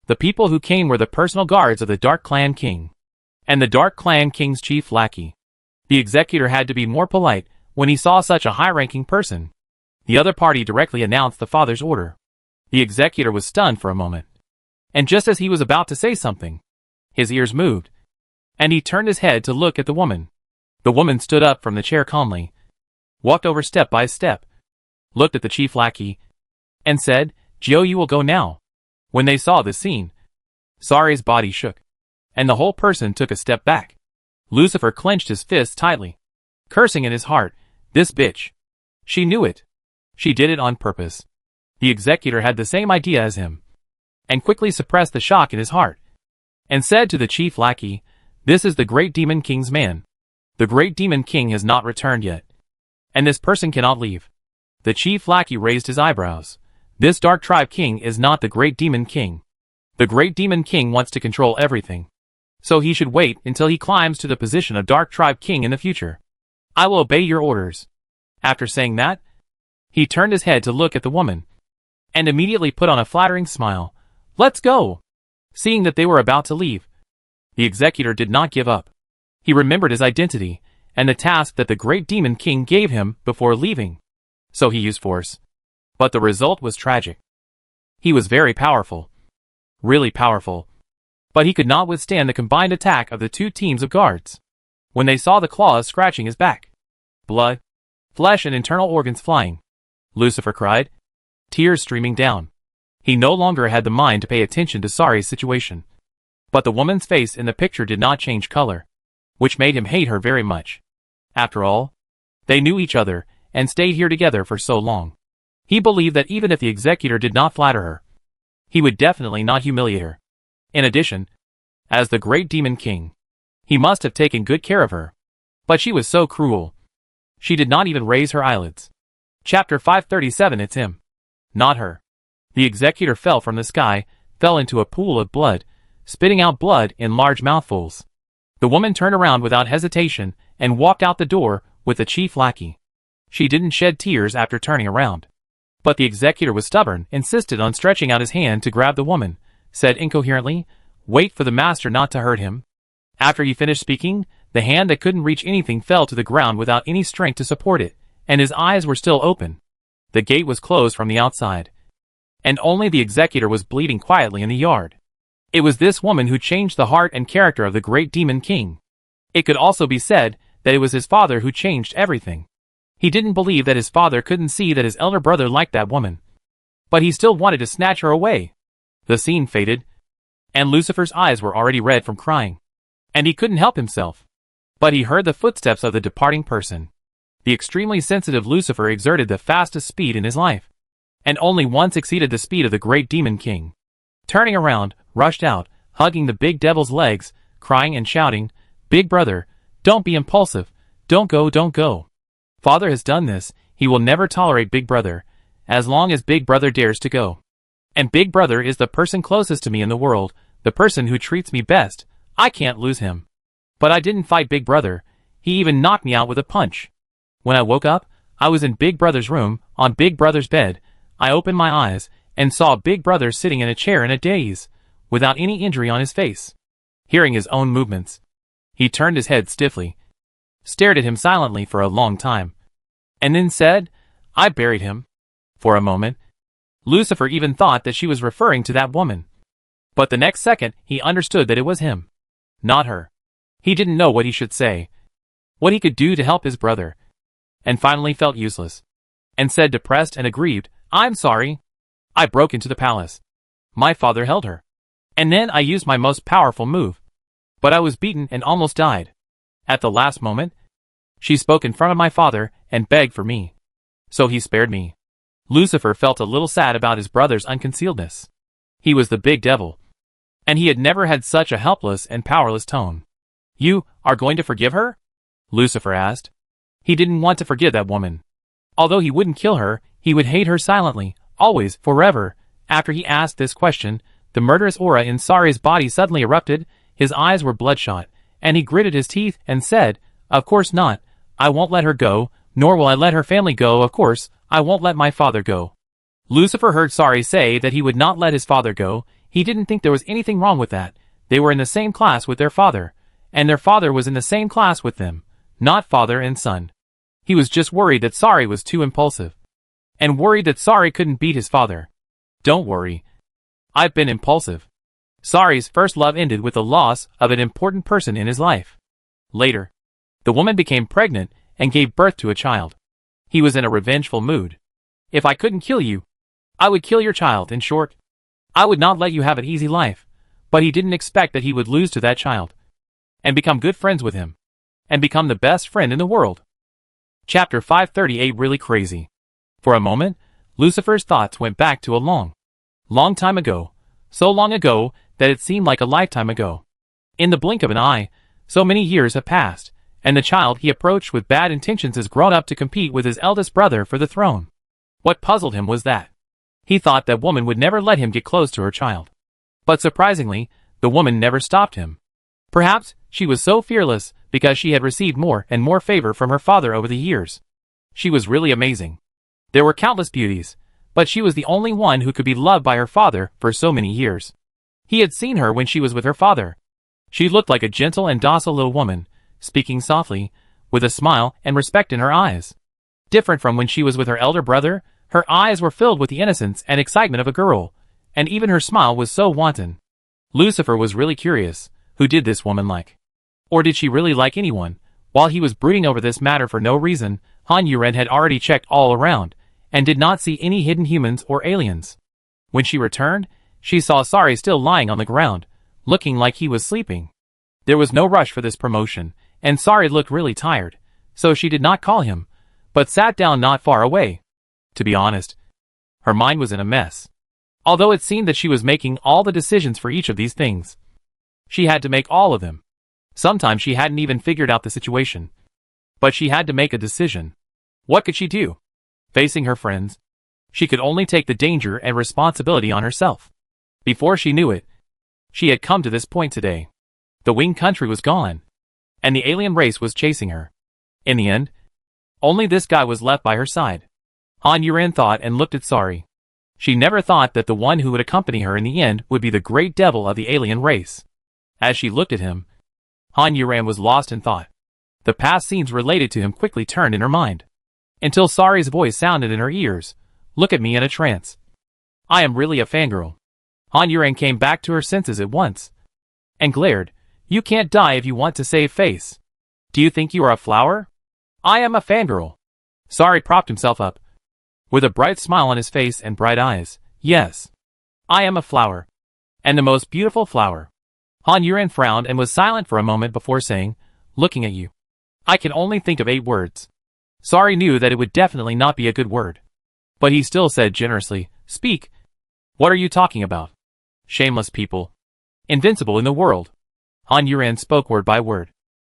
The people who came were the personal guards of the Dark Clan King, and the Dark Clan King's chief lackey. The executor had to be more polite when he saw such a high-ranking person. The other party directly announced the father's order. The executor was stunned for a moment, and just as he was about to say something, his ears moved, and he turned his head to look at the woman. The woman stood up from the chair calmly, walked over step by step, looked at the chief lackey, and said, "Joe, you will go now." When they saw this scene, Sari's body shook, and the whole person took a step back. Lucifer clenched his fists tightly, cursing in his heart, "This bitch. She knew it. She did it on purpose." The executor had the same idea as him, and quickly suppressed the shock in his heart, and said to the chief lackey, "This is the Great Demon King's man. The Great Demon King has not returned yet, and this person cannot leave." The chief lackey raised his eyebrows. "This Dark Tribe King is not the Great Demon King. The Great Demon King wants to control everything, so he should wait until he climbs to the position of Dark Tribe King in the future. I will obey your orders." After saying that, he turned his head to look at the woman, and immediately put on a flattering smile. "Let's go." Seeing that they were about to leave, the executor did not give up. He remembered his identity, and the task that the Great Demon King gave him before leaving, so he used force. But the result was tragic. He was very powerful, really powerful, but he could not withstand the combined attack of the two teams of guards. When they saw the claws scratching his back, blood, flesh and internal organs flying, Lucifer cried, tears streaming down. He no longer had the mind to pay attention to Sari's situation. But the woman's face in the picture did not change color, which made him hate her very much. After all, they knew each other and stayed here together for so long. He believed that even if the executor did not flatter her, he would definitely not humiliate her. In addition, as the Great Demon King, he must have taken good care of her. But she was so cruel. She did not even raise her eyelids. Chapter 537. It's him, not her. The executor fell from the sky, fell into a pool of blood, spitting out blood in large mouthfuls. The woman turned around without hesitation and walked out the door with the chief lackey. She didn't shed tears after turning around. But the executor was stubborn, insisted on stretching out his hand to grab the woman, said incoherently, "Wait for the master not to hurt him." After he finished speaking, the hand that couldn't reach anything fell to the ground without any strength to support it, and his eyes were still open. The gate was closed from the outside, and only the executor was bleeding quietly in the yard. It was this woman who changed the heart and character of the Great Demon King. It could also be said that it was his father who changed everything. He didn't believe that his father couldn't see that his elder brother liked that woman, but he still wanted to snatch her away. The scene faded, and Lucifer's eyes were already red from crying, and he couldn't help himself. But he heard the footsteps of the departing person. The extremely sensitive Lucifer exerted the fastest speed in his life, and only once exceeded the speed of the Great Demon King. Turning around, rushed out, hugging the big devil's legs, crying and shouting, "Big brother, don't be impulsive, don't go, don't go. Father has done this, he will never tolerate Big Brother, as long as Big Brother dares to go. And Big Brother is the person closest to me in the world, the person who treats me best, I can't lose him. But I didn't fight Big Brother, he even knocked me out with a punch. When I woke up, I was in Big Brother's room, on Big Brother's bed. I opened my eyes, and saw Big Brother sitting in a chair in a daze, without any injury on his face. Hearing his own movements, he turned his head stiffly, stared at him silently for a long time, and then said, "I buried him." For a moment, Lucifer even thought that she was referring to that woman. But the next second, he understood that it was him, not her. He didn't know what he should say, what he could do to help his brother, and finally felt useless, and said depressed and aggrieved, "I'm sorry. I broke into the palace. My father held her. And then I used my most powerful move. But I was beaten and almost died. At the last moment, she spoke in front of my father and begged for me. So he spared me." Lucifer felt a little sad about his brother's unconcealedness. He was the big devil, and he had never had such a helpless and powerless tone. "You are going to forgive her?" Lucifer asked. He didn't want to forgive that woman. Although he wouldn't kill her, he would hate her silently, always, forever. After he asked this question, the murderous aura in Sari's body suddenly erupted, his eyes were bloodshot, and he gritted his teeth and said, "Of course not. I won't let her go, nor will I let her family go. Of course, I won't let my father go." Lucifer heard Sari say that he would not let his father go. He didn't think there was anything wrong with that. They were in the same class with their father, and their father was in the same class with them, not father and son. He was just worried that Sari was too impulsive, and worried that Sari couldn't beat his father. "Don't worry. I've been impulsive." Sari's first love ended with the loss of an important person in his life. Later, the woman became pregnant and gave birth to a child. He was in a revengeful mood. "If I couldn't kill you, I would kill your child. In short, I would not let you have an easy life." But he didn't expect that he would lose to that child, and become good friends with him, and become the best friend in the world. Chapter 538 Really Crazy. For a moment, Lucifer's thoughts went back to a long, long time ago. So long ago that it seemed like a lifetime ago. In the blink of an eye, so many years have passed, and the child he approached with bad intentions has grown up to compete with his eldest brother for the throne. What puzzled him was that he thought that woman would never let him get close to her child. But surprisingly, the woman never stopped him. Perhaps she was so fearless because she had received more and more favor from her father over the years. She was really amazing. There were countless beauties, but she was the only one who could be loved by her father for so many years. He had seen her when she was with her father. She looked like a gentle and docile little woman, speaking softly, with a smile and respect in her eyes. Different from when she was with her elder brother, her eyes were filled with the innocence and excitement of a girl, and even her smile was so wanton. Lucifer was really curious. Who did this woman like? Or did she really like anyone? While he was brooding over this matter for no reason, Han Yuren had already checked all around, and did not see any hidden humans or aliens. When she returned, she saw Sari still lying on the ground, looking like he was sleeping. There was no rush for this promotion, and Sari looked really tired, so she did not call him, but sat down not far away. To be honest, her mind was in a mess. Although it seemed that she was making all the decisions for each of these things, she had to make all of them. Sometimes she hadn't even figured out the situation, but she had to make a decision. What could she do? Facing her friends, she could only take the danger and responsibility on herself. Before she knew it, she had come to this point today. The winged country was gone, and the alien race was chasing her. In the end, only this guy was left by her side. Han Yuren thought and looked at Sari. She never thought that the one who would accompany her in the end would be the great devil of the alien race. As she looked at him, Han Yuren was lost in thought. The past scenes related to him quickly turned in her mind, until Sari's voice sounded in her ears. "Look at me in a trance. I am really a fangirl." Han Yuren came back to her senses at once, and glared. "You can't die if you want to save face. Do you think you are a flower? I am a fangirl." Sari propped himself up, with a bright smile on his face and bright eyes. "Yes, I am a flower, and the most beautiful flower." Han Yuren frowned and was silent for a moment before saying, "Looking at you, I can only think of 8 words." Sari knew that it would definitely not be a good word, but he still said generously, "Speak. What are you talking about?" "Shameless people. Invincible in the world." Han Yuren spoke word by word,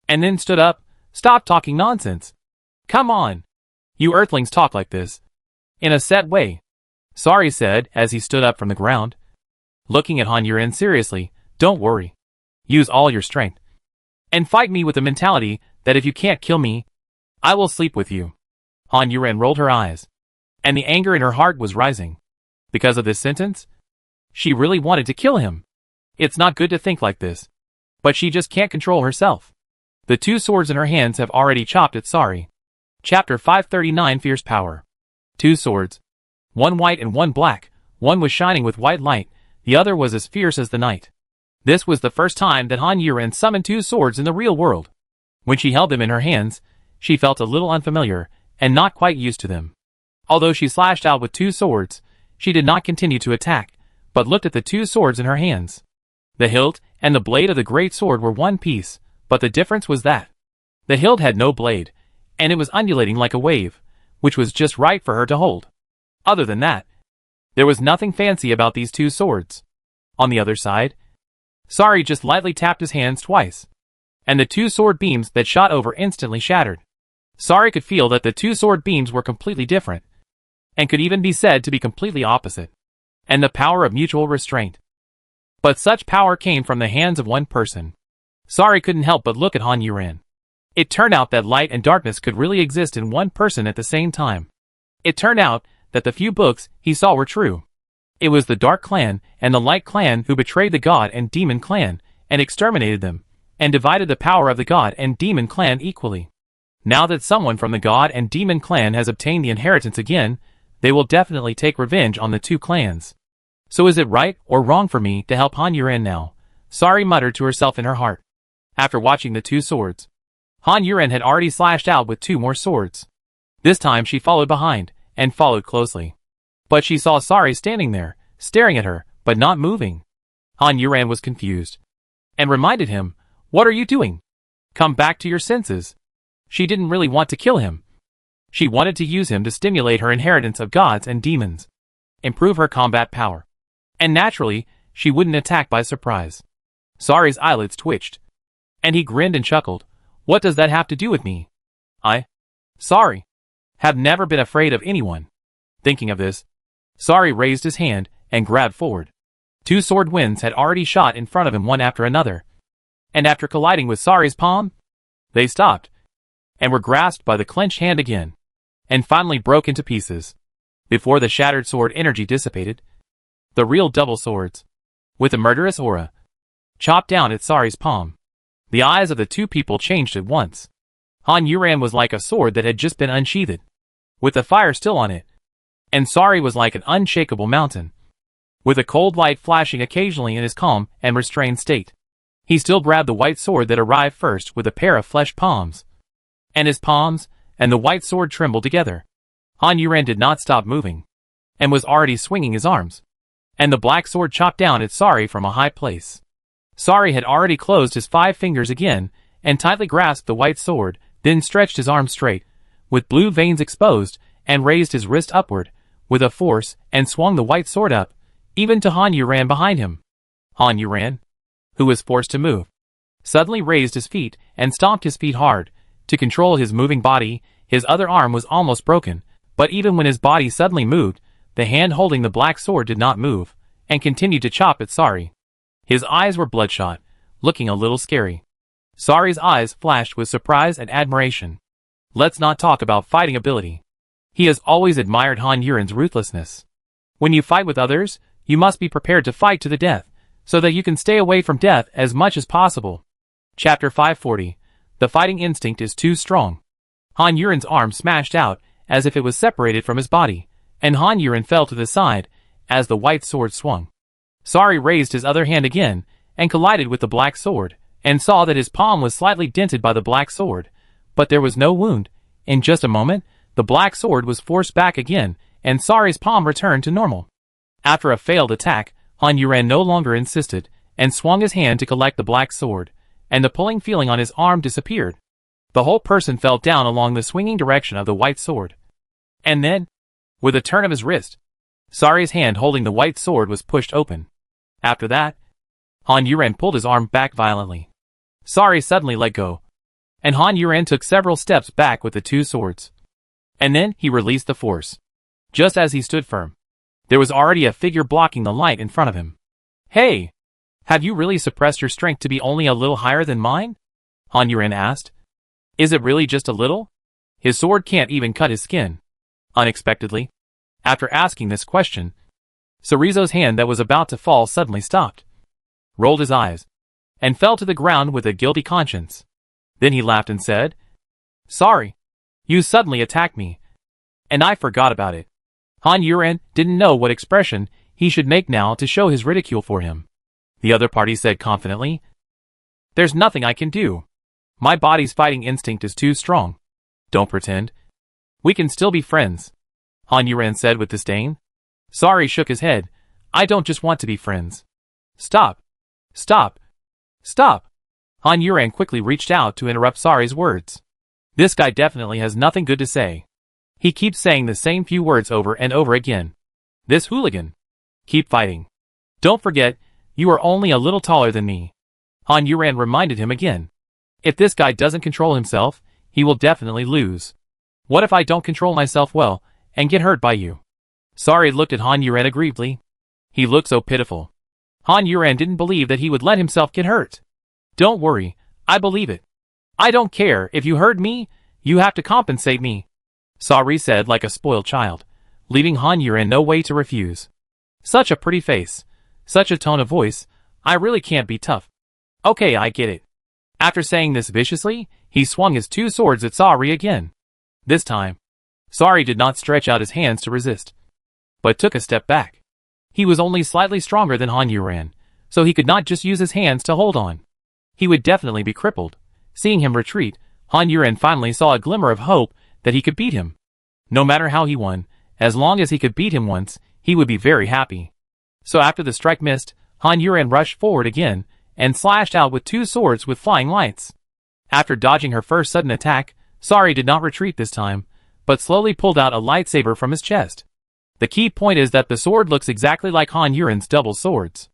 and then stood up. "Stop talking nonsense. Come on. You earthlings talk like this, in a set way," Sari said as he stood up from the ground. Looking at Han Yuren seriously, "Don't worry. Use all your strength, and fight me with the mentality that if you can't kill me, I will sleep with you." Han Yuren rolled her eyes, and the anger in her heart was rising. Because of this sentence? She really wanted to kill him. It's not good to think like this. But she just can't control herself. The two swords in her hands have already chopped at Sari. Chapter 539 Fierce Power. Two swords. One white and one black. One was shining with white light, the other was as fierce as the night. This was the first time that Han Yuren summoned two swords in the real world. When she held them in her hands, she felt a little unfamiliar, and not quite used to them. Although she slashed out with two swords, she did not continue to attack, but looked at the two swords in her hands. The hilt and the blade of the great sword were one piece, but the difference was that the hilt had no blade, and it was undulating like a wave, which was just right for her to hold. Other than that, there was nothing fancy about these two swords. On the other side, Sari just lightly tapped his hands twice, and the two sword beams that shot over instantly shattered. Sari could feel that the two sword beams were completely different, and could even be said to be completely opposite, and the power of mutual restraint. But such power came from the hands of one person. Sari couldn't help but look at Han Yuren. It turned out that light and darkness could really exist in one person at the same time. It turned out that the few books he saw were true. It was the Dark Clan and the Light Clan who betrayed the God and Demon Clan, and exterminated them, and divided the power of the God and Demon Clan equally. Now that someone from the God and Demon Clan has obtained the inheritance again, they will definitely take revenge on the two clans. So is it right or wrong for me to help Han Yuren now? Sari muttered to herself in her heart. After watching the two swords, Han Yuren had already slashed out with two more swords. This time she followed behind, and followed closely. But she saw Sari standing there, staring at her, but not moving. Han Yuren was confused, and reminded him, "What are you doing? Come back to your senses." She didn't really want to kill him. She wanted to use him to stimulate her inheritance of gods and demons, improve her combat power, and naturally, she wouldn't attack by surprise. Sari's eyelids twitched, and he grinned and chuckled. "What does that have to do with me? Sari, have never been afraid of anyone." Thinking of this, Sari raised his hand and grabbed forward. Two sword winds had already shot in front of him one after another, and after colliding with Sari's palm, they stopped, and were grasped by the clenched hand again, and finally broke into pieces. Before the shattered sword energy dissipated, the real double swords, with a murderous aura, chopped down at Sari's palm. The eyes of the two people changed at once. Han Yuren was like a sword that had just been unsheathed, with the fire still on it, and Sari was like an unshakable mountain, with a cold light flashing occasionally in his calm and restrained state. He still grabbed the white sword that arrived first with a pair of flesh palms, and his palms and the white sword trembled together. Han Yuren did not stop moving, and was already swinging his arms, and the black sword chopped down at Sari from a high place. Sari had already closed his 5 fingers again, and tightly grasped the white sword, then stretched his arm straight, with blue veins exposed, and raised his wrist upward, with a force, and swung the white sword up, even to Han Yuren behind him. Han Yuren, who was forced to move, suddenly raised his feet, and stomped his feet hard, to control his moving body. His other arm was almost broken, but even when his body suddenly moved, the hand holding the black sword did not move, and continued to chop at Sari. His eyes were bloodshot, looking a little scary. Sari's eyes flashed with surprise and admiration. Let's not talk about fighting ability. He has always admired Han Yuren's ruthlessness. When you fight with others, you must be prepared to fight to the death, so that you can stay away from death as much as possible. Chapter 540. The fighting instinct is too strong. Han Yuren's arm smashed out, as if it was separated from his body, and Han Yuren fell to the side, as the white sword swung. Sari raised his other hand again, and collided with the black sword, and saw that his palm was slightly dented by the black sword, but there was no wound. In just a moment, the black sword was forced back again, and Sari's palm returned to normal. After a failed attack, Han Yuren no longer insisted, and swung his hand to collect the black sword, and the pulling feeling on his arm disappeared. The whole person fell down along the swinging direction of the white sword. And then, with a turn of his wrist, Sari's hand holding the white sword was pushed open. After that, Han Yuren pulled his arm back violently. Sari suddenly let go, and Han Yuren took several steps back with the two swords. And then he released the force. Just as he stood firm, there was already a figure blocking the light in front of him. "Hey! Have you really suppressed your strength to be only a little higher than mine?" Han Yuren asked. "Is it really just a little?" His sword can't even cut his skin. Unexpectedly, after asking this question, Sarizo's hand that was about to fall suddenly stopped, rolled his eyes, and fell to the ground with a guilty conscience. Then he laughed and said, "Sorry. You suddenly attacked me, and I forgot about it." Han Yuren didn't know what expression he should make now to show his ridicule for him. The other party said confidently, "There's nothing I can do. My body's fighting instinct is too strong. Don't pretend. We can still be friends," Han Yuren said with disdain. Sari shook his head. "I don't just want to be friends. Stop. Stop. Stop." Han Yuren quickly reached out to interrupt Sari's words. This guy definitely has nothing good to say. He keeps saying the same few words over and over again. This hooligan. Keep fighting. Don't forget, you are only a little taller than me. Han Yuren reminded him again. If this guy doesn't control himself, he will definitely lose. What if I don't control myself well, and get hurt by you? Sari looked at Han Yuren aggrievedly. He looked so pitiful. Han Yuren didn't believe that he would let himself get hurt. "Don't worry, I believe it. I don't care if you hurt me, you have to compensate me," Sari said like a spoiled child, leaving Han Yuren no way to refuse. Such a pretty face, such a tone of voice, I really can't be tough. Okay, I get it. After saying this viciously, he swung his two swords at Sari again. This time, Sari did not stretch out his hands to resist, but took a step back. He was only slightly stronger than Han Yuren, so he could not just use his hands to hold on. He would definitely be crippled. Seeing him retreat, Han Yuren finally saw a glimmer of hope that he could beat him. No matter how he won, as long as he could beat him once, he would be very happy. So after the strike missed, Han Yuren rushed forward again, and slashed out with two swords with flying lights. After dodging her first sudden attack, Sari did not retreat this time, but slowly pulled out a lightsaber from his chest. The key point is that the sword looks exactly like Han Yuren's double swords.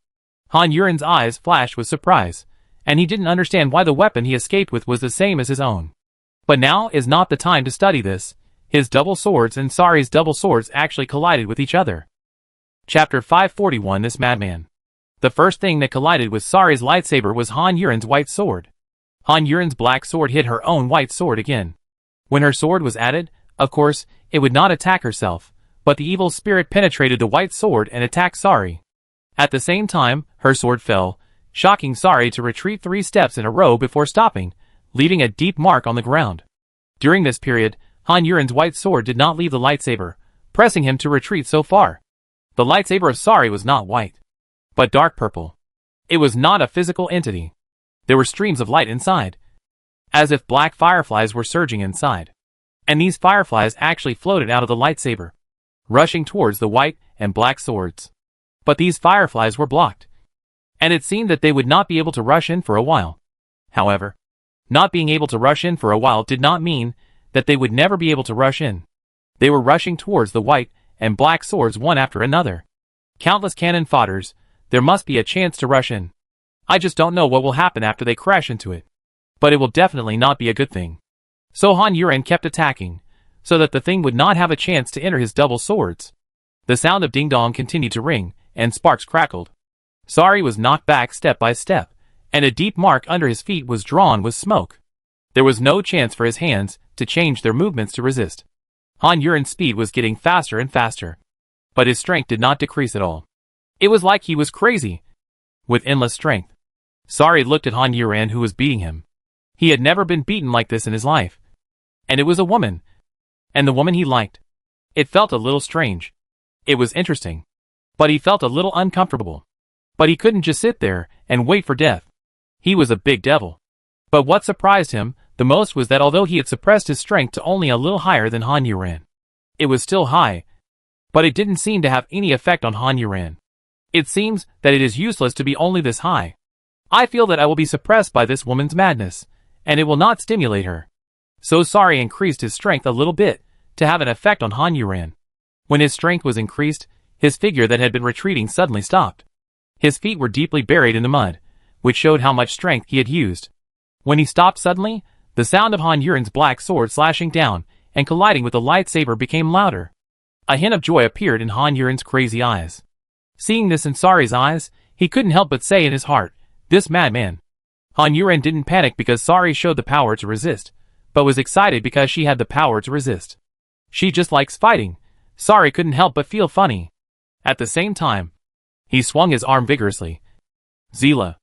Han Yuren's eyes flashed with surprise, and he didn't understand why the weapon he escaped with was the same as his own. But now is not the time to study this. His double swords and Sari's double swords actually collided with each other. Chapter 541 This Madman. The first thing that collided with Sari's lightsaber was Han Yuren's white sword. Han Yuren's black sword hit her own white sword again. When her sword was added, of course, it would not attack herself, but the evil spirit penetrated the white sword and attacked Sari. At the same time, her sword fell, shocking Sari to retreat 3 steps in a row before stopping, leaving a deep mark on the ground. During this period, Han Yuren's white sword did not leave the lightsaber, pressing him to retreat so far. The lightsaber of Sari was not white, but dark purple. It was not a physical entity. There were streams of light inside, as if black fireflies were surging inside. And these fireflies actually floated out of the lightsaber, rushing towards the white and black swords. But these fireflies were blocked, and it seemed that they would not be able to rush in for a while. However, not being able to rush in for a while did not mean that they would never be able to rush in. They were rushing towards the white and black swords one after another. Countless cannon fodders, there must be a chance to rush in. I just don't know what will happen after they crash into it. But it will definitely not be a good thing. So Han Yuren kept attacking, so that the thing would not have a chance to enter his double swords. The sound of ding-dong continued to ring, and sparks crackled. Sari was knocked back step by step, and a deep mark under his feet was drawn with smoke. There was no chance for his hands to change their movements to resist. Han Yuren's speed was getting faster and faster, but his strength did not decrease at all. It was like he was crazy, with endless strength. Sari looked at Han Yuren, who was beating him. He had never been beaten like this in his life. And it was a woman. And the woman he liked. It felt a little strange. It was interesting. But he felt a little uncomfortable. But he couldn't just sit there and wait for death. He was a big devil. But what surprised him the most was that although he had suppressed his strength to only a little higher than Han Yuren, it was still high. But it didn't seem to have any effect on Han Yuren. It seems that it is useless to be only this high. I feel that I will be suppressed by this woman's madness, and it will not stimulate her. So Sari increased his strength a little bit, to have an effect on Han Yuren. When his strength was increased, his figure that had been retreating suddenly stopped. His feet were deeply buried in the mud, which showed how much strength he had used. When he stopped suddenly, the sound of Han Yuren's black sword slashing down and colliding with the lightsaber became louder. A hint of joy appeared in Han Yuren's crazy eyes. Seeing this in Sari's eyes, he couldn't help but say in his heart, "This madman." Han Yuren didn't panic because Sari showed the power to resist, but was excited because she had the power to resist. She just likes fighting. Sorry couldn't help but feel funny. At the same time, he swung his arm vigorously. Zila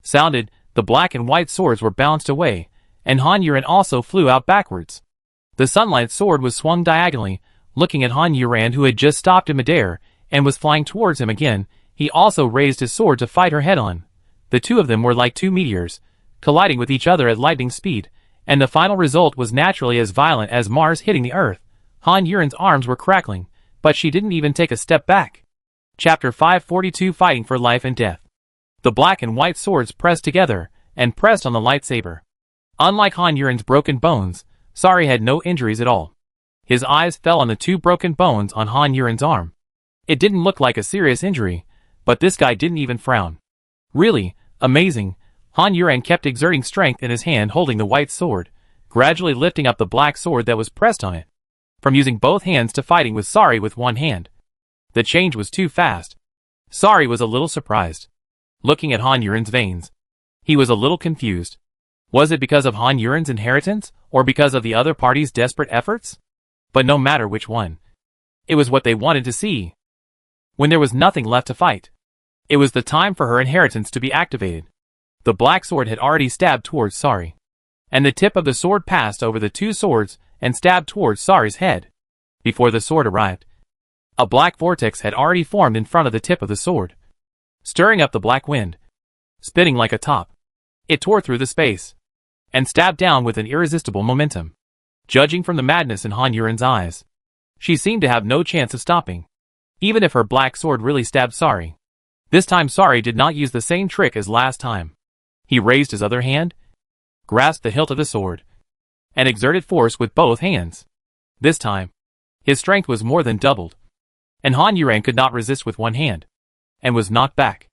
sounded, the black and white swords were bounced away, and Han Yuran also flew out backwards. The sunlight sword was swung diagonally, looking at Han Yuran, who had just stopped in midair and was flying towards him again. He also raised his sword to fight her head-on. The two of them were like two meteors, colliding with each other at lightning speed, and the final result was naturally as violent as Mars hitting the Earth. Han Yuran's arms were crackling, but she didn't even take a step back. Chapter 542, Fighting for Life and Death. The black and white swords pressed together, and pressed on the lightsaber. Unlike Han Yuran's broken bones, Sari had no injuries at all. His eyes fell on the two broken bones on Han Yuran's arm. It didn't look like a serious injury, but this guy didn't even frown. Really, amazing. Han Yuran kept exerting strength in his hand holding the white sword, gradually lifting up the black sword that was pressed on it. From using both hands to fighting with Sari with one hand. The change was too fast. Sari was a little surprised. Looking at Han Yuran's veins, he was a little confused. Was it because of Han Yuran's inheritance, or because of the other party's desperate efforts? But no matter which one, it was what they wanted to see. When there was nothing left to fight, it was the time for her inheritance to be activated. The black sword had already stabbed towards Sari, and the tip of the sword passed over the two swords and stabbed towards Sari's head. Before the sword arrived, a black vortex had already formed in front of the tip of the sword, stirring up the black wind. Spinning like a top, it tore through the space, and stabbed down with an irresistible momentum. Judging from the madness in Han Yuran's eyes, she seemed to have no chance of stopping, even if her black sword really stabbed Sari. This time Sari did not use the same trick as last time. He raised his other hand, grasped the hilt of the sword, and exerted force with both hands. This time, his strength was more than doubled, and Han Yuran could not resist with one hand, and was knocked back.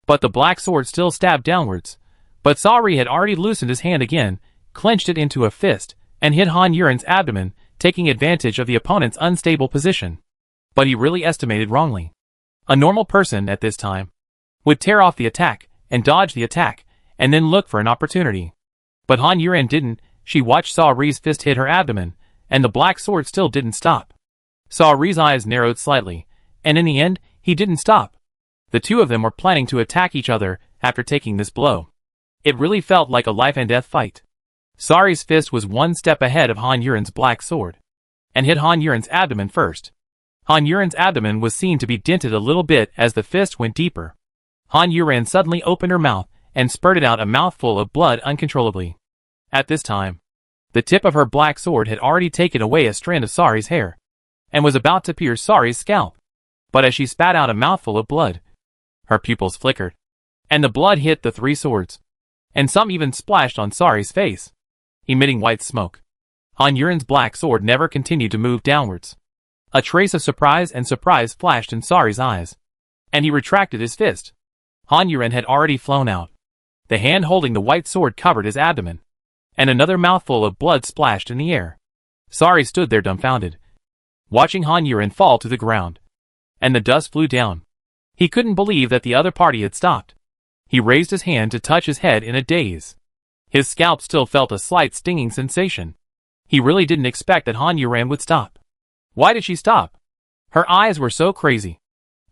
But the black sword still stabbed downwards. But Sari had already loosened his hand again, clenched it into a fist, and hit Han Yuran's abdomen, taking advantage of the opponent's unstable position. But he really estimated wrongly. A normal person at this time would tear off the attack, and dodge the attack, and then look for an opportunity. But Han Yuran didn't. She watched Sari's fist hit her abdomen, and the black sword still didn't stop. Sari's eyes narrowed slightly, and in the end, he didn't stop. The two of them were planning to attack each other after taking this blow. It really felt like a life-and-death fight. Sari's fist was one step ahead of Han Yuran's black sword, and hit Han Yuran's abdomen first. Han Yuran's abdomen was seen to be dented a little bit as the fist went deeper. Han Yuran suddenly opened her mouth and spurted out a mouthful of blood uncontrollably. At this time, the tip of her black sword had already taken away a strand of Sari's hair, and was about to pierce Sari's scalp. But as she spat out a mouthful of blood, her pupils flickered, and the blood hit the three swords, and some even splashed on Sari's face, emitting white smoke. Han Yuran's black sword never continued to move downwards. A trace of surprise flashed in Sari's eyes, and he retracted his fist. Han Yuran had already flown out. The hand holding the white sword covered his abdomen, and another mouthful of blood splashed in the air. Sari stood there dumbfounded, watching Han Yuran fall to the ground, and the dust flew down. He couldn't believe that the other party had stopped. He raised his hand to touch his head in a daze. His scalp still felt a slight stinging sensation. He really didn't expect that Han Yuran would stop. Why did she stop? Her eyes were so crazy,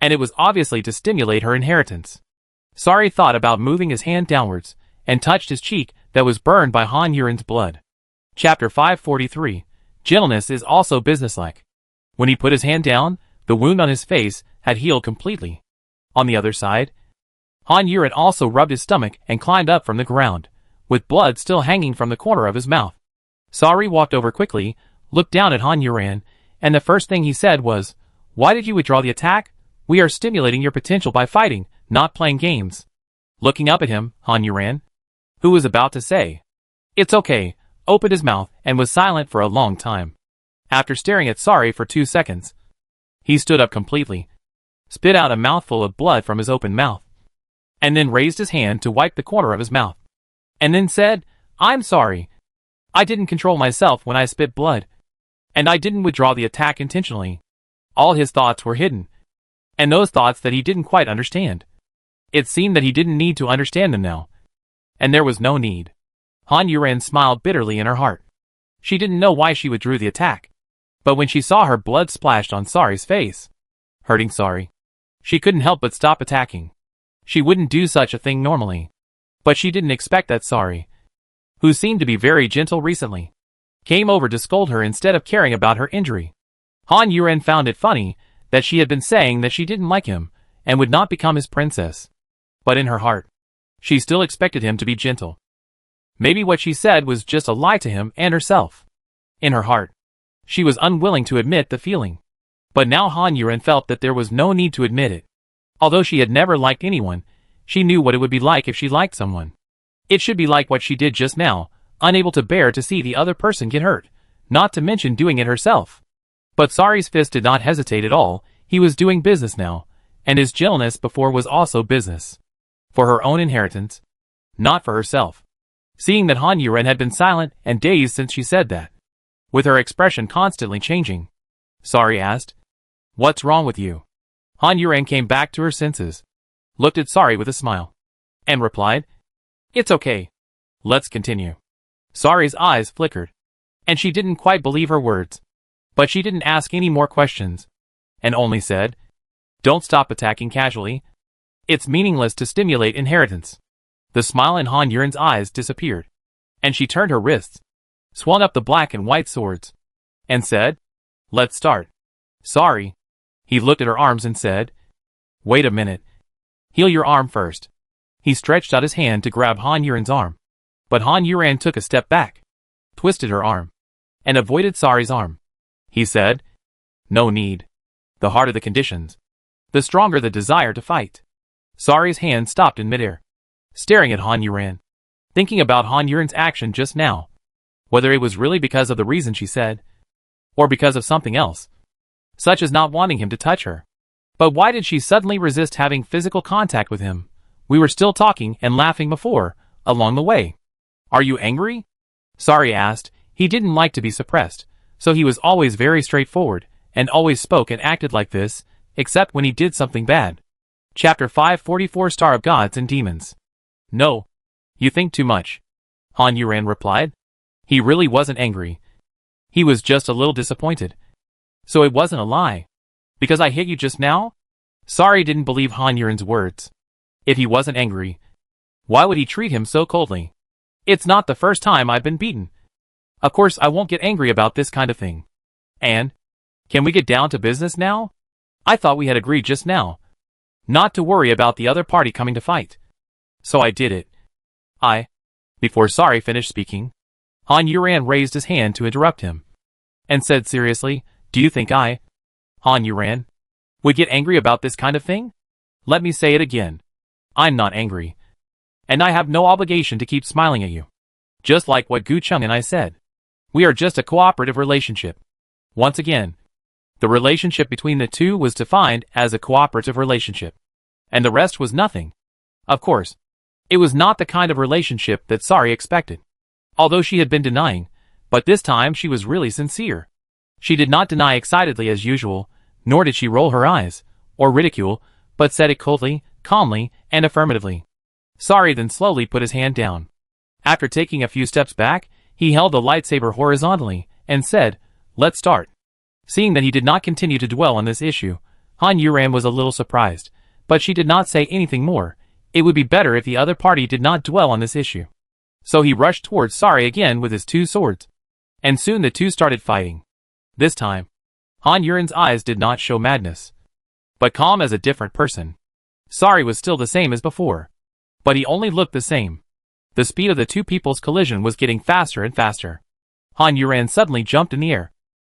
and it was obviously to stimulate her inheritance. Sari thought about moving his hand downwards, and touched his cheek that was burned by Han Yuran's blood. Chapter 543. Gentleness is also businesslike. When he put his hand down, the wound on his face had healed completely. On the other side, Han Yuran also rubbed his stomach and climbed up from the ground, with blood still hanging from the corner of his mouth. Sari walked over quickly, looked down at Han Yuran, and the first thing he said was, "Why did you withdraw the attack? We are stimulating your potential by fighting, not playing games." Looking up at him, Han Yuran, who was about to say, "It's okay," opened his mouth and was silent for a long time. After staring at Sari for 2 seconds, he stood up completely, spit out a mouthful of blood from his open mouth, and then raised his hand to wipe the corner of his mouth, and then said, "I'm sorry. I didn't control myself when I spit blood, and I didn't withdraw the attack intentionally." All his thoughts were hidden, and those thoughts that he didn't quite understand. It seemed that he didn't need to understand them now, and there was no need. Han Yuran smiled bitterly in her heart. She didn't know why she withdrew the attack. But when she saw her blood splashed on Sari's face, hurting Sari, she couldn't help but stop attacking. She wouldn't do such a thing normally. But she didn't expect that Sari, who seemed to be very gentle recently, came over to scold her instead of caring about her injury. Han Yuren found it funny that she had been saying that she didn't like him and would not become his princess. But in her heart, she still expected him to be gentle. Maybe what she said was just a lie to him and herself. In her heart, she was unwilling to admit the feeling. But now Han Yuren felt that there was no need to admit it. Although she had never liked anyone, she knew what it would be like if she liked someone. It should be like what she did just now, unable to bear to see the other person get hurt, not to mention doing it herself. But Sari's fist did not hesitate at all. He was doing business now, and his gentleness before was also business. For her own inheritance, not for herself. Seeing that Han Yuren had been silent and dazed since she said that, with her expression constantly changing, Sari asked, "What's wrong with you?" Han Yuren came back to her senses, looked at Sari with a smile, and replied, "It's okay. Let's continue." Sari's eyes flickered, and she didn't quite believe her words. But she didn't ask any more questions, and only said, "Don't stop attacking casually. It's meaningless to stimulate inheritance." The smile in Han Yuren's eyes disappeared, and she turned her wrists, swung up the black and white swords, and said, "Let's start." "Sorry." He looked at her arms and said, "Wait a minute. Heal your arm first." He stretched out his hand to grab Han Yuren's arm, but Han Yuren took a step back, twisted her arm, and avoided Sari's arm. He said, "No need. The harder the conditions, the stronger the desire to fight." Sari's hand stopped in midair, staring at Han Yuren, thinking about Han Yuren's action just now, whether it was really because of the reason she said, or because of something else, such as not wanting him to touch her. But why did she suddenly resist having physical contact with him? We were still talking and laughing before, along the way. "Are you angry?" Sari asked. He didn't like to be suppressed, so he was always very straightforward, and always spoke and acted like this, except when he did something bad. Chapter 544 Star of Gods and Demons. "No. You think too much," Han Yuren replied. He really wasn't angry. He was just a little disappointed. "So it wasn't a lie? Because I hit you just now?" Sari didn't believe Han Yuren's words. If he wasn't angry, why would he treat him so coldly? "It's not the first time I've been beaten. Of course I won't get angry about this kind of thing. And, can we get down to business now? I thought we had agreed just now not to worry about the other party coming to fight. So I did it." Before Sari finished speaking, Han Yuren raised his hand to interrupt him, and said seriously, "Do you think Han Yuren, would get angry about this kind of thing? Let me say it again. I'm not angry. And I have no obligation to keep smiling at you. Just like what Gu Chung and I said. We are just a cooperative relationship." Once again, the relationship between the two was defined as a cooperative relationship. And the rest was nothing. Of course, it was not the kind of relationship that Sari expected. Although she had been denying, but this time she was really sincere. She did not deny excitedly as usual, nor did she roll her eyes, or ridicule, but said it coldly, calmly, and affirmatively. Sari then slowly put his hand down. After taking a few steps back, he held the lightsaber horizontally, and said, "Let's start." Seeing that he did not continue to dwell on this issue, Han Yuren was a little surprised, but she did not say anything more. It would be better if the other party did not dwell on this issue. So he rushed towards Sari again with his two swords. And soon the two started fighting. This time, Han Yuren's eyes did not show madness, but calm as a different person. Sari was still the same as before, but he only looked the same. The speed of the two people's collision was getting faster and faster. Han Yuren suddenly jumped in the air,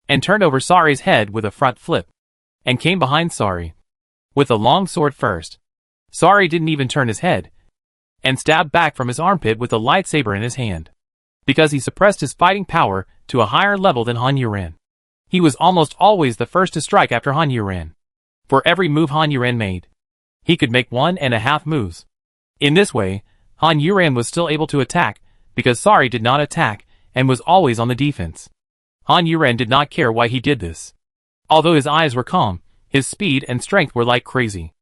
and turned over Sari's head with a front flip, and came behind Sari, with a long sword first. Sari didn't even turn his head, and stabbed back from his armpit with a lightsaber in his hand, because he suppressed his fighting power to a higher level than Han Yuren. He was almost always the first to strike after Han Yuren. For every move Han Yuren made, he could make 1.5 moves. In this way, Han Yuren was still able to attack, because Sari did not attack, and was always on the defense. Han Yuren did not care why he did this. Although his eyes were calm, his speed and strength were like crazy.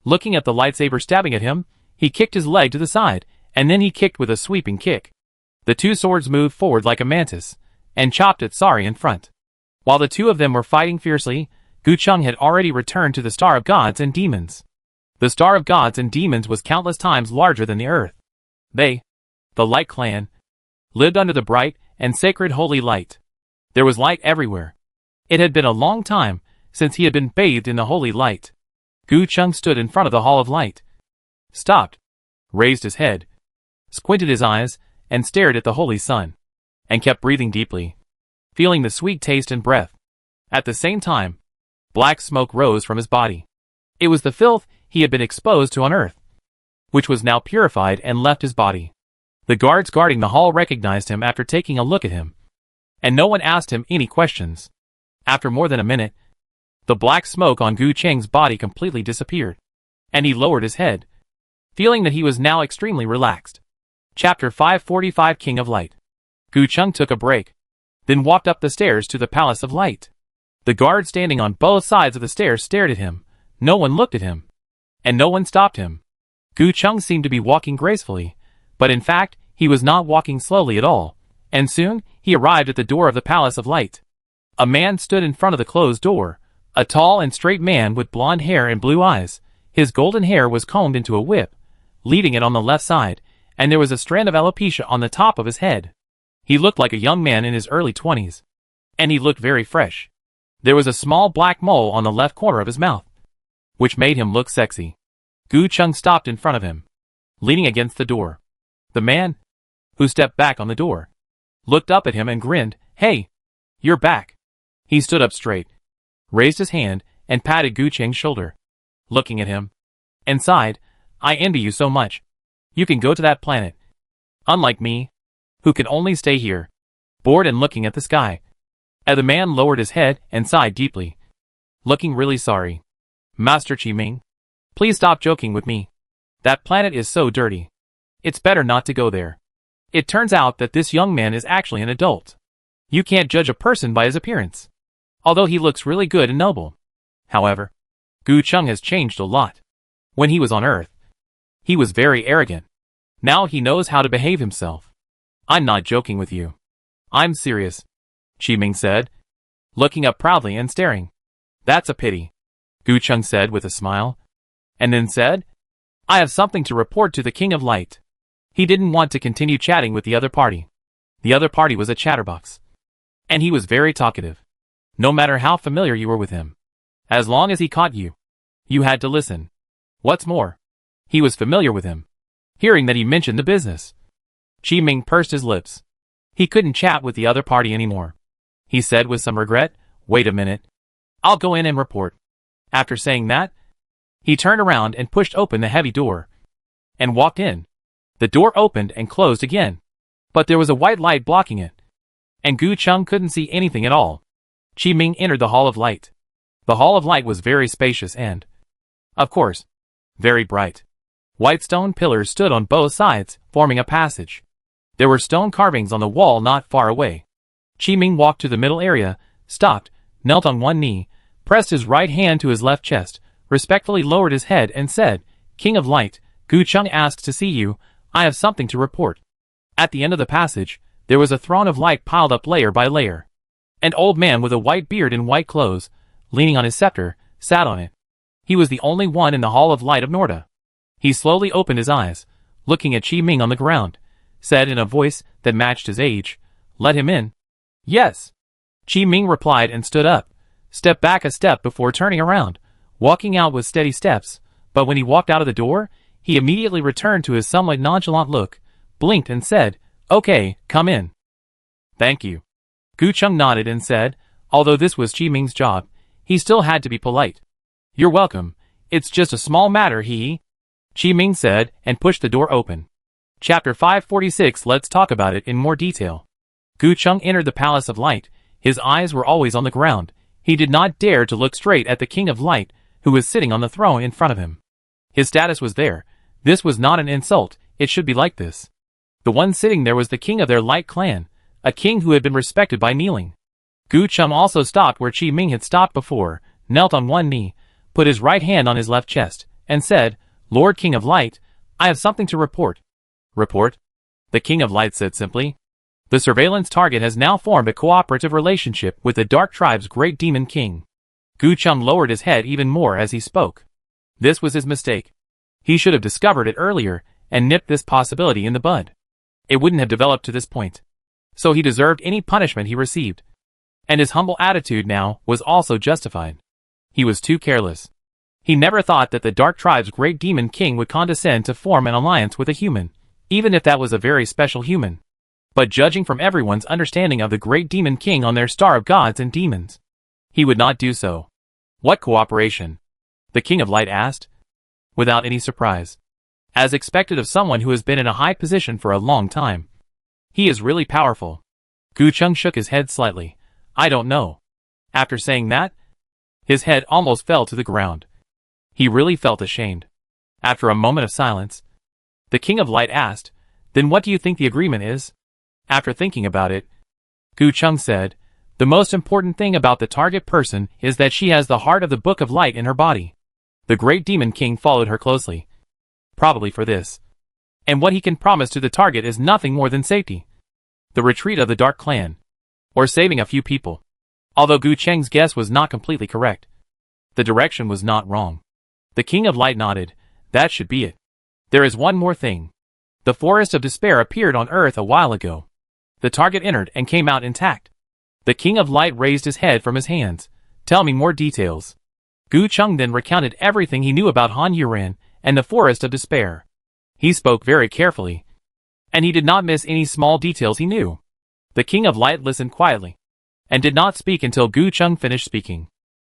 Looking at the lightsaber stabbing at him, he kicked his leg to the side, and then he kicked with a sweeping kick. The two swords moved forward like a mantis, and chopped at Sari in front. While the two of them were fighting fiercely, Gu Cheng had already returned to the Star of Gods and Demons. The Star of Gods and Demons was countless times larger than the earth. They, the Light Clan, lived under the bright and sacred holy light. There was light everywhere. It had been a long time since he had been bathed in the holy light. Gu Cheng stood in front of the Hall of Light, stopped, raised his head, squinted his eyes, and stared at the holy sun, and kept breathing deeply, feeling the sweet taste and breath. At the same time, black smoke rose from his body. It was the filth he had been exposed to on earth, which was now purified and left his body. The guards guarding the hall recognized him after taking a look at him, and no one asked him any questions. After more than a minute, the black smoke on Gu Cheng's body completely disappeared, and he lowered his head, feeling that he was now extremely relaxed. Chapter 545 King of Light. Gu Cheng took a break, then walked up the stairs to the Palace of Light. The guards standing on both sides of the stairs stared at him. No one looked at him, and no one stopped him. Gu Cheng seemed to be walking gracefully, but in fact, he was not walking slowly at all, and soon he arrived at the door of the Palace of Light. A man stood in front of the closed door, a tall and straight man with blonde hair and blue eyes. His golden hair was combed into a whip, leading it on the left side, and there was a strand of alopecia on the top of his head. He looked like a young man in his early 20s, and he looked very fresh. There was a small black mole on the left corner of his mouth, which made him look sexy. Gu Cheng stopped in front of him, leaning against the door. The man, who stepped back on the door, looked up at him and grinned. "Hey, you're back." He stood up straight, raised his hand, and patted Gu Cheng's shoulder, looking at him, and sighed, "I envy you so much. You can go to that planet. Unlike me, who can only stay here, bored and looking at the sky." And the man lowered his head and sighed deeply, looking really sorry. "Master Qiming, please stop joking with me. That planet is so dirty. It's better not to go there." It turns out that this young man is actually an adult. You can't judge a person by his appearance, although he looks really good and noble. However, Gu Cheng has changed a lot. When he was on Earth, he was very arrogant. Now he knows how to behave himself. "I'm not joking with you. I'm serious," Qiming said, looking up proudly and staring. "That's a pity," Gu Cheng said with a smile, and then said, "I have something to report to the King of Light." He didn't want to continue chatting with the other party. The other party was a chatterbox, and he was very talkative. No matter how familiar you were with him, as long as he caught you, you had to listen. What's more, he was familiar with him, hearing that he mentioned the business. Qiming pursed his lips. He couldn't chat with the other party anymore. He said with some regret, "Wait a minute. I'll go in and report." After saying that, he turned around and pushed open the heavy door, and walked in. The door opened and closed again, but there was a white light blocking it, and Gu Cheng couldn't see anything at all. Qiming entered the Hall of Light. The Hall of Light was very spacious and, of course, very bright. White stone pillars stood on both sides, forming a passage. There were stone carvings on the wall not far away. Qiming walked to the middle area, stopped, knelt on one knee, pressed his right hand to his left chest, respectfully lowered his head and said, "King of Light, Gu Cheng asks to see you. I have something to report." At the end of the passage, there was a throne of light piled up layer by layer. An old man with a white beard and white clothes, leaning on his scepter, sat on it. He was the only one in the Hall of Light of Norda. He slowly opened his eyes, looking at Qiming on the ground, said in a voice that matched his age, "Let him in." "Yes." Qiming replied and stood up, stepped back a step before turning around, walking out with steady steps, but when he walked out of the door, he immediately returned to his somewhat nonchalant look, blinked and said, "Okay, come in." "Thank you." Gu Cheng nodded and said, although this was Qiming's job, he still had to be polite. "You're welcome. It's just a small matter, Qiming said and pushed the door open. Chapter 546. Let's talk about it in more detail. Gu Cheng entered the Palace of Light. His eyes were always on the ground. He did not dare to look straight at the King of Light, who was sitting on the throne in front of him. His status was there. This was not an insult. It should be like this. The one sitting there was the king of their Light clan, a king who had been respected by kneeling. Gu Cheng also stopped where Qiming had stopped before, knelt on one knee, put his right hand on his left chest, and said, "Lord King of Light, I have something to report." "Report?" the King of Light said simply. The surveillance target has now formed a cooperative relationship with the Dark Tribe's great demon king. Gu Chung lowered his head even more as he spoke. This was his mistake. He should have discovered it earlier and nipped this possibility in the bud. It wouldn't have developed to this point. So he deserved any punishment he received. And his humble attitude now was also justified. He was too careless. He never thought that the Dark Tribe's great demon king would condescend to form an alliance with a human, even if that was a very special human. But judging from everyone's understanding of the great demon king on their star of gods and demons, he would not do so. What cooperation? The King of Light asked, without any surprise. As expected of someone who has been in a high position for a long time. He is really powerful. Gu Chung shook his head slightly. I don't know. After saying that, his head almost fell to the ground. He really felt ashamed. After a moment of silence, the King of Light asked, Then what do you think the agreement is? After thinking about it, Gu Chung said, The most important thing about the target person is that she has the heart of the Book of Light in her body. The great demon king followed her closely. Probably for this. And what he can promise to the target is nothing more than safety. The retreat of the Dark Clan. Or saving a few people. Although Gu Cheng's guess was not completely correct, the direction was not wrong. The King of Light nodded. That should be it. There is one more thing. The Forest of Despair appeared on Earth a while ago. The target entered and came out intact. The King of Light raised his head from his hands. Tell me more details. Gu Chung then recounted everything he knew about Han Yuran and the Forest of Despair. He spoke very carefully, and he did not miss any small details he knew. The King of Light listened quietly, and did not speak until Gu Chung finished speaking.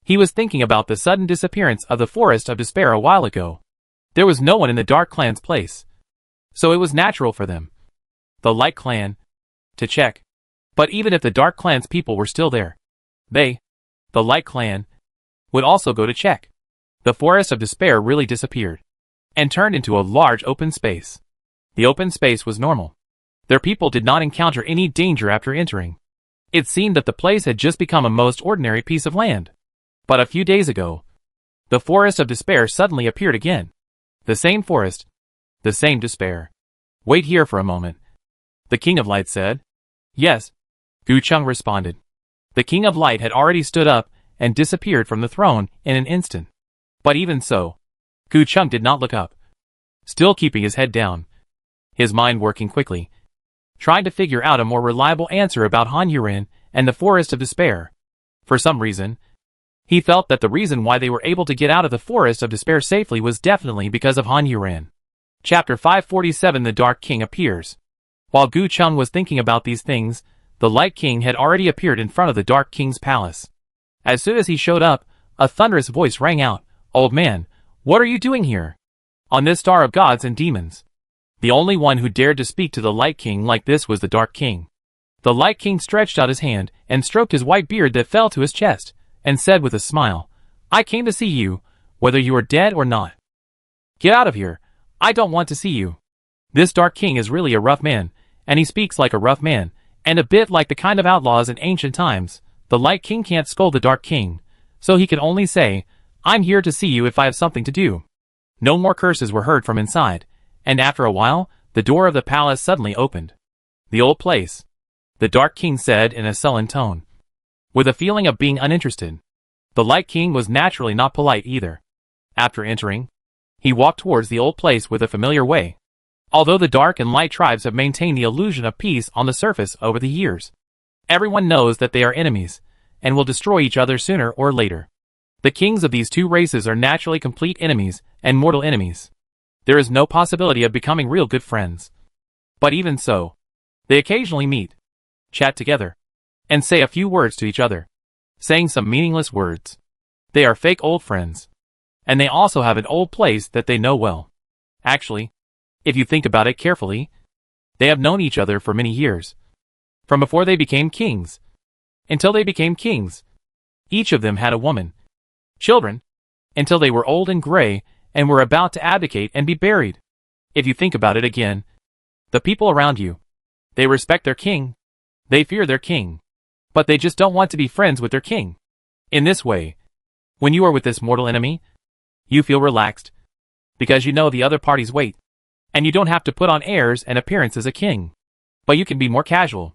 He was thinking about the sudden disappearance of the Forest of Despair a while ago. There was no one in the Dark Clan's place, so it was natural for them, the Light Clan, to check. But even if the Dark Clan's people were still there, they, the Light Clan, would also go to check. The Forest of Despair really disappeared, and turned into a large open space. The open space was normal. Their people did not encounter any danger after entering. It seemed that the place had just become a most ordinary piece of land. But a few days ago, the Forest of Despair suddenly appeared again. The same forest, the same despair. Wait here for a moment, the King of Light said. Yes, Gu Chung responded. The King of Light had already stood up and disappeared from the throne in an instant. But even so, Gu Chung did not look up, still keeping his head down, his mind working quickly, trying to figure out a more reliable answer about Han Yuran and the Forest of Despair. For some reason, he felt that the reason why they were able to get out of the Forest of Despair safely was definitely because of Han Yuran. Chapter 547 The Dark King appears. While Gu Chung was thinking about these things, the Light King had already appeared in front of the Dark King's palace. As soon as he showed up, a thunderous voice rang out, Old man, what are you doing here? On this star of gods and demons. The only one who dared to speak to the Light King like this was the Dark King. The Light King stretched out his hand and stroked his white beard that fell to his chest, and said with a smile, I came to see you, whether you are dead or not. Get out of here. I don't want to see you. This Dark King is really a rough man, and he speaks like a rough man, and a bit like the kind of outlaws in ancient times. The Light King can't scold the Dark King, so he can only say, I'm here to see you if I have something to do. No more curses were heard from inside, and after a while, the door of the palace suddenly opened. The old place, the Dark King said in a sullen tone, with a feeling of being uninterested. The Light King was naturally not polite either. After entering, he walked towards the old place with a familiar way. Although the Dark and Light tribes have maintained the illusion of peace on the surface over the years, everyone knows that they are enemies, and will destroy each other sooner or later. The kings of these two races are naturally complete enemies and mortal enemies. There is no possibility of becoming real good friends. But even so, they occasionally meet, chat together, and say a few words to each other, saying some meaningless words. They are fake old friends. And they also have an old place that they know well. Actually, if you think about it carefully, they have known each other for many years. From before they became kings, until they became kings. Each of them had a woman, children, until they were old and gray and were about to abdicate and be buried. If you think about it again, the people around you, they respect their king, they fear their king, but they just don't want to be friends with their king. In this way, when you are with this mortal enemy, you feel relaxed, because you know the other party's weight, and you don't have to put on airs and appearance as a king. But you can be more casual,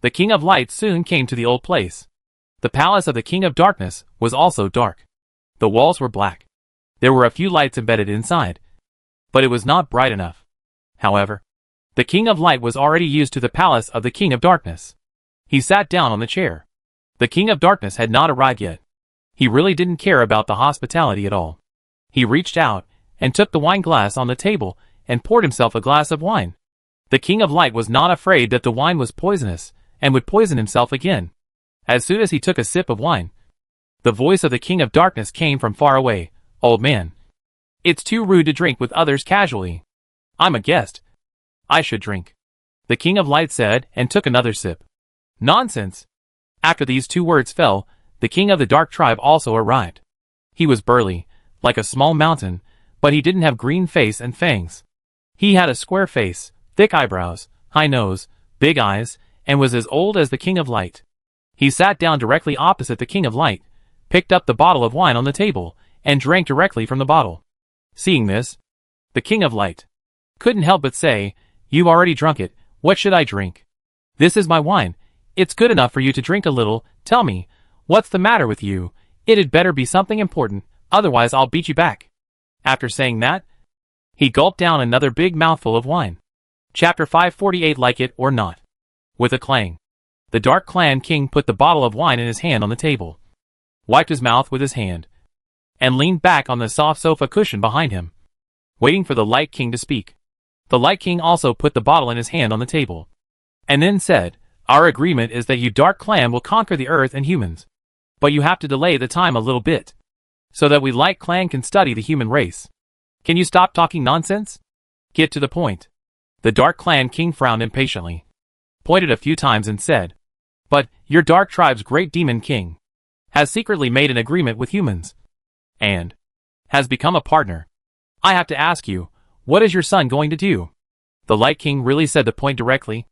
The King of Light soon came to the old place. The palace of the King of Darkness was also dark. The walls were black. There were a few lights embedded inside, but it was not bright enough. However, the King of Light was already used to the palace of the King of Darkness. He sat down on the chair. The King of Darkness had not arrived yet. He really didn't care about the hospitality at all. He reached out and took the wine glass on the table and poured himself a glass of wine. The King of Light was not afraid that the wine was poisonous and would poison himself again. As soon as he took a sip of wine, the voice of the King of Darkness came from far away. "Old man, it's too rude to drink with others casually. I'm a guest. I should drink," the King of Light said and took another sip. "Nonsense." After these two words fell, the King of the Dark Tribe also arrived. He was burly, like a small mountain, but he didn't have green face and fangs. He had a square face, thick eyebrows, high nose, big eyes, and was as old as the King of Light. He sat down directly opposite the King of Light, picked up the bottle of wine on the table, and drank directly from the bottle. Seeing this, the King of Light couldn't help but say, "You've already drunk it, what should I drink? This is my wine, it's good enough for you to drink a little. Tell me, what's the matter with you? It'd better be something important, otherwise I'll beat you back." After saying that, he gulped down another big mouthful of wine. Chapter 548. Like it or not. With a clang, the Dark Clan King put the bottle of wine in his hand on the table, wiped his mouth with his hand, and leaned back on the soft sofa cushion behind him, waiting for the Light King to speak. The Light King also put the bottle in his hand on the table, and then said, "Our agreement is that you Dark Clan will conquer the Earth and humans. But you have to delay the time a little bit, so that we Light Clan can study the human race. Can you stop talking nonsense? Get to the point." The Dark Clan King frowned impatiently, pointed a few times and said, "But, your Dark Tribe's great demon king has secretly made an agreement with humans, and has become a partner. I have to ask you, what is your son going to do?" The Light King really said the point directly.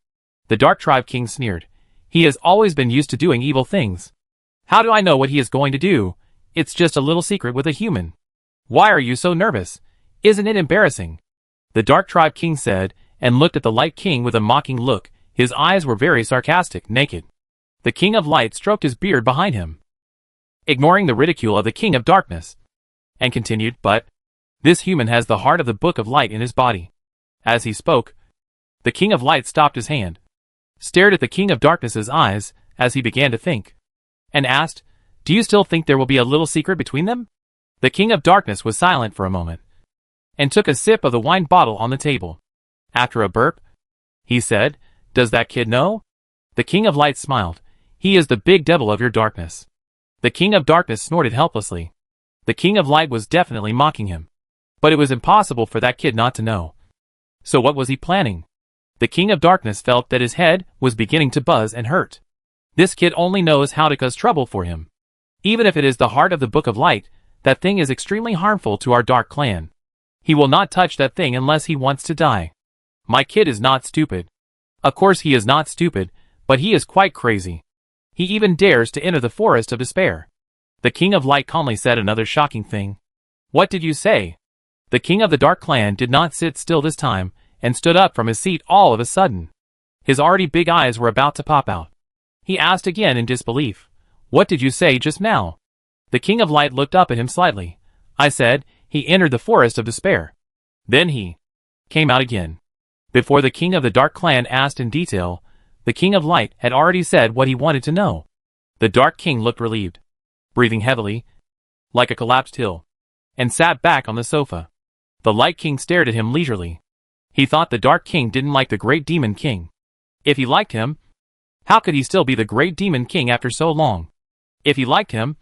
The Dark Tribe King sneered. "He has always been used to doing evil things. How do I know what he is going to do? It's just a little secret with a human. Why are you so nervous? Isn't it embarrassing?" The Dark Tribe King said, and looked at the Light King with a mocking look. His eyes were very sarcastic, naked. The King of Light stroked his beard behind him, ignoring the ridicule of the King of Darkness, and continued, "But this human has the heart of the Book of Light in his body." As he spoke, the King of Light stopped his hand, stared at the King of Darkness's eyes as he began to think, and asked, "Do you still think there will be a little secret between them?" The King of Darkness was silent for a moment, and took a sip of the wine bottle on the table. After a burp, he said, "Does that kid know?" The King of Light smiled. "He is the big devil of your darkness." The King of Darkness snorted helplessly. The King of Light was definitely mocking him, but it was impossible for that kid not to know. So what was he planning? The King of Darkness felt that his head was beginning to buzz and hurt. This kid only knows how to cause trouble for him. Even if it is the heart of the Book of Light, that thing is extremely harmful to our Dark Clan. He will not touch that thing unless he wants to die. My kid is not stupid. Of course he is not stupid, but he is quite crazy. He even dares to enter the Forest of Despair. The King of Light calmly said another shocking thing. "What did you say?" The King of the Dark Clan did not sit still this time, and stood up from his seat all of a sudden. His already big eyes were about to pop out. He asked again in disbelief, "What did you say just now?" The King of Light looked up at him slightly. "I said, he entered the Forest of Despair. Then he came out again." Before the King of the Dark Clan asked in detail, the King of Light had already said what he wanted to know. The Dark King looked relieved, breathing heavily, like a collapsed hill, and sat back on the sofa. The Light King stared at him leisurely. He thought the Dark King didn't like the Great Demon King. If he liked him, how could he still be the Great Demon King after so long? If he liked him,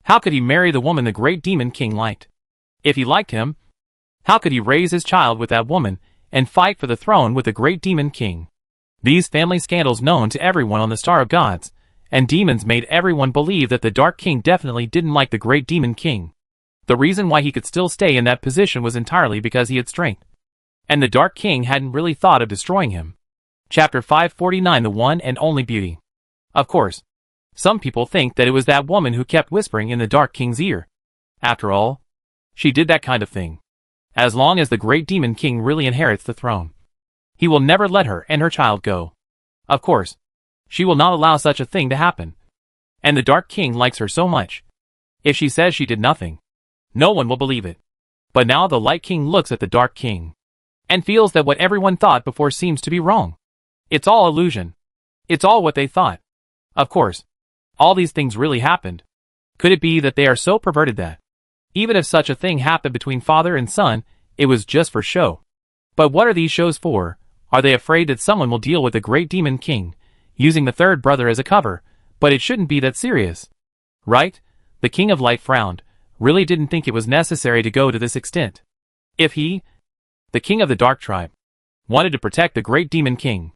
how could he marry the woman the Great Demon King liked? If he liked him, how could he raise his child with that woman and fight for the throne with the Great Demon King? These family scandals known to everyone on the Star of Gods and Demons made everyone believe that the Dark King definitely didn't like the Great Demon King. The reason why he could still stay in that position was entirely because he had strength, and the Dark King hadn't really thought of destroying him. Chapter 549. The One and Only Beauty. Of course, some people think that it was that woman who kept whispering in the Dark King's ear. After all, she did that kind of thing. As long as the Great Demon King really inherits the throne, he will never let her and her child go. Of course, She will not allow such a thing to happen. And the Dark King likes her so much. If she says she did nothing, no one will believe it. But now the Light King looks at the Dark King and feels that what everyone thought before seems to be wrong. It's all illusion. It's all what they thought. Of course, all these things really happened. Could it be that they are so perverted that, even if such a thing happened between father and son, it was just for show? But what are these shows for? Are they afraid that someone will deal with the great demon king, using the third brother as a cover? But it shouldn't be that serious. Right? The King of Light frowned, really didn't think it was necessary to go to this extent. If he, the King of the Dark Tribe, wanted to protect the great demon king,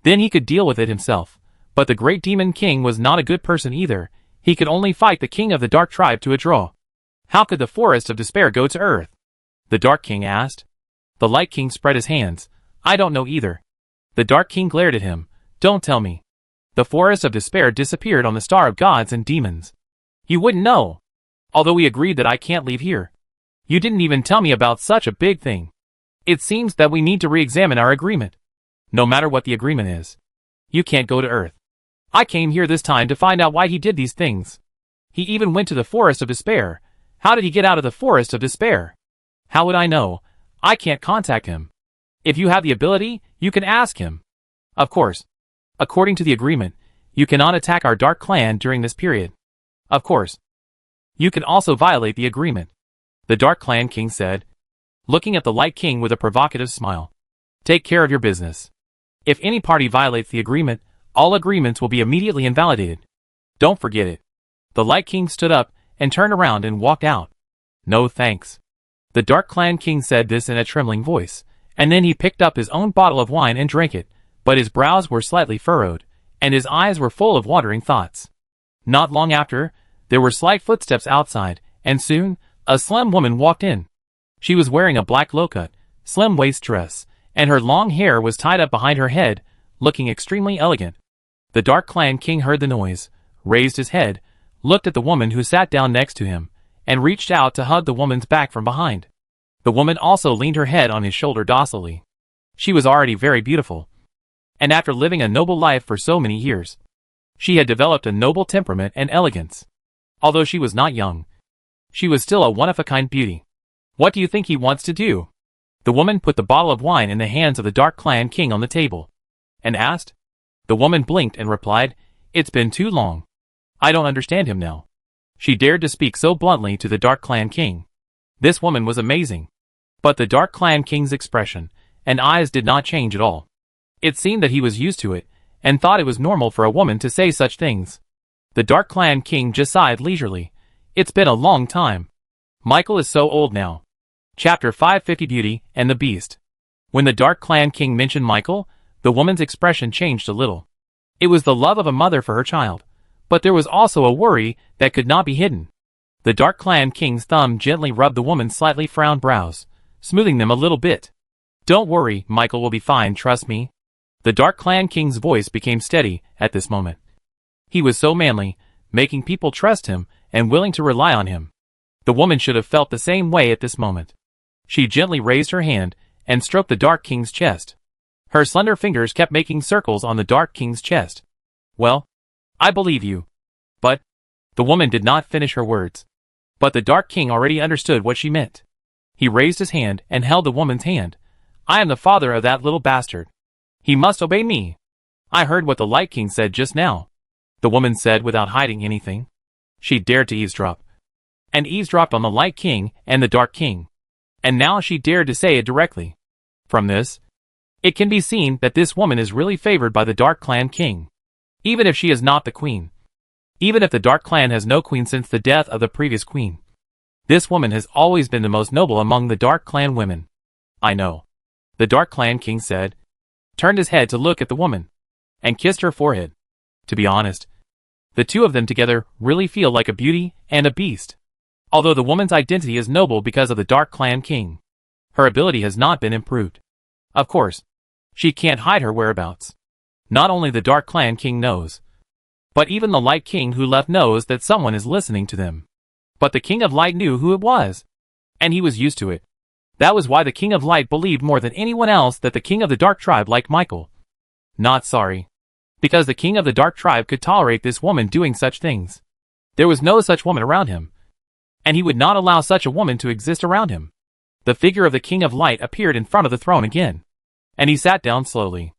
then he could deal with it himself. But the great demon king was not a good person either. He could only fight the King of the Dark Tribe to a draw. How could the Forest of Despair go to Earth? The Dark King asked. The Light King spread his hands. I don't know either. The Dark King glared at him. Don't tell me. The Forest of Despair disappeared on the Star of Gods and Demons. You wouldn't know. Although we agreed that I can't leave here. You didn't even tell me about such a big thing. It seems that we need to re-examine our agreement. No matter what the agreement is, you can't go to Earth. I came here this time to find out why he did these things. He even went to the Forest of Despair. How did he get out of the Forest of Despair? How would I know? I can't contact him. If you have the ability, you can ask him. Of course. According to the agreement, you cannot attack our Dark Clan during this period. Of course. You can also violate the agreement. The Dark Clan King said, looking at the Light King with a provocative smile. Take care of your business. If any party violates the agreement, all agreements will be immediately invalidated. Don't forget it. The Light King stood up and turned around and walked out. No thanks. The Dark Clan King said this in a trembling voice, and then he picked up his own bottle of wine and drank it, but his brows were slightly furrowed, and his eyes were full of wandering thoughts. Not long after, there were slight footsteps outside, and soon, a slim woman walked in. She was wearing a black low-cut, slim waist dress, and her long hair was tied up behind her head, looking extremely elegant. The Dark Clan King heard the noise, raised his head, looked at the woman who sat down next to him, and reached out to hug the woman's back from behind. The woman also leaned her head on his shoulder docilely. She was already very beautiful. And after living a noble life for so many years, she had developed a noble temperament and elegance. Although she was not young, she was still a one-of-a-kind beauty. What do you think he wants to do? The woman put the bottle of wine in the hands of the Dark Clan King on the table, and asked. The woman blinked and replied, It's been too long. I don't understand him now. She dared to speak so bluntly to the Dark Clan King. This woman was amazing. But the Dark Clan King's expression and eyes did not change at all. It seemed that he was used to it, and thought it was normal for a woman to say such things. The Dark Clan King just sighed leisurely. It's been a long time. Michael is so old now. Chapter 550 Beauty and the Beast. When the Dark Clan King mentioned Michael, the woman's expression changed a little. It was the love of a mother for her child, but there was also a worry that could not be hidden. The Dark Clan King's thumb gently rubbed the woman's slightly frowned brows, smoothing them a little bit. Don't worry, Michael will be fine, trust me. The Dark Clan King's voice became steady at this moment. He was so manly, making people trust him and willing to rely on him. The woman should have felt the same way at this moment. She gently raised her hand and stroked the Dark King's chest. Her slender fingers kept making circles on the Dark King's chest. Well, I believe you. But, the woman did not finish her words. But the Dark King already understood what she meant. He raised his hand and held the woman's hand. I am the father of that little bastard. He must obey me. I heard what the Light King said just now. The woman said without hiding anything. She dared to eavesdrop. And eavesdropped on the Light King and the Dark King. And now she dared to say it directly. From this, it can be seen that this woman is really favored by the Dark Clan King. Even if she is not the queen. Even if the Dark Clan has no queen since the death of the previous queen. This woman has always been the most noble among the Dark Clan women. I know. The Dark Clan King said, turned his head to look at the woman, and kissed her forehead. To be honest, the two of them together really feel like a beauty and a beast. Although the woman's identity is noble because of the Dark Clan King, her ability has not been improved. Of course, she can't hide her whereabouts. Not only the Dark Clan King knows, but even the Light King who left knows that someone is listening to them. But the King of Light knew who it was, and he was used to it. That was why the King of Light believed more than anyone else that the King of the Dark Tribe liked Michael. Not sorry. because the king of the dark tribe could tolerate this woman doing such things. There was no such woman around him, and he would not allow such a woman to exist around him. The figure of the king of light appeared in front of the throne again, and he sat down slowly.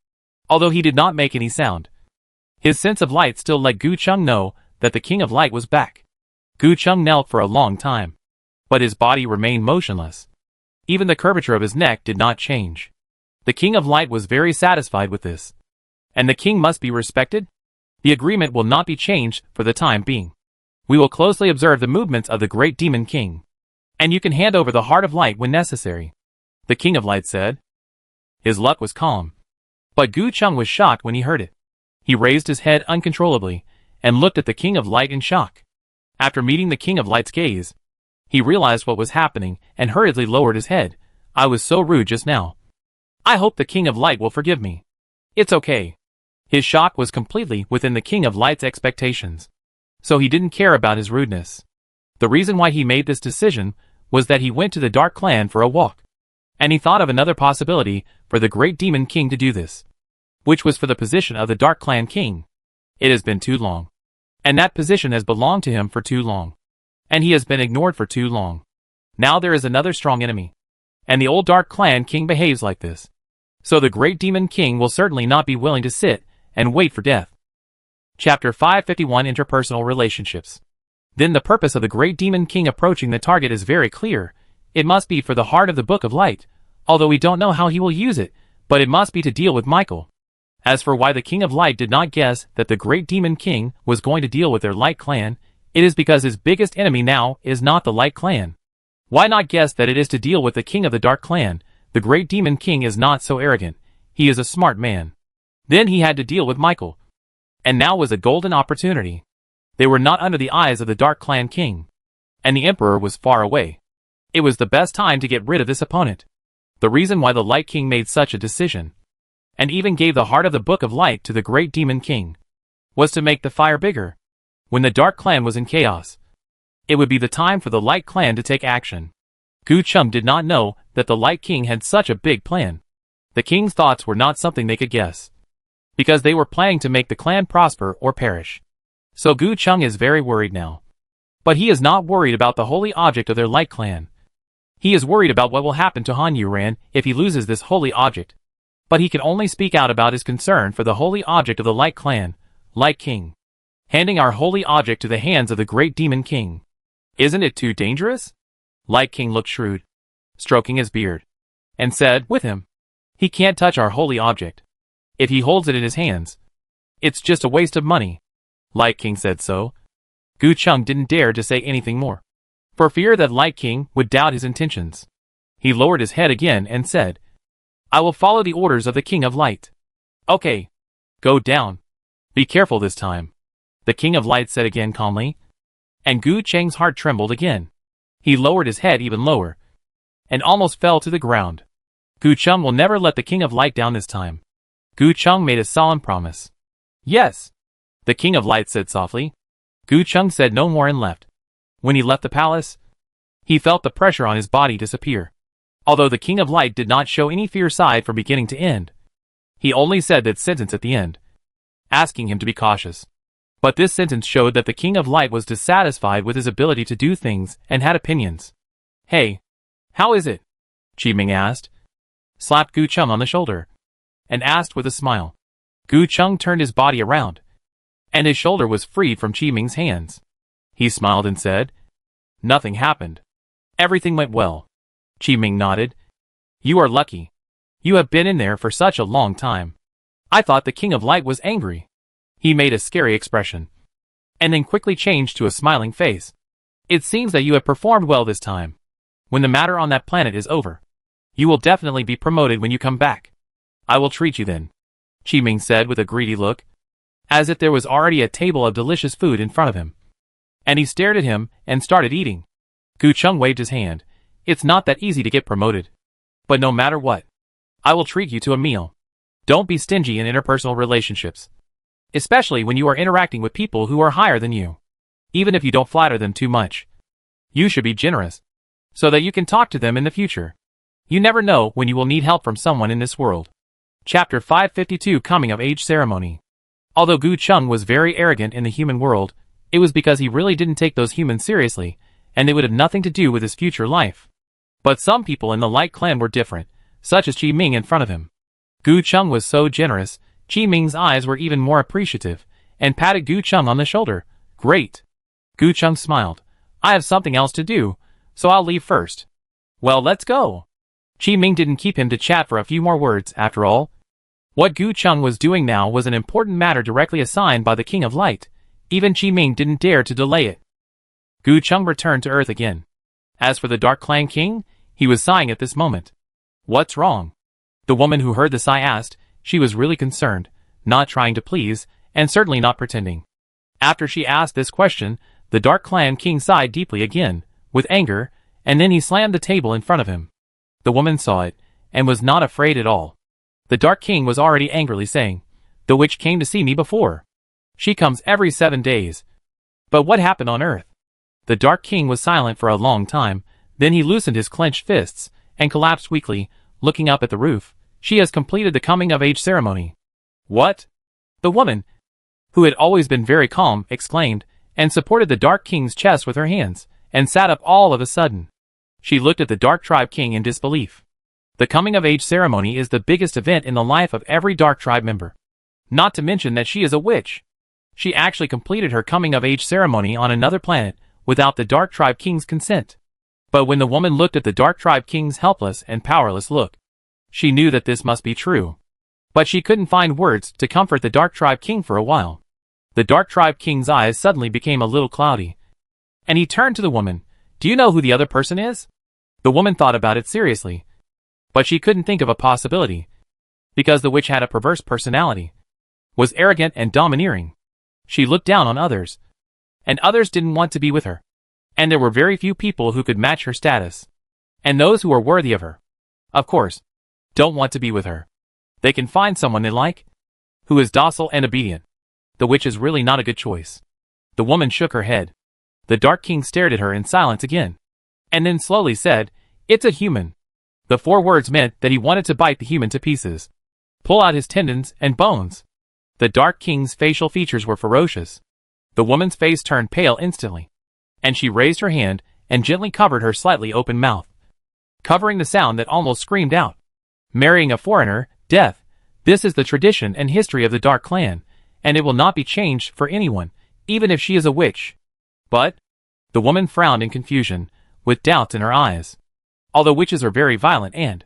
Although he did not make any sound, his sense of light still let Gu Chung know that the king of light was back. Gu Chung knelt for a long time, but his body remained motionless. Even the curvature of his neck did not change. The king of light was very satisfied with this. And the king must be respected? The agreement will not be changed for the time being. We will closely observe the movements of the great demon king, and you can hand over the heart of light when necessary, the king of light said. His luck was calm, but Gu Chung was shocked when he heard it. He raised his head uncontrollably and looked at the king of light in shock. After meeting the king of light's gaze, he realized what was happening and hurriedly lowered his head. I was so rude just now. I hope the king of light will forgive me. It's okay. His shock was completely within the king of light's expectations, so he didn't care about his rudeness. The reason why he made this decision was that he went to the Dark Clan for a walk, and he thought of another possibility for the great demon king to do this, which was for the position of the Dark Clan king. It has been too long, and that position has belonged to him for too long, and he has been ignored for too long. Now there is another strong enemy, and the old Dark Clan king behaves like this, so the great demon king will certainly not be willing to sit and wait for death. Chapter 551 Interpersonal Relationships. Then the purpose of the great demon king approaching the target is very clear. It must be for the heart of the Book of Light, although we don't know how he will use it, but it must be to deal with Michael. As for why the king of light did not guess that the great demon king was going to deal with their light clan, it is because his biggest enemy now is not the light clan. Why not guess that it is to deal with the king of the dark clan? The great demon king is not so arrogant. He is a smart man. Then he had to deal with Michael. And now was a golden opportunity. They were not under the eyes of the Dark Clan king, and the emperor was far away. It was the best time to get rid of this opponent. The reason why the Light King made such a decision, and even gave the heart of the Book of Light to the great demon king, was to make the fire bigger. When the Dark Clan was in chaos, it would be the time for the Light Clan to take action. Gu Chung did not know that the Light King had such a big plan. The king's thoughts were not something they could guess, because they were planning to make the clan prosper or perish. So Gu Chung is very worried now. But he is not worried about the holy object of their Light Clan. He is worried about what will happen to Han Yuran if he loses this holy object. But he can only speak out about his concern for the holy object of the Light Clan, Light King. Handing our holy object to the hands of the great demon king. Isn't it too dangerous? Light King looked shrewd, stroking his beard, and said, with him, he can't touch our holy object. If he holds it in his hands, it's just a waste of money. Light King said so. Gu Chung didn't dare to say anything more, for fear that Light King would doubt his intentions. He lowered his head again and said, I will follow the orders of the King of Light. Okay. Go down. Be careful this time, the King of Light said again calmly. And Gu Cheng's heart trembled again. He lowered his head even lower, and almost fell to the ground. Gu Chung will never let the King of Light down this time. Gu Chung made a solemn promise. Yes, the King of Light said softly. Gu Chung said no more and left. When he left the palace, he felt the pressure on his body disappear. Although the King of Light did not show any fear side from beginning to end, he only said that sentence at the end, asking him to be cautious. But this sentence showed that the King of Light was dissatisfied with his ability to do things and had opinions. Hey, how is it? Chi Ming asked, slapped Gu Chung on the shoulder, and asked with a smile. Gu Chung turned his body around, and his shoulder was freed from Chi Ming's hands. He smiled and said, nothing happened. Everything went well. Chi Ming nodded. You are lucky. You have been in there for such a long time. I thought the King of Light was angry. He made a scary expression, and then quickly changed to a smiling face. It seems that you have performed well this time. When the matter on that planet is over, you will definitely be promoted when you come back. I will treat you then, Chi Ming said with a greedy look, as if there was already a table of delicious food in front of him. And he stared at him and started eating. Gu Chung waved his hand. It's not that easy to get promoted. But no matter what, I will treat you to a meal. Don't be stingy in interpersonal relationships, especially when you are interacting with people who are higher than you. Even if you don't flatter them too much, you should be generous, so that you can talk to them in the future. You never know when you will need help from someone in this world. Chapter 552 Coming of Age Ceremony. Although Gu Chung was very arrogant in the human world, it was because he really didn't take those humans seriously, and they would have nothing to do with his future life. But some people in the Light Clan were different, such as Qi Ming in front of him. Gu Chung was so generous, Qi Ming's eyes were even more appreciative, and patted Gu Chung on the shoulder. Great. Gu Chung smiled. I have something else to do, so I'll leave first. Well, let's go. Qi Ming didn't keep him to chat for a few more words, after all. What Gu Chung was doing now was an important matter directly assigned by the King of Light. Even Qi Ming didn't dare to delay it. Gu Chung returned to Earth again. As for the Dark Clan King, he was sighing at this moment. What's wrong? The woman who heard the sigh asked. She was really concerned, not trying to please, and certainly not pretending. After she asked this question, the Dark Clan King sighed deeply again, with anger, and then he slammed the table in front of him. The woman saw it, and was not afraid at all. The Dark King was already angrily saying, The witch came to see me before. She comes every 7 days. But what happened on Earth? The Dark King was silent for a long time, then he loosened his clenched fists, and collapsed weakly, looking up at the roof. She has completed the coming-of-age ceremony. What? The woman, who had always been very calm, exclaimed, and supported the Dark King's chest with her hands, and sat up all of a sudden. She looked at the Dark Tribe King in disbelief. The coming-of-age ceremony is the biggest event in the life of every Dark Tribe member. Not to mention that she is a witch. She actually completed her coming-of-age ceremony on another planet, without the Dark Tribe King's consent. But when the woman looked at the Dark Tribe King's helpless and powerless look, she knew that this must be true. But she couldn't find words to comfort the Dark Tribe King for a while. The Dark Tribe King's eyes suddenly became a little cloudy. And he turned to the woman. Do you know who the other person is? The woman thought about it seriously. But she couldn't think of a possibility. Because the witch had a perverse personality. Was arrogant and domineering. She looked down on others. And others didn't want to be with her. And there were very few people who could match her status. And those who were worthy of her, of course, don't want to be with her. They can find someone they like, who is docile and obedient. The witch is really not a good choice. The woman shook her head. The Dark King stared at her in silence again. And then slowly said, It's a human. The 4 words meant that he wanted to bite the human to pieces. Pull out his tendons and bones. The Dark King's facial features were ferocious. The woman's face turned pale instantly. And she raised her hand and gently covered her slightly open mouth, covering the sound that almost screamed out. Marrying a foreigner, death. This is the tradition and history of the Dark Clan, and it will not be changed for anyone, even if she is a witch. But? The woman frowned in confusion, with doubts in her eyes. Although witches are very violent and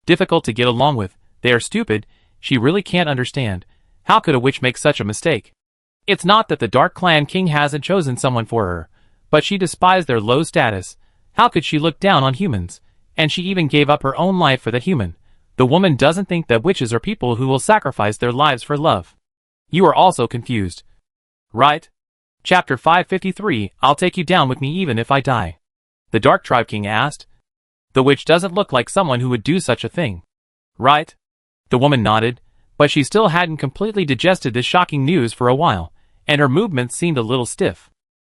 difficult to get along with, they are stupid, she really can't understand. How could a witch make such a mistake? It's not that the Dark Clan King hasn't chosen someone for her, but she despised their low status. How could she look down on humans? And she even gave up her own life for that human. The woman doesn't think that witches are people who will sacrifice their lives for love. You are also confused. Right? Chapter 553, I'll take you down with me even if I die. The Dark Tribe King asked. The witch doesn't look like someone who would do such a thing. Right? The woman nodded, but she still hadn't completely digested this shocking news for a while, and her movements seemed a little stiff.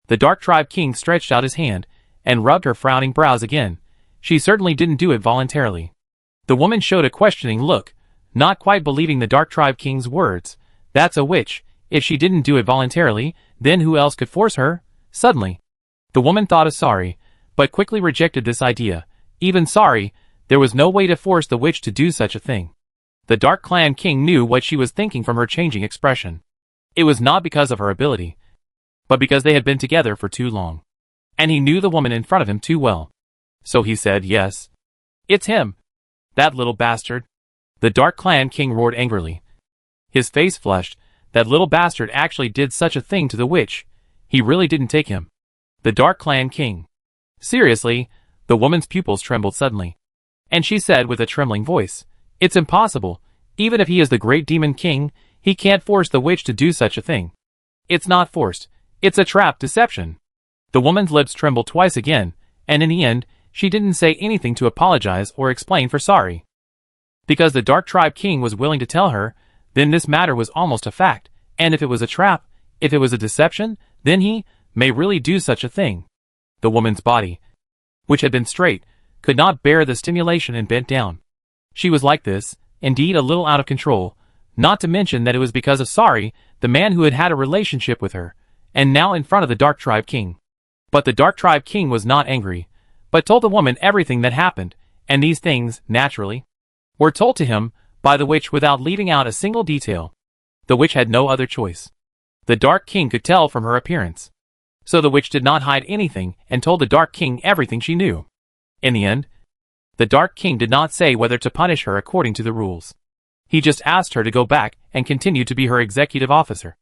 The Dark Tribe King stretched out his hand, and rubbed her frowning brows again. She certainly didn't do it voluntarily. The woman showed a questioning look, not quite believing the Dark Tribe King's words. That's a witch. If she didn't do it voluntarily, then who else could force her? Suddenly, the woman thought of Sari, but quickly rejected this idea. Even Sari, there was no way to force the witch to do such a thing. The Dark Clan King knew what she was thinking from her changing expression. It was not because of her ability, but because they had been together for too long. And he knew the woman in front of him too well. So he said, Yes. It's him. That little bastard. The Dark Clan King roared angrily. His face flushed. That little bastard actually did such a thing to the witch. He really didn't take him. The Dark Clan King. Seriously? The woman's pupils trembled suddenly. And she said with a trembling voice, It's impossible. Even if he is the great demon king, he can't force the witch to do such a thing. It's not forced. It's a trap deception. The woman's lips trembled twice again, and in the end, she didn't say anything to apologize or explain for Sari. Because the Dark Tribe King was willing to tell her, then this matter was almost a fact, and if it was a trap, if it was a deception, then he may really do such a thing. The woman's body, which had been straight, could not bear the stimulation and bent down. She was like this, indeed a little out of control, not to mention that it was because of Sari the man who had had a relationship with her, and now in front of the Dark Tribe King. But the Dark Tribe King was not angry, but told the woman everything that happened, and these things, naturally, were told to him by the witch without leaving out a single detail. The witch had no other choice. The Dark King could tell from her appearance. So the witch did not hide anything and told the Dark King everything she knew. In the end, the Dark King did not say whether to punish her according to the rules. He just asked her to go back and continue to be her executive officer.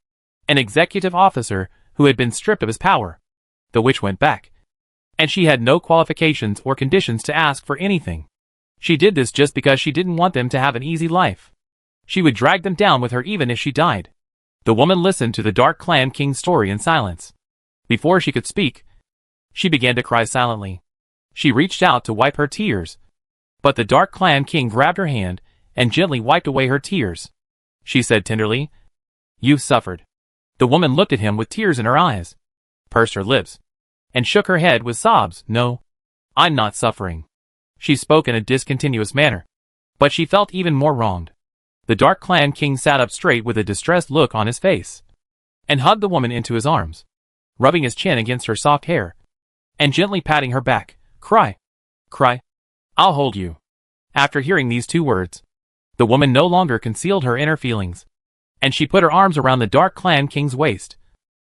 An executive officer who had been stripped of his power. The witch went back. And she had no qualifications or conditions to ask for anything. She did this just because she didn't want them to have an easy life. She would drag them down with her even if she died. The woman listened to the Dark Clan King's story in silence. Before she could speak, she began to cry silently. She reached out to wipe her tears. But the Dark Clan King grabbed her hand and gently wiped away her tears. She said tenderly, "You've suffered." The woman looked at him with tears in her eyes, pursed her lips, and shook her head with sobs. "No, I'm not suffering." She spoke in a discontinuous manner. But she felt even more wronged. The Dark Clan King sat up straight with a distressed look on his face, and hugged the woman into his arms, rubbing his chin against her soft hair, and gently patting her back. "Cry. Cry. I'll hold you." After hearing these two words, the woman no longer concealed her inner feelings, and she put her arms around the Dark Clan King's waist,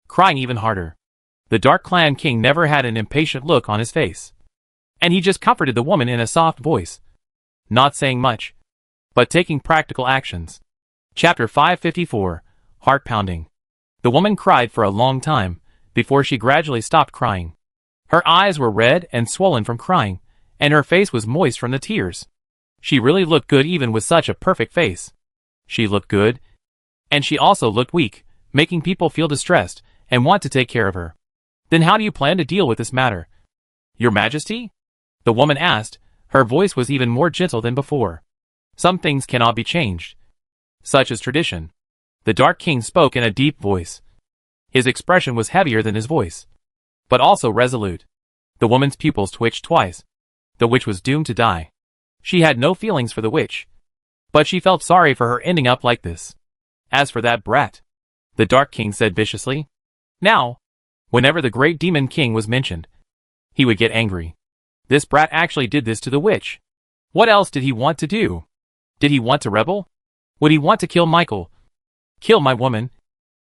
crying even harder. The Dark Clan King never had an impatient look on his face, and he just comforted the woman in a soft voice, not saying much, but taking practical actions. Chapter 554, Heart Pounding. The woman cried for a long time, before she gradually stopped crying. Her eyes were red and swollen from crying, and her face was moist from the tears. She really looked good even with such a perfect face. She looked good, and she also looked weak, making people feel distressed and want to take care of her. "Then how do you plan to deal with this matter, Your Majesty?" the woman asked. Her voice was even more gentle than before. "Some things cannot be changed, such as tradition." The Dark King spoke in a deep voice. His expression was heavier than his voice, but also resolute. The woman's pupils twitched twice. The witch was doomed to die. She had no feelings for the witch, but she felt sorry for her ending up like this. "As for that brat," the Dark King said viciously. Now, whenever the Great Demon King was mentioned, he would get angry. This brat actually did this to the witch. What else did he want to do? Did he want to rebel? Would he want to kill Michael? Kill my woman?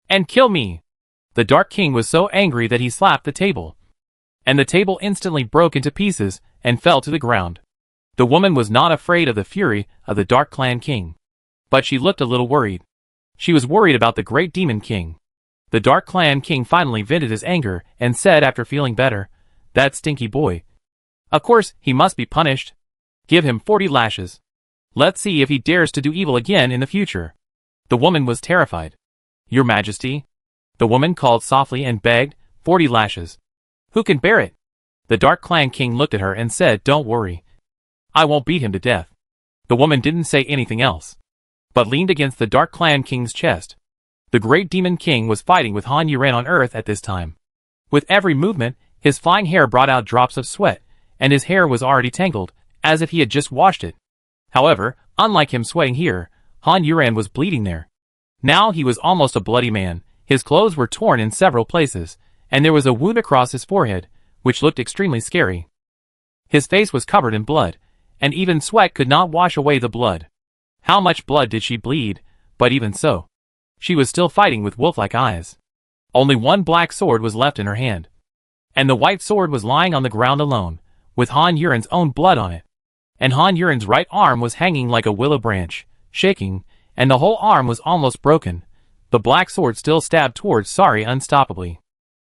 And kill me? The Dark King was so angry that he slapped the table, and the table instantly broke into pieces and fell to the ground. The woman was not afraid of the fury of the Dark Clan King, but she looked a little worried. She was worried about the Great Demon King. The Dark Clan King finally vented his anger and said after feeling better, "That stinky boy. Of course, he must be punished. Give him 40 lashes. Let's see if he dares to do evil again in the future." The woman was terrified. "Your Majesty," the woman called softly and begged, 40 lashes. Who can bear it?" The Dark Clan King looked at her and said, "Don't worry. I won't beat him to death." The woman didn't say anything else, but leaned against the Dark Clan King's chest. The Great Demon King was fighting with Han Yuren on Earth at this time. With every movement, his flying hair brought out drops of sweat, and his hair was already tangled, as if he had just washed it. However, unlike him sweating here, Han Yuren was bleeding there. Now he was almost a bloody man. His clothes were torn in several places, and there was a wound across his forehead, which looked extremely scary. His face was covered in blood, and even sweat could not wash away the blood. How much blood did she bleed? But even so, she was still fighting with wolf-like eyes. Only one black sword was left in her hand, and the white sword was lying on the ground alone, with Han Yuren's own blood on it. And Han Yuren's right arm was hanging like a willow branch, shaking, and the whole arm was almost broken. The black sword still stabbed towards Sari unstoppably.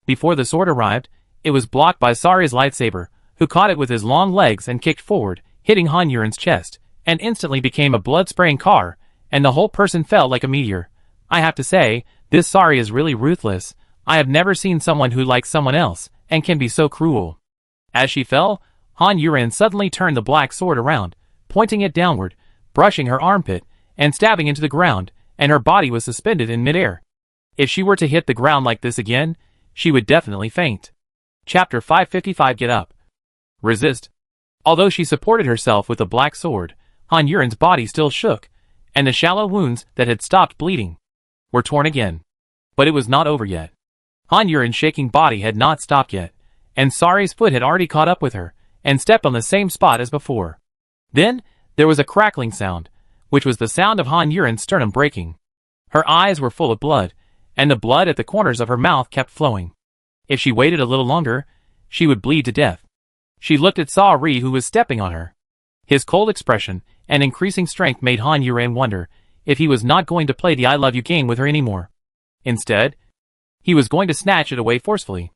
Before the sword arrived, it was blocked by Sari's lightsaber, who caught it with his long legs and kicked forward, hitting Han Yuren's chest, and instantly became a blood-spraying car, and the whole person fell like a meteor. I have to say, this Sari is really ruthless. I have never seen someone who likes someone else, and can be so cruel. As she fell, Han Yuren suddenly turned the black sword around, pointing it downward, brushing her armpit, and stabbing into the ground, and her body was suspended in midair. If she were to hit the ground like this again, she would definitely faint. Chapter 555. Get up. Resist. Although she supported herself with the black sword, Han Yuren's body still shook, and the shallow wounds that had stopped bleeding were torn again. But it was not over yet. Han Yuren's shaking body had not stopped yet, and Sari's foot had already caught up with her, and stepped on the same spot as before. Then, there was a crackling sound, which was the sound of Han Yuren's sternum breaking. Her eyes were full of blood, and the blood at the corners of her mouth kept flowing. If she waited a little longer, she would bleed to death. She looked at Sari, who was stepping on her. His cold expression and increasing strength made Han Yuren wonder if he was not going to play the I love you game with her anymore. Instead, he was going to snatch it away forcefully.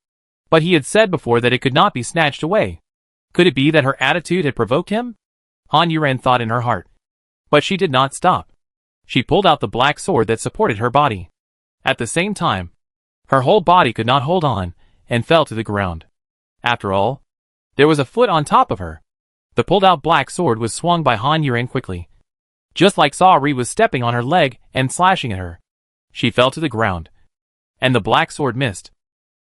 But he had said before that it could not be snatched away. Could it be that her attitude had provoked him? Han Yuren thought in her heart. But she did not stop. She pulled out the black sword that supported her body. At the same time, her whole body could not hold on, and fell to the ground. After all, there was a foot on top of her. The pulled-out black sword was swung by Han Yuren quickly. Just like Sari was stepping on her leg and slashing at her. She fell to the ground. And the black sword missed.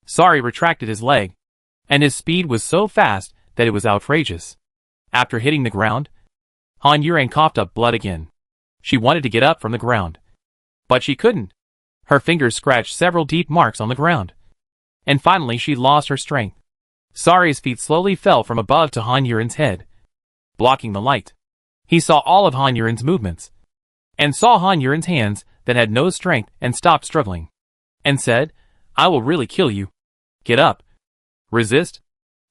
Sari retracted his leg, and his speed was so fast that it was outrageous. After hitting the ground, Han Yuren coughed up blood again. She wanted to get up from the ground. But she couldn't. Her fingers scratched several deep marks on the ground. And finally she lost her strength. Sari's feet slowly fell from above to Han Yuren's head, blocking the light. He saw all of Han Yuren's movements, and saw Han Yuren's hands that had no strength and stopped struggling, and said, "I will really kill you. Get up. Resist."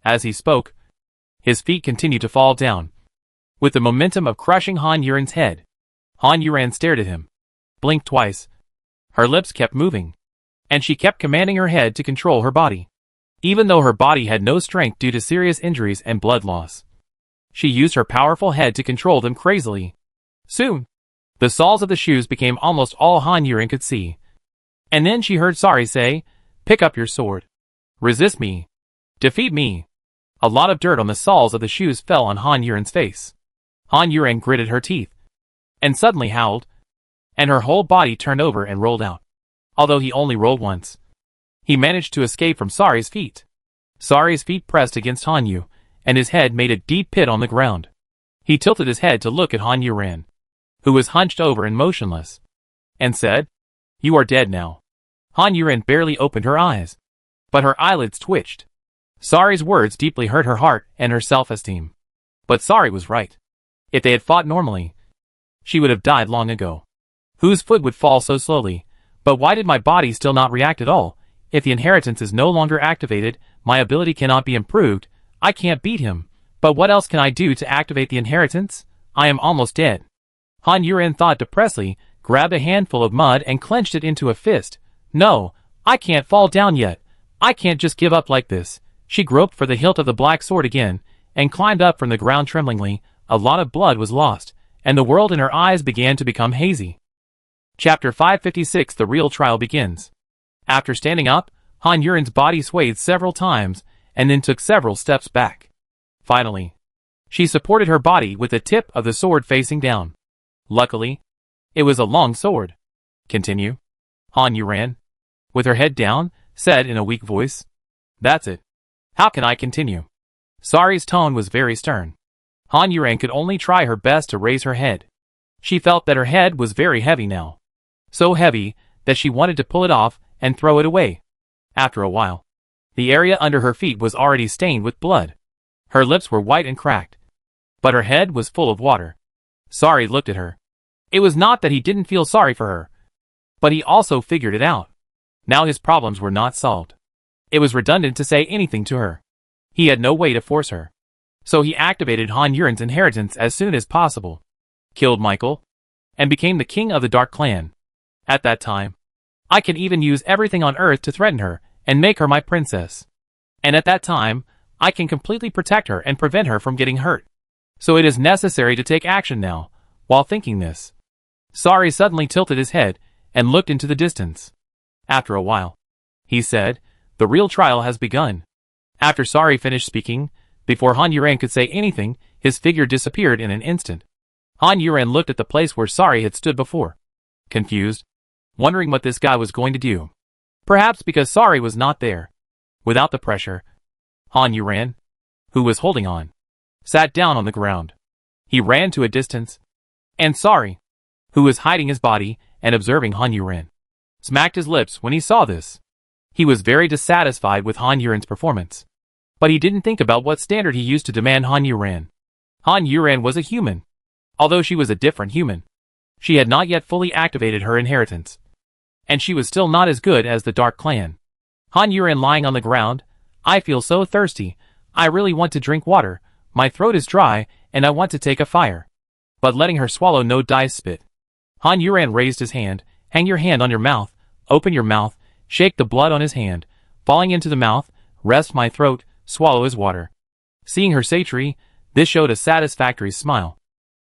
As he spoke, his feet continued to fall down, with the momentum of crushing Han Yuren's head. Han Yuren stared at him, blinked twice. Her lips kept moving, and she kept commanding her head to control her body, even though her body had no strength due to serious injuries and blood loss. She used her powerful head to control them crazily. Soon, the soles of the shoes became almost all Han Yuren could see. And then she heard Sari say, "Pick up your sword. Resist me. Defeat me." A lot of dirt on the soles of the shoes fell on Han Yuren's face. Han Yuren gritted her teeth, and suddenly howled, and her whole body turned over and rolled out. Although he only rolled once, he managed to escape from Sari's feet. Sari's feet pressed against Han Yu, and his head made a deep pit on the ground. He tilted his head to look at Han Yuren, who was hunched over and motionless, and said, "You are dead now." Han Yuren barely opened her eyes, but her eyelids twitched. Sari's words deeply hurt her heart and her self-esteem. But Sari was right. If they had fought normally, she would have died long ago. Whose foot would fall so slowly? But why did my body still not react at all? If the inheritance is no longer activated, my ability cannot be improved. I can't beat him. But what else can I do to activate the inheritance? I am almost dead. Han Yuren thought depressedly, grabbed a handful of mud and clenched it into a fist. No, I can't fall down yet. I can't just give up like this. She groped for the hilt of the black sword again, and climbed up from the ground tremblingly. A lot of blood was lost, and the world in her eyes began to become hazy. Chapter 556. The real trial begins. After standing up, Han Yuren's body swayed several times, and then took several steps back. Finally, she supported her body with the tip of the sword facing down. Luckily, it was a long sword. "Continue," Han Yuren, with her head down, said in a weak voice. "That's it. How can I continue?" Sari's tone was very stern. Han Yuren could only try her best to raise her head. She felt that her head was very heavy now. So heavy that she wanted to pull it off and throw it away. After a while, the area under her feet was already stained with blood. Her lips were white and cracked, but her head was full of water. Sari looked at her. It was not that he didn't feel sorry for her, but he also figured it out. Now his problems were not solved. It was redundant to say anything to her. He had no way to force her. So he activated Han Yuren's inheritance as soon as possible, killed Michael, and became the king of the Dark Clan. At that time, I can even use everything on earth to threaten her and make her my princess. And at that time, I can completely protect her and prevent her from getting hurt. So it is necessary to take action now. While thinking this, Sari suddenly tilted his head and looked into the distance. After a while, he said, "The real trial has begun." After Sari finished speaking, before Han Yuren could say anything, his figure disappeared in an instant. Han Yuren looked at the place where Sari had stood before, confused, wondering what this guy was going to do. Perhaps because Sari was not there. Without the pressure, Han Yuren, who was holding on, sat down on the ground. He ran to a distance, and Sari, who was hiding his body and observing Han Yuren, smacked his lips when he saw this. He was very dissatisfied with Han Yuren's performance. But he didn't think about what standard he used to demand Han Yuren. Han Yuren was a human. Although she was a different human. She had not yet fully activated her inheritance. And she was still not as good as the Dark Clan. Han Yuren lying on the ground. I feel so thirsty. I really want to drink water. My throat is dry, and I want to take a fire. But letting her swallow no dice spit. Han Yuren raised his hand. Hang your hand on your mouth. Open your mouth. Shake the blood on his hand. Falling into the mouth. Rest my throat. Swallow his water. Seeing her satiety, this showed a satisfactory smile.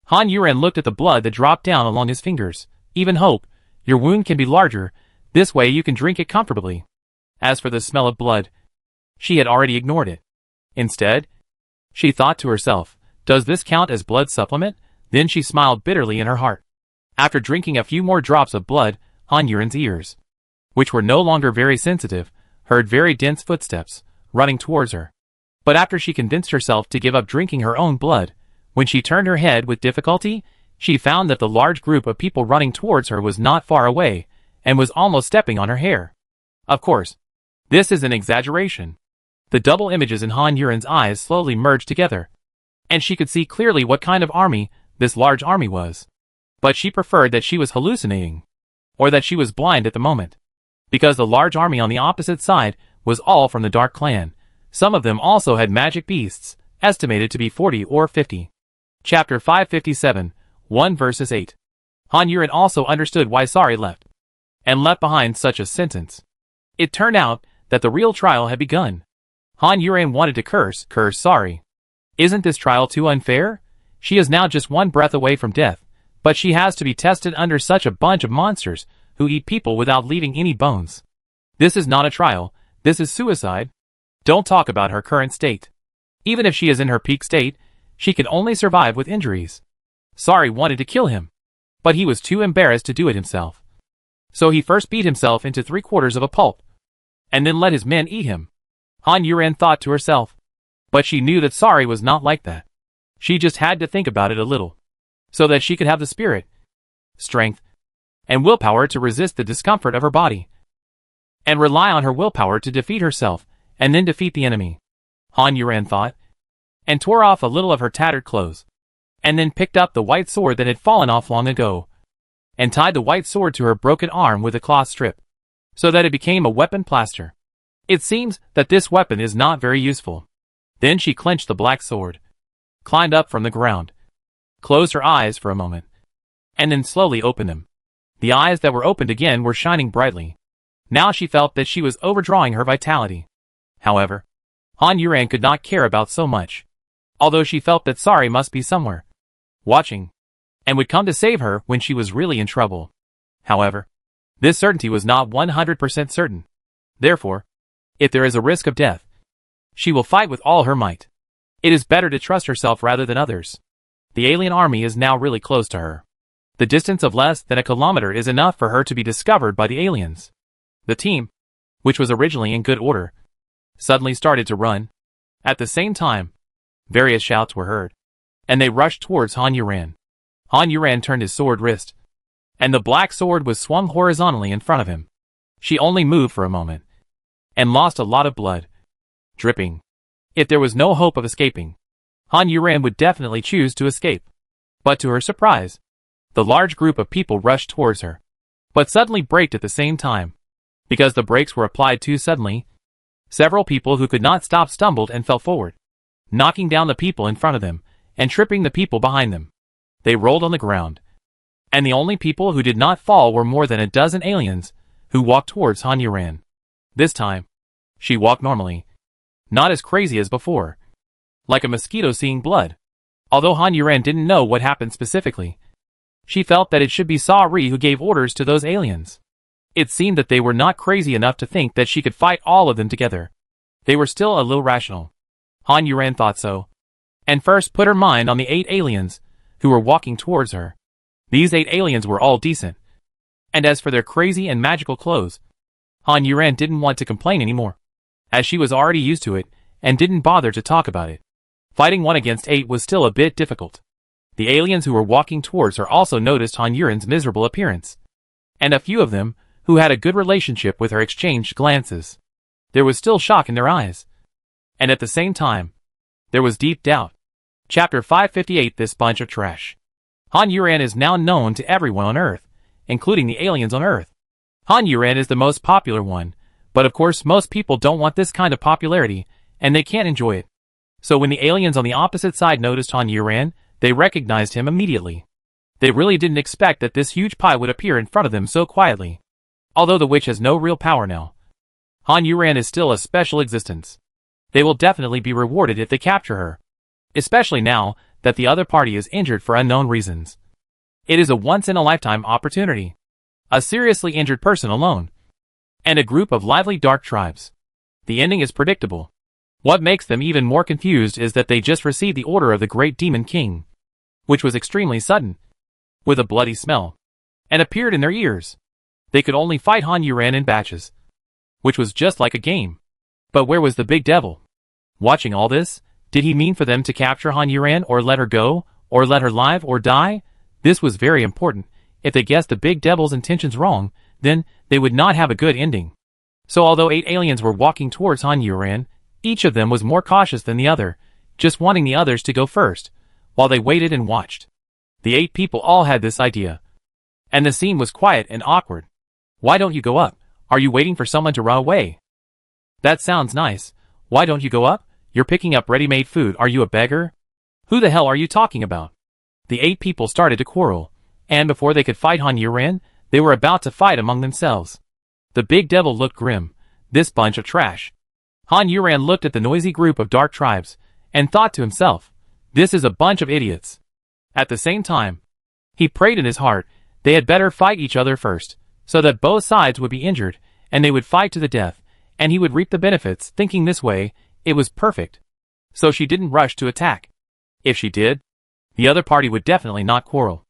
Han Yuren looked at the blood that dropped down along his fingers. Even hope. Your wound can be larger. This way you can drink it comfortably. As for the smell of blood, she had already ignored it. Instead, she thought to herself, does this count as blood supplement? Then she smiled bitterly in her heart. After drinking a few more drops of blood, Han Yuren's ears, which were no longer very sensitive, heard very dense footsteps, running towards her. But after she convinced herself to give up drinking her own blood, when she turned her head with difficulty, she found that the large group of people running towards her was not far away, and was almost stepping on her hair. Of course, this is an exaggeration. The double images in Han Yuren's eyes slowly merged together, and she could see clearly what kind of army this large army was. But she preferred that she was hallucinating, or that she was blind at the moment, because the large army on the opposite side was all from the Dark Clan. Some of them also had magic beasts, estimated to be 40 or 50. Chapter 557, 1 verses 8. Han Yuren also understood why Sari left, and left behind such a sentence. It turned out that the real trial had begun. Han Yuren wanted to curse Sari. Isn't this trial too unfair? She is now just one breath away from death, but she has to be tested under such a bunch of monsters who eat people without leaving any bones. This is not a trial, this is suicide. Don't talk about her current state. Even if she is in her peak state, she can only survive with injuries. Sari wanted to kill him, but he was too embarrassed to do it himself. So he first beat himself into 3/4 of a pulp, and then let his men eat him. Han Yuren thought to herself. But she knew that Sari was not like that. She just had to think about it a little, so that she could have the spirit, strength, and willpower to resist the discomfort of her body, and rely on her willpower to defeat herself, and then defeat the enemy. Han Yuren thought, and tore off a little of her tattered clothes, and then picked up the white sword that had fallen off long ago, and tied the white sword to her broken arm with a cloth strip, so that it became a weapon plaster. It seems that this weapon is not very useful. Then she clenched the black sword, climbed up from the ground, closed her eyes for a moment, and then slowly opened them. The eyes that were opened again were shining brightly. Now she felt that she was overdrawing her vitality. However, Han Yuren could not care about so much, although she felt that Sari must be somewhere, watching, and would come to save her when she was really in trouble. However, this certainty was not 100% certain. Therefore, if there is a risk of death, she will fight with all her might. It is better to trust herself rather than others. The alien army is now really close to her. The distance of less than a kilometer is enough for her to be discovered by the aliens. The team, which was originally in good order, suddenly started to run. At the same time, various shouts were heard, and they rushed towards Han Yuren. Han Yuren turned his sword wrist, and the black sword was swung horizontally in front of him. She only moved for a moment, and lost a lot of blood, dripping. If there was no hope of escaping, Han Yuren would definitely choose to escape. But to her surprise, the large group of people rushed towards her, but suddenly braked at the same time. Because the brakes were applied too suddenly, several people who could not stop stumbled and fell forward, knocking down the people in front of them, and tripping the people behind them. They rolled on the ground. And the only people who did not fall were more than a dozen aliens, who walked towards Han Yuren. This time, she walked normally, not as crazy as before, like a mosquito seeing blood. Although Han Yuren didn't know what happened specifically, she felt that it should be Sari who gave orders to those aliens. It seemed that they were not crazy enough to think that she could fight all of them together. They were still a little rational. Han Yuren thought so, and first put her mind on the 8 aliens who were walking towards her. These 8 aliens were all decent. And as for their crazy and magical clothes, Han Yuren didn't want to complain anymore, as she was already used to it and didn't bother to talk about it. Fighting 1 against 8 was still a bit difficult. The aliens who were walking towards her also noticed Han Yuren's miserable appearance, and a few of them, who had a good relationship with her, exchanged glances. There was still shock in their eyes. And at the same time, there was deep doubt. Chapter 558. This bunch of trash. Han Yuran is now known to everyone on Earth, including the aliens on Earth. Han Yuran is the most popular one, but of course most people don't want this kind of popularity, and they can't enjoy it. So when the aliens on the opposite side noticed Han Yuran, they recognized him immediately. They really didn't expect that this huge pie would appear in front of them so quietly. Although the witch has no real power now, Han Yuran is still a special existence. They will definitely be rewarded if they capture her. Especially now that the other party is injured for unknown reasons. It is a once-in-a-lifetime opportunity. A seriously injured person alone. And a group of lively dark tribes. The ending is predictable. What makes them even more confused is that they just received the order of the Great Demon King, which was extremely sudden, with a bloody smell, and appeared in their ears. They could only fight Han Yuran in batches, which was just like a game. But where was the big devil? Watching all this, did he mean for them to capture Han Yuran or let her go, or let her live or die? This was very important. If they guessed the big devil's intentions wrong, then they would not have a good ending. So although 8 aliens were walking towards Han Yuran, each of them was more cautious than the other, just wanting the others to go first, while they waited and watched. The 8 people all had this idea. And the scene was quiet and awkward. Why don't you go up? Are you waiting for someone to run away? That sounds nice. Why don't you go up? You're picking up ready-made food. Are you a beggar? Who the hell are you talking about? The 8 people started to quarrel, and before they could fight Han Yuran, they were about to fight among themselves. The big devil looked grim. This bunch of trash. Han Yuran looked at the noisy group of dark tribes, and thought to himself, this is a bunch of idiots. At the same time, he prayed in his heart, they had better fight each other first, so that both sides would be injured, and they would fight to the death, and he would reap the benefits. Thinking this way, it was perfect. So she didn't rush to attack. If she did, the other party would definitely not quarrel,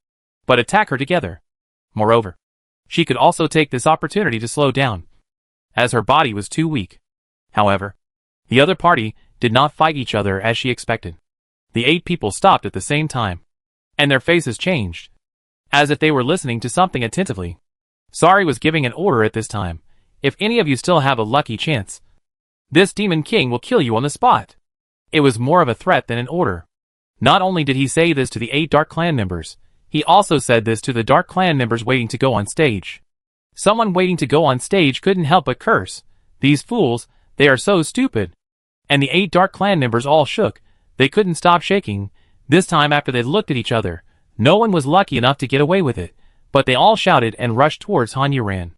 but attack her together. Moreover, she could also take this opportunity to slow down, as her body was too weak. However, the other party did not fight each other as she expected. The 8 people stopped at the same time, and their faces changed, as if they were listening to something attentively. Sari was giving an order at this time. If any of you still have a lucky chance, this Demon King will kill you on the spot. It was more of a threat than an order. Not only did he say this to the 8 Dark Clan members, he also said this to the Dark Clan members waiting to go on stage. Someone waiting to go on stage couldn't help but curse. These fools, they are so stupid. And the 8 Dark Clan members all shook. They couldn't stop shaking. This time after they looked at each other, no one was lucky enough to get away with it, but they all shouted and rushed towards Han Yuran.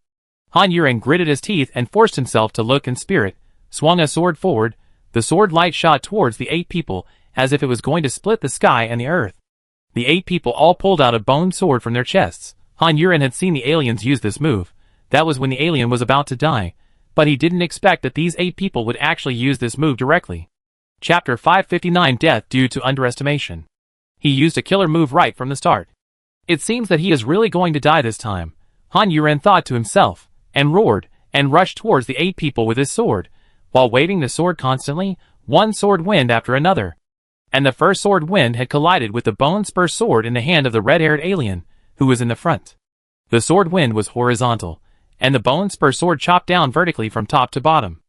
Han Yuran gritted his teeth and forced himself to look in spirit, swung a sword forward. The sword light shot towards the 8 people, as if it was going to split the sky and the earth. The 8 people all pulled out a bone sword from their chests. Han Yuran had seen the aliens use this move. That was when the alien was about to die, but he didn't expect that these 8 people would actually use this move directly. Chapter 559. Death due to underestimation. He used a killer move right from the start. It seems that he is really going to die this time. Han Yuran thought to himself, and roared, and rushed towards the 8 people with his sword. While waving the sword constantly, one sword wind after another. And the first sword wind had collided with the bone spur sword in the hand of the red-haired alien, who was in the front. The sword wind was horizontal, and the bone spur sword chopped down vertically from top to bottom.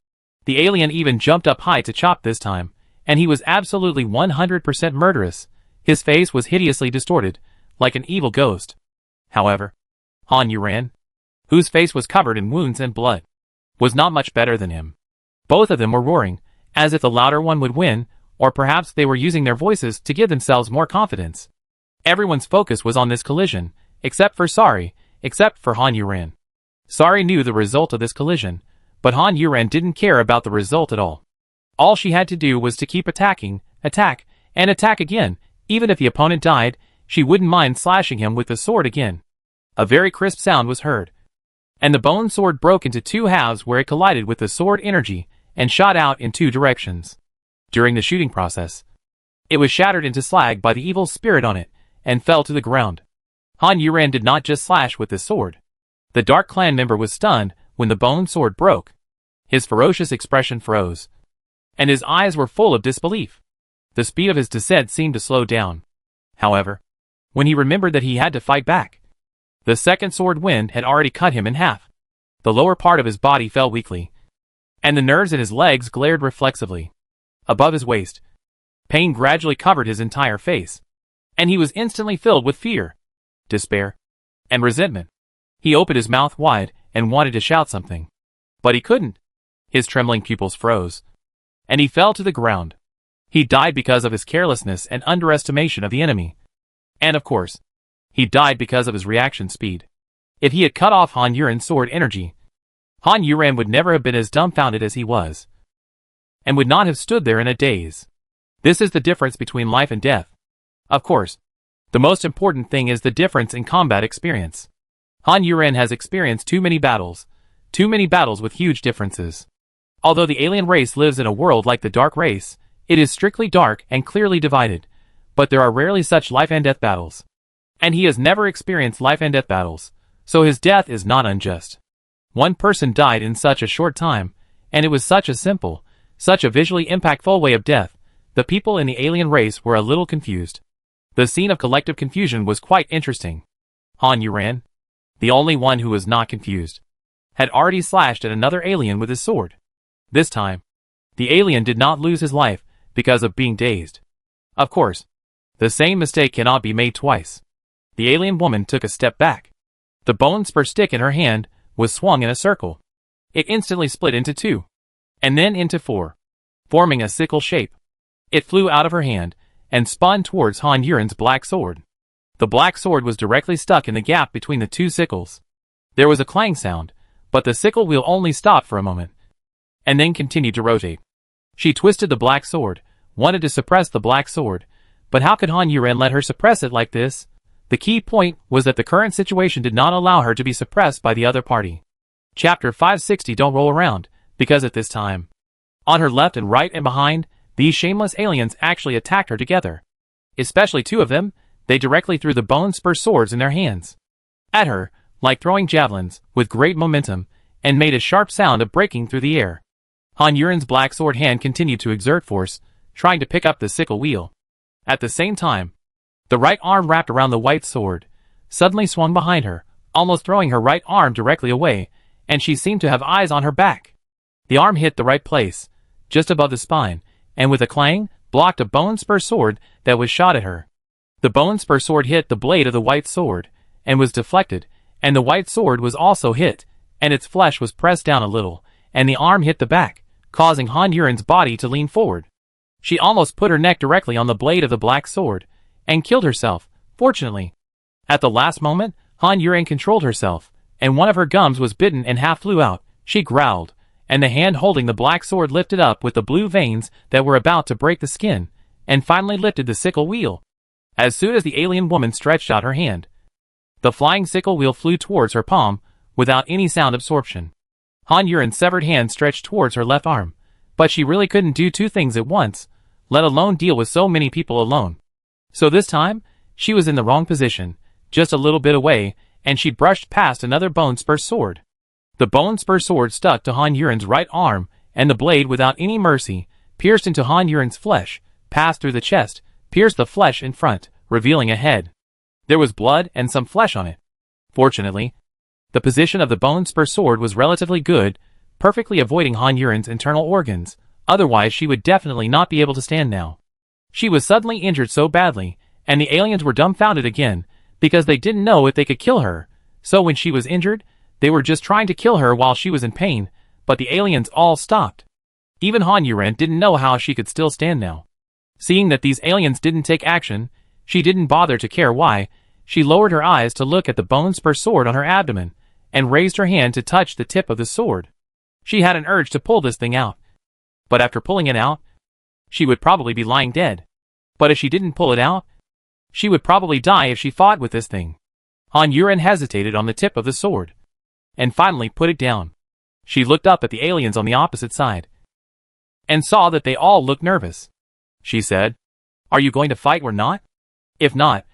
The alien even jumped up high to chop this time, and he was absolutely 100% murderous. His face was hideously distorted, like an evil ghost. However, Han Yuran, whose face was covered in wounds and blood, was not much better than him. Both of them were roaring, as if the louder one would win, or perhaps they were using their voices to give themselves more confidence. Everyone's focus was on this collision, except for Sari, except for Han Yuran. Sari knew the result of this collision, but Han Yuran didn't care about the result at all. All she had to do was to keep attacking, attack, and attack again. Even if the opponent died, she wouldn't mind slashing him with the sword again. A very crisp sound was heard, and the bone sword broke into 2 halves where it collided with the sword energy and shot out in 2 directions. During the shooting process, it was shattered into slag by the evil spirit on it and fell to the ground. Han Yuran did not just slash with the sword. The Dark Clan member was stunned when the bone sword broke. His ferocious expression froze, and his eyes were full of disbelief. The speed of his descent seemed to slow down. However, when he remembered that he had to fight back, the second sword wind had already cut him in half. The lower part of his body fell weakly, and the nerves in his legs glared reflexively. Above his waist, pain gradually covered his entire face, and he was instantly filled with fear, despair, and resentment. He opened his mouth wide and wanted to shout something, but he couldn't. His trembling pupils froze, and he fell to the ground. He died because of his carelessness and underestimation of the enemy. And of course, he died because of his reaction speed. If he had cut off Han Yuren's sword energy, Han Yuren would never have been as dumbfounded as he was, and would not have stood there in a daze. This is the difference between life and death. Of course, the most important thing is the difference in combat experience. Han Yuren has experienced too many battles with huge differences. Although the alien race lives in a world like the Dark Race, it is strictly dark and clearly divided, but there are rarely such life and death battles. And he has never experienced life and death battles, so his death is not unjust. One person died in such a short time, and it was such a simple, such a visually impactful way of death. The people in the alien race were a little confused. The scene of collective confusion was quite interesting. Han Yuren, the only one who was not confused, had already slashed at another alien with his sword. This time, the alien did not lose his life because of being dazed. Of course, the same mistake cannot be made twice. The alien woman took a step back. The bone spur stick in her hand was swung in a circle. It instantly split into two, and then into four, forming a sickle shape. It flew out of her hand and spun towards Han Yuren's black sword. The black sword was directly stuck in the gap between the two sickles. There was a clang sound, but the sickle wheel only stopped for a moment, and then continued to rotate. She twisted the black sword, wanted to suppress the black sword, but how could Han Yuren let her suppress it like this? The key point was that the current situation did not allow her to be suppressed by the other party. Chapter 560. Don't roll around, because at this time, on her left and right and behind, these shameless aliens actually attacked her together. Especially two of them, they directly threw the bone spur swords in their hands at her, like throwing javelins, with great momentum, and made a sharp sound of breaking through the air. Han Yuren's black sword hand continued to exert force, trying to pick up the sickle wheel. At the same time, the right arm wrapped around the white sword suddenly swung behind her, almost throwing her right arm directly away, and she seemed to have eyes on her back. The arm hit the right place, just above the spine, and with a clang, blocked a bone spur sword that was shot at her. The bone spur sword hit the blade of the white sword, and was deflected, and the white sword was also hit, and its flesh was pressed down a little, and the arm hit the back, causing Han Yuren's body to lean forward. She almost put her neck directly on the blade of the black sword, and killed herself, fortunately. At the last moment, Han Yuren controlled herself, and one of her gums was bitten and half flew out. She growled, and the hand holding the black sword lifted up with the blue veins that were about to break the skin, and finally lifted the sickle wheel. As soon as the alien woman stretched out her hand, the flying sickle wheel flew towards her palm, without any sound absorption. Han Yuren's severed hand stretched towards her left arm, but she really couldn't do two things at once, let alone deal with so many people alone. So this time, she was in the wrong position, just a little bit away, and she brushed past another bone spur sword. The bone spur sword stuck to Han Yuren's right arm, and the blade, without any mercy, pierced into Han Yuren's flesh, passed through the chest, pierced the flesh in front, revealing a head. There was blood and some flesh on it. Fortunately, the position of the bone spur sword was relatively good, perfectly avoiding Han Yuren's internal organs, otherwise she would definitely not be able to stand now. She was suddenly injured so badly, and the aliens were dumbfounded again, because they didn't know if they could kill her. So when she was injured, they were just trying to kill her while she was in pain, but the aliens all stopped. Even Han Yuren didn't know how she could still stand now. Seeing that these aliens didn't take action, she didn't bother to care why. She lowered her eyes to look at the bone spur sword on her abdomen, and raised her hand to touch the tip of the sword. She had an urge to pull this thing out. But after pulling it out, she would probably be lying dead. But if she didn't pull it out, she would probably die if she fought with this thing. Han Yuren hesitated on the tip of the sword, and finally put it down. She looked up at the aliens on the opposite side, and saw that they all looked nervous. She said, "Are you going to fight or not? If not,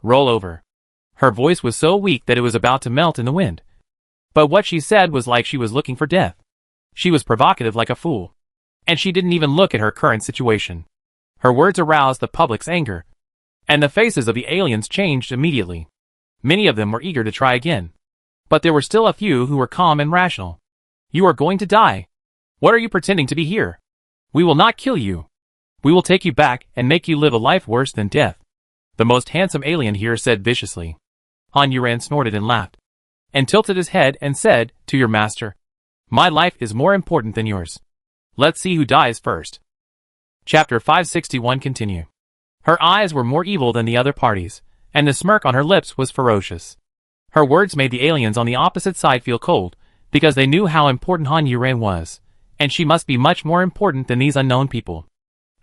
roll over." Her voice was so weak that it was about to melt in the wind. But what she said was like she was looking for death. She was provocative like a fool. And she didn't even look at her current situation. Her words aroused the public's anger, and the faces of the aliens changed immediately. Many of them were eager to try again. But there were still a few who were calm and rational. You are going to die. What are you pretending to be here? We will not kill you. We will take you back and make you live a life worse than death. The most handsome alien here said viciously. Han Yuran snorted and laughed, and tilted his head and said, to your master, my life is more important than yours. Let's see who dies first. Chapter 561 continue. Her eyes were more evil than the other parties, and the smirk on her lips was ferocious. Her words made the aliens on the opposite side feel cold, because they knew how important Han Yuran was, and she must be much more important than these unknown people.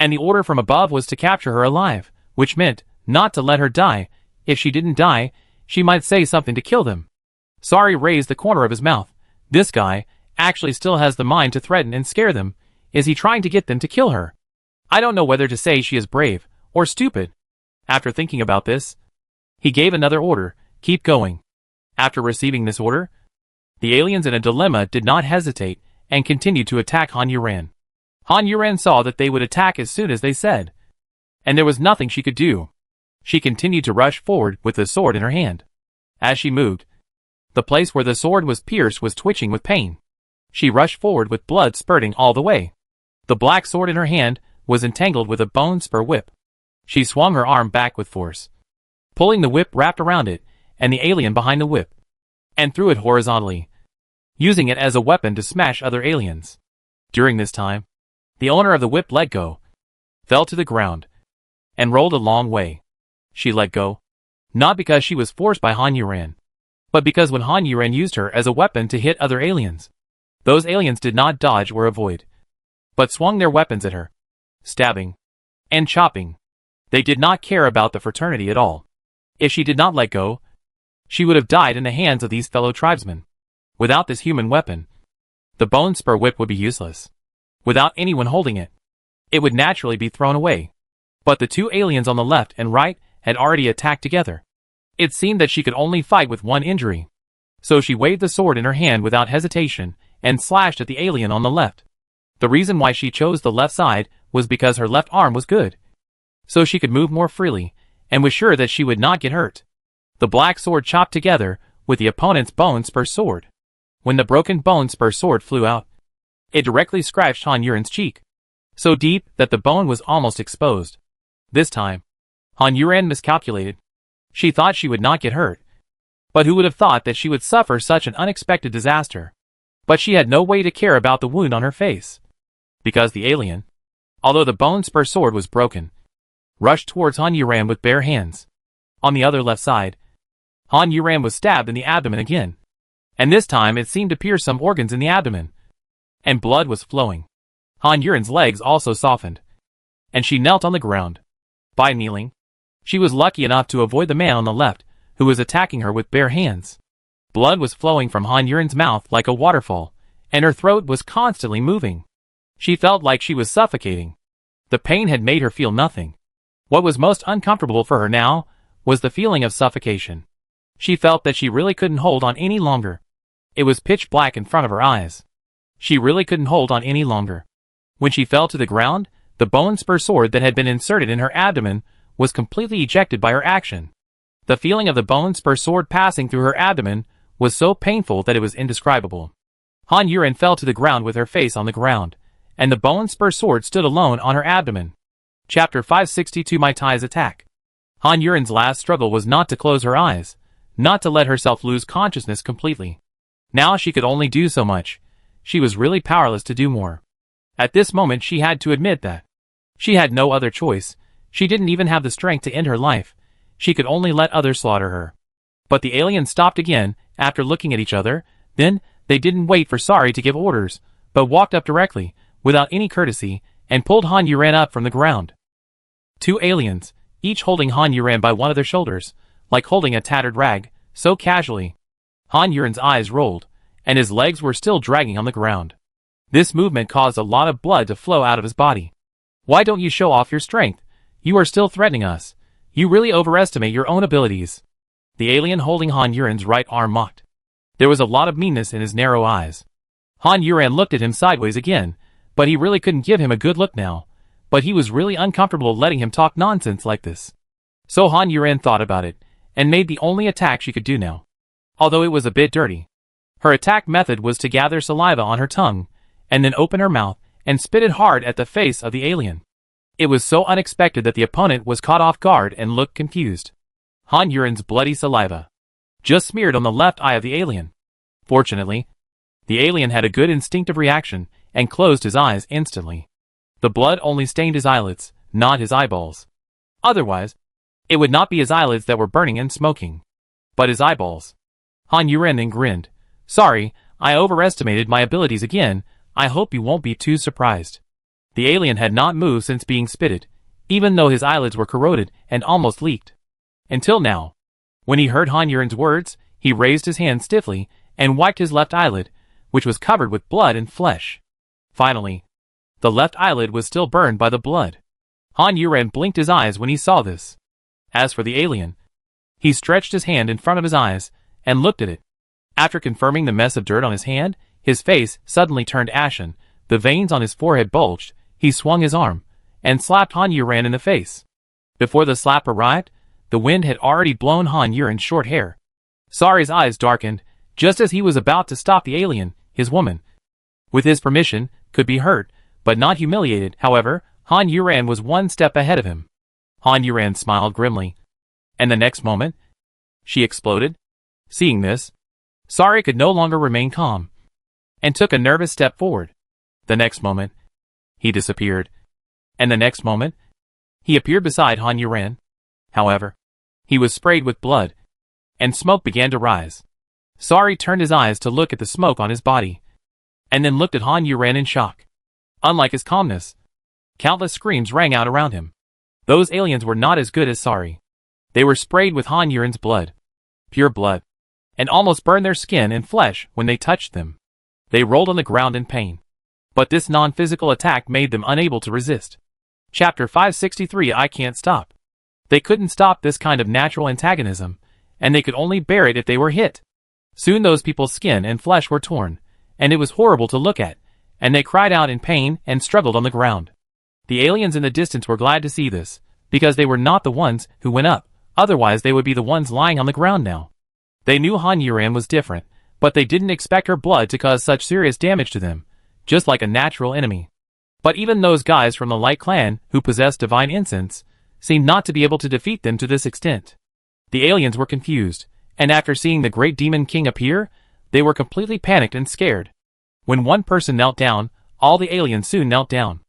And the order from above was to capture her alive, which meant not to let her die. If she didn't die, she might say something to kill them. Sari raised the corner of his mouth. This guy actually still has the mind to threaten and scare them. Is he trying to get them to kill her? I don't know whether to say she is brave or stupid. After thinking about this, he gave another order, keep going. After receiving this order, the aliens in a dilemma did not hesitate and continued to attack Han Yuran. Han Yuran saw that they would attack as soon as they said, and there was nothing she could do. She continued to rush forward with the sword in her hand. As she moved, the place where the sword was pierced was twitching with pain. She rushed forward with blood spurting all the way. The black sword in her hand was entangled with a bone spur whip. She swung her arm back with force, pulling the whip wrapped around it and the alien behind the whip, and threw it horizontally, using it as a weapon to smash other aliens. During this time, the owner of the whip let go, fell to the ground, and rolled a long way. She let go, not because she was forced by Han Yuran, but because when Han Yuran used her as a weapon to hit other aliens, those aliens did not dodge or avoid, but swung their weapons at her, stabbing and chopping. They did not care about the fraternity at all. If she did not let go, she would have died in the hands of these fellow tribesmen. Without this human weapon, the bone spur whip would be useless. Without anyone holding it, it would naturally be thrown away. But the two aliens on the left and right had already attacked together. It seemed that she could only fight with one injury. So she waved the sword in her hand without hesitation and slashed at the alien on the left. The reason why she chose the left side was because her left arm was good, so she could move more freely and was sure that she would not get hurt. The black sword chopped together with the opponent's bone spur sword. When the broken bone spur sword flew out, it directly scratched Han Yuran's cheek, so deep that the bone was almost exposed. This time, Han Yuran miscalculated. She thought she would not get hurt, but who would have thought that she would suffer such an unexpected disaster? But she had no way to care about the wound on her face, because the alien, although the bone spur sword was broken, rushed towards Han Yuran with bare hands. On the other left side, Han Yuran was stabbed in the abdomen again, and this time it seemed to pierce some organs in the abdomen, and blood was flowing. Han Yuran's legs also softened, and she knelt on the ground. By kneeling, she was lucky enough to avoid the man on the left, who was attacking her with bare hands. Blood was flowing from Han Yuran's mouth like a waterfall, and her throat was constantly moving. She felt like she was suffocating. The pain had made her feel nothing. What was most uncomfortable for her now was the feeling of suffocation. She felt that she really couldn't hold on any longer. It was pitch black in front of her eyes. She really couldn't hold on any longer. When she fell to the ground, the bone spur sword that had been inserted in her abdomen was completely ejected by her action. The feeling of the bone spur sword passing through her abdomen was so painful that it was indescribable. Han Yuran fell to the ground with her face on the ground, and the bone spur sword stood alone on her abdomen. Chapter 562 Mai Tai's Attack. Han Yuran's last struggle was not to close her eyes, not to let herself lose consciousness completely. Now she could only do so much. She was really powerless to do more. At this moment she had to admit that. She had no other choice. She didn't even have the strength to end her life. She could only let others slaughter her. But the aliens stopped again, after looking at each other. Then, they didn't wait for Sari to give orders, but walked up directly, without any courtesy, and pulled Han Yuran up from the ground. Two aliens, each holding Han Yuran by one of their shoulders, like holding a tattered rag, so casually. Han Yuran's eyes rolled, and his legs were still dragging on the ground. This movement caused a lot of blood to flow out of his body. Why don't you show off your strength? You are still threatening us. You really overestimate your own abilities. The alien holding Han Yuran's right arm mocked. There was a lot of meanness in his narrow eyes. Han Yuran looked at him sideways again, but he really couldn't give him a good look now. But he was really uncomfortable letting him talk nonsense like this. So Han Yuran thought about it, and made the only attack she could do now. although it was a bit dirty. Her attack method was to gather saliva on her tongue, and then open her mouth and spit it hard at the face of the alien. It was so unexpected that the opponent was caught off guard and looked confused. Han Yuren's bloody saliva just smeared on the left eye of the alien. Fortunately, the alien had a good instinctive reaction and closed his eyes instantly. The blood only stained his eyelids, not his eyeballs. Otherwise, it would not be his eyelids that were burning and smoking, but his eyeballs. Han Yuren then grinned. "Sorry, I overestimated my abilities again. I hope you won't be too surprised." The alien had not moved since being spitted, even though his eyelids were corroded and almost leaked. Until now. When he heard Han Yuren's words, he raised his hand stiffly and wiped his left eyelid, which was covered with blood and flesh. Finally, the left eyelid was still burned by the blood. Han Yuren blinked his eyes when he saw this. As for the alien, he stretched his hand in front of his eyes and looked at it. After confirming the mess of dirt on his hand, his face suddenly turned ashen, the veins on his forehead bulged, he swung his arm, and slapped Han Yuren in the face. Before the slap arrived, the wind had already blown Han Yuren's short hair. Sari's eyes darkened, just as he was about to stop the alien, his woman. With his permission, could be hurt, but not humiliated. However, Han Yuren was one step ahead of him. Han Yuren smiled grimly. And the next moment, she exploded. Seeing this, Sari could no longer remain calm, and took a nervous step forward. The next moment, he disappeared. And the next moment, he appeared beside Han Yuren. However, he was sprayed with blood, and smoke began to rise. Sari turned his eyes to look at the smoke on his body, and then looked at Han Yuren in shock. Unlike his calmness, countless screams rang out around him. Those aliens were not as good as Sari. They were sprayed with Han Yuren's blood, pure blood, and almost burned their skin and flesh when they touched them. They rolled on the ground in pain. But this non-physical attack made them unable to resist. Chapter 563 I Can't Stop. They couldn't stop this kind of natural antagonism, and they could only bear it if they were hit. Soon those people's skin and flesh were torn, and it was horrible to look at, and they cried out in pain and struggled on the ground. The aliens in the distance were glad to see this, because they were not the ones who went up, otherwise they would be the ones lying on the ground now. They knew Han Yuren was different, but they didn't expect her blood to cause such serious damage to them, just like a natural enemy. But even those guys from the Light Clan who possessed divine incense seemed not to be able to defeat them to this extent. The aliens were confused, and after seeing the great demon king appear, they were completely panicked and scared. When one person knelt down, all the aliens soon knelt down.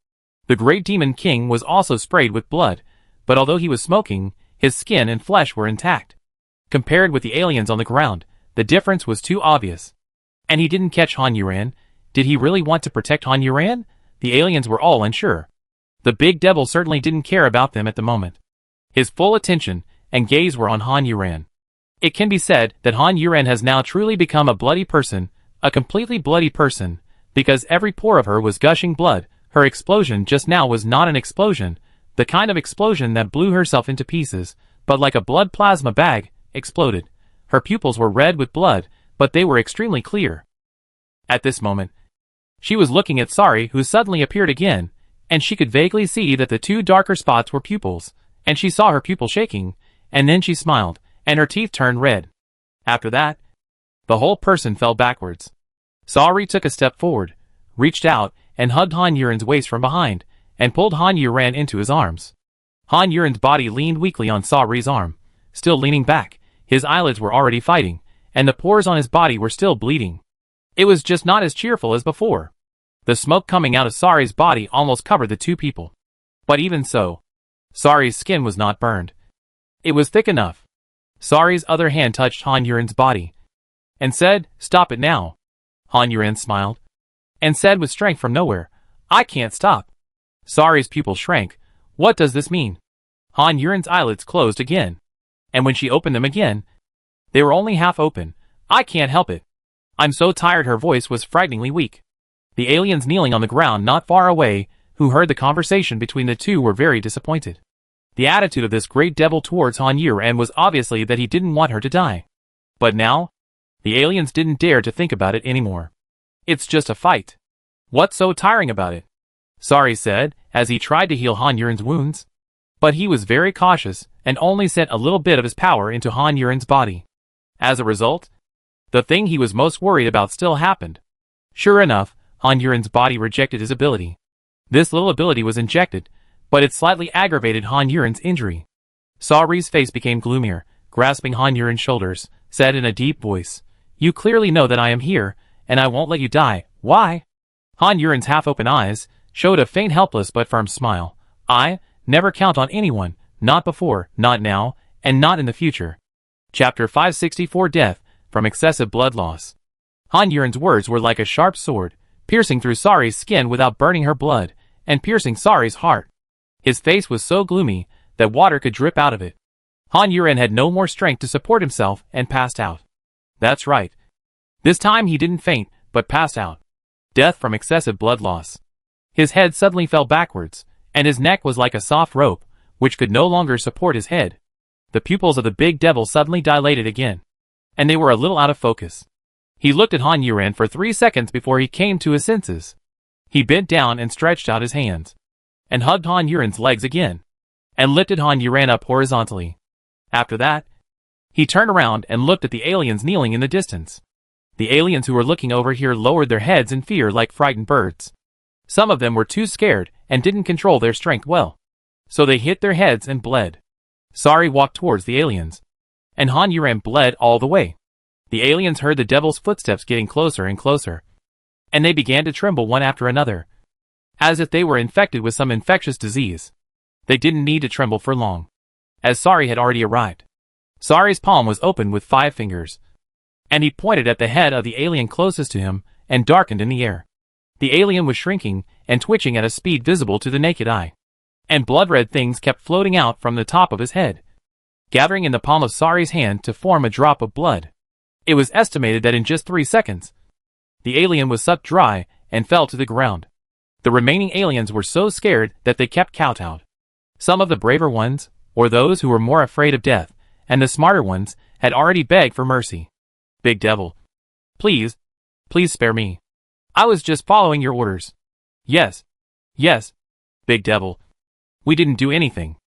The great demon king was also sprayed with blood, but although he was smoking, his skin and flesh were intact. Compared with the aliens on the ground, the difference was too obvious. And he didn't catch Han Yuren. Did he really want to protect Han Yuren? The aliens were all unsure. The big devil certainly didn't care about them at the moment. His full attention and gaze were on Han Yuren. It can be said that Han Yuren has now truly become a bloody person, a completely bloody person, because every pore of her was gushing blood. Her explosion just now was not an explosion, the kind of explosion that blew herself into pieces, but like a blood plasma bag, exploded. Her pupils were red with blood, but they were extremely clear. At this moment, she was looking at Sari, who suddenly appeared again, and she could vaguely see that the two darker spots were pupils, and she saw her pupil shaking, and then she smiled, and her teeth turned red. After that, the whole person fell backwards. Sari took a step forward, reached out, and hugged Han Yuren's waist from behind, and pulled Han Yuren into his arms. Han Yuren's body leaned weakly on Sari's arm, still leaning back. His eyelids were already fighting, and the pores on his body were still bleeding. It was just not as cheerful as before. The smoke coming out of Sari's body almost covered the two people. But even so, Sari's skin was not burned. It was thick enough. Sari's other hand touched Han Yuren's body, and said, "Stop it now." Han Yuren smiled, and said with strength from nowhere, "I can't stop." Sari's pupil shrank. What does this mean? Han Yuren's eyelids closed again, and when she opened them again, they were only half open. "I can't help it. I'm so tired." Her voice was frighteningly weak. The aliens kneeling on the ground not far away, who heard the conversation between the two, were very disappointed. The attitude of this great devil towards Han Yuren was obviously that he didn't want her to die. But now, the aliens didn't dare to think about it anymore. "It's just a fight. What's so tiring about it?" Sari said, as he tried to heal Han Yuren's wounds. But he was very cautious, and only sent a little bit of his power into Han Yuren's body. As a result, The thing he was most worried about still happened. Sure enough, Han Yuren's body rejected his ability. This little ability was injected, but it slightly aggravated Han Yuren's injury. Sari's face became gloomier, grasping Han Yuren's shoulders, said in a deep voice, "You clearly know that I am here, and I won't let you die. Why?" Han Yuren's half-open eyes showed a faint helpless but firm smile. "I never count on anyone, not before, not now, and not in the future." Chapter 564 Death from Excessive Blood Loss. Han Yuren's words were like a sharp sword, piercing through Sari's skin without burning her blood, and piercing Sari's heart. His face was so gloomy that water could drip out of it. Han Yuren had no more strength to support himself and passed out. That's right. This time he didn't faint, but passed out. Death from excessive blood loss. His head suddenly fell backwards, and his neck was like a soft rope, which could no longer support his head. The pupils of the big devil suddenly dilated again, and they were a little out of focus. He looked at Han Yuren for 3 seconds before he came to his senses. He bent down and stretched out his hands, and hugged Han Yuren's legs again, and lifted Han Yuren up horizontally. After that, he turned around and looked at the aliens kneeling in the distance. The aliens who were looking over here lowered their heads in fear like frightened birds. Some of them were too scared and didn't control their strength well, so they hit their heads and bled. Sari walked towards the aliens, and Han Yuren bled all the way. The aliens heard the devil's footsteps getting closer and closer, and they began to tremble one after another, as if they were infected with some infectious disease. They didn't need to tremble for long, as Sari had already arrived. Sari's palm was open with 5 fingers, and he pointed at the head of the alien closest to him and darkened in the air. The alien was shrinking and twitching at a speed visible to the naked eye, and blood-red things kept floating out from the top of his head, gathering in the palm of Sari's hand to form a drop of blood. It was estimated that in just 3 seconds, the alien was sucked dry and fell to the ground. The remaining aliens were so scared that they kept kowtowed. Some of the braver ones, or those who were more afraid of death, and the smarter ones, had already begged for mercy. "Big Devil, please spare me. I was just following your orders." Yes, Big Devil. We didn't do anything.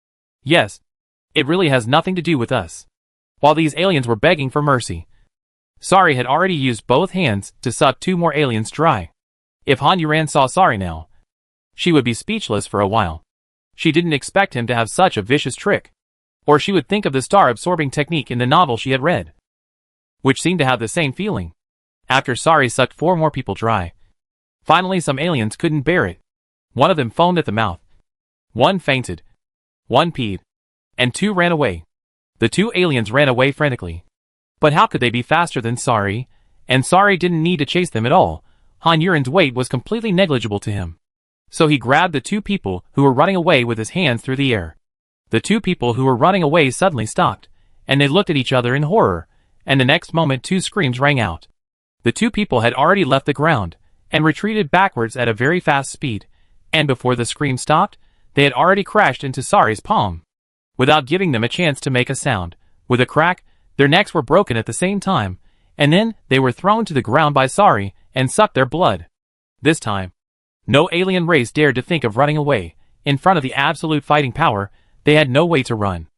Yes, it really has nothing to do with us." While these aliens were begging for mercy, Sari had already used both hands to suck 2 more aliens dry. If Han Yuren saw Sari now, she would be speechless for a while. She didn't expect him to have such a vicious trick, or she would think of the star-absorbing technique in the novel she had read, which seemed to have the same feeling. After Sari sucked 4 more people dry, finally some aliens couldn't bear it. One of them foamed at the mouth. 1 fainted, 1 peed, and 2 ran away. The 2 aliens ran away frantically. But how could they be faster than Sari? And Sari didn't need to chase them at all. Han Yuren's weight was completely negligible to him. So he grabbed the 2 people who were running away with his hands through the air. The 2 people who were running away suddenly stopped, and they looked at each other in horror, and the next moment 2 screams rang out. The 2 people had already left the ground, and retreated backwards at a very fast speed, and before the scream stopped, they had already crashed into Sari's palm. Without giving them a chance to make a sound, with a crack, their necks were broken at the same time, and then they were thrown to the ground by Sari and sucked their blood. This time, no alien race dared to think of running away. In front of the absolute fighting power, they had no way to run.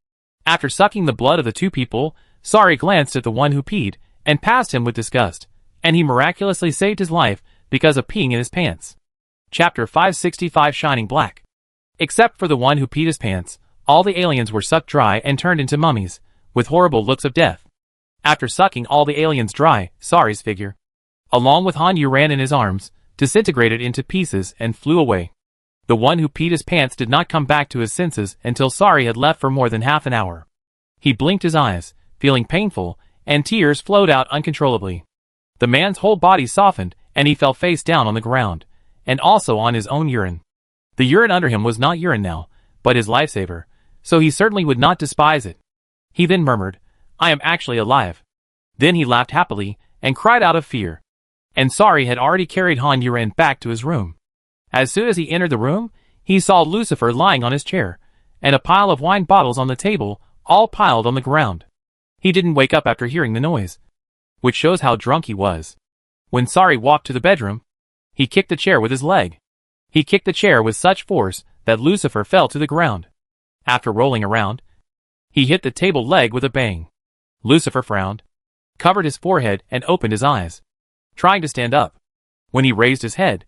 After sucking the blood of the 2 people, Sari glanced at the one who peed, and passed him with disgust, and he miraculously saved his life because of peeing in his pants. Chapter 565 Shining Black. Except for the one who peed his pants, all the aliens were sucked dry and turned into mummies, with horrible looks of death. After sucking all the aliens dry, Sari's figure, along with Han Yuren in his arms, disintegrated into pieces and flew away. The one who peed his pants did not come back to his senses until Sari had left for more than half an hour. He blinked his eyes, feeling painful, and tears flowed out uncontrollably. The man's whole body softened, and he fell face down on the ground, and also on his own urine. The urine under him was not urine now, but his lifesaver, so he certainly would not despise it. He then murmured, "I am actually alive." Then he laughed happily, and cried out of fear. And Sari had already carried Han Yuren back to his room. As soon as he entered the room, he saw Lucifer lying on his chair, and a pile of wine bottles on the table, all piled on the ground. He didn't wake up after hearing the noise, which shows how drunk he was. When Sari walked to the bedroom, he kicked the chair with his leg. He kicked the chair with such force that Lucifer fell to the ground. After rolling around, he hit the table leg with a bang. Lucifer frowned, covered his forehead and opened his eyes, trying to stand up. When he raised his head,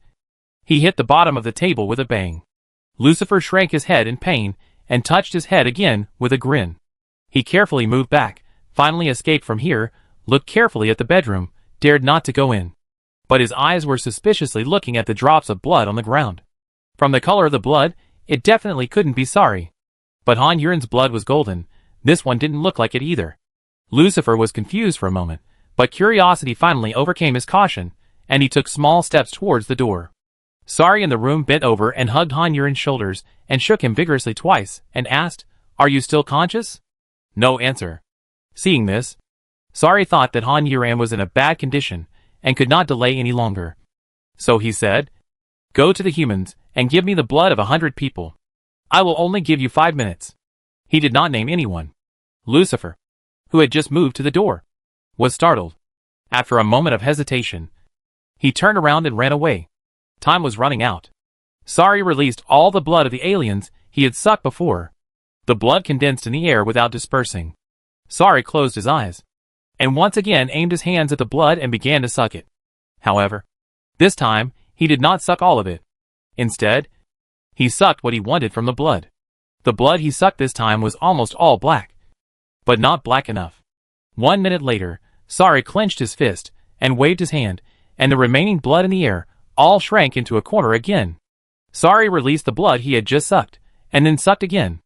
he hit the bottom of the table with a bang. Lucifer shrank his head in pain and touched his head again with a grin. He carefully moved back, finally escaped from here, looked carefully at the bedroom, dared not to go in. But his eyes were suspiciously looking at the drops of blood on the ground. From the color of the blood, it definitely couldn't be sorry. But Han Yuren's blood was golden. This one didn't look like it either. Lucifer was confused for a moment, but curiosity finally overcame his caution, and he took small steps towards the door. Sari in the room bent over and hugged Han Yuren's shoulders and shook him vigorously twice and asked, "Are you still conscious?" No answer. Seeing this, Sari thought that Han Yuren was in a bad condition and could not delay any longer. So he said, "Go to the humans and give me the blood of 100 people. I will only give you 5 minutes." He did not name anyone. Lucifer, who had just moved to the door, was startled. After a moment of hesitation, he turned around and ran away. Time was running out. Sari released all the blood of the aliens he had sucked before. The blood condensed in the air without dispersing. Sari closed his eyes, and once again aimed his hands at the blood and began to suck it. However, this time, he did not suck all of it. Instead, he sucked what he wanted from the blood. The blood he sucked this time was almost all black, but not black enough. 1 minute later, Sari clenched his fist and waved his hand, and the remaining blood in the air all shrank into a corner again. Sari released the blood he had just sucked, and then sucked again.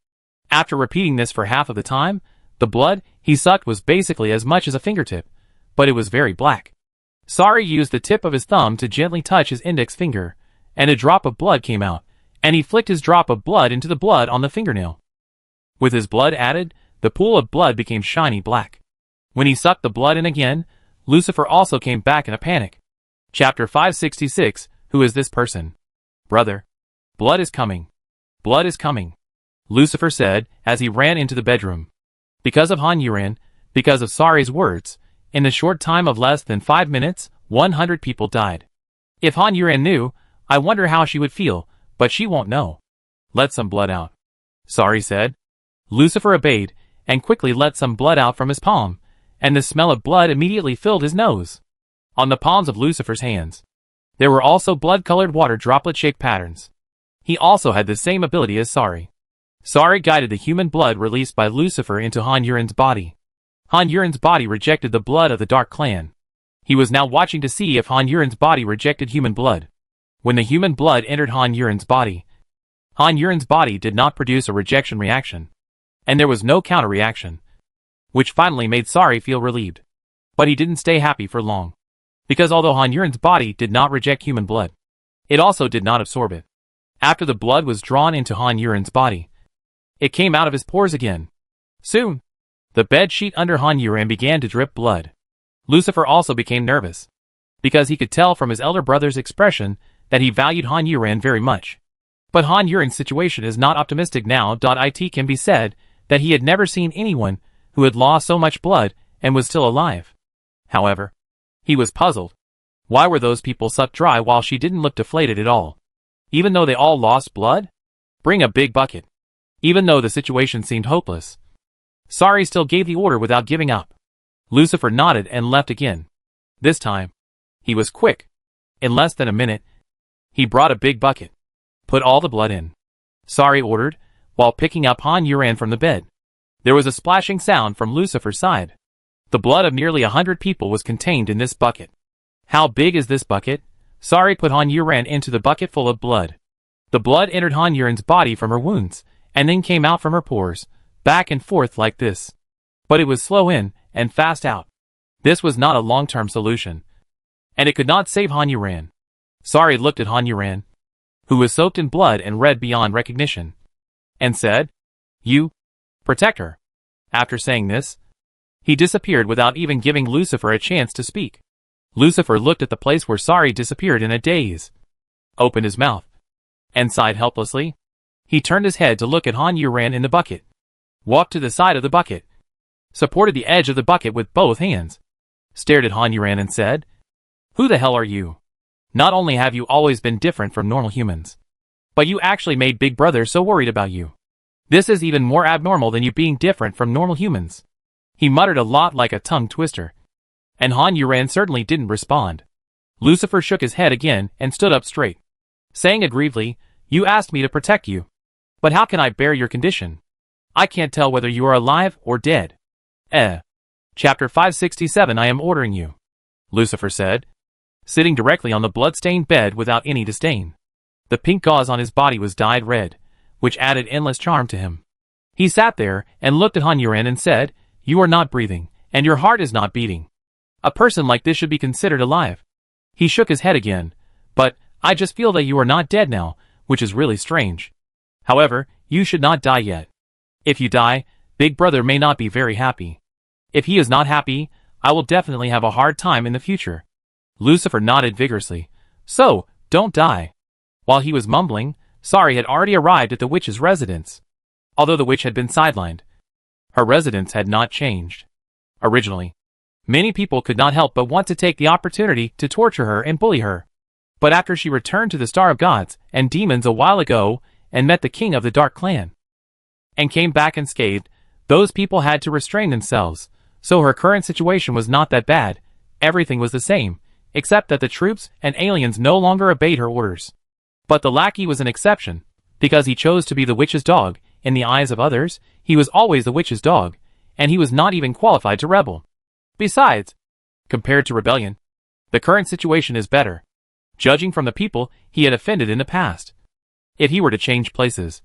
After repeating this for half of the time, the blood he sucked was basically as much as a fingertip, but it was very black. Sari used the tip of his thumb to gently touch his index finger, and a drop of blood came out, and he flicked his drop of blood into the blood on the fingernail. With his blood added, the pool of blood became shiny black. When he sucked the blood in again, Lucifer also came back in a panic. Chapter 566, Who is this person? Brother. Blood is coming. Blood is coming, Lucifer said as he ran into the bedroom. Because of Han Yuren, because of Sari's words, in the short time of less than 5 minutes, 100 people died. If Han Yuren knew, I wonder how she would feel, but she won't know. Let some blood out, Sari said. Lucifer obeyed, and quickly let some blood out from his palm, and the smell of blood immediately filled his nose. On the palms of Lucifer's hands, there were also blood-colored water droplet-shaped patterns. He also had the same ability as Sari. Sari guided the human blood released by Lucifer into Han Yuren's body. Han Yuren's body rejected the blood of the Dark Clan. He was now watching to see if Han Yuren's body rejected human blood. When the human blood entered Han Yuren's body did not produce a rejection reaction, and there was no counter-reaction, which finally made Sari feel relieved. But he didn't stay happy for long, because although Han Yuren's body did not reject human blood, it also did not absorb it. After the blood was drawn into Han Yuren's body, it came out of his pores again. Soon, the bed sheet under Han Yuren began to drip blood. Lucifer also became nervous, because he could tell from his elder brother's expression that he valued Han Yuren very much. But Han Yuren's situation is not optimistic now. It can be said that he had never seen anyone who had lost so much blood and was still alive. However, he was puzzled. Why were those people sucked dry while she didn't look deflated at all? Even though they all lost blood? Bring a big bucket. Even though the situation seemed hopeless, Sari still gave the order without giving up. Lucifer nodded and left again. This time, he was quick. In less than a minute, he brought a big bucket. Put all the blood in, Sari ordered, while picking up Han Yuren from the bed. There was a splashing sound from Lucifer's side. The blood of nearly 100 people was contained in this bucket. How big is this bucket? Sari put Han Yuren into the bucket full of blood. The blood entered Han Yuren's body from her wounds, and then came out from her pores, back and forth like this. But it was slow in, and fast out. This was not a long-term solution, and it could not save Han Yuren. Sari looked at Han Yuren, who was soaked in blood and red beyond recognition, and said, "You protect her." After saying this, he disappeared without even giving Lucifer a chance to speak. Lucifer looked at the place where Sari disappeared in a daze, opened his mouth, and sighed helplessly. He turned his head to look at Han Yuren in the bucket, walked to the side of the bucket, supported the edge of the bucket with both hands, stared at Han Yuren and said, "Who the hell are you? Not only have you always been different from normal humans, but you actually made Big Brother so worried about you. This is even more abnormal than you being different from normal humans." He muttered a lot like a tongue twister. And Han Yuran certainly didn't respond. Lucifer shook his head again and stood up straight, saying aggrievedly, "You asked me to protect you. But how can I bear your condition? I can't tell whether you are alive or dead." Chapter 567 I am ordering you, Lucifer said, sitting directly on the blood-stained bed without any disdain. The pink gauze on his body was dyed red, which added endless charm to him. He sat there and looked at Han Yuran and said, "You are not breathing, and your heart is not beating. A person like this should be considered alive." He shook his head again. "But I just feel that you are not dead now, which is really strange. However, you should not die yet. If you die, Big Brother may not be very happy. If he is not happy, I will definitely have a hard time in the future." Lucifer nodded vigorously. "So, don't die." While he was mumbling, Sari had already arrived at the witch's residence. Although the witch had been sidelined, her residence had not changed. Originally, many people could not help but want to take the opportunity to torture her and bully her. But after she returned to the Star of Gods and Demons a while ago and met the king of the Dark Clan, and came back unscathed, those people had to restrain themselves, so her current situation was not that bad. Everything was the same, except that the troops and aliens no longer obeyed her orders. But the lackey was an exception, because he chose to be the witch's dog. In the eyes of others, he was always the witch's dog, and he was not even qualified to rebel. Besides, compared to rebellion, the current situation is better, judging from the people he had offended in the past. If he were to change places,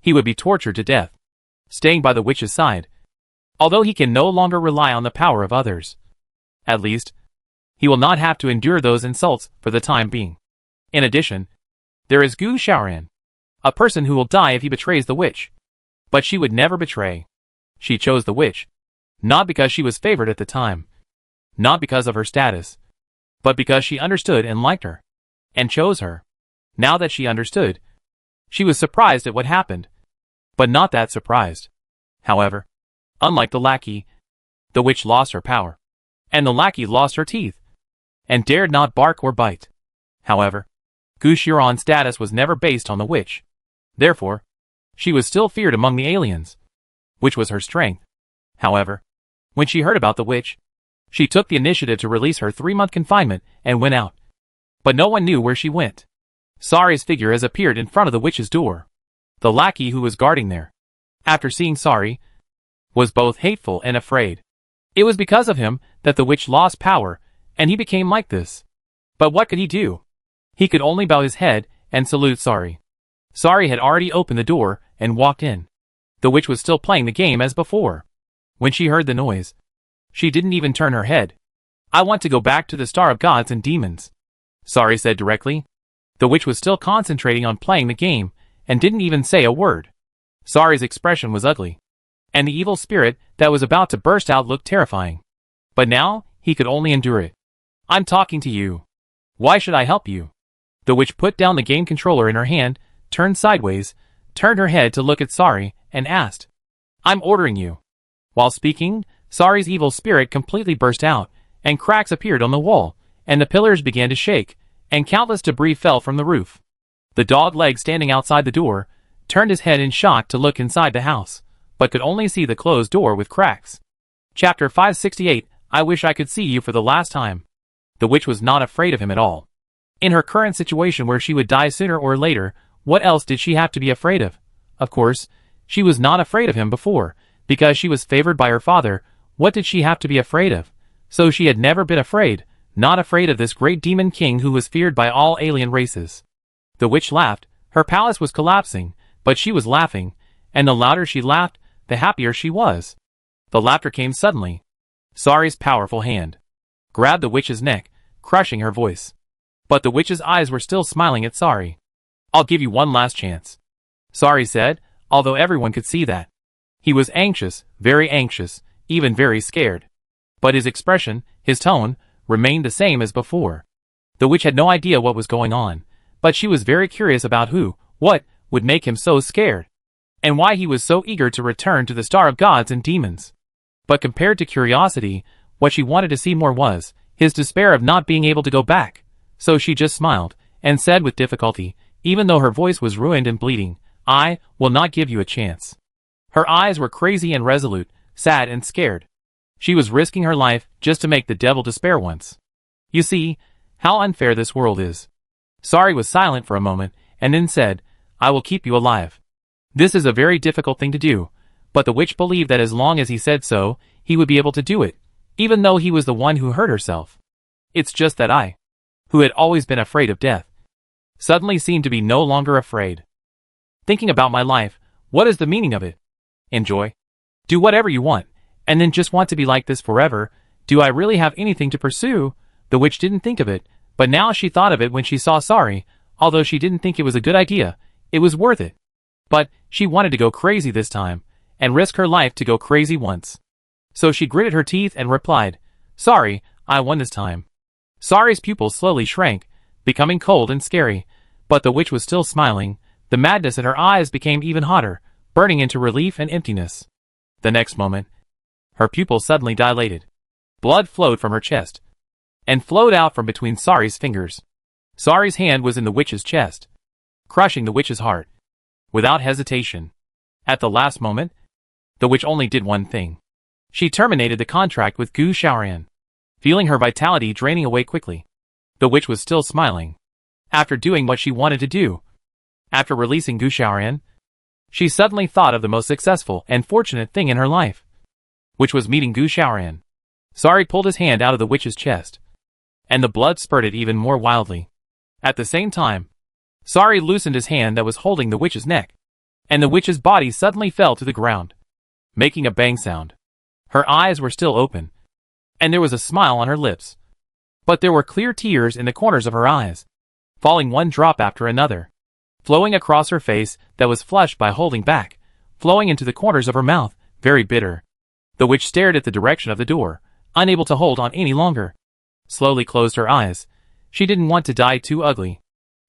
he would be tortured to death, staying by the witch's side, although he can no longer rely on the power of others. At least, he will not have to endure those insults for the time being. In addition, there is Gu Shaoran, a person who will die if he betrays the witch. But she would never betray. She chose the witch, not because she was favored at the time, not because of her status, but because she understood and liked her, and chose her. Now that she understood, she was surprised at what happened, but not that surprised. However, unlike the lackey, the witch lost her power, and the lackey lost her teeth, and dared not bark or bite. However, Gu Shaoran's status was never based on the witch. Therefore, she was still feared among the aliens, which was her strength. However, when she heard about the witch, she took the initiative to release her 3-month confinement and went out. But no one knew where she went. Sari's figure has appeared in front of the witch's door. The lackey who was guarding there, after seeing Sari, was both hateful and afraid. It was because of him that the witch lost power, and he became like this. But what could he do? He could only bow his head and salute Sari. Sari had already opened the door and walked in. The witch was still playing the game as before. When she heard the noise, she didn't even turn her head. "I want to go back to the Star of Gods and Demons," Sari said directly. The witch was still concentrating on playing the game and didn't even say a word. Sari's expression was ugly, and the evil spirit that was about to burst out looked terrifying. But now, he could only endure it. "I'm talking to you. Why should I help you?" The witch put down the game controller in her hand, turned sideways, turned her head to look at Sari, and asked, "I'm ordering you." While speaking, Sari's evil spirit completely burst out, and cracks appeared on the wall, and the pillars began to shake, and countless debris fell from the roof. The dog leg standing outside the door turned his head in shock to look inside the house, but could only see the closed door with cracks. Chapter 568 I wish I could see you for the last time. The witch was not afraid of him at all. In her current situation where she would die sooner or later, what else did she have to be afraid of? Of course, she was not afraid of him before, because she was favored by her father. What did she have to be afraid of? So she had never been afraid, not afraid of this great demon king who was feared by all alien races. The witch laughed. Her palace was collapsing, but she was laughing, and the louder she laughed, the happier she was. The laughter came suddenly. Sari's powerful hand grabbed the witch's neck, crushing her voice. But the witch's eyes were still smiling at Sari. "I'll give you one last chance," Sari said, although everyone could see that. He was anxious, very anxious, even very scared. But his expression, his tone, remained the same as before. The witch had no idea what was going on, but she was very curious about what would make him so scared, and why he was so eager to return to the Star of Gods and Demons. But compared to curiosity, what she wanted to see more was his despair of not being able to go back. So she just smiled, and said with difficulty, even though her voice was ruined and bleeding, "I will not give you a chance." Her eyes were crazy and resolute, sad and scared. She was risking her life just to make the devil despair once. You see how unfair this world is. Sari was silent for a moment, and then said, I will keep you alive. This is a very difficult thing to do, but the witch believed that as long as he said so, he would be able to do it, even though he was the one who hurt herself. It's just that I, who had always been afraid of death, suddenly seemed to be no longer afraid. Thinking about my life, what is the meaning of it? Enjoy. Do whatever you want, and then just want to be like this forever. Do I really have anything to pursue? The witch didn't think of it, but now she thought of it when she saw Sari. Although she didn't think it was a good idea, it was worth it. But she wanted to go crazy this time, and risk her life to go crazy once. So she gritted her teeth and replied, Sorry, I won this time. Sari's pupils slowly shrank, becoming cold and scary, but the witch was still smiling. The madness in her eyes became even hotter, burning into relief and emptiness. The next moment, her pupils suddenly dilated. Blood flowed from her chest, and flowed out from between Sari's fingers. Sari's hand was in the witch's chest, crushing the witch's heart. Without hesitation. At the last moment, the witch only did one thing. She terminated the contract with Gu Xiaoran, feeling her vitality draining away quickly. The witch was still smiling. After doing what she wanted to do, after releasing Gu Xiaoran, she suddenly thought of the most successful and fortunate thing in her life, which was meeting Gu Xiaoran. Sari pulled his hand out of the witch's chest, and the blood spurted even more wildly. At the same time, Sari loosened his hand that was holding the witch's neck, and the witch's body suddenly fell to the ground, making a bang sound. Her eyes were still open, and there was a smile on her lips. But there were clear tears in the corners of her eyes, falling one drop after another, flowing across her face that was flushed by holding back, flowing into the corners of her mouth, very bitter. The witch stared at the direction of the door, unable to hold on any longer. Slowly closed her eyes. She didn't want to die too ugly.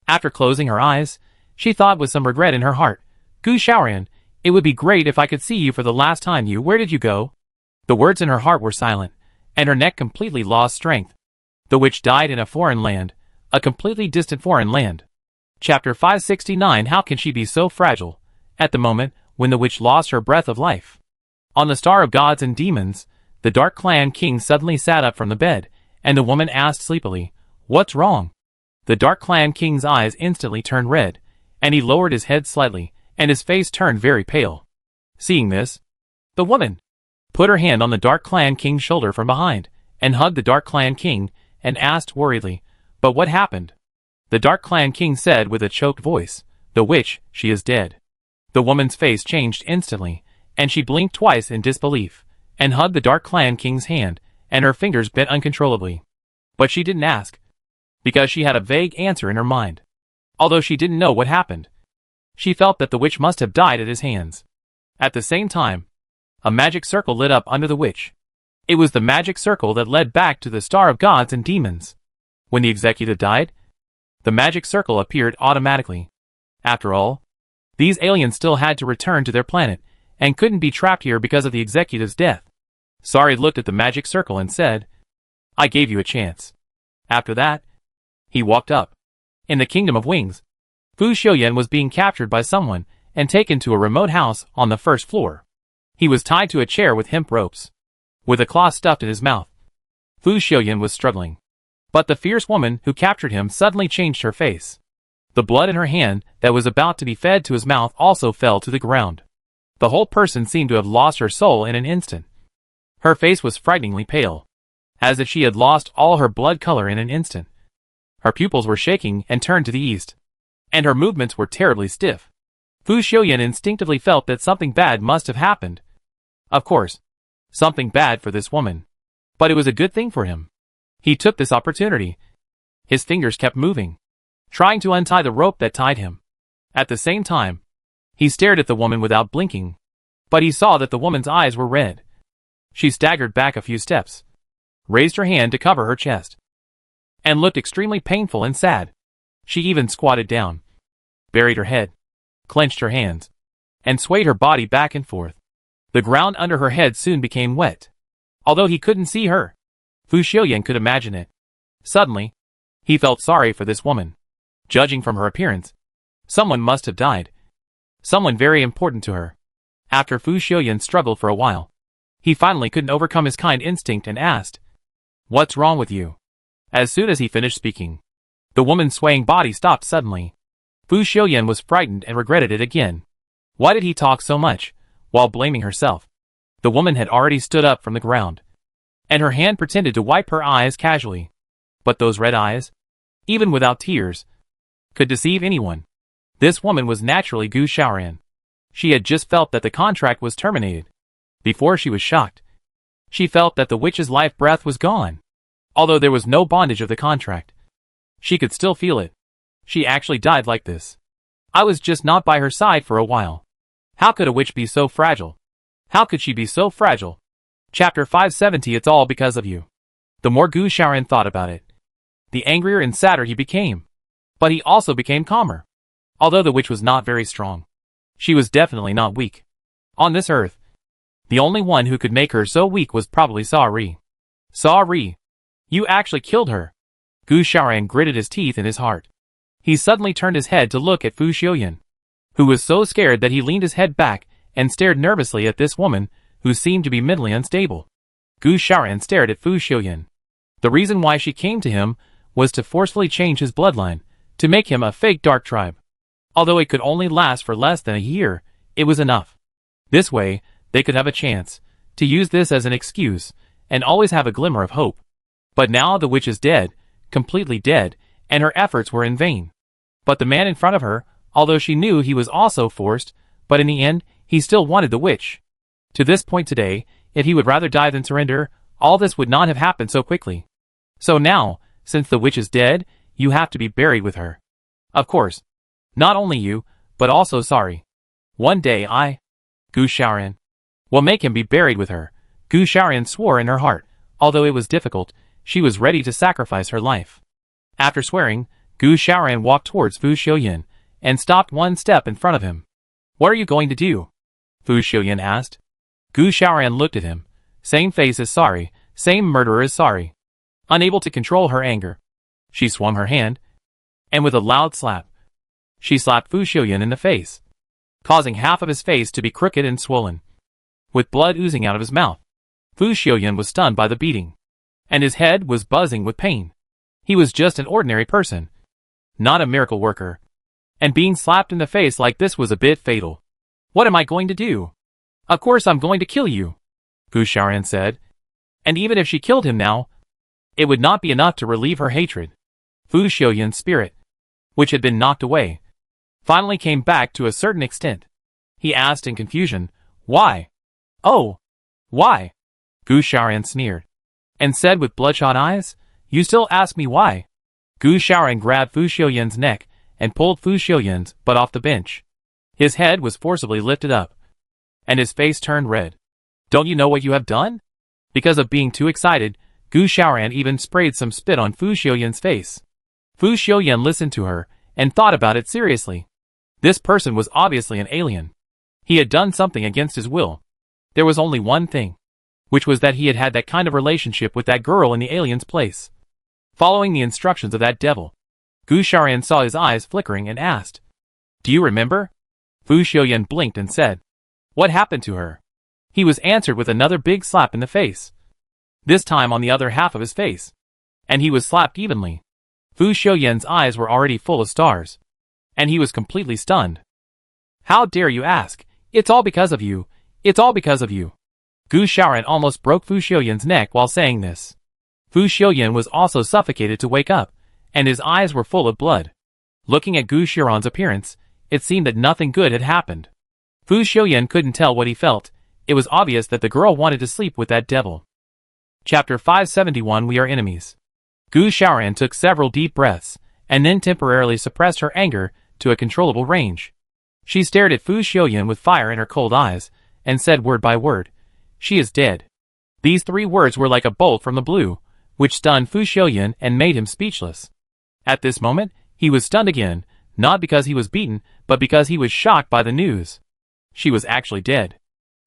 After closing her eyes, she thought with some regret in her heart, Gu Xiaoran, it would be great if I could see you for the last time. Where did you go? The words in her heart were silent, and her neck completely lost strength. The witch died in a foreign land, a completely distant foreign land. Chapter 569. How can she be so fragile? At the moment when the witch lost her breath of life, on the Star of Gods and Demons, the Dark Clan King suddenly sat up from the bed, and the woman asked sleepily, What's wrong? The Dark Clan King's eyes instantly turned red, and he lowered his head slightly, and his face turned very pale. Seeing this, the woman put her hand on the Dark Clan King's shoulder from behind, and hugged the Dark Clan King, and asked worriedly, But what happened? The Dark Clan King said with a choked voice, The witch, she is dead. The woman's face changed instantly, and she blinked twice in disbelief, and hugged the Dark Clan King's hand, and her fingers bent uncontrollably. But she didn't ask, because she had a vague answer in her mind. Although she didn't know what happened, she felt that the witch must have died at his hands. At the same time, a magic circle lit up under the witch. It was the magic circle that led back to the Star of Gods and Demons. When the executive died, the magic circle appeared automatically. After all, these aliens still had to return to their planet, and couldn't be trapped here because of the executive's death. Sari looked at the magic circle and said, I gave you a chance. After that, he walked up. In the Kingdom of Wings, Fu Xiuyan was being captured by someone and taken to a remote house on the first floor. He was tied to a chair with hemp ropes, with a claw stuffed in his mouth. Fu Xiuyan was struggling, but the fierce woman who captured him suddenly changed her face. The blood in her hand that was about to be fed to his mouth also fell to the ground. The whole person seemed to have lost her soul in an instant. Her face was frighteningly pale, as if she had lost all her blood color in an instant. Her pupils were shaking and turned to the east, and her movements were terribly stiff. Fu Xiuyan instinctively felt that something bad must have happened. Of course, something bad for this woman, but it was a good thing for him. He took this opportunity. His fingers kept moving, trying to untie the rope that tied him. At the same time, he stared at the woman without blinking, but he saw that the woman's eyes were red. She staggered back a few steps, raised her hand to cover her chest, and looked extremely painful and sad. She even squatted down, buried her head, clenched her hands, and swayed her body back and forth. The ground under her head soon became wet. Although he couldn't see her, Fu Xiuyan could imagine it. Suddenly, he felt sorry for this woman. Judging from her appearance, someone must have died. Someone very important to her. After Fu Xiuyan struggled for a while, He finally couldn't overcome his kind instinct and asked, "What's wrong with you?" As soon as he finished speaking, the woman's swaying body stopped suddenly. Fu Xiuyan was frightened and regretted it again. Why did he talk so much, while blaming herself? The woman had already stood up from the ground, and her hand pretended to wipe her eyes casually. But those red eyes, even without tears, could deceive anyone. This woman was naturally Gu Xiaoran. She had just felt that the contract was terminated. Before she was shocked, she felt that the witch's life breath was gone. Although there was no bondage of the contract, she could still feel it. She actually died like this. I was just not by her side for a while. How could a witch be so fragile? How could she be so fragile? Chapter 570. It's all because of you. The more Gu Xiaoran thought about it, the angrier and sadder he became. But he also became calmer. Although the witch was not very strong, she was definitely not weak. On this earth, the only one who could make her so weak was probably Sa-Ri. Sa-Ri, you actually killed her. Gu Xiaoran gritted his teeth in his heart. He suddenly turned his head to look at Fu Xiuyan, who was so scared that he leaned his head back and stared nervously at this woman, who seemed to be mentally unstable. Gu Xiaoran stared at Fu Xiuyan. The reason why she came to him was to forcefully change his bloodline, to make him a fake dark tribe. Although it could only last for less than a year, it was enough. This way, they could have a chance to use this as an excuse, and always have a glimmer of hope. But now the witch is dead, completely dead, and her efforts were in vain. But the man in front of her, although she knew he was also forced, but in the end, he still wanted the witch. To this point today, if he would rather die than surrender, all this would not have happened so quickly. So now, since the witch is dead, you have to be buried with her. Of course. Not only you, but also sorry. One day Gu Xiaoran, will make him be buried with her. Gu Xiaoran swore in her heart. Although it was difficult, she was ready to sacrifice her life. After swearing, Gu Xiaoran walked towards Fu Xiuyan, and stopped one step in front of him. What are you going to do? Fu Xiuyan asked. Gu Xiaoran looked at him. Same face as sorry, same murderer as sorry. Unable to control her anger, she swung her hand, and with a loud slap, she slapped Fu Xiuyan in the face, causing half of his face to be crooked and swollen, with blood oozing out of his mouth. Fu Xiuyan was stunned by the beating, and his head was buzzing with pain. He was just an ordinary person, not a miracle worker, and being slapped in the face like this was a bit fatal. What am I going to do? Of course I'm going to kill you, Gu Xiaoran said. And even if she killed him now, it would not be enough to relieve her hatred. Fu Xiuyan's spirit, which had been knocked away, finally came back to a certain extent. He asked in confusion, "Why? Oh, why?" Gu Xiaoran sneered, and said with bloodshot eyes, "You still ask me why?" Gu Xiaoran grabbed Fu Xiuyan's neck and pulled Fu Xiuyan's butt off the bench. His head was forcibly lifted up, and his face turned red. "Don't you know what you have done?" Because of being too excited, Gu Xiaoran even sprayed some spit on Fu Xiuyan's face. Fu Xiuyan listened to her, and thought about it seriously. This person was obviously an alien. He had done something against his will. There was only one thing, which was that he had had that kind of relationship with that girl in the alien's place. Following the instructions of that devil, Gu Xiaoran saw his eyes flickering and asked, "Do you remember?" Fu Xiuyan blinked and said, "What happened to her?" He was answered with another big slap in the face, this time on the other half of his face, and he was slapped evenly. Fu Xiuyan's eyes were already full of stars, and he was completely stunned. "How dare you ask? It's all because of you. It's all because of you." Gu Xiaoran almost broke Fu Xiuyan's neck while saying this. Fu Xiuyan was also suffocated to wake up, and his eyes were full of blood. Looking at Gu Xiaoran's appearance, it seemed that nothing good had happened. Fu Xiuyan couldn't tell what he felt. It was obvious that the girl wanted to sleep with that devil. Chapter 571. We are enemies. Gu Xiaoran took several deep breaths, and then temporarily suppressed her anger to a controllable range. She stared at Fu Xiuyan with fire in her cold eyes, and said word by word, "She is dead." These 3 words were like a bolt from the blue, which stunned Fu Xiuyan and made him speechless. At this moment, he was stunned again, not because he was beaten, but because he was shocked by the news. She was actually dead.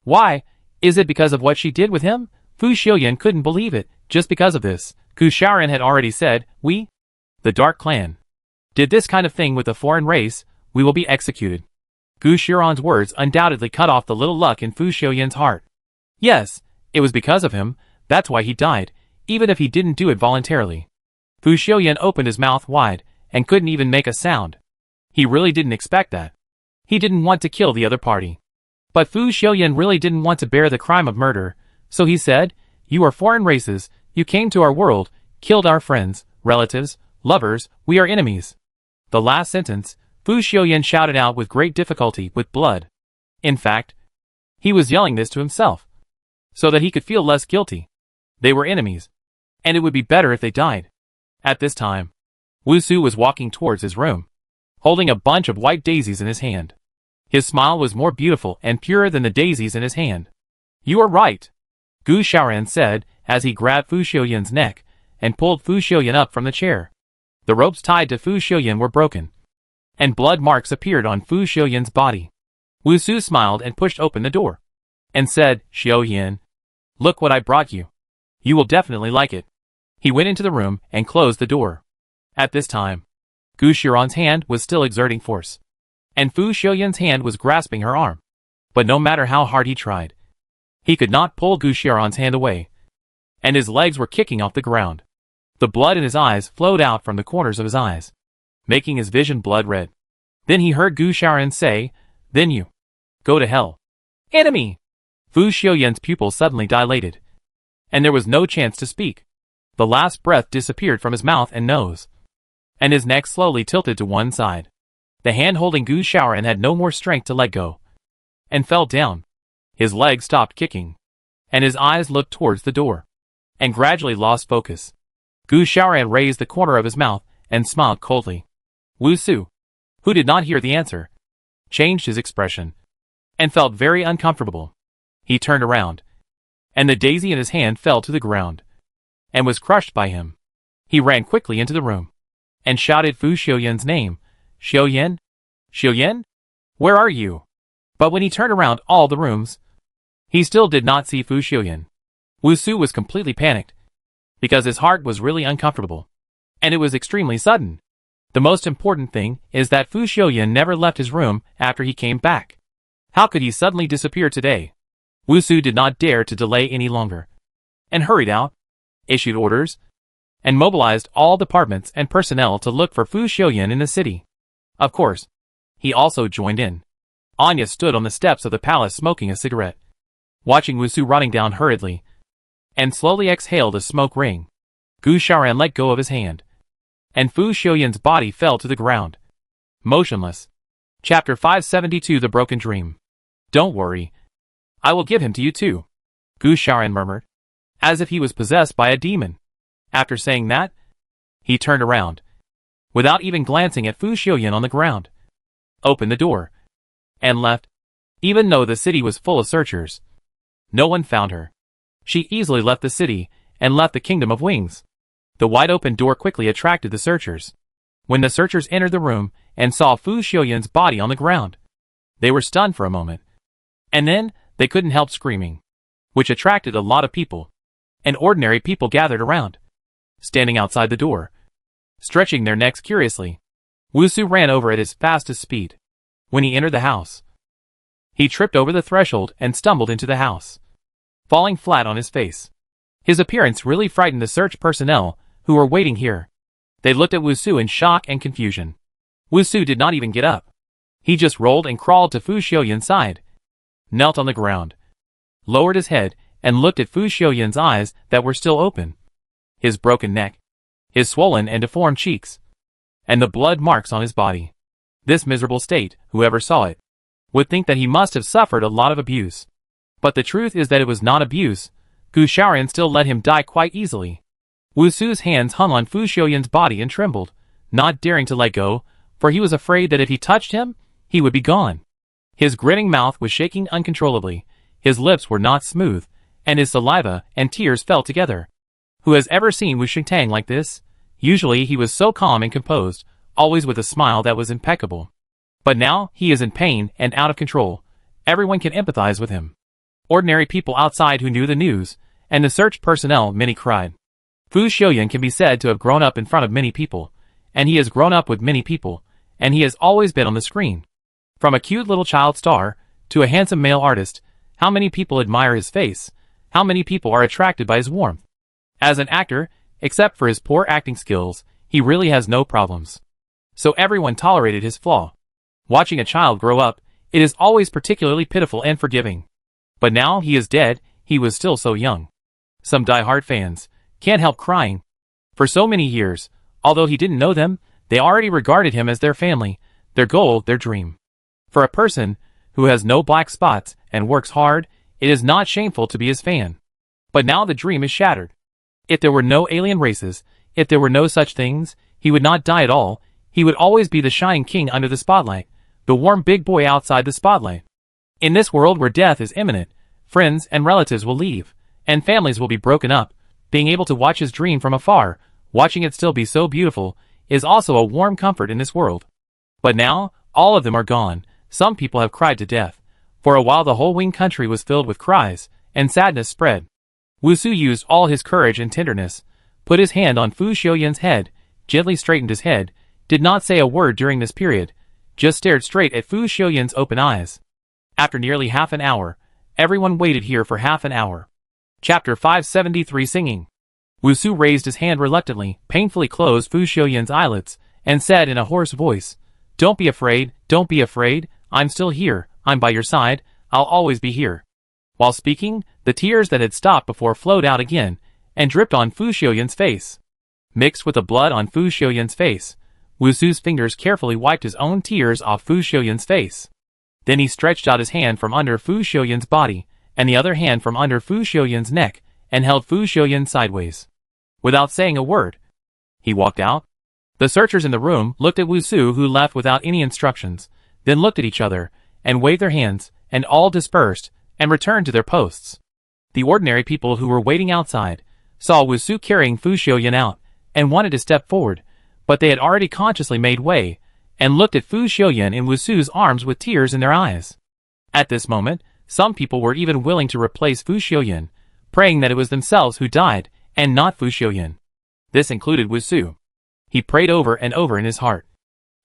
Why? Is it because of what she did with him? Fu Xiuyan couldn't believe it. Just because of this, Gu Xiaoran had already said, "We, the Dark Clan, did this kind of thing with a foreign race, we will be executed." Gu Xiaoran's words undoubtedly cut off the little luck in Fu Xiuyan's heart. Yes, It was because of him, that's why he died, even if he didn't do it voluntarily. Fu Xiuyan opened his mouth wide, and couldn't even make a sound. He really didn't expect that. He didn't want to kill the other party. But Fu Xiuyan really didn't want to bear the crime of murder, so he said, "You are foreign races, you came to our world, killed our friends, relatives, lovers, we are enemies." The last sentence, Fu Xiuyan shouted out with great difficulty, with blood. In fact, he was yelling this to himself, so that he could feel less guilty. They were enemies, and it would be better if they died. At this time, Wu Su was walking towards his room, holding a bunch of white daisies in his hand. His smile was more beautiful and purer than the daisies in his hand. "You are right," Gu Xiaoran said as he grabbed Fu Xiuyan's neck and pulled Fu Xiuyan up from the chair. The ropes tied to Fu Xiuyan were broken, and blood marks appeared on Fu Xiuyan's body. Wu Su smiled and pushed open the door, and said, "Xiuyan, look what I brought you. You will definitely like it." He went into the room and closed the door. At this time, Gu Xiaoran's hand was still exerting force, and Fu Xiuyan's hand was grasping her arm. But no matter how hard he tried, he could not pull Gu Xiaoran's hand away, and his legs were kicking off the ground. The blood in his eyes flowed out from the corners of his eyes, making his vision blood red. Then he heard Gu Xiaoran say, "Then you go to hell, enemy!" Fu Xiuyan's pupils suddenly dilated, and there was no chance to speak. The last breath disappeared from his mouth and nose, and his neck slowly tilted to one side. The hand holding Gu Xiaoran had no more strength to let go, and fell down. His legs stopped kicking, and his eyes looked towards the door, and gradually lost focus. Gu Xiaoran raised the corner of his mouth and smiled coldly. Wu Su, who did not hear the answer, changed his expression, and felt very uncomfortable. He turned around, and the daisy in his hand fell to the ground, and was crushed by him. He ran quickly into the room, and shouted Fu Xiuyan's name, "Xiuyan? Xiuyan? Where are you?" But when he turned around all the rooms, he still did not see Fu Xiuyan. Wu Su was completely panicked, because his heart was really uncomfortable, and it was extremely sudden. The most important thing is that Fu Xiuyan never left his room after he came back. How could he suddenly disappear today? Wu Su did not dare to delay any longer, and hurried out, issued orders, and mobilized all departments and personnel to look for Fu Xiuyan in the city. Of course, he also joined in. Anya stood on the steps of the palace smoking a cigarette, watching Wu Su running down hurriedly, and slowly exhaled a smoke ring. Gu Xiaoran let go of his hand, and Fu Xiuyan's body fell to the ground, motionless. Chapter 572, The Broken Dream. "Don't worry, I will give him to you too," Gu Xiaoran murmured, as if he was possessed by a demon. After saying that, he turned around, without even glancing at Fu Xiuyan on the ground, opened the door, and left. Even though the city was full of searchers, no one found her. She easily left the city, and left the Kingdom of Wings. The wide-open door quickly attracted the searchers. When the searchers entered the room, and saw Fu Xiuyan's body on the ground, they were stunned for a moment, and then they couldn't help screaming, which attracted a lot of people, and ordinary people gathered around, standing outside the door, stretching their necks curiously. Wu Su ran over at his fastest speed. When he entered the house, he tripped over the threshold and stumbled into the house, falling flat on his face. His appearance really frightened the search personnel who were waiting here. They looked at Wu Su in shock and confusion. Wu Su did not even get up. He just rolled and crawled to Fu Xiuyan's side, knelt on the ground, lowered his head, and looked at Fu Xiuyan's eyes that were still open, his broken neck, his swollen and deformed cheeks, and the blood marks on his body. This miserable state, whoever saw it, would think that he must have suffered a lot of abuse. But the truth is that it was not abuse. Gu Xiaoran still let him die quite easily. Wu Su's hands hung on Fu Xiuyan's body and trembled, not daring to let go, for he was afraid that if he touched him, he would be gone. His grinning mouth was shaking uncontrollably, his lips were not smooth, and his saliva and tears fell together. Who has ever seen Wu Shengtang like this? Usually he was so calm and composed, always with a smile that was impeccable. But now he is in pain and out of control. Everyone can empathize with him. Ordinary people outside who knew the news, and the search personnel, many cried. Fu Xiuyan can be said to have grown up in front of many people, and he has grown up with many people, and he has always been on the screen. From a cute little child star, to a handsome male artist, how many people admire his face, How many people are attracted by his warmth? As an actor, except for his poor acting skills, he really has no problems. So everyone tolerated his flaw. Watching a child grow up, it is always particularly pitiful and forgiving. But now he is dead, he was still so young. Some die-hard fans can't help crying. For so many years, although he didn't know them, they already regarded him as their family, their goal, their dream. For a person who has no black spots and works hard, it is not shameful to be his fan. But now the dream is shattered. If there were no alien races, if there were no such things, he would not die at all. He would always be the shining king under the spotlight, the warm big boy outside the spotlight. In this world where death is imminent, friends and relatives will leave, and families will be broken up. Being able to watch his dream from afar, watching it still be so beautiful, is also a warm comfort in this world. But now, all of them are gone. Some people have cried to death. For a while the whole Wing country was filled with cries, and sadness spread. Wusu used all his courage and tenderness, put his hand on Fu Xiuyan's head, gently straightened his head, did not say a word during this period, just stared straight at Fu Xiuyan's open eyes. After nearly half an hour, everyone waited here for half an hour. Chapter 573 Singing. Wusu raised his hand reluctantly, painfully closed Fu Xiuyan's eyelids, and said in a hoarse voice, "Don't be afraid, don't be afraid, I'm still here, I'm by your side, I'll always be here." While speaking, the tears that had stopped before flowed out again, and dripped on Fu Xiuyan's face. Mixed with the blood on Fu Xiuyan's face, Wusu's fingers carefully wiped his own tears off Fu Xiuyan's face. Then he stretched out his hand from under Fu Xiuyan's body, and the other hand from under Fu Xiuyan's neck, and held Fu Xiuyan sideways. Without saying a word, he walked out. The searchers in the room looked at Wusu, who left without any instructions, then looked at each other, and waved their hands, and all dispersed, and returned to their posts. The ordinary people who were waiting outside saw Wusu carrying Fu Xiuyan out, and wanted to step forward, but they had already consciously made way, and looked at Fu Xiuyan in Wusu's arms with tears in their eyes. At this moment, some people were even willing to replace Fu Xiuyan, praying that it was themselves who died, and not Fu Xiuyan. This included Wusu. He prayed over and over in his heart.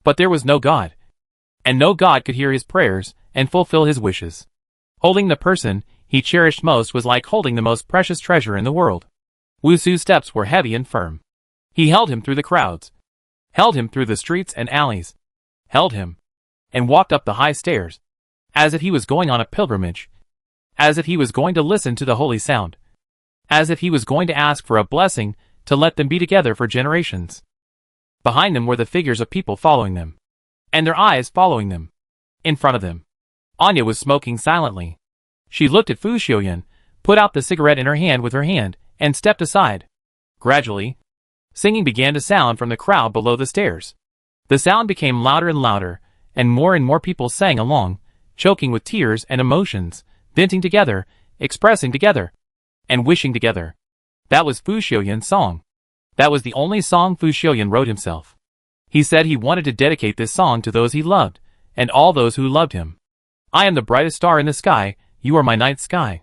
But there was no God. And no God could hear his prayers and fulfill his wishes. Holding the person he cherished most was like holding the most precious treasure in the world. Wusu's steps were heavy and firm. He held him through the crowds, held him through the streets and alleys, held him, and walked up the high stairs, as if he was going on a pilgrimage, as if he was going to listen to the holy sound, as if he was going to ask for a blessing to let them be together for generations. Behind them were the figures of people following them, and their eyes following them. In front of them, Anya was smoking silently. She looked at Fu Xiuyan, put out the cigarette in her hand with her hand, and stepped aside. Gradually, singing began to sound from the crowd below the stairs. The sound became louder and louder, and more people sang along, choking with tears and emotions, venting together, expressing together, and wishing together. That was Fu Xiuyan's song. That was the only song Fu Xiuyan wrote himself. He said he wanted to dedicate this song to those he loved, and all those who loved him. I am the brightest star in the sky, you are my night sky.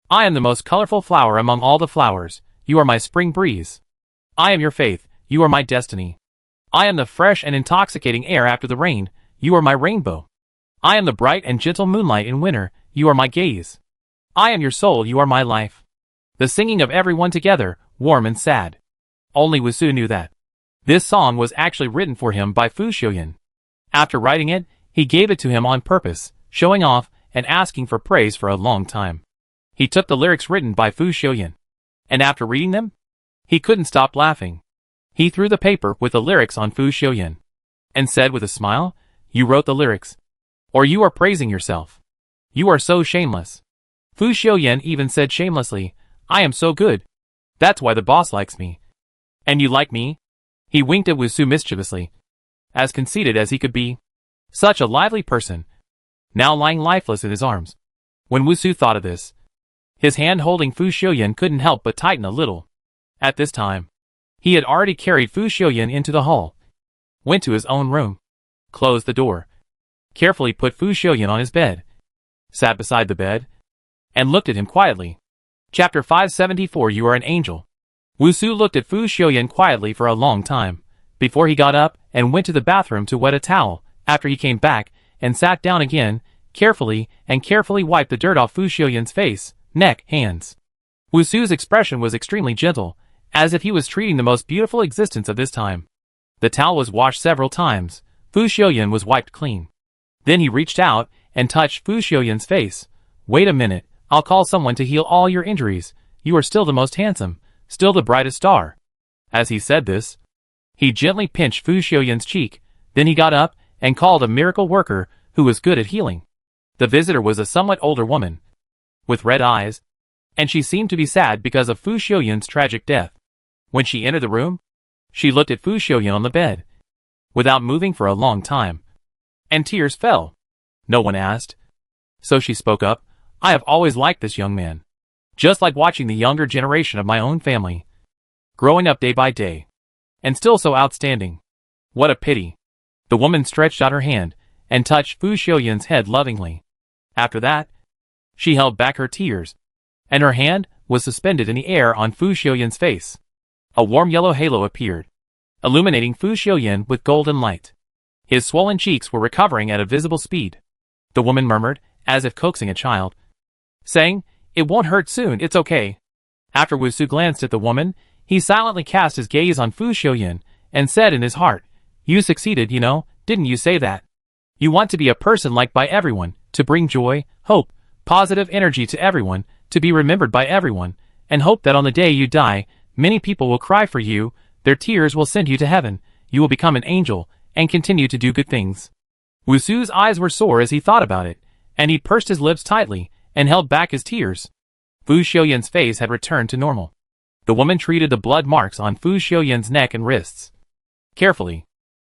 I am the most colorful flower among all the flowers, you are my spring breeze. I am your faith, you are my destiny. I am the fresh and intoxicating air after the rain, you are my rainbow. I am the bright and gentle moonlight in winter, you are my gaze. I am your soul, you are my life. The singing of everyone together, warm and sad. Only Wusu knew that this song was actually written for him by Fu Xiuyan. After writing it, he gave it to him on purpose, showing off and asking for praise for a long time. He took the lyrics written by Fu Xiuyan, and after reading them, he couldn't stop laughing. He threw the paper with the lyrics on Fu Xiuyan, and said with a smile, "You wrote the lyrics. Or you are praising yourself. You are so shameless." Fu Xiuyan even said shamelessly, "I am so good. That's why the boss likes me." "And you like me?" He winked at Wusu mischievously, as conceited as he could be. Such a lively person, now lying lifeless in his arms. When Wusu thought of this, his hand holding Fu Xiuyan couldn't help but tighten a little. At this time, he had already carried Fu Xiuyan into the hall, went to his own room, closed the door, carefully put Fu Xiuyan on his bed, sat beside the bed, and looked at him quietly. Chapter 574 You Are an Angel. Wusu looked at Fu Xiuyan quietly for a long time, before he got up and went to the bathroom to wet a towel. After he came back and sat down again, carefully wiped the dirt off Fu Xiuyan's face, neck, hands. Wusu's expression was extremely gentle, as if he was treating the most beautiful existence of this time. The towel was washed several times. Fu Xiuyan was wiped clean. Then he reached out and touched Fu Xiuyan's face. Wait a minute, I'll call someone to heal all your injuries. You are still the most handsome, still the brightest star. As he said this, he gently pinched Fu Xiuyan's cheek. Then he got up and called a miracle worker who was good at healing. The visitor was a somewhat older woman, with red eyes, and she seemed to be sad because of Fu Xiuyan's tragic death. When she entered the room, she looked at Fu Xiuyan on the bed, without moving for a long time, and tears fell. No one asked. So she spoke up, I have always liked this young man. Just like watching the younger generation of my own family, growing up day by day, and still so outstanding. What a pity. The woman stretched out her hand and touched Fu Xiuyan's head lovingly. After that, she held back her tears, and her hand was suspended in the air on Fu Xiuyan's face. A warm yellow halo appeared, illuminating Fu Xiuyan with golden light. His swollen cheeks were recovering at a visible speed. The woman murmured, as if coaxing a child, saying, It won't hurt soon, it's okay. After Wusu glanced at the woman, he silently cast his gaze on Fu Xiuyan and said in his heart, You succeeded, you know, didn't you say that? You want to be a person liked by everyone, to bring joy, hope, positive energy to everyone, to be remembered by everyone, and hope that on the day you die, many people will cry for you, their tears will send you to heaven, you will become an angel, and continue to do good things. Wusu's eyes were sore as he thought about it, and he pursed his lips tightly, and held back his tears. Fu Xiuyan's face had returned to normal. The woman treated the blood marks on Fu Xiuyan's neck and wrists carefully.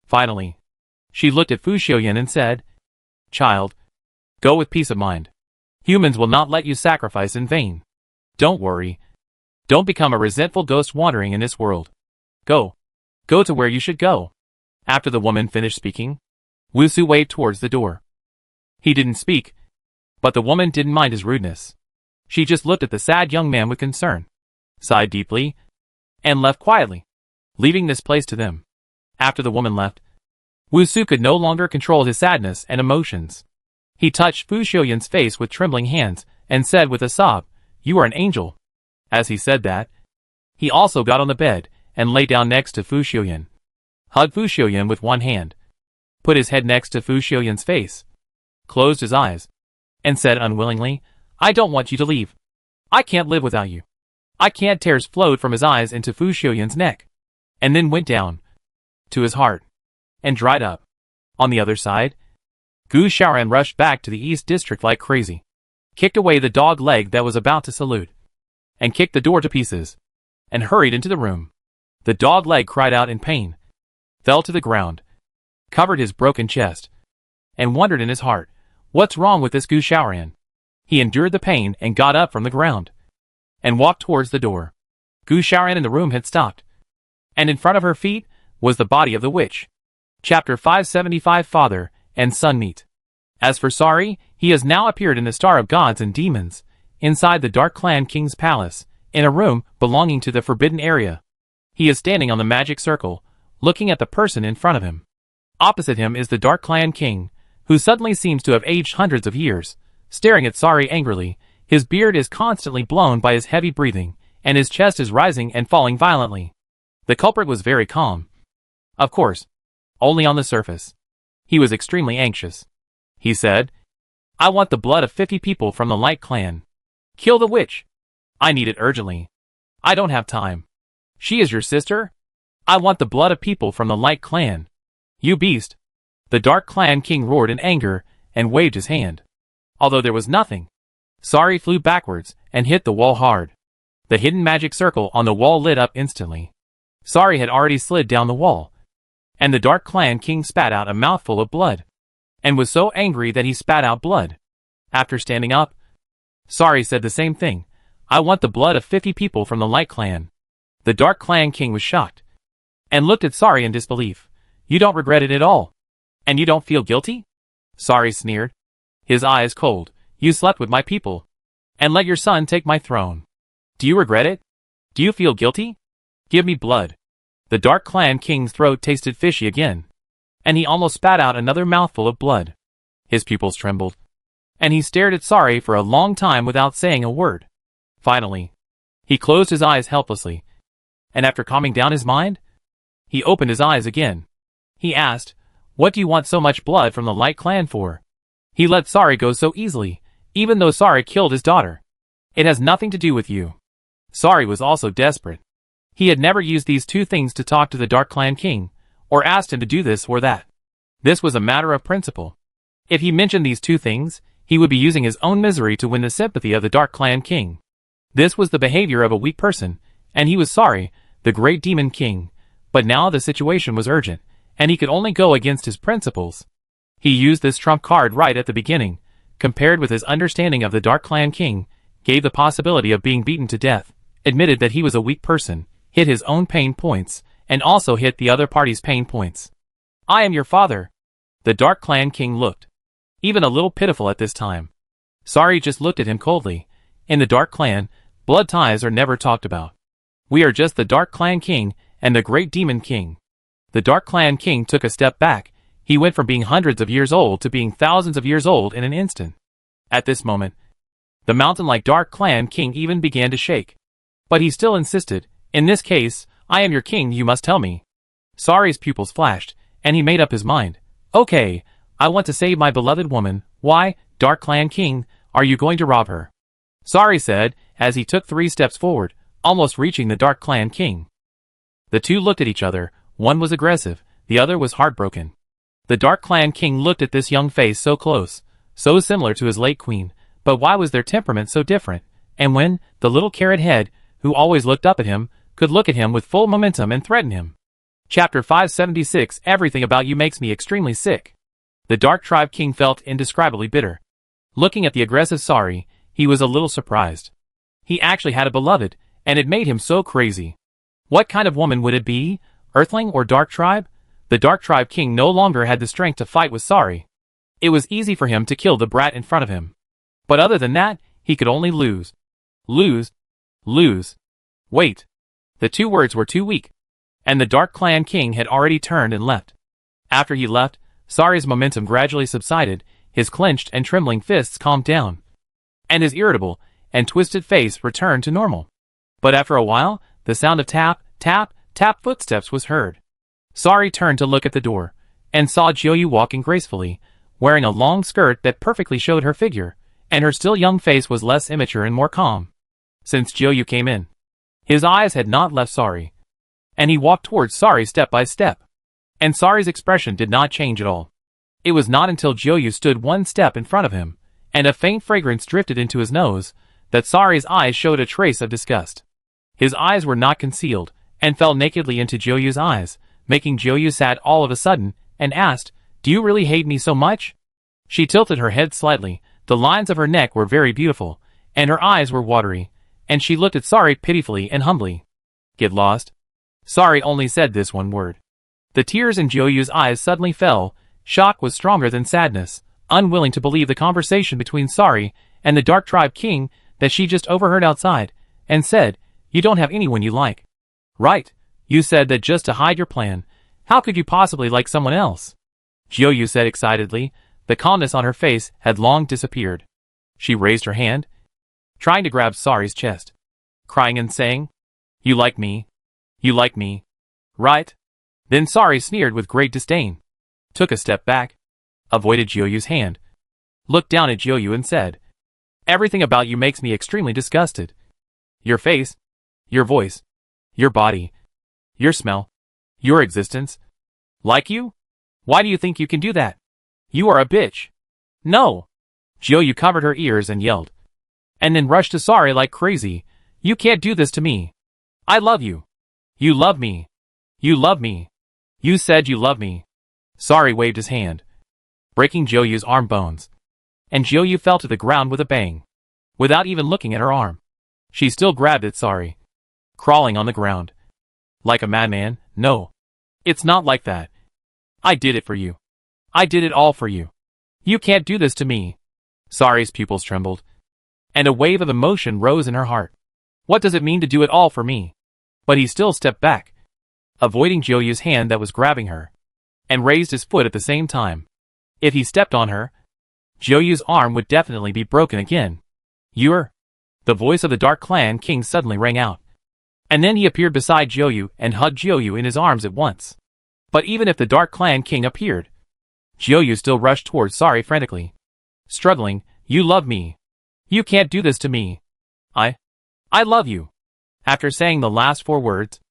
Finally, she looked at Fu Xiuyan and said, Child, go with peace of mind. Humans will not let you sacrifice in vain. Don't worry. Don't become a resentful ghost wandering in this world. Go. Go to where you should go. After the woman finished speaking, Wusu waved towards the door. He didn't speak, but the woman didn't mind his rudeness. She just looked at the sad young man with concern, sighed deeply, and left quietly, leaving this place to them. After the woman left, Wusu could no longer control his sadness and emotions. He touched Fu Xiuyan's face with trembling hands and said with a sob, You are an angel. As he said that, he also got on the bed and lay down next to Fu Xiuyan, hugged Fu Xiuyan with one hand, put his head next to Fu Xiuyan's face, closed his eyes, and said unwillingly, I don't want you to leave. I can't live without you. I can't. Tears flowed from his eyes into Fu Xiuyan's neck, and then went down to his heart, and dried up. On the other side, Gu Xiaoran rushed back to the East District like crazy, kicked away the dog leg that was about to salute, and kicked the door to pieces, and hurried into the room. The dog leg cried out in pain, fell to the ground, covered his broken chest, and wondered in his heart, What's wrong with this Gu Xiaoran? He endured the pain and got up from the ground, and walked towards the door. Gu Xiaoran in the room had stopped, and in front of her feet was the body of the witch. Chapter 575 Father and Son Meet. As for Sari, he has now appeared in the Star of Gods and Demons, inside the Dark Clan King's palace, in a room belonging to the Forbidden Area. He is standing on the magic circle, looking at the person in front of him. Opposite him is the Dark Clan King, who suddenly seems to have aged hundreds of years, staring at Sari angrily. His beard is constantly blown by his heavy breathing, and his chest is rising and falling violently. The culprit was very calm. Of course, only on the surface. He was extremely anxious. He said, I want the blood of 50 people from the Light Clan. Kill the witch. I need it urgently. I don't have time. She is your sister? I want the blood of people from the Light Clan. You beast. The Dark Clan King roared in anger and waved his hand. Although there was nothing, Sari flew backwards and hit the wall hard. The hidden magic circle on the wall lit up instantly. Sari had already slid down the wall, and the Dark Clan King spat out a mouthful of blood, and was so angry that he spat out blood. After standing up, Sari said the same thing. I want the blood of 50 people from the Light Clan. The Dark Clan King was shocked, and looked at Sari in disbelief. You don't regret it at all? And you don't feel guilty? Sari sneered, his eyes cold. You slept with my people, and let your son take my throne. Do you regret it? Do you feel guilty? Give me blood. The Dark Clan King's throat tasted fishy again, and he almost spat out another mouthful of blood. His pupils trembled, and he stared at Sari for a long time without saying a word. Finally, He closed his eyes helplessly, and after calming down his mind, he opened his eyes again. He asked, "What do you want so much blood from the Light Clan for? He let Sari go so easily, even though Sari killed his daughter. It has nothing to do with you." Sari was also desperate. He had never used these two things to talk to the Dark Clan King, or asked him to do this or that. This was a matter of principle. If he mentioned these two things, he would be using his own misery to win the sympathy of the Dark Clan King. This was the behavior of a weak person, and he was sorry, the great Demon King. But now the situation was urgent, and he could only go against his principles. He used this trump card right at the beginning, compared with his understanding of the Dark Clan King, gave the possibility of being beaten to death, admitted that he was a weak person, hit his own pain points, and also hit the other party's pain points. "I am your father." The Dark Clan King looked even a little pitiful at this time. Sari just looked at him coldly. In the Dark Clan, blood ties are never talked about. We are just the Dark Clan King and the Great Demon King. The Dark Clan King took a step back. He went from being hundreds of years old to being thousands of years old in an instant. At this moment, the mountain-like Dark Clan King even began to shake. But he still insisted, "In this case, I am your king, you must tell me." Sari's pupils flashed, and he made up his mind. "Okay, I want to save my beloved woman. Why, Dark Clan King, are you going to rob her?" Sari said, as he took 3 steps forward, almost reaching the Dark Clan King. The two looked at each other. One was aggressive, the other was heartbroken. The Dark Clan King looked at this young face so close, so similar to his late queen, but why was their temperament so different? And when the little carrot head, who always looked up at him, could look at him with full momentum and threaten him. Chapter 576. Everything about you makes me extremely sick. The Dark Tribe King felt indescribably bitter. Looking at the aggressive Sari, he was a little surprised. He actually had a beloved, and it made him so crazy. What kind of woman would it be? Earthling or Dark Tribe? The Dark Tribe King no longer had the strength to fight with Sari. It was easy for him to kill the brat in front of him. But other than that, he could only lose. Lose. Lose. Wait. The 2 words were too weak. And the Dark Clan King had already turned and left. After he left, Sari's momentum gradually subsided, his clenched and trembling fists calmed down, and his irritable and twisted face returned to normal. But after a while, the sound of tap, tap, tap footsteps was heard. Sari turned to look at the door, and saw Jiuyu walking gracefully, wearing a long skirt that perfectly showed her figure, and her still young face was less immature and more calm. Since Jiuyu came in, his eyes had not left Sari, and he walked towards Sari step by step. And Sari's expression did not change at all. It was not until Jiuyu stood 1 step in front of him, and a faint fragrance drifted into his nose, that Sari's eyes showed a trace of disgust. His eyes were not concealed, and fell nakedly into Jiuyu's eyes, making Jiuyu sad all of a sudden, and asked, "Do you really hate me so much?" She tilted her head slightly, the lines of her neck were very beautiful, and her eyes were watery, and she looked at Sari pitifully and humbly. "Get lost." Sari only said this one word. The tears in Jiuyu's eyes suddenly fell. Shock was stronger than sadness, unwilling to believe the conversation between Sari and the Dark Tribe King that she just overheard outside, and said, "You don't have anyone you like." "Right, you said that just to hide your plan. How could you possibly like someone else?" Jiuyu said excitedly. The calmness on her face had long disappeared. She raised her hand, trying to grab Sari's chest, crying and saying, "You like me? You like me? Right?" Then Sari sneered with great disdain, took a step back, avoided Jiuyu's hand, looked down at Jiuyu and said, "Everything about you makes me extremely disgusted. Your face, your voice, your body, your smell, your existence. Like you? Why do you think you can do that? You are a bitch. No." Jiuyu covered her ears and yelled, and then rushed to Sari like crazy. "You can't do this to me. I love you. You love me. You love me. You said you love me." Sari waved his hand, breaking Jiuyu's arm bones, and Jiuyu fell to the ground with a bang, without even looking at her arm. She still grabbed at Sari, crawling on the ground. "Like a madman? No. It's not like that. I did it for you. I did it all for you. You can't do this to me." Sari's pupils trembled, and a wave of emotion rose in her heart. What does it mean to do it all for me? But he still stepped back, avoiding Jiuyu's hand that was grabbing her, and raised his foot at the same time. If he stepped on her, Jiuyu's arm would definitely be broken again. "You're The voice of the Dark Clan King suddenly rang out. And then he appeared beside Jiuyu and hugged Jiuyu in his arms at once. But even if the Dark Clan King appeared, Jiuyu still rushed towards Sari frantically, struggling. You love me. You can't do this to me. I love you. After saying the last 4 words,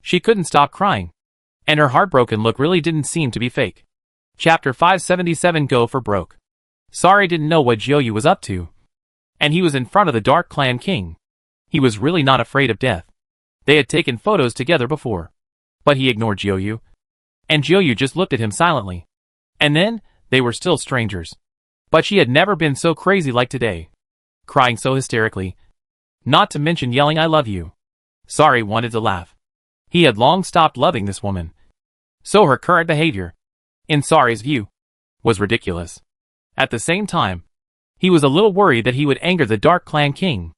she couldn't stop crying. And her heartbroken look really didn't seem to be fake. Chapter 577 Go for Broke. Sari didn't know what Jiuyu was up to. And he was in front of the Dark Clan King. He was really not afraid of death. They had taken photos together before. But he ignored Jiuyu. And Jiuyu just looked at him silently. And then, they were still strangers. But she had never been so crazy like today. Crying so hysterically. Not to mention yelling I love you. Sari wanted to laugh. He had long stopped loving this woman. So her current behavior, in Sari's view, was ridiculous. At the same time, he was a little worried that he would anger the Dark Clan King.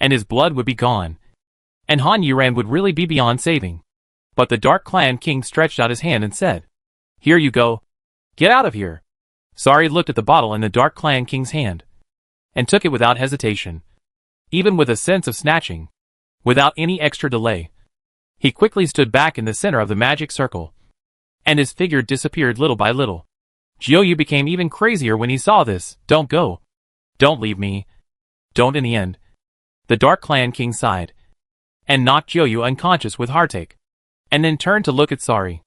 And his blood would be gone. And Han Yuran would really be beyond saving. But the Dark Clan King stretched out his hand and said, Here you go. Get out of here. Sari looked at the bottle in the Dark Clan King's hand. And took it without hesitation. Even with a sense of snatching. Without any extra delay. He quickly stood back in the center of the magic circle. And his figure disappeared little by little. Jiuyu became even crazier when he saw this. Don't go. Don't leave me. Don't in the end. The Dark Clan King sighed. And knocked Jiuyu unconscious with heartache. And then turned to look at Sari.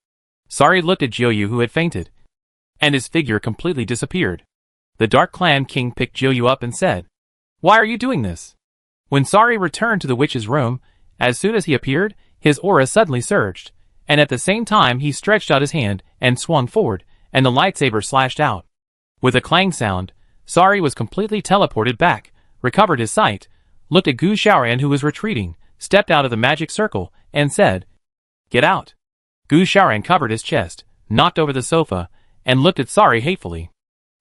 Sari looked at Jiuyu who had fainted. And his figure completely disappeared. The Dark Clan King picked Jiuyu up and said, Why are you doing this? When Sari returned to the witch's room, as soon as he appeared, his aura suddenly surged, and at the same time he stretched out his hand and swung forward, and the lightsaber slashed out. With a clang sound, Sari was completely teleported back, recovered his sight, looked at Gu Xiaoran who was retreating, stepped out of the magic circle, and said, Get out. Gu Xiaoran covered his chest, knocked over the sofa, and looked at Sari hatefully.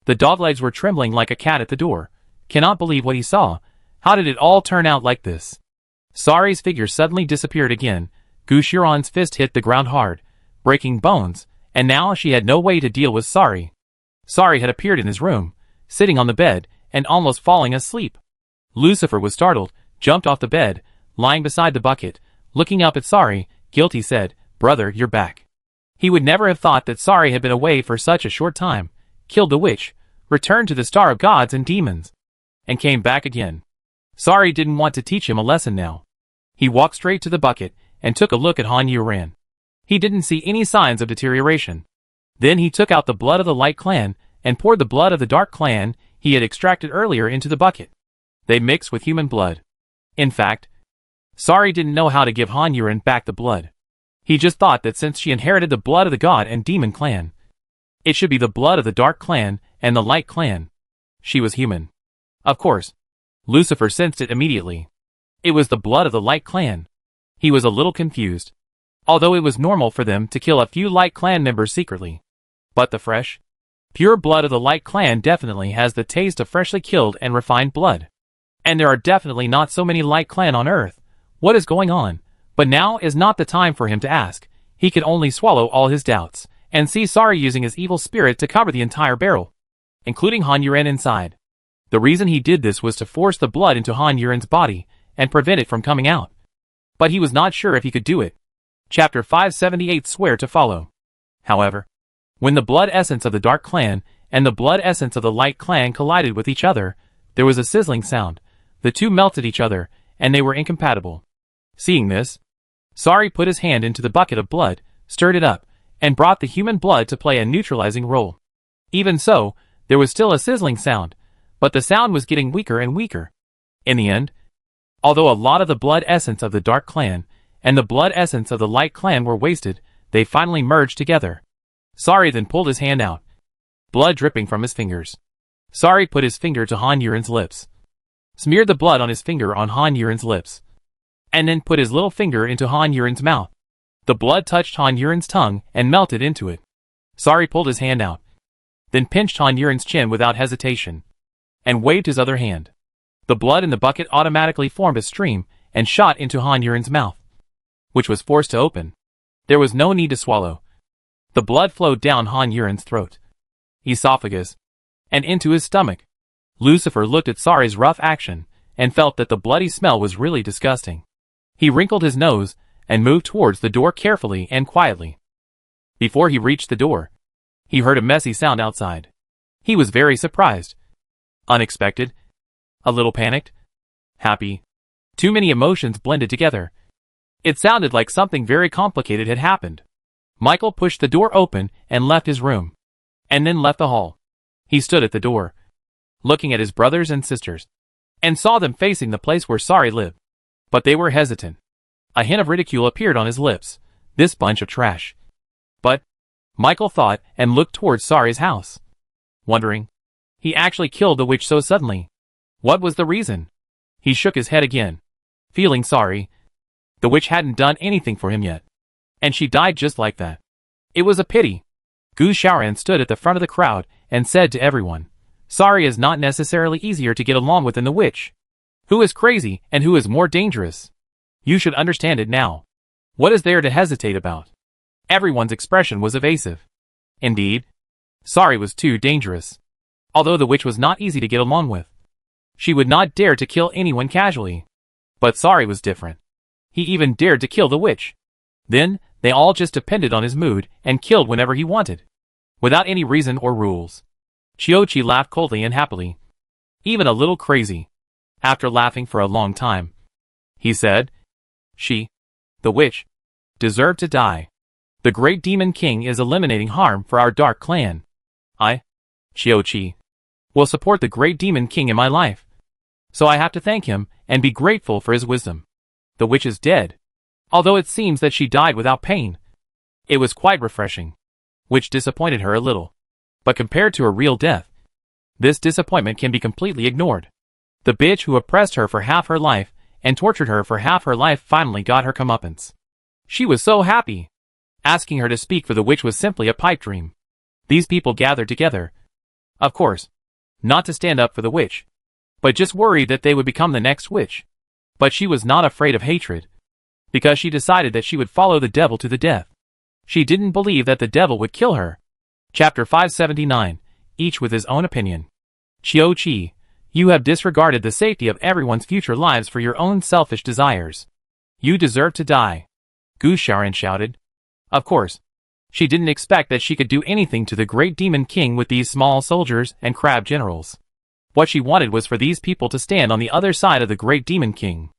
The doglegs were trembling like a cat at the door. Cannot believe what he saw. How did it all turn out like this? Sari's figure suddenly disappeared again. Gu Xiaoran's fist hit the ground hard, breaking bones, and now she had no way to deal with Sari. Sari had appeared in his room, sitting on the bed, and almost falling asleep. Lucifer was startled, jumped off the bed, lying beside the bucket, looking up at Sari, guilty said, Brother, you're back. He would never have thought that Sari had been away for such a short time, killed the witch, returned to the Star of Gods and Demons, and came back again. Sari didn't want to teach him a lesson now. He walked straight to the bucket, and took a look at Han Yuran. He didn't see any signs of deterioration. Then he took out the blood of the Light Clan, and poured the blood of the Dark Clan he had extracted earlier into the bucket. They mixed with human blood. In fact, Sari didn't know how to give Han Yuran back the blood. He just thought that since she inherited the blood of the God and Demon Clan, it should be the blood of the Dark Clan and the Light Clan. She was human. Of course, Lucifer sensed it immediately. It was the blood of the Light Clan. He was a little confused. Although it was normal for them to kill a few Light Clan members secretly. But the fresh, pure blood of the Light Clan definitely has the taste of freshly killed and refined blood. And there are definitely not so many Light Clan on Earth. What is going on? But now is not the time for him to ask. He could only swallow all his doubts, and see Sari using his evil spirit to cover the entire barrel, including Han Yuran inside. The reason he did this was to force the blood into Han Yuran's body, and prevent it from coming out. But he was not sure if he could do it. Chapter 578 Swear to Follow. However, when the blood essence of the Dark Clan and the blood essence of the Light Clan collided with each other, there was a sizzling sound. The two melted each other, and they were incompatible. Seeing this, Sari put his hand into the bucket of blood, stirred it up, and brought the human blood to play a neutralizing role. Even so, there was still a sizzling sound, but the sound was getting weaker and weaker. In the end, although a lot of the blood essence of the Dark Clan and the blood essence of the Light Clan were wasted, they finally merged together. Sari then pulled his hand out, blood dripping from his fingers. Sari put his finger to Han Yuran's lips, smeared the blood on his finger on Han Yuran's lips, and then put his little finger into Han Yuran's mouth. The blood touched Han Yuran's tongue and melted into it. Sari pulled his hand out, then pinched Han Yuran's chin without hesitation, and waved his other hand. The blood in the bucket automatically formed a stream and shot into Han Yuran's mouth, which was forced to open. There was no need to swallow. The blood flowed down Han Yuran's throat, esophagus, and into his stomach. Lucifer looked at Sari's rough action, and felt that the bloody smell was really disgusting. He wrinkled his nose and moved towards the door carefully and quietly. Before he reached the door, he heard a messy sound outside. He was very surprised, unexpected, a little panicked, happy. Too many emotions blended together. It sounded like something very complicated had happened. Michael pushed the door open and left his room, and then left the hall. He stood at the door, looking at his brothers and sisters, and saw them facing the place where Sari lived. But they were hesitant. A hint of ridicule appeared on his lips. This bunch of trash. But, Michael thought and looked towards Sari's house, wondering. He actually killed the witch so suddenly. What was the reason? He shook his head again, feeling sorry. The witch hadn't done anything for him yet, and she died just like that. It was a pity. Gu Xiaoran stood at the front of the crowd and said to everyone, Sari is not necessarily easier to get along with than the witch. Who is crazy and who is more dangerous? You should understand it now. What is there to hesitate about? Everyone's expression was evasive. Indeed, Sari was too dangerous. Although the witch was not easy to get along with, she would not dare to kill anyone casually. But Sari was different. He even dared to kill the witch. Then, they all just depended on his mood and killed whenever he wanted, without any reason or rules. Qiuqi laughed coldly and happily, even a little crazy. After laughing for a long time, he said, She, the witch, deserved to die. The great demon king is eliminating harm for our dark clan. I, Qiuqi, will support the great demon king in my life. So I have to thank him and be grateful for his wisdom. The witch is dead, although it seems that she died without pain. It was quite refreshing, which disappointed her a little. But compared to her real death, this disappointment can be completely ignored. The bitch who oppressed her for half her life and tortured her for half her life finally got her comeuppance. She was so happy. Asking her to speak for the witch was simply a pipe dream. These people gathered together, of course, not to stand up for the witch, but just worried that they would become the next witch. But she was not afraid of hatred, because she decided that she would follow the devil to the death. She didn't believe that the devil would kill her. Chapter 579, each with his own opinion. Qiuqi, you have disregarded the safety of everyone's future lives for your own selfish desires. You deserve to die. Gu Xiaoran shouted. Of course, she didn't expect that she could do anything to the great demon king with these small soldiers and crab generals. What she wanted was for these people to stand on the other side of the great demon king.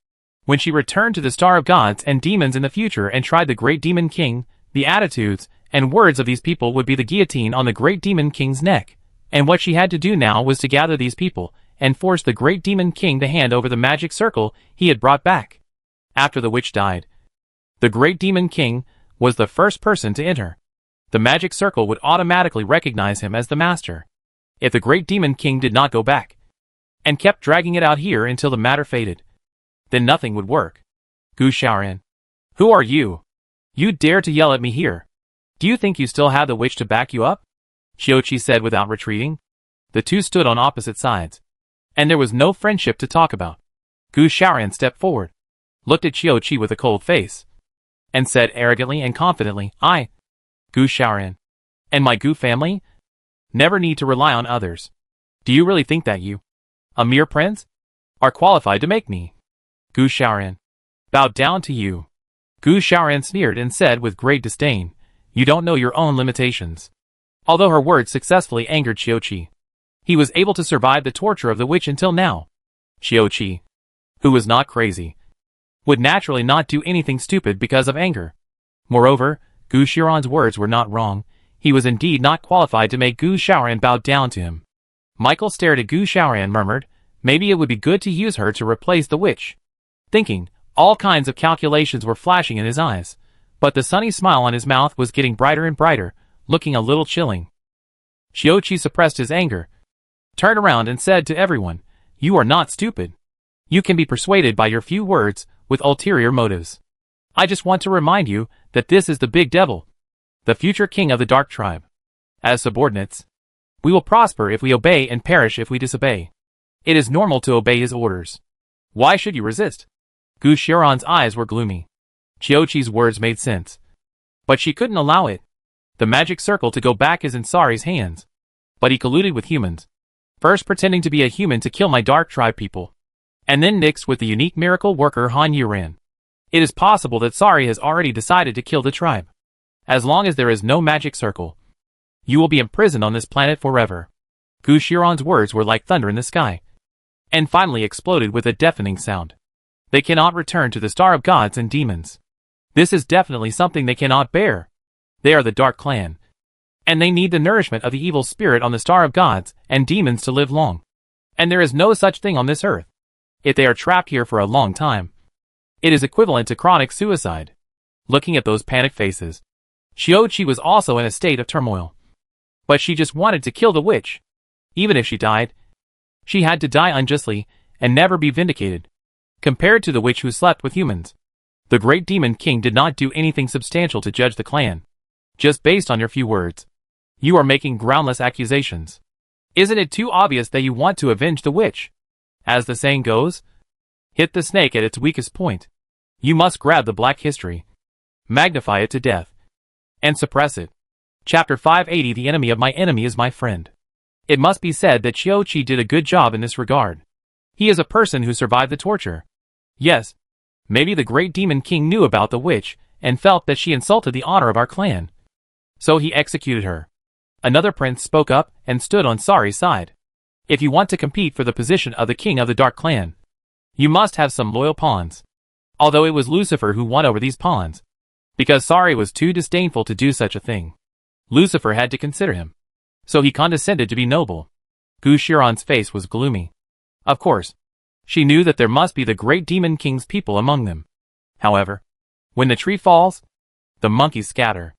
When she returned to the Star of Gods and Demons in the future and tried the great demon king, the attitudes and words of these people would be the guillotine on the great demon king's neck. And what she had to do now was to gather these people and force the great demon king to hand over the magic circle he had brought back. After the witch died, the great demon king was the first person to enter. The magic circle would automatically recognize him as the master. If the great demon king did not go back, and kept dragging it out here until the matter faded, then nothing would work. Gu Xiaoran, who are you? You dare to yell at me here? Do you think you still have the witch to back you up? Qiuqi said without retreating. The two stood on opposite sides, and there was no friendship to talk about. Gu Xiaoran stepped forward, looked at Qiuqi with a cold face, and said arrogantly and confidently, I, Gu Xiaoran, and my Gu family, never need to rely on others. Do you really think that you, a mere prince, are qualified to make me, Gu Xiaoran, bow down to you? Gu Xiaoran sneered and said with great disdain, You don't know your own limitations. Although her words successfully angered Qiuqi, he was able to survive the torture of the witch until now. Qiuqi, who was not crazy, would naturally not do anything stupid because of anger. Moreover, Gu Xiaoran's words were not wrong. He was indeed not qualified to make Gu Xiaoran bow down to him. Michael stared at Gu Xiaoran and murmured, maybe it would be good to use her to replace the witch. Thinking, all kinds of calculations were flashing in his eyes, but the sunny smile on his mouth was getting brighter and brighter, looking a little chilling. Qiuqi suppressed his anger, turned around and said to everyone, You are not stupid. You can be persuaded by your few words with ulterior motives. I just want to remind you that this is the big devil, the future king of the dark tribe. As subordinates, we will prosper if we obey and perish if we disobey. It is normal to obey his orders. Why should you resist? Gu Xiaoran's eyes were gloomy. Qiuqi's words made sense, but she couldn't allow it. The magic circle to go back is in Sari's hands, but he colluded with humans, first pretending to be a human to kill my dark tribe people, and then mixed with the unique miracle worker Han Yuran. It is possible that Sari has already decided to kill the tribe. As long as there is no magic circle, you will be imprisoned on this planet forever. Gu Xiaoran's words were like thunder in the sky, and finally exploded with a deafening sound. They cannot return to the Star of Gods and Demons. This is definitely something they cannot bear. They are the Dark Clan, and they need the nourishment of the evil spirit on the Star of Gods and Demons to live long. And there is no such thing on this earth. If they are trapped here for a long time, it is equivalent to chronic suicide. Looking at those panicked faces, Qiuqi was also in a state of turmoil. But she just wanted to kill the witch. Even if she died, she had to die unjustly and never be vindicated. Compared to the witch who slept with humans, the great demon king did not do anything substantial to judge the clan. Just based on your few words, you are making groundless accusations. Isn't it too obvious that you want to avenge the witch? As the saying goes, hit the snake at its weakest point. You must grab the black history, magnify it to death, and suppress it. Chapter 580. The enemy of my enemy is my friend. It must be said that Qiuqi did a good job in this regard. He is a person who survived the torture. Yes, maybe the great demon king knew about the witch and felt that she insulted the honor of our clan, so he executed her. Another prince spoke up and stood on Sari's side. If you want to compete for the position of the king of the Dark Clan, you must have some loyal pawns. Although it was Lucifer who won over these pawns, because Sari was too disdainful to do such a thing. Lucifer had to consider him, so he condescended to be noble. Gu Xiaoran's face was gloomy. Of course, she knew that there must be the great demon king's people among them. However, when the tree falls, the monkeys scatter.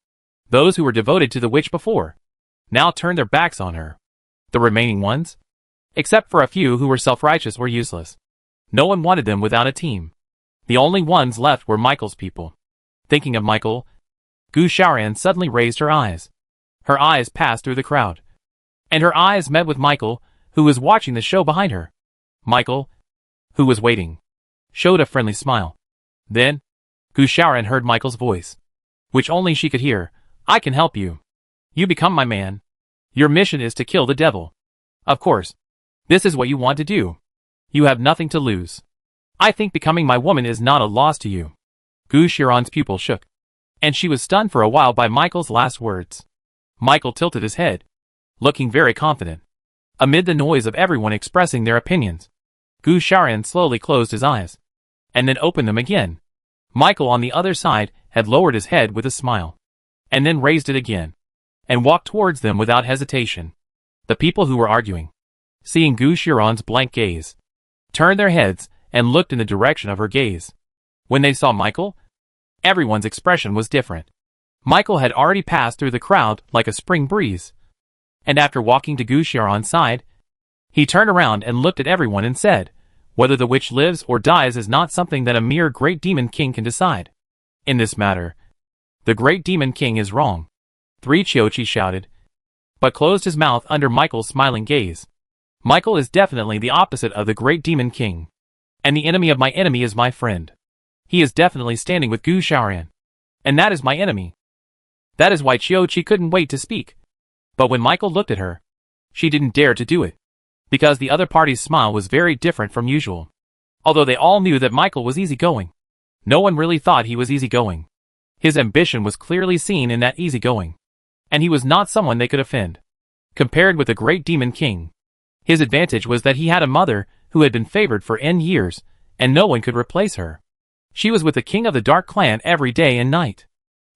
Those who were devoted to the witch before now turned their backs on her. The remaining ones, except for a few who were self-righteous, were useless. No one wanted them without a team. The only ones left were Michael's people. Thinking of Michael, Gu Xiaoran suddenly raised her eyes. Her eyes passed through the crowd, and her eyes met with Michael, who was watching the show behind her. Michael, who was waiting, showed a friendly smile. Then, Gu Xiaoran heard Michael's voice, which only she could hear. I can help you. You become my man. Your mission is to kill the devil. Of course, this is what you want to do. You have nothing to lose. I think becoming my woman is not a loss to you. Gu Xiaoran's pupil shook, and she was stunned for a while by Michael's last words. Michael tilted his head, looking very confident. Amid the noise of everyone expressing their opinions, Gu Xiaoran slowly closed his eyes, and then opened them again. Michael on the other side had lowered his head with a smile, and then raised it again, and walked towards them without hesitation. The people who were arguing, seeing Gu Xiaoran's blank gaze, turned their heads and looked in the direction of her gaze. When they saw Michael, everyone's expression was different. Michael had already passed through the crowd like a spring breeze, and after walking to Gu Xiaoran's side, he turned around and looked at everyone and said, whether the witch lives or dies is not something that a mere great demon king can decide. In this matter, the great demon king is wrong. Qiuqi shouted, but closed his mouth under Michael's smiling gaze. Michael is definitely the opposite of the great demon king, and the enemy of my enemy is my friend. He is definitely standing with Gu Xiaoran, and that is my enemy. That is why Qiuqi couldn't wait to speak. But when Michael looked at her, she didn't dare to do it, because the other party's smile was very different from usual. Although they all knew that Michael was easygoing, no one really thought he was easygoing. His ambition was clearly seen in that easygoing, and he was not someone they could offend. Compared with the great demon king, his advantage was that he had a mother who had been favored for N years, and no one could replace her. She was with the king of the Dark Clan every day and night.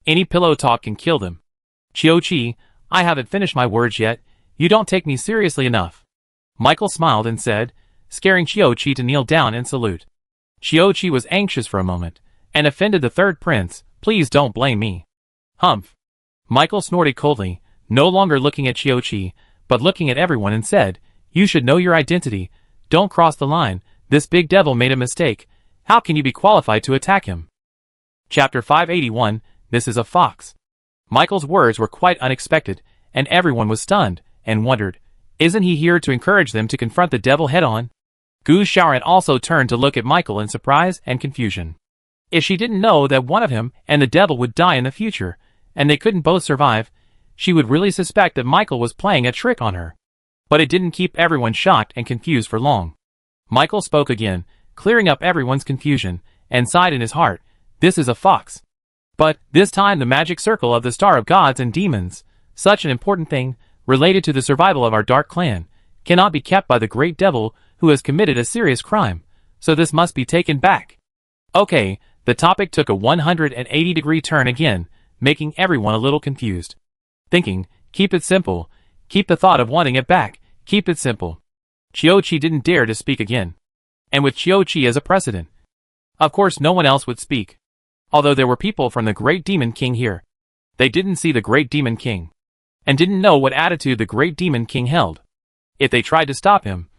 Any pillow talk can kill them. Qiuqi, I haven't finished my words yet. You don't take me seriously enough. Michael smiled and said, scaring Qiuqi to kneel down and salute. Qiuqi was anxious for a moment, and offended the third prince. Please don't blame me. Humph. Michael snorted coldly, no longer looking at Qiuqi, but looking at everyone and said, you should know your identity. Don't cross the line. This big devil made a mistake. How can you be qualified to attack him? Chapter 581. This is a fox. Michael's words were quite unexpected, and everyone was stunned, and wondered, isn't he here to encourage them to confront the devil head-on? Gu Xiaoran also turned to look at Michael in surprise and confusion. If she didn't know that one of him and the devil would die in the future, and they couldn't both survive, she would really suspect that Michael was playing a trick on her. But it didn't keep everyone shocked and confused for long. Michael spoke again, clearing up everyone's confusion, and sighed in his heart, "This is a fox." But, this time the magic circle of the Star of Gods and Demons, such an important thing, related to the survival of our dark clan, cannot be kept by the great devil who has committed a serious crime, so this must be taken back. Okay, the topic took a 180-degree turn again, making everyone a little confused. Thinking, keep it simple, keep the thought of wanting it back, keep it simple. Qiuqi didn't dare to speak again. And with Qiuqi as a precedent, of course no one else would speak. Although there were people from the Great Demon King here. They didn't see the Great Demon King. And didn't know what attitude the Great Demon King held. If they tried to stop him,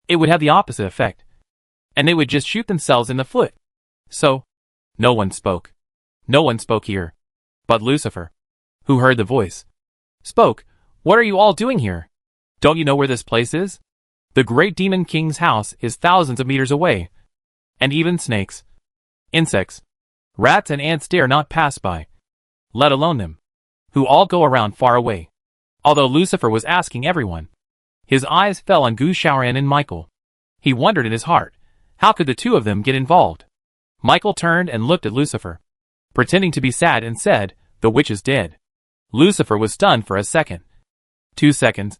it would have the opposite effect. And they would just shoot themselves in the foot. So, no one spoke. No one spoke here. But Lucifer, who heard the voice, spoke. "What are you all doing here? Don't you know where this place is? The Great Demon King's house is thousands of meters away. And even snakes, insects, rats and ants dare not pass by. Let alone them, who all go around far away." Although Lucifer was asking everyone, his eyes fell on Gu Xiaoran and Michael. He wondered in his heart, how could the two of them get involved? Michael turned and looked at Lucifer, pretending to be sad, and said, "The witch is dead." Lucifer was stunned for a second, 2 seconds,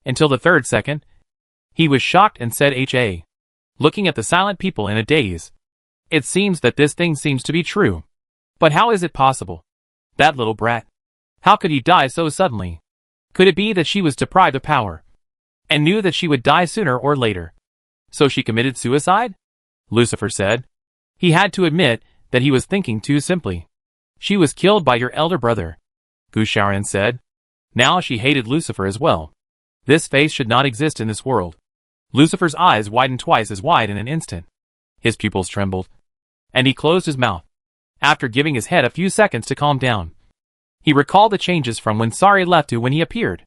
until the third second. He was shocked and said, "Ha!" looking at the silent people in a daze. "It seems that this thing seems to be true. But how is it possible? That little brat. How could he die so suddenly? Could it be that she was deprived of power, and knew that she would die sooner or later? So she committed suicide?" Lucifer said. He had to admit that he was thinking too simply. "She was killed by your elder brother," Gu Xiaoran said. Now she hated Lucifer as well. This face should not exist in this world. Lucifer's eyes widened twice as wide in an instant. His pupils trembled, and he closed his mouth, after giving his head a few seconds to calm down. He recalled the changes from when Sari left to when he appeared.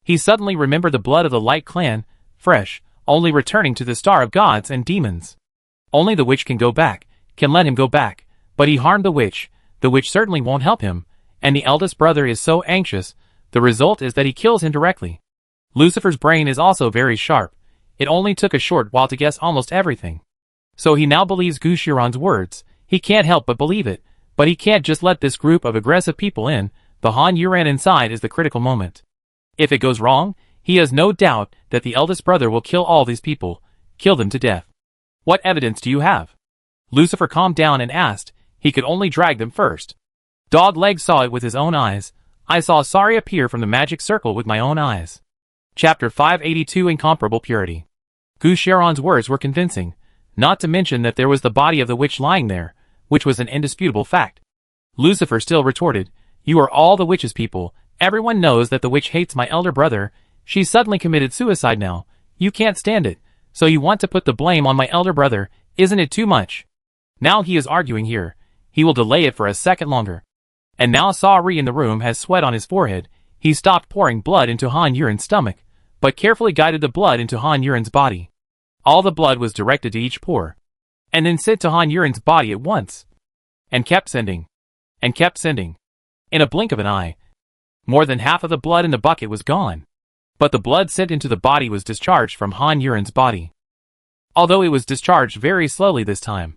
He suddenly remembered the blood of the Light Clan, fresh, only returning to the Star of Gods and Demons. Only the witch can go back, can let him go back, but he harmed the witch certainly won't help him, and the eldest brother is so anxious, the result is that he kills him directly. Lucifer's brain is also very sharp. It only took a short while to guess almost everything. So he now believes Gu Xiaoran's words. He can't help but believe it, but he can't just let this group of aggressive people in. The Han Yuran inside is the critical moment. If it goes wrong, he has no doubt that the eldest brother will kill all these people, kill them to death. "What evidence do you have?" Lucifer calmed down and asked. He could only drag them first. Dogleg saw it with his own eyes. I saw Sari appear from the magic circle with my own eyes. Chapter 582 Incomparable Purity. Gu Xiaoran's words were convincing, not to mention that there was the body of the witch lying there, which was an indisputable fact. Lucifer still retorted, "You are all the witch's people. Everyone knows that the witch hates my elder brother. She's suddenly committed suicide now. You can't stand it. So you want to put the blame on my elder brother. Isn't it too much?" Now he is arguing here. He will delay it for a second longer. And now Sari in the room has sweat on his forehead. He stopped pouring blood into Han Yuran's stomach, but carefully guided the blood into Han Yuran's body. All the blood was directed to each pore, and then sent to Han Yuran's body at once. And kept sending. And kept sending. In a blink of an eye, more than half of the blood in the bucket was gone. But the blood sent into the body was discharged from Han Yuran's body. Although it was discharged very slowly this time,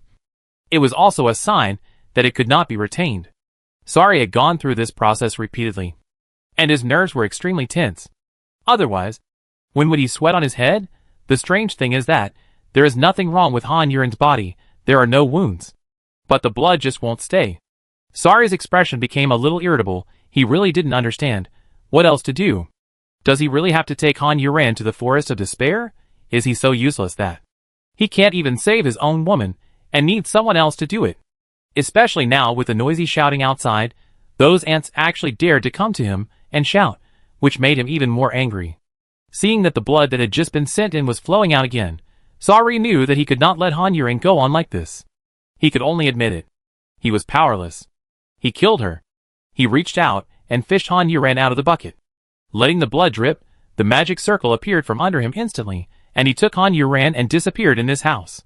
it was also a sign that it could not be retained. Sari had gone through this process repeatedly, and his nerves were extremely tense. Otherwise, when would he sweat on his head? The strange thing is that there is nothing wrong with Han Yuran's body. There are no wounds. But the blood just won't stay. Sari's expression became a little irritable. He really didn't understand what else to do. Does he really have to take Han Yuran to the Forest of Despair? Is he so useless that he can't even save his own woman and needs someone else to do it? Especially now with the noisy shouting outside, those ants actually dared to come to him and shout, which made him even more angry. Seeing that the blood that had just been sent in was flowing out again, Sari knew that he could not let Han Yuran go on like this. He could only admit it. He was powerless. He killed her. He reached out and fished Han Yuran out of the bucket. Letting the blood drip, the magic circle appeared from under him instantly, and he took Han Yuran and disappeared in this house.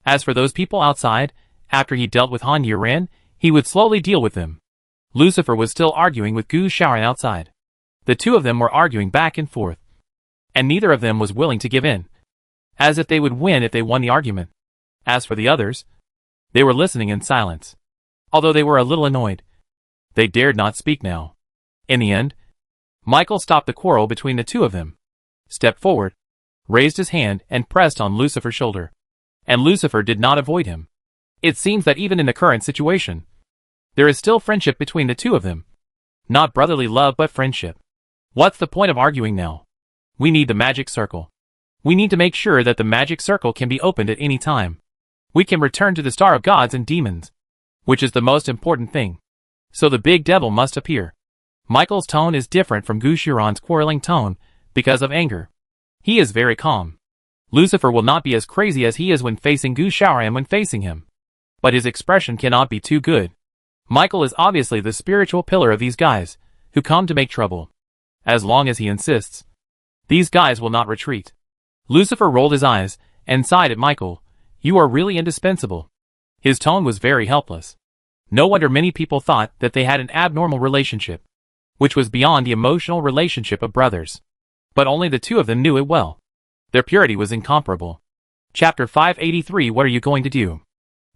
As for those people outside, after he dealt with Han Yuran, he would slowly deal with them. Lucifer was still arguing with Gu Xiaoran outside. The two of them were arguing back and forth, and neither of them was willing to give in, as if they would win if they won the argument. As for the others, they were listening in silence. Although they were a little annoyed, they dared not speak now. In the end, Michael stopped the quarrel between the two of them, stepped forward, raised his hand and pressed on Lucifer's shoulder. And Lucifer did not avoid him. It seems that even in the current situation, there is still friendship between the two of them. Not brotherly love but friendship. What's the point of arguing now? We need the magic circle. We need to make sure that the magic circle can be opened at any time. We can return to the Star of Gods and Demons, which is the most important thing. So the big devil must appear. Michael's tone is different from Gushuran's quarreling tone because of anger. He is very calm. Lucifer will not be as crazy as he is when facing Gushuran when facing him. But his expression cannot be too good. Michael is obviously the spiritual pillar of these guys, who come to make trouble. As long as he insists, these guys will not retreat. Lucifer rolled his eyes and sighed at Michael. You are really indispensable. His tone was very helpless. No wonder many people thought that they had an abnormal relationship, which was beyond the emotional relationship of brothers. But only the two of them knew it well. Their purity was incomparable. Chapter 583. What are you going to do?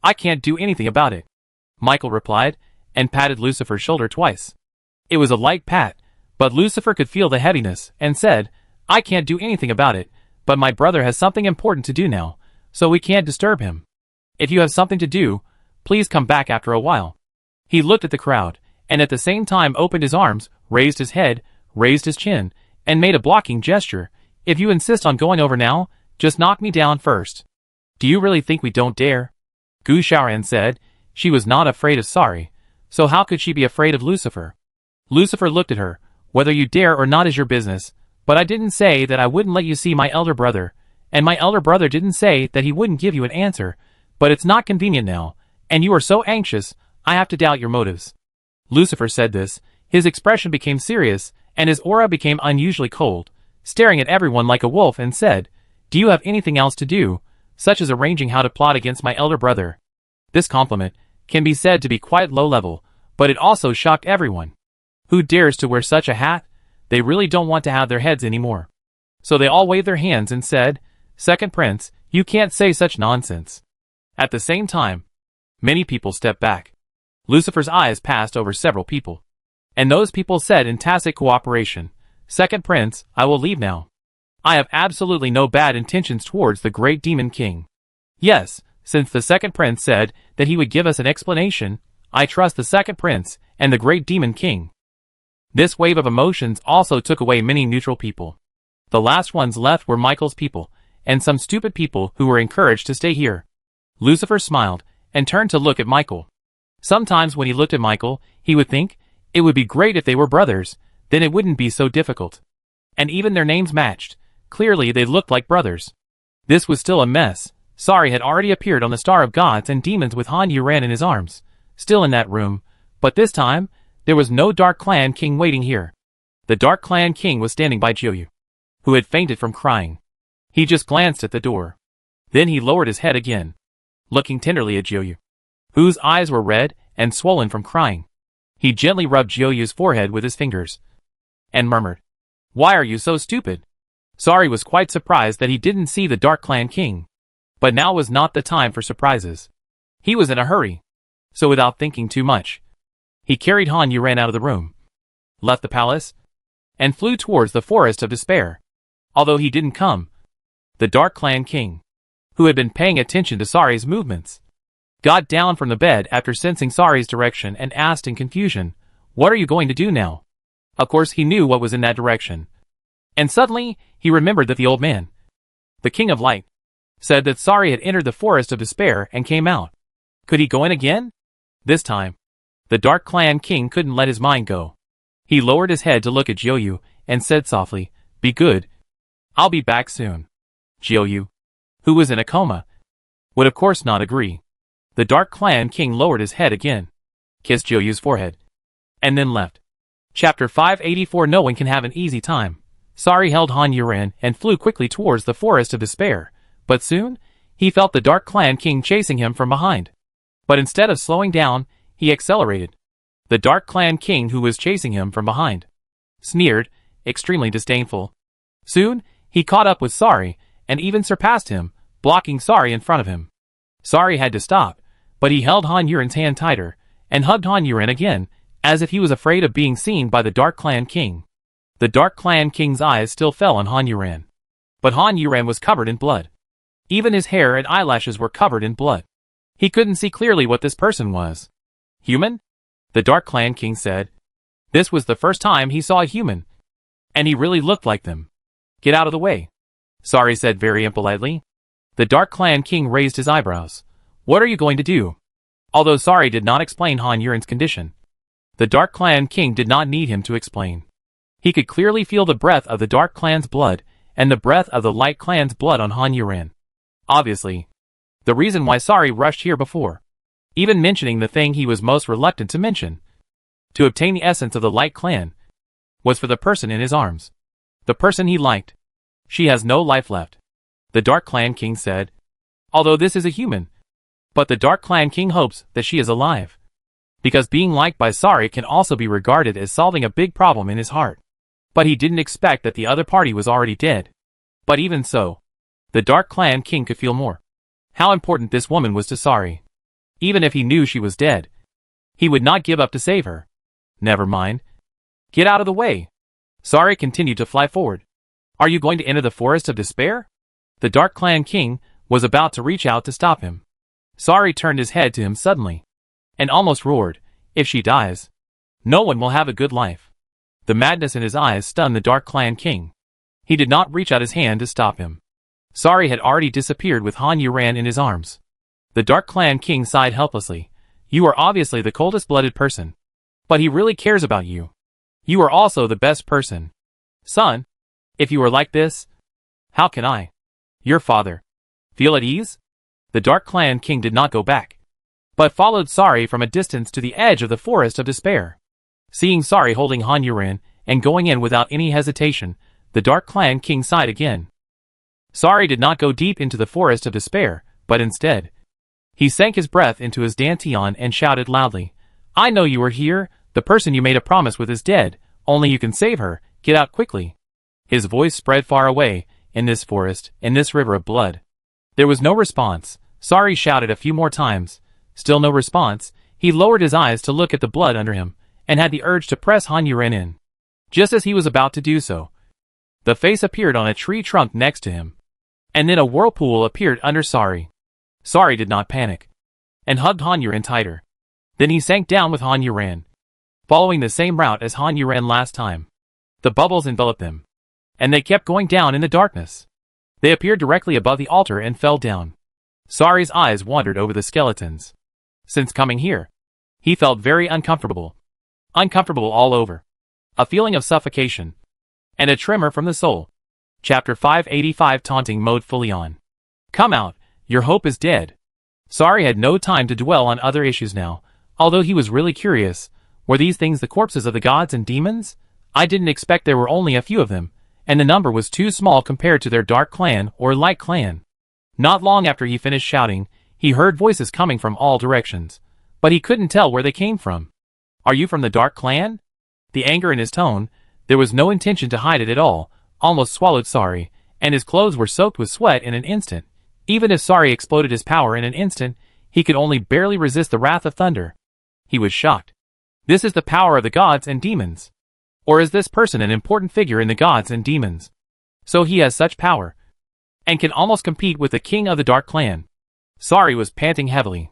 I can't do anything about it, Michael replied, and patted Lucifer's shoulder twice. It was a light pat, but Lucifer could feel the heaviness, and said, I can't do anything about it, but my brother has something important to do now, so we can't disturb him. If you have something to do, please come back after a while. He looked at the crowd, and at the same time opened his arms, raised his head, raised his chin, and made a blocking gesture. If you insist on going over now, just knock me down first. Do you really think we don't dare? Gushuran said. She was not afraid of Sari, so how could she be afraid of Lucifer? Lucifer looked at her. Whether you dare or not is your business, but I didn't say that I wouldn't let you see my elder brother, and my elder brother didn't say that he wouldn't give you an answer, but it's not convenient now, and you are so anxious, I have to doubt your motives. Lucifer said this, his expression became serious, and his aura became unusually cold, staring at everyone like a wolf and said, Do you have anything else to do, such as arranging how to plot against my elder brother? This compliment can be said to be quite low level, but it also shocked everyone. Who dares to wear such a hat? They really don't want to have their heads anymore. So they all waved their hands and said, Second Prince, you can't say such nonsense. At the same time, many people stepped back. Lucifer's eyes passed over several people. And those people said in tacit cooperation, Second Prince, I will leave now. I have absolutely no bad intentions towards the great demon king. Yes, since the Second Prince said that he would give us an explanation, I trust the Second Prince and the great demon king. This wave of emotions also took away many neutral people. The last ones left were Michael's people, and some stupid people who were encouraged to stay here. Lucifer smiled, and turned to look at Michael. Sometimes when he looked at Michael, he would think, it would be great if they were brothers, then it wouldn't be so difficult. And even their names matched. Clearly they looked like brothers. This was still a mess. Sari had already appeared on the Star of Gods and Demons with Han Yuran in his arms, still in that room, but this time, there was no Dark Clan King waiting here. The Dark Clan King was standing by Jiuyu, who had fainted from crying. He just glanced at the door. Then he lowered his head again, looking tenderly at Jiuyu, whose eyes were red and swollen from crying. He gently rubbed Jiuyu's forehead with his fingers, and murmured, Why are you so stupid? Sari was quite surprised that he didn't see the Dark Clan King. But now was not the time for surprises. He was in a hurry. So without thinking too much, he carried Han Yuran out of the room, left the palace, and flew towards the Forest of Despair. Although he didn't come, the Dark Clan King, who had been paying attention to Sari's movements, got down from the bed after sensing Sari's direction and asked in confusion, What are you going to do now? Of course he knew what was in that direction. And suddenly, he remembered that the old man, the King of Light, said that Sari had entered the Forest of Despair and came out. Could he go in again? This time, the Dark Clan King couldn't let his mind go. He lowered his head to look at Jiuyu and said softly, Be good. I'll be back soon. Jiuyu, who was in a coma, would of course not agree. The Dark Clan King lowered his head again, kissed Jiuyu's forehead, and then left. Chapter 584. No one can have an easy time. Sari held Han Yuran and flew quickly towards the Forest of Despair, but soon, he felt the Dark Clan King chasing him from behind. But instead of slowing down, he accelerated. The Dark Clan King who was chasing him from behind sneered, extremely disdainful. Soon, he caught up with Sari, and even surpassed him, blocking Sari in front of him. Sorry had to stop, but he held Han Yuren's hand tighter, and hugged Han Yuren again, as if he was afraid of being seen by the Dark Clan King. The Dark Clan King's eyes still fell on Han Yuren. But Han Yuren was covered in blood. Even his hair and eyelashes were covered in blood. He couldn't see clearly what this person was. Human? The Dark Clan King said. This was the first time he saw a human. And he really looked like them. Get out of the way. Sorry said very impolitely. The Dark Clan King raised his eyebrows. What are you going to do? Although Sorry did not explain Han Yuren's condition, the Dark Clan King did not need him to explain. He could clearly feel the breath of the Dark Clan's blood and the breath of the Light Clan's blood on Han Yuren. Obviously, the reason why Sorry rushed here before, even mentioning the thing he was most reluctant to mention, to obtain the essence of the Light Clan, was for the person in his arms. The person he liked. She has no life left, the Dark Clan King said. Although this is a human, but the Dark Clan King hopes that she is alive. Because being liked by Sorry can also be regarded as solving a big problem in his heart. But he didn't expect that the other party was already dead. But even so, the Dark Clan King could feel more. How important this woman was to Sorry. Even if he knew she was dead, he would not give up to save her. Never mind. Get out of the way. Sorry continued to fly forward. Are you going to enter the Forest of Despair? The Dark Clan King was about to reach out to stop him. Sorry turned his head to him suddenly, and almost roared, if she dies, no one will have a good life. The madness in his eyes stunned the Dark Clan King. He did not reach out his hand to stop him. Sorry had already disappeared with Han Yuren in his arms. The Dark Clan King sighed helplessly. You are obviously the coldest-blooded person. But he really cares about you. You are also the best person. Son, if you are like this, how can I, your father, feel at ease? The Dark Clan King did not go back, but followed Sorry from a distance to the edge of the Forest of Despair. Seeing Sorry holding Han Yuren and going in without any hesitation, the Dark Clan King sighed again. Sorry did not go deep into the Forest of Despair, but instead, he sank his breath into his dantian and shouted loudly, I know you are here, the person you made a promise with is dead, only you can save her, get out quickly. His voice spread far away, in this forest, in this river of blood. There was no response. Sorry shouted a few more times. Still no response. He lowered his eyes to look at the blood under him, and had the urge to press Han Yuren in. Just as he was about to do so, the face appeared on a tree trunk next to him. And then a whirlpool appeared under Sorry. Sorry did not panic, and hugged Han Yuren tighter. Then he sank down with Han Yuren, following the same route as Han Yuren last time. The bubbles enveloped them, and they kept going down in the darkness. They appeared directly above the altar and fell down. Sorry's eyes wandered over the skeletons. Since coming here, he felt very uncomfortable. Uncomfortable all over. A feeling of suffocation, and a tremor from the soul. Chapter 585 Taunting Mode fully on. Come out, your hope is dead. Sorry had no time to dwell on other issues now, although he was really curious. Were these things the corpses of the gods and demons? I didn't expect there were only a few of them, and the number was too small compared to their Dark Clan or Light Clan. Not long after he finished shouting, he heard voices coming from all directions, but he couldn't tell where they came from. Are you from the Dark Clan? The anger in his tone, there was no intention to hide it at all, almost swallowed Sorry, and his clothes were soaked with sweat in an instant. Even if Sorry exploded his power in an instant, he could only barely resist the wrath of thunder. He was shocked. This is the power of the gods and demons. Or is this person an important figure in the gods and demons? So he has such power, and can almost compete with the king of the Dark Clan. Sorry was panting heavily.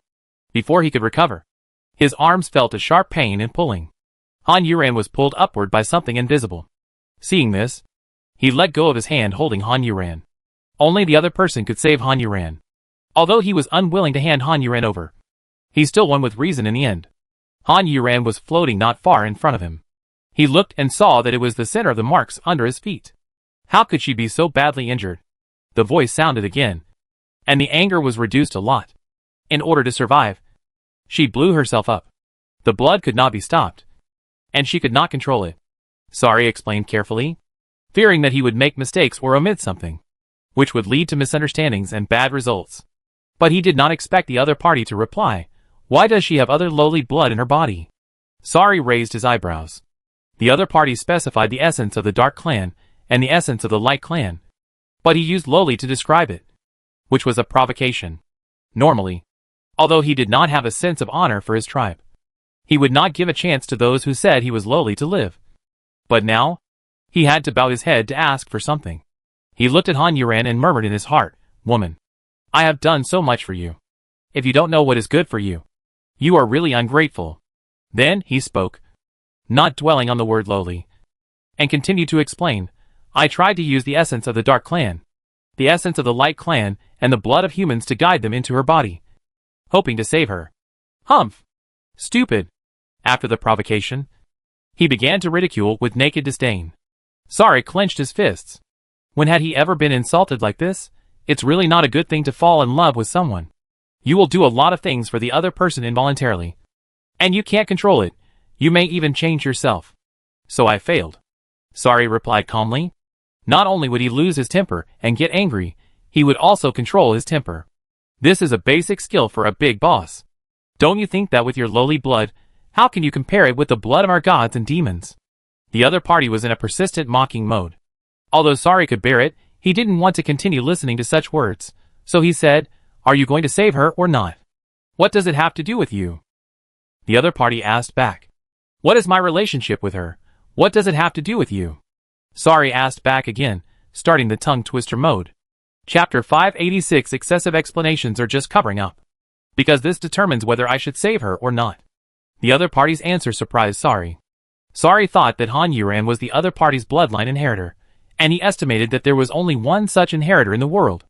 Before he could recover, his arms felt a sharp pain and pulling. Han Yuren was pulled upward by something invisible. Seeing this, he let go of his hand holding Han Yuren. Only the other person could save Han Yuren. Although he was unwilling to hand Han Yuren over, he still won with reason in the end. Han Yuren was floating not far in front of him. He looked and saw that it was the center of the marks under his feet. How could she be so badly injured? The voice sounded again, and the anger was reduced a lot. In order to survive, she blew herself up. The blood could not be stopped, and she could not control it. Sorry explained carefully, fearing that he would make mistakes or omit something, which would lead to misunderstandings and bad results. But he did not expect the other party to reply. Why does she have other lowly blood in her body? Sorry raised his eyebrows. The other party specified the essence of the Dark Clan and the essence of the Light Clan, but he used lowly to describe it, which was a provocation. Normally, although he did not have a sense of honor for his tribe, he would not give a chance to those who said he was lowly to live. But now, he had to bow his head to ask for something. He looked at Han Yuran and murmured in his heart, "Woman, I have done so much for you. If you don't know what is good for you, you are really ungrateful." Then he spoke, not dwelling on the word lowly, and continued to explain, "I tried to use the essence of the Dark Clan, the essence of the Light Clan, and the blood of humans to guide them into her body, hoping to save her." Humph! Stupid! After the provocation, he began to ridicule with naked disdain. Sorry clenched his fists. When had he ever been insulted like this? It's really not a good thing to fall in love with someone. You will do a lot of things for the other person involuntarily, and you can't control it. You may even change yourself. So I failed. Sorry replied calmly. Not only would he lose his temper and get angry, he would also control his temper. This is a basic skill for a big boss. Don't you think that with your lowly blood, how can you compare it with the blood of our gods and demons? The other party was in a persistent mocking mode. Although Sorry could bear it, he didn't want to continue listening to such words, so he said, "Are you going to save her or not? What does it have to do with you?" The other party asked back, "What is my relationship with her? What does it have to do with you?" Sorry asked back again, starting the tongue twister mode. Chapter 586 Excessive explanations are just covering up. Because this determines whether I should save her or not. The other party's answer surprised Sorry. Sorry thought that Han Yuran was the other party's bloodline inheritor, and he estimated that there was only one such inheritor in the world.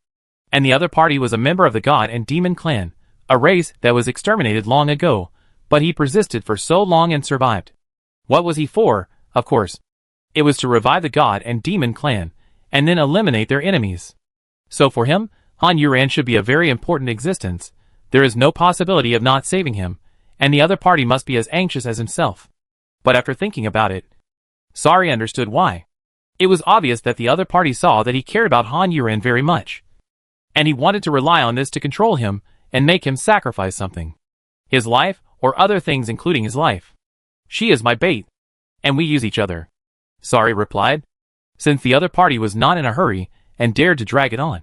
And the other party was a member of the God and Demon clan, a race that was exterminated long ago, but he persisted for so long and survived. What was he for? Of course, it was to revive the God and Demon clan, and then eliminate their enemies. So for him, Han Yuran should be a very important existence. There is no possibility of not saving him, and the other party must be as anxious as himself. But after thinking about it, Sorry understood why. It was obvious that the other party saw that he cared about Han Yuran very much, and he wanted to rely on this to control him and make him sacrifice something. His life, or other things including his life. She is my bait, and we use each other. Sorry replied. Since the other party was not in a hurry and dared to drag it on,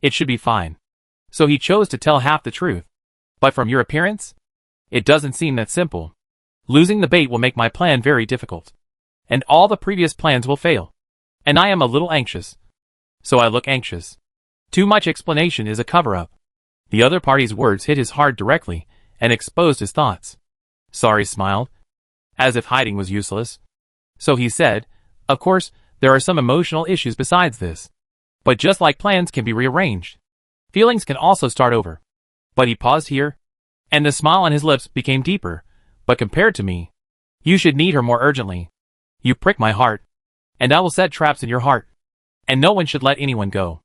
it should be fine. So he chose to tell half the truth. But from your appearance, it doesn't seem that simple. Losing the bait will make my plan very difficult, and all the previous plans will fail. And I am a little anxious. So I look anxious. Too much explanation is a cover-up. The other party's words hit his heart directly and exposed his thoughts. Sorry smiled, as if hiding was useless. So he said, "Of course, there are some emotional issues besides this. But just like plans can be rearranged, feelings can also start over." But he paused here, and the smile on his lips became deeper. "But compared to me, you should need her more urgently. You prick my heart, and I will set traps in your heart. And no one should let anyone go."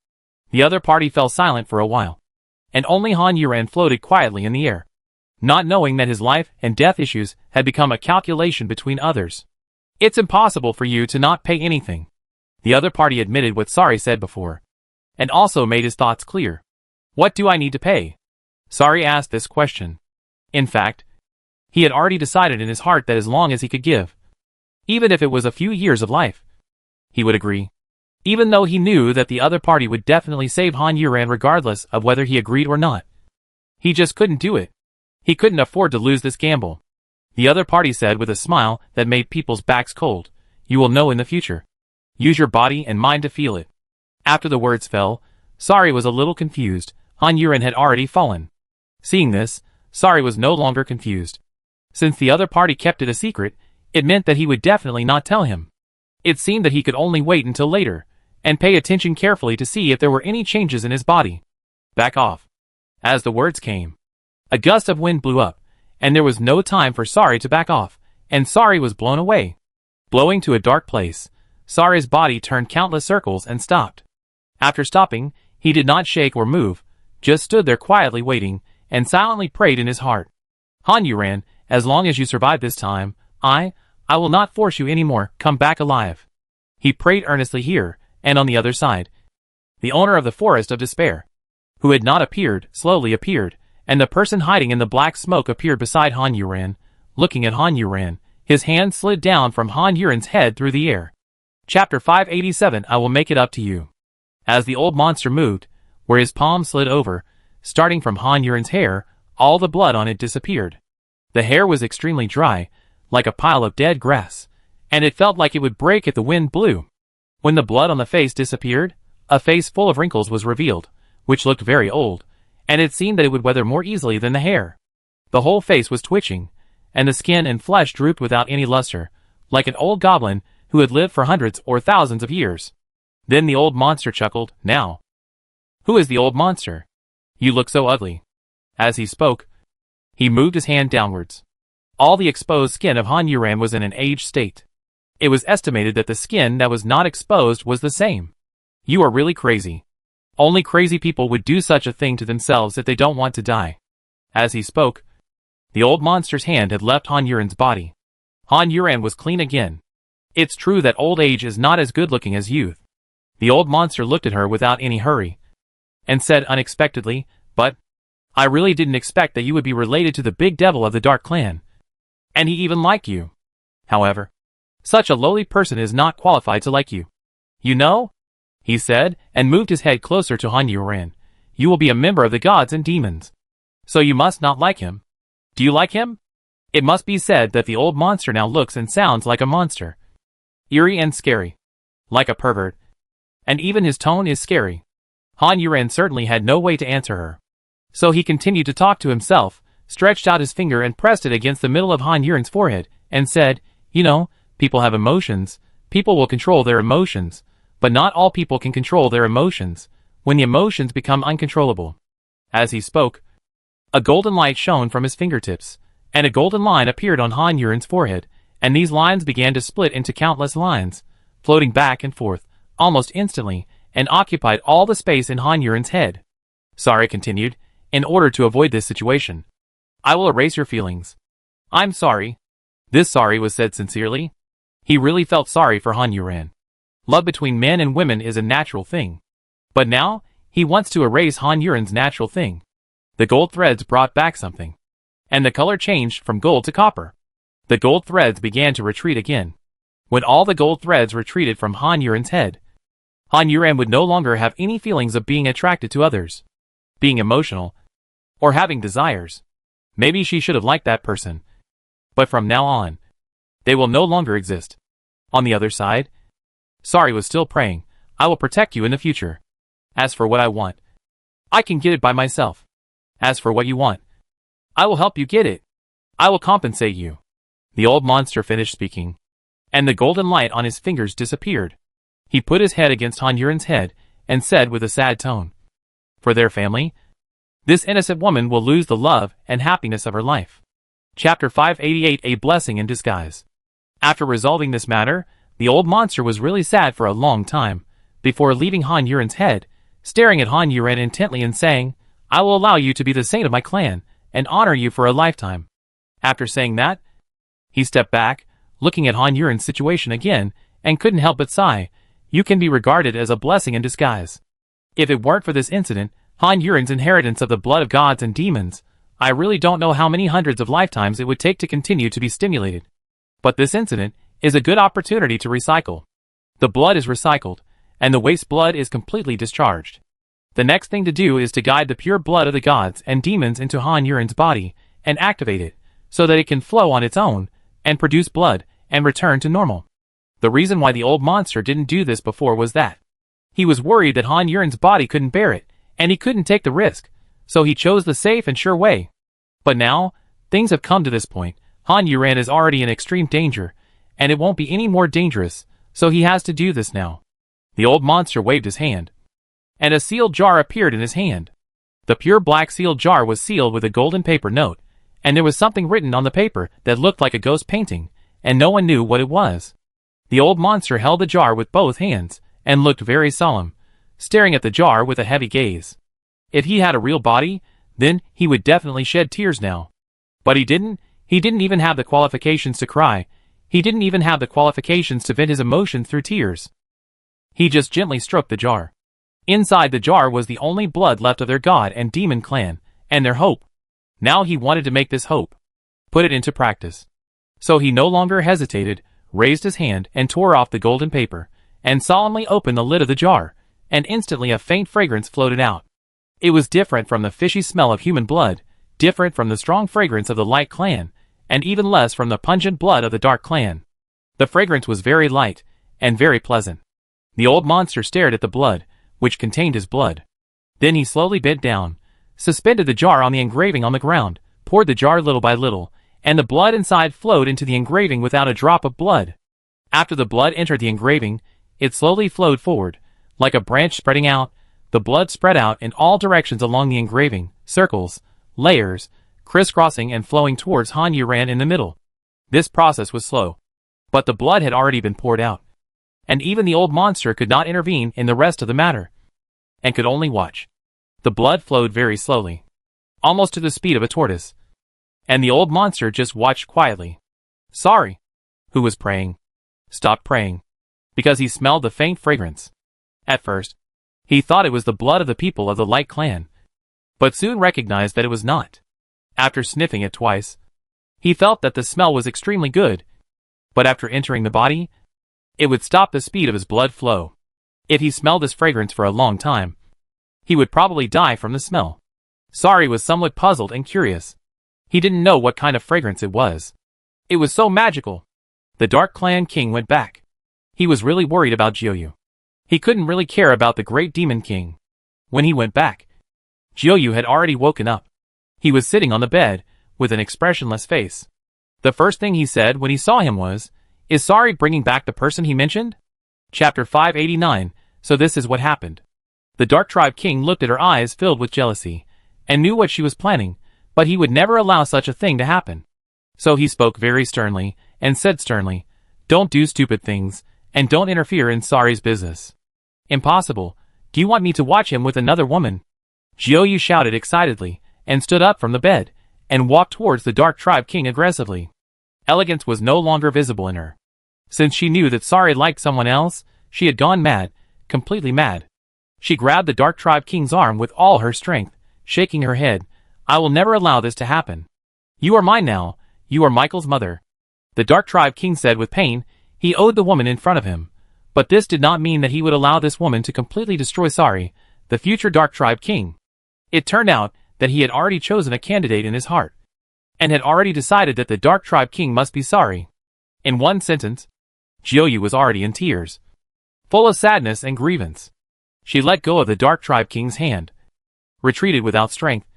The other party fell silent for a while, and only Han Yuran floated quietly in the air, not knowing that his life and death issues had become a calculation between others. "It's impossible for you to not pay anything." The other party admitted what Sorry said before, and also made his thoughts clear. "What do I need to pay?" Sorry asked this question. In fact, he had already decided in his heart that as long as he could give, even if it was a few years of life, he would agree. Even though he knew that the other party would definitely save Han Yuran regardless of whether he agreed or not. He just couldn't do it. He couldn't afford to lose this gamble. The other party said with a smile that made people's backs cold, "You will know in the future. Use your body and mind to feel it." After the words fell, Sorry was a little confused. Han Yuran had already fallen. Seeing this, Sorry was no longer confused. Since the other party kept it a secret, it meant that he would definitely not tell him. It seemed that he could only wait until later, and pay attention carefully to see if there were any changes in his body. "Back off." As the words came, a gust of wind blew up, and there was no time for Sorry to back off, and Sorry was blown away. Blowing to a dark place, Sorry's body turned countless circles and stopped. After stopping, he did not shake or move, just stood there quietly waiting, and silently prayed in his heart. "Han Yuran, as long as you survive this time, I will not force you anymore, come back alive." He prayed earnestly here, and on the other side, the owner of the Forest of Despair, who had not appeared, slowly appeared, and the person hiding in the black smoke appeared beside Han Yuran. Looking at Han Yuran, his hand slid down from Han Yuran's head through the air. Chapter 587 I will make it up to you. As the old monster moved, where his palm slid over, starting from Han Yuren's hair, all the blood on it disappeared. The hair was extremely dry, like a pile of dead grass, and it felt like it would break if the wind blew. When the blood on the face disappeared, a face full of wrinkles was revealed, which looked very old, and it seemed that it would weather more easily than the hair. The whole face was twitching, and the skin and flesh drooped without any luster, like an old goblin who had lived for hundreds or thousands of years. Then the old monster chuckled. "Now, who is the old monster? You look so ugly." As he spoke, he moved his hand downwards. All the exposed skin of Han Yuren was in an aged state. It was estimated that the skin that was not exposed was the same. "You are really crazy. Only crazy people would do such a thing to themselves if they don't want to die." As he spoke, the old monster's hand had left Han Yuren's body. Han Yuren was clean again. It's true that old age is not as good looking as youth. The old monster looked at her without any hurry, and said unexpectedly, "But I really didn't expect that you would be related to the big devil of the Dark Clan. And he even liked you. However, such a lowly person is not qualified to like you. You know," he said, and moved his head closer to Han Yuren, "you will be a member of the gods and demons. So you must not like him. Do you like him?" It must be said that the old monster now looks and sounds like a monster. Eerie and scary. Like a pervert. And even his tone is scary. Han Yuren certainly had no way to answer her. So he continued to talk to himself, stretched out his finger and pressed it against the middle of Han Yuren's forehead, and said, "You know, people have emotions. People will control their emotions. But not all people can control their emotions, when the emotions become uncontrollable." As he spoke, a golden light shone from his fingertips, and a golden line appeared on Han Yuren's forehead, and these lines began to split into countless lines, floating back and forth, almost instantly, and occupied all the space in Han Yuren's head. Sorry continued, "In order to avoid this situation, I will erase your feelings. I'm sorry." This sorry was said sincerely. He really felt sorry for Han Yuren. Love between men and women is a natural thing. But now, he wants to erase Han Yuren's natural thing. The gold threads brought back something. And the color changed from gold to copper. The gold threads began to retreat again. When all the gold threads retreated from Han Yuren's head, Han Yuren would no longer have any feelings of being attracted to others, being emotional, or having desires. Maybe she should have liked that person. But from now on, they will no longer exist. On the other side, Sorry was still praying, "I will protect you in the future. As for what I want, I can get it by myself. As for what you want, I will help you get it. I will compensate you." The old monster finished speaking, and the golden light on his fingers disappeared. He put his head against Han Yuren's head and said with a sad tone, "For their family, this innocent woman will lose the love and happiness of her life." Chapter 588, A Blessing in Disguise. After resolving this matter, the old monster was really sad for a long time, before leaving Han Yuren's head, staring at Han Yuren intently and saying, "I will allow you to be the saint of my clan, and honor you for a lifetime." After saying that, he stepped back, looking at Han Yuren's situation again, and couldn't help but sigh. "You can be regarded as a blessing in disguise. If it weren't for this incident, Han Yuren's inheritance of the blood of gods and demons, I really don't know how many hundreds of lifetimes it would take to continue to be stimulated. But this incident is a good opportunity to recycle. The blood is recycled, and the waste blood is completely discharged. The next thing to do is to guide the pure blood of the gods and demons into Han Yuren's body, and activate it, so that it can flow on its own, and produce blood, and return to normal." The reason why the old monster didn't do this before was that he was worried that Han Yuren's body couldn't bear it, and he couldn't take the risk, so he chose the safe and sure way. But now, things have come to this point. Han Yuren is already in extreme danger, and it won't be any more dangerous, so he has to do this now. The old monster waved his hand, and a sealed jar appeared in his hand. The pure black sealed jar was sealed with a golden paper note, and there was something written on the paper that looked like a ghost painting, and no one knew what it was. The old monster held the jar with both hands, and looked very solemn, staring at the jar with a heavy gaze. If he had a real body, then he would definitely shed tears now. But he didn't even have the qualifications to cry. He didn't even have the qualifications to vent his emotions through tears. He just gently stroked the jar. Inside the jar was the only blood left of their god and demon clan, and their hope. Now he wanted to make this hope, put it into practice. So he no longer hesitated, raised his hand and tore off the golden paper, and solemnly opened the lid of the jar, and instantly a faint fragrance floated out. It was different from the fishy smell of human blood, different from the strong fragrance of the Light Clan, and even less from the pungent blood of the Dark Clan. The fragrance was very light, and very pleasant. The old monster stared at the blood, which contained his blood. Then he slowly bent down, suspended the jar on the engraving on the ground, poured the jar little by little, and the blood inside flowed into the engraving without a drop of blood. After the blood entered the engraving, it slowly flowed forward, like a branch spreading out. The blood spread out in all directions along the engraving, circles, layers, crisscrossing and flowing towards Han Yuran in the middle. This process was slow, but the blood had already been poured out, and even the old monster could not intervene in the rest of the matter, and could only watch. The blood flowed very slowly, almost to the speed of a tortoise, and the old monster just watched quietly. Sorry, who was praying, stopped praying, because he smelled the faint fragrance. At first, he thought it was the blood of the people of the Light Clan, but soon recognized that it was not. After sniffing it twice, he felt that the smell was extremely good, but after entering the body, it would stop the speed of his blood flow. If he smelled this fragrance for a long time, he would probably die from the smell. Sari was somewhat puzzled and curious. He didn't know what kind of fragrance it was. It was so magical. The Dark Clan King went back. He was really worried about Jiuyu. He couldn't really care about the Great Demon King. When he went back, Jiuyu had already woken up. He was sitting on the bed, with an expressionless face. The first thing he said when he saw him was, "Is Sari bringing back the person he mentioned?" Chapter 589, So this is what happened. The Dark Tribe King looked at her eyes filled with jealousy, and knew what she was planning, but he would never allow such a thing to happen. So he spoke very sternly, and said sternly, "Don't do stupid things, and don't interfere in Sari's business." "Impossible. Do you want me to watch him with another woman?" Jiuyu shouted excitedly, and stood up from the bed, and walked towards the Dark Tribe King aggressively. Elegance was no longer visible in her. Since she knew that Sari liked someone else, she had gone mad, completely mad. She grabbed the Dark Tribe King's arm with all her strength, shaking her head. "I will never allow this to happen. You are mine now. You are Michael's mother." The Dark Tribe King said with pain. He owed the woman in front of him, but this did not mean that he would allow this woman to completely destroy Sari, the future Dark Tribe King. It turned out that he had already chosen a candidate in his heart, and had already decided that the Dark Tribe King must be Sari. In one sentence, Jiuyu was already in tears, full of sadness and grievance. She let go of the Dark Tribe King's hand, retreated without strength,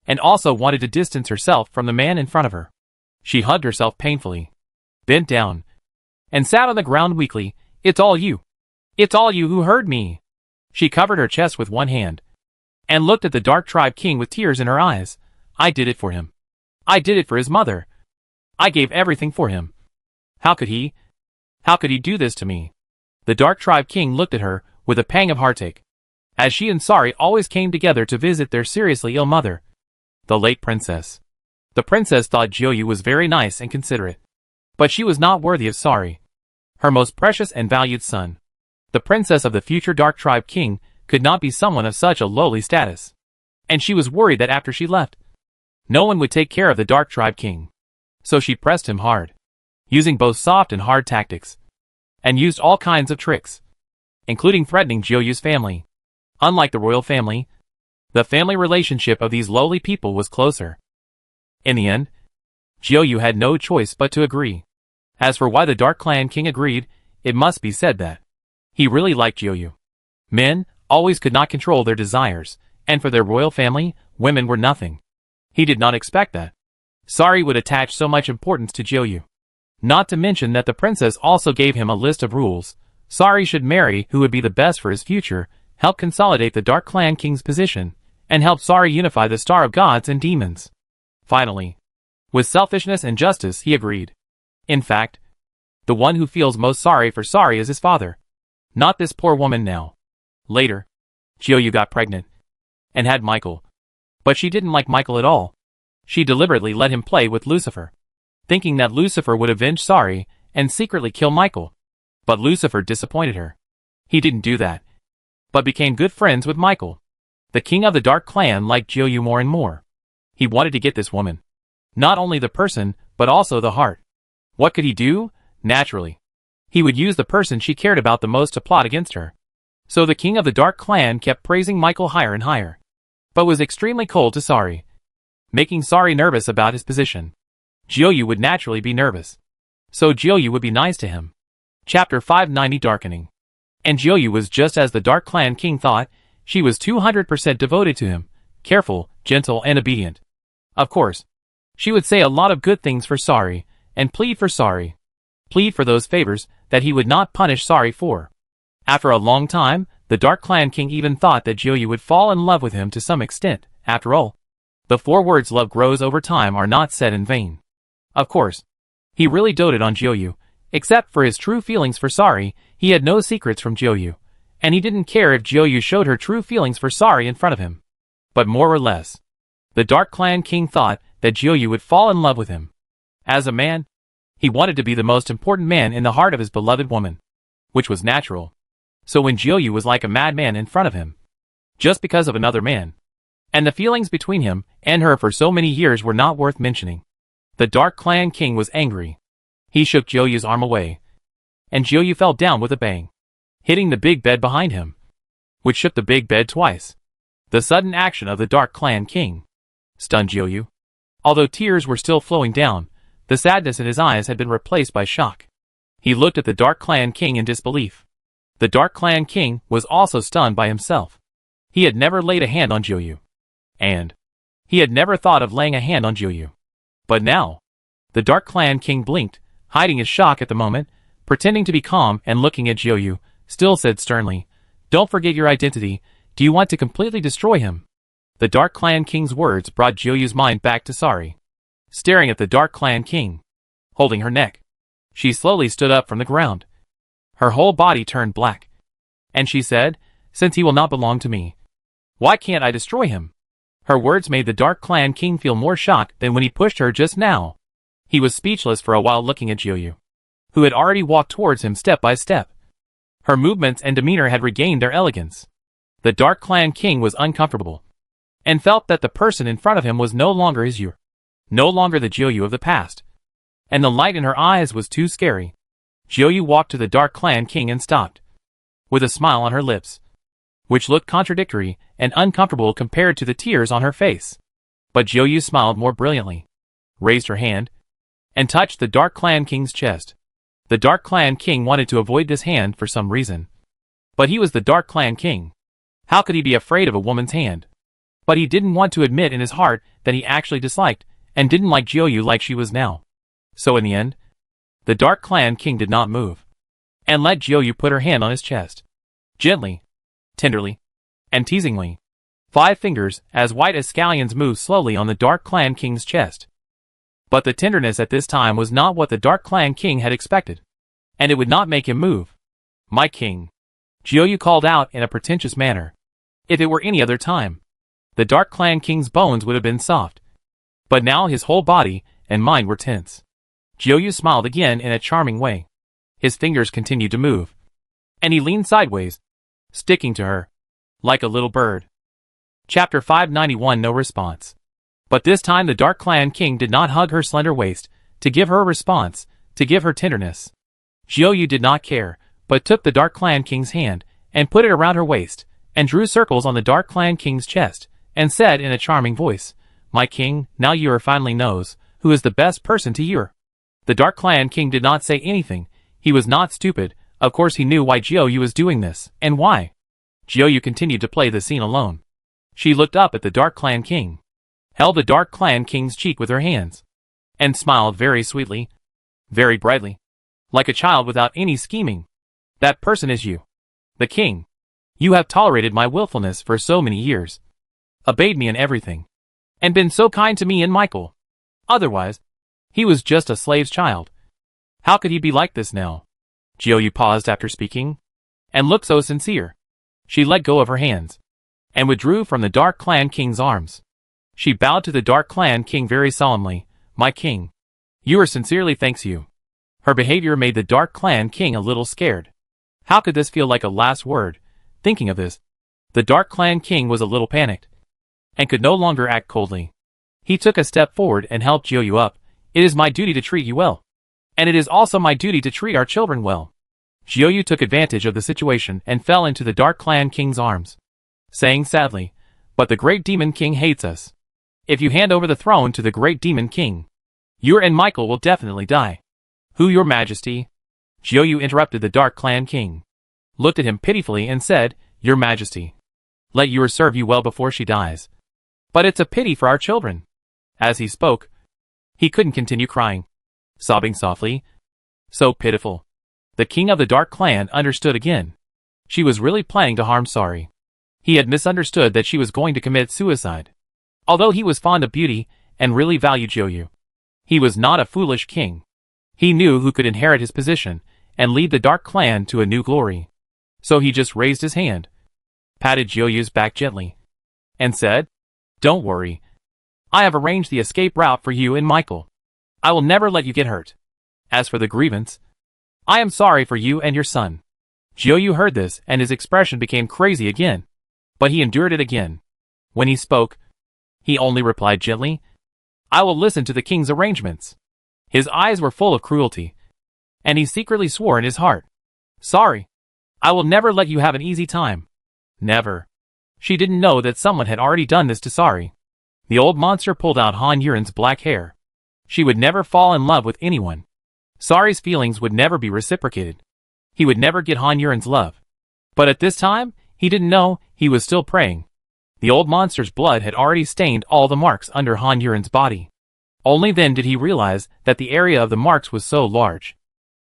and also wanted to distance herself from the man in front of her. She hugged herself painfully, bent down, and sat on the ground weakly. "It's all you. It's all you who heard me." She covered her chest with one hand, and looked at the Dark Tribe King with tears in her eyes. "I did it for him. I did it for his mother. I gave everything for him. How could he do this to me?" The Dark Tribe King looked at her with a pang of heartache, as she and Sari always came together to visit their seriously ill mother, the late princess. The princess thought Jiuyu was very nice and considerate, but she was not worthy of Sari, her most precious and valued son. The princess of the future Dark Tribe King could not be someone of such a lowly status, and she was worried that after she left, no one would take care of the Dark Tribe King. So she pressed him hard, using both soft and hard tactics, and used all kinds of tricks, including threatening Jiuyu's family. Unlike the royal family, the family relationship of these lowly people was closer. In the end, Jiuyu had no choice but to agree. As for why the Dark Clan King agreed, it must be said that he really liked Jiuyu. Men always could not control their desires, and for their royal family, women were nothing. He did not expect that Sari would attach so much importance to Jiuyu. Not to mention that the princess also gave him a list of rules. Sari should marry who would be the best for his future, help consolidate the Dark Clan King's position, and help Sari unify the Star of Gods and Demons. Finally, with selfishness and justice, he agreed. In fact, the one who feels most sorry for Sari is his father, not this poor woman now. Later, Jiuyu got pregnant and had Michael, but she didn't like Michael at all. She deliberately let him play with Lucifer, thinking that Lucifer would avenge Sari and secretly kill Michael. But Lucifer disappointed her. He didn't do that, but became good friends with Michael. The king of the Dark Clan liked Jiuyu more and more. He wanted to get this woman, not only the person, but also the heart. What could he do? Naturally, he would use the person she cared about the most to plot against her. So the king of the Dark Clan kept praising Michael higher and higher. but was extremely cold to Sari, making Sari nervous about his position. Jiuyu would naturally be nervous, so Jiuyu would be nice to him. Chapter 590 Darkening. And Jiuyu was just as the Dark Clan King thought. She was 200% devoted to him, careful, gentle, and obedient. Of course, she would say a lot of good things for Sari, and plead for Sari. Plead for those favors that he would not punish Sari for. After a long time, the Dark Clan King even thought that Jiuyu would fall in love with him to some extent. After all, the 4 words love grows over time are not said in vain. Of course, he really doted on Jiuyu. Except for his true feelings for Sari, he had no secrets from Jiuyu, and he didn't care if Jiuyu showed her true feelings for Sari in front of him. But more or less, the Dark Clan King thought that Jiuyu would fall in love with him. As a man, he wanted to be the most important man in the heart of his beloved woman, which was natural. So when Jiuyu was like a madman in front of him, just because of another man, and the feelings between him and her for so many years were not worth mentioning, the Dark Clan King was angry. He shook Jiuyu's arm away, and Jiuyu fell down with a bang, hitting the big bed behind him, which shook the big bed twice. The sudden action of the Dark Clan King stunned Jiuyu. Although tears were still flowing down, the sadness in his eyes had been replaced by shock. He looked at the Dark Clan King in disbelief. The Dark Clan King was also stunned by himself. He had never laid a hand on Jiuyu, and he had never thought of laying a hand on Jiuyu. But now, the Dark Clan King blinked, hiding his shock at the moment, pretending to be calm and looking at Jiuyu, still said sternly, "Don't forget your identity. Do you want to completely destroy him?" The Dark Clan King's words brought Jiuyu's mind back to Sari. Staring at the Dark Clan King, holding her neck, she slowly stood up from the ground. Her whole body turned black, and she said, "Since he will not belong to me, why can't I destroy him?" Her words made the Dark Clan King feel more shocked than when he pushed her just now. He was speechless for a while looking at Jiuyu, who had already walked towards him step by step. Her movements and demeanor had regained their elegance. The Dark Clan King was uncomfortable, and felt that the person in front of him was no longer his Jiuyu, no longer the Jiuyu of the past, and the light in her eyes was too scary. Jiuyu walked to the Dark Clan King and stopped, with a smile on her lips, which looked contradictory and uncomfortable compared to the tears on her face. But Jiuyu smiled more brilliantly, raised her hand, and touched the Dark Clan King's chest. The Dark Clan King wanted to avoid this hand for some reason. But he was the Dark Clan King. How could he be afraid of a woman's hand? But he didn't want to admit in his heart that he actually disliked and didn't like Jiuyu like she was now. So in the end, the Dark Clan King did not move, and let Jiuyu put her hand on his chest. Gently, tenderly, and teasingly. 5 fingers, as white as scallions, moved slowly on the Dark Clan King's chest. But the tenderness at this time was not what the Dark Clan King had expected, and it would not make him move. "My king," Jiuyu called out in a pretentious manner. If it were any other time, the Dark Clan King's bones would have been soft. But now his whole body and mind were tense. Jiuyu smiled again in a charming way. His fingers continued to move, and he leaned sideways, sticking to her, like a little bird. Chapter 591 No response. But this time the Dark Clan King did not hug her slender waist, to give her a response, to give her tenderness. Jiuyu did not care, but took the Dark Clan King's hand, and put it around her waist, and drew circles on the Dark Clan King's chest, and said in a charming voice, "My king, now you finally knows who is the best person to you." The Dark Clan King did not say anything. He was not stupid. Of course he knew why Jiuyu was doing this, and why. Jiuyu continued to play the scene alone. She looked up at the Dark Clan King, held the Dark Clan King's cheek with her hands, and smiled very sweetly, very brightly, like a child without any scheming. "That person is you, the king. You have tolerated my willfulness for so many years, obeyed me in everything, and been so kind to me and Michael. Otherwise, he was just a slave's child. How could he be like this now?" Jiuyu paused after speaking, and looked so sincere. She let go of her hands, and withdrew from the Dark Clan King's arms. She bowed to the Dark Clan King very solemnly. "My king, you are sincerely thanks you." Her behavior made the Dark Clan King a little scared. How could this feel like a last word? Thinking of this, the Dark Clan King was a little panicked, and could no longer act coldly. He took a step forward and helped Jiuyu up. "It is my duty to treat you well, and it is also my duty to treat our children well." Jiuyu took advantage of the situation and fell into the Dark Clan King's arms, saying sadly, But the Great Demon King hates us. If you hand over the throne to the Great Demon King, you and Michael will definitely die. Who, your majesty? Jiuyu interrupted the Dark Clan King, looked at him pitifully and said, Your majesty, let yours serve you well before she dies. But it's a pity for our children. As he spoke, he couldn't continue crying, sobbing softly. So pitiful. The king of the Dark Clan understood again. She was really planning to harm Sari. He had misunderstood that she was going to commit suicide. Although he was fond of beauty and really valued Jiuyu, he was not a foolish king. He knew who could inherit his position and lead the Dark Clan to a new glory. So he just raised his hand, patted Jiuyu's back gently, and said, Don't worry. I have arranged the escape route for you and Michael. I will never let you get hurt. As for the grievance, I am sorry for you and your son. Jiuyu heard this and his expression became crazy again. But he endured it again. When he spoke, he only replied gently, I will listen to the king's arrangements. His eyes were full of cruelty, and he secretly swore in his heart, Sorry. I will never let you have an easy time. Never. She didn't know that someone had already done this to Sari. The old monster pulled out Han Yuren's black hair. She would never fall in love with anyone. Sari's feelings would never be reciprocated. He would never get Han Yuren's love. But at this time, he didn't know, he was still praying. The old monster's blood had already stained all the marks under Han Yuren's body. Only then did he realize that the area of the marks was so large.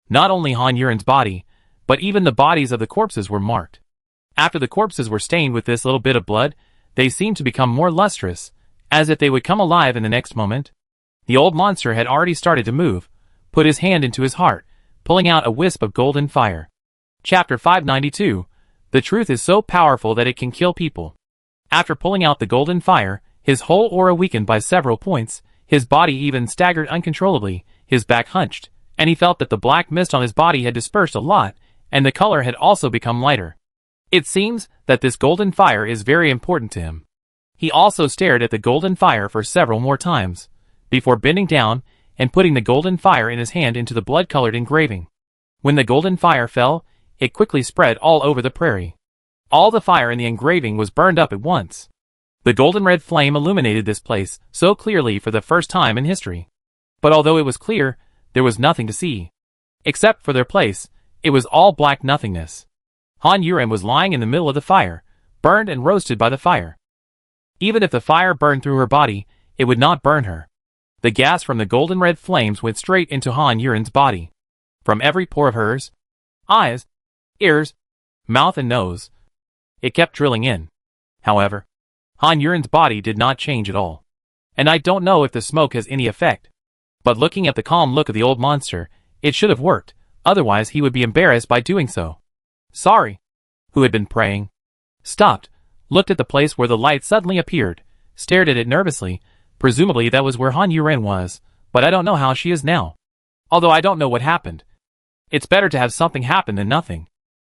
Not only Han Yuren's body, but even the bodies of the corpses were marked. After the corpses were stained with this little bit of blood, they seemed to become more lustrous, as if they would come alive in the next moment. The old monster had already started to move, put his hand into his heart, pulling out a wisp of golden fire. Chapter 592. The truth is so powerful that it can kill people. After pulling out the golden fire, his whole aura weakened by several points, his body even staggered uncontrollably, his back hunched, and he felt that the black mist on his body had dispersed a lot, and the color had also become lighter. It seems that this golden fire is very important to him. He also stared at the golden fire for several more times, before bending down and putting the golden fire in his hand into the blood-colored engraving. When the golden fire fell, it quickly spread all over the prairie. All the fire in the engraving was burned up at once. The golden red flame illuminated this place so clearly for the first time in history. But although it was clear, there was nothing to see. Except for their place, it was all black nothingness. Han Yuren was lying in the middle of the fire, burned and roasted by the fire. Even if the fire burned through her body, it would not burn her. The gas from the golden red flames went straight into Han Yuren's body. From every pore of hers, eyes, ears, mouth and nose, it kept drilling in. However, Han Yuren's body did not change at all. And I don't know if the smoke has any effect. But looking at the calm look of the old monster, it should have worked, otherwise he would be embarrassed by doing so. Sari, who had been praying, stopped, looked at the place where the light suddenly appeared, stared at it nervously. Presumably that was where Han Yuren was, but I don't know how she is now. Although I don't know what happened. It's better to have something happen than nothing.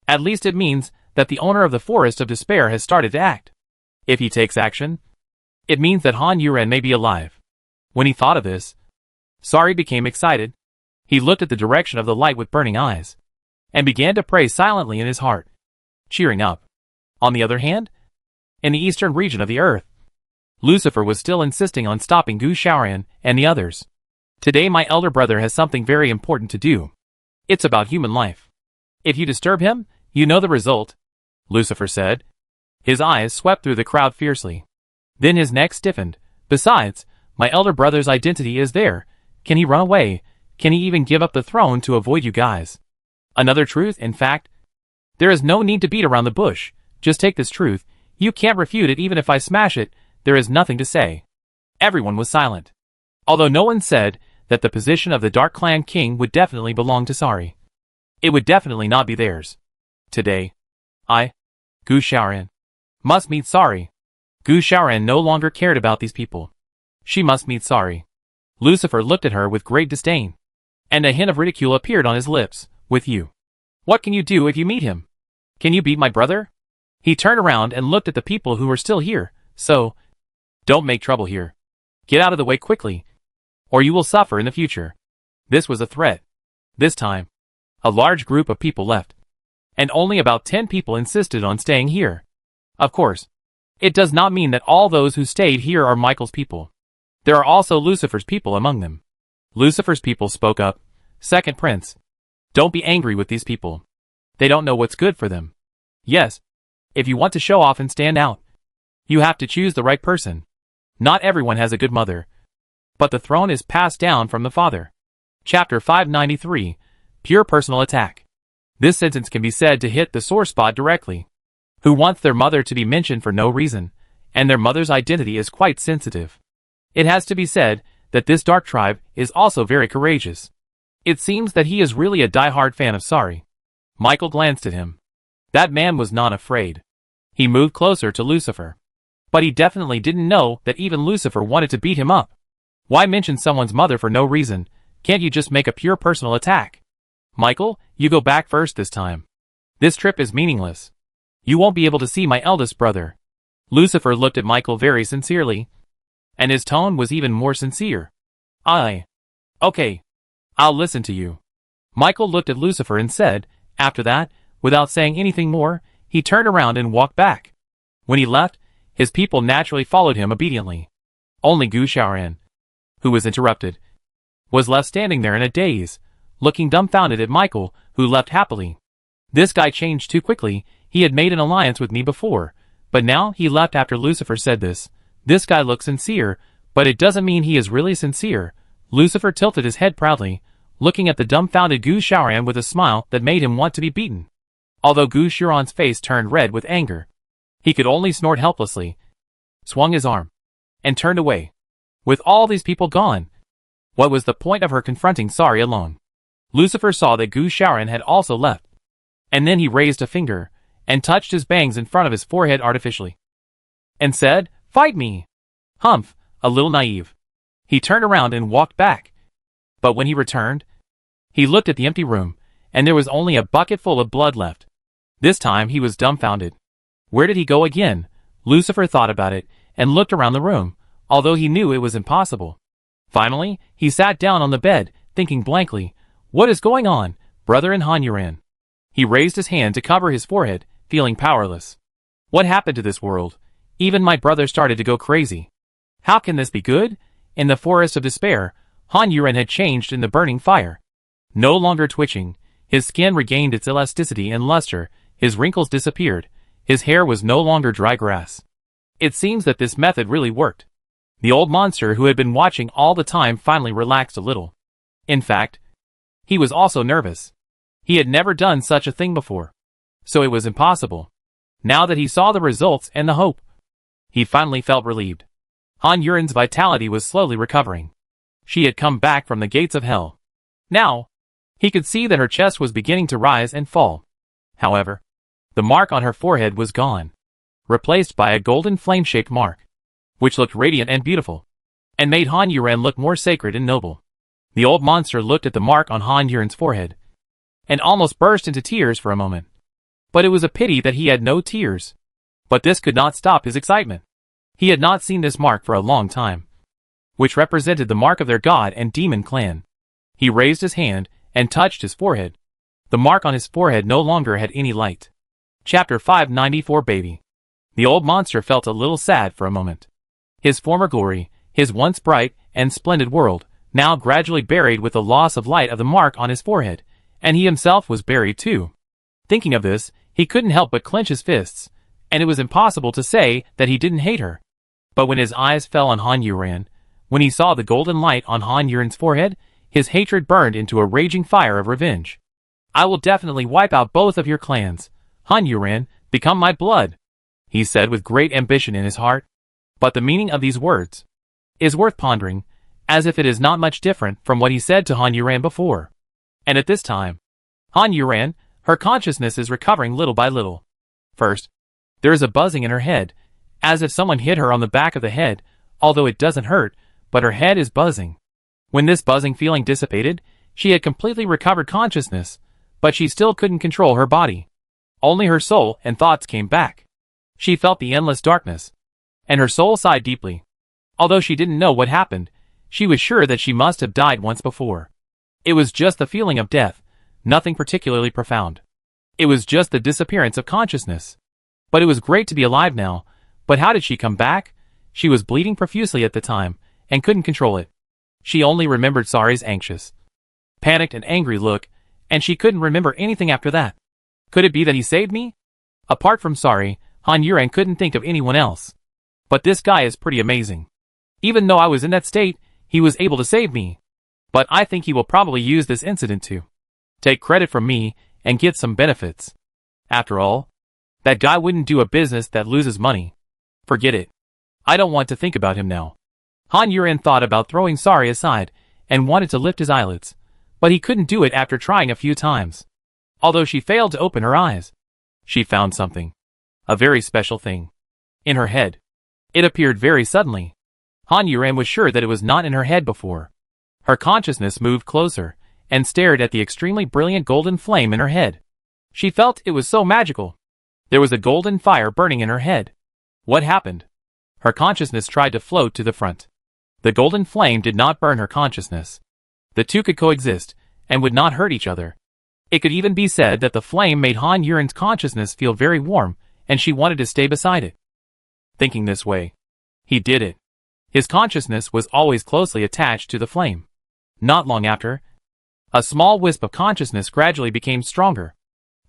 At least it means that the owner of the Forest of Despair has started to act. If he takes action, it means that Han Yuren may be alive. When he thought of this, Sari became excited. He looked at the direction of the light with burning eyes, and began to pray silently in his heart, cheering up. On the other hand, in the eastern region of the earth, Lucifer was still insisting on stopping Gu Shaoran and the others. Today my elder brother has something very important to do. It's about human life. If you disturb him, you know the result, Lucifer said. His eyes swept through the crowd fiercely. Then his neck stiffened. Besides, my elder brother's identity is there. Can he run away? Can he even give up the throne to avoid you guys? Another truth, in fact. There is no need to beat around the bush. Just take this truth. You can't refute it even if I smash it. There is nothing to say. Everyone was silent. Although no one said that the position of the Dark Clan King would definitely belong to Sari. It would definitely not be theirs. Today, I, Gu Shaoran, must meet Sari. Gu Shaoran no longer cared about these people. She must meet Sari. Lucifer looked at her with great disdain, and a hint of ridicule appeared on his lips. With you, what can you do if you meet him? Can you beat my brother? He turned around and looked at the people who were still here. So, don't make trouble here. Get out of the way quickly, or you will suffer in the future. This was a threat. This time, a large group of people left, and only about 10 people insisted on staying here. Of course, It does not mean that all those who stayed here are Michael's people. There are also Lucifer's people among them. Lucifer's people spoke up. Second Prince. Don't be angry with these people. They don't know what's good for them. Yes. If you want to show off and stand out, you have to choose the right person. Not everyone has a good mother. But the throne is passed down from the father. Chapter 593. Pure personal attack. This sentence can be said to hit the sore spot directly. Who wants their mother to be mentioned for no reason, and their mother's identity is quite sensitive. It has to be said that this dark tribe is also very courageous. It seems that he is really a die-hard fan of Sari. Michael glanced at him. That man was not afraid. He moved closer to Lucifer. But he definitely didn't know that even Lucifer wanted to beat him up. Why mention someone's mother for no reason? Can't you just make a pure personal attack? Michael, you go back first this time. This trip is meaningless. You won't be able to see my eldest brother. Lucifer looked at Michael very sincerely. And his tone was even more sincere. Okay. I'll listen to you. Michael looked at Lucifer and said, after that, without saying anything more, he turned around and walked back. When he left, his people naturally followed him obediently. Only Gu Shaoran, who was interrupted, was left standing there in a daze, looking dumbfounded at Michael, who left happily. This guy changed too quickly. He had made an alliance with me before, but now he left after Lucifer said this. This guy looks sincere, but it doesn't mean he is really sincere. Lucifer tilted his head proudly, looking at the dumbfounded Gu Shaoran with a smile that made him want to be beaten. Although Gu Shaoran's face turned red with anger, he could only snort helplessly, swung his arm, and turned away. With all these people gone, what was the point of her confronting Sari alone? Lucifer saw that Gu Shaoran had also left, and then he raised a finger and touched his bangs in front of his forehead artificially, and said, "Fight me!" Humph, a little naive. He turned around and walked back. But when he returned, he looked at the empty room, and there was only a bucket full of blood left. This time he was dumbfounded. Where did he go again? Lucifer thought about it, and looked around the room, although he knew it was impossible. Finally, he sat down on the bed, thinking blankly, what is going on, brother in Hanyuran? He raised his hand to cover his forehead, feeling powerless. What happened to this world? Even my brother started to go crazy. How can this be good? In the forest of despair, Hanyuran had changed in the burning fire. No longer twitching, his skin regained its elasticity and luster, his wrinkles disappeared, his hair was no longer dry grass. It seems that this method really worked. The old monster who had been watching all the time finally relaxed a little. In fact, he was also nervous. He had never done such a thing before. So it was impossible. Now that he saw the results and the hope, he finally felt relieved. Hanyuran's vitality was slowly recovering. She had come back from the gates of hell. Now, he could see that her chest was beginning to rise and fall. However, the mark on her forehead was gone, replaced by a golden flame-shaped mark, which looked radiant and beautiful, and made Hanyuran look more sacred and noble. The old monster looked at the mark on Hanyuran's forehead, and almost burst into tears for a moment. But it was a pity that he had no tears. But this could not stop his excitement. He had not seen this mark for a long time, which represented the mark of their god and demon clan. He raised his hand and touched his forehead. The mark on his forehead no longer had any light. Chapter 594 Baby. The old monster felt a little sad for a moment. His former glory, his once bright and splendid world, now gradually buried with the loss of light of the mark on his forehead, and he himself was buried too. Thinking of this, he couldn't help but clench his fists, and it was impossible to say that he didn't hate her. But when his eyes fell on Hanyuran, when he saw the golden light on Hanyuran's forehead, his hatred burned into a raging fire of revenge. I will definitely wipe out both of your clans. Hanyuran, become my blood, he said with great ambition in his heart. But the meaning of these words is worth pondering, as if it is not much different from what he said to Hanyuran before. And at this time, Hanyuran, her consciousness is recovering little by little. First, there is a buzzing in her head, as if someone hit her on the back of the head, although it doesn't hurt, but her head is buzzing. When this buzzing feeling dissipated, she had completely recovered consciousness, but she still couldn't control her body. Only her soul and thoughts came back. She felt the endless darkness, and her soul sighed deeply. Although she didn't know what happened, she was sure that she must have died once before. It was just the feeling of death, nothing particularly profound. It was just the disappearance of consciousness. But it was great to be alive now, But how did she come back? She was bleeding profusely at the time, and couldn't control it. She only remembered Sari's anxious, panicked and angry look, and she couldn't remember anything after that. Could it be that he saved me? Apart from Sari, Han Yuran couldn't think of anyone else. But this guy is pretty amazing. Even though I was in that state, he was able to save me. But I think he will probably use this incident to take credit from me and get some benefits. After all, that guy wouldn't do a business that loses money. Forget it. I don't want to think about him now. Han Yuran thought about throwing Sari aside and wanted to lift his eyelids, but he couldn't do it after trying a few times. Although she failed to open her eyes, she found something. A very special thing. In her head. It appeared very suddenly. Han Yuran was sure that it was not in her head before. Her consciousness moved closer and stared at the extremely brilliant golden flame in her head. She felt it was so magical. There was a golden fire burning in her head. What happened? Her consciousness tried to float to the front. The golden flame did not burn her consciousness. The two could coexist and would not hurt each other. It could even be said that the flame made Han Yuran's consciousness feel very warm, and she wanted to stay beside it. Thinking this way, he did it. His consciousness was always closely attached to the flame. Not long after, a small wisp of consciousness gradually became stronger.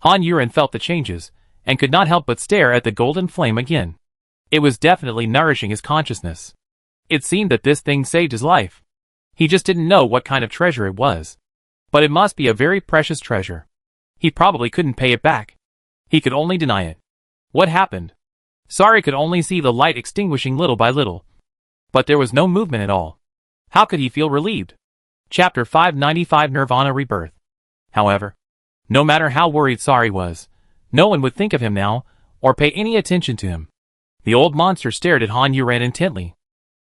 Han Yuran felt the changes, and could not help but stare at the golden flame again. It was definitely nourishing his consciousness. It seemed that this thing saved his life. He just didn't know what kind of treasure it was. But it must be a very precious treasure. He probably couldn't pay it back. He could only deny it. What happened? Sari could only see the light extinguishing little by little. But there was no movement at all. How could he feel relieved? Chapter 595 Nirvana Rebirth. However, no matter how worried Sari was, no one would think of him now, or pay any attention to him. The old monster stared at Han Yuran intently.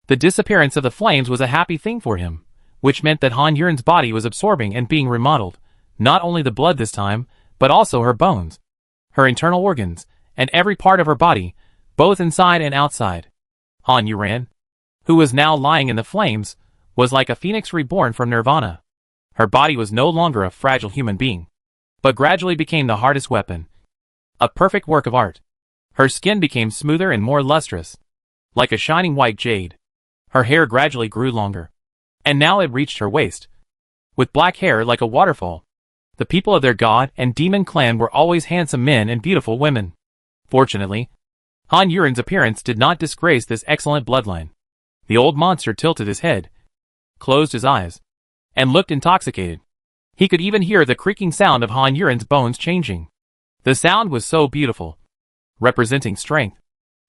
The disappearance of the flames was a happy thing for him, which meant that Han Yuran's body was absorbing and being remodeled, not only the blood this time, but also her bones, her internal organs, and every part of her body, both inside and outside. Han Yuran, who was now lying in the flames, was like a phoenix reborn from Nirvana. Her body was no longer a fragile human being, but gradually became the hardest weapon. A perfect work of art. Her skin became smoother and more lustrous, like a shining white jade. Her hair gradually grew longer, and now it reached her waist. With black hair like a waterfall, the people of their god and demon clan were always handsome men and beautiful women. Fortunately, Han Yuran's appearance did not disgrace this excellent bloodline. The old monster tilted his head, closed his eyes, and looked intoxicated. He could even hear the creaking sound of Han Yuran's bones changing. The sound was so beautiful, representing strength.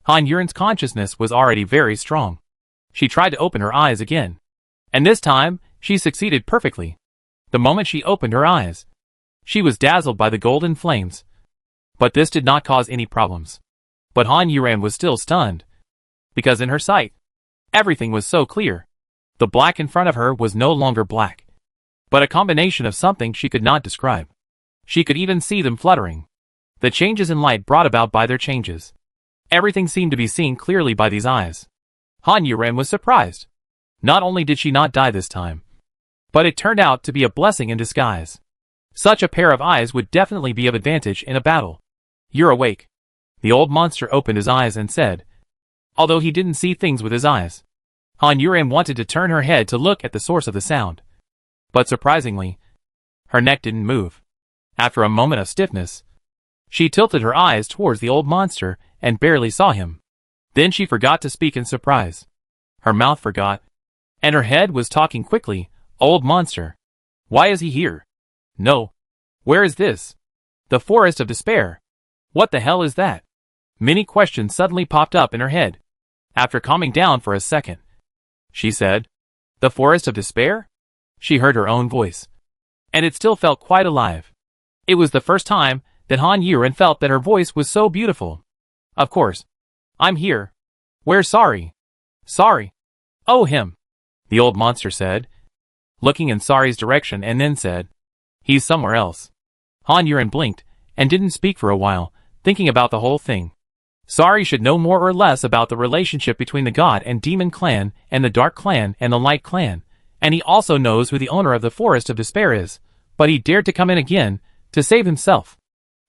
Han Yuran's consciousness was already very strong. She tried to open her eyes again, and this time, she succeeded perfectly. The moment she opened her eyes, she was dazzled by the golden flames. But this did not cause any problems. But Han Yuran was still stunned, because in her sight, everything was so clear. The black in front of her was no longer black, but a combination of something she could not describe. She could even see them fluttering. The changes in light brought about by their changes. Everything seemed to be seen clearly by these eyes. Han Yuran was surprised. Not only did she not die this time, but it turned out to be a blessing in disguise. Such a pair of eyes would definitely be of advantage in a battle. You're awake. The old monster opened his eyes and said, although he didn't see things with his eyes. Han Yuran wanted to turn her head to look at the source of the sound. But surprisingly, her neck didn't move. After a moment of stiffness, she tilted her eyes towards the old monster and barely saw him. Then she forgot to speak in surprise. Her mouth forgot, and her head was talking quickly. Old monster. Why is he here? No. Where is this? The forest of despair. What the hell is that? Many questions suddenly popped up in her head. After calming down for a second, she said, the forest of despair? She heard her own voice, and it still felt quite alive. It was the first time that Han Yuran felt that her voice was so beautiful. Of course. I'm here. Where's Sari? Sari. Oh, him. The old monster said, looking in Sari's direction, and then said, he's somewhere else. Han Yuran blinked and didn't speak for a while, thinking about the whole thing. Sari should know more or less about the relationship between the God and Demon clan and the Dark clan and the Light clan, and he also knows who the owner of the Forest of Despair is, but he dared to come in again to save himself.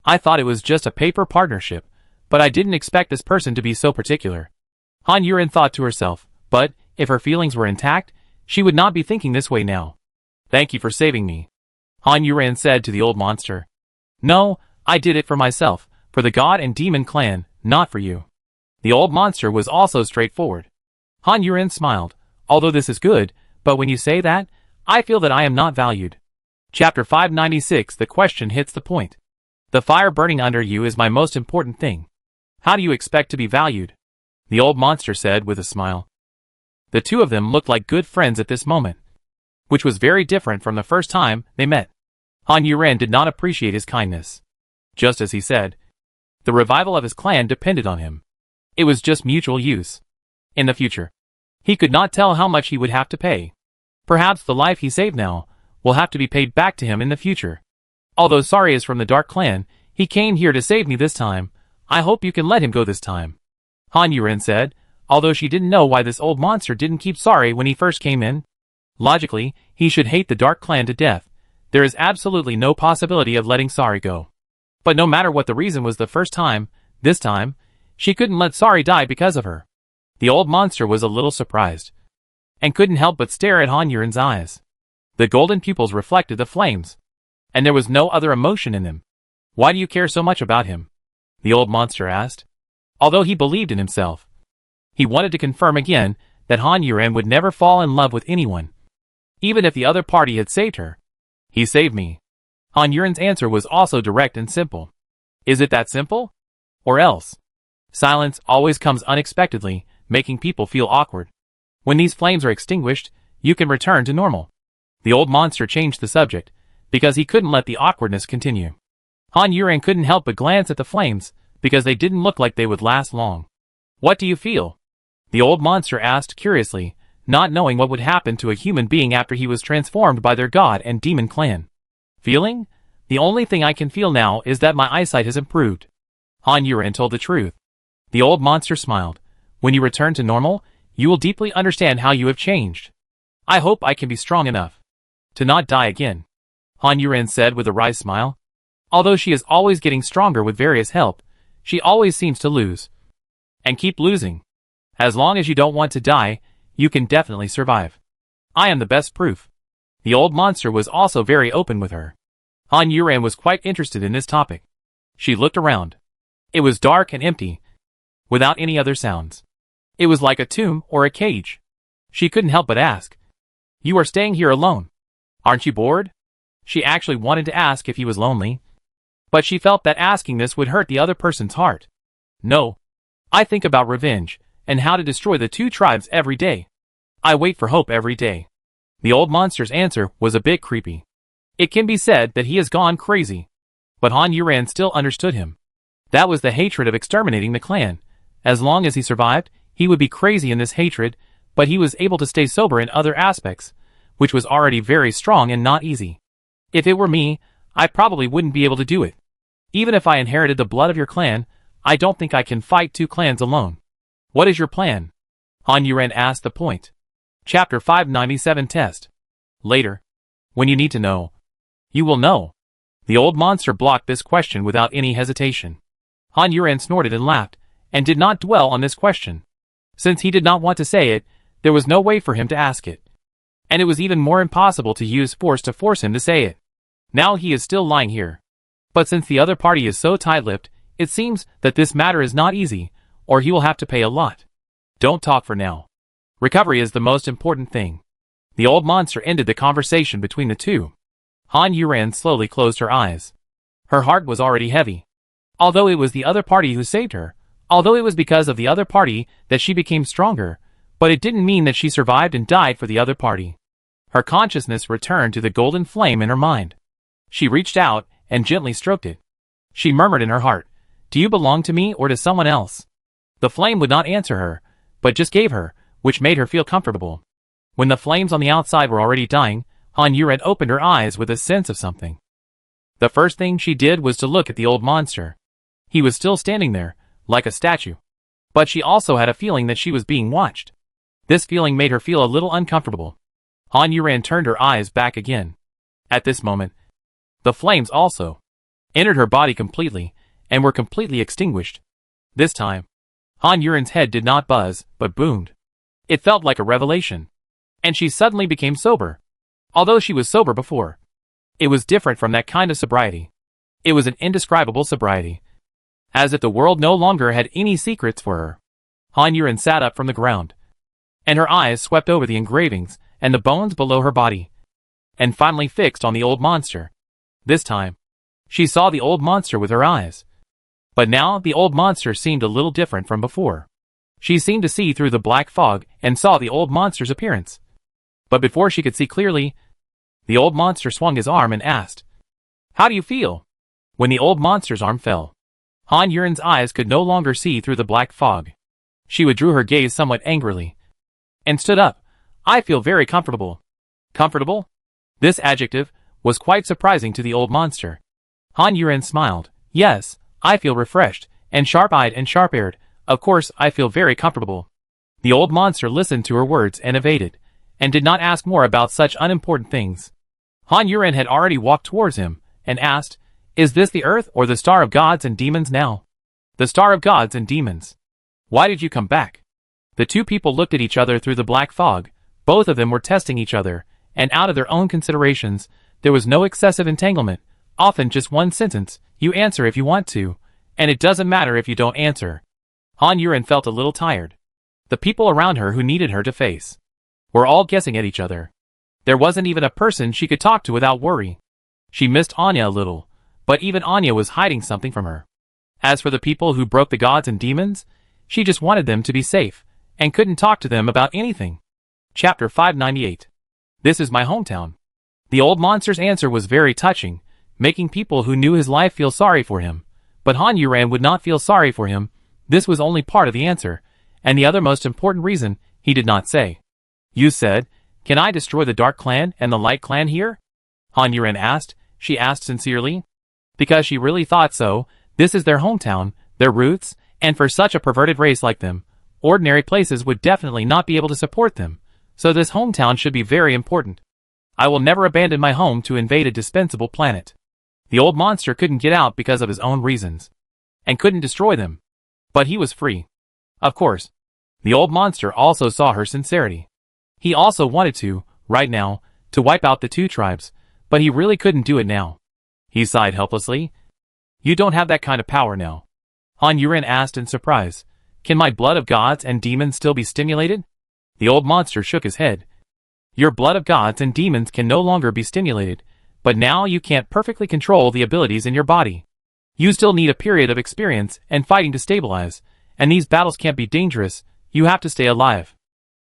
I thought it was just a paper partnership, But I didn't expect this person to be so particular. Han Yuren thought to herself, but, if her feelings were intact, she would not be thinking this way now. Thank you for saving me, Han Yuren said to the old monster. No, I did it for myself, for the god and demon clan, not for you. The old monster was also straightforward. Han Yuren smiled. Although this is good, but when you say that, I feel that I am not valued. Chapter 596. The question hits the point. The fire burning under you is my most important thing. How do you expect to be valued? The old monster said with a smile. The two of them looked like good friends at this moment, which was very different from the first time they met. Han Yuren did not appreciate his kindness. Just as he said, the revival of his clan depended on him. It was just mutual use. In the future, he could not tell how much he would have to pay. Perhaps the life he saved now will have to be paid back to him in the future. Although Sari is from the Dark Clan, he came here to save me this time. I hope you can let him go this time, Han Yuren said, although she didn't know why this old monster didn't keep Sari when he first came in. Logically, he should hate the Dark Clan to death. There is absolutely no possibility of letting Sari go. But no matter what the reason was the first time, this time, she couldn't let Sari die because of her. The old monster was a little surprised, and couldn't help but stare at Han Yuren's eyes. The golden pupils reflected the flames, and there was no other emotion in them. Why do you care so much about him? The old monster asked. Although he believed in himself, he wanted to confirm again that Han Yuren would never fall in love with anyone, even if the other party had saved her. He saved me. Han Yuren's answer was also direct and simple. Is it that simple? Or else? Silence always comes unexpectedly, making people feel awkward. When these flames are extinguished, you can return to normal. The old monster changed the subject, because he couldn't let the awkwardness continue. Han Yuren couldn't help but glance at the flames, because they didn't look like they would last long. What do you feel? The old monster asked curiously, not knowing what would happen to a human being after he was transformed by their god and demon clan. Feeling? The only thing I can feel now is that my eyesight has improved. Han Yuren told the truth. The old monster smiled. When you return to normal, you will deeply understand how you have changed. I hope I can be strong enough to not die again, Han Yuren said with a wry smile. Although she is always getting stronger with various help, she always seems to lose. And keep losing. As long as you don't want to die, you can definitely survive. I am the best proof. The old monster was also very open with her. Han Yuren was quite interested in this topic. She looked around. It was dark and empty, without any other sounds. It was like a tomb or a cage. She couldn't help but ask, "You are staying here alone. Aren't you bored?" She actually wanted to ask if he was lonely, but she felt that asking this would hurt the other person's heart. No. I think about revenge, and how to destroy the two tribes every day. I wait for hope every day. The old monster's answer was a bit creepy. It can be said that he has gone crazy. But Han Yuren still understood him. That was the hatred of exterminating the clan. As long as he survived, he would be crazy in this hatred, but he was able to stay sober in other aspects, which was already very strong and not easy. If it were me, I probably wouldn't be able to do it. Even if I inherited the blood of your clan, I don't think I can fight two clans alone. What is your plan? Han Yuren asked the point. Chapter 597 Test. Later. When you need to know, you will know. The old monster blocked this question without any hesitation. Han Yuren snorted and laughed, and did not dwell on this question. Since he did not want to say it, there was no way for him to ask it. And it was even more impossible to use force to force him to say it. Now he is still lying here. But since the other party is so tight-lipped, it seems that this matter is not easy, or he will have to pay a lot. Don't talk for now. Recovery is the most important thing. The old monster ended the conversation between the two. Han Yuren slowly closed her eyes. Her heart was already heavy. Although it was the other party who saved her, although it was because of the other party that she became stronger, but it didn't mean that she survived and died for the other party. Her consciousness returned to the golden flame in her mind. She reached out and gently stroked it. She murmured in her heart, "Do you belong to me or to someone else?" The flame would not answer her, but just gave her, which made her feel comfortable. When the flames on the outside were already dying, Han Yuren opened her eyes with a sense of something. The first thing she did was to look at the old monster. He was still standing there, like a statue. But she also had a feeling that she was being watched. This feeling made her feel a little uncomfortable. Han Yuren turned her eyes back again. At this moment, the flames also entered her body completely, and were completely extinguished. This time, Han Yuren's head did not buzz, but boomed. It felt like a revelation. And she suddenly became sober. Although she was sober before, it was different from that kind of sobriety. It was an indescribable sobriety. As if the world no longer had any secrets for her. Han Yuren sat up from the ground. And her eyes swept over the engravings and the bones below her body. And finally fixed on the old monster. This time, she saw the old monster with her eyes. But now the old monster seemed a little different from before. She seemed to see through the black fog and saw the old monster's appearance. But before she could see clearly, the old monster swung his arm and asked, "How do you feel?" When the old monster's arm fell, Han Yuren's eyes could no longer see through the black fog. She withdrew her gaze somewhat angrily and stood up. "I feel very comfortable." Comfortable? This adjective was quite surprising to the old monster. Han Yuren smiled. "Yes, I feel refreshed, and sharp-eyed and sharp-eared. Of course, I feel very comfortable." The old monster listened to her words and evaded, and did not ask more about such unimportant things. Han Yuren had already walked towards him, and asked, "Is this the earth or the star of gods and demons now?" "The star of gods and demons." "Why did you come back?" The two people looked at each other through the black fog. Both of them were testing each other, and out of their own considerations, there was no excessive entanglement, often just one sentence, "You answer if you want to, and it doesn't matter if you don't answer." Han Yuren felt a little tired. The people around her who needed her to face were all guessing at each other. There wasn't even a person she could talk to without worry. She missed Anya a little, but even Anya was hiding something from her. As for the people who broke the gods and demons, she just wanted them to be safe, and couldn't talk to them about anything. Chapter 598. This is my hometown. The old monster's answer was very touching, making people who knew his life feel sorry for him. But Han Yuren would not feel sorry for him. This was only part of the answer, and the other most important reason he did not say. "You said, can I destroy the Dark Clan and the Light Clan here?" Han Yuren asked. She asked sincerely. Because she really thought so. This is their hometown, their roots, and for such a perverted race like them, ordinary places would definitely not be able to support them. So this hometown should be very important. I will never abandon my home to invade a dispensable planet. The old monster couldn't get out because of his own reasons, and couldn't destroy them. But he was free. Of course, the old monster also saw her sincerity. He also wanted to, right now, to wipe out the two tribes, but he really couldn't do it now. He sighed helplessly. "You don't have that kind of power now." Han Yuren asked in surprise. "Can my blood of gods and demons still be stimulated?" The old monster shook his head. "Your blood of gods and demons can no longer be stimulated, but now you can't perfectly control the abilities in your body. You still need a period of experience and fighting to stabilize, and these battles can't be dangerous. You have to stay alive."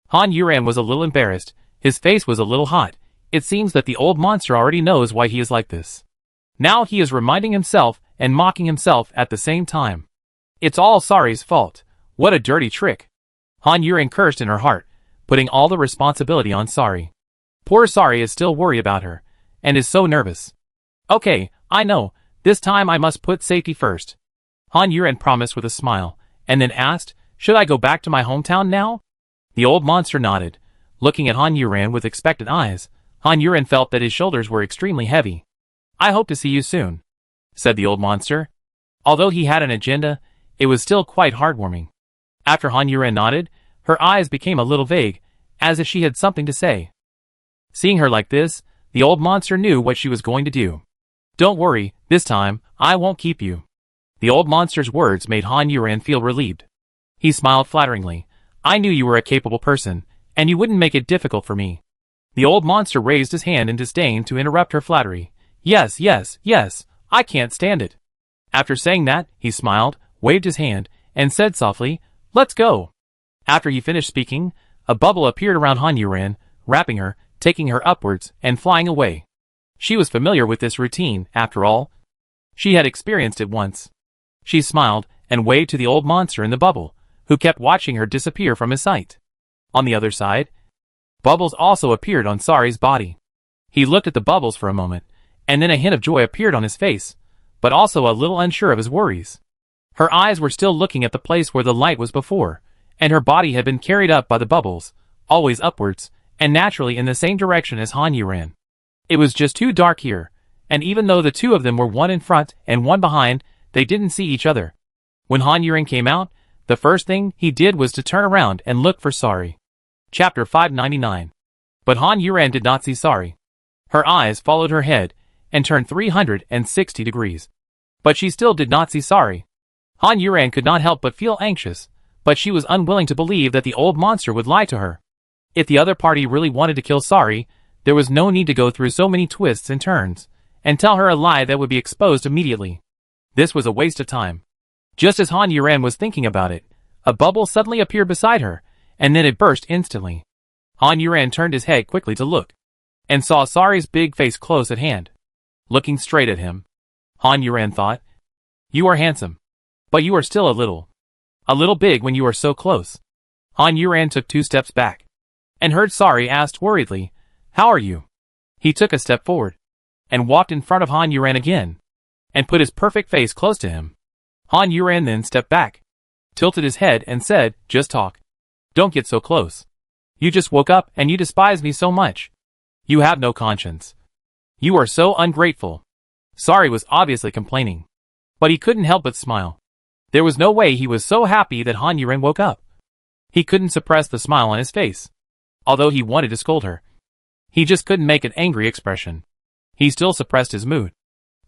Han Yuren was a little embarrassed. His face was a little hot. It seems that the old monster already knows why he is like this. Now he is reminding himself and mocking himself at the same time. It's all Sari's fault. What a dirty trick. Han Yuren cursed in her heart, putting all the responsibility on Sari. Poor Sari is still worried about her, and is so nervous. "Okay, I know. This time I must put safety first." Han Yuren promised with a smile, and then asked, "Should I go back to my hometown now?" The old monster nodded, looking at Han Yuren with expectant eyes. Han Yuren felt that his shoulders were extremely heavy. "I hope to see you soon," said the old monster. Although he had an agenda, it was still quite heartwarming. After Han Yuren nodded, her eyes became a little vague, as if she had something to say. Seeing her like this, the old monster knew what she was going to do. "Don't worry, this time, I won't keep you." The old monster's words made Han Yuren feel relieved. He smiled flatteringly. "I knew you were a capable person, and you wouldn't make it difficult for me." The old monster raised his hand in disdain to interrupt her flattery. Yes, yes, yes, I can't stand it." After saying that, he smiled, waved his hand, and said softly, "Let's go." After he finished speaking, a bubble appeared around Han Yuren, wrapping her, taking her upwards, and flying away. She was familiar with this routine, after all. She had experienced it once. She smiled, and waved to the old monster in the bubble, who kept watching her disappear from his sight. On the other side, bubbles also appeared on Sari's body. He looked at the bubbles for a moment, and then a hint of joy appeared on his face, but also a little unsure of his worries. Her eyes were still looking at the place where the light was before, and her body had been carried up by the bubbles, always upwards, and naturally in the same direction as Han Yuren. It was just too dark here, and even though the two of them were one in front and one behind, they didn't see each other. When Han Yuren came out, the first thing he did was to turn around and look for Sari. Chapter 599. But Han Yuren did not see Sari. Her eyes followed her head and turned 360 degrees. But she still did not see Sari. Han Yuren could not help but feel anxious, but she was unwilling to believe that the old monster would lie to her. If the other party really wanted to kill Sari, there was no need to go through so many twists and turns, and tell her a lie that would be exposed immediately. This was a waste of time. Just as Han Yuren was thinking about it, a bubble suddenly appeared beside her, and then it burst instantly. Han Yuren turned his head quickly to look, and saw Sari's big face close at hand. Looking straight at him, Han Yuren thought, "You are handsome, but you are still a little big when you are so close." Han Yuren took 2 steps back, and heard Sari asked worriedly, "How are you?" He took a step forward, and walked in front of Han Yuren again, and put his perfect face close to him. Han Yuren then stepped back, tilted his head and said, "Just talk. Don't get so close. You just woke up and you despise me so much. You have no conscience. You are so ungrateful." Sari was obviously complaining, but he couldn't help but smile. There was no way he was so happy that Han Yuren woke up. He couldn't suppress the smile on his face, although he wanted to scold her. He just couldn't make an angry expression. He still suppressed his mood.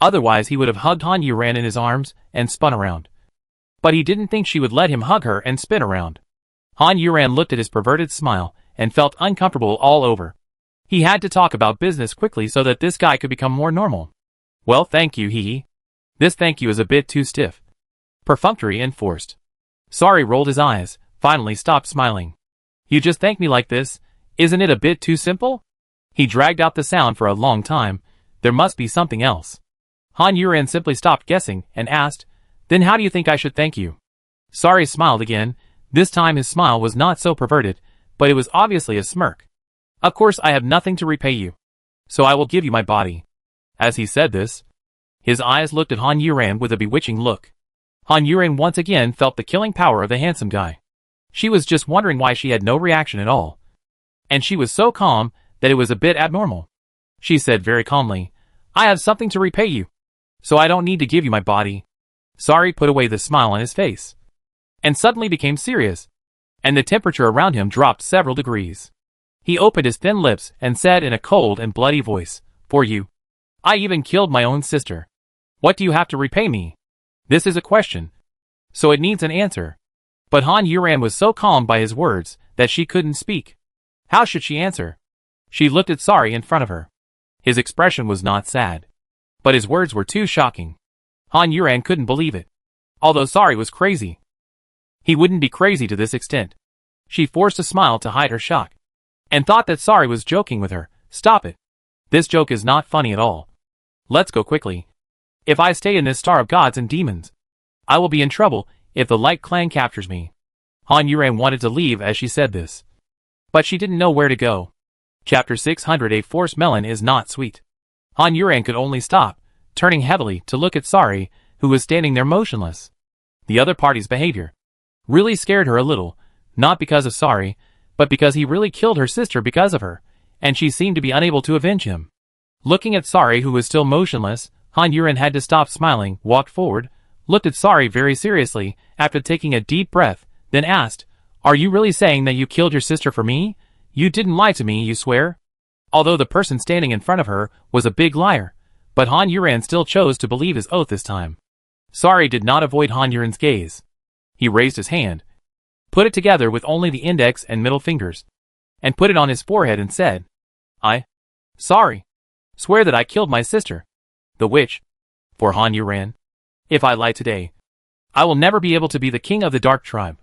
Otherwise he would have hugged Han Yuren in his arms and spun around. But he didn't think she would let him hug her and spin around. Han Yuren looked at his perverted smile and felt uncomfortable all over. He had to talk about business quickly so that this guy could become more normal. "Well, thank you, hee. This thank you is a bit too stiff. Perfunctory and forced." Sari rolled his eyes, finally stopped smiling. "You just thank me like this? Isn't it a bit too simple?" He dragged out the sound for a long time. There must be something else. Han Yuren simply stopped guessing and asked, "Then how do you think I should thank you?" Sari smiled again. This time his smile was not so perverted, but it was obviously a smirk. "Of course I have nothing to repay you, so I will give you my body." As he said this, his eyes looked at Han Yuren with a bewitching look. Han Yuren once again felt the killing power of the handsome guy. She was just wondering why she had no reaction at all. And she was so calm that it was a bit abnormal. She said very calmly, "I have something to repay you, so I don't need to give you my body." Sari put away the smile on his face, and suddenly became serious, and the temperature around him dropped several degrees. He opened his thin lips and said in a cold and bloody voice, "For you. I even killed my own sister. What do you have to repay me?" This is a question, so it needs an answer. But Han Yuren was so calmed by his words that she couldn't speak. How should she answer? She looked at Sari in front of her. His expression was not sad, but his words were too shocking. Han Yuren couldn't believe it. Although Sari was crazy, he wouldn't be crazy to this extent. She forced a smile to hide her shock, and thought that Sari was joking with her. "Stop it. This joke is not funny at all. Let's go quickly. If I stay in this star of gods and demons, I will be in trouble if the Light Clan captures me." Han Yuren wanted to leave as she said this, but she didn't know where to go. Chapter 600. A forced melon is not sweet. Han Yuren could only stop, turning heavily to look at Sari, who was standing there motionless. The other party's behavior really scared her a little, not because of Sari, but because he really killed her sister because of her, and she seemed to be unable to avenge him. Looking at Sari, who was still motionless, Han Yuren had to stop smiling, walked forward, looked at Sari very seriously after taking a deep breath, then asked, "Are you really saying that you killed your sister for me? You didn't lie to me, you swear?" Although the person standing in front of her was a big liar, but Han Yuren still chose to believe his oath this time. Sari did not avoid Han Yuren's gaze. He raised his hand, put it together with only the index and middle fingers, and put it on his forehead and said, Sari, swear that I killed my sister, the witch." For Han Yuren, "If I lie today, I will never be able to be the king of the Dark Tribe."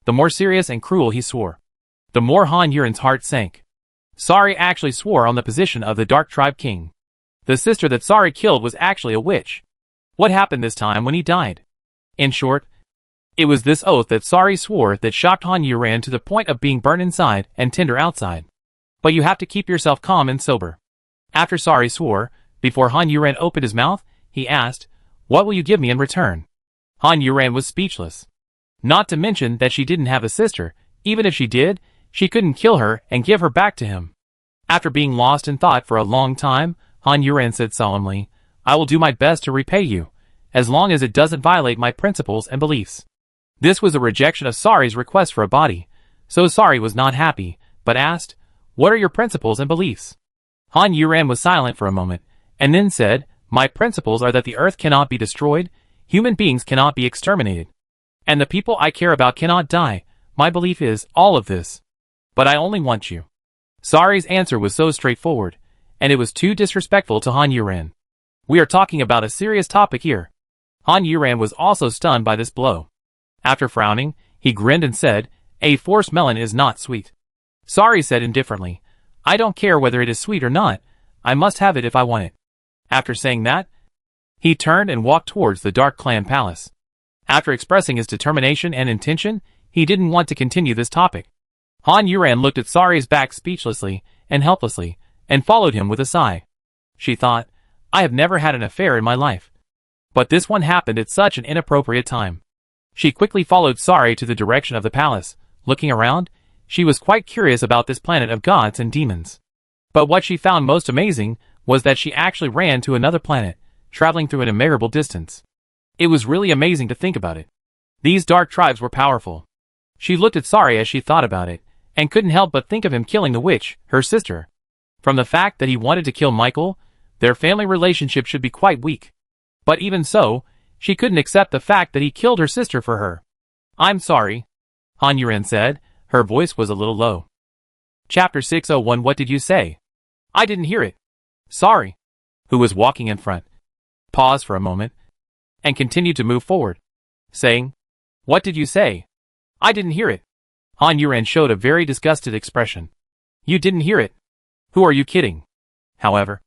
The more serious and cruel he swore, the more Han Yuren's heart sank. Sari actually swore on the position of the Dark Tribe king. The sister that Sari killed was actually a witch. What happened this time when he died? In short, it was this oath that Sari swore that shocked Han Yuren to the point of being burned inside and tinder outside. But you have to keep yourself calm and sober. After Sari swore, before Han Yuren opened his mouth, he asked, "What will you give me in return?" Han Yuren was speechless. Not to mention that she didn't have a sister. Even if she did, she couldn't kill her and give her back to him. After being lost in thought for a long time, Han Yuren said solemnly, "I will do my best to repay you. as long as it doesn't violate my principles and beliefs. This was a rejection of Sari's request for a body, so Sari was not happy, but asked, "What are your principles and beliefs?" Han Yuran was silent for a moment, and then said, "My principles are that the earth cannot be destroyed, human beings cannot be exterminated, and the people I care about cannot die. My belief is all of this. But I only want you." Sari's answer was so straightforward, and it was too disrespectful to Han Yuran. We are talking about a serious topic here. Han Yuran was also stunned by this blow. After frowning, he grinned and said, "A forced melon is not sweet." Sari said indifferently, "I don't care whether it is sweet or not, I must have it if I want it." After saying that, he turned and walked towards the Dark Clan palace. After expressing his determination and intention, he didn't want to continue this topic. Han Yuran looked at Sari's back speechlessly and helplessly, and followed him with a sigh. She thought, "I have never had an affair in my life, but this one happened at such an inappropriate time." She quickly followed Sari to the direction of the palace. Looking around, she was quite curious about this planet of gods and demons. But what she found most amazing was that she actually ran to another planet, traveling through an immeasurable distance. It was really amazing to think about it. These dark tribes were powerful. She looked at Sari as she thought about it, and couldn't help but think of him killing the witch, her sister. From the fact that he wanted to kill Michael, their family relationship should be quite weak. But even so, she couldn't accept the fact that he killed her sister for her. "I'm sorry," Han Yuran said. Her voice was a little low. Chapter 601. What did you say? I didn't hear it. Sorry. Who was walking in front paused for a moment, and continued to move forward, saying, "What did you say? I didn't hear it." Han Yuran showed a very disgusted expression. "You didn't hear it? Who are you kidding?" However,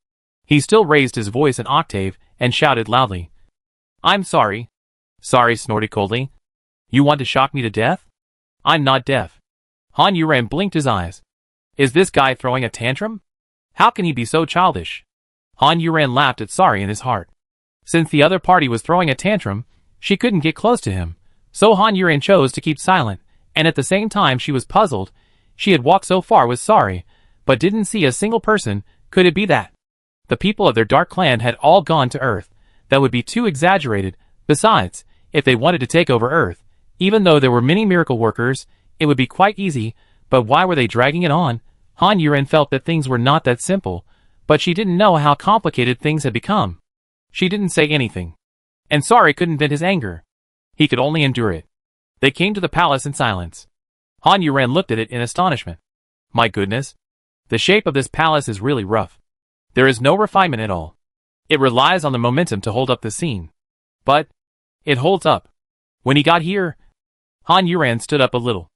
he still raised his voice an octave and shouted loudly, "I'm sorry." Sari snorted coldly. "You want to shock me to death? I'm not deaf." Han Yuran blinked his eyes. Is this guy throwing a tantrum? How can he be so childish? Han Yuran laughed at Sari in his heart. Since the other party was throwing a tantrum, she couldn't get close to him, so Han Yuran chose to keep silent, and at the same time she was puzzled. She had walked so far with Sari, but didn't see a single person. Could it be that the people of their dark clan had all gone to Earth? That would be too exaggerated. Besides, if they wanted to take over Earth, even though there were many miracle workers, it would be quite easy, but why were they dragging it on? Han Yuran felt that things were not that simple, but she didn't know how complicated things had become. She didn't say anything, and Sari couldn't vent his anger. He could only endure it. They came to the palace in silence. Han Yuran looked at it in astonishment. My goodness, the shape of this palace is really rough. There is no refinement at all. It relies on the momentum to hold up the scene. But it holds up. When he got here, Han Yuran stood up a little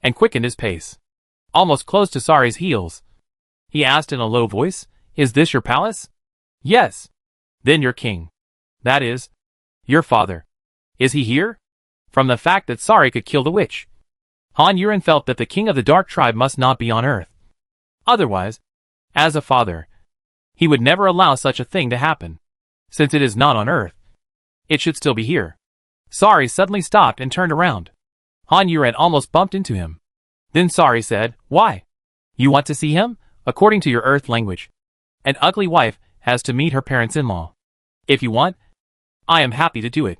and quickened his pace, almost close to Sari's heels. He asked in a low voice, "Is this your palace?" "Yes." "Then your king, that is, your father, is he here?" From the fact that Sari could kill the witch, Han Yuran felt that the king of the dark tribe must not be on Earth. Otherwise, as a father, he would never allow such a thing to happen. Since it is not on Earth, it should still be here. Sari suddenly stopped and turned around. Han Yuran almost bumped into him. Then Sari said, "Why? You want to see him?" According to your Earth language, an ugly wife has to meet her parents-in-law. If you want, I am happy to do it.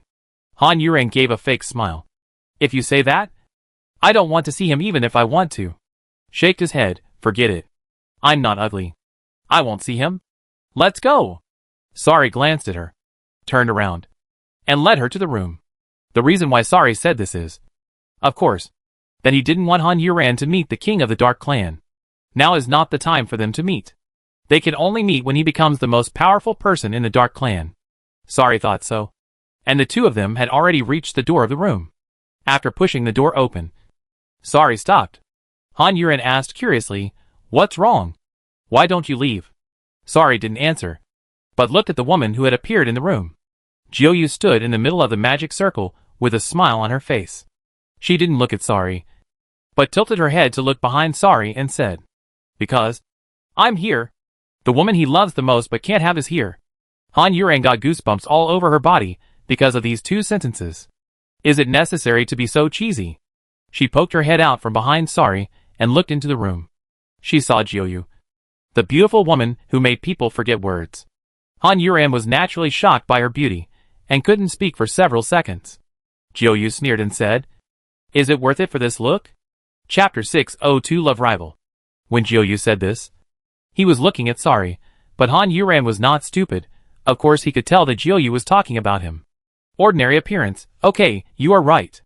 Han Yuran gave a fake smile. If you say that, I don't want to see him even if I want to. Shaked his head, forget it. I'm not ugly. I won't see him. Let's go. Sari glanced at her, turned around, and led her to the room. The reason why Sari said this is, of course, that he didn't want Han Yuran to meet the king of the Dark Clan. Now is not the time for them to meet. They can only meet when he becomes the most powerful person in the Dark Clan. Sari thought so. And the two of them had already reached the door of the room. After pushing the door open, Sari stopped. Han Yuran asked curiously, "What's wrong? Why don't you leave?" Sari didn't answer, but looked at the woman who had appeared in the room. Jiuyu stood in the middle of the magic circle with a smile on her face. She didn't look at Sari, but tilted her head to look behind Sari and said, "Because I'm here. The woman he loves the most but can't have is here." Han Yuran got goosebumps all over her body because of these two sentences. Is it necessary to be so cheesy? She poked her head out from behind Sari and looked into the room. She saw Jiuyu, the beautiful woman who made people forget words. Han Yuran was naturally shocked by her beauty, and couldn't speak for several seconds. Jiu-Yu sneered and said, "Is it worth it for this look?" Chapter 602 Love Rival. When Jiu-Yu said this, he was looking at Sari, but Han Yuran was not stupid. Of course he could tell that Jiu-Yu was talking about him. Ordinary appearance, okay, you are right.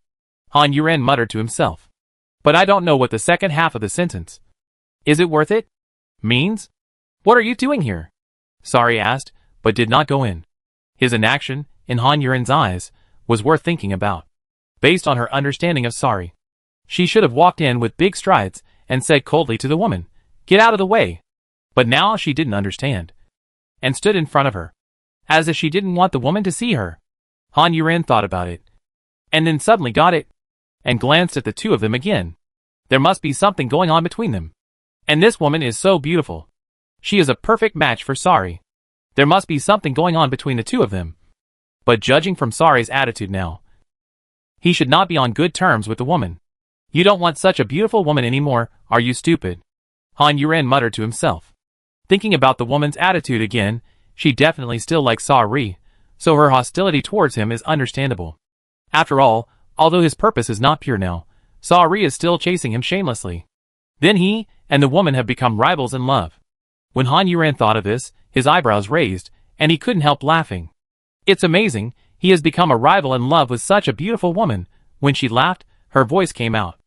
Han Yuran muttered to himself. But I don't know what the second half of the sentence, "Is it worth it?" means. What are you doing here? Sari asked, but did not go in. His inaction, in Han Yuran's eyes, was worth thinking about. Based on her understanding of Sari, she should have walked in with big strides and said coldly to the woman, "Get out of the way." But now she didn't understand, and stood in front of her, as if she didn't want the woman to see her. Han Yuran thought about it, and then suddenly got it, and glanced at the two of them again. There must be something going on between them. And this woman is so beautiful. She is a perfect match for Sari. There must be something going on between the two of them. But judging from Sari's attitude now, he should not be on good terms with the woman. You don't want such a beautiful woman anymore, are you stupid? Han Yuran muttered to himself. Thinking about the woman's attitude again, she definitely still likes Sari, so her hostility towards him is understandable. After all, although his purpose is not pure now, Sari is still chasing him shamelessly. Then he and the woman have become rivals in love. When Han Yuran thought of this, his eyebrows raised, and he couldn't help laughing. It's amazing, he has become a rival in love with such a beautiful woman. When she laughed, her voice came out.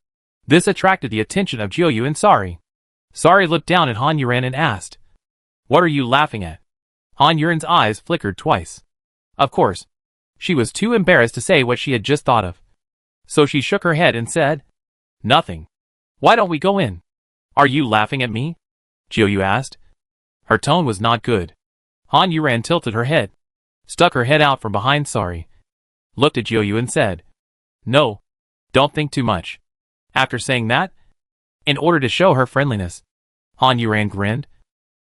This attracted the attention of Jiu-Yu and Sari. Sari looked down at Han Yuran and asked, "What are you laughing at?" Han Yuran's eyes flickered twice. Of course, she was too embarrassed to say what she had just thought of. So she shook her head and said, "Nothing. Why don't we go in?" "Are you laughing at me?" Jiu-Yu asked. Her tone was not good. Han Yuran tilted her head, stuck her head out from behind Sari, looked at Jiu-Yu and said, "No, don't think too much." After saying that, in order to show her friendliness, Han Yuran grinned.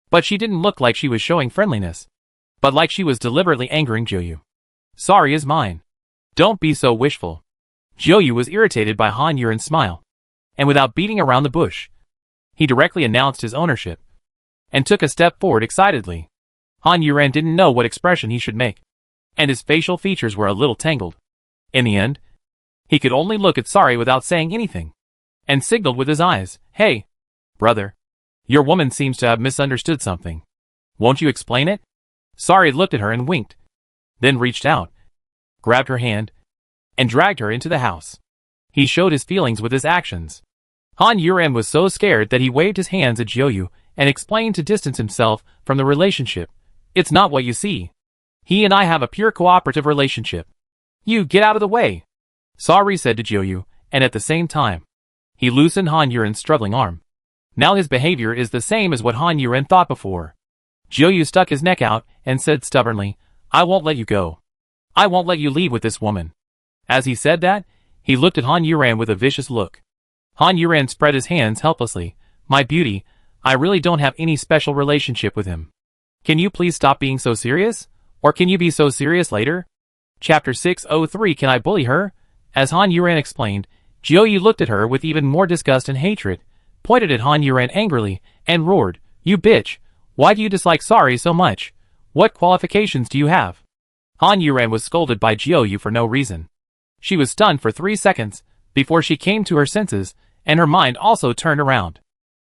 But she didn't look like she was showing friendliness, but like she was deliberately angering Jiu-Yu. "Sari is mine. Don't be so wishful." Jiu-Yu was irritated by Han Yuran's smile, and without beating around the bush, he directly announced his ownership, and took a step forward excitedly. Han Yuran didn't know what expression he should make, and his facial features were a little tangled. In the end, he could only look at Sari without saying anything, and signaled with his eyes, "Hey, brother, your woman seems to have misunderstood something. Won't you explain it?" Sari looked at her and winked, then reached out, grabbed her hand, and dragged her into the house. He showed his feelings with his actions. Han Yuran was so scared that he waved his hands at Jiu-Yu and explained to distance himself from the relationship. "It's not what you see. He and I have a pure cooperative relationship. You get out of the way," Sari said to Jiu-Yu, and at the same time, he loosened Han Yuran's struggling arm. Now his behavior is the same as what Han Yuran thought before. Jiu-Yu stuck his neck out and said stubbornly, "I won't let you go. I won't let you leave with this woman." As he said that, he looked at Han Yuran with a vicious look. Han Yuran spread his hands helplessly. "My beauty, I really don't have any special relationship with him. Can you please stop being so serious? Or can you be so serious later?" Chapter 603 Can I Bully Her? As Han Yuran explained, Jiu-Yu looked at her with even more disgust and hatred, pointed at Han Yuran angrily, and roared, "You bitch! Why do you dislike Sari so much? What qualifications do you have?" Han Yuran was scolded by Jiu-Yu for no reason. She was stunned for 3 seconds, before she came to her senses, and her mind also turned around.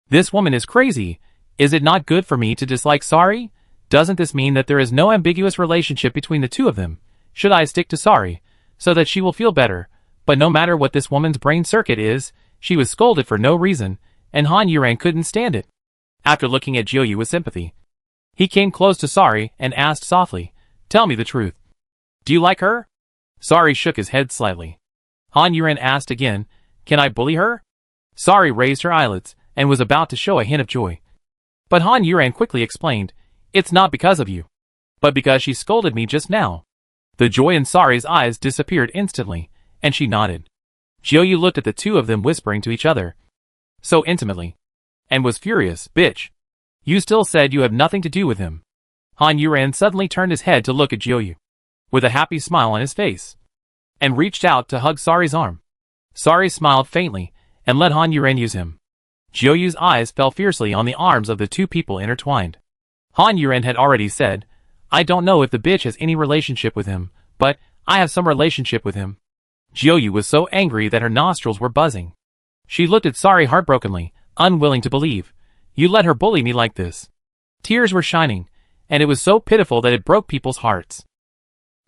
This woman is crazy. Is it not good for me to dislike Sari? Doesn't this mean that there is no ambiguous relationship between the two of them? Should I stick to Sari, so that she will feel better? But no matter what this woman's brain circuit is, she was scolded for no reason, and Han Yuran couldn't stand it. After looking at Jiu-Yu with sympathy, he came close to Sari and asked softly, "Tell me the truth. Do you like her?" Sari shook his head slightly. Han Yuran asked again, "Can I bully her?" Sari raised her eyelids and was about to show a hint of joy. But Han Yuran quickly explained, "It's not because of you, but because she scolded me just now." The joy in Sari's eyes disappeared instantly, and she nodded. Jiu-Yu looked at the two of them whispering to each other, so intimately, and was furious. "Bitch! You still said you have nothing to do with him." Han Yuran suddenly turned his head to look at Jiu-Yu, with a happy smile on his face, and reached out to hug Sari's arm. Sari smiled faintly, and let Han Yuran use him. Jiu-Yu's eyes fell fiercely on the arms of the two people intertwined. Han Yuran had already said, "I don't know if the bitch has any relationship with him, But I have some relationship with him. Jiuyu was so angry that her nostrils were buzzing. She looked at Sari heartbrokenly, unwilling to believe. You let her bully me like this. Tears were shining, and it was so pitiful that it broke people's hearts.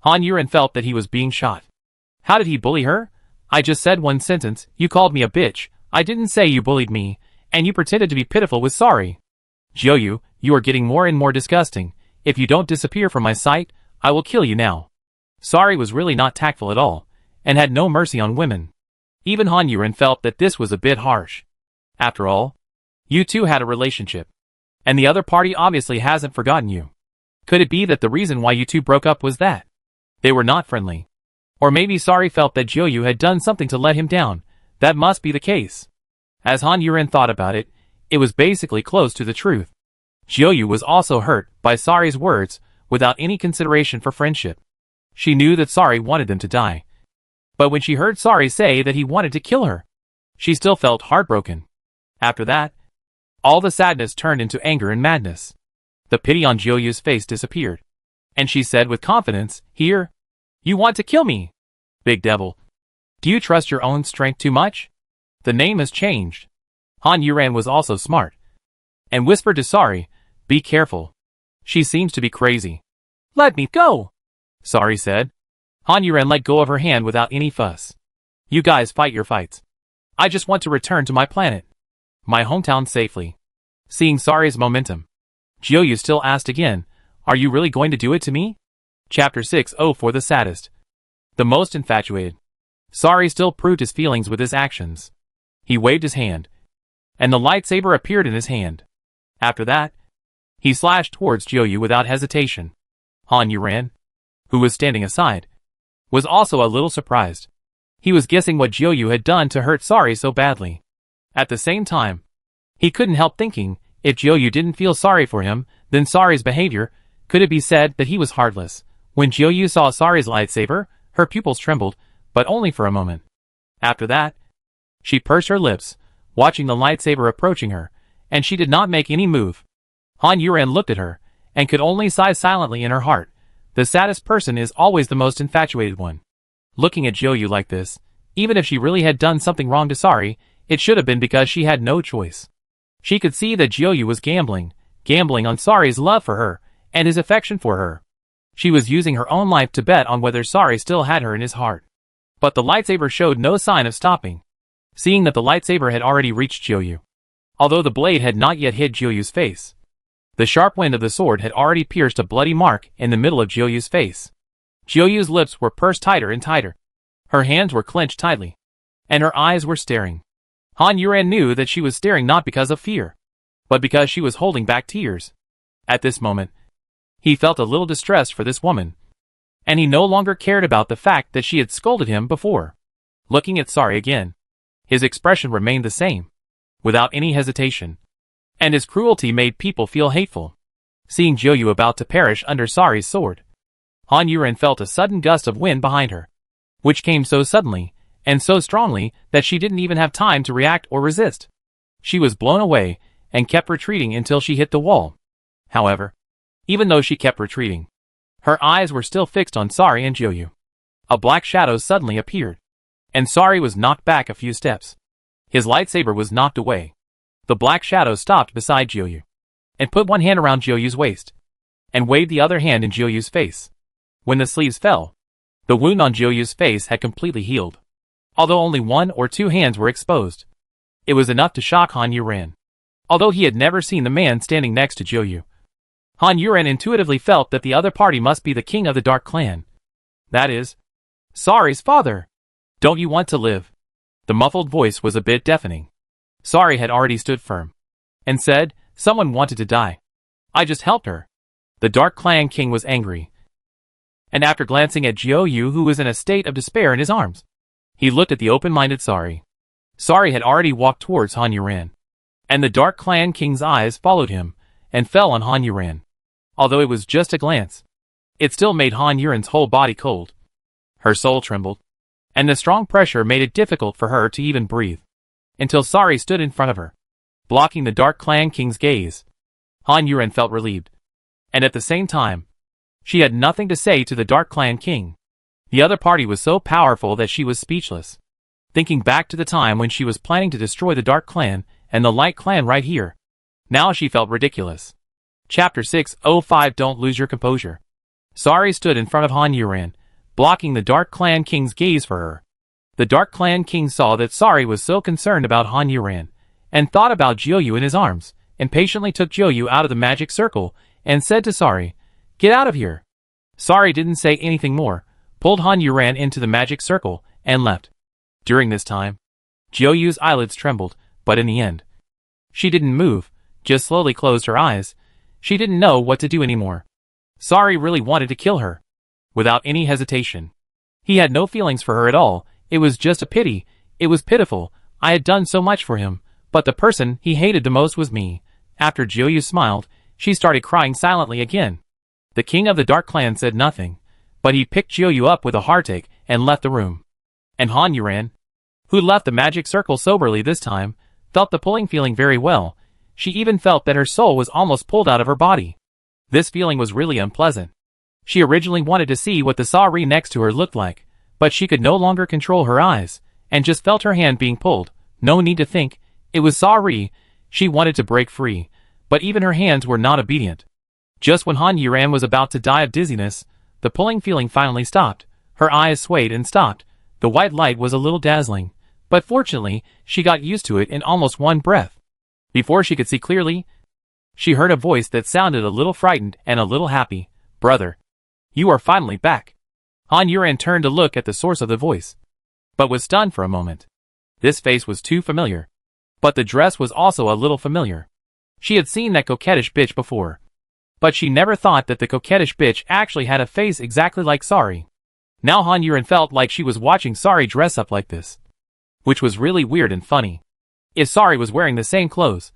Han Yuren felt that he was being shot. How did he bully her? I just said one sentence, you called me a bitch, I didn't say you bullied me, and you pretended to be pitiful with Sari. Jiuyu, you are getting more and more disgusting. If you don't disappear from my sight, I will kill you now. Sari was really not tactful at all, and had no mercy on women. Even Han Yuren felt that this was a bit harsh. After all, you two had a relationship. And the other party obviously hasn't forgotten you. Could it be that the reason why you two broke up was that they were not friendly? Or maybe Sari felt that Jiuyu had done something to let him down. That must be the case. As Han Yuren thought about it, it was basically close to the truth. Jiuyu was also hurt by Sari's words, without any consideration for friendship. She knew that Sari wanted them to die. But when she heard Sari say that he wanted to kill her, she still felt heartbroken. After that, all the sadness turned into anger and madness. The pity on Jiuyu's face disappeared. And she said with confidence, Here? You want to kill me? Big devil. Do you trust your own strength too much? The name has changed. Han Yuren was also smart. And whispered to Sari, Be careful. She seems to be crazy. Let me go, Sari said. Han Yuren let go of her hand without any fuss. You guys fight your fights. I just want to return to my planet. My hometown safely. Seeing Sari's momentum, Jiuyu still asked again, Are you really going to do it to me? Chapter 6 Oh, for the saddest. The most infatuated. Sari still proved his feelings with his actions. He waved his hand, and the lightsaber appeared in his hand. After that, he slashed towards Jiuyu without hesitation. Han Yuren, who was standing aside, was also a little surprised. He was guessing what Jiuyu had done to hurt Sari so badly. At the same time, he couldn't help thinking, if Jiuyu didn't feel sorry for him, then Sari's behavior, could it be said that he was heartless? When Jiuyu saw Sari's lightsaber, her pupils trembled, but only for a moment. After that, she pursed her lips, watching the lightsaber approaching her, and she did not make any move. Han Yuren looked at her, and could only sigh silently in her heart. The saddest person is always the most infatuated one. Looking at Jiuyu like this, even if she really had done something wrong to Sari, it should have been because she had no choice. She could see that Jiuyu was gambling on Sari's love for her, and his affection for her. She was using her own life to bet on whether Sari still had her in his heart. But the lightsaber showed no sign of stopping. Seeing that the lightsaber had already reached Jiuyu, although the blade had not yet hit Jiuyu's face, the sharp wind of the sword had already pierced a bloody mark in the middle of Jiuyu's face. Jiuyu's lips were pursed tighter and tighter. Her hands were clenched tightly, and her eyes were staring. Han Yuren knew that she was staring not because of fear, but because she was holding back tears. At this moment, he felt a little distressed for this woman, and he no longer cared about the fact that she had scolded him before. Looking at Sari again, his expression remained the same, without any hesitation, and his cruelty made people feel hateful. Seeing Jiuyu about to perish under Sari's sword, Han Yuren felt a sudden gust of wind behind her, which came so suddenly, and so strongly, that she didn't even have time to react or resist. She was blown away, and kept retreating until she hit the wall. However, even though she kept retreating, her eyes were still fixed on Sari and Jiuyu. A black shadow suddenly appeared, and Sari was knocked back a few steps. His lightsaber was knocked away. The black shadow stopped beside Jiuyu, and put one hand around Jiuyu's waist, and waved the other hand in Jiuyu's face. When the sleeves fell, the wound on Jiuyu's face had completely healed. Although only one or two hands were exposed, it was enough to shock Han Yuren. Although he had never seen the man standing next to Jiuyu, Han Yuren intuitively felt that the other party must be the king of the Dark Clan. That is, Sari's father. Don't you want to live? The muffled voice was a bit deafening. Sari had already stood firm, and said, Someone wanted to die. I just helped her. The Dark Clan king was angry, and after glancing at Jiuyu, who was in a state of despair in his arms, he looked at the open-minded Sari. Sari had already walked towards Han Yuren, and the Dark Clan king's eyes followed him, and fell on Han Yuren. Although it was just a glance, it still made Han Yuren's whole body cold. Her soul trembled, and the strong pressure made it difficult for her to even breathe, until Sari stood in front of her, blocking the Dark Clan king's gaze. Han Yuren felt relieved, and at the same time, she had nothing to say to the Dark Clan king. The other party was so powerful that she was speechless. Thinking back to the time when she was planning to destroy the Dark Clan and the Light Clan right here. Now she felt ridiculous. Chapter 605 Don't Lose Your Composure. Sari stood in front of Han Yuran, blocking the Dark Clan King's gaze for her. The Dark Clan King saw that Sari was so concerned about Han Yuran, and thought about Jiuyu in his arms, impatiently took Jiuyu out of the magic circle, and said to Sari, "Get out of here." Sari didn't say anything more, pulled Han Yuran into the magic circle, and left. During this time, Jiuyu's eyelids trembled, but in the end, she didn't move, just slowly closed her eyes. She didn't know what to do anymore. Sari really wanted to kill her. Without any hesitation. He had no feelings for her at all. It was just a pity. It was pitiful. I had done so much for him, but the person he hated the most was me. After Jiuyu smiled, she started crying silently again. The king of the Dark Clan said nothing, but he picked Jiuyu up with a heartache and left the room. And Han Yuran, who left the magic circle soberly this time, felt the pulling feeling very well. She even felt that her soul was almost pulled out of her body. This feeling was really unpleasant. She originally wanted to see what the Sari next to her looked like, but she could no longer control her eyes, and just felt her hand being pulled. No need to think, it was Sari. She wanted to break free, but even her hands were not obedient. Just when Han Yuran was about to die of dizziness, the pulling feeling finally stopped. Her eyes swayed and stopped. The white light was a little dazzling, but fortunately, she got used to it in almost one breath. Before she could see clearly, she heard a voice that sounded a little frightened and a little happy. "Brother, you are finally back." Han Yuran turned to look at the source of the voice, but was stunned for a moment. This face was too familiar. But the dress was also a little familiar. She had seen that coquettish bitch before. But she never thought that the coquettish bitch actually had a face exactly like Sari. Now Han Yuran felt like she was watching Sari dress up like this. Which was really weird and funny. If Sari was wearing the same clothes,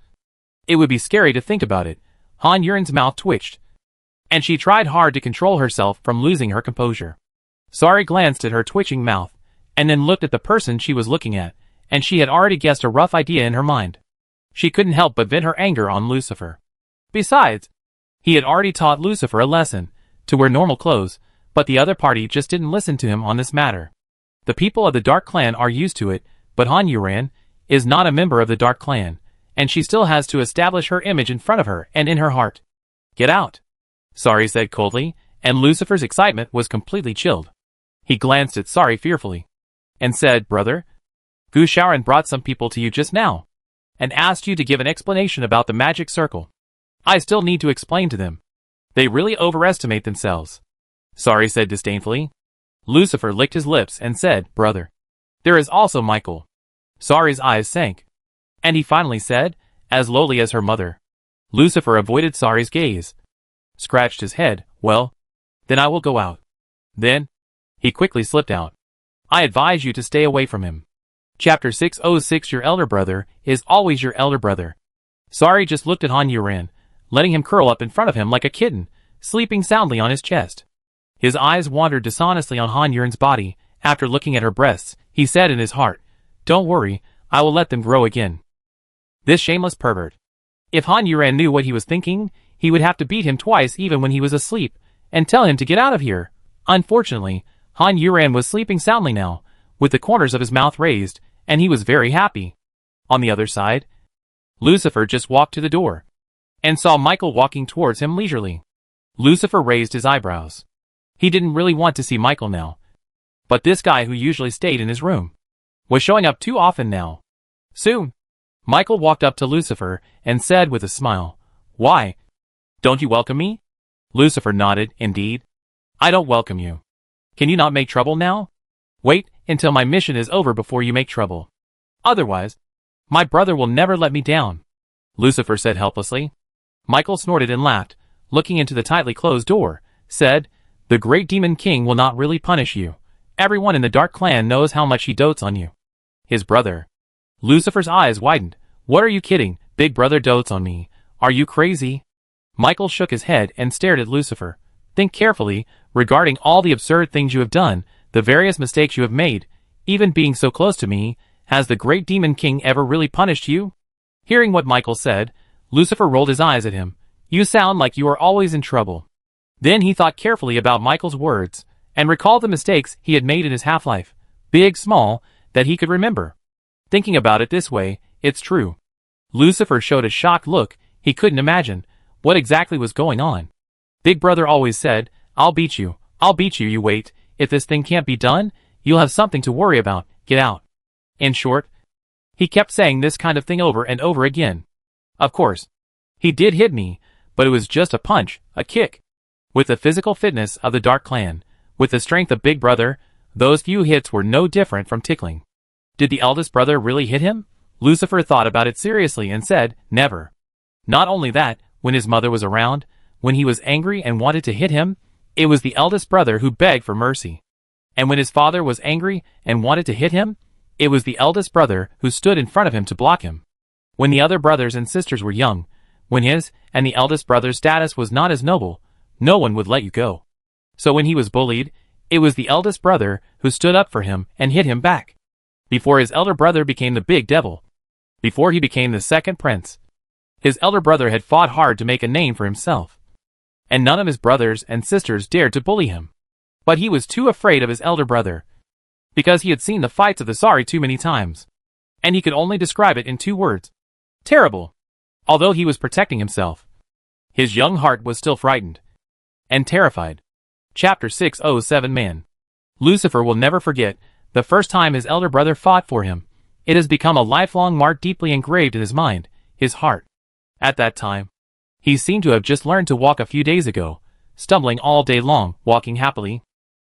it would be scary to think about it. Han Yuran's mouth twitched, and she tried hard to control herself from losing her composure. Sari glanced at her twitching mouth, and then looked at the person she was looking at, and she had already guessed a rough idea in her mind. She couldn't help but vent her anger on Lucifer. Besides, he had already taught Lucifer a lesson, to wear normal clothes, but the other party just didn't listen to him on this matter. The people of the Dark Clan are used to it, but Han Yuran is not a member of the Dark Clan, and she still has to establish her image in front of her and in her heart. "Get out," Sari said coldly, and Lucifer's excitement was completely chilled. He glanced at Sari fearfully, and said, "Brother, Gu Shaoran brought some people to you just now, and asked you to give an explanation about the magic circle. I still need to explain to them. They really overestimate themselves," Sari said disdainfully. Lucifer licked his lips and said, "Brother, there is also Michael." Sari's eyes sank, and he finally said, as lowly as her mother. Lucifer avoided Sari's gaze, scratched his head. "Well, then I will go out." Then, he quickly slipped out. "I advise you to stay away from him." Chapter 606 Your elder brother is always your elder brother. Sari just looked at Han Yuran, letting him curl up in front of him like a kitten, sleeping soundly on his chest. His eyes wandered dishonestly on Han Yuran's body. After looking at her breasts, he said in his heart, "Don't worry, I will let them grow again." This shameless pervert. If Han Yuran knew what he was thinking, he would have to beat him twice even when he was asleep, and tell him to get out of here. Unfortunately, Han Yuran was sleeping soundly now, with the corners of his mouth raised, and he was very happy. On the other side, Lucifer just walked to the door, and saw Michael walking towards him leisurely. Lucifer raised his eyebrows. He didn't really want to see Michael now. But this guy who usually stayed in his room was showing up too often now. Soon, Michael walked up to Lucifer and said with a smile, "Why? Don't you welcome me?" Lucifer nodded. "Indeed. I don't welcome you. Can you not make trouble now? Wait until my mission is over before you make trouble. Otherwise, my brother will never let me down," Lucifer said helplessly. Michael snorted and laughed, looking into the tightly closed door, said, "The great demon king will not really punish you. Everyone in the Dark Clan knows how much he dotes on you." His brother. Lucifer's eyes widened. "What are you kidding? Big brother dotes on me. Are you crazy?" Michael shook his head and stared at Lucifer. "Think carefully, regarding all the absurd things you have done, the various mistakes you have made, even being so close to me. Has the great demon king ever really punished you?" Hearing what Michael said, Lucifer rolled his eyes at him. "You sound like you are always in trouble." Then he thought carefully about Michael's words, and recalled the mistakes he had made in his half-life, big, small, that he could remember. Thinking about it this way, it's true. Lucifer showed a shocked look. He couldn't imagine what exactly was going on. Big Brother always said, I'll beat you, you wait, if this thing can't be done, you'll have something to worry about, get out. In short, he kept saying this kind of thing over and over again. Of course, he did hit me, but it was just a punch, a kick. With the physical fitness of the Dark Clan, with the strength of Big Brother, those few hits were no different from tickling. Did the eldest brother really hit him? Lucifer thought about it seriously and said, never. Not only that, when his mother was around, when he was angry and wanted to hit him, it was the eldest brother who begged for mercy. And when his father was angry and wanted to hit him, it was the eldest brother who stood in front of him to block him. When the other brothers and sisters were young, when his and the eldest brother's status was not as noble, no one would let you go. So when he was bullied, it was the eldest brother who stood up for him and hit him back. Before his elder brother became the big devil, before he became the second prince, his elder brother had fought hard to make a name for himself. And none of his brothers and sisters dared to bully him. But he was too afraid of his elder brother, because he had seen the fights of the Sari too many times. And he could only describe it in 2 words. Terrible. Although he was protecting himself, his young heart was still frightened and terrified. Chapter 607 Man. Lucifer will never forget the first time his elder brother fought for him. It has become a lifelong mark deeply engraved in his mind, his heart. At that time, he seemed to have just learned to walk a few days ago, stumbling all day long, walking happily.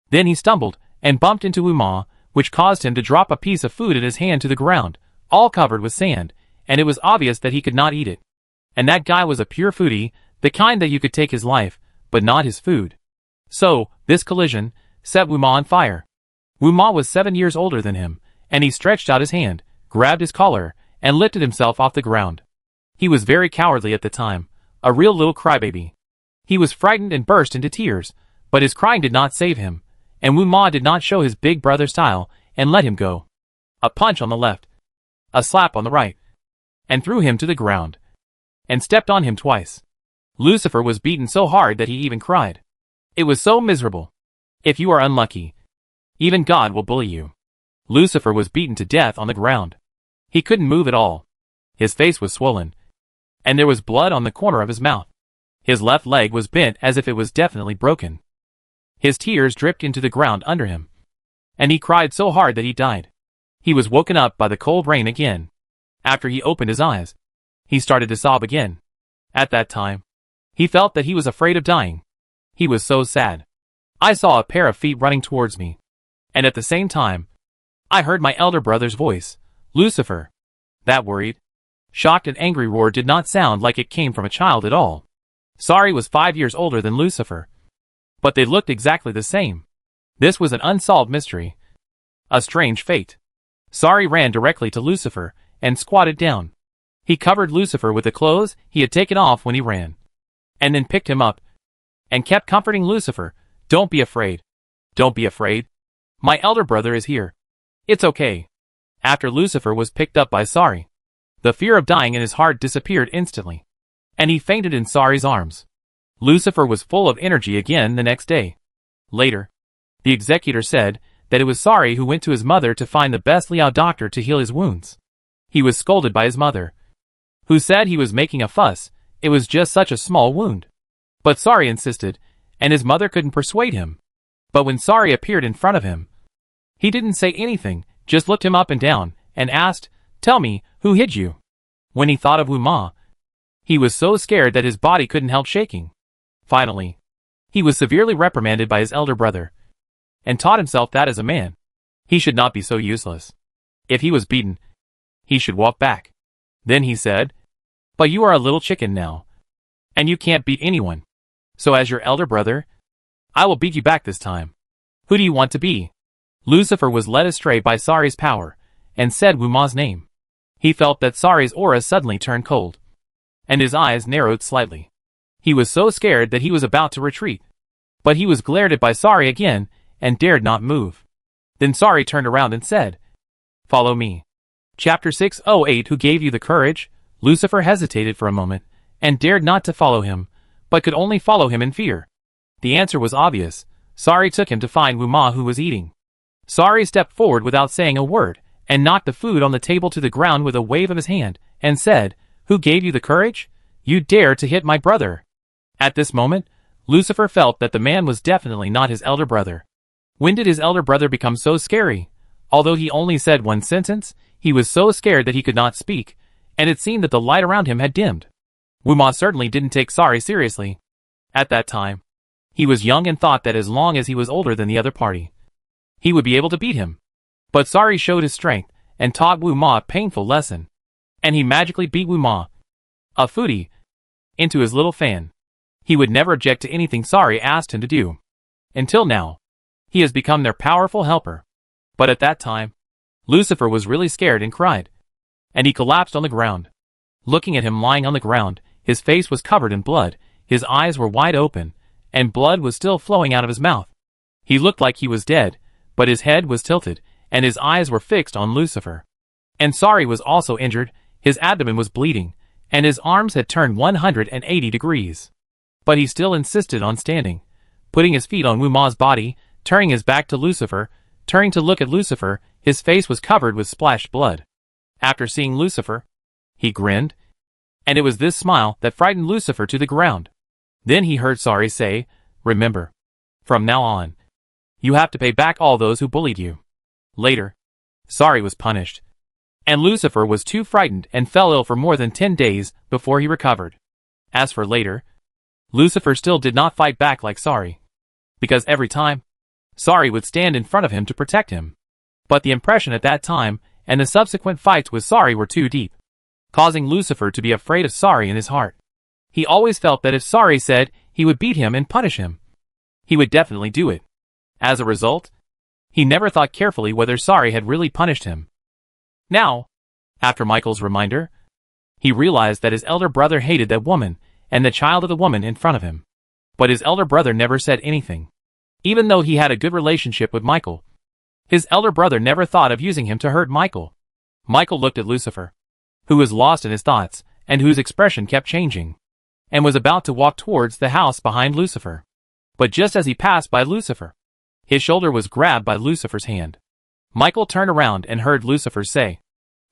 Then he stumbled and bumped into Uma, which caused him to drop a piece of food in his hand to the ground, all covered with sand, and it was obvious that he could not eat it. And that guy was a pure foodie, the kind that you could take his life, but not his food. So, this collision set Uma on fire. Uma was 7 years older than him, and he stretched out his hand, grabbed his collar, and lifted himself off the ground. He was very cowardly at the time, a real little crybaby. He was frightened and burst into tears, but his crying did not save him, and Uma did not show his big brother style and let him go. A punch on the left, a slap on the right, and threw him to the ground, and stepped on him twice. Lucifer was beaten so hard that he even cried. It was so miserable. If you are unlucky, even God will bully you. Lucifer was beaten to death on the ground. He couldn't move at all. His face was swollen, and there was blood on the corner of his mouth. His left leg was bent as if it was definitely broken. His tears dripped into the ground under him, and he cried so hard that he died. He was woken up by the cold rain again. After he opened his eyes, he started to sob again. At that time, he felt that he was afraid of dying. He was so sad. I saw a pair of feet running towards me, and at the same time, I heard my elder brother's voice, Lucifer. That worried, shocked and angry roar did not sound like it came from a child at all. Sari was 5 years older than Lucifer, but they looked exactly the same. This was an unsolved mystery, a strange fate. Sari ran directly to Lucifer and squatted down. He covered Lucifer with the clothes he had taken off when he ran, and then picked him up and kept comforting Lucifer. Don't be afraid. Don't be afraid. My elder brother is here. It's okay. After Lucifer was picked up by Sari, the fear of dying in his heart disappeared instantly, and he fainted in Sari's arms. Lucifer was full of energy again the next day. Later, the executor said that it was Sari who went to his mother to find the best Liao doctor to heal his wounds. He was scolded by his mother, who said he was making a fuss. It was just such a small wound. But Sari insisted, and his mother couldn't persuade him. But when Sari appeared in front of him, he didn't say anything, just looked him up and down, and asked, "Tell me, who hit you?" When he thought of Uma, he was so scared that his body couldn't help shaking. Finally, he was severely reprimanded by his elder brother, and taught himself that as a man, he should not be so useless. If he was beaten, he should walk back. Then he said, "But you are a little chicken now, and you can't beat anyone. So as your elder brother, I will beat you back this time. Who do you want to be?" Lucifer was led astray by Sari's power, and said Uma's name. He felt that Sari's aura suddenly turned cold, and his eyes narrowed slightly. He was so scared that he was about to retreat. But he was glared at by Sari again, and dared not move. Then Sari turned around and said, "Follow me." Chapter 608 Who gave you the courage? Lucifer hesitated for a moment, and dared not to follow him, but could only follow him in fear. The answer was obvious. Sari took him to find Wuma, who was eating. Sari stepped forward without saying a word, and knocked the food on the table to the ground with a wave of his hand, and said, "Who gave you the courage? You dare to hit my brother." At this moment, Lucifer felt that the man was definitely not his elder brother. When did his elder brother become so scary? Although he only said one sentence, he was so scared that he could not speak, and it seemed that the light around him had dimmed. Wuma certainly didn't take Sari seriously. At that time, he was young and thought that as long as he was older than the other party, he would be able to beat him. But Sari showed his strength and taught Wuma a painful lesson. And he magically beat Wuma, a foodie, into his little fan. He would never object to anything Sari asked him to do. Until now, he has become their powerful helper. But at that time, Lucifer was really scared and cried. And he collapsed on the ground. Looking at him lying on the ground, his face was covered in blood, his eyes were wide open, and blood was still flowing out of his mouth. He looked like he was dead, but his head was tilted, and his eyes were fixed on Lucifer. And Sari was also injured, his abdomen was bleeding, and his arms had turned 180 degrees. But he still insisted on standing, putting his feet on Wuma's body, turning his back to Lucifer, turning to look at Lucifer, his face was covered with splashed blood. After seeing Lucifer, he grinned, and it was this smile that frightened Lucifer to the ground. Then he heard Sari say, "Remember, from now on, you have to pay back all those who bullied you." Later, Sari was punished, and Lucifer was too frightened and fell ill for more than 10 days before he recovered. As for later, Lucifer still did not fight back like Sari, because every time, Sari would stand in front of him to protect him. But the impression at that time and the subsequent fights with Sari were too deep, causing Lucifer to be afraid of Sari in his heart. He always felt that if Sari said he would beat him and punish him, he would definitely do it. As a result, he never thought carefully whether Sari had really punished him. Now, after Michael's reminder, he realized that his elder brother hated that woman and the child of the woman in front of him. But his elder brother never said anything. Even though he had a good relationship with Michael, his elder brother never thought of using him to hurt Michael. Michael looked at Lucifer, who was lost in his thoughts and whose expression kept changing, and was about to walk towards the house behind Lucifer. But just as he passed by Lucifer, his shoulder was grabbed by Lucifer's hand. Michael turned around and heard Lucifer say,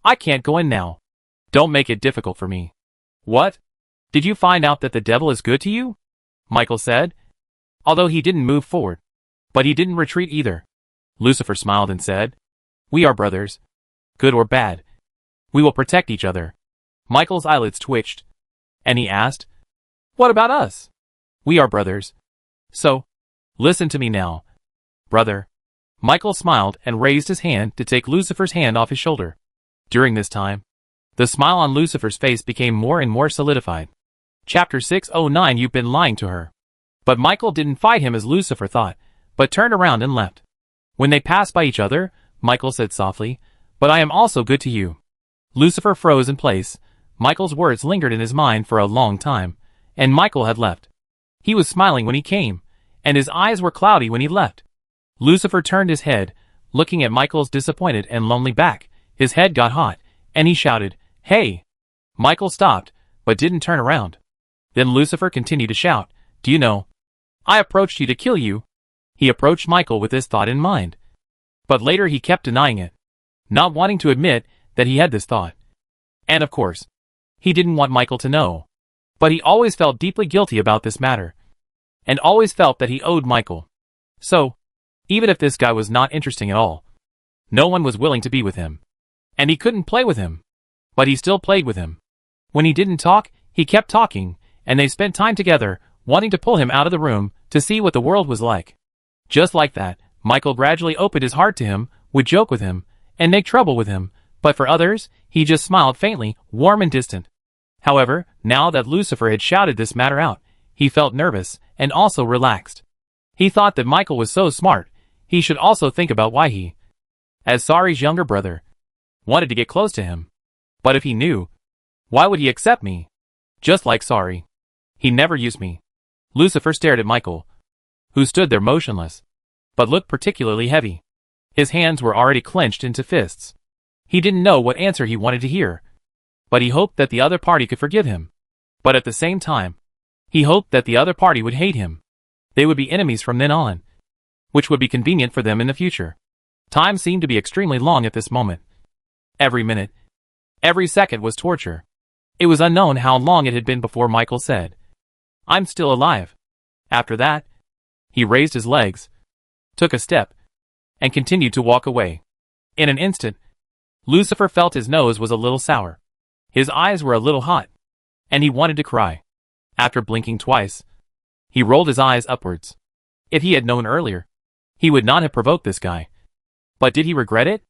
"I can't go in now. Don't make it difficult for me." "What? Did you find out that the devil is good to you?" Michael said, although he didn't move forward. But he didn't retreat either. Lucifer smiled and said, "We are brothers. Good or bad, we will protect each other." Michael's eyelids twitched, and he asked, "What about us? We are brothers. So, listen to me now, brother." Michael smiled and raised his hand to take Lucifer's hand off his shoulder. During this time, the smile on Lucifer's face became more and more solidified. Chapter 609. You've been lying to her. But Michael didn't fight him as Lucifer thought, but turned around and left. When they passed by each other, Michael said softly, "But I am also good to you." Lucifer froze in place. Michael's words lingered in his mind for a long time, and Michael had left. He was smiling when he came, and his eyes were cloudy when he left. Lucifer turned his head, looking at Michael's disappointed and lonely back. His head got hot, and he shouted, "Hey!" Michael stopped, but didn't turn around. Then Lucifer continued to shout, "Do you know, I approached you to kill you." He approached Michael with this thought in mind. But later he kept denying it, not wanting to admit that he had this thought. And of course, he didn't want Michael to know. But he always felt deeply guilty about this matter, and always felt that he owed Michael. So, even if this guy was not interesting at all, no one was willing to be with him. And he couldn't play with him. But he still played with him. When he didn't talk, he kept talking, and they spent time together, wanting to pull him out of the room to see what the world was like. Just like that, Michael gradually opened his heart to him, would joke with him, and make trouble with him, but for others, he just smiled faintly, warm and distant. However, now that Lucifer had shouted this matter out, he felt nervous, and also relaxed. He thought that Michael was so smart, he should also think about why he, as Sari's younger brother, wanted to get close to him. But if he knew, why would he accept me? Just like Sari. He never used me. Lucifer stared at Michael, who stood there motionless, but looked particularly heavy. His hands were already clenched into fists. He didn't know what answer he wanted to hear, but he hoped that the other party could forgive him. But at the same time, he hoped that the other party would hate him. They would be enemies from then on. which would be convenient for them in the future. Time seemed to be extremely long at this moment. Every minute, every second was torture. It was unknown how long it had been before Michael said, "I'm still alive." After that, he raised his legs, took a step, and continued to walk away. In an instant, Lucifer felt his nose was a little sour. His eyes were a little hot, and he wanted to cry. After blinking twice, he rolled his eyes upwards. If he had known earlier, he would not have provoked this guy. But did he regret it?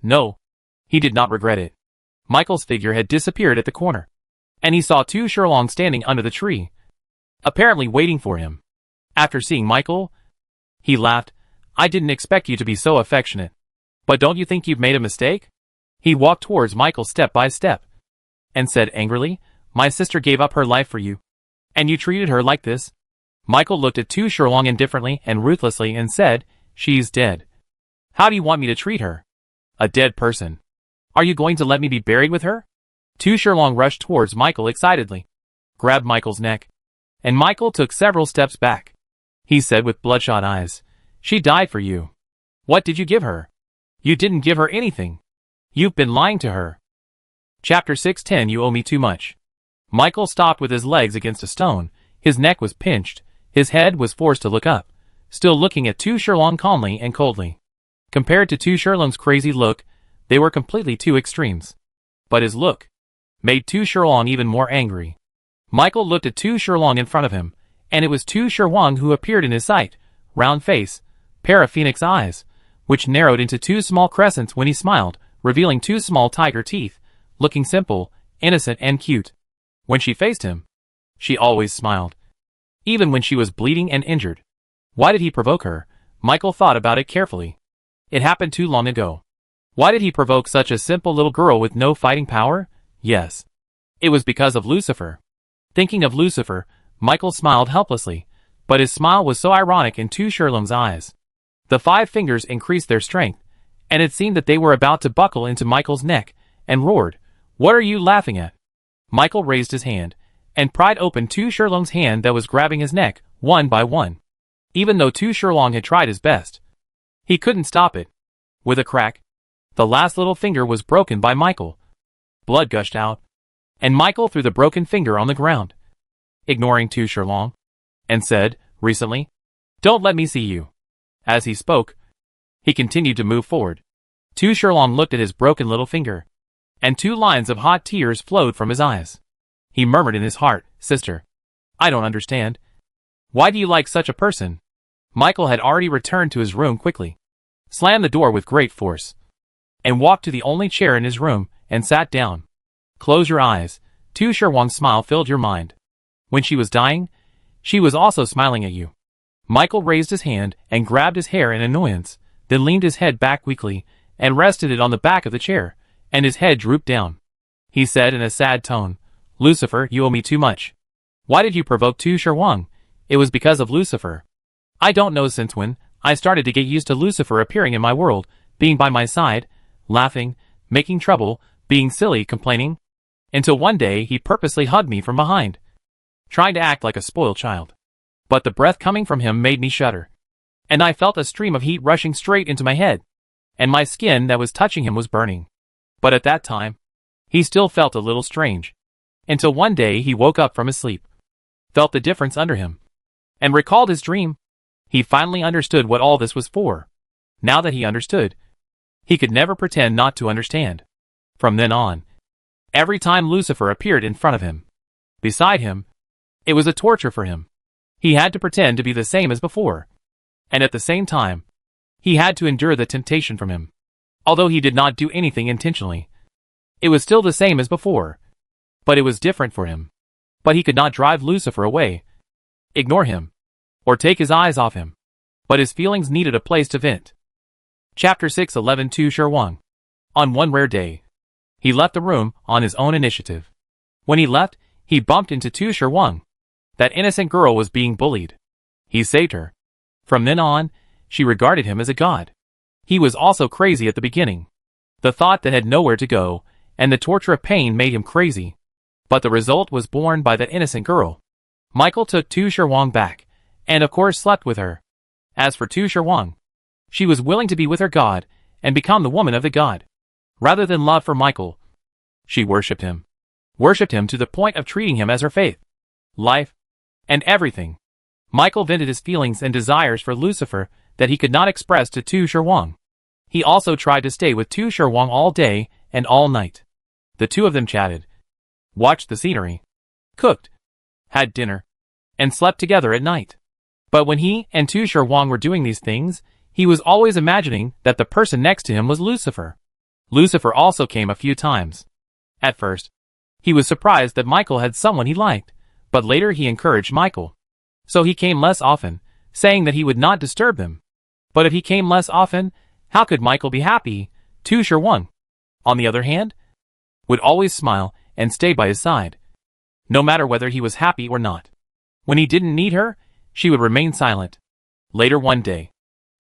No, he did not regret it. Michael's figure had disappeared at the corner, and he saw two Sherlongs standing under the tree, apparently waiting for him. After seeing Michael, he laughed. "I didn't expect you to be so affectionate. But don't you think you've made a mistake?" He walked towards Michael step by step, and said angrily, "My sister gave up her life for you, and you treated her like this?" Michael looked at Tu Sherlong indifferently and ruthlessly and said, "She's dead. How do you want me to treat her? A dead person. Are you going to let me be buried with her?" Tu Sherlong rushed towards Michael excitedly, grabbed Michael's neck, and Michael took several steps back. He said with bloodshot eyes, "She died for you. What did you give her? You didn't give her anything. You've been lying to her." Chapter 610 You Owe Me Too Much. Michael stopped with his legs against a stone. His neck was pinched. His head was forced to look up, still looking at Tu Sherlong calmly and coldly. Compared to Tu Sherlong's crazy look, they were completely two extremes. But his look made Tu Sherlong even more angry. Michael looked at Tu Sherlong in front of him, and it was Tu Sherlong who appeared in his sight. Round face, pair of phoenix eyes, which narrowed into two small crescents when he smiled, revealing two small tiger teeth, looking simple, innocent and cute. When she faced him, she always smiled, even when she was bleeding and injured. Why did he provoke her? Michael thought about it carefully. It happened too long ago. Why did he provoke such a simple little girl with no fighting power? Yes, it was because of Lucifer. Thinking of Lucifer, Michael smiled helplessly, but his smile was so ironic in Tu Sherlong's eyes. The 5 fingers increased their strength, and it seemed that they were about to buckle into Michael's neck, and roared, "What are you laughing at?" Michael raised his hand, and pried open Tu Sherlong's hand that was grabbing his neck, one by one. Even though Tu Sherlong had tried his best, he couldn't stop it. With a crack, the last little finger was broken by Michael. Blood gushed out, and Michael threw the broken finger on the ground, ignoring Tu Sherlong, and said, recently, "Don't let me see you." As he spoke, he continued to move forward. Tu Sherlong looked at his broken little finger, and 2 lines of hot tears flowed from his eyes. He murmured in his heart, "Sister, I don't understand. Why do you like such a person?" Michael had already returned to his room quickly, slammed the door with great force, and walked to the only chair in his room, and sat down. "Close your eyes." Tu Sherlong's smile filled your mind. When she was dying, she was also smiling at you. Michael raised his hand and grabbed his hair in annoyance, then leaned his head back weakly, and rested it on the back of the chair, and his head drooped down. He said in a sad tone, "Lucifer, you owe me too much. Why did you provoke Tu Sherlong?" "It was because of Lucifer. I don't know since when I started to get used to Lucifer appearing in my world, being by my side, laughing, making trouble, being silly, complaining, until one day he purposely hugged me from behind, trying to act like a spoiled child. But the breath coming from him made me shudder, and I felt a stream of heat rushing straight into my head, and my skin that was touching him was burning. But at that time, he still felt a little strange, until one day he woke up from his sleep, felt the difference under him, and recalled his dream. He finally understood what all this was for. Now that he understood, he could never pretend not to understand. From then on, every time Lucifer appeared in front of him, beside him, it was a torture for him. He had to pretend to be the same as before, and at the same time, he had to endure the temptation from him. Although he did not do anything intentionally, it was still the same as before, but it was different for him. But he could not drive Lucifer away, ignore him, or take his eyes off him. But his feelings needed a place to vent. Chapter 611 Tu Sherlong. On one rare day, he left the room on his own initiative. When he left, he bumped into Tu Sherlong. That innocent girl was being bullied. He saved her. From then on, she regarded him as a god. He was also crazy at the beginning. The thought that had nowhere to go, and the torture of pain made him crazy. But the result was borne by that innocent girl. Michael took Tu Sherlong back, and of course slept with her. As for Tu Shirwang, she was willing to be with her god and become the woman of the god. Rather than love for Michael, she worshipped him. Worshipped him to the point of treating him as her faith, life, and everything. Michael vented his feelings and desires for Lucifer that he could not express to Tu Shirwang. He also tried to stay with Tu Shirwang all day and all night. The two of them chatted, watched the scenery, cooked, had dinner, and slept together at night. But when he and Tu Shirwang were doing these things, he was always imagining that the person next to him was Lucifer. Lucifer also came a few times. At first, he was surprised that Michael had someone he liked, but later he encouraged Michael. So he came less often, saying that he would not disturb them. But if he came less often, how could Michael be happy? Tu Shirwang, on the other hand, would always smile and stay by his side, no matter whether he was happy or not. When he didn't need her, she would remain silent. Later one day,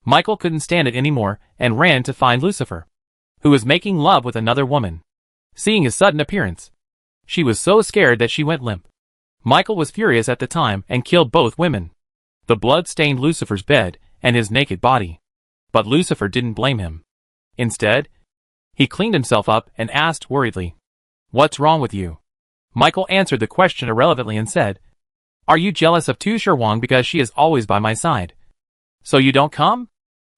Michael couldn't stand it anymore and ran to find Lucifer, who was making love with another woman. Seeing his sudden appearance, she was so scared that she went limp. Michael was furious at the time and killed both women. The blood stained Lucifer's bed and his naked body. But Lucifer didn't blame him. Instead, he cleaned himself up and asked worriedly, "What's wrong with you?" Michael answered the question irrelevantly and said, "Are you jealous of Tu Shirwang because she is always by my side? So you don't come?"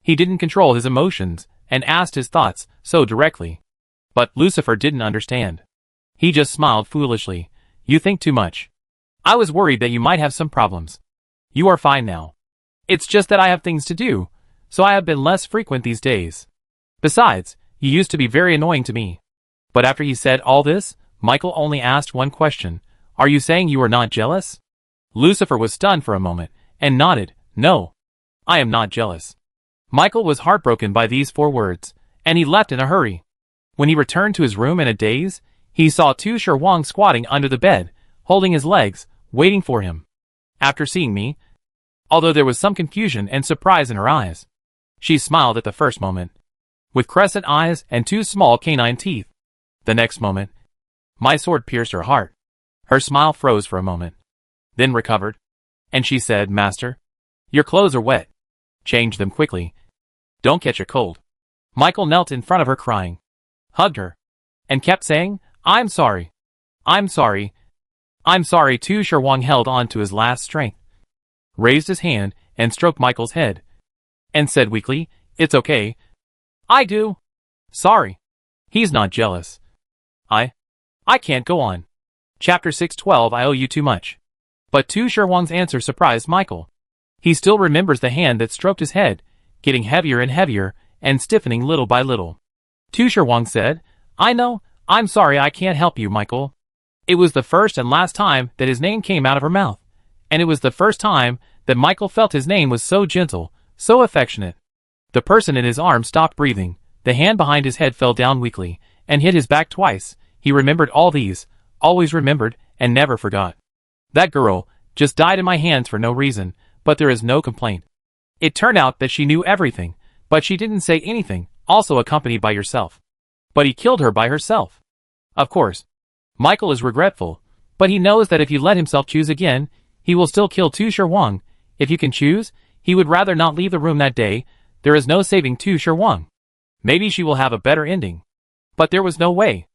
He didn't control his emotions and asked his thoughts so directly. But Lucifer didn't understand. He just smiled foolishly. "You think too much. I was worried that you might have some problems. You are fine now. It's just that I have things to do, so I have been less frequent these days. Besides, you used to be very annoying to me." But after he said all this, Michael only asked one question. "Are you saying you are not jealous?" Lucifer was stunned for a moment, and nodded, "No, I am not jealous." Michael was heartbroken by these 4 words, and he left in a hurry. When he returned to his room in a daze, he saw Tu Shirwang squatting under the bed, holding his legs, waiting for him. After seeing me, although there was some confusion and surprise in her eyes, she smiled at the first moment, with crescent eyes and 2 small canine teeth. The next moment, my sword pierced her heart. Her smile froze for a moment, then recovered, and she said, "Master, your clothes are wet. Change them quickly. Don't catch a cold." Michael knelt in front of her crying, hugged her, and kept saying, "I'm sorry. I'm sorry. I'm sorry." Tu Shirwang held on to his last strength, raised his hand and stroked Michael's head, and said weakly, "It's okay. I do. Sorry. He's not jealous. I can't go on." Chapter 6:12 I owe you too much. But Tu Shirwang's answer surprised Michael. He still remembers the hand that stroked his head, getting heavier and heavier, and stiffening little by little. Tu Shirwang said, "I know, I'm sorry I can't help you, Michael." It was the first and last time that his name came out of her mouth, and it was the first time that Michael felt his name was so gentle, so affectionate. The person in his arms stopped breathing, the hand behind his head fell down weakly, and hit his back twice. He remembered all these, always remembered, and never forgot. "That girl just died in my hands for no reason, but there is no complaint. It turned out that she knew everything, but she didn't say anything, also accompanied by yourself. But he killed her by herself." Of course, Michael is regretful, but he knows that if he let himself choose again, he will still kill Tu Shirwang. If you can choose, he would rather not leave the room that day. There is no saving Tu Shirwang. Maybe she will have a better ending. But there was no way.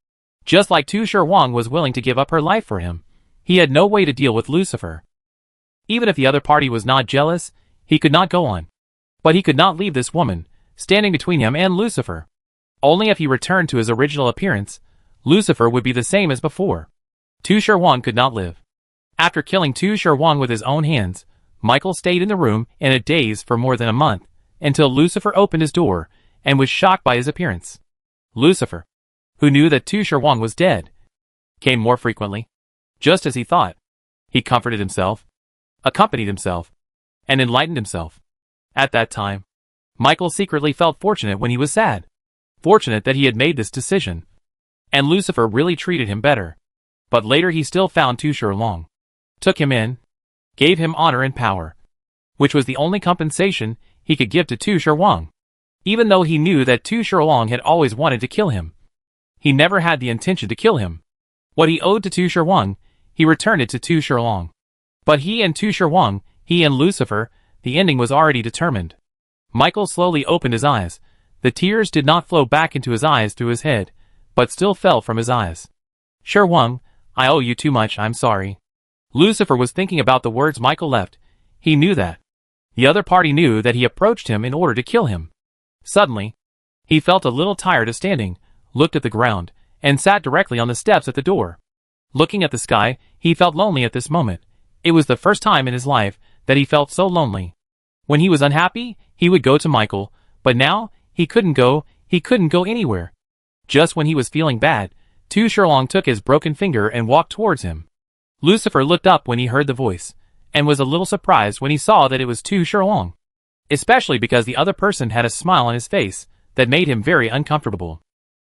Just like Tu Shirwang was willing to give up her life for him, he had no way to deal with Lucifer. Even if the other party was not jealous, he could not go on. But he could not leave this woman, standing between him and Lucifer. Only if he returned to his original appearance, Lucifer would be the same as before. Tu Shirwang could not live. After killing Tu Shirwang with his own hands, Michael stayed in the room in a daze for more than a month, until Lucifer opened his door, and was shocked by his appearance. Lucifer, who knew that Tu Shirwang was dead, came more frequently. Just as he thought. He comforted himself, accompanied himself, and enlightened himself. At that time, Michael secretly felt fortunate when he was sad. Fortunate that he had made this decision. And Lucifer really treated him better. But later he still found Tu Shirwang, took him in, gave him honor and power, which was the only compensation he could give to Tu Shirwang. Even though he knew that Tu Shirwang had always wanted to kill him, he never had the intention to kill him. What he owed to Tu Shirwang, he returned it to Tu Shirwang. But he and Tu Shirwang, he and Lucifer, the ending was already determined. Michael slowly opened his eyes. The tears did not flow back into his eyes through his head, but still fell from his eyes. Sure Wang, I owe you too much, I'm sorry. Lucifer was thinking about the words Michael left. He knew that. The other party knew that he approached him in order to kill him. Suddenly, he felt a little tired of standing, looked at the ground, and sat directly on the steps at the door. Looking at the sky, he felt lonely at this moment. It was the first time in his life that he felt so lonely. When he was unhappy, he would go to Michael, but now, he couldn't go anywhere. Just when he was feeling bad, Tu Shilong took his broken finger and walked towards him. Lucifer looked up when he heard the voice, and was a little surprised when he saw that it was Tu Shilong. Especially because the other person had a smile on his face that made him very uncomfortable.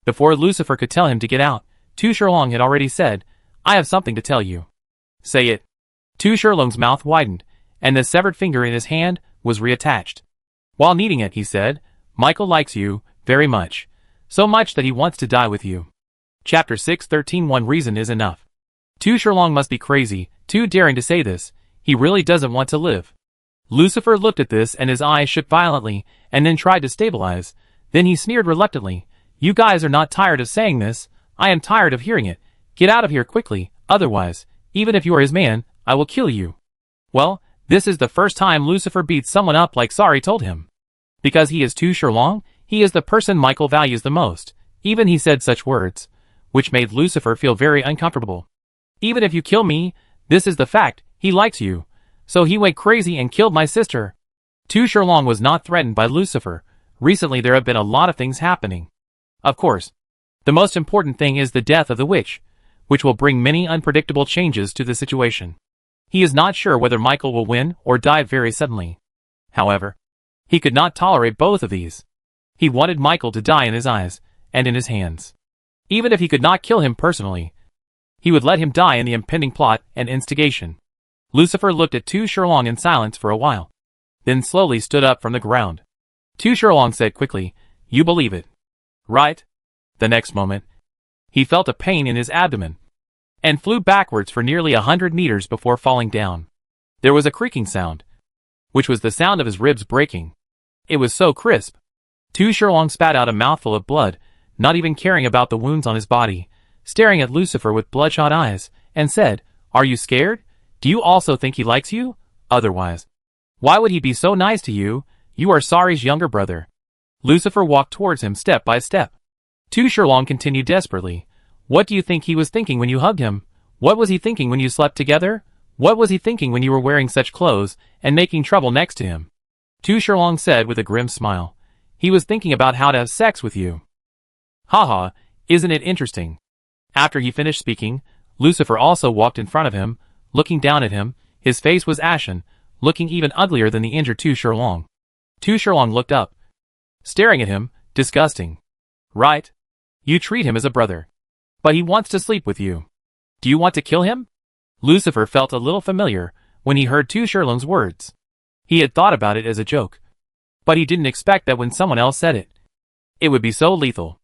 Before Lucifer could tell him to get out, Tu Shilong had already said, I have something to tell you. Say it. Tu Shilong's mouth widened, and the severed finger in his hand was reattached. While kneading it, he said, Michael likes you, very much. So much that he wants to die with you. Chapter 6:13 One reason is enough. Tu Shilong must be crazy, too daring to say this. He really doesn't want to live. Lucifer looked at this and his eyes shook violently, and then tried to stabilize. Then he sneered reluctantly. You guys are not tired of saying this. I am tired of hearing it. Get out of here quickly, otherwise, even if you are his man, I will kill you. Well, this is the first time Lucifer beats someone up like Sari told him. Because he is Tu Shilong, he is the person Michael values the most. Even he said such words, which made Lucifer feel very uncomfortable. Even if you kill me, this is the fact, he likes you. So he went crazy and killed my sister. Tu Shilong was not threatened by Lucifer. Recently there have been a lot of things happening. Of course, the most important thing is the death of the witch, which will bring many unpredictable changes to the situation. He is not sure whether Michael will win or die very suddenly. However, he could not tolerate both of these. He wanted Michael to die in his eyes and in his hands. Even if he could not kill him personally, he would let him die in the impending plot and instigation. Lucifer looked at Tu Shilong in silence for a while, then slowly stood up from the ground. Tu Shilong said quickly, You believe it, right? The next moment, he felt a pain in his abdomen, and flew backwards for nearly 100 meters before falling down. There was a creaking sound, which was the sound of his ribs breaking. It was so crisp. Tu Shilong spat out a mouthful of blood, not even caring about the wounds on his body, staring at Lucifer with bloodshot eyes, and said, Are you scared? Do you also think he likes you? Otherwise, why would he be so nice to you? You are Sari's younger brother. Lucifer walked towards him step by step. Tu Shilong continued desperately, What do you think he was thinking when you hugged him? What was he thinking when you slept together? What was he thinking when you were wearing such clothes and making trouble next to him? Tu Shilong said with a grim smile, He was thinking about how to have sex with you. Haha, isn't it interesting? After he finished speaking, Lucifer also walked in front of him, looking down at him. His face was ashen, looking even uglier than the injured Tu Shilong. Tu Shilong looked up, staring at him, disgusting. Right? You treat him as a brother. But he wants to sleep with you. Do you want to kill him? Lucifer felt a little familiar when he heard Tu Shilong's words. He had thought about it as a joke, but he didn't expect that when someone else said it, it would be so lethal.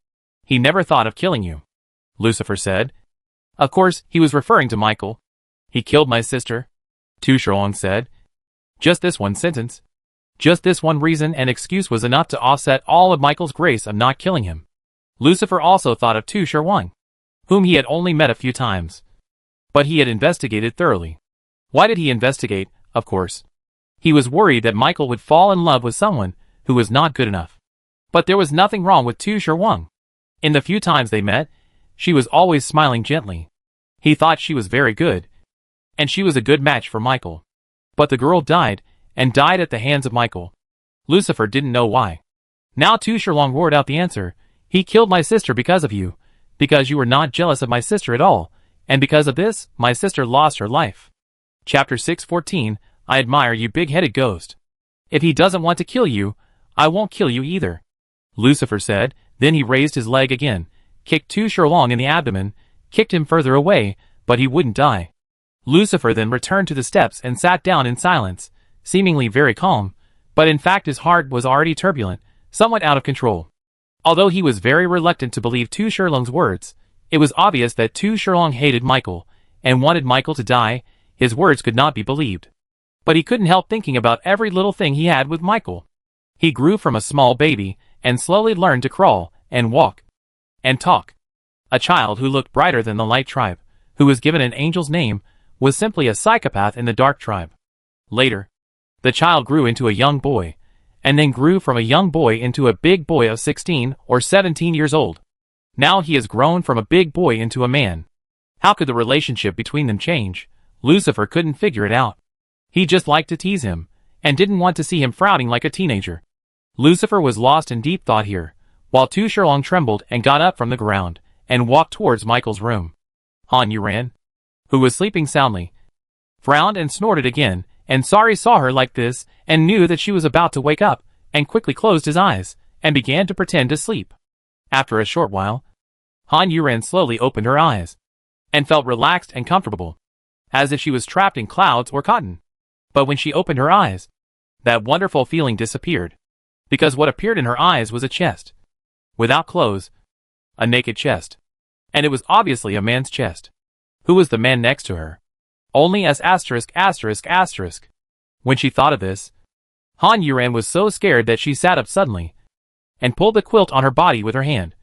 He never thought of killing you, Lucifer said. Of course, he was referring to Michael. He killed my sister, Tu Shilong said. Just this one sentence, just this one reason and excuse was enough to offset all of Michael's grace of not killing him. Lucifer also thought of Tu Shilong, whom he had only met a few times. But he had investigated thoroughly. Why did he investigate? Of course, he was worried that Michael would fall in love with someone who was not good enough. But there was nothing wrong with Tu Shilong. In the few times they met, she was always smiling gently. He thought she was very good, and she was a good match for Michael. But the girl died, and died at the hands of Michael. Lucifer didn't know why. Now Tu Shilong roared out the answer. He killed my sister because of you, because you were not jealous of my sister at all, and because of this, my sister lost her life. Chapter 6:14 I admire you, big-headed ghost. If he doesn't want to kill you, I won't kill you either, Lucifer said. Then he raised his leg again, kicked Tu Shilong in the abdomen, kicked him further away, but he wouldn't die. Lucifer then returned to the steps and sat down in silence, seemingly very calm, but in fact his heart was already turbulent, somewhat out of control. Although he was very reluctant to believe Tu Shilong's words, it was obvious that Tu Shilong hated Michael, and wanted Michael to die. His words could not be believed. But he couldn't help thinking about every little thing he had with Michael. He grew from a small baby, and slowly learned to crawl, and walk, and talk. A child who looked brighter than the light tribe, who was given an angel's name, was simply a psychopath in the dark tribe. Later, the child grew into a young boy, and then grew from a young boy into a big boy of 16 or 17 years old. Now he has grown from a big boy into a man. How could the relationship between them change? Lucifer couldn't figure it out. He just liked to tease him, and didn't want to see him frowning like a teenager. Lucifer was lost in deep thought here, while Tu Shirlong trembled and got up from the ground, and walked towards Michael's room. Han Yuran, who was sleeping soundly, frowned and snorted again, and Sari saw her like this, and knew that she was about to wake up, and quickly closed his eyes, and began to pretend to sleep. After a short while, Han Yuran slowly opened her eyes, and felt relaxed and comfortable, as if she was trapped in clouds or cotton. But when she opened her eyes, that wonderful feeling disappeared, because what appeared in her eyes was a chest, without clothes, a naked chest, and it was obviously a man's chest. Who was the man next to her? Only S*******. When she thought of this, Han Yuran was so scared that she sat up suddenly, and pulled the quilt on her body with her hand,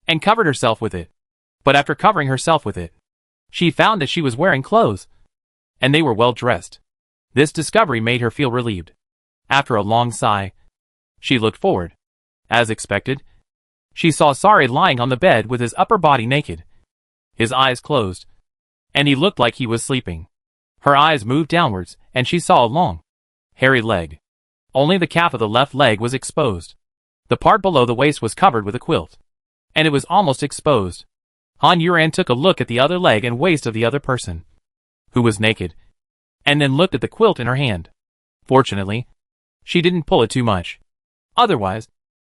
and covered herself with it. But after covering herself with it, she found that she was wearing clothes, and they were well dressed. This discovery made her feel relieved. After a long sigh, she looked forward. As expected, she saw Sari lying on the bed with his upper body naked, his eyes closed, and he looked like he was sleeping. Her eyes moved downwards, and she saw a long, hairy leg. Only the calf of the left leg was exposed. The part below the waist was covered with a quilt, and it was almost exposed. Han Yuran took a look at the other leg and waist of the other person, who was naked, and then looked at the quilt in her hand. Fortunately, she didn't pull it too much. Otherwise,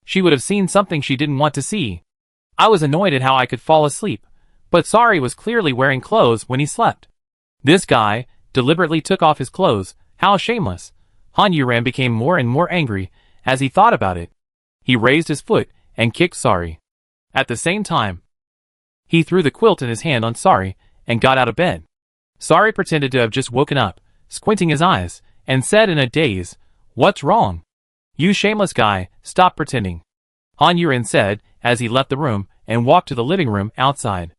she would have seen something she didn't want to see. I was annoyed at how I could fall asleep, but Sari was clearly wearing clothes when he slept. This guy deliberately took off his clothes. How shameless! Han Yuran became more and more angry as he thought about it. He raised his foot and kicked Sari. At the same time, he threw the quilt in his hand on Sari and got out of bed. Sari pretended to have just woken up, squinting his eyes, and said in a daze, "What's wrong? You shameless guy, stop pretending," Han Yuran said as he left the room and walked to the living room outside.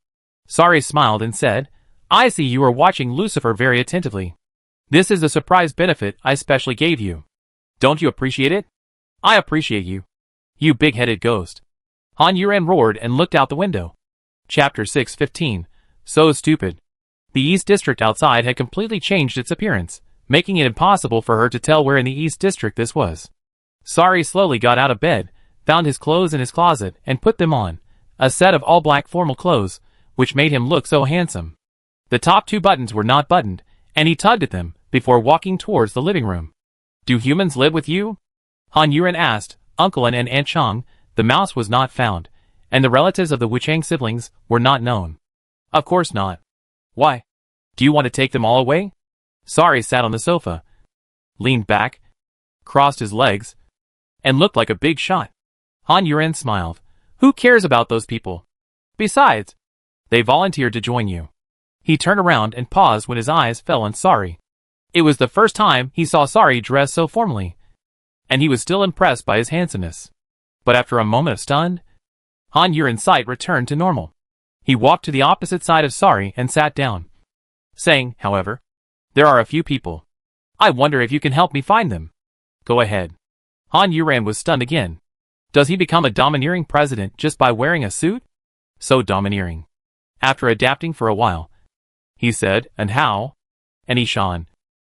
Sari smiled and said, "I see you are watching Lucifer very attentively. This is a surprise benefit I specially gave you. Don't you appreciate it?" "I appreciate you, you big-headed ghost." Han Yuran roared and looked out the window. Chapter 6:15. So stupid. The East District outside had completely changed its appearance, making it impossible for her to tell where in the East District this was. Sari slowly got out of bed, found his clothes in his closet, and put them on, a set of all-black formal clothes, which made him look so handsome. The top two buttons were not buttoned, and he tugged at them before walking towards the living room. "Do humans live with you?" Han Yuran asked. Uncle and Aunt Chang. The mouse was not found, and the relatives of the Wuchang siblings were not known. Of course not. Why? Do you want to take them all away? Sari sat on the sofa, leaned back, crossed his legs, and looked like a big shot. Han Yuran smiled. Who cares about those people? Besides, they volunteered to join you. He turned around and paused when his eyes fell on Sari. It was the first time he saw Sari dressed so formally, and he was still impressed by his handsomeness. But after a moment of stunned, Han Yuran's sight returned to normal. He walked to the opposite side of Sari and sat down, saying, however, "There are a few people. I wonder if you can help me find them." "Go ahead." Han Yuran was stunned again. Does he become a domineering president just by wearing a suit? So domineering. After adapting for a while, he said, "And how?" "And Ishan,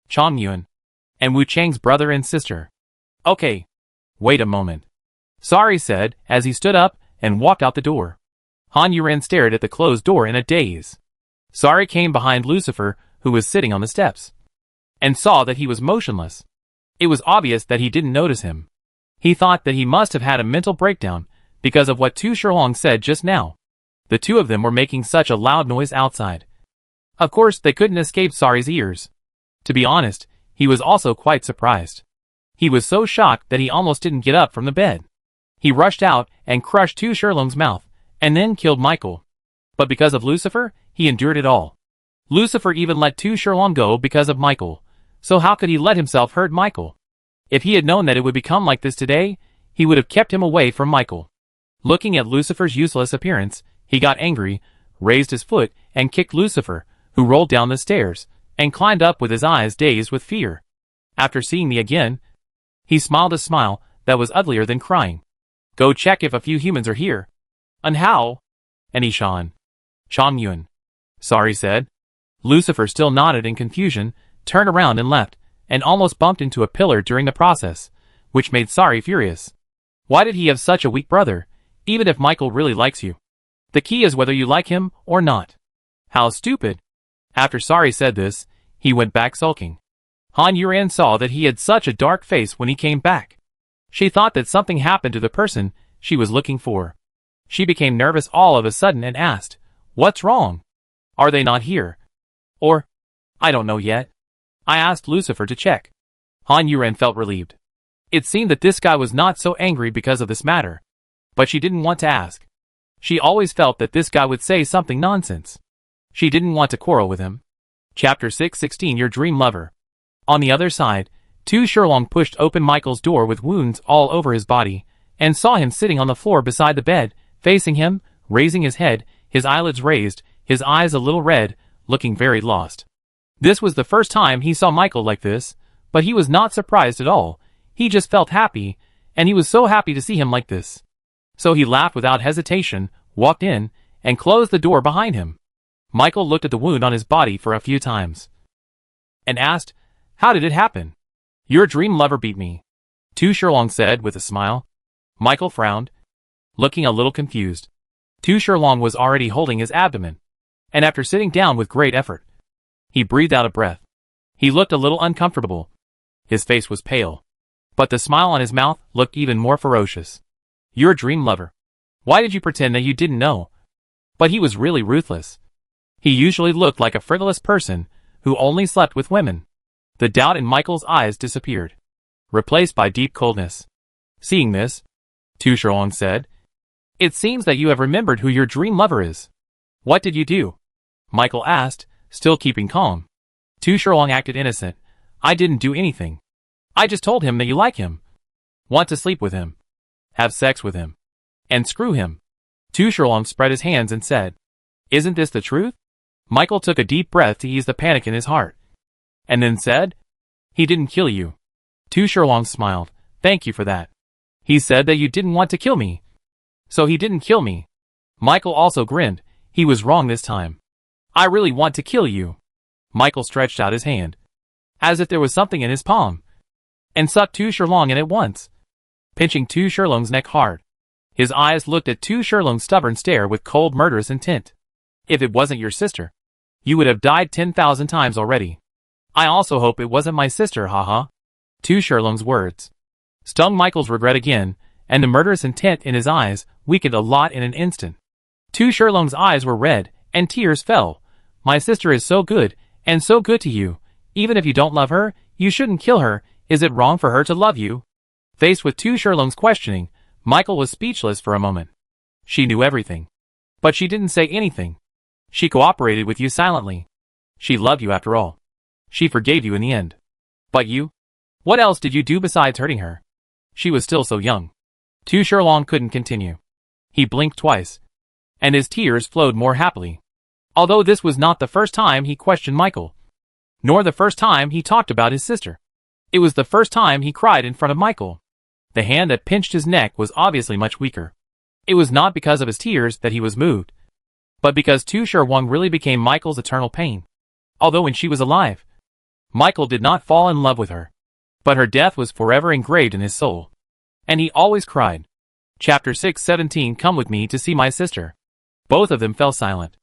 Chong Yun, and Wu Chang's brother and sister." "Okay. Wait a moment," Sari said as he stood up and walked out the door. Han Yuran stared at the closed door in a daze. Sari came behind Lucifer, who was sitting on the steps, and saw that he was motionless. It was obvious that he didn't notice him. He thought that he must have had a mental breakdown because of what Tu Shirlong said just now. The two of them were making such a loud noise outside. Of course, they couldn't escape Sari's ears. To be honest, he was also quite surprised. He was so shocked that he almost didn't get up from the bed. He rushed out and crushed Tu Shirlong's mouth, and then killed Michael. But because of Lucifer, he endured it all. Lucifer even let Tu Shirlong go because of Michael, so how could he let himself hurt Michael? If he had known that it would become like this today, he would have kept him away from Michael. Looking at Lucifer's useless appearance, he got angry, raised his foot, and kicked Lucifer, who rolled down the stairs, and climbed up with his eyes dazed with fear. After seeing me again, he smiled a smile that was uglier than crying. Go check if a few humans are here. And how? And Sean Yun. Sorry said. Lucifer still nodded in confusion, turned around and left, and almost bumped into a pillar during the process, which made Sorry furious. Why did he have such a weak brother, even if Michael really likes you? The key is whether you like him or not. How stupid. After Sorry said this, he went back sulking. Han Yuran saw that he had such a dark face when he came back. She thought that something happened to the person she was looking for. She became nervous all of a sudden and asked, What's wrong? Are they not here? Or, I don't know yet. I asked Lucifer to check. Han Yuran felt relieved. It seemed that this guy was not so angry because of this matter. But she didn't want to ask. She always felt that this guy would say something nonsense. She didn't want to quarrel with him. Chapter 6:16 Your Dream Lover. On the other side, Tu Shilong pushed open Michael's door with wounds all over his body, and saw him sitting on the floor beside the bed, facing him, raising his head, his eyelids raised, his eyes a little red, looking very lost. This was the first time he saw Michael like this, but he was not surprised at all. He just felt happy, and he was so happy to see him like this. So he laughed without hesitation, walked in, and closed the door behind him. Michael looked at the wound on his body for a few times, and asked, How did it happen? Your dream lover beat me, Tu Shilong said with a smile. Michael frowned, looking a little confused. Tu Shilong was already holding his abdomen, and after sitting down with great effort, he breathed out a breath. He looked a little uncomfortable. His face was pale, but the smile on his mouth looked even more ferocious. Your dream lover. Why did you pretend that you didn't know? But he was really ruthless. He usually looked like a frivolous person who only slept with women. The doubt in Michael's eyes disappeared, replaced by deep coldness. Seeing this, Tu Shilong said, It seems that you have remembered who your dream lover is. What did you do? Michael asked, still keeping calm. Tu Shilong acted innocent. I didn't do anything. I just told him that you like him, want to sleep with him, have sex with him, and screw him. Tu Shilong spread his hands and said, Isn't this the truth? Michael took a deep breath to ease the panic in his heart, and then said, He didn't kill you. Tu Shilong smiled. Thank you for that. He said that you didn't want to kill me. So he didn't kill me. Michael also grinned. He was wrong this time. I really want to kill you. Michael stretched out his hand, as if there was something in his palm, and sucked Tu Shilong in at once, pinching Tu Shilong's neck hard. His eyes looked at Tu Shilong's stubborn stare with cold murderous intent. If it wasn't your sister, you would have died 10,000 times already. I also hope it wasn't my sister, haha. Tu Shilong's words stung Michael's regret again, and the murderous intent in his eyes weakened a lot in an instant. Tu Shilong's eyes were red, and tears fell. My sister is so good, and so good to you. Even if you don't love her, you shouldn't kill her. Is it wrong for her to love you? Faced with Tu Shilong's questioning, Michael was speechless for a moment. She knew everything, but she didn't say anything. She cooperated with you silently. She loved you after all. She forgave you in the end. But you? What else did you do besides hurting her? She was still so young. Tu Shilong couldn't continue. He blinked twice, and his tears flowed more happily. Although this was not the first time he questioned Michael, nor the first time he talked about his sister. It was the first time he cried in front of Michael. The hand that pinched his neck was obviously much weaker. It was not because of his tears that he was moved, but because Tu Shilong really became Michael's eternal pain. Although when she was alive, Michael did not fall in love with her, but her death was forever engraved in his soul, and he always cried. Chapter 6:17 Come with me to see my sister. Both of them fell silent.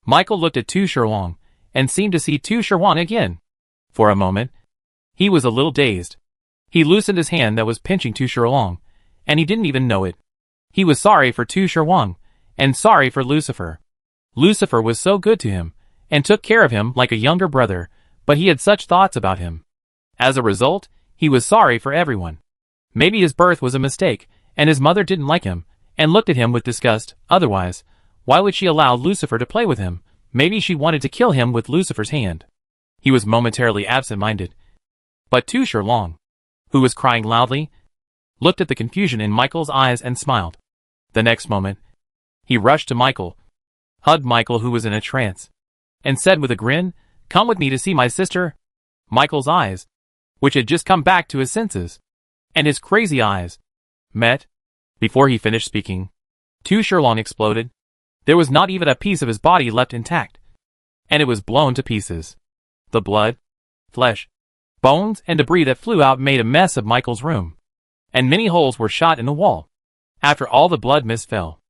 Michael looked at Tu Shilong, and seemed to see Tu Shilong again. For a moment, he was a little dazed. He loosened his hand that was pinching Tu Shilong, and he didn't even know it. He was sorry for Tu Shilong, and sorry for Lucifer. Lucifer was so good to him, and took care of him like a younger brother, but he had such thoughts about him. As a result, he was sorry for everyone. Maybe his birth was a mistake, and his mother didn't like him, and looked at him with disgust. Otherwise, why would she allow Lucifer to play with him? Maybe she wanted to kill him with Lucifer's hand. He was momentarily absent-minded. But Tu Shilong, who was crying loudly, looked at the confusion in Michael's eyes and smiled. The next moment, he rushed to Michael, hugged Michael who was in a trance, and said with a grin, "Come with me to see my sister." Michael's eyes, which had just come back to his senses, and his crazy eyes, met. Before he finished speaking, Tu Shilong exploded. There was not even a piece of his body left intact, and it was blown to pieces. The blood, flesh, bones, and debris that flew out made a mess of Michael's room, and many holes were shot in the wall. After all the blood mist fell,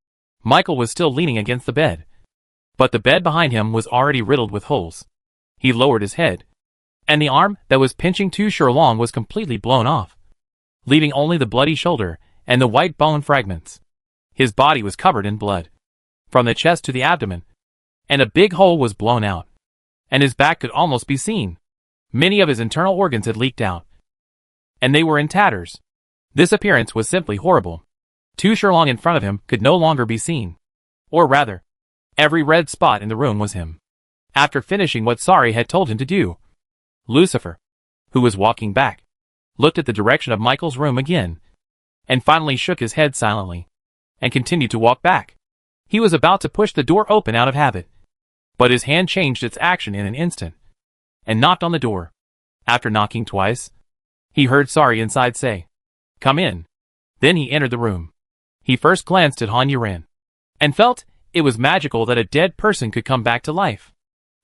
Michael was still leaning against the bed, but the bed behind him was already riddled with holes. He lowered his head, and the arm that was pinching Tu Shilong was completely blown off, leaving only the bloody shoulder and the white bone fragments. His body was covered in blood, from the chest to the abdomen, and a big hole was blown out, and his back could almost be seen. Many of his internal organs had leaked out, and they were in tatters. This appearance was simply horrible. Tu Shilong in front of him could no longer be seen. Or rather, every red spot in the room was him. After finishing what Sari had told him to do, Lucifer, who was walking back, looked at the direction of Michael's room again, and finally shook his head silently, and continued to walk back. He was about to push the door open out of habit, but his hand changed its action in an instant, and knocked on the door. After knocking twice, he heard Sari inside say, "Come in." Then he entered the room. He first glanced at Han Yuran, and felt it was magical that a dead person could come back to life.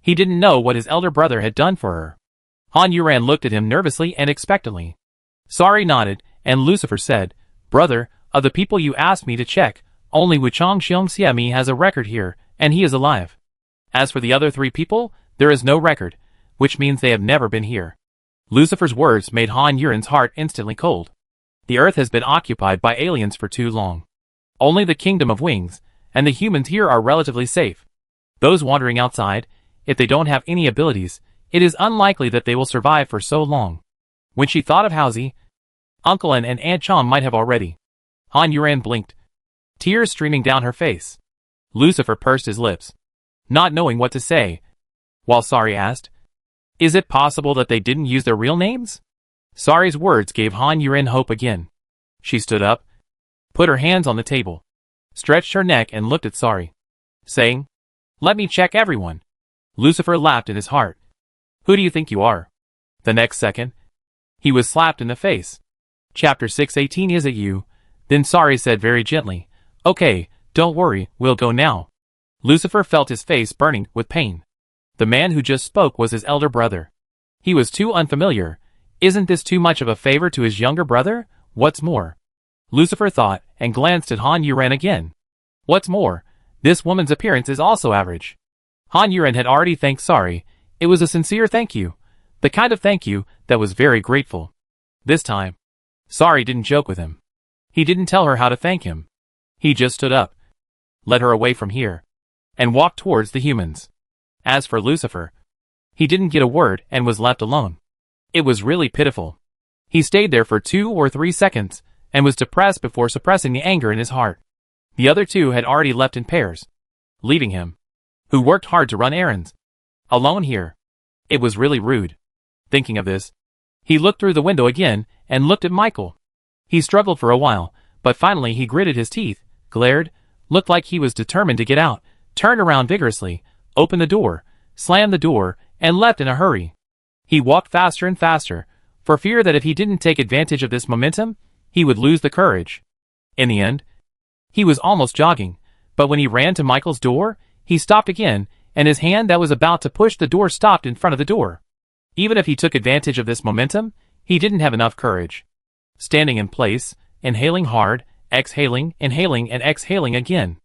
He didn't know what his elder brother had done for her. Han Yuran looked at him nervously and expectantly. Sari nodded, and Lucifer said, "Brother, of the people you asked me to check, only Wuchang Xiongxiemi has a record here, and he is alive. As for the other 3 people, there is no record, which means they have never been here." Lucifer's words made Han Yuran's heart instantly cold. The earth has been occupied by aliens for too long. Only the Kingdom of Wings, and the humans here are relatively safe. Those wandering outside, if they don't have any abilities, it is unlikely that they will survive for so long. When she thought of Hauzi, Uncle and Aunt Chom might have already. Han Yuran blinked, tears streaming down her face. Lucifer pursed his lips, not knowing what to say, while Sari asked, "Is it possible that they didn't use their real names?" Sari's words gave Han Yuran hope again. She stood up, put her hands on the table, stretched her neck and looked at Sari, saying, "Let me check everyone." Lucifer laughed in his heart. "Who do you think you are?" The next second, he was slapped in the face. Chapter 618. "Is it you?" Then Sari said very gently, "Okay, don't worry, we'll go now." Lucifer felt his face burning with pain. The man who just spoke was his elder brother. He was too unfamiliar. Isn't this too much of a favor to his younger brother? What's more? Lucifer thought, and glanced at Han Yuran again. What's more, this woman's appearance is also average. Han Yuran had already thanked Sari. It was a sincere thank you. The kind of thank you that was very grateful. This time, Sari didn't joke with him. He didn't tell her how to thank him. He just stood up, led her away from here, and walked towards the humans. As for Lucifer, he didn't get a word and was left alone. It was really pitiful. He stayed there for 2 or 3 seconds, and was depressed before suppressing the anger in his heart. The other 2 had already left in pairs, leaving him, who worked hard to run errands, alone here. It was really rude. Thinking of this, he looked through the window again, and looked at Michael. He struggled for a while, but finally he gritted his teeth, glared, looked like he was determined to get out, turned around vigorously, opened the door, slammed the door, and left in a hurry. He walked faster and faster, for fear that if he didn't take advantage of this momentum, he would lose the courage. In the end, he was almost jogging, but when he ran to Michael's door, he stopped again, and his hand that was about to push the door stopped in front of the door. Even if he took advantage of this momentum, he didn't have enough courage. Standing in place, inhaling hard, exhaling, inhaling and exhaling again.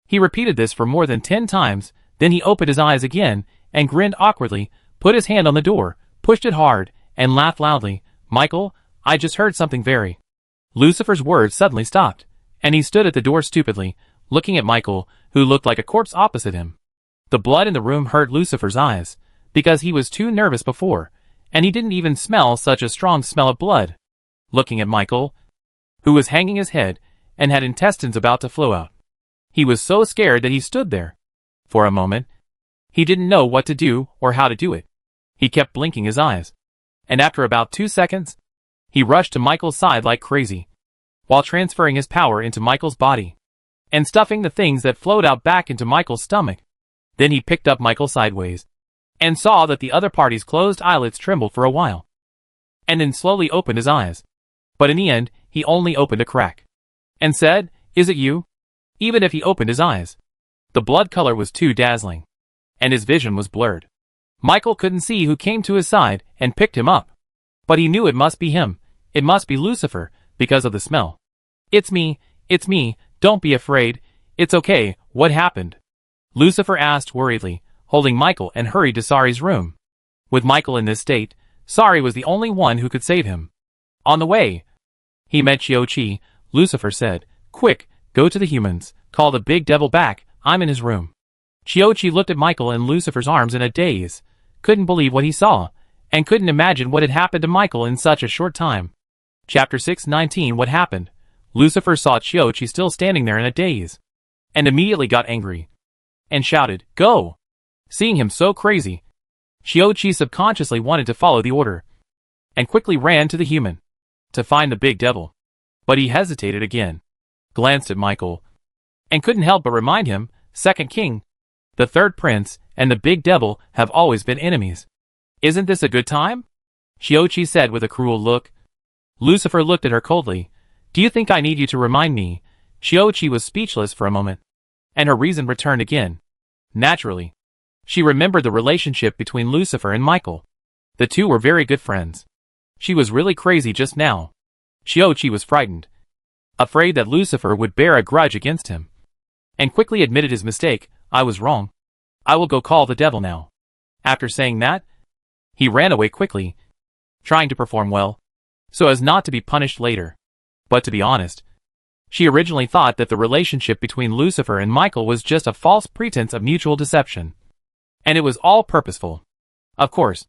He repeated this for more than 10 times, then he opened his eyes again, and grinned awkwardly, put his hand on the door, pushed it hard, and laughed loudly. "Michael, I just heard something very..." Lucifer's words suddenly stopped, and he stood at the door stupidly, looking at Michael, who looked like a corpse opposite him. The blood in the room hurt Lucifer's eyes, because he was too nervous before, and he didn't even smell such a strong smell of blood. Looking at Michael, who was hanging his head, and had intestines about to flow out. He was so scared that he stood there. For a moment, he didn't know what to do or how to do it. He kept blinking his eyes, and after about 2 seconds, he rushed to Michael's side like crazy, while transferring his power into Michael's body, and stuffing the things that flowed out back into Michael's stomach. Then he picked up Michael sideways, and saw that the other party's closed eyelids trembled for a while, and then slowly opened his eyes. But in the end, he only opened a crack, and said, "Is it you?" Even if he opened his eyes, the blood color was too dazzling, and his vision was blurred. Michael couldn't see who came to his side and picked him up, but he knew it must be him. It must be Lucifer, because of the smell. It's me, don't be afraid, it's okay, what happened?" Lucifer asked worriedly, holding Michael, and hurried to Sari's room. With Michael in this state, Sari was the only one who could save him. On the way, he met Chiochi. Lucifer said, "Quick, go to the humans, call the big devil back, I'm in his room." Chiochi looked at Michael in Lucifer's arms in a daze, couldn't believe what he saw, and couldn't imagine what had happened to Michael in such a short time. Chapter 6:19 What happened? Lucifer saw Chiochi still standing there in a daze, and immediately got angry, and shouted, "Go!" Seeing him so crazy, Chiochi subconsciously wanted to follow the order, and quickly ran to the human, to find the big devil. But he hesitated again, glanced at Michael, and couldn't help but remind him, Second King, the third prince, and the big devil have always been enemies. "Isn't this a good time?" Chiochi said with a cruel look. Lucifer looked at her coldly. "Do you think I need you to remind me?" Chiochi was speechless for a moment, and her reason returned again. Naturally, she remembered the relationship between Lucifer and Michael. The two were very good friends. She was really crazy just now. Chiochi was frightened, afraid that Lucifer would bear a grudge against him, and quickly admitted his mistake. "I was wrong. I will go call the devil now." After saying that, he ran away quickly, trying to perform well, so as not to be punished later. But to be honest, she originally thought that the relationship between Lucifer and Michael was just a false pretense of mutual deception, and it was all purposeful. Of course,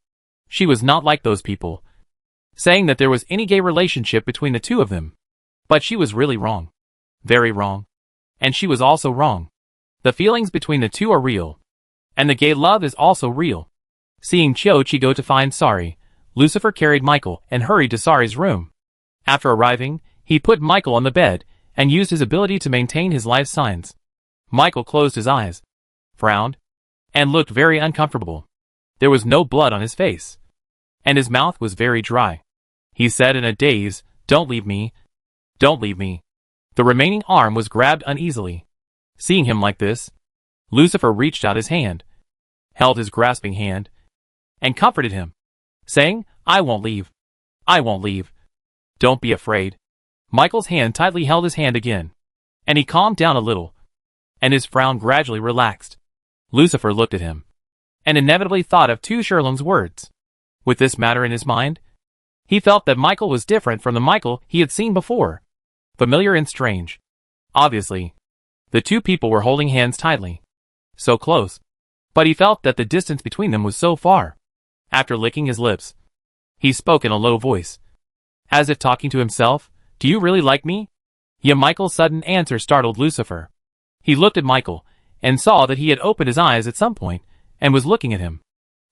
she was not like those people, saying that there was any gay relationship between the two of them. But she was really wrong. Very wrong. And she was also wrong. The feelings between the two are real, and the gay love is also real. Seeing Chiochi go to find Sari, Lucifer carried Michael and hurried to Sari's room. After arriving, he put Michael on the bed and used his ability to maintain his life signs. Michael closed his eyes, frowned, and looked very uncomfortable. There was no blood on his face, and his mouth was very dry. He said in a daze, "Don't leave me. Don't leave me." The remaining arm was grabbed uneasily. Seeing him like this, Lucifer reached out his hand, held his grasping hand, and comforted him, saying, "I won't leave. I won't leave. Don't be afraid." Michael's hand tightly held his hand again, and he calmed down a little, and his frown gradually relaxed. Lucifer looked at him, and inevitably thought of Tu Sherlong's words. With this matter in his mind, he felt that Michael was different from the Michael he had seen before, familiar and strange. Obviously, the two people were holding hands tightly, so close, but he felt that the distance between them was so far. After licking his lips, he spoke in a low voice, as if talking to himself, "Do you really like me?" Yeah. Michael's sudden answer startled Lucifer. He looked at Michael, and saw that he had opened his eyes at some point, and was looking at him.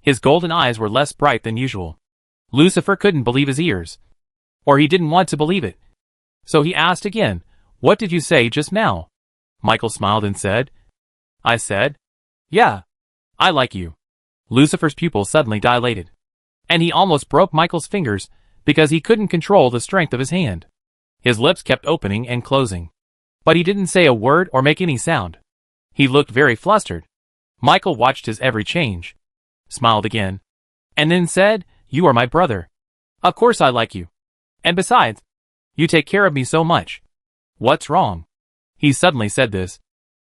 His golden eyes were less bright than usual. Lucifer couldn't believe his ears, or he didn't want to believe it. So he asked again, "What did you say just now?" Michael smiled and said, "I said, yeah, I like you." Lucifer's pupils suddenly dilated, and he almost broke Michael's fingers because he couldn't control the strength of his hand. His lips kept opening and closing, but he didn't say a word or make any sound. He looked very flustered. Michael watched his every change, smiled again, and then said, "You are my brother. Of course I like you. And besides, you take care of me so much. What's wrong?" He suddenly said this,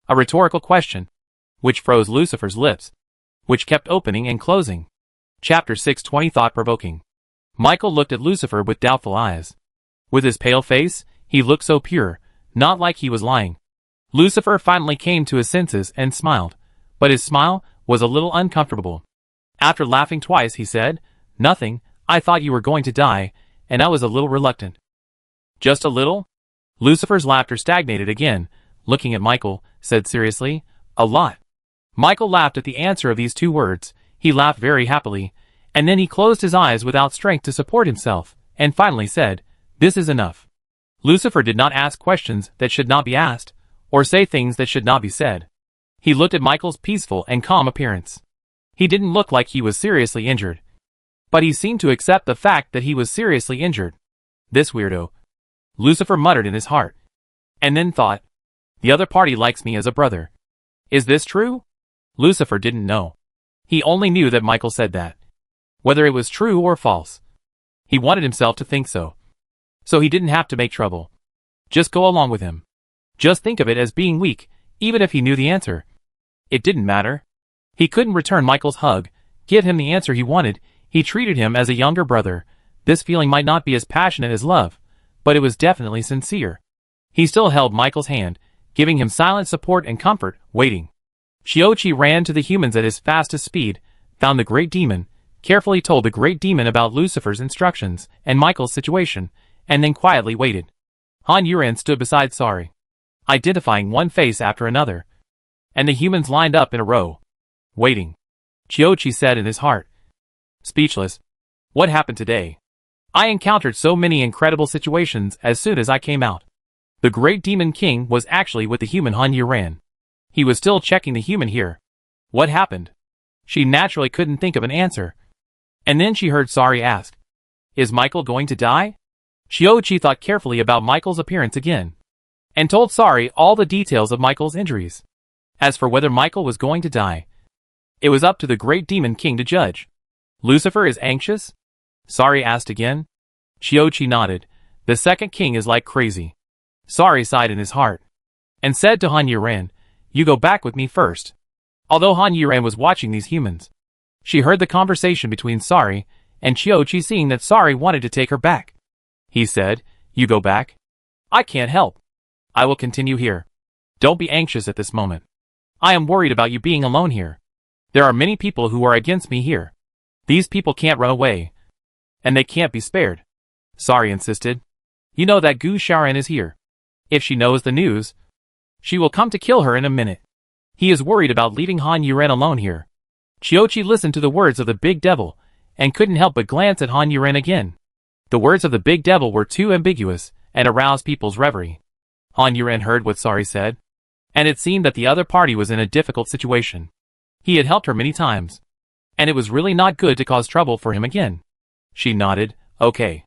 a rhetorical question, which froze Lucifer's lips, which kept opening and closing. Chapter 6:20 Thought-provoking. Michael looked at Lucifer with doubtful eyes. With his pale face, he looked so pure, not like he was lying. Lucifer finally came to his senses and smiled, but his smile was a little uncomfortable. After laughing twice, he said, "Nothing, I thought you were going to die, and I was a little reluctant." "Just a little?" Lucifer's laughter stagnated again, looking at Michael, said seriously, "A lot." Michael laughed at the answer of these two words. He laughed very happily, And then he closed his eyes without strength to support himself, and finally said, "This is enough." Lucifer did not ask questions that should not be asked, or say things that should not be said. He looked at Michael's peaceful and calm appearance. He didn't look like he was seriously injured. But he seemed to accept the fact that he was seriously injured. This weirdo. Lucifer muttered in his heart. And then thought, the other party likes me as a brother. Is this true? Lucifer didn't know. He only knew that Michael said that. Whether it was true or false. He wanted himself to think so. So he didn't have to make trouble. Just go along with him. Just think of it as being weak, even if he knew the answer. It didn't matter. He couldn't return Michael's hug, give him the answer he wanted. He treated him as a younger brother. This feeling might not be as passionate as love, but it was definitely sincere. He still held Michael's hand, giving him silent support and comfort, waiting. Qiuqi ran to the humans at his fastest speed, found the Great Demon, carefully told the Great Demon about Lucifer's instructions and Michael's situation, and then quietly waited. Han Yuran stood beside Sari, identifying one face after another. And the humans lined up in a row. Waiting. Qiuqi said in his heart. Speechless. What happened today? I encountered so many incredible situations as soon as I came out. The Great Demon King was actually with the human Han Yuran. He was still checking the human here. What happened? She naturally couldn't think of an answer. And then she heard Sari ask. Is Michael going to die? Qiuqi thought carefully about Michael's appearance again. And told Sari all the details of Michael's injuries. As for whether Michael was going to die, it was up to the Great Demon King to judge. Lucifer is anxious? Sari asked again. Qiuqi nodded. The second king is like crazy. Sari sighed in his heart. And said to Han Yuran, you go back with me first. Although Han Yuran was watching these humans, she heard the conversation between Sari and Qiuqi, seeing that Sari wanted to take her back. He said, you go back? I can't help. I will continue here. Don't be anxious at this moment. I am worried about you being alone here. There are many people who are against me here. These people can't run away. And they can't be spared. Sari insisted. You know that Gu Shaoran is here. If she knows the news, she will come to kill her in a minute. He is worried about leaving Han Yuran alone here. Qiuqi listened to the words of the big devil, and couldn't help but glance at Han Yuran again. The words of the big devil were too ambiguous, and aroused people's reverie. Han Yuran heard what Sari said, and it seemed that the other party was in a difficult situation. He had helped her many times, and it was really not good to cause trouble for him again. She nodded, okay.